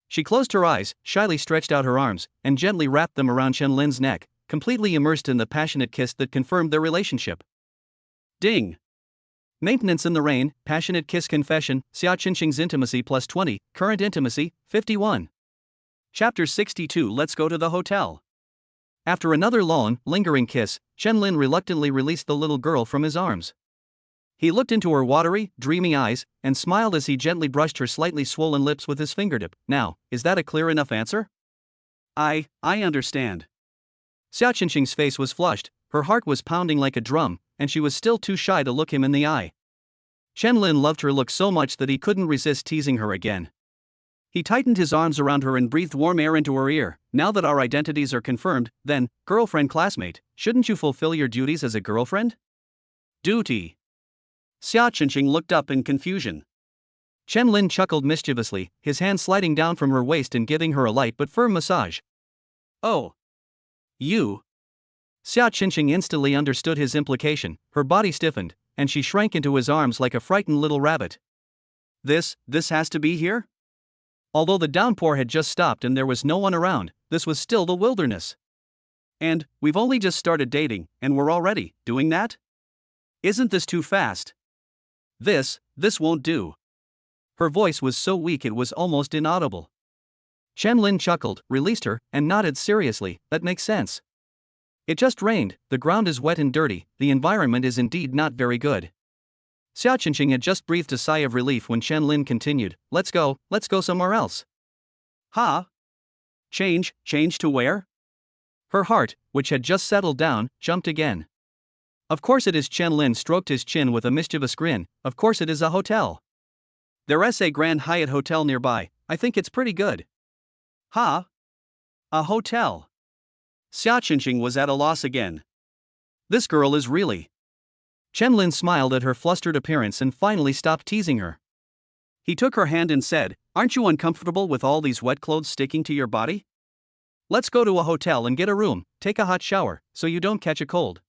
She closed her eyes, shyly stretched out her arms, and gently wrapped them around Chen Lin's neck, completely immersed in the passionate kiss that confirmed their relationship. Ding! Maintenance in the rain, passionate kiss confession, Xia Qinqing's intimacy plus 20, current intimacy, 51. Chapter 62. Let's go to the hotel. After another long, lingering kiss, Chen Lin reluctantly released the little girl from his arms. He looked into her watery, dreamy eyes, and smiled as he gently brushed her slightly swollen lips with his fingertip. Now, is that a clear enough answer? I understand. Xia Qinqing's face was flushed, her heart was pounding like a drum, and she was still too shy to look him in the eye. Chen Lin loved her look so much that he couldn't resist teasing her again. He tightened his arms around her and breathed warm air into her ear. Now that our identities are confirmed, then, girlfriend classmate, shouldn't you fulfill your duties as a girlfriend? Duty. Xia Qinqing looked up in confusion. Chen Lin chuckled mischievously, his hand sliding down from her waist and giving her a light but firm massage. Oh. You. Xia Qinqing instantly understood his implication, her body stiffened, and she shrank into his arms like a frightened little rabbit. This has to be here? Although the downpour had just stopped and there was no one around, this was still the wilderness. And, we've only just started dating, and we're already doing that? Isn't this too fast? This won't do. Her voice was so weak it was almost inaudible. Chen Lin chuckled, released her, and nodded seriously. That makes sense. It just rained, the ground is wet and dirty, the environment is indeed not very good. Xia Qinqing had just breathed a sigh of relief when Chen Lin continued, let's go somewhere else. Huh? Change to where? Her heart, which had just settled down, jumped again. Of course it is. Chen Lin stroked his chin with a mischievous grin, of course it is a hotel. There's a Grand Hyatt hotel nearby, I think it's pretty good. Huh? A hotel? Xia Qinqing was at a loss again. This girl is really. Chen Lin smiled at her flustered appearance and finally stopped teasing her. He took her hand and said, aren't you uncomfortable with all these wet clothes sticking to your body? Let's go to a hotel and get a room, take a hot shower, so you don't catch a cold.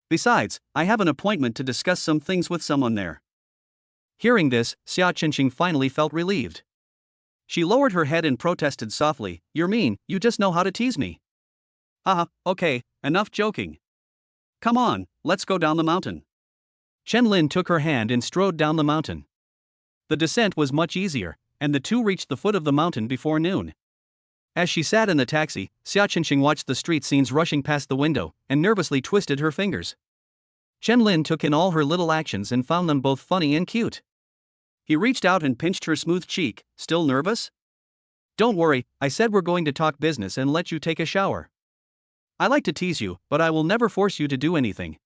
Besides, I have an appointment to discuss some things with someone there. Hearing this, Xia Qinqing finally felt relieved. She lowered her head and protested softly, you're mean, you just know how to tease me. Okay, enough joking. Come on, let's go down the mountain. Chen Lin took her hand and strode down the mountain. The descent was much easier, and the two reached the foot of the mountain before noon. As she sat in the taxi, Xia Qinqing watched the street scenes rushing past the window, and nervously twisted her fingers. Chen Lin took in all her little actions and found them both funny and cute. He reached out and pinched her smooth cheek. Still nervous? Don't worry, I said we're going to talk business and let you take a shower. I like to tease you, but I will never force you to do anything.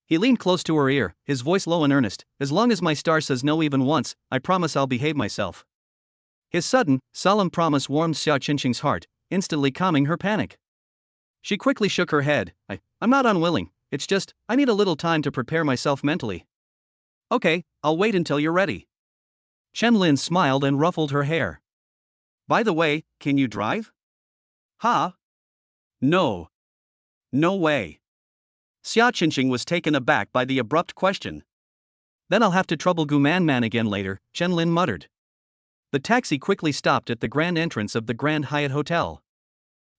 He leaned close to her ear, his voice low and earnest. As long as my star says no even once, I promise I'll behave myself. His sudden, solemn promise warmed Xia Qinqing's heart, instantly calming her panic. She quickly shook her head. I'm not unwilling, it's just, I need a little time to prepare myself mentally. Okay, I'll wait until you're ready. Chen Lin smiled and ruffled her hair. By the way, can you drive? Huh? No. No way. Xia Qinqing was taken aback by the abrupt question. Then I'll have to trouble Gu Man again later, Chen Lin muttered. The taxi quickly stopped at the grand entrance of the Grand Hyatt Hotel.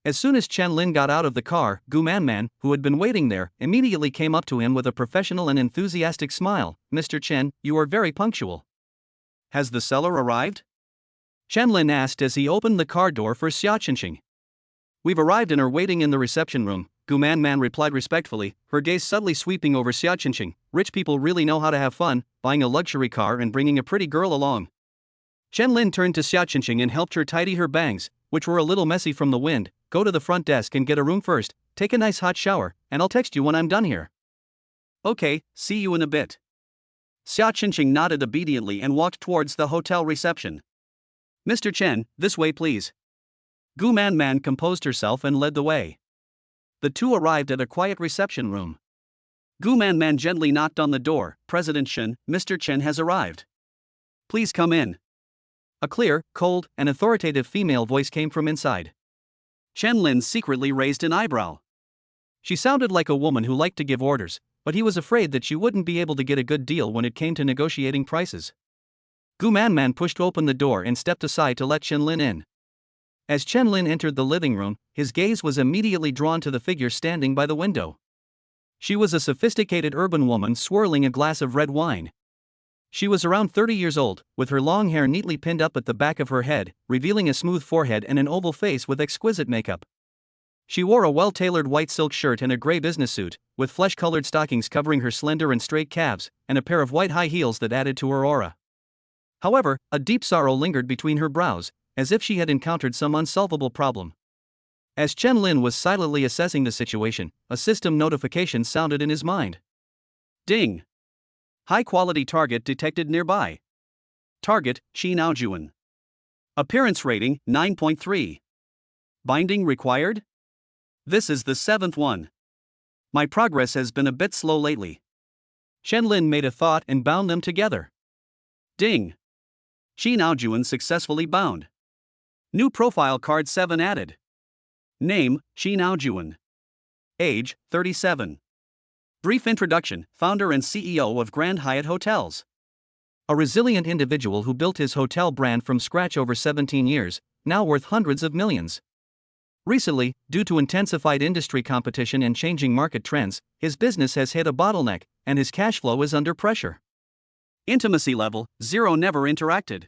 As soon as Chen Lin got out of the car, Gu Man, who had been waiting there, immediately came up to him with a professional and enthusiastic smile. Mr. Chen, you are very punctual. Has the seller arrived? Chen Lin asked as he opened the car door for Xia Qinqing. We've arrived and are waiting in the reception room, Gu Man replied respectfully, her gaze subtly sweeping over Xia Qinqing. Rich people really know how to have fun, buying a luxury car and bringing a pretty girl along. Chen Lin turned to Xia Qinqing and helped her tidy her bangs, which were a little messy from the wind. Go to the front desk and get a room first, take a nice hot shower, and I'll text you when I'm done here. Okay, see you in a bit. Xia Qinqing nodded obediently and walked towards the hotel reception. Mr. Chen, this way please. Gu Man composed herself and led the way. The two arrived at a quiet reception room. Gu Man gently knocked on the door. President Shen, Mr. Chen has arrived. Please come in. A clear, cold, and authoritative female voice came from inside. Chen Lin secretly raised an eyebrow. She sounded like a woman who liked to give orders, but he was afraid that she wouldn't be able to get a good deal when it came to negotiating prices. Gu Man pushed open the door and stepped aside to let Chen Lin in. As Chen Lin entered the living room, his gaze was immediately drawn to the figure standing by the window. She was a sophisticated urban woman swirling a glass of red wine. She was around 30 years old, with her long hair neatly pinned up at the back of her head, revealing a smooth forehead and an oval face with exquisite makeup. She wore a well-tailored white silk shirt and a gray business suit, with flesh-colored stockings covering her slender and straight calves, and a pair of white high heels that added to her aura. However, a deep sorrow lingered between her brows, as if she had encountered some unsolvable problem. As Chen Lin was silently assessing the situation, a system notification sounded in his mind. Ding! High-quality target detected nearby. Target, Qin Aojuan. Appearance rating, 9.3. Binding required? This is the 7th one. My progress has been a bit slow lately. Chen Lin made a thought and bound them together. Ding! Qin Aojuan successfully bound. New profile card 7 added. Name, Qin Aojuan. Age, 37. Brief introduction, founder and CEO of Grand Hyatt Hotels. A resilient individual who built his hotel brand from scratch over 17 years, now worth hundreds of millions. Recently, due to intensified industry competition and changing market trends, his business has hit a bottleneck, and his cash flow is under pressure. Intimacy level, 0. Never interacted.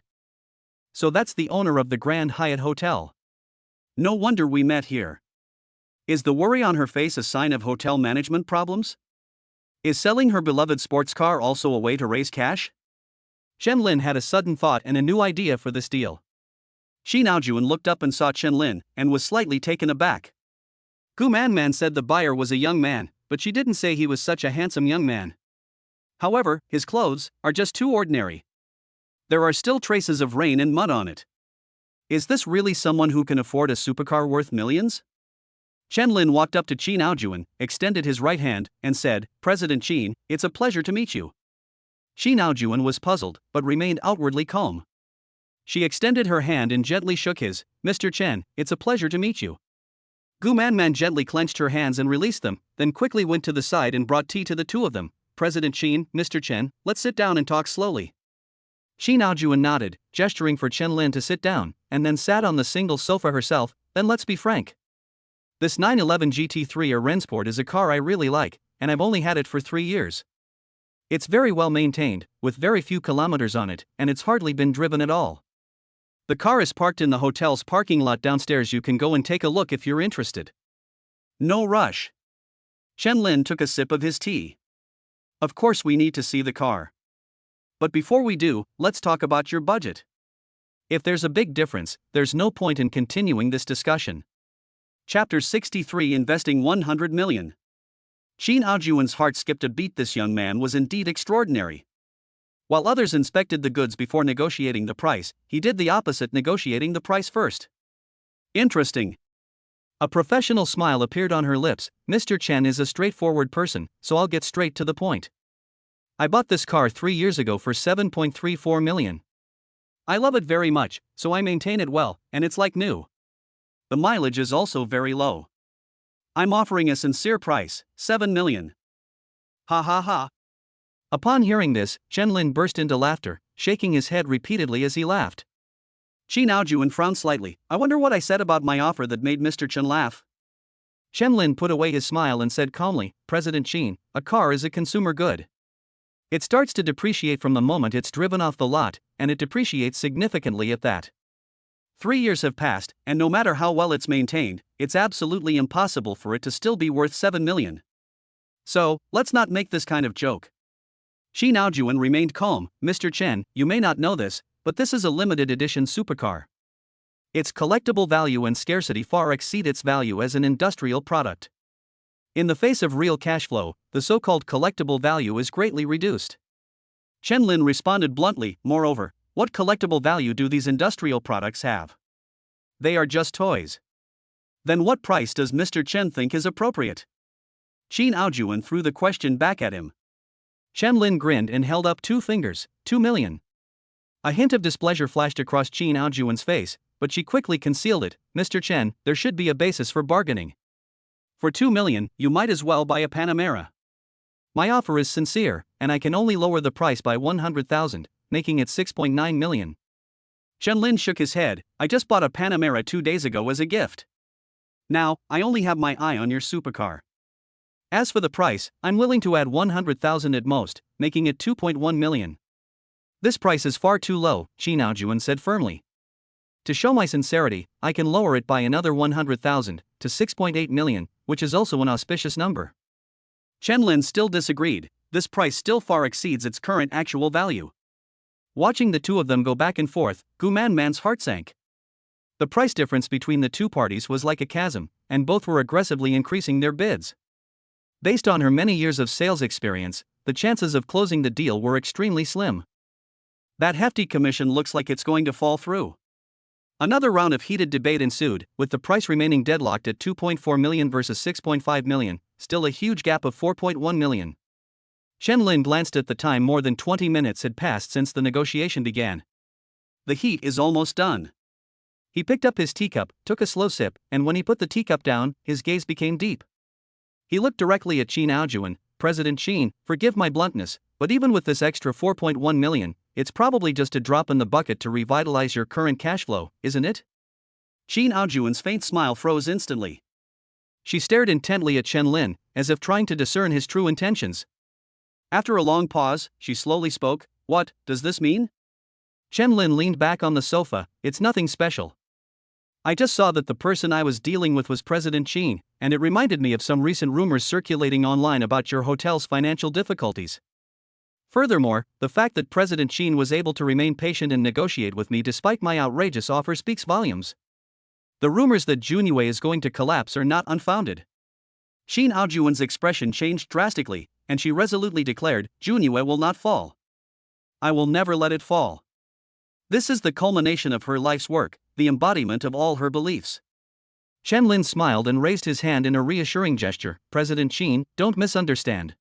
So that's the owner of the Grand Hyatt Hotel. No wonder we met here. Is the worry on her face a sign of hotel management problems? Is selling her beloved sports car also a way to raise cash? Chen Lin had a sudden thought and a new idea for this deal. Qin Aojuan looked up and saw Chen Lin, and was slightly taken aback. Gu Man said the buyer was a young man, but she didn't say he was such a handsome young man. However, his clothes are just too ordinary. There are still traces of rain and mud on it. Is this really someone who can afford a supercar worth millions? Chen Lin walked up to Qin Aojuan, extended his right hand, and said, President Qin, it's a pleasure to meet you. Qin Aojuan was puzzled, but remained outwardly calm. She extended her hand and gently shook his. Mr. Chen, it's a pleasure to meet you. Gu Man gently clenched her hands and released them, then quickly went to the side and brought tea to the two of them. President Qin, Mr. Chen, let's sit down and talk slowly. Qin Aojuan nodded, gesturing for Chen Lin to sit down, and then sat on the single sofa herself. Then let's be frank. This 911 GT3 or Rensport is a car I really like, and I've only had it for 3 years. It's very well maintained, with very few kilometers on it, and it's hardly been driven at all. The car is parked in the hotel's parking lot downstairs. You can go and take a look if you're interested. No rush. Chen Lin took a sip of his tea. Of course we need to see the car. But before we do, let's talk about your budget. If there's a big difference, there's no point in continuing this discussion. Chapter 63 Investing 100 million. Qin Aojuan's heart skipped a beat. This young man was indeed extraordinary. While others inspected the goods before negotiating the price, he did the opposite, negotiating the price first. Interesting. A professional smile appeared on her lips. Mr. Chen is a straightforward person, so I'll get straight to the point. I bought this car 3 years ago for 7.34 million. I love it very much, so I maintain it well, and it's like new. The mileage is also very low. I'm offering a sincere price, 7 million. Ha ha ha. Upon hearing this, Chen Lin burst into laughter, shaking his head repeatedly as he laughed. Qin Aojuan frowned slightly. I wonder what I said about my offer that made Mr. Chen laugh. Chen Lin put away his smile and said calmly, President Qin, a car is a consumer good. It starts to depreciate from the moment it's driven off the lot, and it depreciates significantly at that. 3 years have passed, and no matter how well it's maintained, it's absolutely impossible for it to still be worth 7 million. So, let's not make this kind of joke. Qin Aojuan remained calm. Mr. Chen, you may not know this, but this is a limited edition supercar. Its collectible value and scarcity far exceed its value as an industrial product. In the face of real cash flow, the so-called collectible value is greatly reduced. Chen Lin responded bluntly, moreover, what collectible value do these industrial products have? They are just toys. Then what price does Mr. Chen think is appropriate? Qin Aojuan threw the question back at him. Chen Lin grinned and held up 2 fingers, 2 million. A hint of displeasure flashed across Qin Aojuan's face, but she quickly concealed it. Mr. Chen, there should be a basis for bargaining. For 2 million, you might as well buy a Panamera. My offer is sincere, and I can only lower the price by 100,000, making it 6.9 million. Chen shook his head. I just bought a Panamera 2 days ago as a gift. Now, I only have my eye on your supercar. As for the price, I'm willing to add 100,000 at most, making it 2.1 million. This price is far too low, Qin Aojuan said firmly. To show my sincerity, I can lower it by another 100,000 to 6.8 million, which is also an auspicious number. Chen still disagreed. This price still far exceeds its current actual value. Watching the two of them go back and forth, Gu Man's heart sank. The price difference between the two parties was like a chasm, and both were aggressively increasing their bids. Based on her many years of sales experience, the chances of closing the deal were extremely slim. That hefty commission looks like it's going to fall through. Another round of heated debate ensued, with the price remaining deadlocked at 2.4 million versus 6.5 million, still a huge gap of 4.1 million. Chen glanced at the time. More than 20 minutes had passed since the negotiation began. The heat is almost done. He picked up his teacup, took a slow sip, and when he put the teacup down, his gaze became deep. He looked directly at Qin Aojuan. President Qin, forgive my bluntness, but even with this extra 4.1 million, it's probably just a drop in the bucket to revitalize your current cash flow, isn't it? Qin Aojuan's faint smile froze instantly. She stared intently at Chen, as if trying to discern his true intentions. After a long pause, she slowly spoke. What does this mean? Chen leaned back on the sofa. It's nothing special. I just saw that the person I was dealing with was President Qin, and it reminded me of some recent rumors circulating online about your hotel's financial difficulties. Furthermore, the fact that President Qin was able to remain patient and negotiate with me despite my outrageous offer speaks volumes. The rumors that Junyue is going to collapse are not unfounded. Qin Aojuan's expression changed drastically, and she resolutely declared, Junyue will not fall. I will never let it fall. This is the culmination of her life's work, the embodiment of all her beliefs. Chen smiled and raised his hand in a reassuring gesture. President Qin, don't misunderstand.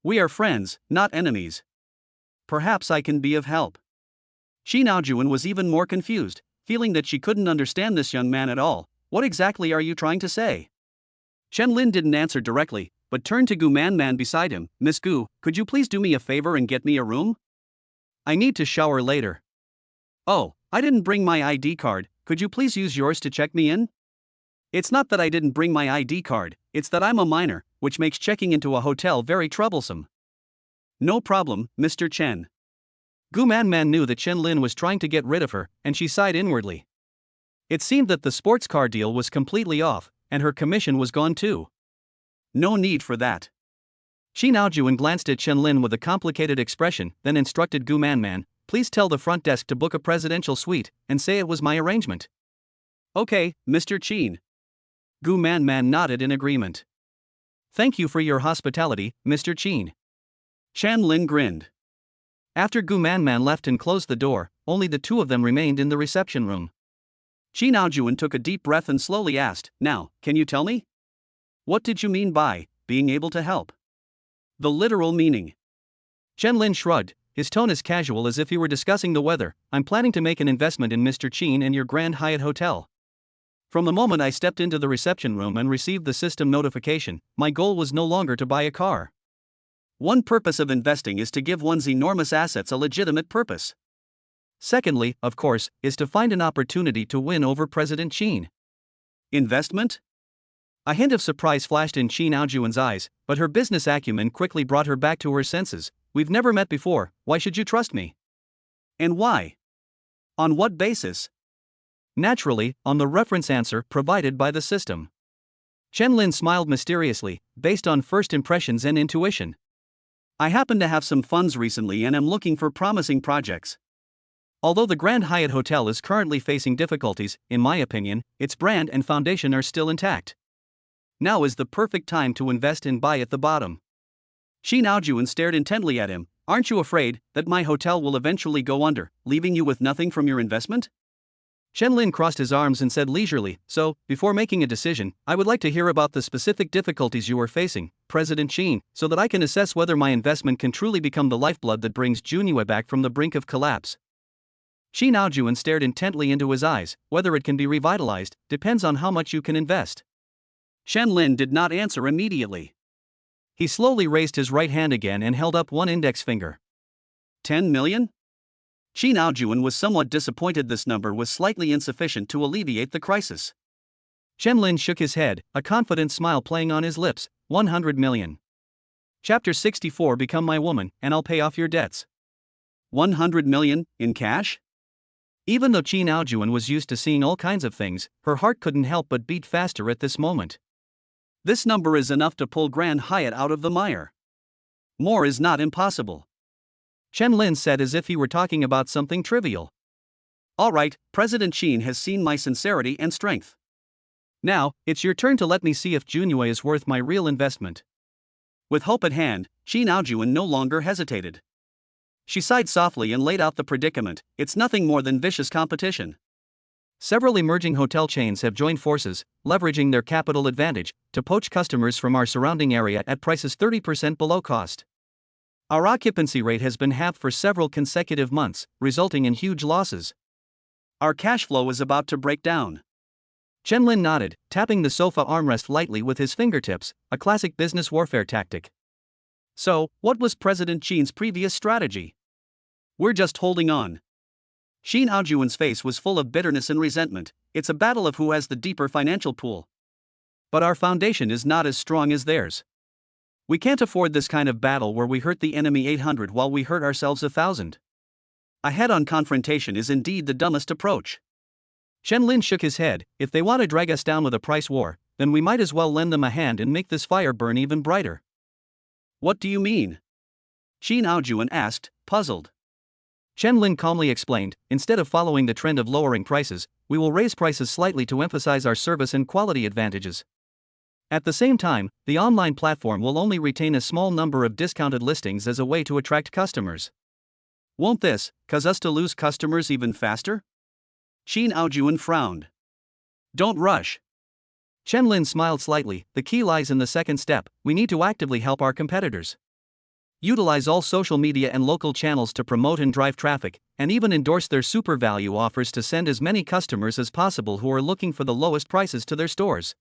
We are friends, not enemies. Perhaps I can be of help. Qin Aojuan was even more confused, feeling that she couldn't understand this young man at all. What exactly are you trying to say? Chen didn't answer directly, but turned to Gu Man beside him. Miss Gu, could you please do me a favor and get me a room? I need to shower later. Oh, I didn't bring my ID card, could you please use yours to check me in? It's not that I didn't bring my ID card, it's that I'm a minor, which makes checking into a hotel very troublesome. No problem, Mr. Chen. Gu Man knew that Chen was trying to get rid of her, and she sighed inwardly. It seemed that the sports car deal was completely off, and her commission was gone too. No need for that. Qin Aojuan glanced at Chen with a complicated expression, then instructed Gu Man, please tell the front desk to book a presidential suite, and say it was my arrangement. Okay, Mr. Qin. Gu Man nodded in agreement. Thank you for your hospitality, Mr. Qin. Chen grinned. After Gu Man left and closed the door, only the two of them remained in the reception room. Qin Aojuan took a deep breath and slowly asked, now, can you tell me? What did you mean by being able to help? The literal meaning. Chen shrugged, his tone as casual as if he were discussing the weather. I'm planning to make an investment in Mr. Qin and your Grand Hyatt Hotel. From the moment I stepped into the reception room and received the system notification, my goal was no longer to buy a car. One purpose of investing is to give one's enormous assets a legitimate purpose. Secondly, of course, is to find an opportunity to win over President Qin. Investment? A hint of surprise flashed in Qin Aojuan's eyes, but her business acumen quickly brought her back to her senses. We've never met before, why should you trust me? And why? On what basis? Naturally, on the reference answer provided by the system. Chen smiled mysteriously, based on first impressions and intuition. I happen to have some funds recently and am looking for promising projects. Although the Grand Hyatt Hotel is currently facing difficulties, in my opinion, its brand and foundation are still intact. Now is the perfect time to invest and buy at the bottom. Qin Aojuan stared intently at him. Aren't you afraid that my hotel will eventually go under, leaving you with nothing from your investment? Chen crossed his arms and said leisurely, so, before making a decision, I would like to hear about the specific difficulties you are facing, President Qin, so that I can assess whether my investment can truly become the lifeblood that brings Junyue back from the brink of collapse. Qin Aojuan stared intently into his eyes. Whether it can be revitalized depends on how much you can invest. Chen did not answer immediately. He slowly raised his right hand again and held up one index finger. 10 million? Shi Naojuan was somewhat disappointed this number was slightly insufficient to alleviate the crisis. Chen Lin shook his head, a confident smile playing on his lips. 100 million. Chapter 64. Become my woman, and I'll pay off your debts. 100 million, in cash? Even though Qi Naojuan was used to seeing all kinds of things, her heart couldn't help but beat faster at this moment. This number is enough to pull Grand Hyatt out of the mire. More is not impossible. Chen Lin said as if he were talking about something trivial. All right, President Qin has seen my sincerity and strength. Now, it's your turn to let me see if Junue is worth my real investment. With hope at hand, Qi Naojuan no longer hesitated. She sighed softly and laid out the predicament. It's nothing more than vicious competition. Several emerging hotel chains have joined forces, leveraging their capital advantage, to poach customers from our surrounding area at prices 30% below cost. Our occupancy rate has been halved for several consecutive months, resulting in huge losses. Our cash flow is about to break down. Chen Lin nodded, tapping the sofa armrest lightly with his fingertips, a classic business warfare tactic. So, what was President Qin's previous strategy? We're just holding on. Shi Naojuan's face was full of bitterness and resentment. It's a battle of who has the deeper financial pool. But our foundation is not as strong as theirs. We can't afford this kind of battle where we hurt the enemy 800 while we hurt ourselves 1,000. A head-on confrontation is indeed the dumbest approach. Chen Lin shook his head. If they want to drag us down with a price war, then we might as well lend them a hand and make this fire burn even brighter. What do you mean? Shi Naojuan asked, puzzled. Chen Lin calmly explained, instead of following the trend of lowering prices, we will raise prices slightly to emphasize our service and quality advantages. At the same time, the online platform will only retain a small number of discounted listings as a way to attract customers. Won't this cause us to lose customers even faster? Shi Naojuan frowned. Don't rush. Chen Lin smiled slightly. The key lies in the second step. We need to actively help our competitors. Utilize all social media and local channels to promote and drive traffic, and even endorse their super value offers to send as many customers as possible who are looking for the lowest prices to their stores.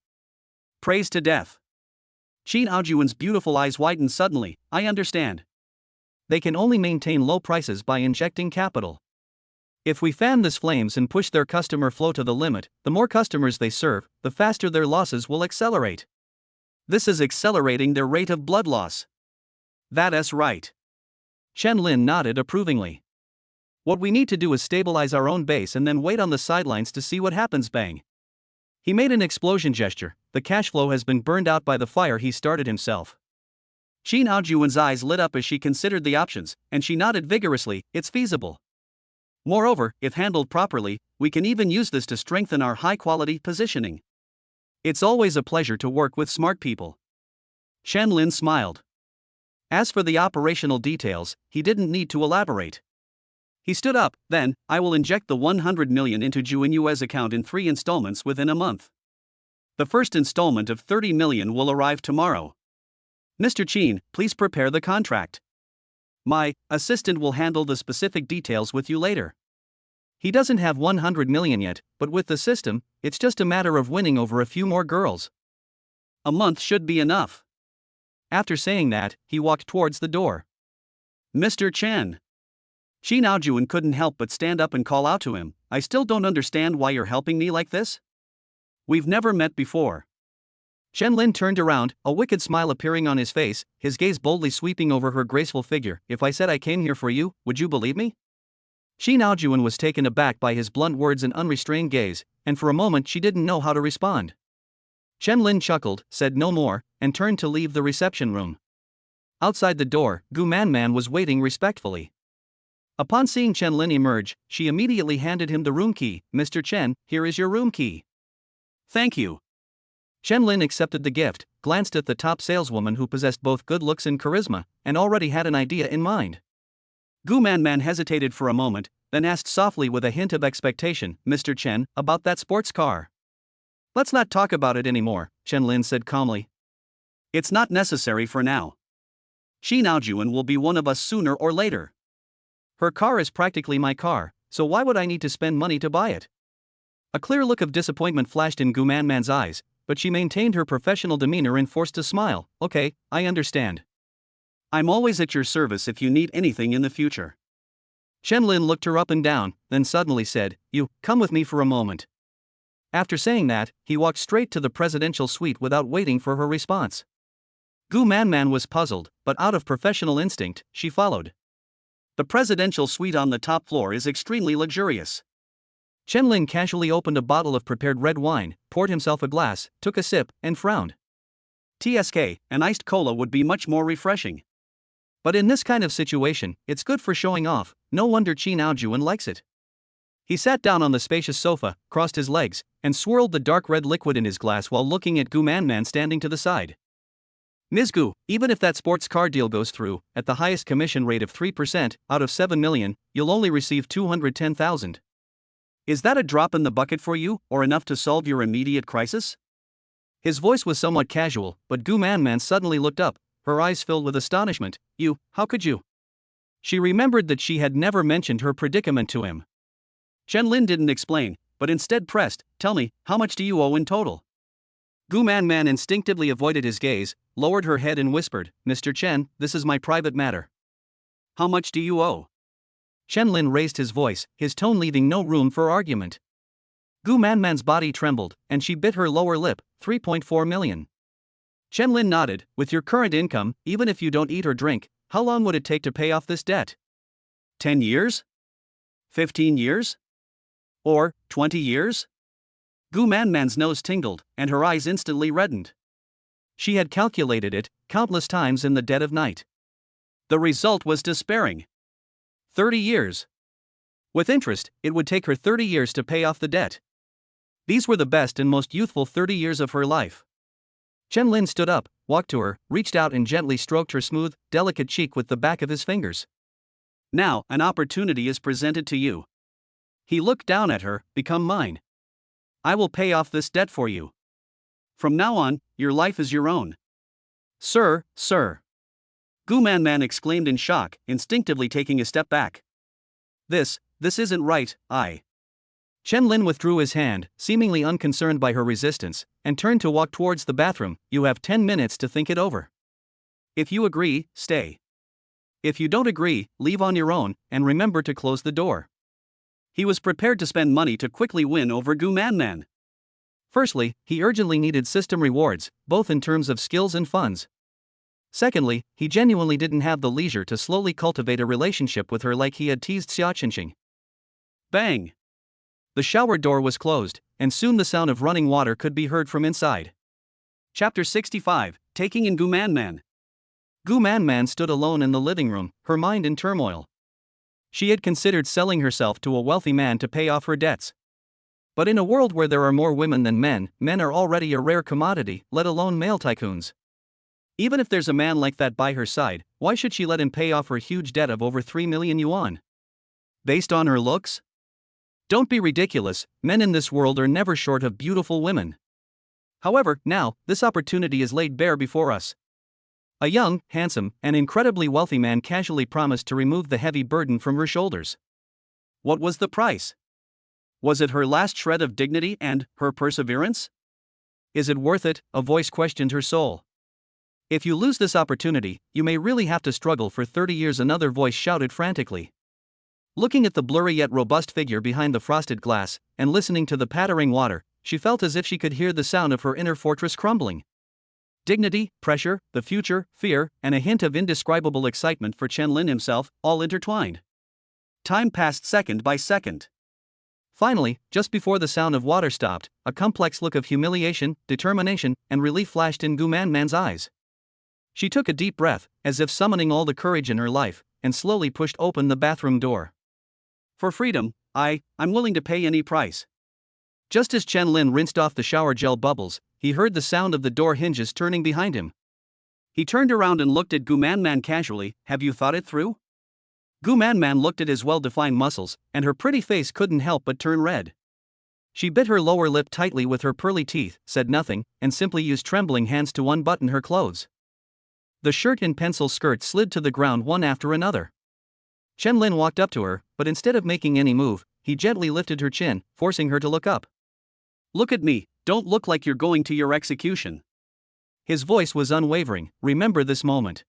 Praise to death. Shi Naojuan's beautiful eyes widened suddenly. I understand. They can only maintain low prices by injecting capital. If we fan these flames and push their customer flow to the limit, the more customers they serve, the faster their losses will accelerate. This is accelerating their rate of blood loss. That's right. Chen Lin nodded approvingly. What we need to do is stabilize our own base and then wait on the sidelines to see what happens. Bang. He made an explosion gesture. The cash flow has been burned out by the fire he started himself. Shi Naojuan's eyes lit up as she considered the options, and she nodded vigorously. It's feasible. Moreover, if handled properly, we can even use this to strengthen our high-quality positioning. It's always a pleasure to work with smart people. Chen Lin smiled. As for the operational details, he didn't need to elaborate. He stood up. Then, I will inject the 100 million into Junyue's account in 3 installments within a month. The first installment of 30 million will arrive tomorrow. Mr. Qin, please prepare the contract. My assistant will handle the specific details with you later. He doesn't have 100 million yet, but with the system, it's just a matter of winning over a few more girls. A month should be enough. After saying that, he walked towards the door. Mr. Chen. Shi Naojuan couldn't help but stand up and call out to him. I still don't understand why you're helping me like this. We've never met before. Chen Lin turned around, a wicked smile appearing on his face, his gaze boldly sweeping over her graceful figure. If I said I came here for you, would you believe me? Shi Naojuan was taken aback by his blunt words and unrestrained gaze, and for a moment she didn't know how to respond. Chen Lin chuckled, said no more, and turned to leave the reception room. Outside the door, Gu Man was waiting respectfully. Upon seeing Chen Lin emerge, she immediately handed him the room key. Mr. Chen, here is your room key. Thank you. Chen Lin accepted the gift, glanced at the top saleswoman who possessed both good looks and charisma, and already had an idea in mind. Gu Man hesitated for a moment, then asked softly with a hint of expectation, Mr. Chen, about that sports car. Let's not talk about it anymore, Chen Lin said calmly. It's not necessary for now. Shi Naojuan will be one of us sooner or later. Her car is practically my car, so why would I need to spend money to buy it? A clear look of disappointment flashed in Gu Man's eyes, but she maintained her professional demeanor and forced a smile. Okay, I understand. I'm always at your service if you need anything in the future. Chen Lin looked her up and down, then suddenly said, "You, come with me for a moment." After saying that, he walked straight to the presidential suite without waiting for her response. Gu Manman was puzzled, but out of professional instinct, she followed. The presidential suite on the top floor is extremely luxurious. Chen Lin casually opened a bottle of prepared red wine, poured himself a glass, took a sip, and frowned. TSK, an iced cola would be much more refreshing. But in this kind of situation, it's good for showing off. No wonder Qin Aojuan likes it. He sat down on the spacious sofa, crossed his legs, and swirled the dark red liquid in his glass while looking at Gu Manman standing to the side. "Ms. Gu, even if that sports car deal goes through, at the highest commission rate of 3% out of 7 million, you'll only receive 210,000. Is that a drop in the bucket for you, or enough to solve your immediate crisis?" His voice was somewhat casual, but Gu Manman suddenly looked up, her eyes filled with astonishment. "You, how could you?" She remembered that she had never mentioned her predicament to him. Chen Lin didn't explain, but instead pressed, "Tell me, how much do you owe in total?" Gu Manman instinctively avoided his gaze, lowered her head and whispered, "Mr. Chen, this is my private matter." "How much do you owe?" Chen Lin raised his voice, his tone leaving no room for argument. Gu Manman's body trembled, and she bit her lower lip. 3.4 million. Chen Lin nodded. "With your current income, even if you don't eat or drink, how long would it take to pay off this debt? 10 years? 15 years? Or 20 years? Gu Manman's nose tingled, and her eyes instantly reddened. She had calculated it countless times in the dead of night. The result was despairing. 30 years. With interest, it would take her 30 years to pay off the debt. These were the best and most youthful 30 years of her life. Chen Lin stood up, walked to her, reached out and gently stroked her smooth, delicate cheek with the back of his fingers. "Now, an opportunity is presented to you." He looked down at her. "Become mine. I will pay off this debt for you. From now on, your life is your own." "Sir, sir." Gu Manman exclaimed in shock, instinctively taking a step back. This isn't right, Chen Lin withdrew his hand, seemingly unconcerned by her resistance, and turned to walk towards the bathroom. "You have 10 minutes to think it over. If you agree, stay. If you don't agree, leave on your own, and remember to close the door." He was prepared to spend money to quickly win over Gu Manman. Firstly, he urgently needed system rewards, both in terms of skills and funds. Secondly, he genuinely didn't have the leisure to slowly cultivate a relationship with her like he had teased Xia Qingqing. Bang! The shower door was closed, and soon the sound of running water could be heard from inside. Chapter 65, Taking in Gu Manman. Gu Manman stood alone in the living room, her mind in turmoil. She had considered selling herself to a wealthy man to pay off her debts. But in a world where there are more women than men are already a rare commodity, let alone male tycoons. Even if there's a man like that by her side, why should she let him pay off her huge debt of over 3 million yuan? Based on her looks? Don't be ridiculous, men in this world are never short of beautiful women. However, now, this opportunity is laid bare before us. A young, handsome, and incredibly wealthy man casually promised to remove the heavy burden from her shoulders. What was the price? Was it her last shred of dignity and her perseverance? Is it worth it? A voice questioned her soul. If you lose this opportunity, you may really have to struggle for 30 years, another voice shouted frantically. Looking at the blurry yet robust figure behind the frosted glass, and listening to the pattering water, she felt as if she could hear the sound of her inner fortress crumbling. Dignity, pressure, the future, fear, and a hint of indescribable excitement for Chen Lin himself, all intertwined. Time passed second by second. Finally, just before the sound of water stopped, a complex look of humiliation, determination, and relief flashed in Gu Manman's eyes. She took a deep breath, as if summoning all the courage in her life, and slowly pushed open the bathroom door. "For freedom, I'm willing to pay any price." Just as Chen Lin rinsed off the shower gel bubbles, he heard the sound of the door hinges turning behind him. He turned around and looked at Gu Manman casually. "Have you thought it through?" Gu Manman looked at his well-defined muscles, and her pretty face couldn't help but turn red. She bit her lower lip tightly with her pearly teeth, said nothing, and simply used trembling hands to unbutton her clothes. The shirt and pencil skirt slid to the ground one after another. Chen Lin walked up to her, but instead of making any move, he gently lifted her chin, forcing her to look up. "Look at me, don't look like you're going to your execution." His voice was unwavering. "Remember this moment.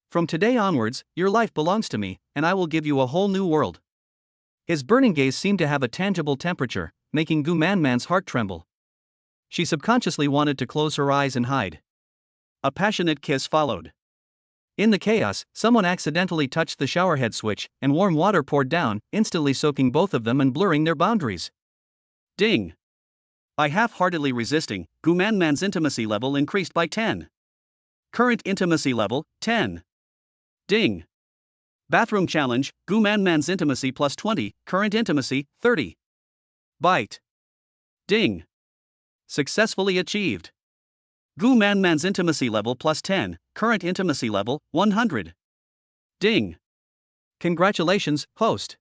From today onwards, your life belongs to me, and I will give you a whole new world. His burning gaze seemed to have a tangible temperature, making Gu Manman's heart tremble. She subconsciously wanted to close her eyes and hide. A passionate kiss followed. In the chaos, someone accidentally touched the showerhead switch, and warm water poured down, instantly soaking both of them and blurring their boundaries. Ding! By half-heartedly resisting, Gu Manman's intimacy level increased by 10. Current intimacy level, 10. Ding! Bathroom challenge, Gu Manman's intimacy plus 20, current intimacy, 30. Bite. Ding! Successfully achieved. Gu Manman's intimacy level plus 10, current intimacy level, 100. Ding! Congratulations, host.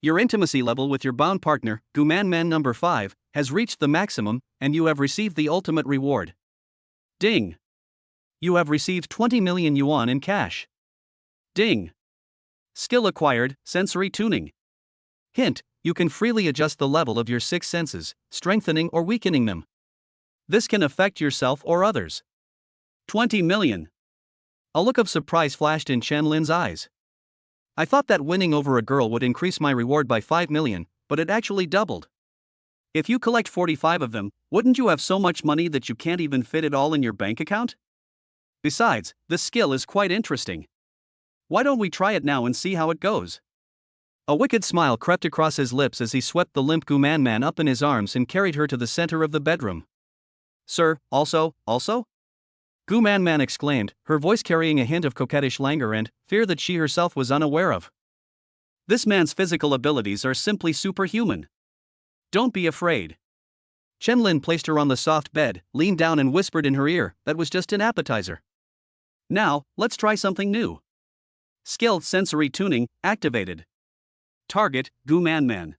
Your intimacy level with your bound partner, Gu Manman number 5, has reached the maximum, and you have received the ultimate reward. Ding! You have received 20 million yuan in cash. Ding! Skill acquired, sensory tuning. Hint, you can freely adjust the level of your 6 senses, strengthening or weakening them. This can affect yourself or others. 20 million. A look of surprise flashed in Chen Lin's eyes. I thought that winning over a girl would increase my reward by 5 million, but it actually doubled. If you collect 45 of them, wouldn't you have so much money that you can't even fit it all in your bank account? Besides, this skill is quite interesting. Why don't we try it now and see how it goes? A wicked smile crept across his lips as he swept the limp Gu Manman up in his arms and carried her to the center of the bedroom. Sir, also? Gu Manman exclaimed, her voice carrying a hint of coquettish languor and fear that she herself was unaware of. This man's physical abilities are simply superhuman. Don't be afraid. Chen Lin placed her on the soft bed, leaned down and whispered in her ear, that was just an appetizer. Now, let's try something new. Skill sensory tuning, activated. Target, Gu Manman.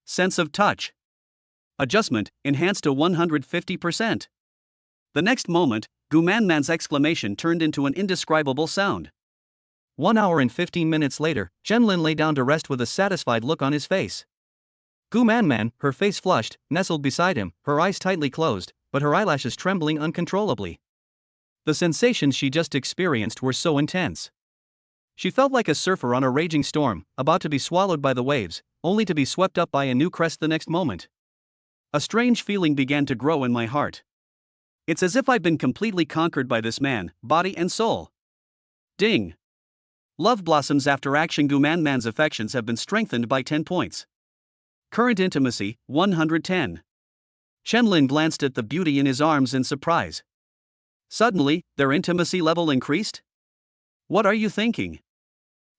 Sense of touch. Adjustment, enhanced to 150%. The next moment, Gu Manman's exclamation turned into an indescribable sound. 1 hour and 15 minutes later, Chen Lin lay down to rest with a satisfied look on his face. Gu Manman, her face flushed, nestled beside him, her eyes tightly closed, but her eyelashes trembling uncontrollably. The sensations she just experienced were so intense. She felt like a surfer on a raging storm, about to be swallowed by the waves, only to be swept up by a new crest the next moment. A strange feeling began to grow in my heart. It's as if I'd been completely conquered by this man, body and soul. Ding! Love blossoms after action. Gu Manman's affections have been strengthened by 10 points. Current intimacy, 110. Chen Lin glanced at the beauty in his arms in surprise. Suddenly, their intimacy level increased? What are you thinking?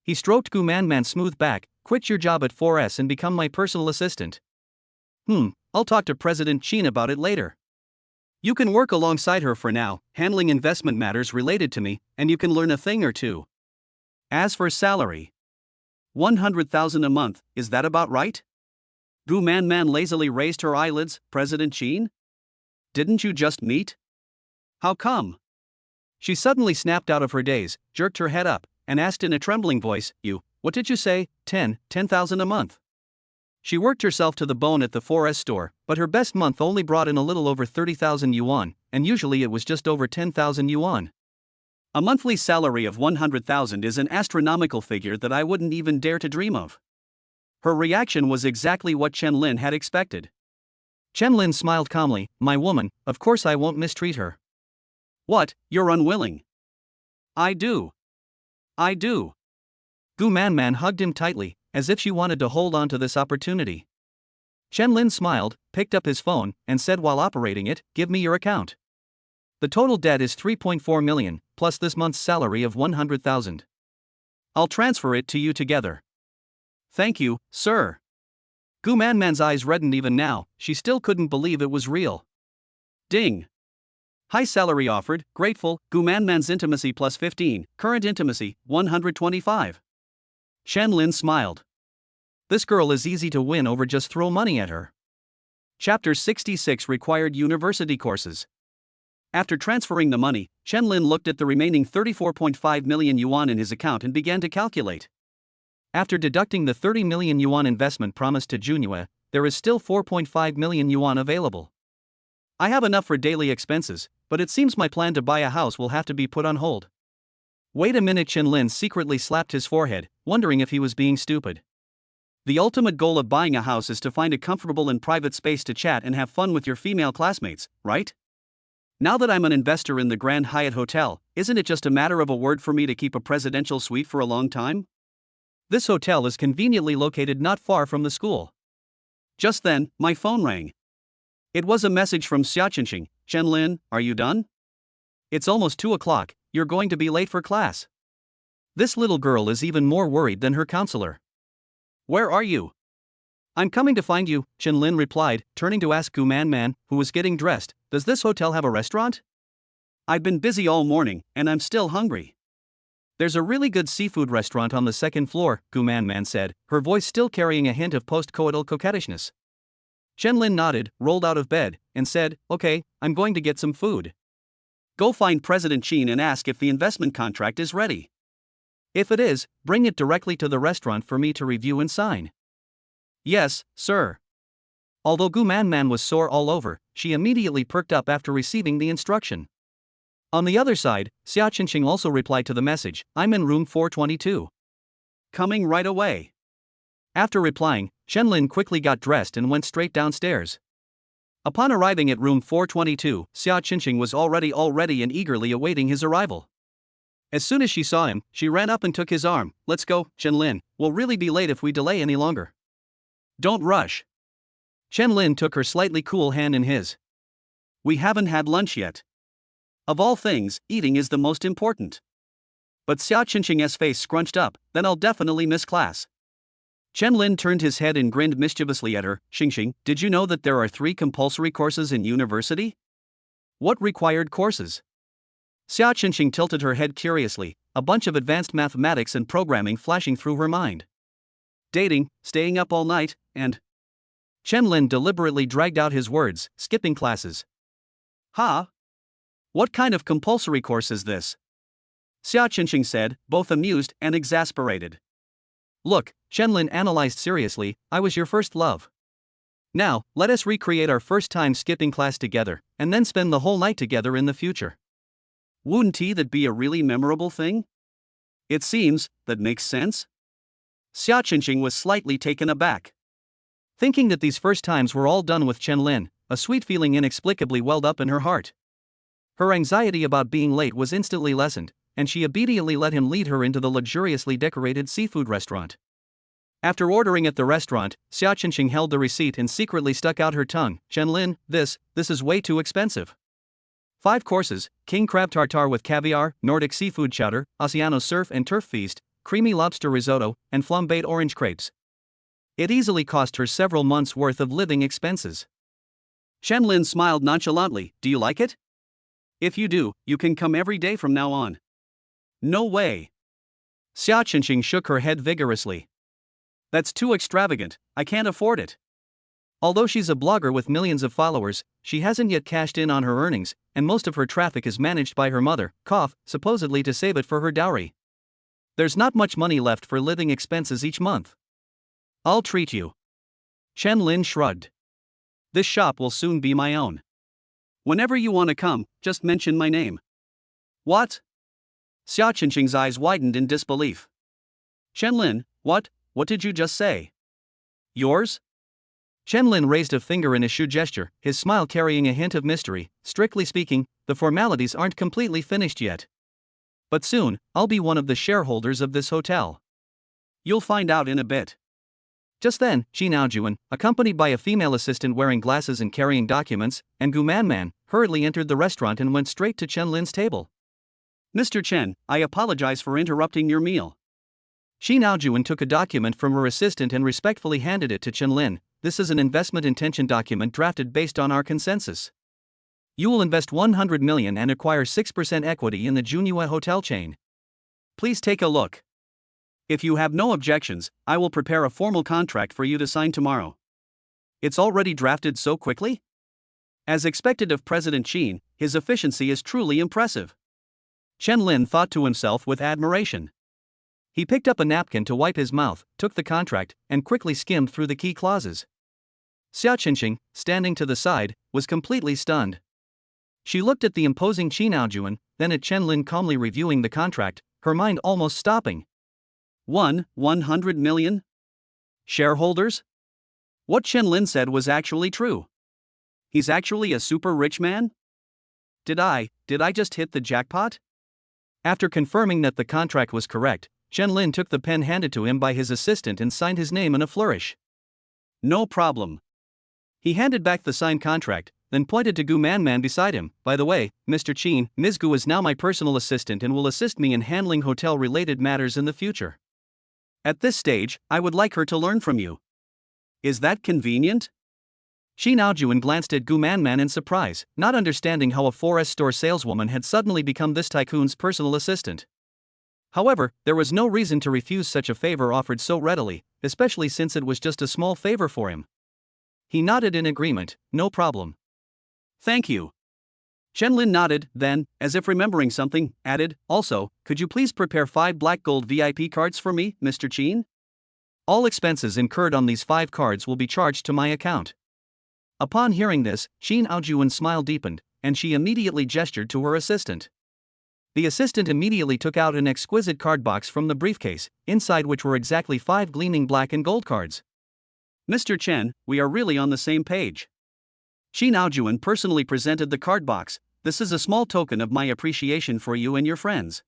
He stroked Gu Manman's smooth back. Quit your job at 4S and become my personal assistant. I'll talk to President Qin about it later. You can work alongside her for now, handling investment matters related to me, and you can learn a thing or two. As for salary, 100,000 a month, is that about right? Gu Manman lazily raised her eyelids. President Qin? Didn't you just meet? How come? She suddenly snapped out of her daze, jerked her head up, and asked in a trembling voice, what did you say? 10,000 a month. She worked herself to the bone at the 4S store, but her best month only brought in a little over 30,000 yuan, and usually it was just over 10,000 yuan. A monthly salary of 100,000 is an astronomical figure that I wouldn't even dare to dream of. Her reaction was exactly what Chen Lin had expected. Chen Lin smiled calmly, my woman, of course I won't mistreat her. What, you're unwilling? I do. Gu Manman hugged him tightly, as if she wanted to hold on to this opportunity. Chen Lin smiled, picked up his phone, and said while operating it, give me your account. The total debt is 3.4 million, plus this month's salary of 100,000. I'll transfer it to you together. Thank you, sir. Gu Manman's eyes reddened even now, she still couldn't believe it was real. Ding. High salary offered, grateful, Gu Manman's intimacy plus 15, current intimacy, 125. Chen Lin smiled. This girl is easy to win over, just throw money at her. Chapter 66 Required University Courses. After transferring the money, Chen Lin looked at the remaining 34.5 million yuan in his account and began to calculate. After deducting the 30 million yuan investment promised to Junhua, there is still 4.5 million yuan available. I have enough for daily expenses, but it seems my plan to buy a house will have to be put on hold. Wait a minute, Chen Lin secretly slapped his forehead, wondering if he was being stupid. The ultimate goal of buying a house is to find a comfortable and private space to chat and have fun with your female classmates, right? Now that I'm an investor in the Grand Hyatt Hotel, isn't it just a matter of a word for me to keep a presidential suite for a long time? This hotel is conveniently located not far from the school. Just then, my phone rang. It was a message from Xiaoqinqing. Chen Lin, are you done? It's almost 2 o'clock, you're going to be late for class. This little girl is even more worried than her counselor. Where are you? I'm coming to find you, Chen Lin replied, turning to ask Gu Man, who was getting dressed, does this hotel have a restaurant? I've been busy all morning, and I'm still hungry. There's a really good seafood restaurant on the second floor, Gu Man said, her voice still carrying a hint of post-coital coquettishness. Chen Lin nodded, rolled out of bed, and said, okay, I'm going to get some food. Go find President Qin and ask if the investment contract is ready. If it is, bring it directly to the restaurant for me to review and sign. Yes, sir. Although Gu Man was sore all over, she immediately perked up after receiving the instruction. On the other side, Xiaoqinqing also replied to the message, I'm in room 422. Coming right away. After replying, Chen Lin quickly got dressed and went straight downstairs. Upon arriving at room 422, Xiaoqinqing was already and eagerly awaiting his arrival. As soon as she saw him, she ran up and took his arm. Let's go, Chen Lin, we'll really be late if we delay any longer. Don't rush. Chen Lin took her slightly cool hand in his. We haven't had lunch yet. Of all things, eating is the most important. But Xiaoqinqing's face scrunched up, then I'll definitely miss class. Chen Lin turned his head and grinned mischievously at her. Xingxing, did you know that there are 3 compulsory courses in university? What required courses? Xiaoqinqing tilted her head curiously, a bunch of advanced mathematics and programming flashing through her mind. Dating, staying up all night, and... Chen Lin deliberately dragged out his words, skipping classes. Huh? What kind of compulsory course is this? Xiaoqinqing said, both amused and exasperated. Look, Chen Lin analyzed seriously, I was your first love. Now, let us recreate our first time skipping class together, and then spend the whole night together in the future. Wouldn't that be a really memorable thing? It seems, that makes sense? Xiaoqinqing was slightly taken aback. Thinking that these first times were all done with Chen Lin, a sweet feeling inexplicably welled up in her heart. Her anxiety about being late was instantly lessened, and she obediently let him lead her into the luxuriously decorated seafood restaurant. After ordering at the restaurant, Xiaoqinqing held the receipt and secretly stuck out her tongue. Chen Lin, this is way too expensive. 5 courses, king crab tartare with caviar, Nordic seafood chowder, Oceano surf and turf feast, creamy lobster risotto, and flambéed orange crepes. It easily cost her several months' worth of living expenses. Chen Lin smiled nonchalantly. Do you like it? If you do, you can come every day from now on. No way. Xiaoqinqing shook her head vigorously. That's too extravagant, I can't afford it. Although she's a blogger with millions of followers, she hasn't yet cashed in on her earnings, and most of her traffic is managed by her mother, supposedly to save it for her dowry. There's not much money left for living expenses each month. I'll treat you. Chen Lin shrugged. This shop will soon be my own. Whenever you want to come, just mention my name. What? Xiaoqinqing's eyes widened in disbelief. Chen Lin, what did you just say? Yours? Chen Lin raised a finger in a shoe gesture, his smile carrying a hint of mystery. Strictly speaking, the formalities aren't completely finished yet. But soon, I'll be one of the shareholders of this hotel. You'll find out in a bit. Just then, Qi Naojuan, accompanied by a female assistant wearing glasses and carrying documents, and Gu Man, hurriedly entered the restaurant and went straight to Chen Lin's table. Mr. Chen, I apologize for interrupting your meal. Qi Naojuan took a document from her assistant and respectfully handed it to Chen Lin. This is an investment intention document drafted based on our consensus. You will invest 100 million and acquire 6% equity in the Junhua hotel chain. Please take a look. If you have no objections, I will prepare a formal contract for you to sign tomorrow. It's already drafted so quickly? As expected of President Qin, his efficiency is truly impressive. Chen Lin thought to himself with admiration. He picked up a napkin to wipe his mouth, took the contract, and quickly skimmed through the key clauses. Xiaoqinqing, standing to the side, was completely stunned. She looked at the imposing Qi Naojuan, then at Chen Lin calmly reviewing the contract. her mind almost stopping. 100 million? Shareholders? What Chen Lin said was actually true. He's actually a super rich man? Did I just hit the jackpot? After confirming that the contract was correct, Chen Lin took the pen handed to him by his assistant and signed his name in a flourish. No problem. He handed back the signed contract, then pointed to Gu Man beside him. By the way, Mr. Qin, Ms. Gu is now my personal assistant and will assist me in handling hotel-related matters in the future. At this stage, I would like her to learn from you. Is that convenient? Qin Aojuan glanced at Gu Man in surprise, not understanding how a 4S store saleswoman had suddenly become this tycoon's personal assistant. However, there was no reason to refuse such a favor offered so readily, especially since it was just a small favor for him. He nodded in agreement. No problem. Thank you. Chen Lin nodded, then, as if remembering something, added, also, could you please prepare 5 black gold VIP cards for me, Mr. Qin? All expenses incurred on these 5 cards will be charged to my account. Upon hearing this, Qin Aojuan smile deepened, and she immediately gestured to her assistant. The assistant immediately took out an exquisite card box from the briefcase, inside which were exactly 5 gleaming black and gold cards. Mr. Chen, we are really on the same page. Qin Aojuan personally presented the card box. This is a small token of my appreciation for you and your friends.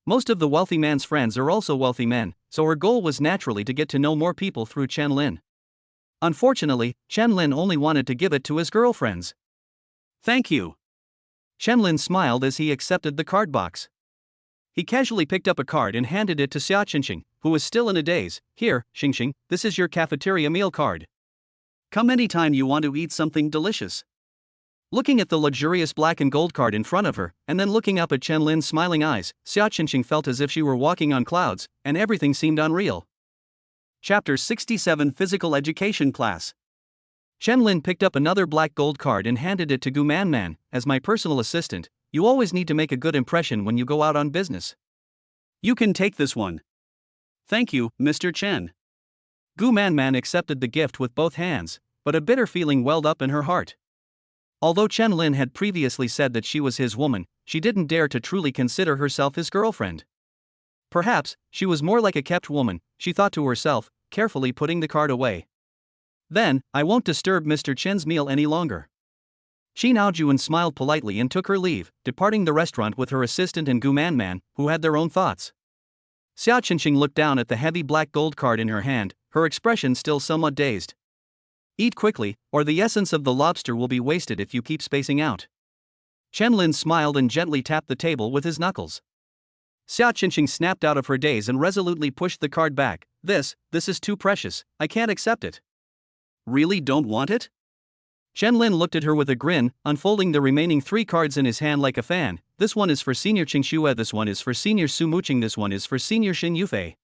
Most of the wealthy man's friends are also wealthy men, so her goal was naturally to get to know more people through Chen Lin. Unfortunately, Chen Lin only wanted to give it to his girlfriends. Thank you. Chen Lin smiled as he accepted the card box. He casually picked up a card and handed it to Xia Qingqing, who was still in a daze. Here, Qingqing, this is your cafeteria meal card. Come anytime you want to eat something delicious. Looking at the luxurious black and gold card in front of her, and then looking up at Chen Lin's smiling eyes, Xia Qingqing felt as if she were walking on clouds, and everything seemed unreal. Chapter 67 Physical Education Class. Chen Lin picked up another black gold card and handed it to Gu Man. As my personal assistant, you always need to make a good impression when you go out on business. You can take this one. Thank you, Mr. Chen. Gu Man accepted the gift with both hands, but a bitter feeling welled up in her heart. Although Chen Lin had previously said that she was his woman, she didn't dare to truly consider herself his girlfriend. Perhaps, she was more like a kept woman, she thought to herself, carefully putting the card away. Then, I won't disturb Mr. Chen's meal any longer. Qin Aojuan smiled politely and took her leave, departing the restaurant with her assistant and Gu Man, who had their own thoughts. Xia Qingqing looked down at the heavy black gold card in her hand, her expression still somewhat dazed. Eat quickly, or the essence of the lobster will be wasted if you keep spacing out. Chen Lin smiled and gently tapped the table with his knuckles. Xia Qingqing snapped out of her daze and resolutely pushed the card back. This is too precious, I can't accept it. Really don't want it? Chen Lin looked at her with a grin, unfolding the remaining 3 cards in his hand like a fan. This one is for Senior Qing Xue, this one is for Senior Su Muqing, this one is for Senior Xin Yufei.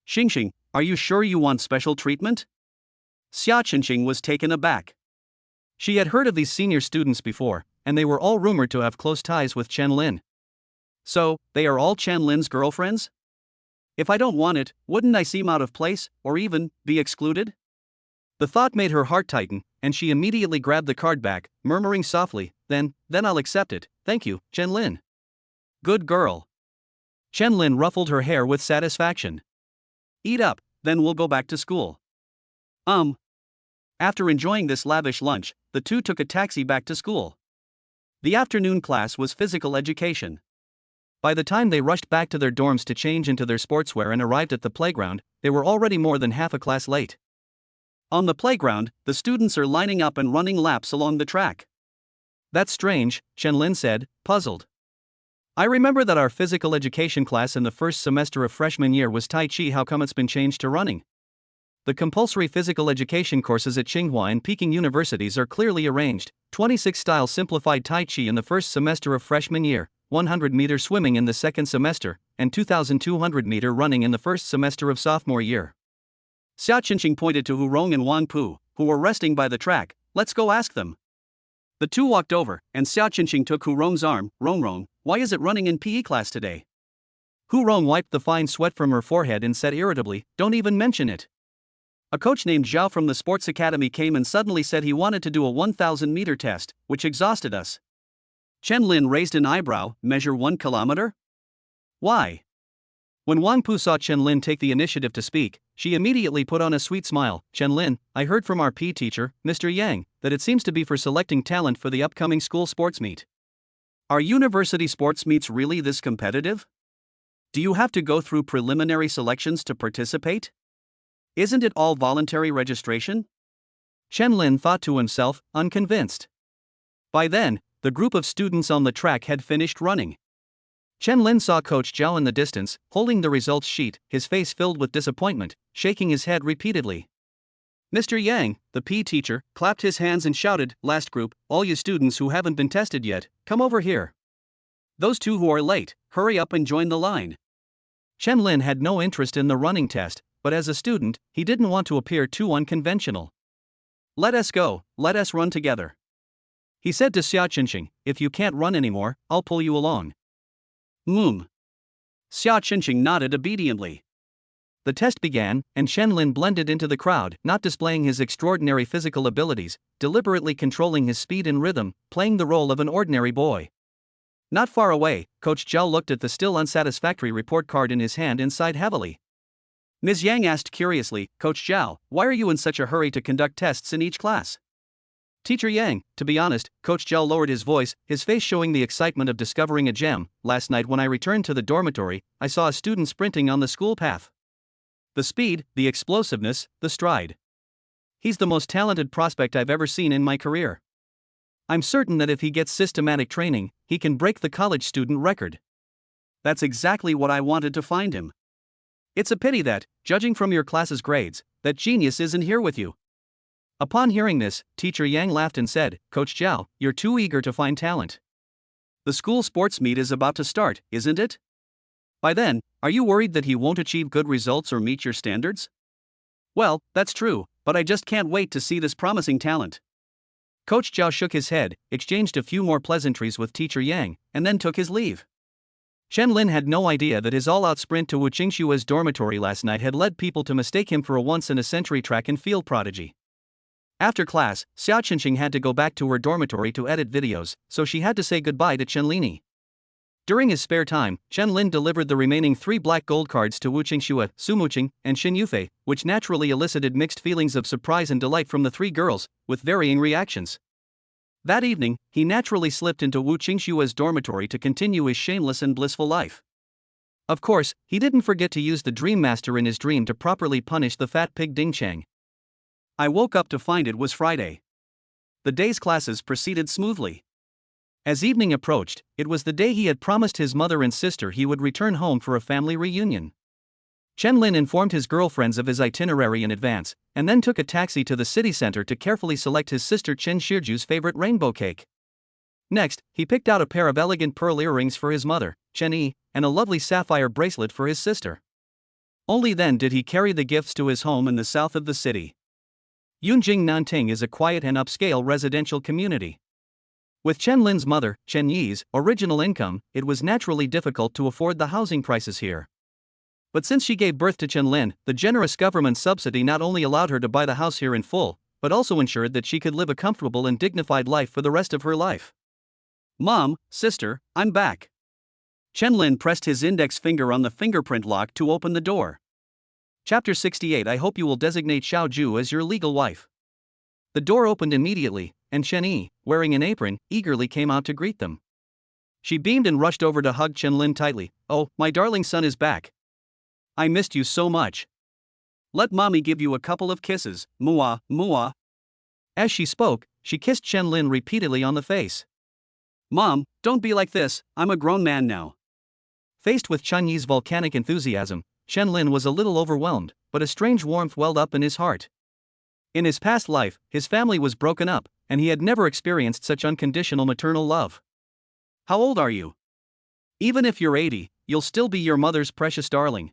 Qingqing, are you sure you want special treatment? Xia Qingqing was taken aback. She had heard of these senior students before, and they were all rumored to have close ties with Chen Lin. So, they are all Chen Lin's girlfriends? If I don't want it, wouldn't I seem out of place, or even be excluded? The thought made her heart tighten, and she immediately grabbed the card back, murmuring softly, then I'll accept it, thank you, Chen Lin. Good girl. Chen Lin ruffled her hair with satisfaction. Eat up, then we'll go back to school. After enjoying this lavish lunch, the two took a taxi back to school. The afternoon class was physical education. By the time they rushed back to their dorms to change into their sportswear and arrived at the playground, they were already more than half a class late. On the playground, the students are lining up and running laps along the track. That's strange, Chen Lin said, puzzled. I remember that our physical education class in the first semester of freshman year was Tai Chi. How come it's been changed to running? The compulsory physical education courses at Tsinghua and Peking universities are clearly arranged. 26 style simplified Tai Chi in the first semester of freshman year, 100-meter swimming in the second semester, and 2,200-meter running in the first semester of sophomore year. Xia Qingqing pointed to Hu Rong and Wang Pu, who were resting by the track. Let's go ask them. The two walked over, and Xia Qingqing took Hu Rong's arm. Rong, why is it running in PE class today? Hu Rong wiped the fine sweat from her forehead and said irritably, don't even mention it. A coach named Zhao from the sports academy came and suddenly said he wanted to do a 1,000-meter test, which exhausted us. Chen Lin raised an eyebrow. Measure 1 kilometer? Why? When Wang Pu saw Chen Lin take the initiative to speak, she immediately put on a sweet smile. Chen Lin, I heard from our PE teacher, Mr. Yang, that it seems to be for selecting talent for the upcoming school sports meet. Are university sports meets really this competitive? Do you have to go through preliminary selections to participate? Isn't it all voluntary registration? Chen Lin thought to himself, unconvinced. By then, the group of students on the track had finished running. Chen Lin saw Coach Zhao in the distance, holding the results sheet, his face filled with disappointment, shaking his head repeatedly. Mr. Yang, the PE teacher, clapped his hands and shouted, last group, all you students who haven't been tested yet, come over here. Those two who are late, hurry up and join the line. Chen Lin had no interest in the running test, but as a student, he didn't want to appear too unconventional. Let us go, let us run together. He said to Xia Qinxing, if you can't run anymore, I'll pull you along. Xia Qinxing nodded obediently. The test began, and Chen Lin blended into the crowd, not displaying his extraordinary physical abilities, deliberately controlling his speed and rhythm, playing the role of an ordinary boy. Not far away, Coach Zhao looked at the still unsatisfactory report card in his hand and sighed heavily. Ms. Yang asked curiously, Coach Zhao, why are you in such a hurry to conduct tests in each class? Teacher Yang, to be honest, Coach Zhao lowered his voice, his face showing the excitement of discovering a gem. Last night when I returned to the dormitory, I saw a student sprinting on the school path. The speed, the explosiveness, the stride. He's the most talented prospect I've ever seen in my career. I'm certain that if he gets systematic training, he can break the college student record. That's exactly what I wanted to find him. It's a pity that, judging from your class's grades, that genius isn't here with you. Upon hearing this, Teacher Yang laughed and said, Coach Zhao, you're too eager to find talent. The school sports meet is about to start, isn't it? By then, are you worried that he won't achieve good results or meet your standards? Well, that's true, but I just can't wait to see this promising talent. Coach Zhao shook his head, exchanged a few more pleasantries with Teacher Yang, and then took his leave. Chen Lin had no idea that his all-out sprint to Wu Qingshua's dormitory last night had led people to mistake him for a once-in-a-century track and field prodigy. After class, Xia Qinxing had to go back to her dormitory to edit videos, so she had to say goodbye to Chen Lini. During his spare time, Chen Lin delivered the remaining 3 black gold cards to Wu Qingxua, Su Muqing, and Xin Yufei, which naturally elicited mixed feelings of surprise and delight from the 3 girls, with varying reactions. That evening, he naturally slipped into Wu Qingshua's dormitory to continue his shameless and blissful life. Of course, he didn't forget to use the Dream Master in his dream to properly punish the fat pig Ding Chang. I woke up to find it was Friday. The day's classes proceeded smoothly. As evening approached, it was the day he had promised his mother and sister he would return home for a family reunion. Chen Lin informed his girlfriends of his itinerary in advance, and then took a taxi to the city center to carefully select his sister Chen Shirju's favorite rainbow cake. Next, he picked out a pair of elegant pearl earrings for his mother, Chen Yi, and a lovely sapphire bracelet for his sister. Only then did he carry the gifts to his home in the south of the city. Yunjing Nanting is a quiet and upscale residential community. With Chen Lin's mother, Chen Yi's, original income, it was naturally difficult to afford the housing prices here. But since she gave birth to Chen Lin, the generous government subsidy not only allowed her to buy the house here in full, but also ensured that she could live a comfortable and dignified life for the rest of her life. Mom, sister, I'm back. Chen Lin pressed his index finger on the fingerprint lock to open the door. Chapter 68. I hope you will designate Xiao Ju as your legal wife. The door opened immediately, and Chen Yi, wearing an apron, eagerly came out to greet them. She beamed and rushed over to hug Chen Lin tightly. Oh, my darling son is back. I missed you so much. Let mommy give you a couple of kisses, mua, mua. As she spoke, she kissed Chen Lin repeatedly on the face. Mom, don't be like this, I'm a grown man now. Faced with Chen Yi's volcanic enthusiasm, Chen Lin was a little overwhelmed, but a strange warmth welled up in his heart. In his past life, his family was broken up, and he had never experienced such unconditional maternal love. How old are you? Even if you're 80, you'll still be your mother's precious darling.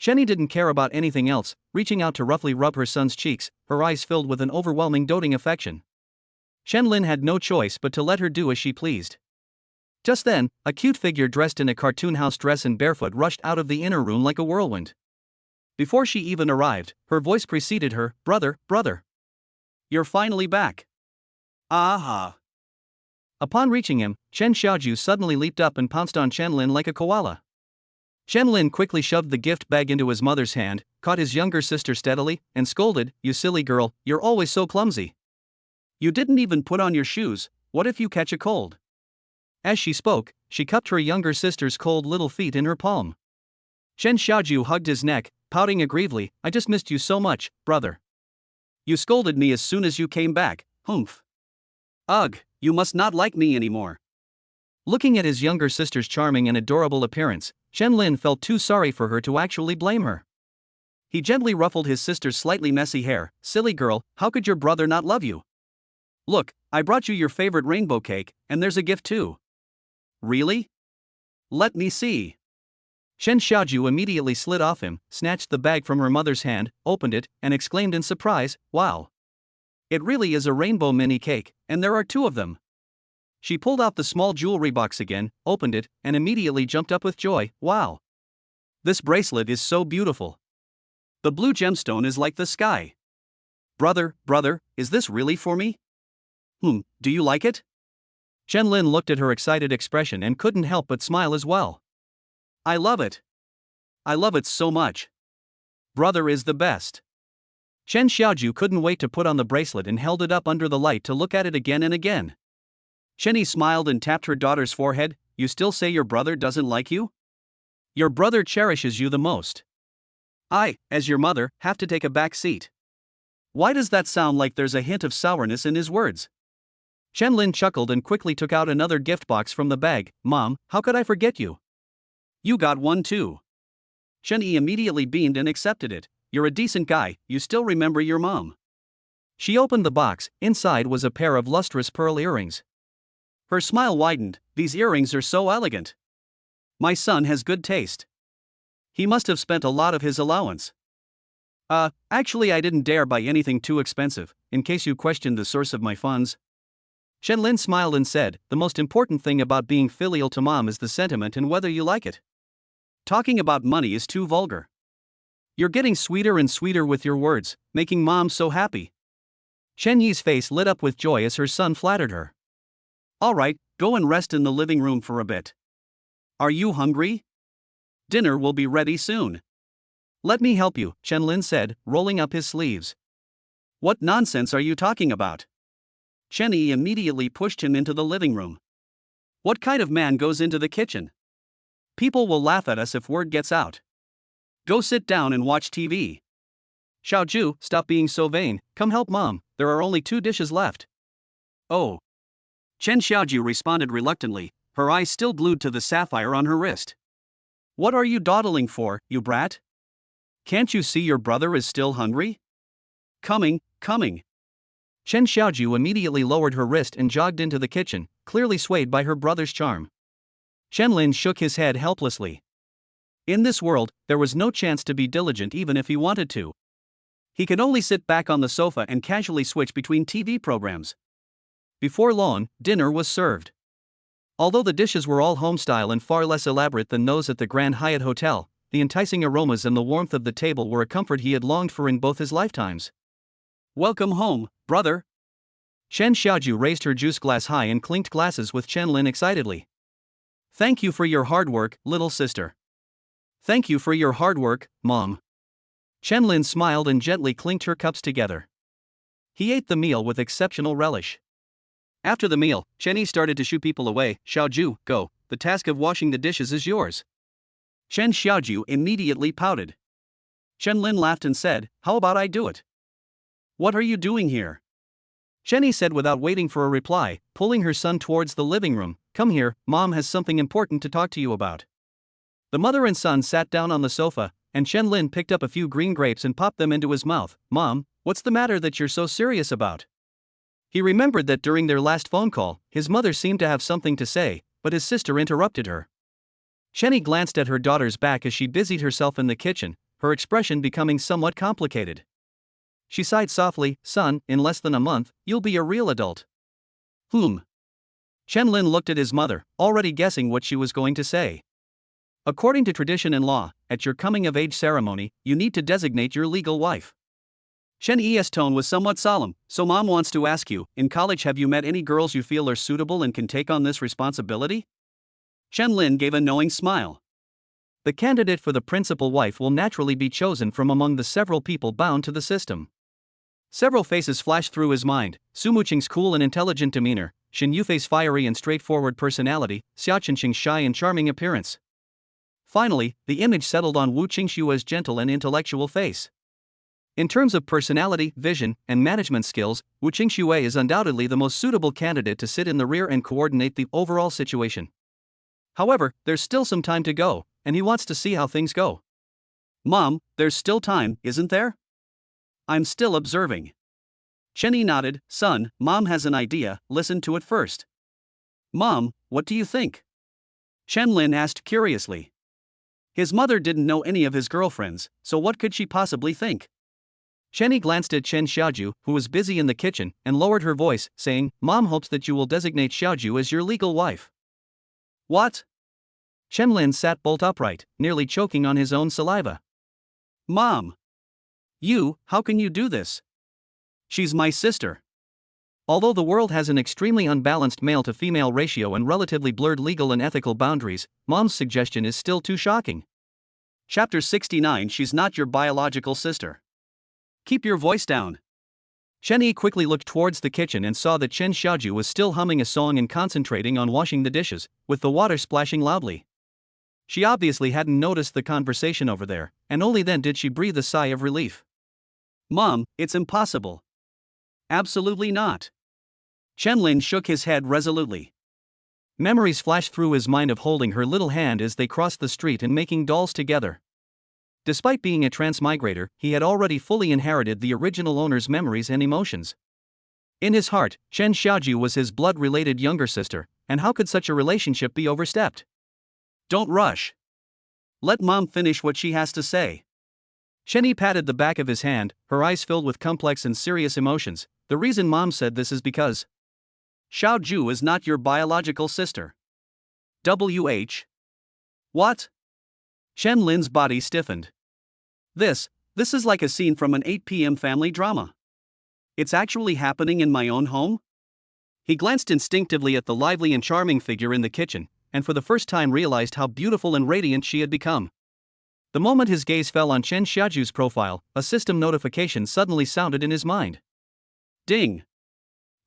Shenny didn't care about anything else, reaching out to roughly rub her son's cheeks, her eyes filled with an overwhelming doting affection. Chen Lin had no choice but to let her do as she pleased. Just then, a cute figure dressed in a cartoon house dress and barefoot rushed out of the inner room like a whirlwind. Before she even arrived, her voice preceded her, brother, brother. You're finally back. Aha. Upon reaching him, Chen Xiaoju suddenly leaped up and pounced on Chen Lin like a koala. Chen Lin quickly shoved the gift bag into his mother's hand, caught his younger sister steadily, and scolded, "You silly girl, you're always so clumsy. You didn't even put on your shoes, what if you catch a cold?" As she spoke, she cupped her younger sister's cold little feet in her palm. Chen Xiaoju hugged his neck, pouting aggrievedly, "I just missed you so much, brother. You scolded me as soon as you came back, humph. Ugh, you must not like me anymore." Looking at his younger sister's charming and adorable appearance, Chen Lin felt too sorry for her to actually blame her. He gently ruffled his sister's slightly messy hair. "Silly girl, how could your brother not love you? Look, I brought you your favorite rainbow cake, and there's a gift too." "Really? Let me see." Shen Xiaoju immediately slid off him, snatched the bag from her mother's hand, opened it, and exclaimed in surprise, "Wow! It really is a rainbow mini cake, and there are two of them." She pulled out the small jewelry box again, opened it, and immediately jumped up with joy. "Wow! This bracelet is so beautiful. The blue gemstone is like the sky. Brother, is this really for me? Do you like it?" Chen Lin looked at her excited expression and couldn't help but smile as well. "I love it. I love it so much. Brother is the best." Chen Xiaoju couldn't wait to put on the bracelet and held it up under the light to look at it again and again. Shenny smiled and tapped her daughter's forehead. "You still say your brother doesn't like you? Your brother cherishes you the most. I, as your mother, have to take a back seat. Why does that sound like there's a hint of sourness in his words?" Chen Lin chuckled and quickly took out another gift box from the bag. "Mom, how could I forget you? You got one too." Shen Yi immediately beamed and accepted it. "You're a decent guy, you still remember your mom." She opened the box. Inside was a pair of lustrous pearl earrings. Her smile widened. "These earrings are so elegant. My son has good taste. He must have spent a lot of his allowance." Actually I didn't dare buy anything too expensive, in case you questioned the source of my funds." Shen Lin smiled and said, "The most important thing about being filial to mom is the sentiment and whether you like it. Talking about money is too vulgar. You're getting sweeter and sweeter with your words, making mom so happy." Shen Yi's face lit up with joy as her son flattered her. "Alright, go and rest in the living room for a bit. Are you hungry? Dinner will be ready soon." "Let me help you," Chen Lin said, rolling up his sleeves. "What nonsense are you talking about?" Chen Yi immediately pushed him into the living room. "What kind of man goes into the kitchen? People will laugh at us if word gets out. Go sit down and watch TV. Xiaoju, stop being so vain, come help mom, there are only 2 dishes left." "Oh." Chen Xiaoju responded reluctantly, her eyes still glued to the sapphire on her wrist. "What are you dawdling for, you brat? Can't you see your brother is still hungry? Coming. Chen Xiaoju immediately lowered her wrist and jogged into the kitchen, clearly swayed by her brother's charm. Chen Lin shook his head helplessly. In this world, there was no chance to be diligent even if he wanted to. He could only sit back on the sofa and casually switch between TV programs. Before long, dinner was served. Although the dishes were all home-style and far less elaborate than those at the Grand Hyatt Hotel, the enticing aromas and the warmth of the table were a comfort he had longed for in both his lifetimes. "Welcome home, brother." Chen Xiaoju raised her juice glass high and clinked glasses with Chen Lin excitedly. "Thank you for your hard work, little sister." "Thank you for your hard work, mom." Chen Lin smiled and gently clinked her cups together. He ate the meal with exceptional relish. After the meal, Chen Yi started to shoo people away. "Xiaoju, go, the task of washing the dishes is yours." Chen Xiaoju immediately pouted. Chen Lin laughed and said, "How about I do it?" "What are you doing here?" Chen Yi said without waiting for a reply, pulling her son towards the living room. "Come here, mom has something important to talk to you about." The mother and son sat down on the sofa, and Chen Lin picked up a few green grapes and popped them into his mouth. "Mom, what's the matter that you're so serious about?" He remembered that during their last phone call, his mother seemed to have something to say, but his sister interrupted her. Shenny glanced at her daughter's back as she busied herself in the kitchen, her expression becoming somewhat complicated. She sighed softly, "Son, in less than a month, you'll be a real adult." Chen Lin looked at his mother, already guessing what she was going to say. "According to tradition and law, at your coming-of-age ceremony, you need to designate your legal wife." Shen Yi's tone was somewhat solemn. "So mom wants to ask you, in college have you met any girls you feel are suitable and can take on this responsibility?" Chen Lin gave a knowing smile. The candidate for the principal wife will naturally be chosen from among the several people bound to the system. Several faces flashed through his mind: Su Muqing's cool and intelligent demeanor, Shin Yufei's fiery and straightforward personality, Xiao Qing's shy and charming appearance. Finally, the image settled on Wu Qingshua's gentle and intellectual face. In terms of personality, vision, and management skills, Wu Qingxue is undoubtedly the most suitable candidate to sit in the rear and coordinate the overall situation. However, there's still some time to go, and he wants to see how things go. Mom, there's still time, isn't there? I'm still observing. Chenny nodded. Son, Mom has an idea, listen to it first. Mom, what do you think? Chen Lin asked curiously. His mother didn't know any of his girlfriends, so what could she possibly think? Chenny glanced at Chen Xiaoju, who was busy in the kitchen, and lowered her voice, saying, Mom hopes that you will designate Xiaoju as your legal wife. What? Chen Lin sat bolt upright, nearly choking on his own saliva. Mom! How can you do this? She's my sister. Although the world has an extremely unbalanced male-to-female ratio and relatively blurred legal and ethical boundaries, Mom's suggestion is still too shocking. Chapter 69. She's not your biological sister. Keep your voice down. Chen Yi quickly looked towards the kitchen and saw that Chen Xiaoju was still humming a song and concentrating on washing the dishes, with the water splashing loudly. She obviously hadn't noticed the conversation over there, and only then did she breathe a sigh of relief. Mom, it's impossible. Absolutely not. Chen Lin shook his head resolutely. Memories flashed through his mind of holding her little hand as they crossed the street and making dolls together. Despite being a transmigrator, he had already fully inherited the original owner's memories and emotions. In his heart, Chen Xiaoju was his blood-related younger sister, and how could such a relationship be overstepped? Don't rush. Let Mom finish what she has to say. Shenny patted the back of his hand, her eyes filled with complex and serious emotions. The reason Mom said this is because Xiaoju is not your biological sister. WH. What? Chen Lin's body stiffened. This is like a scene from an 8 p.m. family drama. It's actually happening in my own home? He glanced instinctively at the lively and charming figure in the kitchen, and for the first time realized how beautiful and radiant she had become. The moment his gaze fell on Chen Xiaoju's profile, a system notification suddenly sounded in his mind. Ding!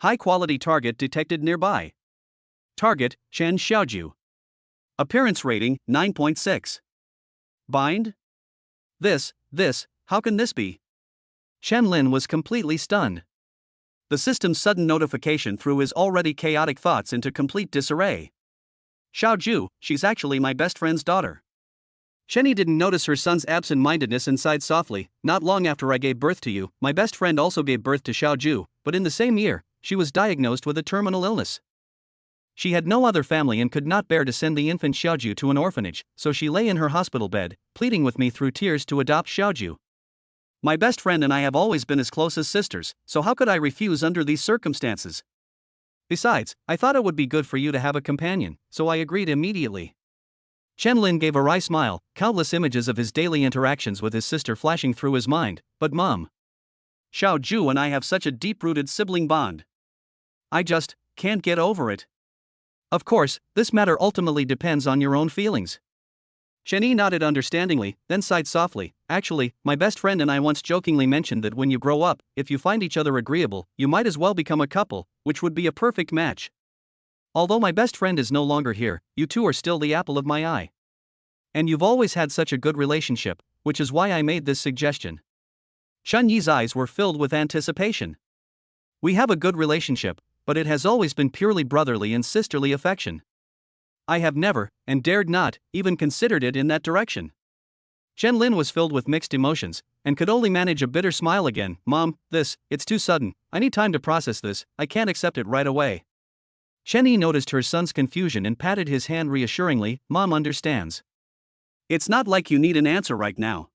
High-quality target detected nearby. Target, Chen Xiaoju. Appearance rating, 9.6. Bind? How can this be? Chen Lin was completely stunned. The system's sudden notification threw his already chaotic thoughts into complete disarray. Xiaoju, she's actually my best friend's daughter. Shenny didn't notice her son's absent-mindedness and sighed softly. Not long after I gave birth to you, my best friend also gave birth to Xiaoju, but in the same year, she was diagnosed with a terminal illness. She had no other family and could not bear to send the infant Xiaoju to an orphanage, so she lay in her hospital bed, pleading with me through tears to adopt Xiaoju. My best friend and I have always been as close as sisters, so how could I refuse under these circumstances? Besides, I thought it would be good for you to have a companion, so I agreed immediately. Chen Lin gave a wry smile, countless images of his daily interactions with his sister flashing through his mind. But Mom, Xiaoju and I have such a deep-rooted sibling bond. I just can't get over it. Of course, this matter ultimately depends on your own feelings. Chen Yi nodded understandingly, then sighed softly. Actually, my best friend and I once jokingly mentioned that when you grow up, if you find each other agreeable, you might as well become a couple, which would be a perfect match. Although my best friend is no longer here, you two are still the apple of my eye. And you've always had such a good relationship, which is why I made this suggestion. Chen Yi's eyes were filled with anticipation. We have a good relationship, but it has always been purely brotherly and sisterly affection. I have never, and dared not, even considered it in that direction. Chen Lin was filled with mixed emotions, and could only manage a bitter smile again. Mom, it's too sudden, I need time to process this, I can't accept it right away. Chen Yi noticed her son's confusion and patted his hand reassuringly. Mom understands. It's not like you need an answer right now.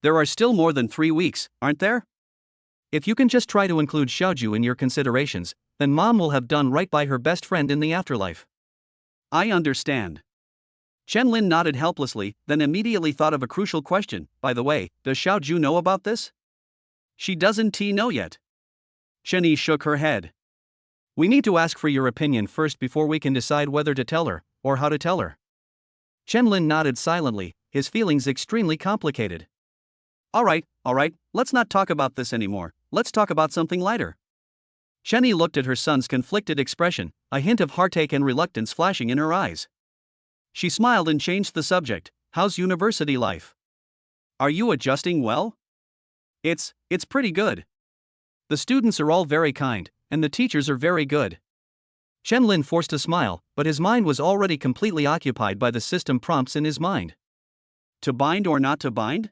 There are still more than 3 weeks, aren't there? If you can just try to include Xiaoju in your considerations, then Mom will have done right by her best friend in the afterlife. I understand. Chen Lin nodded helplessly, then immediately thought of a crucial question. By the way, does Xiaoju know about this? She doesn't know yet. Chen Yi shook her head. We need to ask for your opinion first before we can decide whether to tell her, or how to tell her. Chen Lin nodded silently, his feelings extremely complicated. Alright, let's not talk about this anymore, let's talk about something lighter. Chenny looked at her son's conflicted expression, a hint of heartache and reluctance flashing in her eyes. She smiled and changed the subject. How's university life? Are you adjusting well? It's pretty good. The students are all very kind, and the teachers are very good. Chen Lin forced a smile, but his mind was already completely occupied by the system prompts in his mind. To bind or not to bind?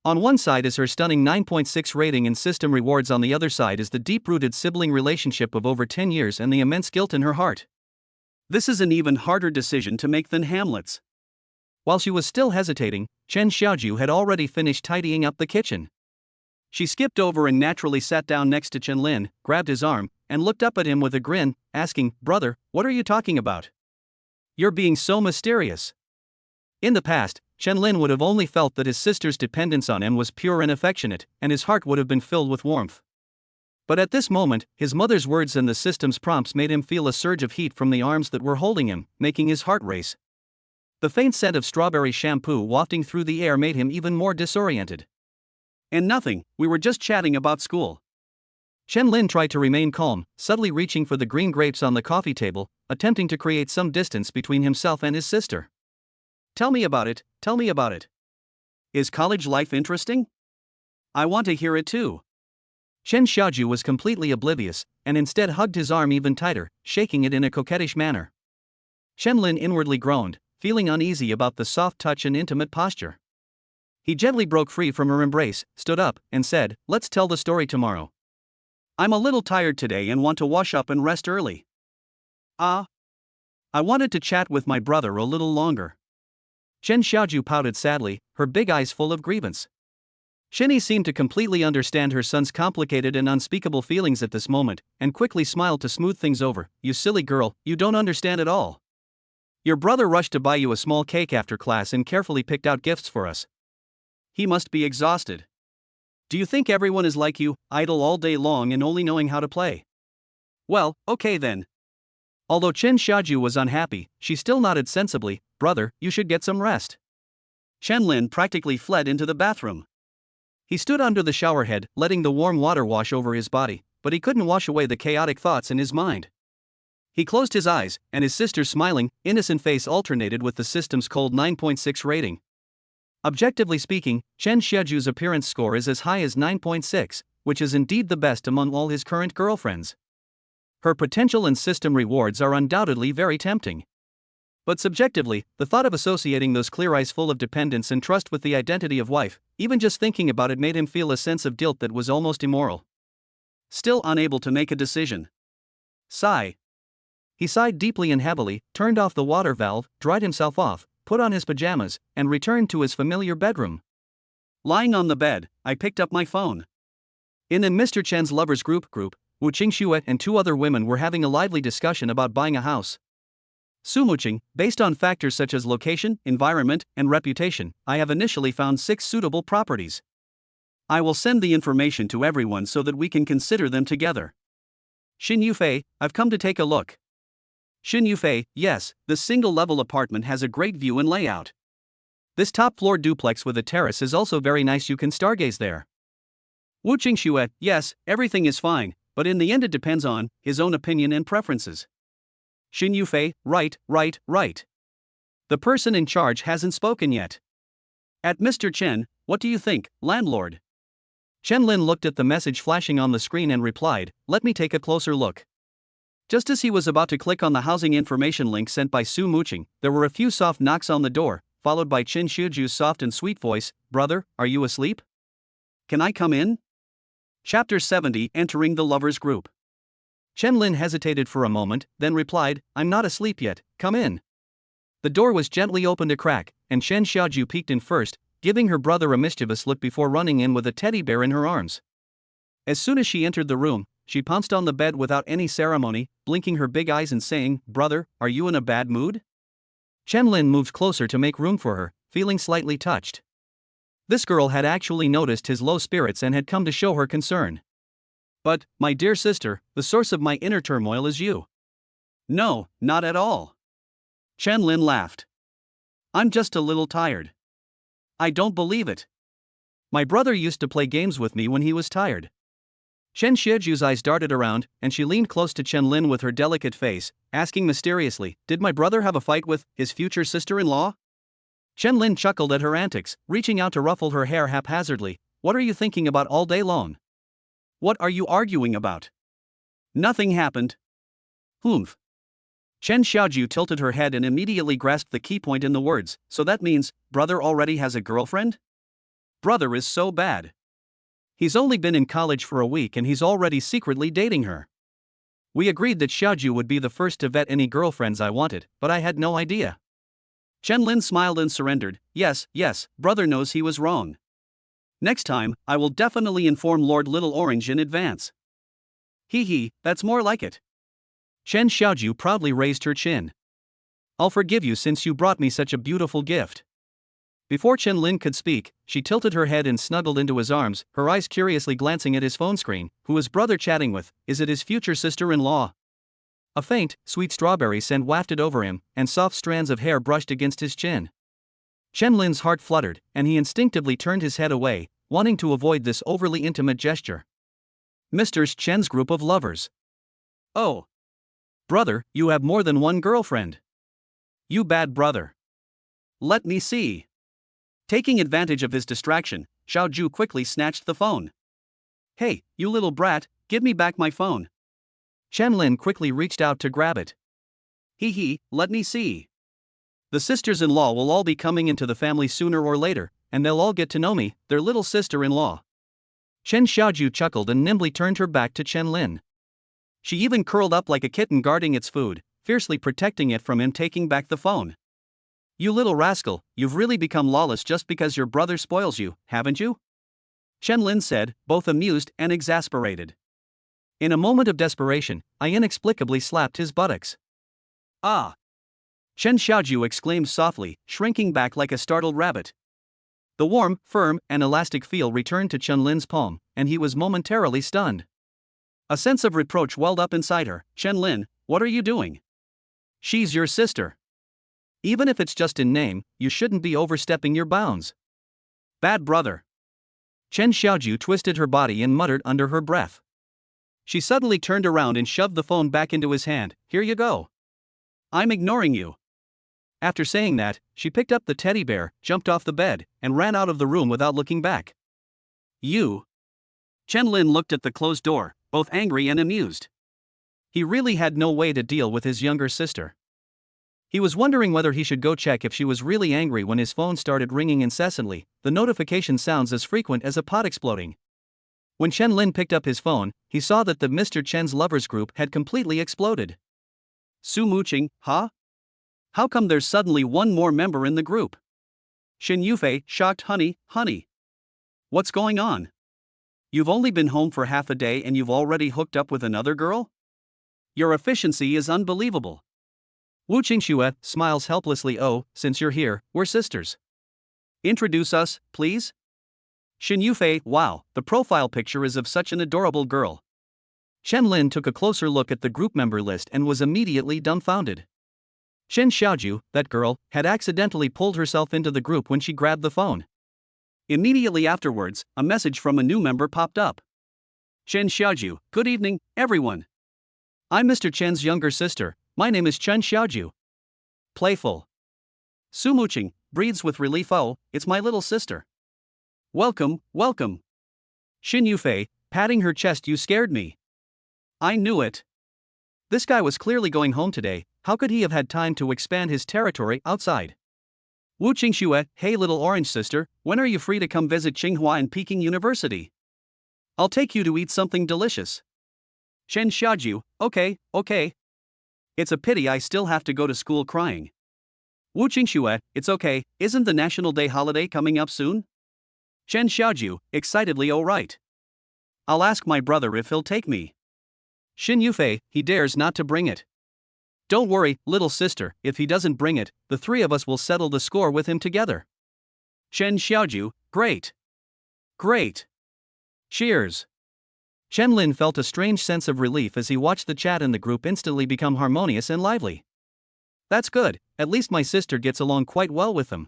On one side is her stunning 9.6 rating and system rewards, on the other side is the deep-rooted sibling relationship of over 10 years and the immense guilt in her heart. This is an even harder decision to make than Hamlet's. While she was still hesitating, Chen Xiaoju had already finished tidying up the kitchen. She skipped over and naturally sat down next to Chen Lin, grabbed his arm, and looked up at him with a grin, asking, "Brother, what are you talking about? You're being so mysterious." In the past, Chen Lin would have only felt that his sister's dependence on him was pure and affectionate, and his heart would have been filled with warmth. But at this moment, his mother's words and the system's prompts made him feel a surge of heat from the arms that were holding him, making his heart race. The faint scent of strawberry shampoo wafting through the air made him even more disoriented. "And nothing, we were just chatting about school." Chen Lin tried to remain calm, subtly reaching for the green grapes on the coffee table, attempting to create some distance between himself and his sister. Tell me about it. Is college life interesting? I want to hear it too." Chen Xiaoju was completely oblivious, and instead hugged his arm even tighter, shaking it in a coquettish manner. Chen Lin inwardly groaned, feeling uneasy about the soft touch and intimate posture. He gently broke free from her embrace, stood up, and said, "Let's tell the story tomorrow. I'm a little tired today and want to wash up and rest early." "Ah. I wanted to chat with my brother a little longer." Chen Xiaoju pouted sadly, her big eyes full of grievance. Shinny seemed to completely understand her son's complicated and unspeakable feelings at this moment, and quickly smiled to smooth things over. "You silly girl, you don't understand at all. Your brother rushed to buy you a small cake after class and carefully picked out gifts for us. He must be exhausted. Do you think everyone is like you, idle all day long and only knowing how to play? Well, okay then." Although Chen Xiaoju was unhappy, she still nodded sensibly. "Brother, you should get some rest." Chen Lin practically fled into the bathroom. He stood under the shower head, letting the warm water wash over his body, but he couldn't wash away the chaotic thoughts in his mind. He closed his eyes, and his sister's smiling, innocent face alternated with the system's cold 9.6 rating. Objectively speaking, Chen Xiaoju's appearance score is as high as 9.6, which is indeed the best among all his current girlfriends. Her potential and system rewards are undoubtedly very tempting. But subjectively, the thought of associating those clear eyes full of dependence and trust with the identity of wife, even just thinking about it made him feel a sense of guilt that was almost immoral. Still unable to make a decision. Sigh. He sighed deeply and heavily, turned off the water valve, dried himself off, put on his pajamas, and returned to his familiar bedroom. Lying on the bed, I picked up my phone. In Mr. Chen's lovers group, Wu Qingxue and two other women were having a lively discussion about buying a house. Sumuching, based on factors such as location, environment, and reputation, I have initially found 6 suitable properties. I will send the information to everyone so that we can consider them together. Xin Yufei, I've come to take a look. Xin Yufei, yes, this single-level apartment has a great view and layout. This top-floor duplex with a terrace is also very nice, you can stargaze there. Wu Qingxue, yes, everything is fine, but in the end it depends on his own opinion and preferences. Xin Yufei, right. The person in charge hasn't spoken yet. At Mr. Chen, what do you think, landlord? Chen Lin looked at the message flashing on the screen and replied, "Let me take a closer look." Just as he was about to click on the housing information link sent by Su Muching, there were a few soft knocks on the door, followed by Chen Xiuju's soft and sweet voice, "Brother, are you asleep? Can I come in?" Chapter 70, Entering the Lovers Group. Chen Lin hesitated for a moment, then replied, "I'm not asleep yet, come in." The door was gently opened a crack, and Chen Xiaoju peeked in first, giving her brother a mischievous look before running in with a teddy bear in her arms. As soon as she entered the room, she pounced on the bed without any ceremony, blinking her big eyes and saying, "Brother, are you in a bad mood?" Chen Lin moved closer to make room for her, feeling slightly touched. This girl had actually noticed his low spirits and had come to show her concern. "But, my dear sister, the source of my inner turmoil is you." "No, not at all." Chen Lin laughed. I'm just a little tired. I don't believe it. My brother used to play games with me when he was tired. Chen Xiaoju's eyes darted around, and she leaned close to Chen Lin with her delicate face, asking mysteriously, "Did my brother have a fight with his future sister-in-law?" Chen Lin chuckled at her antics, reaching out to ruffle her hair haphazardly. "What are you thinking about all day long? What are you arguing about?" "Nothing happened." "Humph." Chen Xiaoju tilted her head and immediately grasped the key point in the words. "So that means, brother already has a girlfriend? Brother is so bad. He's only been in college for a week and he's already secretly dating her. We agreed that Xiaoju would be the first to vet any girlfriends I wanted, but I had no idea." Chen Lin smiled and surrendered. Yes, brother knows he was wrong. Next time, I will definitely inform Lord Little Orange in advance." "Hee, that's more like it." Chen Xiaoju proudly raised her chin. "I'll forgive you since you brought me such a beautiful gift." Before Chen Lin could speak, she tilted her head and snuggled into his arms, her eyes curiously glancing at his phone screen. Who is brother chatting with? Is it his future sister-in-law? A faint, sweet strawberry scent wafted over him, and soft strands of hair brushed against his chin. Chen Lin's heart fluttered, and he instinctively turned his head away, wanting to avoid this overly intimate gesture. Mr. Chen's group of lovers. "Oh. Brother, you have more than one girlfriend. You bad brother. Let me see." Taking advantage of his distraction, Xiaoju quickly snatched the phone. "Hey, you little brat, give me back my phone." Chen Lin quickly reached out to grab it. Let me see. The sisters-in-law will all be coming into the family sooner or later, and they'll all get to know me, their little sister-in-law." Chen Xiaoju chuckled and nimbly turned her back to Chen Lin. She even curled up like a kitten guarding its food, fiercely protecting it from him taking back the phone. "You little rascal, you've really become lawless just because your brother spoils you, haven't you?" Chen Lin said, both amused and exasperated. In a moment of desperation, I inexplicably slapped his buttocks. "Ah!" Chen Xiaoju exclaimed softly, shrinking back like a startled rabbit. The warm, firm, and elastic feel returned to Chen Lin's palm, and he was momentarily stunned. A sense of reproach welled up inside her. "Chen Lin, what are you doing? She's your sister. Even if it's just in name, you shouldn't be overstepping your bounds. Bad brother." Chen Xiaoju twisted her body and muttered under her breath. She suddenly turned around and shoved the phone back into his hand. "Here you go. I'm ignoring you." After saying that, she picked up the teddy bear, jumped off the bed, and ran out of the room without looking back. "You." Chen Lin looked at the closed door, both angry and amused. He really had no way to deal with his younger sister. He was wondering whether he should go check if she was really angry when his phone started ringing incessantly, the notification sounds as frequent as a pot exploding. When Chen Lin picked up his phone, he saw that the Mr. Chen's lovers group had completely exploded. "Su Muqing, huh? How come there's suddenly one more member in the group?" Xin Yufei, shocked. Honey. What's going on? You've only been home for half a day and you've already hooked up with another girl? Your efficiency is unbelievable." Wu Qingxue smiles helplessly. "Oh, since you're here, we're sisters. Introduce us, please." Xin Yufei, wow, the profile picture is of such an adorable girl. Chen Lin took a closer look at the group member list and was immediately dumbfounded. Chen Xiaoju, that girl, had accidentally pulled herself into the group when she grabbed the phone. Immediately afterwards, a message from a new member popped up. "Chen Xiaoju, good evening, everyone. I'm Mr. Chen's younger sister. My name is Chen Xiaoju. Playful. Su Muqing, breathes with relief. Oh, it's my little sister. Welcome. Xin Yufei, patting her chest. You scared me. I knew it. This guy was clearly going home today. How could he have had time to expand his territory outside?" Wu Qingxue, hey little orange sister, when are you free to come visit Tsinghua and Peking University? I'll take you to eat something delicious. Chen Xiaoju, okay. It's a pity I still have to go to school crying. Wu Qingxue, it's okay, isn't the National Day holiday coming up soon? Chen Xiaoju, excitedly, oh right. I'll ask my brother if he'll take me. Xin Yufei, he dares not to bring it. Don't worry, little sister, if he doesn't bring it, the three of us will settle the score with him together. Chen Xiaoju, great. Cheers. Chen Lin felt a strange sense of relief as he watched the chat in the group instantly become harmonious and lively. That's good, at least my sister gets along quite well with them.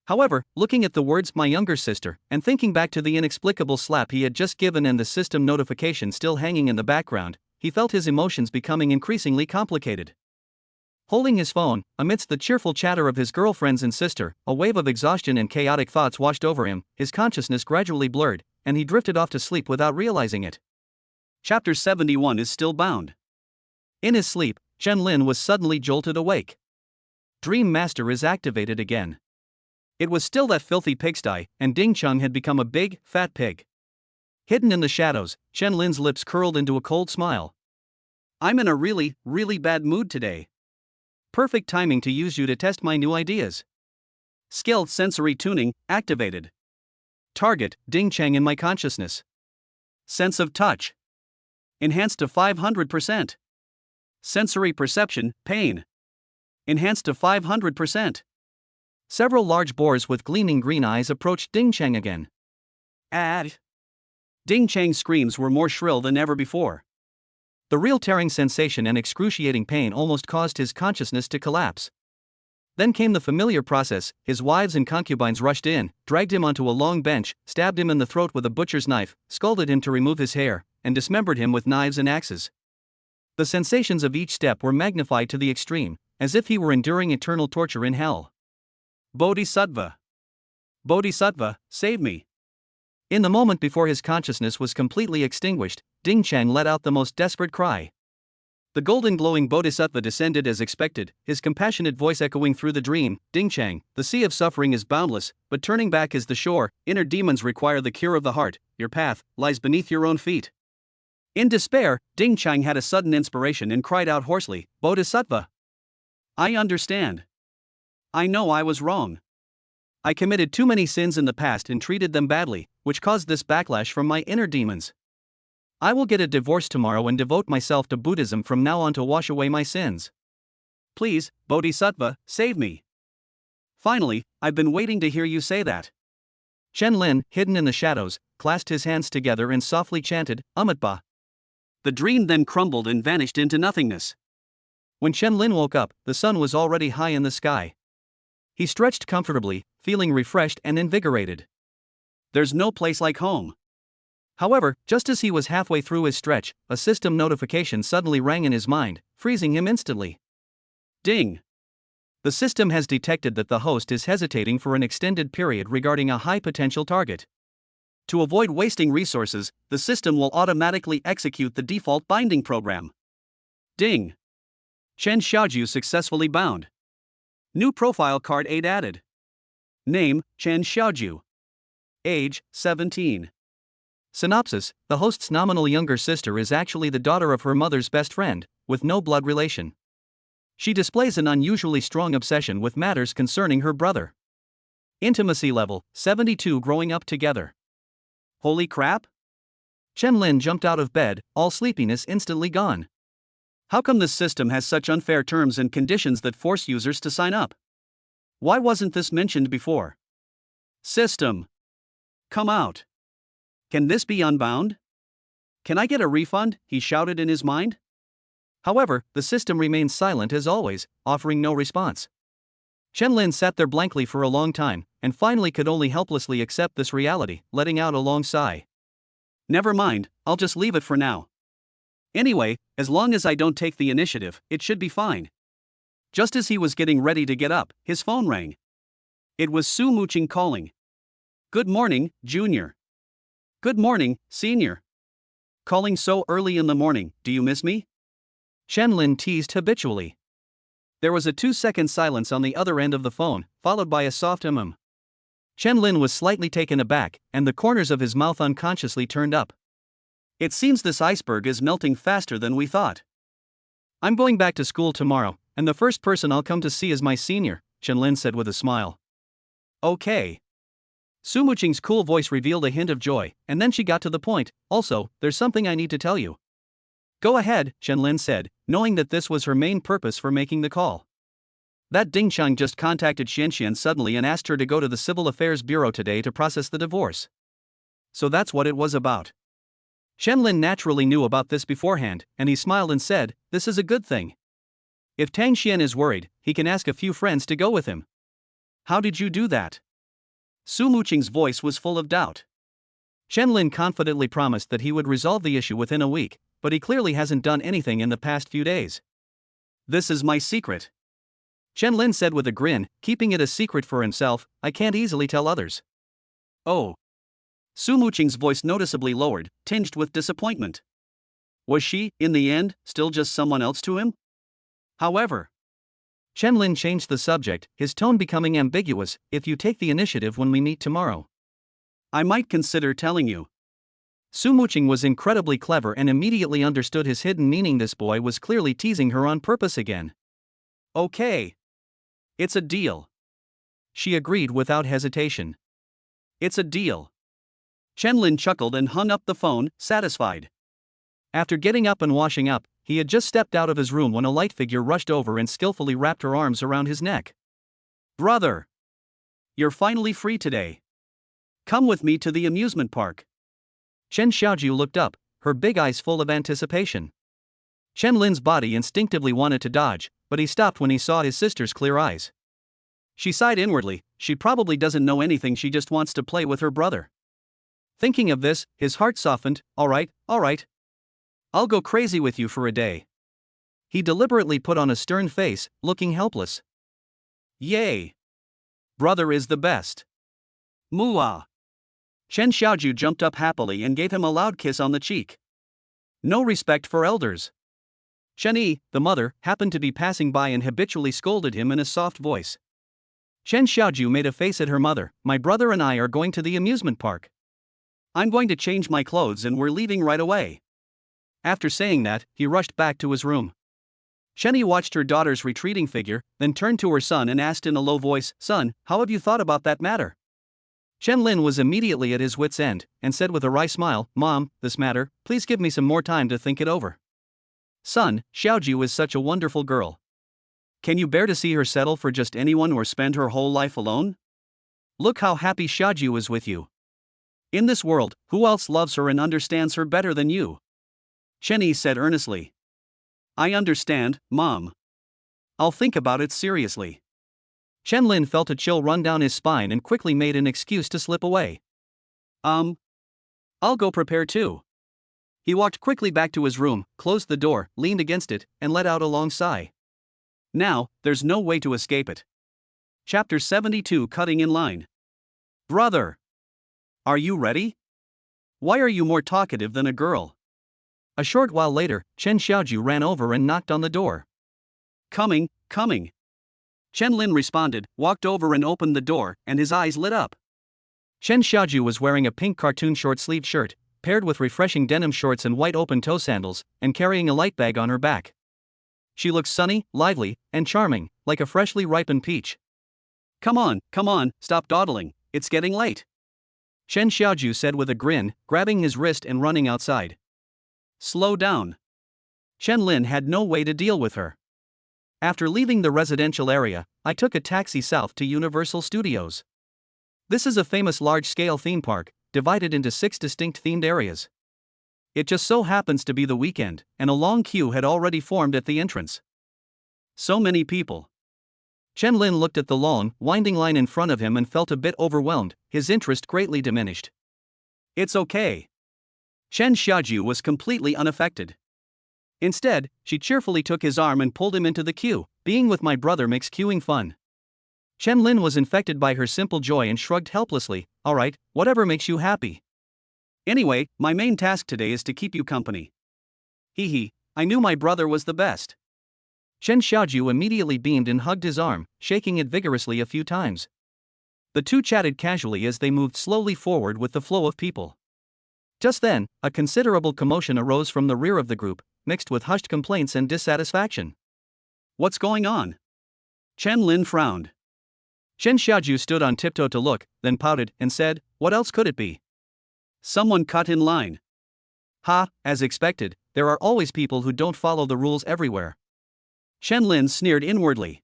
However, looking at the words my younger sister, and thinking back to the inexplicable slap he had just given and the system notification still hanging in the background, he felt his emotions becoming increasingly complicated. Holding his phone, amidst the cheerful chatter of his girlfriends and sister, a wave of exhaustion and chaotic thoughts washed over him, his consciousness gradually blurred, and he drifted off to sleep without realizing it. Chapter 71 is still bound. In his sleep, Chen Lin was suddenly jolted awake. Dream Master is activated again. It was still that filthy pigsty, and Ding Cheng had become a big, fat pig. Hidden in the shadows, Chen Lin's lips curled into a cold smile. I'm in a really, really bad mood today. Perfect timing to use you to test my new ideas. Skilled sensory tuning, activated. Target, Ding Cheng in my consciousness. Sense of touch. Enhanced to 500%. Sensory perception, pain. Enhanced to 500%. Several large boars with gleaming green eyes approached Ding Cheng again. Ding Cheng's screams were more shrill than ever before. The real tearing sensation and excruciating pain almost caused his consciousness to collapse. Then came the familiar process. His wives and concubines rushed in, dragged him onto a long bench, stabbed him in the throat with a butcher's knife, scalded him to remove his hair, and dismembered him with knives and axes. The sensations of each step were magnified to the extreme, as if he were enduring eternal torture in hell. Bodhisattva. Bodhisattva, save me. In the moment before his consciousness was completely extinguished, Ding Cheng let out the most desperate cry. The golden glowing Bodhisattva descended as expected, his compassionate voice echoing through the dream. Ding Cheng, the sea of suffering is boundless, but turning back is the shore. Inner demons require the cure of the heart. Your path lies beneath your own feet. In despair, Ding Cheng had a sudden inspiration and cried out hoarsely, Bodhisattva. I understand. I know I was wrong. I committed too many sins in the past and treated them badly, which caused this backlash from my inner demons. I will get a divorce tomorrow and devote myself to Buddhism from now on to wash away my sins. Please, Bodhisattva, save me. Finally, I've been waiting to hear you say that. Chen Lin, hidden in the shadows, clasped his hands together and softly chanted, Amitba. The dream then crumbled and vanished into nothingness. When Chen Lin woke up, the sun was already high in the sky. He stretched comfortably, feeling refreshed and invigorated. There's no place like home. However, just as he was halfway through his stretch, a system notification suddenly rang in his mind, freezing him instantly. Ding! The system has detected that the host is hesitating for an extended period regarding a high-potential target. To avoid wasting resources, the system will automatically execute the default binding program. Ding! Chen Xiaoju successfully bound. New profile card 8 added. Name, Chen Xiaoju. Age, 17. Synopsis: the host's nominal younger sister is actually the daughter of her mother's best friend, with no blood relation. She displays an unusually strong obsession with matters concerning her brother. Intimacy level, 72. Growing up together. Holy crap? Chen Lin jumped out of bed, all sleepiness instantly gone. How come this system has such unfair terms and conditions that force users to sign up? Why wasn't this mentioned before? System. Come out. Can this be unbound? Can I get a refund? He shouted in his mind. However, the system remained silent as always, offering no response. Chen Lin sat there blankly for a long time, and finally could only helplessly accept this reality, letting out a long sigh. Never mind, I'll just leave it for now. Anyway, as long as I don't take the initiative, it should be fine. Just as he was getting ready to get up, his phone rang. It was Su Muqing calling. Good morning, Junior. Good morning, Senior. Calling so early in the morning, do you miss me? Chen Lin teased habitually. There was a 2-second silence on the other end of the phone, followed by a soft Chen Lin was slightly taken aback, and the corners of his mouth unconsciously turned up. It seems this iceberg is melting faster than we thought. I'm going back to school tomorrow, and the first person I'll come to see is my senior, Chen Lin said with a smile. Okay. Su Muqing's cool voice revealed a hint of joy, and then she got to the point. Also, there's something I need to tell you. Go ahead, Chen Lin said, knowing that this was her main purpose for making the call. That Ding Cheng just contacted Xianxian suddenly and asked her to go to the Civil Affairs Bureau today to process the divorce. So that's what it was about. Chen Lin naturally knew about this beforehand, and he smiled and said, this is a good thing. If Tang Xian is worried, he can ask a few friends to go with him. How did you do that? Su Muqing's voice was full of doubt. Chen Lin confidently promised that he would resolve the issue within a week, but he clearly hasn't done anything in the past few days. This is my secret. Chen Lin said with a grin, keeping it a secret for himself. I can't easily tell others. Oh. Su Muqing's voice noticeably lowered, tinged with disappointment. Was she, in the end, still just someone else to him? However, Chen Lin changed the subject, his tone becoming ambiguous. If you take the initiative when we meet tomorrow, I might consider telling you. Su Muqing was incredibly clever and immediately understood his hidden meaning. This boy was clearly teasing her on purpose again. Okay. It's a deal. She agreed without hesitation. It's a deal. Chen Lin chuckled and hung up the phone, satisfied. After getting up and washing up, he had just stepped out of his room when a light figure rushed over and skillfully wrapped her arms around his neck. Brother! You're finally free today. Come with me to the amusement park. Chen Xiaoju looked up, her big eyes full of anticipation. Chen Lin's body instinctively wanted to dodge, but he stopped when he saw his sister's clear eyes. She sighed inwardly. She probably doesn't know anything, she just wants to play with her brother. Thinking of this, his heart softened. All right. I'll go crazy with you for a day. He deliberately put on a stern face, looking helpless. Yay! Brother is the best. Muah! Chen Xiaoju jumped up happily and gave him a loud kiss on the cheek. No respect for elders. Chen Yi, the mother, happened to be passing by and habitually scolded him in a soft voice. Chen Xiaoju made a face at her mother. My brother and I are going to the amusement park. I'm going to change my clothes and we're leaving right away. After saying that, he rushed back to his room. Chen Yi watched her daughter's retreating figure, then turned to her son and asked in a low voice, Son, how have you thought about that matter? Chen Lin was immediately at his wit's end, and said with a wry smile, Mom, this matter, please give me some more time to think it over. Son, Xiaoju is such a wonderful girl. Can you bear to see her settle for just anyone or spend her whole life alone? Look how happy Xiaoju is with you. In this world, who else loves her and understands her better than you? Chen Yi said earnestly. I understand, Mom. I'll think about it seriously. Chen Lin felt a chill run down his spine and quickly made an excuse to slip away. I'll go prepare too. He walked quickly back to his room, closed the door, leaned against it, and let out a long sigh. Now, there's no way to escape it. Chapter 72 Cutting in Line. Brother! Are you ready? Why are you more talkative than a girl? A short while later, Chen Xiaoju ran over and knocked on the door. Coming. Chen Lin responded, walked over and opened the door, and his eyes lit up. Chen Xiaoju was wearing a pink cartoon short-sleeved shirt, paired with refreshing denim shorts and white open-toe sandals, and carrying a light bag on her back. She looked sunny, lively, and charming, like a freshly ripened peach. Come on, stop dawdling, it's getting late. Chen Xiaoju said with a grin, grabbing his wrist and running outside. Slow down. Chen Lin had no way to deal with her. After leaving the residential area, I took a taxi south to Universal Studios. This is a famous large-scale theme park, divided into 6 distinct themed areas. It just so happens to be the weekend, and a long queue had already formed at the entrance. So many people. Chen Lin looked at the long, winding line in front of him and felt a bit overwhelmed, his interest greatly diminished. It's okay. Chen Xiaoju was completely unaffected. Instead, she cheerfully took his arm and pulled him into the queue. Being with my brother makes queuing fun. Chen Lin was infected by her simple joy and shrugged helplessly. Alright, whatever makes you happy. Anyway, my main task today is to keep you company. Hee, I knew my brother was the best. Chen Xiaoju immediately beamed and hugged his arm, shaking it vigorously a few times. The two chatted casually as they moved slowly forward with the flow of people. Just then, a considerable commotion arose from the rear of the group, mixed with hushed complaints and dissatisfaction. What's going on? Chen Lin frowned. Chen Xiaoju stood on tiptoe to look, then pouted and said, What else could it be? Someone cut in line. Ha, as expected, there are always people who don't follow the rules everywhere. Chen Lin sneered inwardly.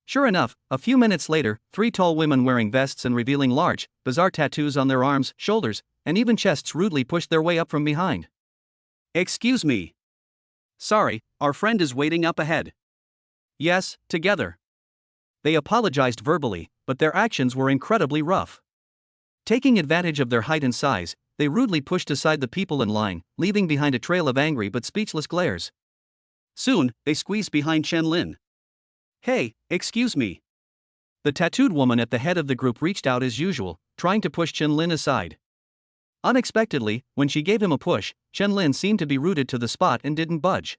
Sure enough, a few minutes later, 3 tall women wearing vests and revealing large, bizarre tattoos on their arms, shoulders, and even chests rudely pushed their way up from behind. Excuse me. Sorry, our friend is waiting up ahead. Yes, together. They apologized verbally, but their actions were incredibly rough. Taking advantage of their height and size, they rudely pushed aside the people in line, leaving behind a trail of angry but speechless glares. Soon, they squeezed behind Chen Lin. Hey, excuse me. The tattooed woman at the head of the group reached out as usual, trying to push Chen Lin aside. Unexpectedly, when she gave him a push, Chen Lin seemed to be rooted to the spot and didn't budge.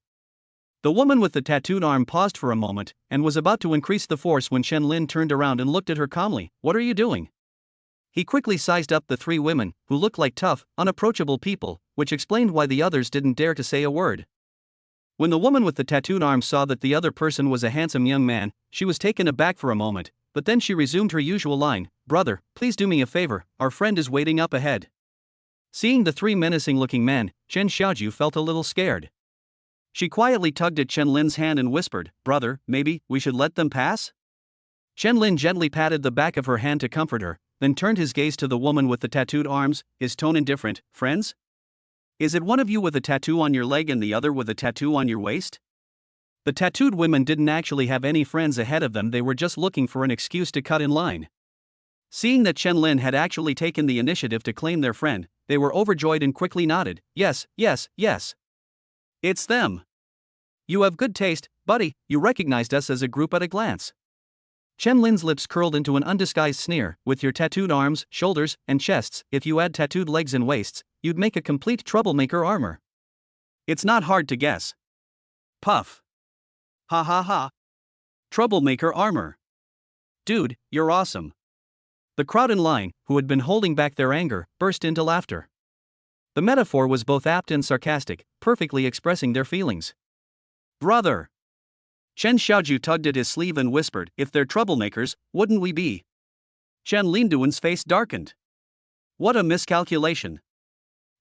The woman with the tattooed arm paused for a moment and was about to increase the force when Chen Lin turned around and looked at her calmly. What are you doing? He quickly sized up the three women, who looked like tough, unapproachable people, which explained why the others didn't dare to say a word. When the woman with the tattooed arm saw that the other person was a handsome young man, she was taken aback for a moment, but then she resumed her usual line, "Brother, please do me a favor, our friend is waiting up ahead." Seeing the three menacing-looking men, Chen Xiaoju felt a little scared. She quietly tugged at Chen Lin's hand and whispered, "Brother, maybe we should let them pass?" Chen Lin gently patted the back of her hand to comfort her, then turned his gaze to the woman with the tattooed arms, his tone indifferent. "Friends? Is it one of you with a tattoo on your leg and the other with a tattoo on your waist?" The tattooed women didn't actually have any friends ahead of them, they were just looking for an excuse to cut in line. Seeing that Chen Lin had actually taken the initiative to claim their friend, they were overjoyed and quickly nodded. "Yes, yes, yes. It's them. You have good taste, buddy, you recognized us as a group at a glance." Chen Lin's lips curled into an undisguised sneer. "With your tattooed arms, shoulders, and chests, if you add tattooed legs and waists, you'd make a complete troublemaker armor. It's not hard to guess." Puff. Ha ha ha. Troublemaker armor. Dude, you're awesome. The crowd in line, who had been holding back their anger, burst into laughter. The metaphor was both apt and sarcastic, perfectly expressing their feelings. "Brother." Chen Xiaoju tugged at his sleeve and whispered, "If they're troublemakers, wouldn't we be?" Chen Linduan's face darkened. What a miscalculation.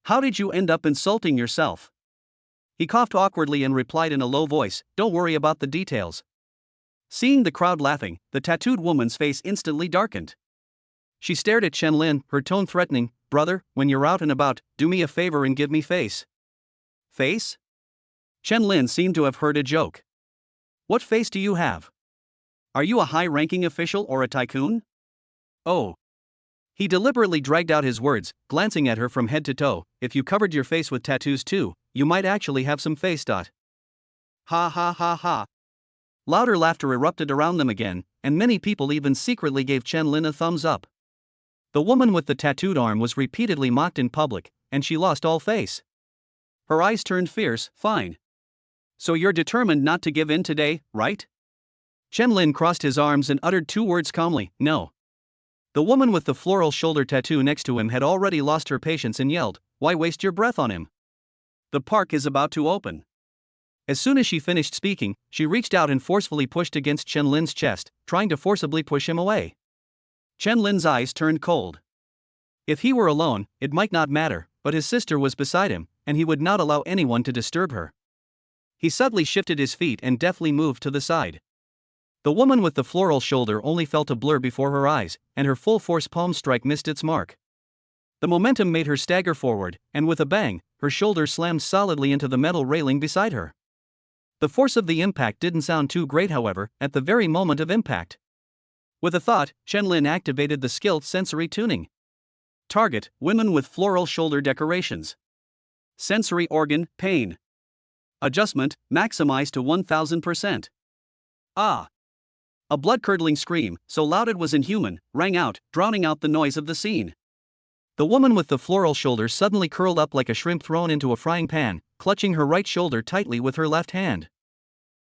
How did you end up insulting yourself? He coughed awkwardly and replied in a low voice, "Don't worry about the details." Seeing the crowd laughing, the tattooed woman's face instantly darkened. She stared at Chen Lin, her tone threatening. "Brother, when you're out and about, do me a favor and give me face." Face? Chen Lin seemed to have heard a joke. What face do you have? Are you a high-ranking official or a tycoon? Oh. He deliberately dragged out his words, glancing at her from head to toe. If you covered your face with tattoos too, you might actually have some face. Ha ha ha ha. Louder laughter erupted around them again, and many people even secretly gave Chen Lin a thumbs up. The woman with the tattooed arm was repeatedly mocked in public, and she lost all face. Her eyes turned fierce. Fine. So you're determined not to give in today, right? Chen Lin crossed his arms and uttered two words calmly, "No." The woman with the floral shoulder tattoo next to him had already lost her patience and yelled, "Why waste your breath on him? The park is about to open." As soon as she finished speaking, she reached out and forcefully pushed against Chen Lin's chest, trying to forcibly push him away. Chen Lin's eyes turned cold. If he were alone, it might not matter, but his sister was beside him, and he would not allow anyone to disturb her. He suddenly shifted his feet and deftly moved to the side. The woman with the floral shoulder only felt a blur before her eyes, and her full-force palm strike missed its mark. The momentum made her stagger forward, and with a bang, her shoulder slammed solidly into the metal railing beside her. The force of the impact didn't sound too great, however, at the very moment of impact. With a thought, Chen Lin activated the skill sensory tuning. Target, women with floral shoulder decorations. Sensory organ, pain. Adjustment, maximized to 1000%. Ah! A blood-curdling scream, so loud it was inhuman, rang out, drowning out the noise of the scene. The woman with the floral shoulder suddenly curled up like a shrimp thrown into a frying pan, clutching her right shoulder tightly with her left hand.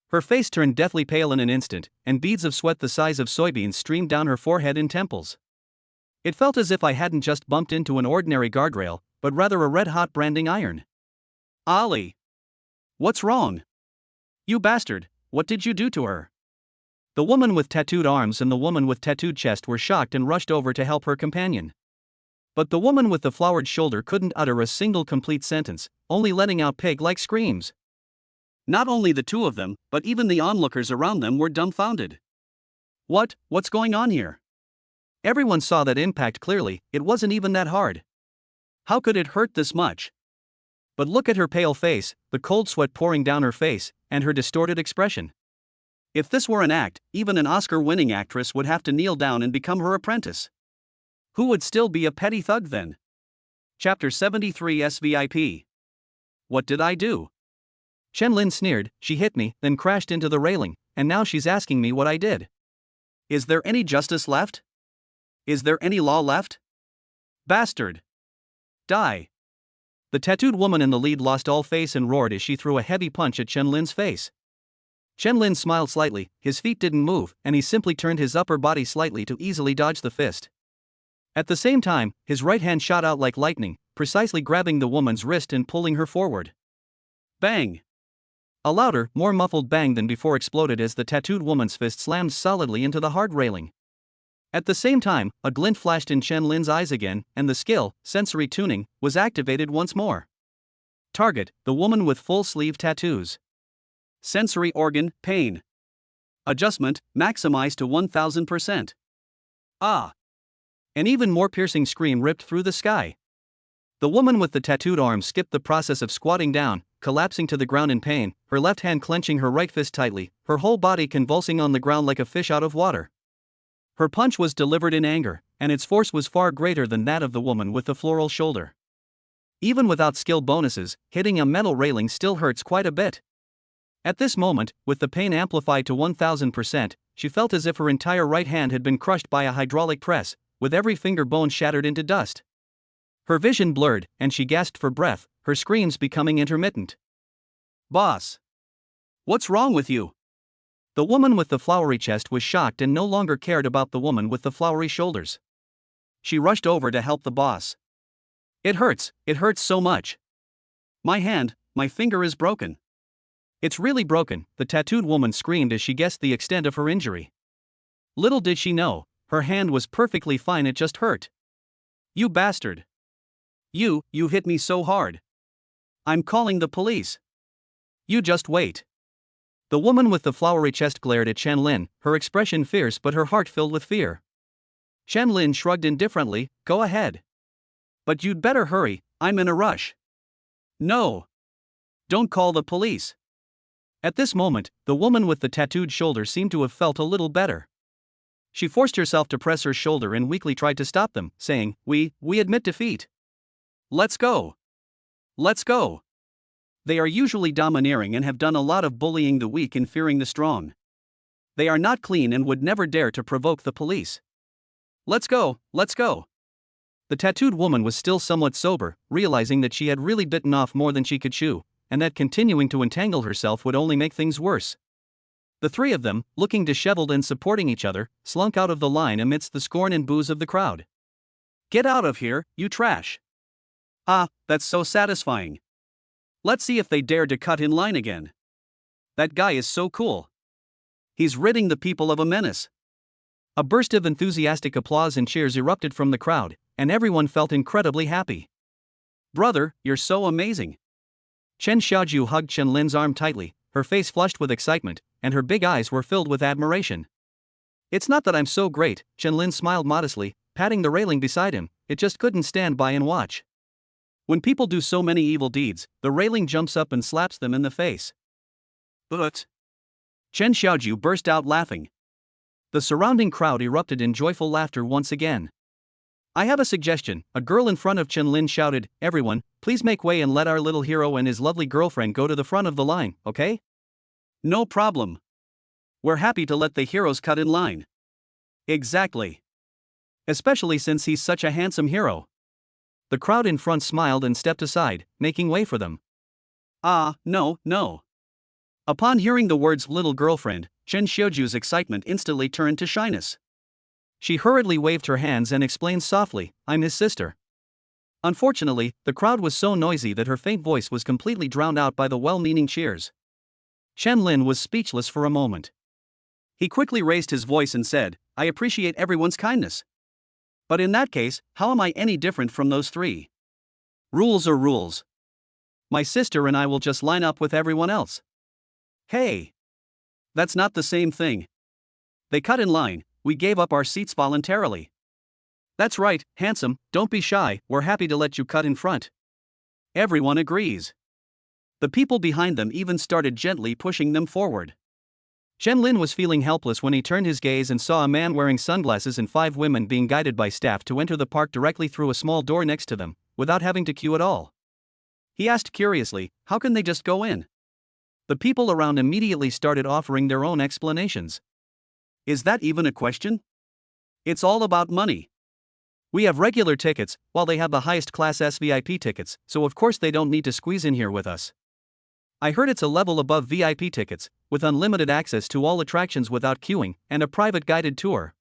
Her face turned deathly pale in an instant, and beads of sweat the size of soybeans streamed down her forehead and temples. It felt as if I hadn't just bumped into an ordinary guardrail, but rather a red-hot branding iron. "Ali! What's wrong? You bastard, what did you do to her?" The woman with tattooed arms and the woman with tattooed chest were shocked and rushed over to help her companion. But the woman with the flowered shoulder couldn't utter a single complete sentence, only letting out pig-like screams. Not only the two of them, but even the onlookers around them were dumbfounded. What's going on here? Everyone saw that impact clearly, it wasn't even that hard. How could it hurt this much? But look at her pale face, the cold sweat pouring down her face, and her distorted expression. If this were an act, even an Oscar-winning actress would have to kneel down and become her apprentice. Who would still be a petty thug then? Chapter 73 SVIP. What did I do? Chen Lin sneered. She hit me, then crashed into the railing, and now she's asking me what I did. Is there any justice left? Is there any law left? Bastard! Die! The tattooed woman in the lead lost all face and roared as she threw a heavy punch at Chen Lin's face. Chen Lin smiled slightly, his feet didn't move, and he simply turned his upper body slightly to easily dodge the fist. At the same time, his right hand shot out like lightning, precisely grabbing the woman's wrist and pulling her forward. Bang! A louder, more muffled bang than before exploded as the tattooed woman's fist slammed solidly into the hard railing. At the same time, a glint flashed in Chen Lin's eyes again, and the skill, sensory tuning, was activated once more. Target, the woman with full-sleeve tattoos. Sensory organ, pain. Adjustment, maximized to 1000%. Ah! An even more piercing scream ripped through the sky. The woman with the tattooed arm skipped the process of squatting down, collapsing to the ground in pain, her left hand clenching her right fist tightly, her whole body convulsing on the ground like a fish out of water. Her punch was delivered in anger, and its force was far greater than that of the woman with the floral shoulder. Even without skill bonuses, hitting a metal railing still hurts quite a bit. At this moment, with the pain amplified to 1000%, she felt as if her entire right hand had been crushed by a hydraulic press, with every finger bone shattered into dust. Her vision blurred, and she gasped for breath, her screams becoming intermittent. Boss! What's wrong with you? The woman with the flowery chest was shocked and no longer cared about the woman with the flowery shoulders. She rushed over to help the boss. It hurts so much. My finger is broken. It's really broken, the tattooed woman screamed as she guessed the extent of her injury. Little did she know, her hand was perfectly fine, it just hurt. You bastard! You hit me so hard. I'm calling the police. You just wait. The woman with the flowery chest glared at Chen Lin, her expression fierce but her heart filled with fear. Chen Lin shrugged indifferently. Go ahead. But you'd better hurry, I'm in a rush. No. Don't call the police. At this moment, the woman with the tattooed shoulder seemed to have felt a little better. She forced herself to press her shoulder and weakly tried to stop them, saying, We admit defeat. Let's go. Let's go. They are usually domineering and have done a lot of bullying the weak and fearing the strong. They are not clean and would never dare to provoke the police. Let's go, let's go. The tattooed woman was still somewhat sober, realizing that she had really bitten off more than she could chew, and that continuing to entangle herself would only make things worse. The three of them, looking disheveled and supporting each other, slunk out of the line amidst the scorn and boos of the crowd. Get out of here, you trash. Ah, that's so satisfying. Let's see if they dare to cut in line again. That guy is so cool. He's ridding the people of a menace. A burst of enthusiastic applause and cheers erupted from the crowd, and everyone felt incredibly happy. Brother, you're so amazing. Chen Xiaoju hugged Chen Lin's arm tightly, her face flushed with excitement, and her big eyes were filled with admiration. It's not that I'm so great, Chen Lin smiled modestly, patting the railing beside him, it just couldn't stand by and watch. When people do so many evil deeds, the railing jumps up and slaps them in the face. But Chen Xiaoju burst out laughing. The surrounding crowd erupted in joyful laughter once again. I have a suggestion, a girl in front of Chen Lin shouted, Everyone, please make way and let our little hero and his lovely girlfriend go to the front of the line, okay? No problem. We're happy to let the heroes cut in line. Exactly. Especially since he's such a handsome hero. The crowd in front smiled and stepped aside, making way for them. Ah, no. Upon hearing the words little girlfriend, Chen Xiaoju's excitement instantly turned to shyness. She hurriedly waved her hands and explained softly, I'm his sister. Unfortunately, the crowd was so noisy that her faint voice was completely drowned out by the well-meaning cheers. Chen Lin was speechless for a moment. He quickly raised his voice and said, I appreciate everyone's kindness. But in that case, how am I any different from those three? Rules are rules. My sister and I will just line up with everyone else. Hey! That's not the same thing. They cut in line, we gave up our seats voluntarily. That's right, handsome, don't be shy, we're happy to let you cut in front. Everyone agrees. The people behind them even started gently pushing them forward. Chen Lin was feeling helpless when he turned his gaze and saw a man wearing sunglasses and 5 women being guided by staff to enter the park directly through a small door next to them, without having to queue at all. He asked curiously, how can they just go in? The people around immediately started offering their own explanations. Is that even a question? It's all about money. We have regular tickets, while they have the highest class SVIP tickets, so of course they don't need to squeeze in here with us. I heard it's a level above VIP tickets, with unlimited access to all attractions without queuing, and a private guided tour.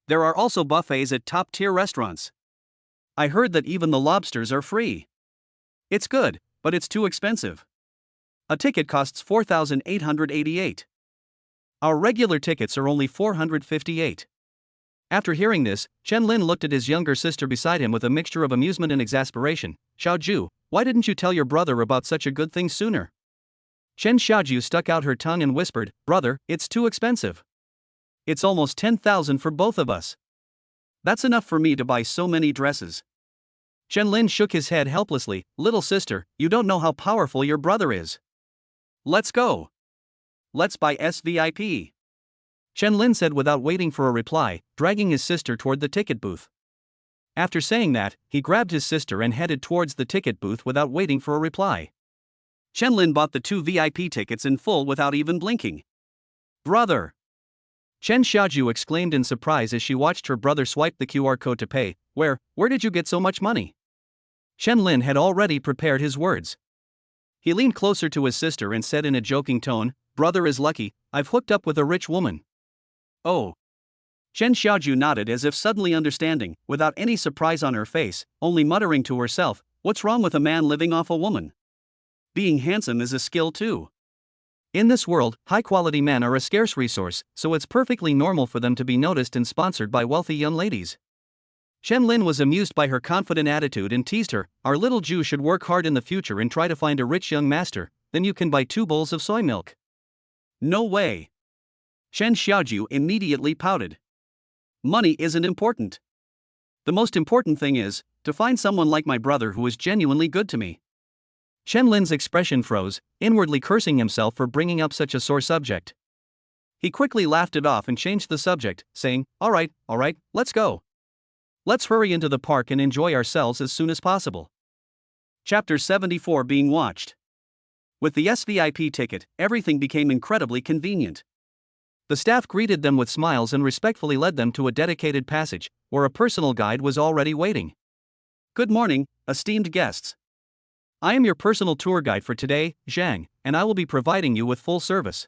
There are also buffets at top-tier restaurants. I heard that even the lobsters are free. It's good, but it's too expensive. A ticket costs 4,888. Our regular tickets are only 458. After hearing this, Chen Lin looked at his younger sister beside him with a mixture of amusement and exasperation. Xiaoju, why didn't you tell your brother about such a good thing sooner? Chen Xiaoju stuck out her tongue and whispered, brother, it's too expensive. It's almost 10,000 for both of us. That's enough for me to buy so many dresses. Chen Lin shook his head helplessly. Little sister, you don't know how powerful your brother is. Let's go. Let's buy SVIP. Chen Lin said without waiting for a reply, dragging his sister toward the ticket booth. After saying that, he grabbed his sister and headed towards the ticket booth without waiting for a reply. Chen Lin bought the 2 VIP tickets in full without even blinking. Brother! Chen Xiaoju exclaimed in surprise as she watched her brother swipe the QR code to pay. Where did you get so much money? Chen Lin had already prepared his words. He leaned closer to his sister and said in a joking tone, brother is lucky, I've hooked up with a rich woman. Oh. Chen Xiaoju nodded as if suddenly understanding, without any surprise on her face, only muttering to herself, what's wrong with a man living off a woman? Being handsome is a skill too. In this world, high-quality men are a scarce resource, so it's perfectly normal for them to be noticed and sponsored by wealthy young ladies. Chen Lin was amused by her confident attitude and teased her, our little Jew should work hard in the future and try to find a rich young master, then you can buy 2 bowls of soy milk. No way. Chen Xiaoju immediately pouted. Money isn't important. The most important thing is, to find someone like my brother who is genuinely good to me. Chen Lin's expression froze, inwardly cursing himself for bringing up such a sore subject. He quickly laughed it off and changed the subject, saying, all right, let's go. Let's hurry into the park and enjoy ourselves as soon as possible. Chapter 74 being watched. With the SVIP ticket, everything became incredibly convenient. The staff greeted them with smiles and respectfully led them to a dedicated passage, where a personal guide was already waiting. Good morning, esteemed guests. I am your personal tour guide for today, Zhang, and I will be providing you with full service.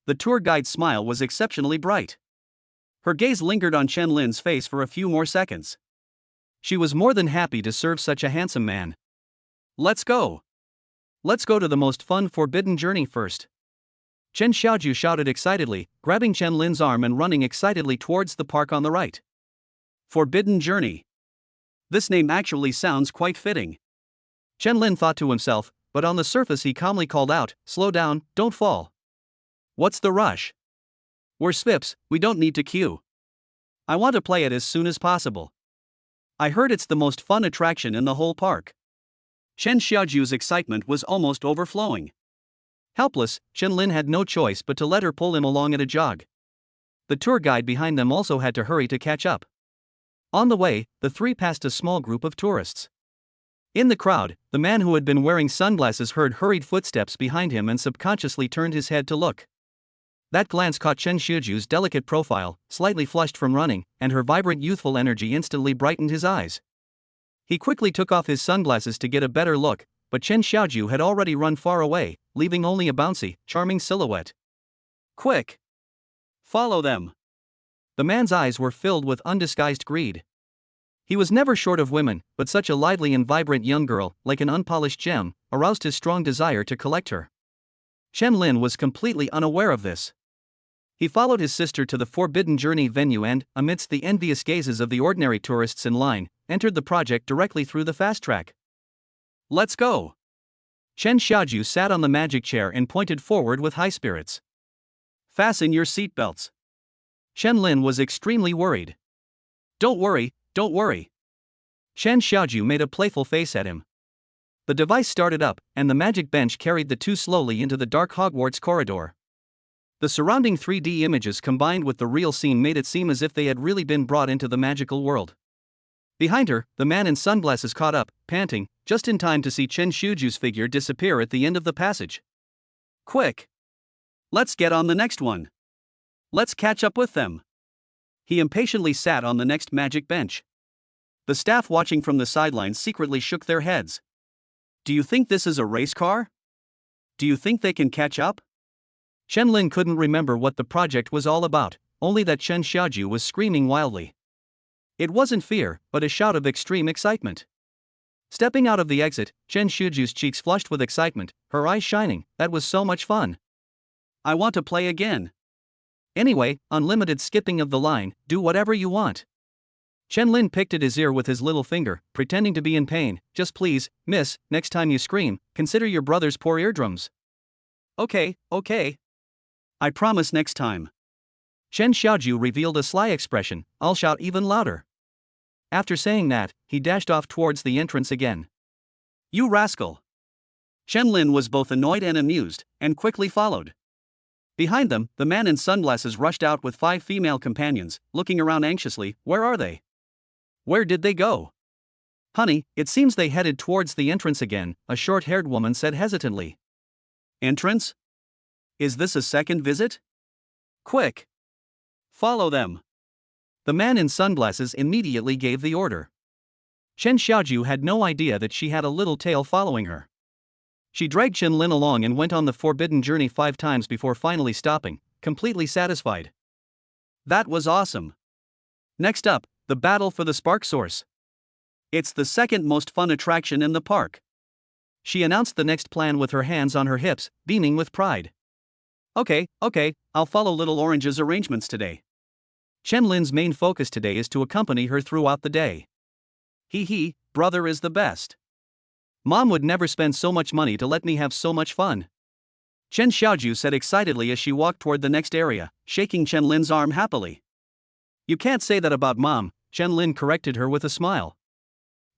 The tour guide's smile was exceptionally bright. Her gaze lingered on Chen Lin's face for a few more seconds. She was more than happy to serve such a handsome man. Let's go. Let's go to the most fun forbidden journey first. Chen Xiaoju shouted excitedly, grabbing Chen Lin's arm and running excitedly towards the park on the right. Forbidden Journey. This name actually sounds quite fitting. Chen Lin thought to himself, but on the surface he calmly called out, slow down, don't fall. What's the rush? We're SVIPs, we don't need to queue. I want to play it as soon as possible. I heard it's the most fun attraction in the whole park. Chen Xiaoju's excitement was almost overflowing. Helpless, Chen Lin had no choice but to let her pull him along at a jog. The tour guide behind them also had to hurry to catch up. On the way, the 3 passed a small group of tourists. In the crowd, the man who had been wearing sunglasses heard hurried footsteps behind him and subconsciously turned his head to look. That glance caught Chen Xiaoju's delicate profile, slightly flushed from running, and her vibrant youthful energy instantly brightened his eyes. He quickly took off his sunglasses to get a better look, but Chen Xiaoju had already run far away, leaving only a bouncy, charming silhouette. Quick! Follow them! The man's eyes were filled with undisguised greed. He was never short of women, but such a lively and vibrant young girl, like an unpolished gem, aroused his strong desire to collect her. Chen Lin was completely unaware of this. He followed his sister to the Forbidden Journey venue and, amidst the envious gazes of the ordinary tourists in line, entered the project directly through the fast track. Let's go! Chen Xiaoju sat on the magic chair and pointed forward with high spirits. Fasten your seatbelts. Chen Lin was extremely worried. Don't worry. Chen Xiaoju made a playful face at him. The device started up, and the magic bench carried the 2 slowly into the dark Hogwarts corridor. The surrounding 3D images combined with the real scene made it seem as if they had really been brought into the magical world. Behind her, the man in sunglasses caught up, panting, just in time to see Chen Shuju's figure disappear at the end of the passage. Quick! Let's get on the next one. Let's catch up with them. He impatiently sat on the next magic bench. The staff watching from the sidelines secretly shook their heads. Do you think this is a race car? Do you think they can catch up? Chen Lin couldn't remember what the project was all about, only that Chen Xiaoju was screaming wildly. It wasn't fear, but a shout of extreme excitement. Stepping out of the exit, Chen Xiaoju's cheeks flushed with excitement, her eyes shining. That was so much fun. I want to play again. Anyway, unlimited skipping of the line, do whatever you want. Chen Lin picked at his ear with his little finger, pretending to be in pain. Just please, miss, next time you scream, consider your brother's poor eardrums. Okay. I promise next time. Chen Xiaoju revealed a sly expression, I'll shout even louder. After saying that, he dashed off towards the entrance again. You rascal! Chen Lin was both annoyed and amused, and quickly followed. Behind them, the man in sunglasses rushed out with 5 female companions, looking around anxiously. Where are they? Where did they go? Honey, it seems they headed towards the entrance again, a short-haired woman said hesitantly. Entrance? Is this a second visit? Quick! Follow them. The man in sunglasses immediately gave the order. Chen Xiaoju had no idea that she had a little tail following her. She dragged Chen Lin along and went on the forbidden journey 5 times before finally stopping, completely satisfied. That was awesome. Next up, the battle for the spark source. It's the second most fun attraction in the park. She announced the next plan with her hands on her hips, beaming with pride. Okay, I'll follow Little Orange's arrangements today. Chen Lin's main focus today is to accompany her throughout the day. Brother is the best. Mom would never spend so much money to let me have so much fun. Chen Xiaoju said excitedly as she walked toward the next area, shaking Chen Lin's arm happily. You can't say that about Mom, Chen Lin corrected her with a smile.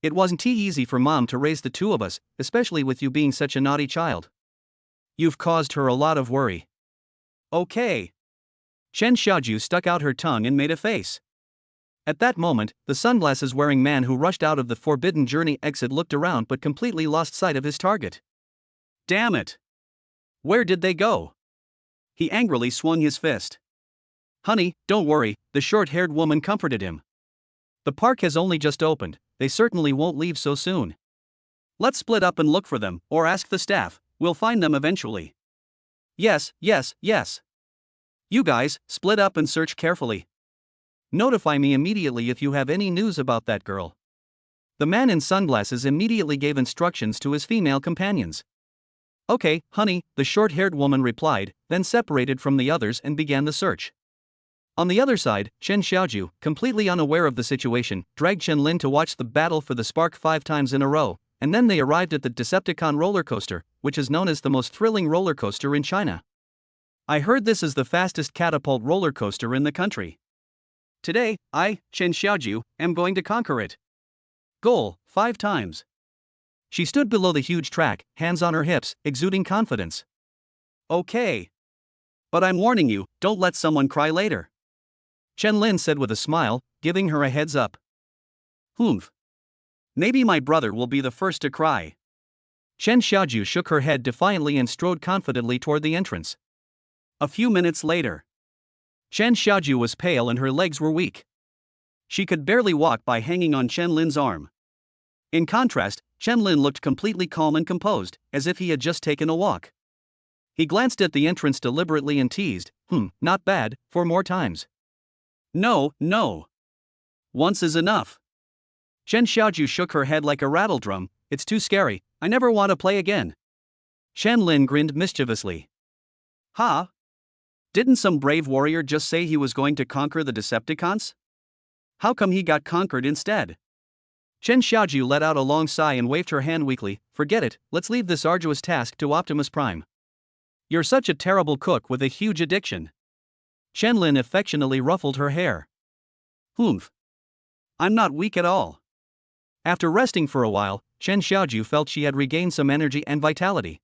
It wasn't easy for Mom to raise the 2 of us, especially with you being such a naughty child. You've caused her a lot of worry. Okay. Chen Xiaoju stuck out her tongue and made a face. At that moment, the sunglasses-wearing man who rushed out of the forbidden journey exit looked around but completely lost sight of his target. Damn it! Where did they go? He angrily swung his fist. Honey, don't worry, the short-haired woman comforted him. The park has only just opened, they certainly won't leave so soon. Let's split up and look for them, or ask the staff, we'll find them eventually. Yes. You guys, split up and search carefully. Notify me immediately if you have any news about that girl. The man in sunglasses immediately gave instructions to his female companions. Okay, honey, the short-haired woman replied, then separated from the others and began the search. On the other side, Chen Xiaoju, completely unaware of the situation, dragged Chen Lin to watch the battle for the spark 5 times in a row, and then they arrived at the Decepticon roller coaster, which is known as the most thrilling roller coaster in China. I heard this is the fastest catapult roller coaster in the country. Today, I, Chen Xiaoju, am going to conquer it. Goal, 5 times. She stood below the huge track, hands on her hips, exuding confidence. Okay. But I'm warning you, don't let someone cry later. Chen Lin said with a smile, giving her a heads up. Maybe my brother will be the first to cry. Chen Xiaoju shook her head defiantly and strode confidently toward the entrance. A few minutes later. Chen Xiaoju was pale and her legs were weak. She could barely walk by hanging on Chen Lin's arm. In contrast, Chen Lin looked completely calm and composed, as if he had just taken a walk. He glanced at the entrance deliberately and teased, not bad, 4 more times. No. Once is enough. Chen Xiaoju shook her head like a rattledrum, it's too scary, I never want to play again. Chen Lin grinned mischievously. Ha! Didn't some brave warrior just say he was going to conquer the Decepticons? How come he got conquered instead? Chen Xiaoju let out a long sigh and waved her hand weakly. Forget it, let's leave this arduous task to Optimus Prime. You're such a terrible cook with a huge addiction. Chen Lin affectionately ruffled her hair. I'm not weak at all. After resting for a while, Chen Xiaoju felt she had regained some energy and vitality.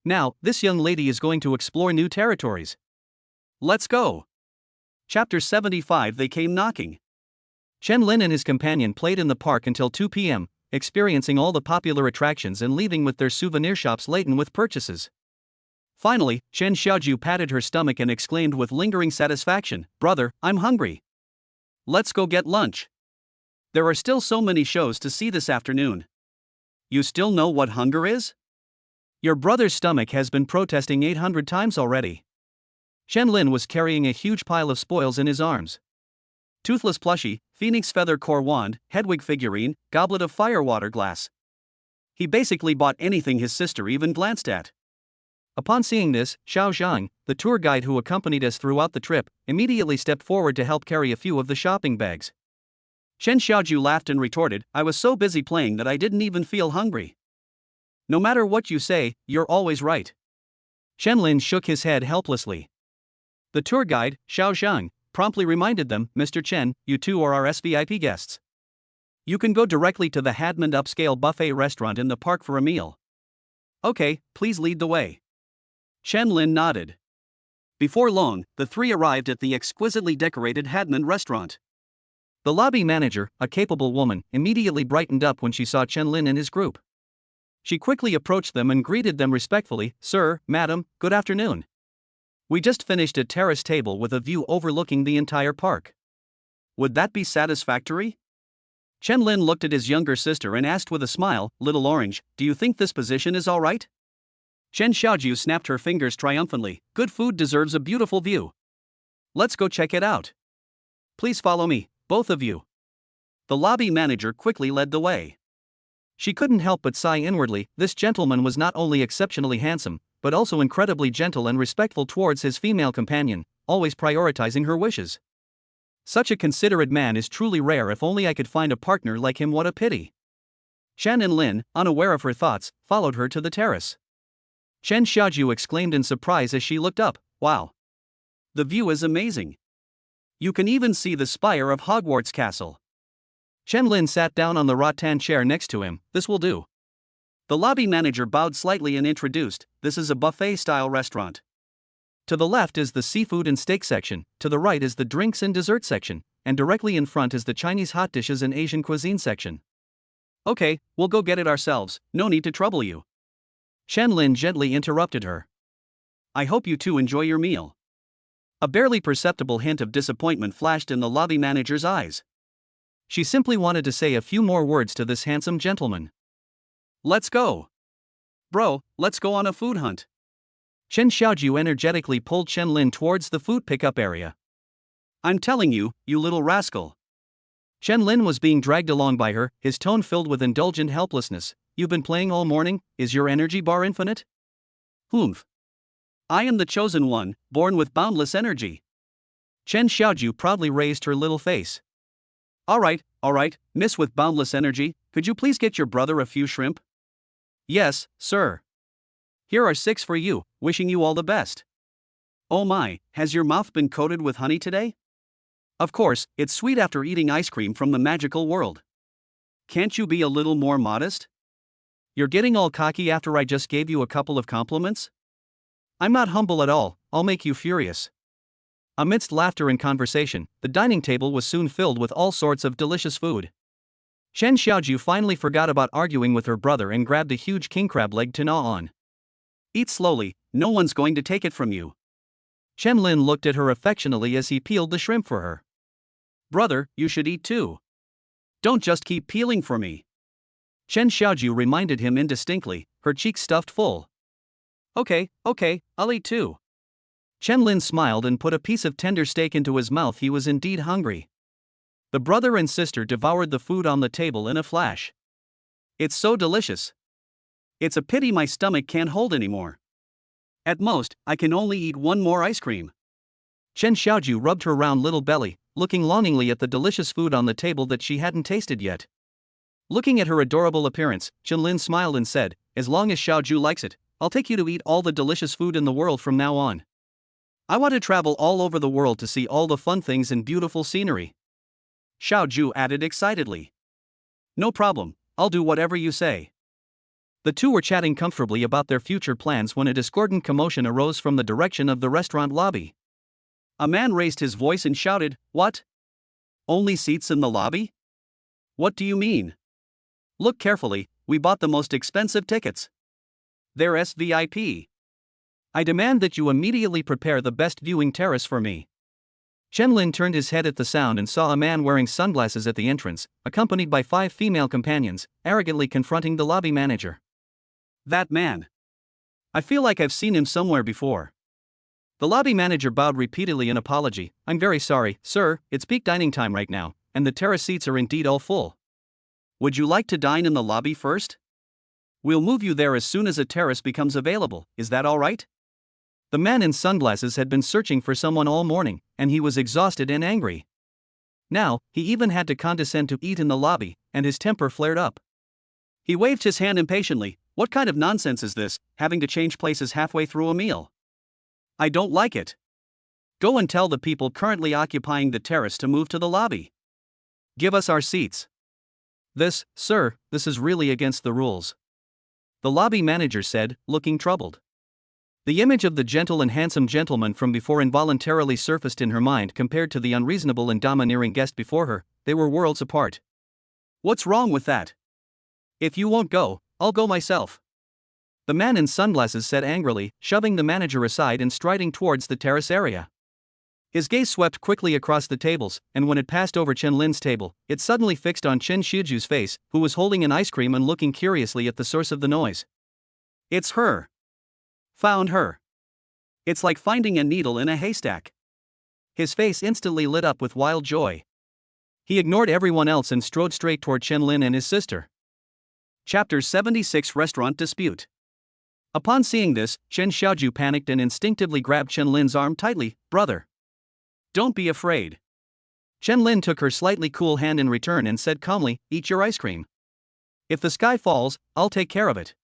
Now, this young lady is going to explore new territories. Let's go. Chapter 75. They came knocking. Chen Lin and his companion played in the park until 2 p.m., experiencing all the popular attractions and leaving with their souvenir shops laden with purchases. Finally, Chen Xiaoju patted her stomach and exclaimed with lingering satisfaction, "Brother, I'm hungry. Let's go get lunch. There are still so many shows to see this afternoon." "You still know what hunger is? Your brother's stomach has been protesting 800 times already." Chen Lin was carrying a huge pile of spoils in his arms. Toothless plushie, phoenix feather core wand, Hedwig figurine, goblet of firewater glass. He basically bought anything his sister even glanced at. Upon seeing this, Xiao Zhang, the tour guide who accompanied us throughout the trip, immediately stepped forward to help carry a few of the shopping bags. Chen Xiaoju laughed and retorted, "I was so busy playing that I didn't even feel hungry." "No matter what you say, you're always right." Chen Lin shook his head helplessly. The tour guide, Xiao Zhang, promptly reminded them, "Mr. Chen, you two are our SVIP guests. You can go directly to the Hadmond upscale buffet restaurant in the park for a meal." "Okay, please lead the way." Chen Lin nodded. Before long, the three arrived at the exquisitely decorated Hadmond restaurant. The lobby manager, a capable woman, immediately brightened up when she saw Chen Lin and his group. She quickly approached them and greeted them respectfully, "Sir, madam, good afternoon. We just finished a terrace table with a view overlooking the entire park. Would that be satisfactory?" Chen Lin looked at his younger sister and asked with a smile, "Little Orange, do you think this position is all right?" Chen Xiaoju snapped her fingers triumphantly, "Good food deserves a beautiful view. Let's go check it out. Please follow me, both of you." The lobby manager quickly led the way. She couldn't help but sigh inwardly. This gentleman was not only exceptionally handsome, but also incredibly gentle and respectful towards his female companion, always prioritizing her wishes. Such a considerate man is truly rare. If only I could find a partner like him, what a pity. Chen and Lin, unaware of her thoughts, followed her to the terrace. Chen Xiaoju exclaimed in surprise as she looked up, "Wow! The view is amazing. You can even see the spire of Hogwarts Castle." Chen Lin sat down on the rattan chair next to him. "This will do." The lobby manager bowed slightly and introduced, "This is a buffet-style restaurant. To the left is the seafood and steak section, to the right is the drinks and dessert section, and directly in front is the Chinese hot dishes and Asian cuisine section." "Okay, we'll go get it ourselves, no need to trouble you." Chen Lin gently interrupted her. "I hope you two enjoy your meal." A barely perceptible hint of disappointment flashed in the lobby manager's eyes. She simply wanted to say a few more words to this handsome gentleman. "Let's go. Bro, let's go on a food hunt." Chen Xiaoju energetically pulled Chen Lin towards the food pickup area. "I'm telling you, you little rascal." Chen Lin was being dragged along by her, his tone filled with indulgent helplessness. "You've been playing all morning, is your energy bar infinite?" "Humph. I am the chosen one, born with boundless energy." Chen Xiaoju proudly raised her little face. All right, miss with boundless energy, could you please get your brother a few shrimp?" "Yes, sir. Here are 6 for you, wishing you all the best." "Oh my, has your mouth been coated with honey today?" "Of course, it's sweet after eating ice cream from the magical world." "Can't you be a little more modest? You're getting all cocky after I just gave you a couple of compliments?" "I'm not humble at all, I'll make you furious." Amidst laughter and conversation, the dining table was soon filled with all sorts of delicious food. Chen Xiaoju finally forgot about arguing with her brother and grabbed a huge king crab leg to gnaw on. "Eat slowly, no one's going to take it from you." Chen Lin looked at her affectionately as he peeled the shrimp for her. "Brother, you should eat too. Don't just keep peeling for me." Chen Xiaoju reminded him indistinctly, her cheeks stuffed full. Okay, I'll eat too." Chen Lin smiled and put a piece of tender steak into his mouth. He was indeed hungry. The brother and sister devoured the food on the table in a flash. "It's so delicious. It's a pity my stomach can't hold anymore. At most, I can only eat one more ice cream." Chen Xiaoju rubbed her round little belly, looking longingly at the delicious food on the table that she hadn't tasted yet. Looking at her adorable appearance, Chen Lin smiled and said, "As long as Xiaoju likes it, I'll take you to eat all the delicious food in the world from now on. I want to travel all over the world to see all the fun things and beautiful scenery." Xiaoju added excitedly. "No problem, I'll do whatever you say." The two were chatting comfortably about their future plans when a discordant commotion arose from the direction of the restaurant lobby. A man raised his voice and shouted, "What? Only seats in the lobby? What do you mean? Look carefully, we bought the most expensive tickets. They're SVIP. I demand that you immediately prepare the best viewing terrace for me." Chen Lin turned his head at the sound and saw a man wearing sunglasses at the entrance, accompanied by 5 female companions, arrogantly confronting the lobby manager. That man. I feel like I've seen him somewhere before. The lobby manager bowed repeatedly in apology. "I'm very sorry, sir, it's peak dining time right now, and the terrace seats are indeed all full. Would you like to dine in the lobby first? We'll move you there as soon as a terrace becomes available, is that all right?" The man in sunglasses had been searching for someone all morning, and he was exhausted and angry. Now, he even had to condescend to eat in the lobby, and his temper flared up. He waved his hand impatiently. "What kind of nonsense is this, having to change places halfway through a meal? I don't like it. Go and tell the people currently occupying the terrace to move to the lobby. Give us our seats." Sir, this is really against the rules," the lobby manager said, looking troubled. The image of the gentle and handsome gentleman from before involuntarily surfaced in her mind compared to the unreasonable and domineering guest before her. They were worlds apart. "What's wrong with that? If you won't go, I'll go myself," the man in sunglasses said angrily, shoving the manager aside and striding towards the terrace area. His gaze swept quickly across the tables, and when it passed over Chen Lin's table, it suddenly fixed on Chen Shiju's face, who was holding an ice cream and looking curiously at the source of the noise. "It's her. Found her. It's like finding a needle in a haystack." His face instantly lit up with wild joy. He ignored everyone else and strode straight toward Chen Lin and his sister. Chapter 76 Restaurant Dispute. Upon seeing this, Chen Xiaoju panicked and instinctively grabbed Chen Lin's arm tightly. "Brother, don't be afraid." Chen Lin took her slightly cool hand in return and said calmly, "Eat your ice cream. If the sky falls, I'll take care of it."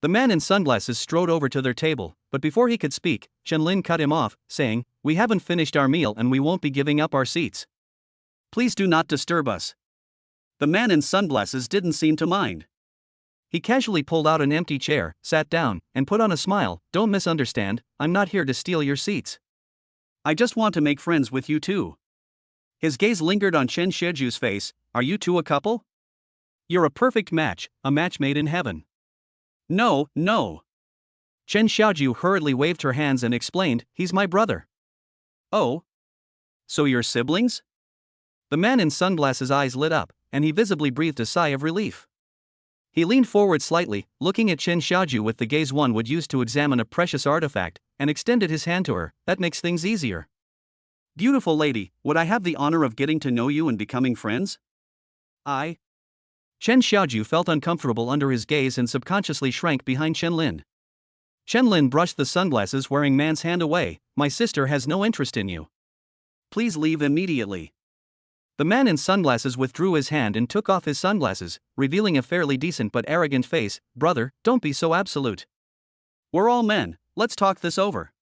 The man in sunglasses strode over to their table, but before he could speak, Chen Lin cut him off, saying, "We haven't finished our meal and we won't be giving up our seats. Please do not disturb us." The man in sunglasses didn't seem to mind. He casually pulled out an empty chair, sat down, and put on a smile. "Don't misunderstand, I'm not here to steal your seats. I just want to make friends with you too." His gaze lingered on Chen Shiju's face. "Are you two a couple? You're a perfect match, a match made in heaven." "No, no." Chen Xiaoju hurriedly waved her hands and explained, "He's my brother." "Oh? So you're siblings?" The man in sunglasses' eyes lit up, and he visibly breathed a sigh of relief. He leaned forward slightly, looking at Chen Xiaoju with the gaze one would use to examine a precious artifact, and extended his hand to her. "That makes things easier." "Beautiful lady, would I have the honor of getting to know you and becoming friends?" Chen Xiaoju felt uncomfortable under his gaze and subconsciously shrank behind Chen Lin. Chen Lin brushed the sunglasses-wearing man's hand away. "My sister has no interest in you. Please leave immediately." The man in sunglasses withdrew his hand and took off his sunglasses, revealing a fairly decent but arrogant face. "Brother, don't be so absolute. We're all men, let's talk this over."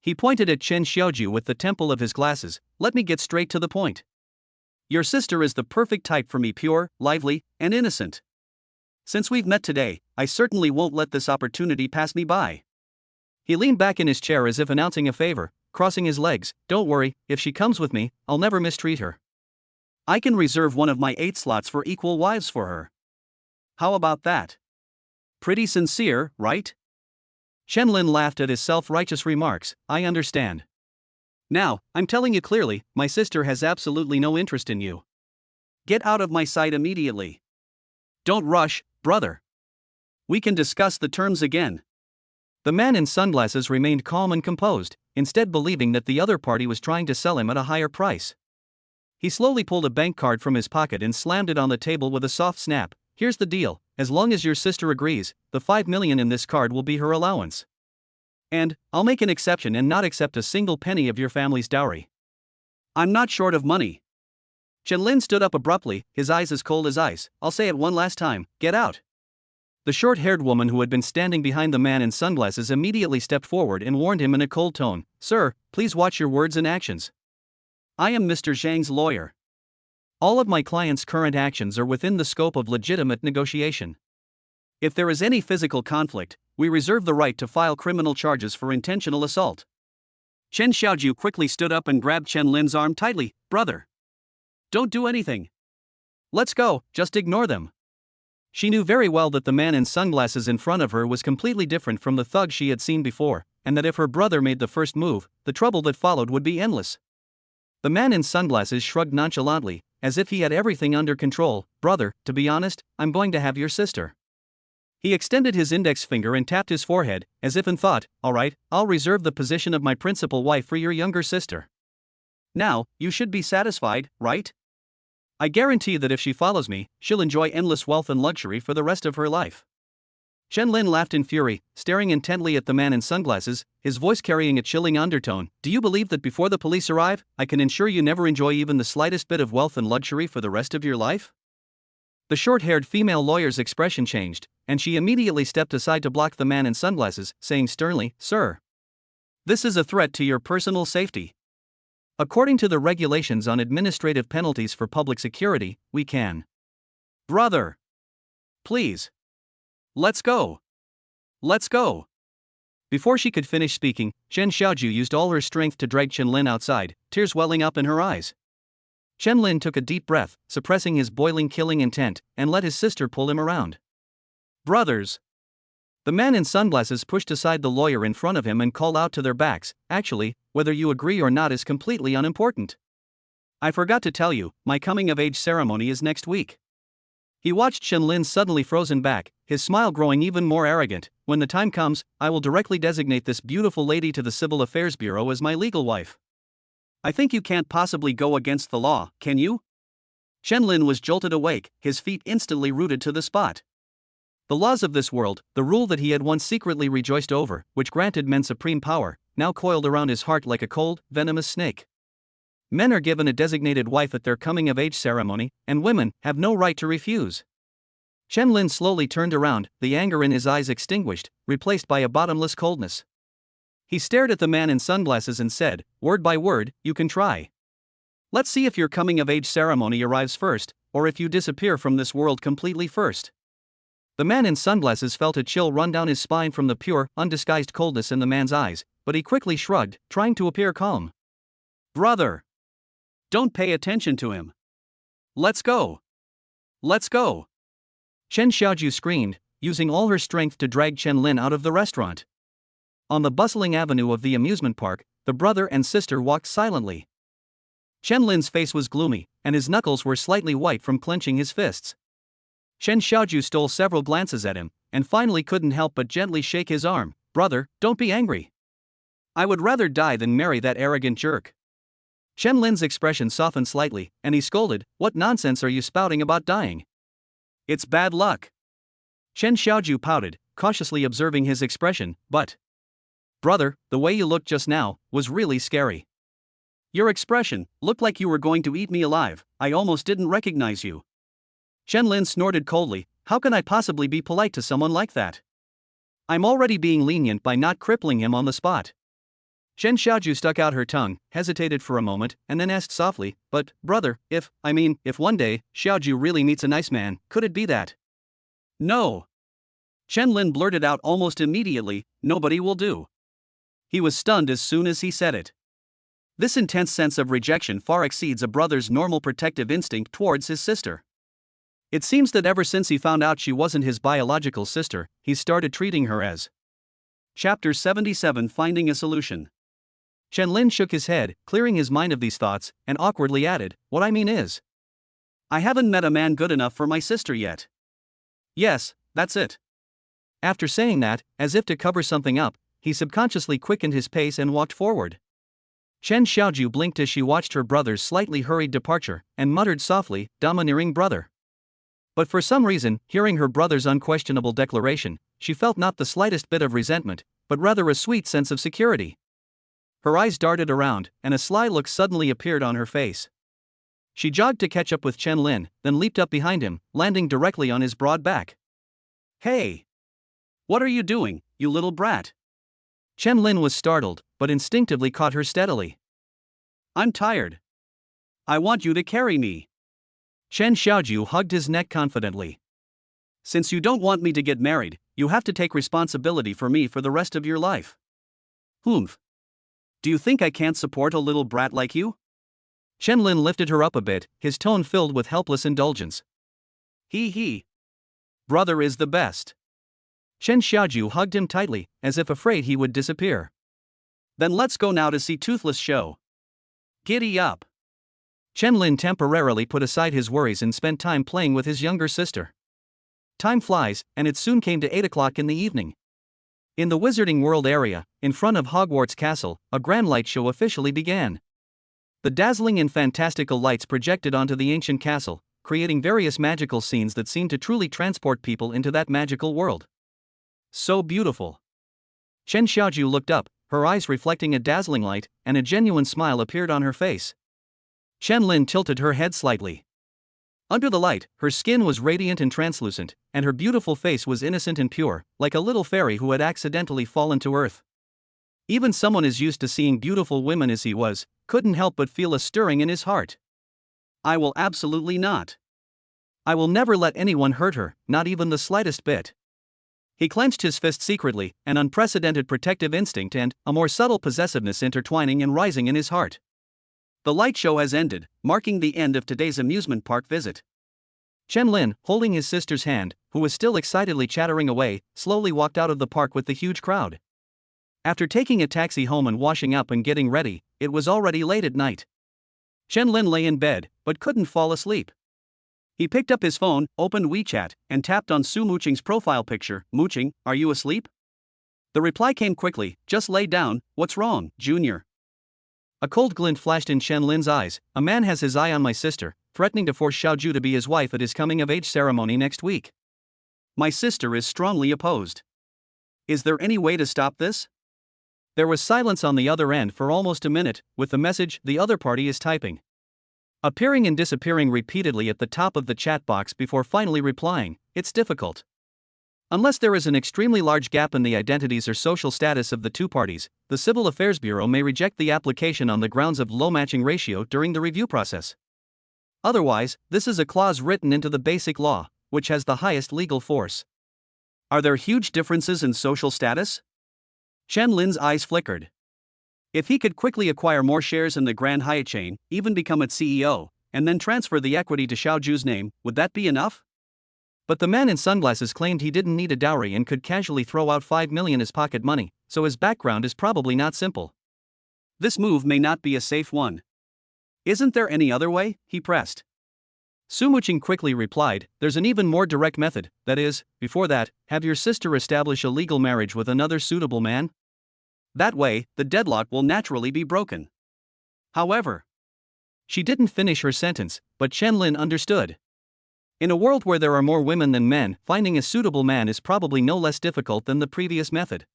He pointed at Chen Xiaoju with the temple of his glasses. "Let me get straight to the point. Your sister is the perfect type for me, pure, lively, and innocent. Since we've met today, I certainly won't let this opportunity pass me by." He leaned back in his chair as if announcing a favor, crossing his legs. "Don't worry, if she comes with me, I'll never mistreat her. I can reserve one of my 8 slots for equal wives for her. How about that? Pretty sincere, right?" Chen Lin laughed at his self-righteous remarks. "I understand. Now, I'm telling you clearly, my sister has absolutely no interest in you. Get out of my sight immediately. Don't rush, brother. We can discuss the terms again." The man in sunglasses remained calm and composed, instead believing that the other party was trying to sell him at a higher price. He slowly pulled a bank card from his pocket and slammed it on the table with a soft snap. "Here's the deal, as long as your sister agrees, the 5 million in this card will be her allowance. And, I'll make an exception and not accept a single penny of your family's dowry." "I'm not short of money." Chen Lin stood up abruptly, his eyes as cold as ice. "I'll say it one last time, get out." The short-haired woman who had been standing behind the man in sunglasses immediately stepped forward and warned him in a cold tone. "Sir, please watch your words and actions. I am Mr. Zhang's lawyer. All of my client's current actions are within the scope of legitimate negotiation. If there is any physical conflict, we reserve the right to file criminal charges for intentional assault." Chen Xiaoju quickly stood up and grabbed Chen Lin's arm tightly. Brother, don't do anything. Let's go, just ignore them. She knew very well that the man in sunglasses in front of her was completely different from the thug she had seen before, and that if her brother made the first move, the trouble that followed would be endless. The man in sunglasses shrugged nonchalantly, as if he had everything under control. Brother, to be honest, I'm going to have your sister. He extended his index finger and tapped his forehead, as if in thought. All right, I'll reserve the position of my principal wife for your younger sister. Now, you should be satisfied, right? I guarantee that if she follows me, she'll enjoy endless wealth and luxury for the rest of her life. Chen Lin laughed in fury, staring intently at the man in sunglasses, his voice carrying a chilling undertone. Do you believe that before the police arrive, I can ensure you never enjoy even the slightest bit of wealth and luxury for the rest of your life? The short-haired female lawyer's expression changed, and she immediately stepped aside to block the man in sunglasses, saying sternly, Sir, this is a threat to your personal safety. According to the regulations on administrative penalties for public security, we can. Brother, please. Let's go. Let's go. Before she could finish speaking, Chen Xiaoju used all her strength to drag Chen Lin outside, tears welling up in her eyes. Chen Lin took a deep breath, suppressing his boiling killing intent, and let his sister pull him around. Brothers. The man in sunglasses pushed aside the lawyer in front of him and called out to their backs, actually, whether you agree or not is completely unimportant. I forgot to tell you, my coming-of-age ceremony is next week. He watched Chen Lin's suddenly frozen back, his smile growing even more arrogant. When the time comes, I will directly designate this beautiful lady to the Civil Affairs Bureau as my legal wife. I think you can't possibly go against the law, can you? Chen Lin was jolted awake, his feet instantly rooted to the spot. The laws of this world, the rule that he had once secretly rejoiced over, which granted men supreme power, now coiled around his heart like a cold, venomous snake. Men are given a designated wife at their coming-of-age ceremony, and women have no right to refuse. Chen Lin slowly turned around, the anger in his eyes extinguished, replaced by a bottomless coldness. He stared at the man in sunglasses and said, word by word, you can try. Let's see if your coming-of-age ceremony arrives first, or if you disappear from this world completely first. The man in sunglasses felt a chill run down his spine from the pure, undisguised coldness in the man's eyes, but he quickly shrugged, trying to appear calm. Brother! Don't pay attention to him. Let's go. Let's go. Chen Xiaoju screamed, using all her strength to drag Chen Lin out of the restaurant. On the bustling avenue of the amusement park, the brother and sister walked silently. Chen Lin's face was gloomy, and his knuckles were slightly white from clenching his fists. Chen Xiaoju stole several glances at him, and finally couldn't help but gently shake his arm. Brother, don't be angry. I would rather die than marry that arrogant jerk. Chen Lin's expression softened slightly, and he scolded, what nonsense are you spouting about dying? It's bad luck. Chen Xiaoju pouted, cautiously observing his expression, but... Brother, the way you looked just now, was really scary. Your expression looked like you were going to eat me alive, I almost didn't recognize you. Chen Lin snorted coldly, how can I possibly be polite to someone like that? I'm already being lenient by not crippling him on the spot. Chen Xiaoju stuck out her tongue, hesitated for a moment, and then asked softly, but, brother, if one day, Xiaoju really meets a nice man, could it be that? No. Chen Lin blurted out almost immediately, nobody will do. He was stunned as soon as he said it. This intense sense of rejection far exceeds a brother's normal protective instinct towards his sister. It seems that ever since he found out she wasn't his biological sister, he started treating her as. Chapter 77 Finding a Solution. Chen Lin shook his head, clearing his mind of these thoughts, and awkwardly added, what I mean is, I haven't met a man good enough for my sister yet. Yes, that's it. After saying that, as if to cover something up, he subconsciously quickened his pace and walked forward. Chen Xiaoju blinked as she watched her brother's slightly hurried departure, and muttered softly, domineering brother. But for some reason, hearing her brother's unquestionable declaration, she felt not the slightest bit of resentment, but rather a sweet sense of security. Her eyes darted around, and a sly look suddenly appeared on her face. She jogged to catch up with Chen Lin, then leaped up behind him, landing directly on his broad back. Hey! What are you doing, you little brat? Chen Lin was startled, but instinctively caught her steadily. I'm tired. I want you to carry me. Chen Xiaoju hugged his neck confidently. Since you don't want me to get married, you have to take responsibility for me for the rest of your life. Humph. Do you think I can't support a little brat like you? Chen Lin lifted her up a bit, his tone filled with helpless indulgence. He. Brother is the best. Chen Xiaoju hugged him tightly, as if afraid he would disappear. Then let's go now to see Toothless show. Giddy up. Chen Lin temporarily put aside his worries and spent time playing with his younger sister. Time flies, and it soon came to 8 o'clock in the evening. In the Wizarding World area, in front of Hogwarts Castle, a grand light show officially began. The dazzling and fantastical lights projected onto the ancient castle, creating various magical scenes that seemed to truly transport people into that magical world. So beautiful. Chen Xiaoju looked up, her eyes reflecting a dazzling light, and a genuine smile appeared on her face. Chen Lin tilted her head slightly. Under the light, her skin was radiant and translucent, and her beautiful face was innocent and pure, like a little fairy who had accidentally fallen to earth. Even someone as used to seeing beautiful women as he was, couldn't help but feel a stirring in his heart. I will absolutely not. I will never let anyone hurt her, not even the slightest bit. He clenched his fist secretly, an unprecedented protective instinct and a more subtle possessiveness intertwining and rising in his heart. The light show has ended, marking the end of today's amusement park visit. Chen Lin, holding his sister's hand, who was still excitedly chattering away, slowly walked out of the park with the huge crowd. After taking a taxi home and washing up and getting ready, it was already late at night. Chen Lin lay in bed, but couldn't fall asleep. He picked up his phone, opened WeChat, and tapped on Su Muqing's profile picture. Muqing, are you asleep? The reply came quickly, just lay down, what's wrong, Junior? A cold glint flashed in Chen Lin's eyes. A man has his eye on my sister, threatening to force Xiaoju to be his wife at his coming-of-age ceremony next week. My sister is strongly opposed. Is there any way to stop this? There was silence on the other end for almost a minute, with the message, the other party is typing, appearing and disappearing repeatedly at the top of the chat box before finally replying, it's difficult. Unless there is an extremely large gap in the identities or social status of the two parties, the Civil Affairs Bureau may reject the application on the grounds of low matching ratio during the review process. Otherwise, this is a clause written into the basic law, which has the highest legal force. Are there huge differences in social status? Chen Lin's eyes flickered. If he could quickly acquire more shares in the Grand Hyatt chain, even become its CEO, and then transfer the equity to Xiaoju's name, would that be enough? But the man in sunglasses claimed he didn't need a dowry and could casually throw out 5 million as pocket money, so his background is probably not simple. This move may not be a safe one. Isn't there any other way? He pressed. Su Muqing quickly replied, there's an even more direct method, that is, before that, have your sister establish a legal marriage with another suitable man. That way, the deadlock will naturally be broken. However, she didn't finish her sentence, but Chen Lin understood. In a world where there are more women than men, finding a suitable man is probably no less difficult than the previous method.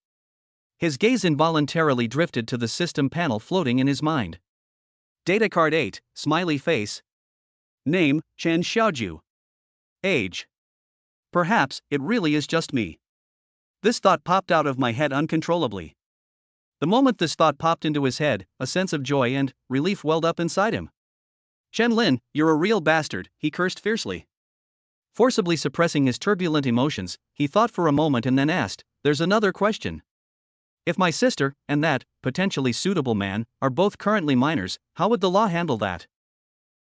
His gaze involuntarily drifted to the system panel floating in his mind. Data card 8, smiley face. Name, Chen Xiaoju. Age. Perhaps, it really is just me. This thought popped out of my head uncontrollably. The moment this thought popped into his head, a sense of joy and relief welled up inside him. Chen Lin, you're a real bastard, he cursed fiercely. Forcibly suppressing his turbulent emotions, he thought for a moment and then asked, there's another question. If my sister, and that, potentially suitable man, are both currently minors, how would the law handle that?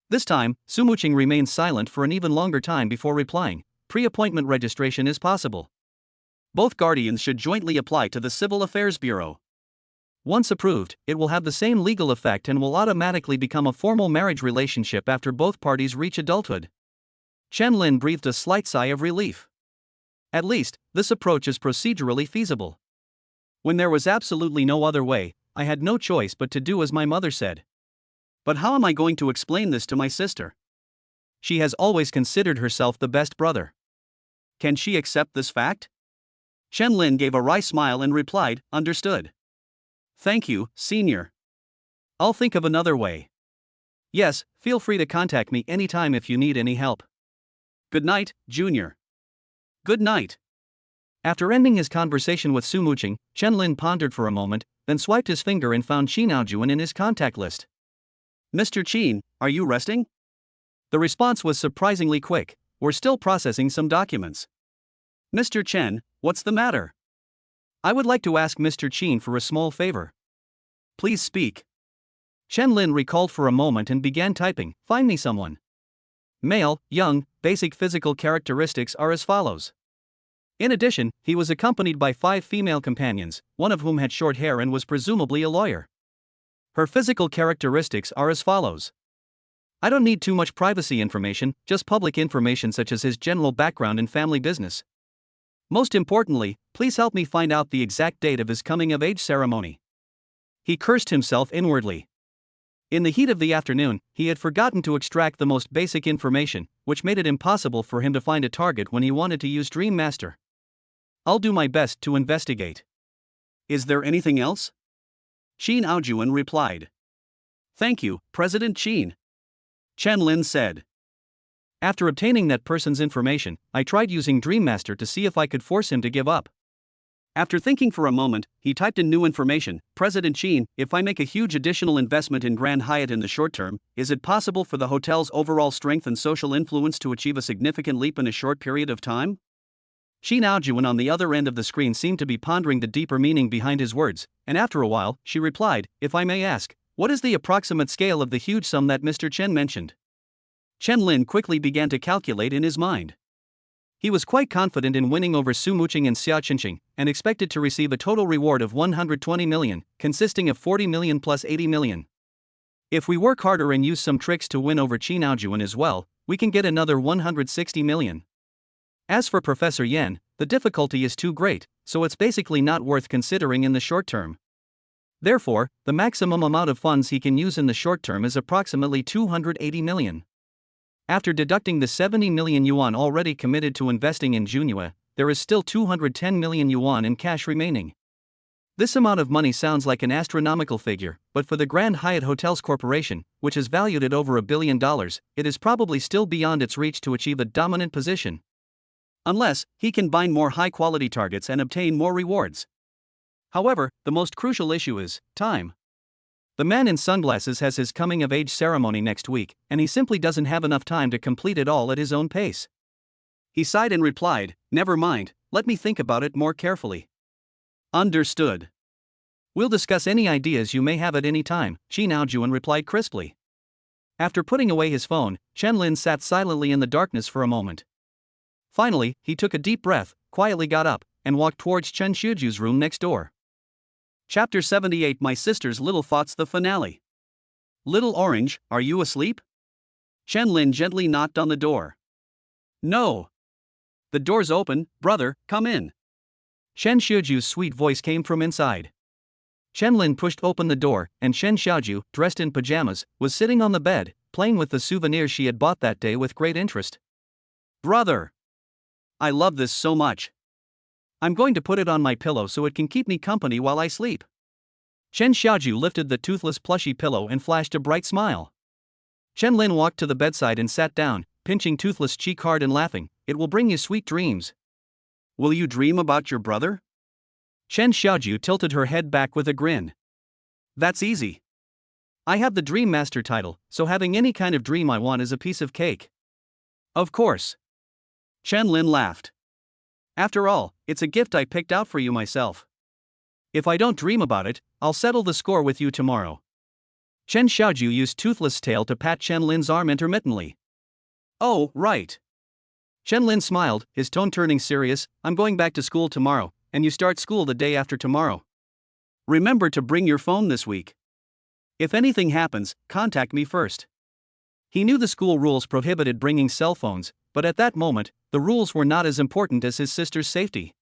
This time, Su Muqing remained silent for an even longer time before replying, pre-appointment registration is possible. Both guardians should jointly apply to the Civil Affairs Bureau. Once approved, it will have the same legal effect and will automatically become a formal marriage relationship after both parties reach adulthood. Chen Lin breathed a slight sigh of relief. At least, this approach is procedurally feasible. When there was absolutely no other way, I had no choice but to do as my mother said. But how am I going to explain this to my sister? She has always considered herself the best brother. Can she accept this fact? Chen Lin gave a wry smile and replied, understood. Thank you, senior. I'll think of another way. Yes, feel free to contact me anytime if you need any help. Good night, Junior. Good night. After ending his conversation with Su Muqing, Chen Lin pondered for a moment, then swiped his finger and found Qin Aojuan in his contact list. Mr. Qin, are you resting? The response was surprisingly quick. We're still processing some documents. Mr. Chen, what's the matter? I would like to ask Mr. Qin for a small favor. please speak. Chen Lin recalled for a moment and began typing, find me someone. Male, young, basic physical characteristics are as follows. In addition, he was accompanied by 5 female companions, one of whom had short hair and was presumably a lawyer. Her physical characteristics are as follows. I don't need too much privacy information, just public information such as his general background and family business. Most importantly, please help me find out the exact date of his coming-of-age ceremony. He cursed himself inwardly. In the heat of the afternoon, he had forgotten to extract the most basic information, which made it impossible for him to find a target when he wanted to use Dream Master. I'll do my best to investigate. Is there anything else? Qin Aojuan replied. Thank you, President Qin. Chen Lin said. After obtaining that person's information, I tried using Dream Master to see if I could force him to give up. After thinking for a moment, he typed in new information. President Qin, if I make a huge additional investment in Grand Hyatt in the short term, is it possible for the hotel's overall strength and social influence to achieve a significant leap in a short period of time? Qin Aojuan on the other end of the screen seemed to be pondering the deeper meaning behind his words, and after a while, she replied, if I may ask, what is the approximate scale of the huge sum that Mr. Chen mentioned? Chen Lin quickly began to calculate in his mind. He was quite confident in winning over Su Muqing and Xia Qinqing, and expected to receive a total reward of 120 million, consisting of 40 million plus 80 million. If we work harder and use some tricks to win over Qin Aojuan as well, we can get another 160 million. As for Professor Yan, the difficulty is too great, so it's basically not worth considering in the short term. Therefore, the maximum amount of funds he can use in the short term is approximately 280 million. After deducting the 70 million yuan already committed to investing in Junhua, there is still 210 million yuan in cash remaining. This amount of money sounds like an astronomical figure, but for the Grand Hyatt Hotels Corporation, which is valued at over $1 billion, it is probably still beyond its reach to achieve a dominant position. Unless, he can bind more high-quality targets and obtain more rewards. However, the most crucial issue is time. The man in sunglasses has his coming-of-age ceremony next week, and he simply doesn't have enough time to complete it all at his own pace. He sighed and replied, never mind, let me think about it more carefully. Understood. We'll discuss any ideas you may have at any time, Qin Aojuan replied crisply. After putting away his phone, Chen Lin sat silently in the darkness for a moment. Finally, he took a deep breath, quietly got up, and walked towards Chen Xiuju's room next door. Chapter 78 My Sister's Little Thoughts The Finale. Little Orange, are you asleep? Chen Lin gently knocked on the door. No. The door's open, brother, come in. Chen Xiuju's sweet voice came from inside. Chen Lin pushed open the door, and Chen Xiaoju, dressed in pajamas, was sitting on the bed, playing with the souvenirs she had bought that day with great interest. Brother! I love this so much. I'm going to put it on my pillow so it can keep me company while I sleep. Chen Xiaoju lifted the toothless plushy pillow and flashed a bright smile. Chen Lin walked to the bedside and sat down, pinching Toothless' cheek hard and laughing, it will bring you sweet dreams. Will you dream about your brother? Chen Xiaoju tilted her head back with a grin. That's easy. I have the Dream Master title, so having any kind of dream I want is a piece of cake. Of course. Chen Lin laughed. After all, it's a gift I picked out for you myself. If I don't dream about it, I'll settle the score with you tomorrow. Chen Xiaoju used Toothless' tail to pat Chen Lin's arm intermittently. Oh, right. Chen Lin smiled, his tone turning serious, I'm going back to school tomorrow, and you start school the day after tomorrow. Remember to bring your phone this week. If anything happens, contact me first. He knew the school rules prohibited bringing cell phones, but at that moment, the rules were not as important as his sister's safety.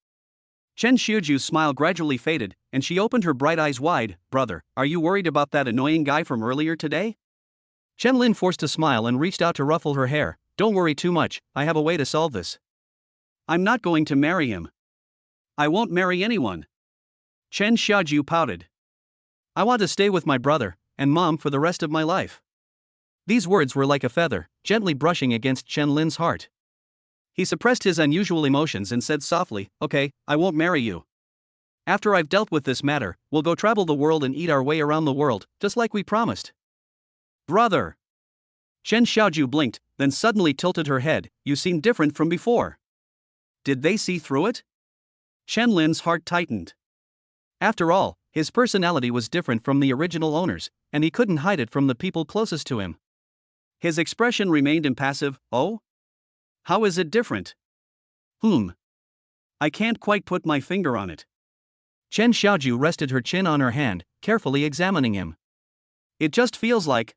Chen Xiuju's smile gradually faded, and she opened her bright eyes wide. Brother, are you worried about that annoying guy from earlier today? Chen Lin forced a smile and reached out to ruffle her hair. Don't worry too much, I have a way to solve this. I'm not going to marry him. I won't marry anyone. Chen Xiuju pouted. I want to stay with my brother and mom for the rest of my life. These words were like a feather, gently brushing against Chen Lin's heart. He suppressed his unusual emotions and said softly, okay, I won't marry you. After I've dealt with this matter, we'll go travel the world and eat our way around the world, just like we promised. Brother! Chen Xiaoju blinked, then suddenly tilted her head, you seem different from before. Did they see through it? Chen Lin's heart tightened. After all, His personality was different from the original owners, and he couldn't hide it from the people closest to him. His expression remained impassive. Oh? How is it different? I can't quite put my finger on it. Chen Xiaoju rested her chin on her hand, carefully examining him. It just feels like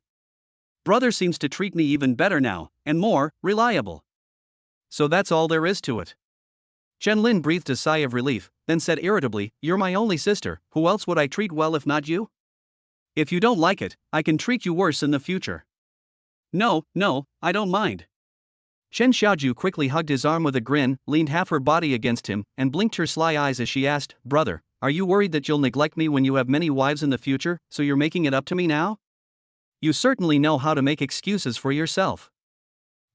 brother seems to treat me even better now, and more reliable. So that's all there is to it. Chen Lin breathed a sigh of relief, then said irritably, "You're my only sister, who else would I treat well if not you? If you don't like it, I can treat you worse in the future." No, I don't mind. Chen Xiaoju quickly hugged his arm with a grin, leaned half her body against him, and blinked her sly eyes as she asked, "Brother, are you worried that you'll neglect me when you have many wives in the future, so you're making it up to me now? You certainly know how to make excuses for yourself."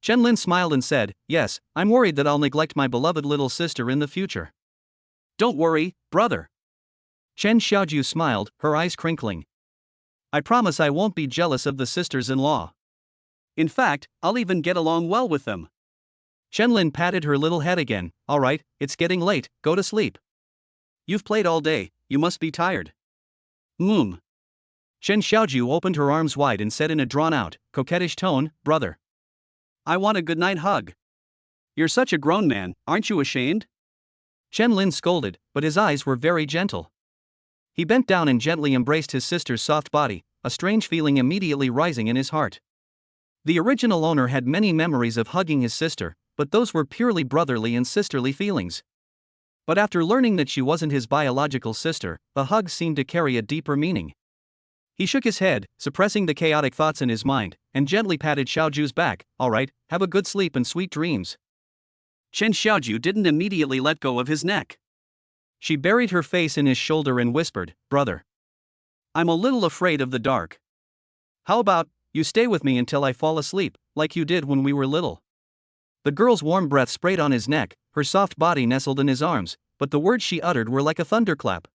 Chen Lin smiled and said, "Yes, I'm worried that I'll neglect my beloved little sister in the future." Don't worry, brother. Chen Xiaoju smiled, her eyes crinkling. "I promise I won't be jealous of the sisters-in-law. In fact, I'll even get along well with them." Chen Lin patted her little head again. "All right, it's getting late, go to sleep." You've played all day, you must be tired. Chen Xiaoju opened her arms wide and said in a drawn-out, coquettish tone, "Brother, I want a goodnight hug. You're such a grown man, aren't you ashamed?" Chen Lin scolded, but his eyes were very gentle. He bent down and gently embraced his sister's soft body, a strange feeling immediately rising in his heart. The original owner had many memories of hugging his sister, but those were purely brotherly and sisterly feelings. But after learning that she wasn't his biological sister, the hug seemed to carry a deeper meaning. He shook his head, suppressing the chaotic thoughts in his mind, and gently patted Xiaoju's back. "All right, have a good sleep and sweet dreams." Chen Xiaoju didn't immediately let go of his neck. She buried her face in his shoulder and whispered, "Brother, I'm a little afraid of the dark. how about you stay with me until I fall asleep, like you did when we were little?" The girl's warm breath sprayed on his neck, her soft body nestled in his arms, but the words she uttered were like a thunderclap.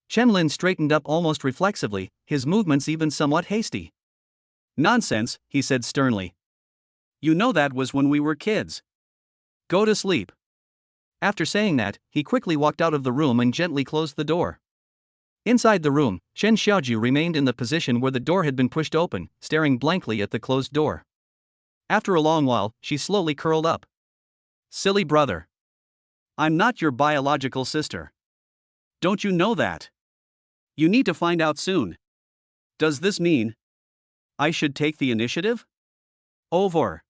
Chen Lin straightened up almost reflexively, his movements even somewhat hasty. Nonsense, he said sternly. You know that was when we were kids. Go to sleep. After saying that, he quickly walked out of the room and gently closed the door. Inside the room, Chen Xiaoju remained in the position where the door had been pushed open, staring blankly at the closed door. After a long while, she slowly curled up. Silly brother. I'm not your biological sister. Don't you know that? You need to find out soon. Does this mean I should take the initiative? Over.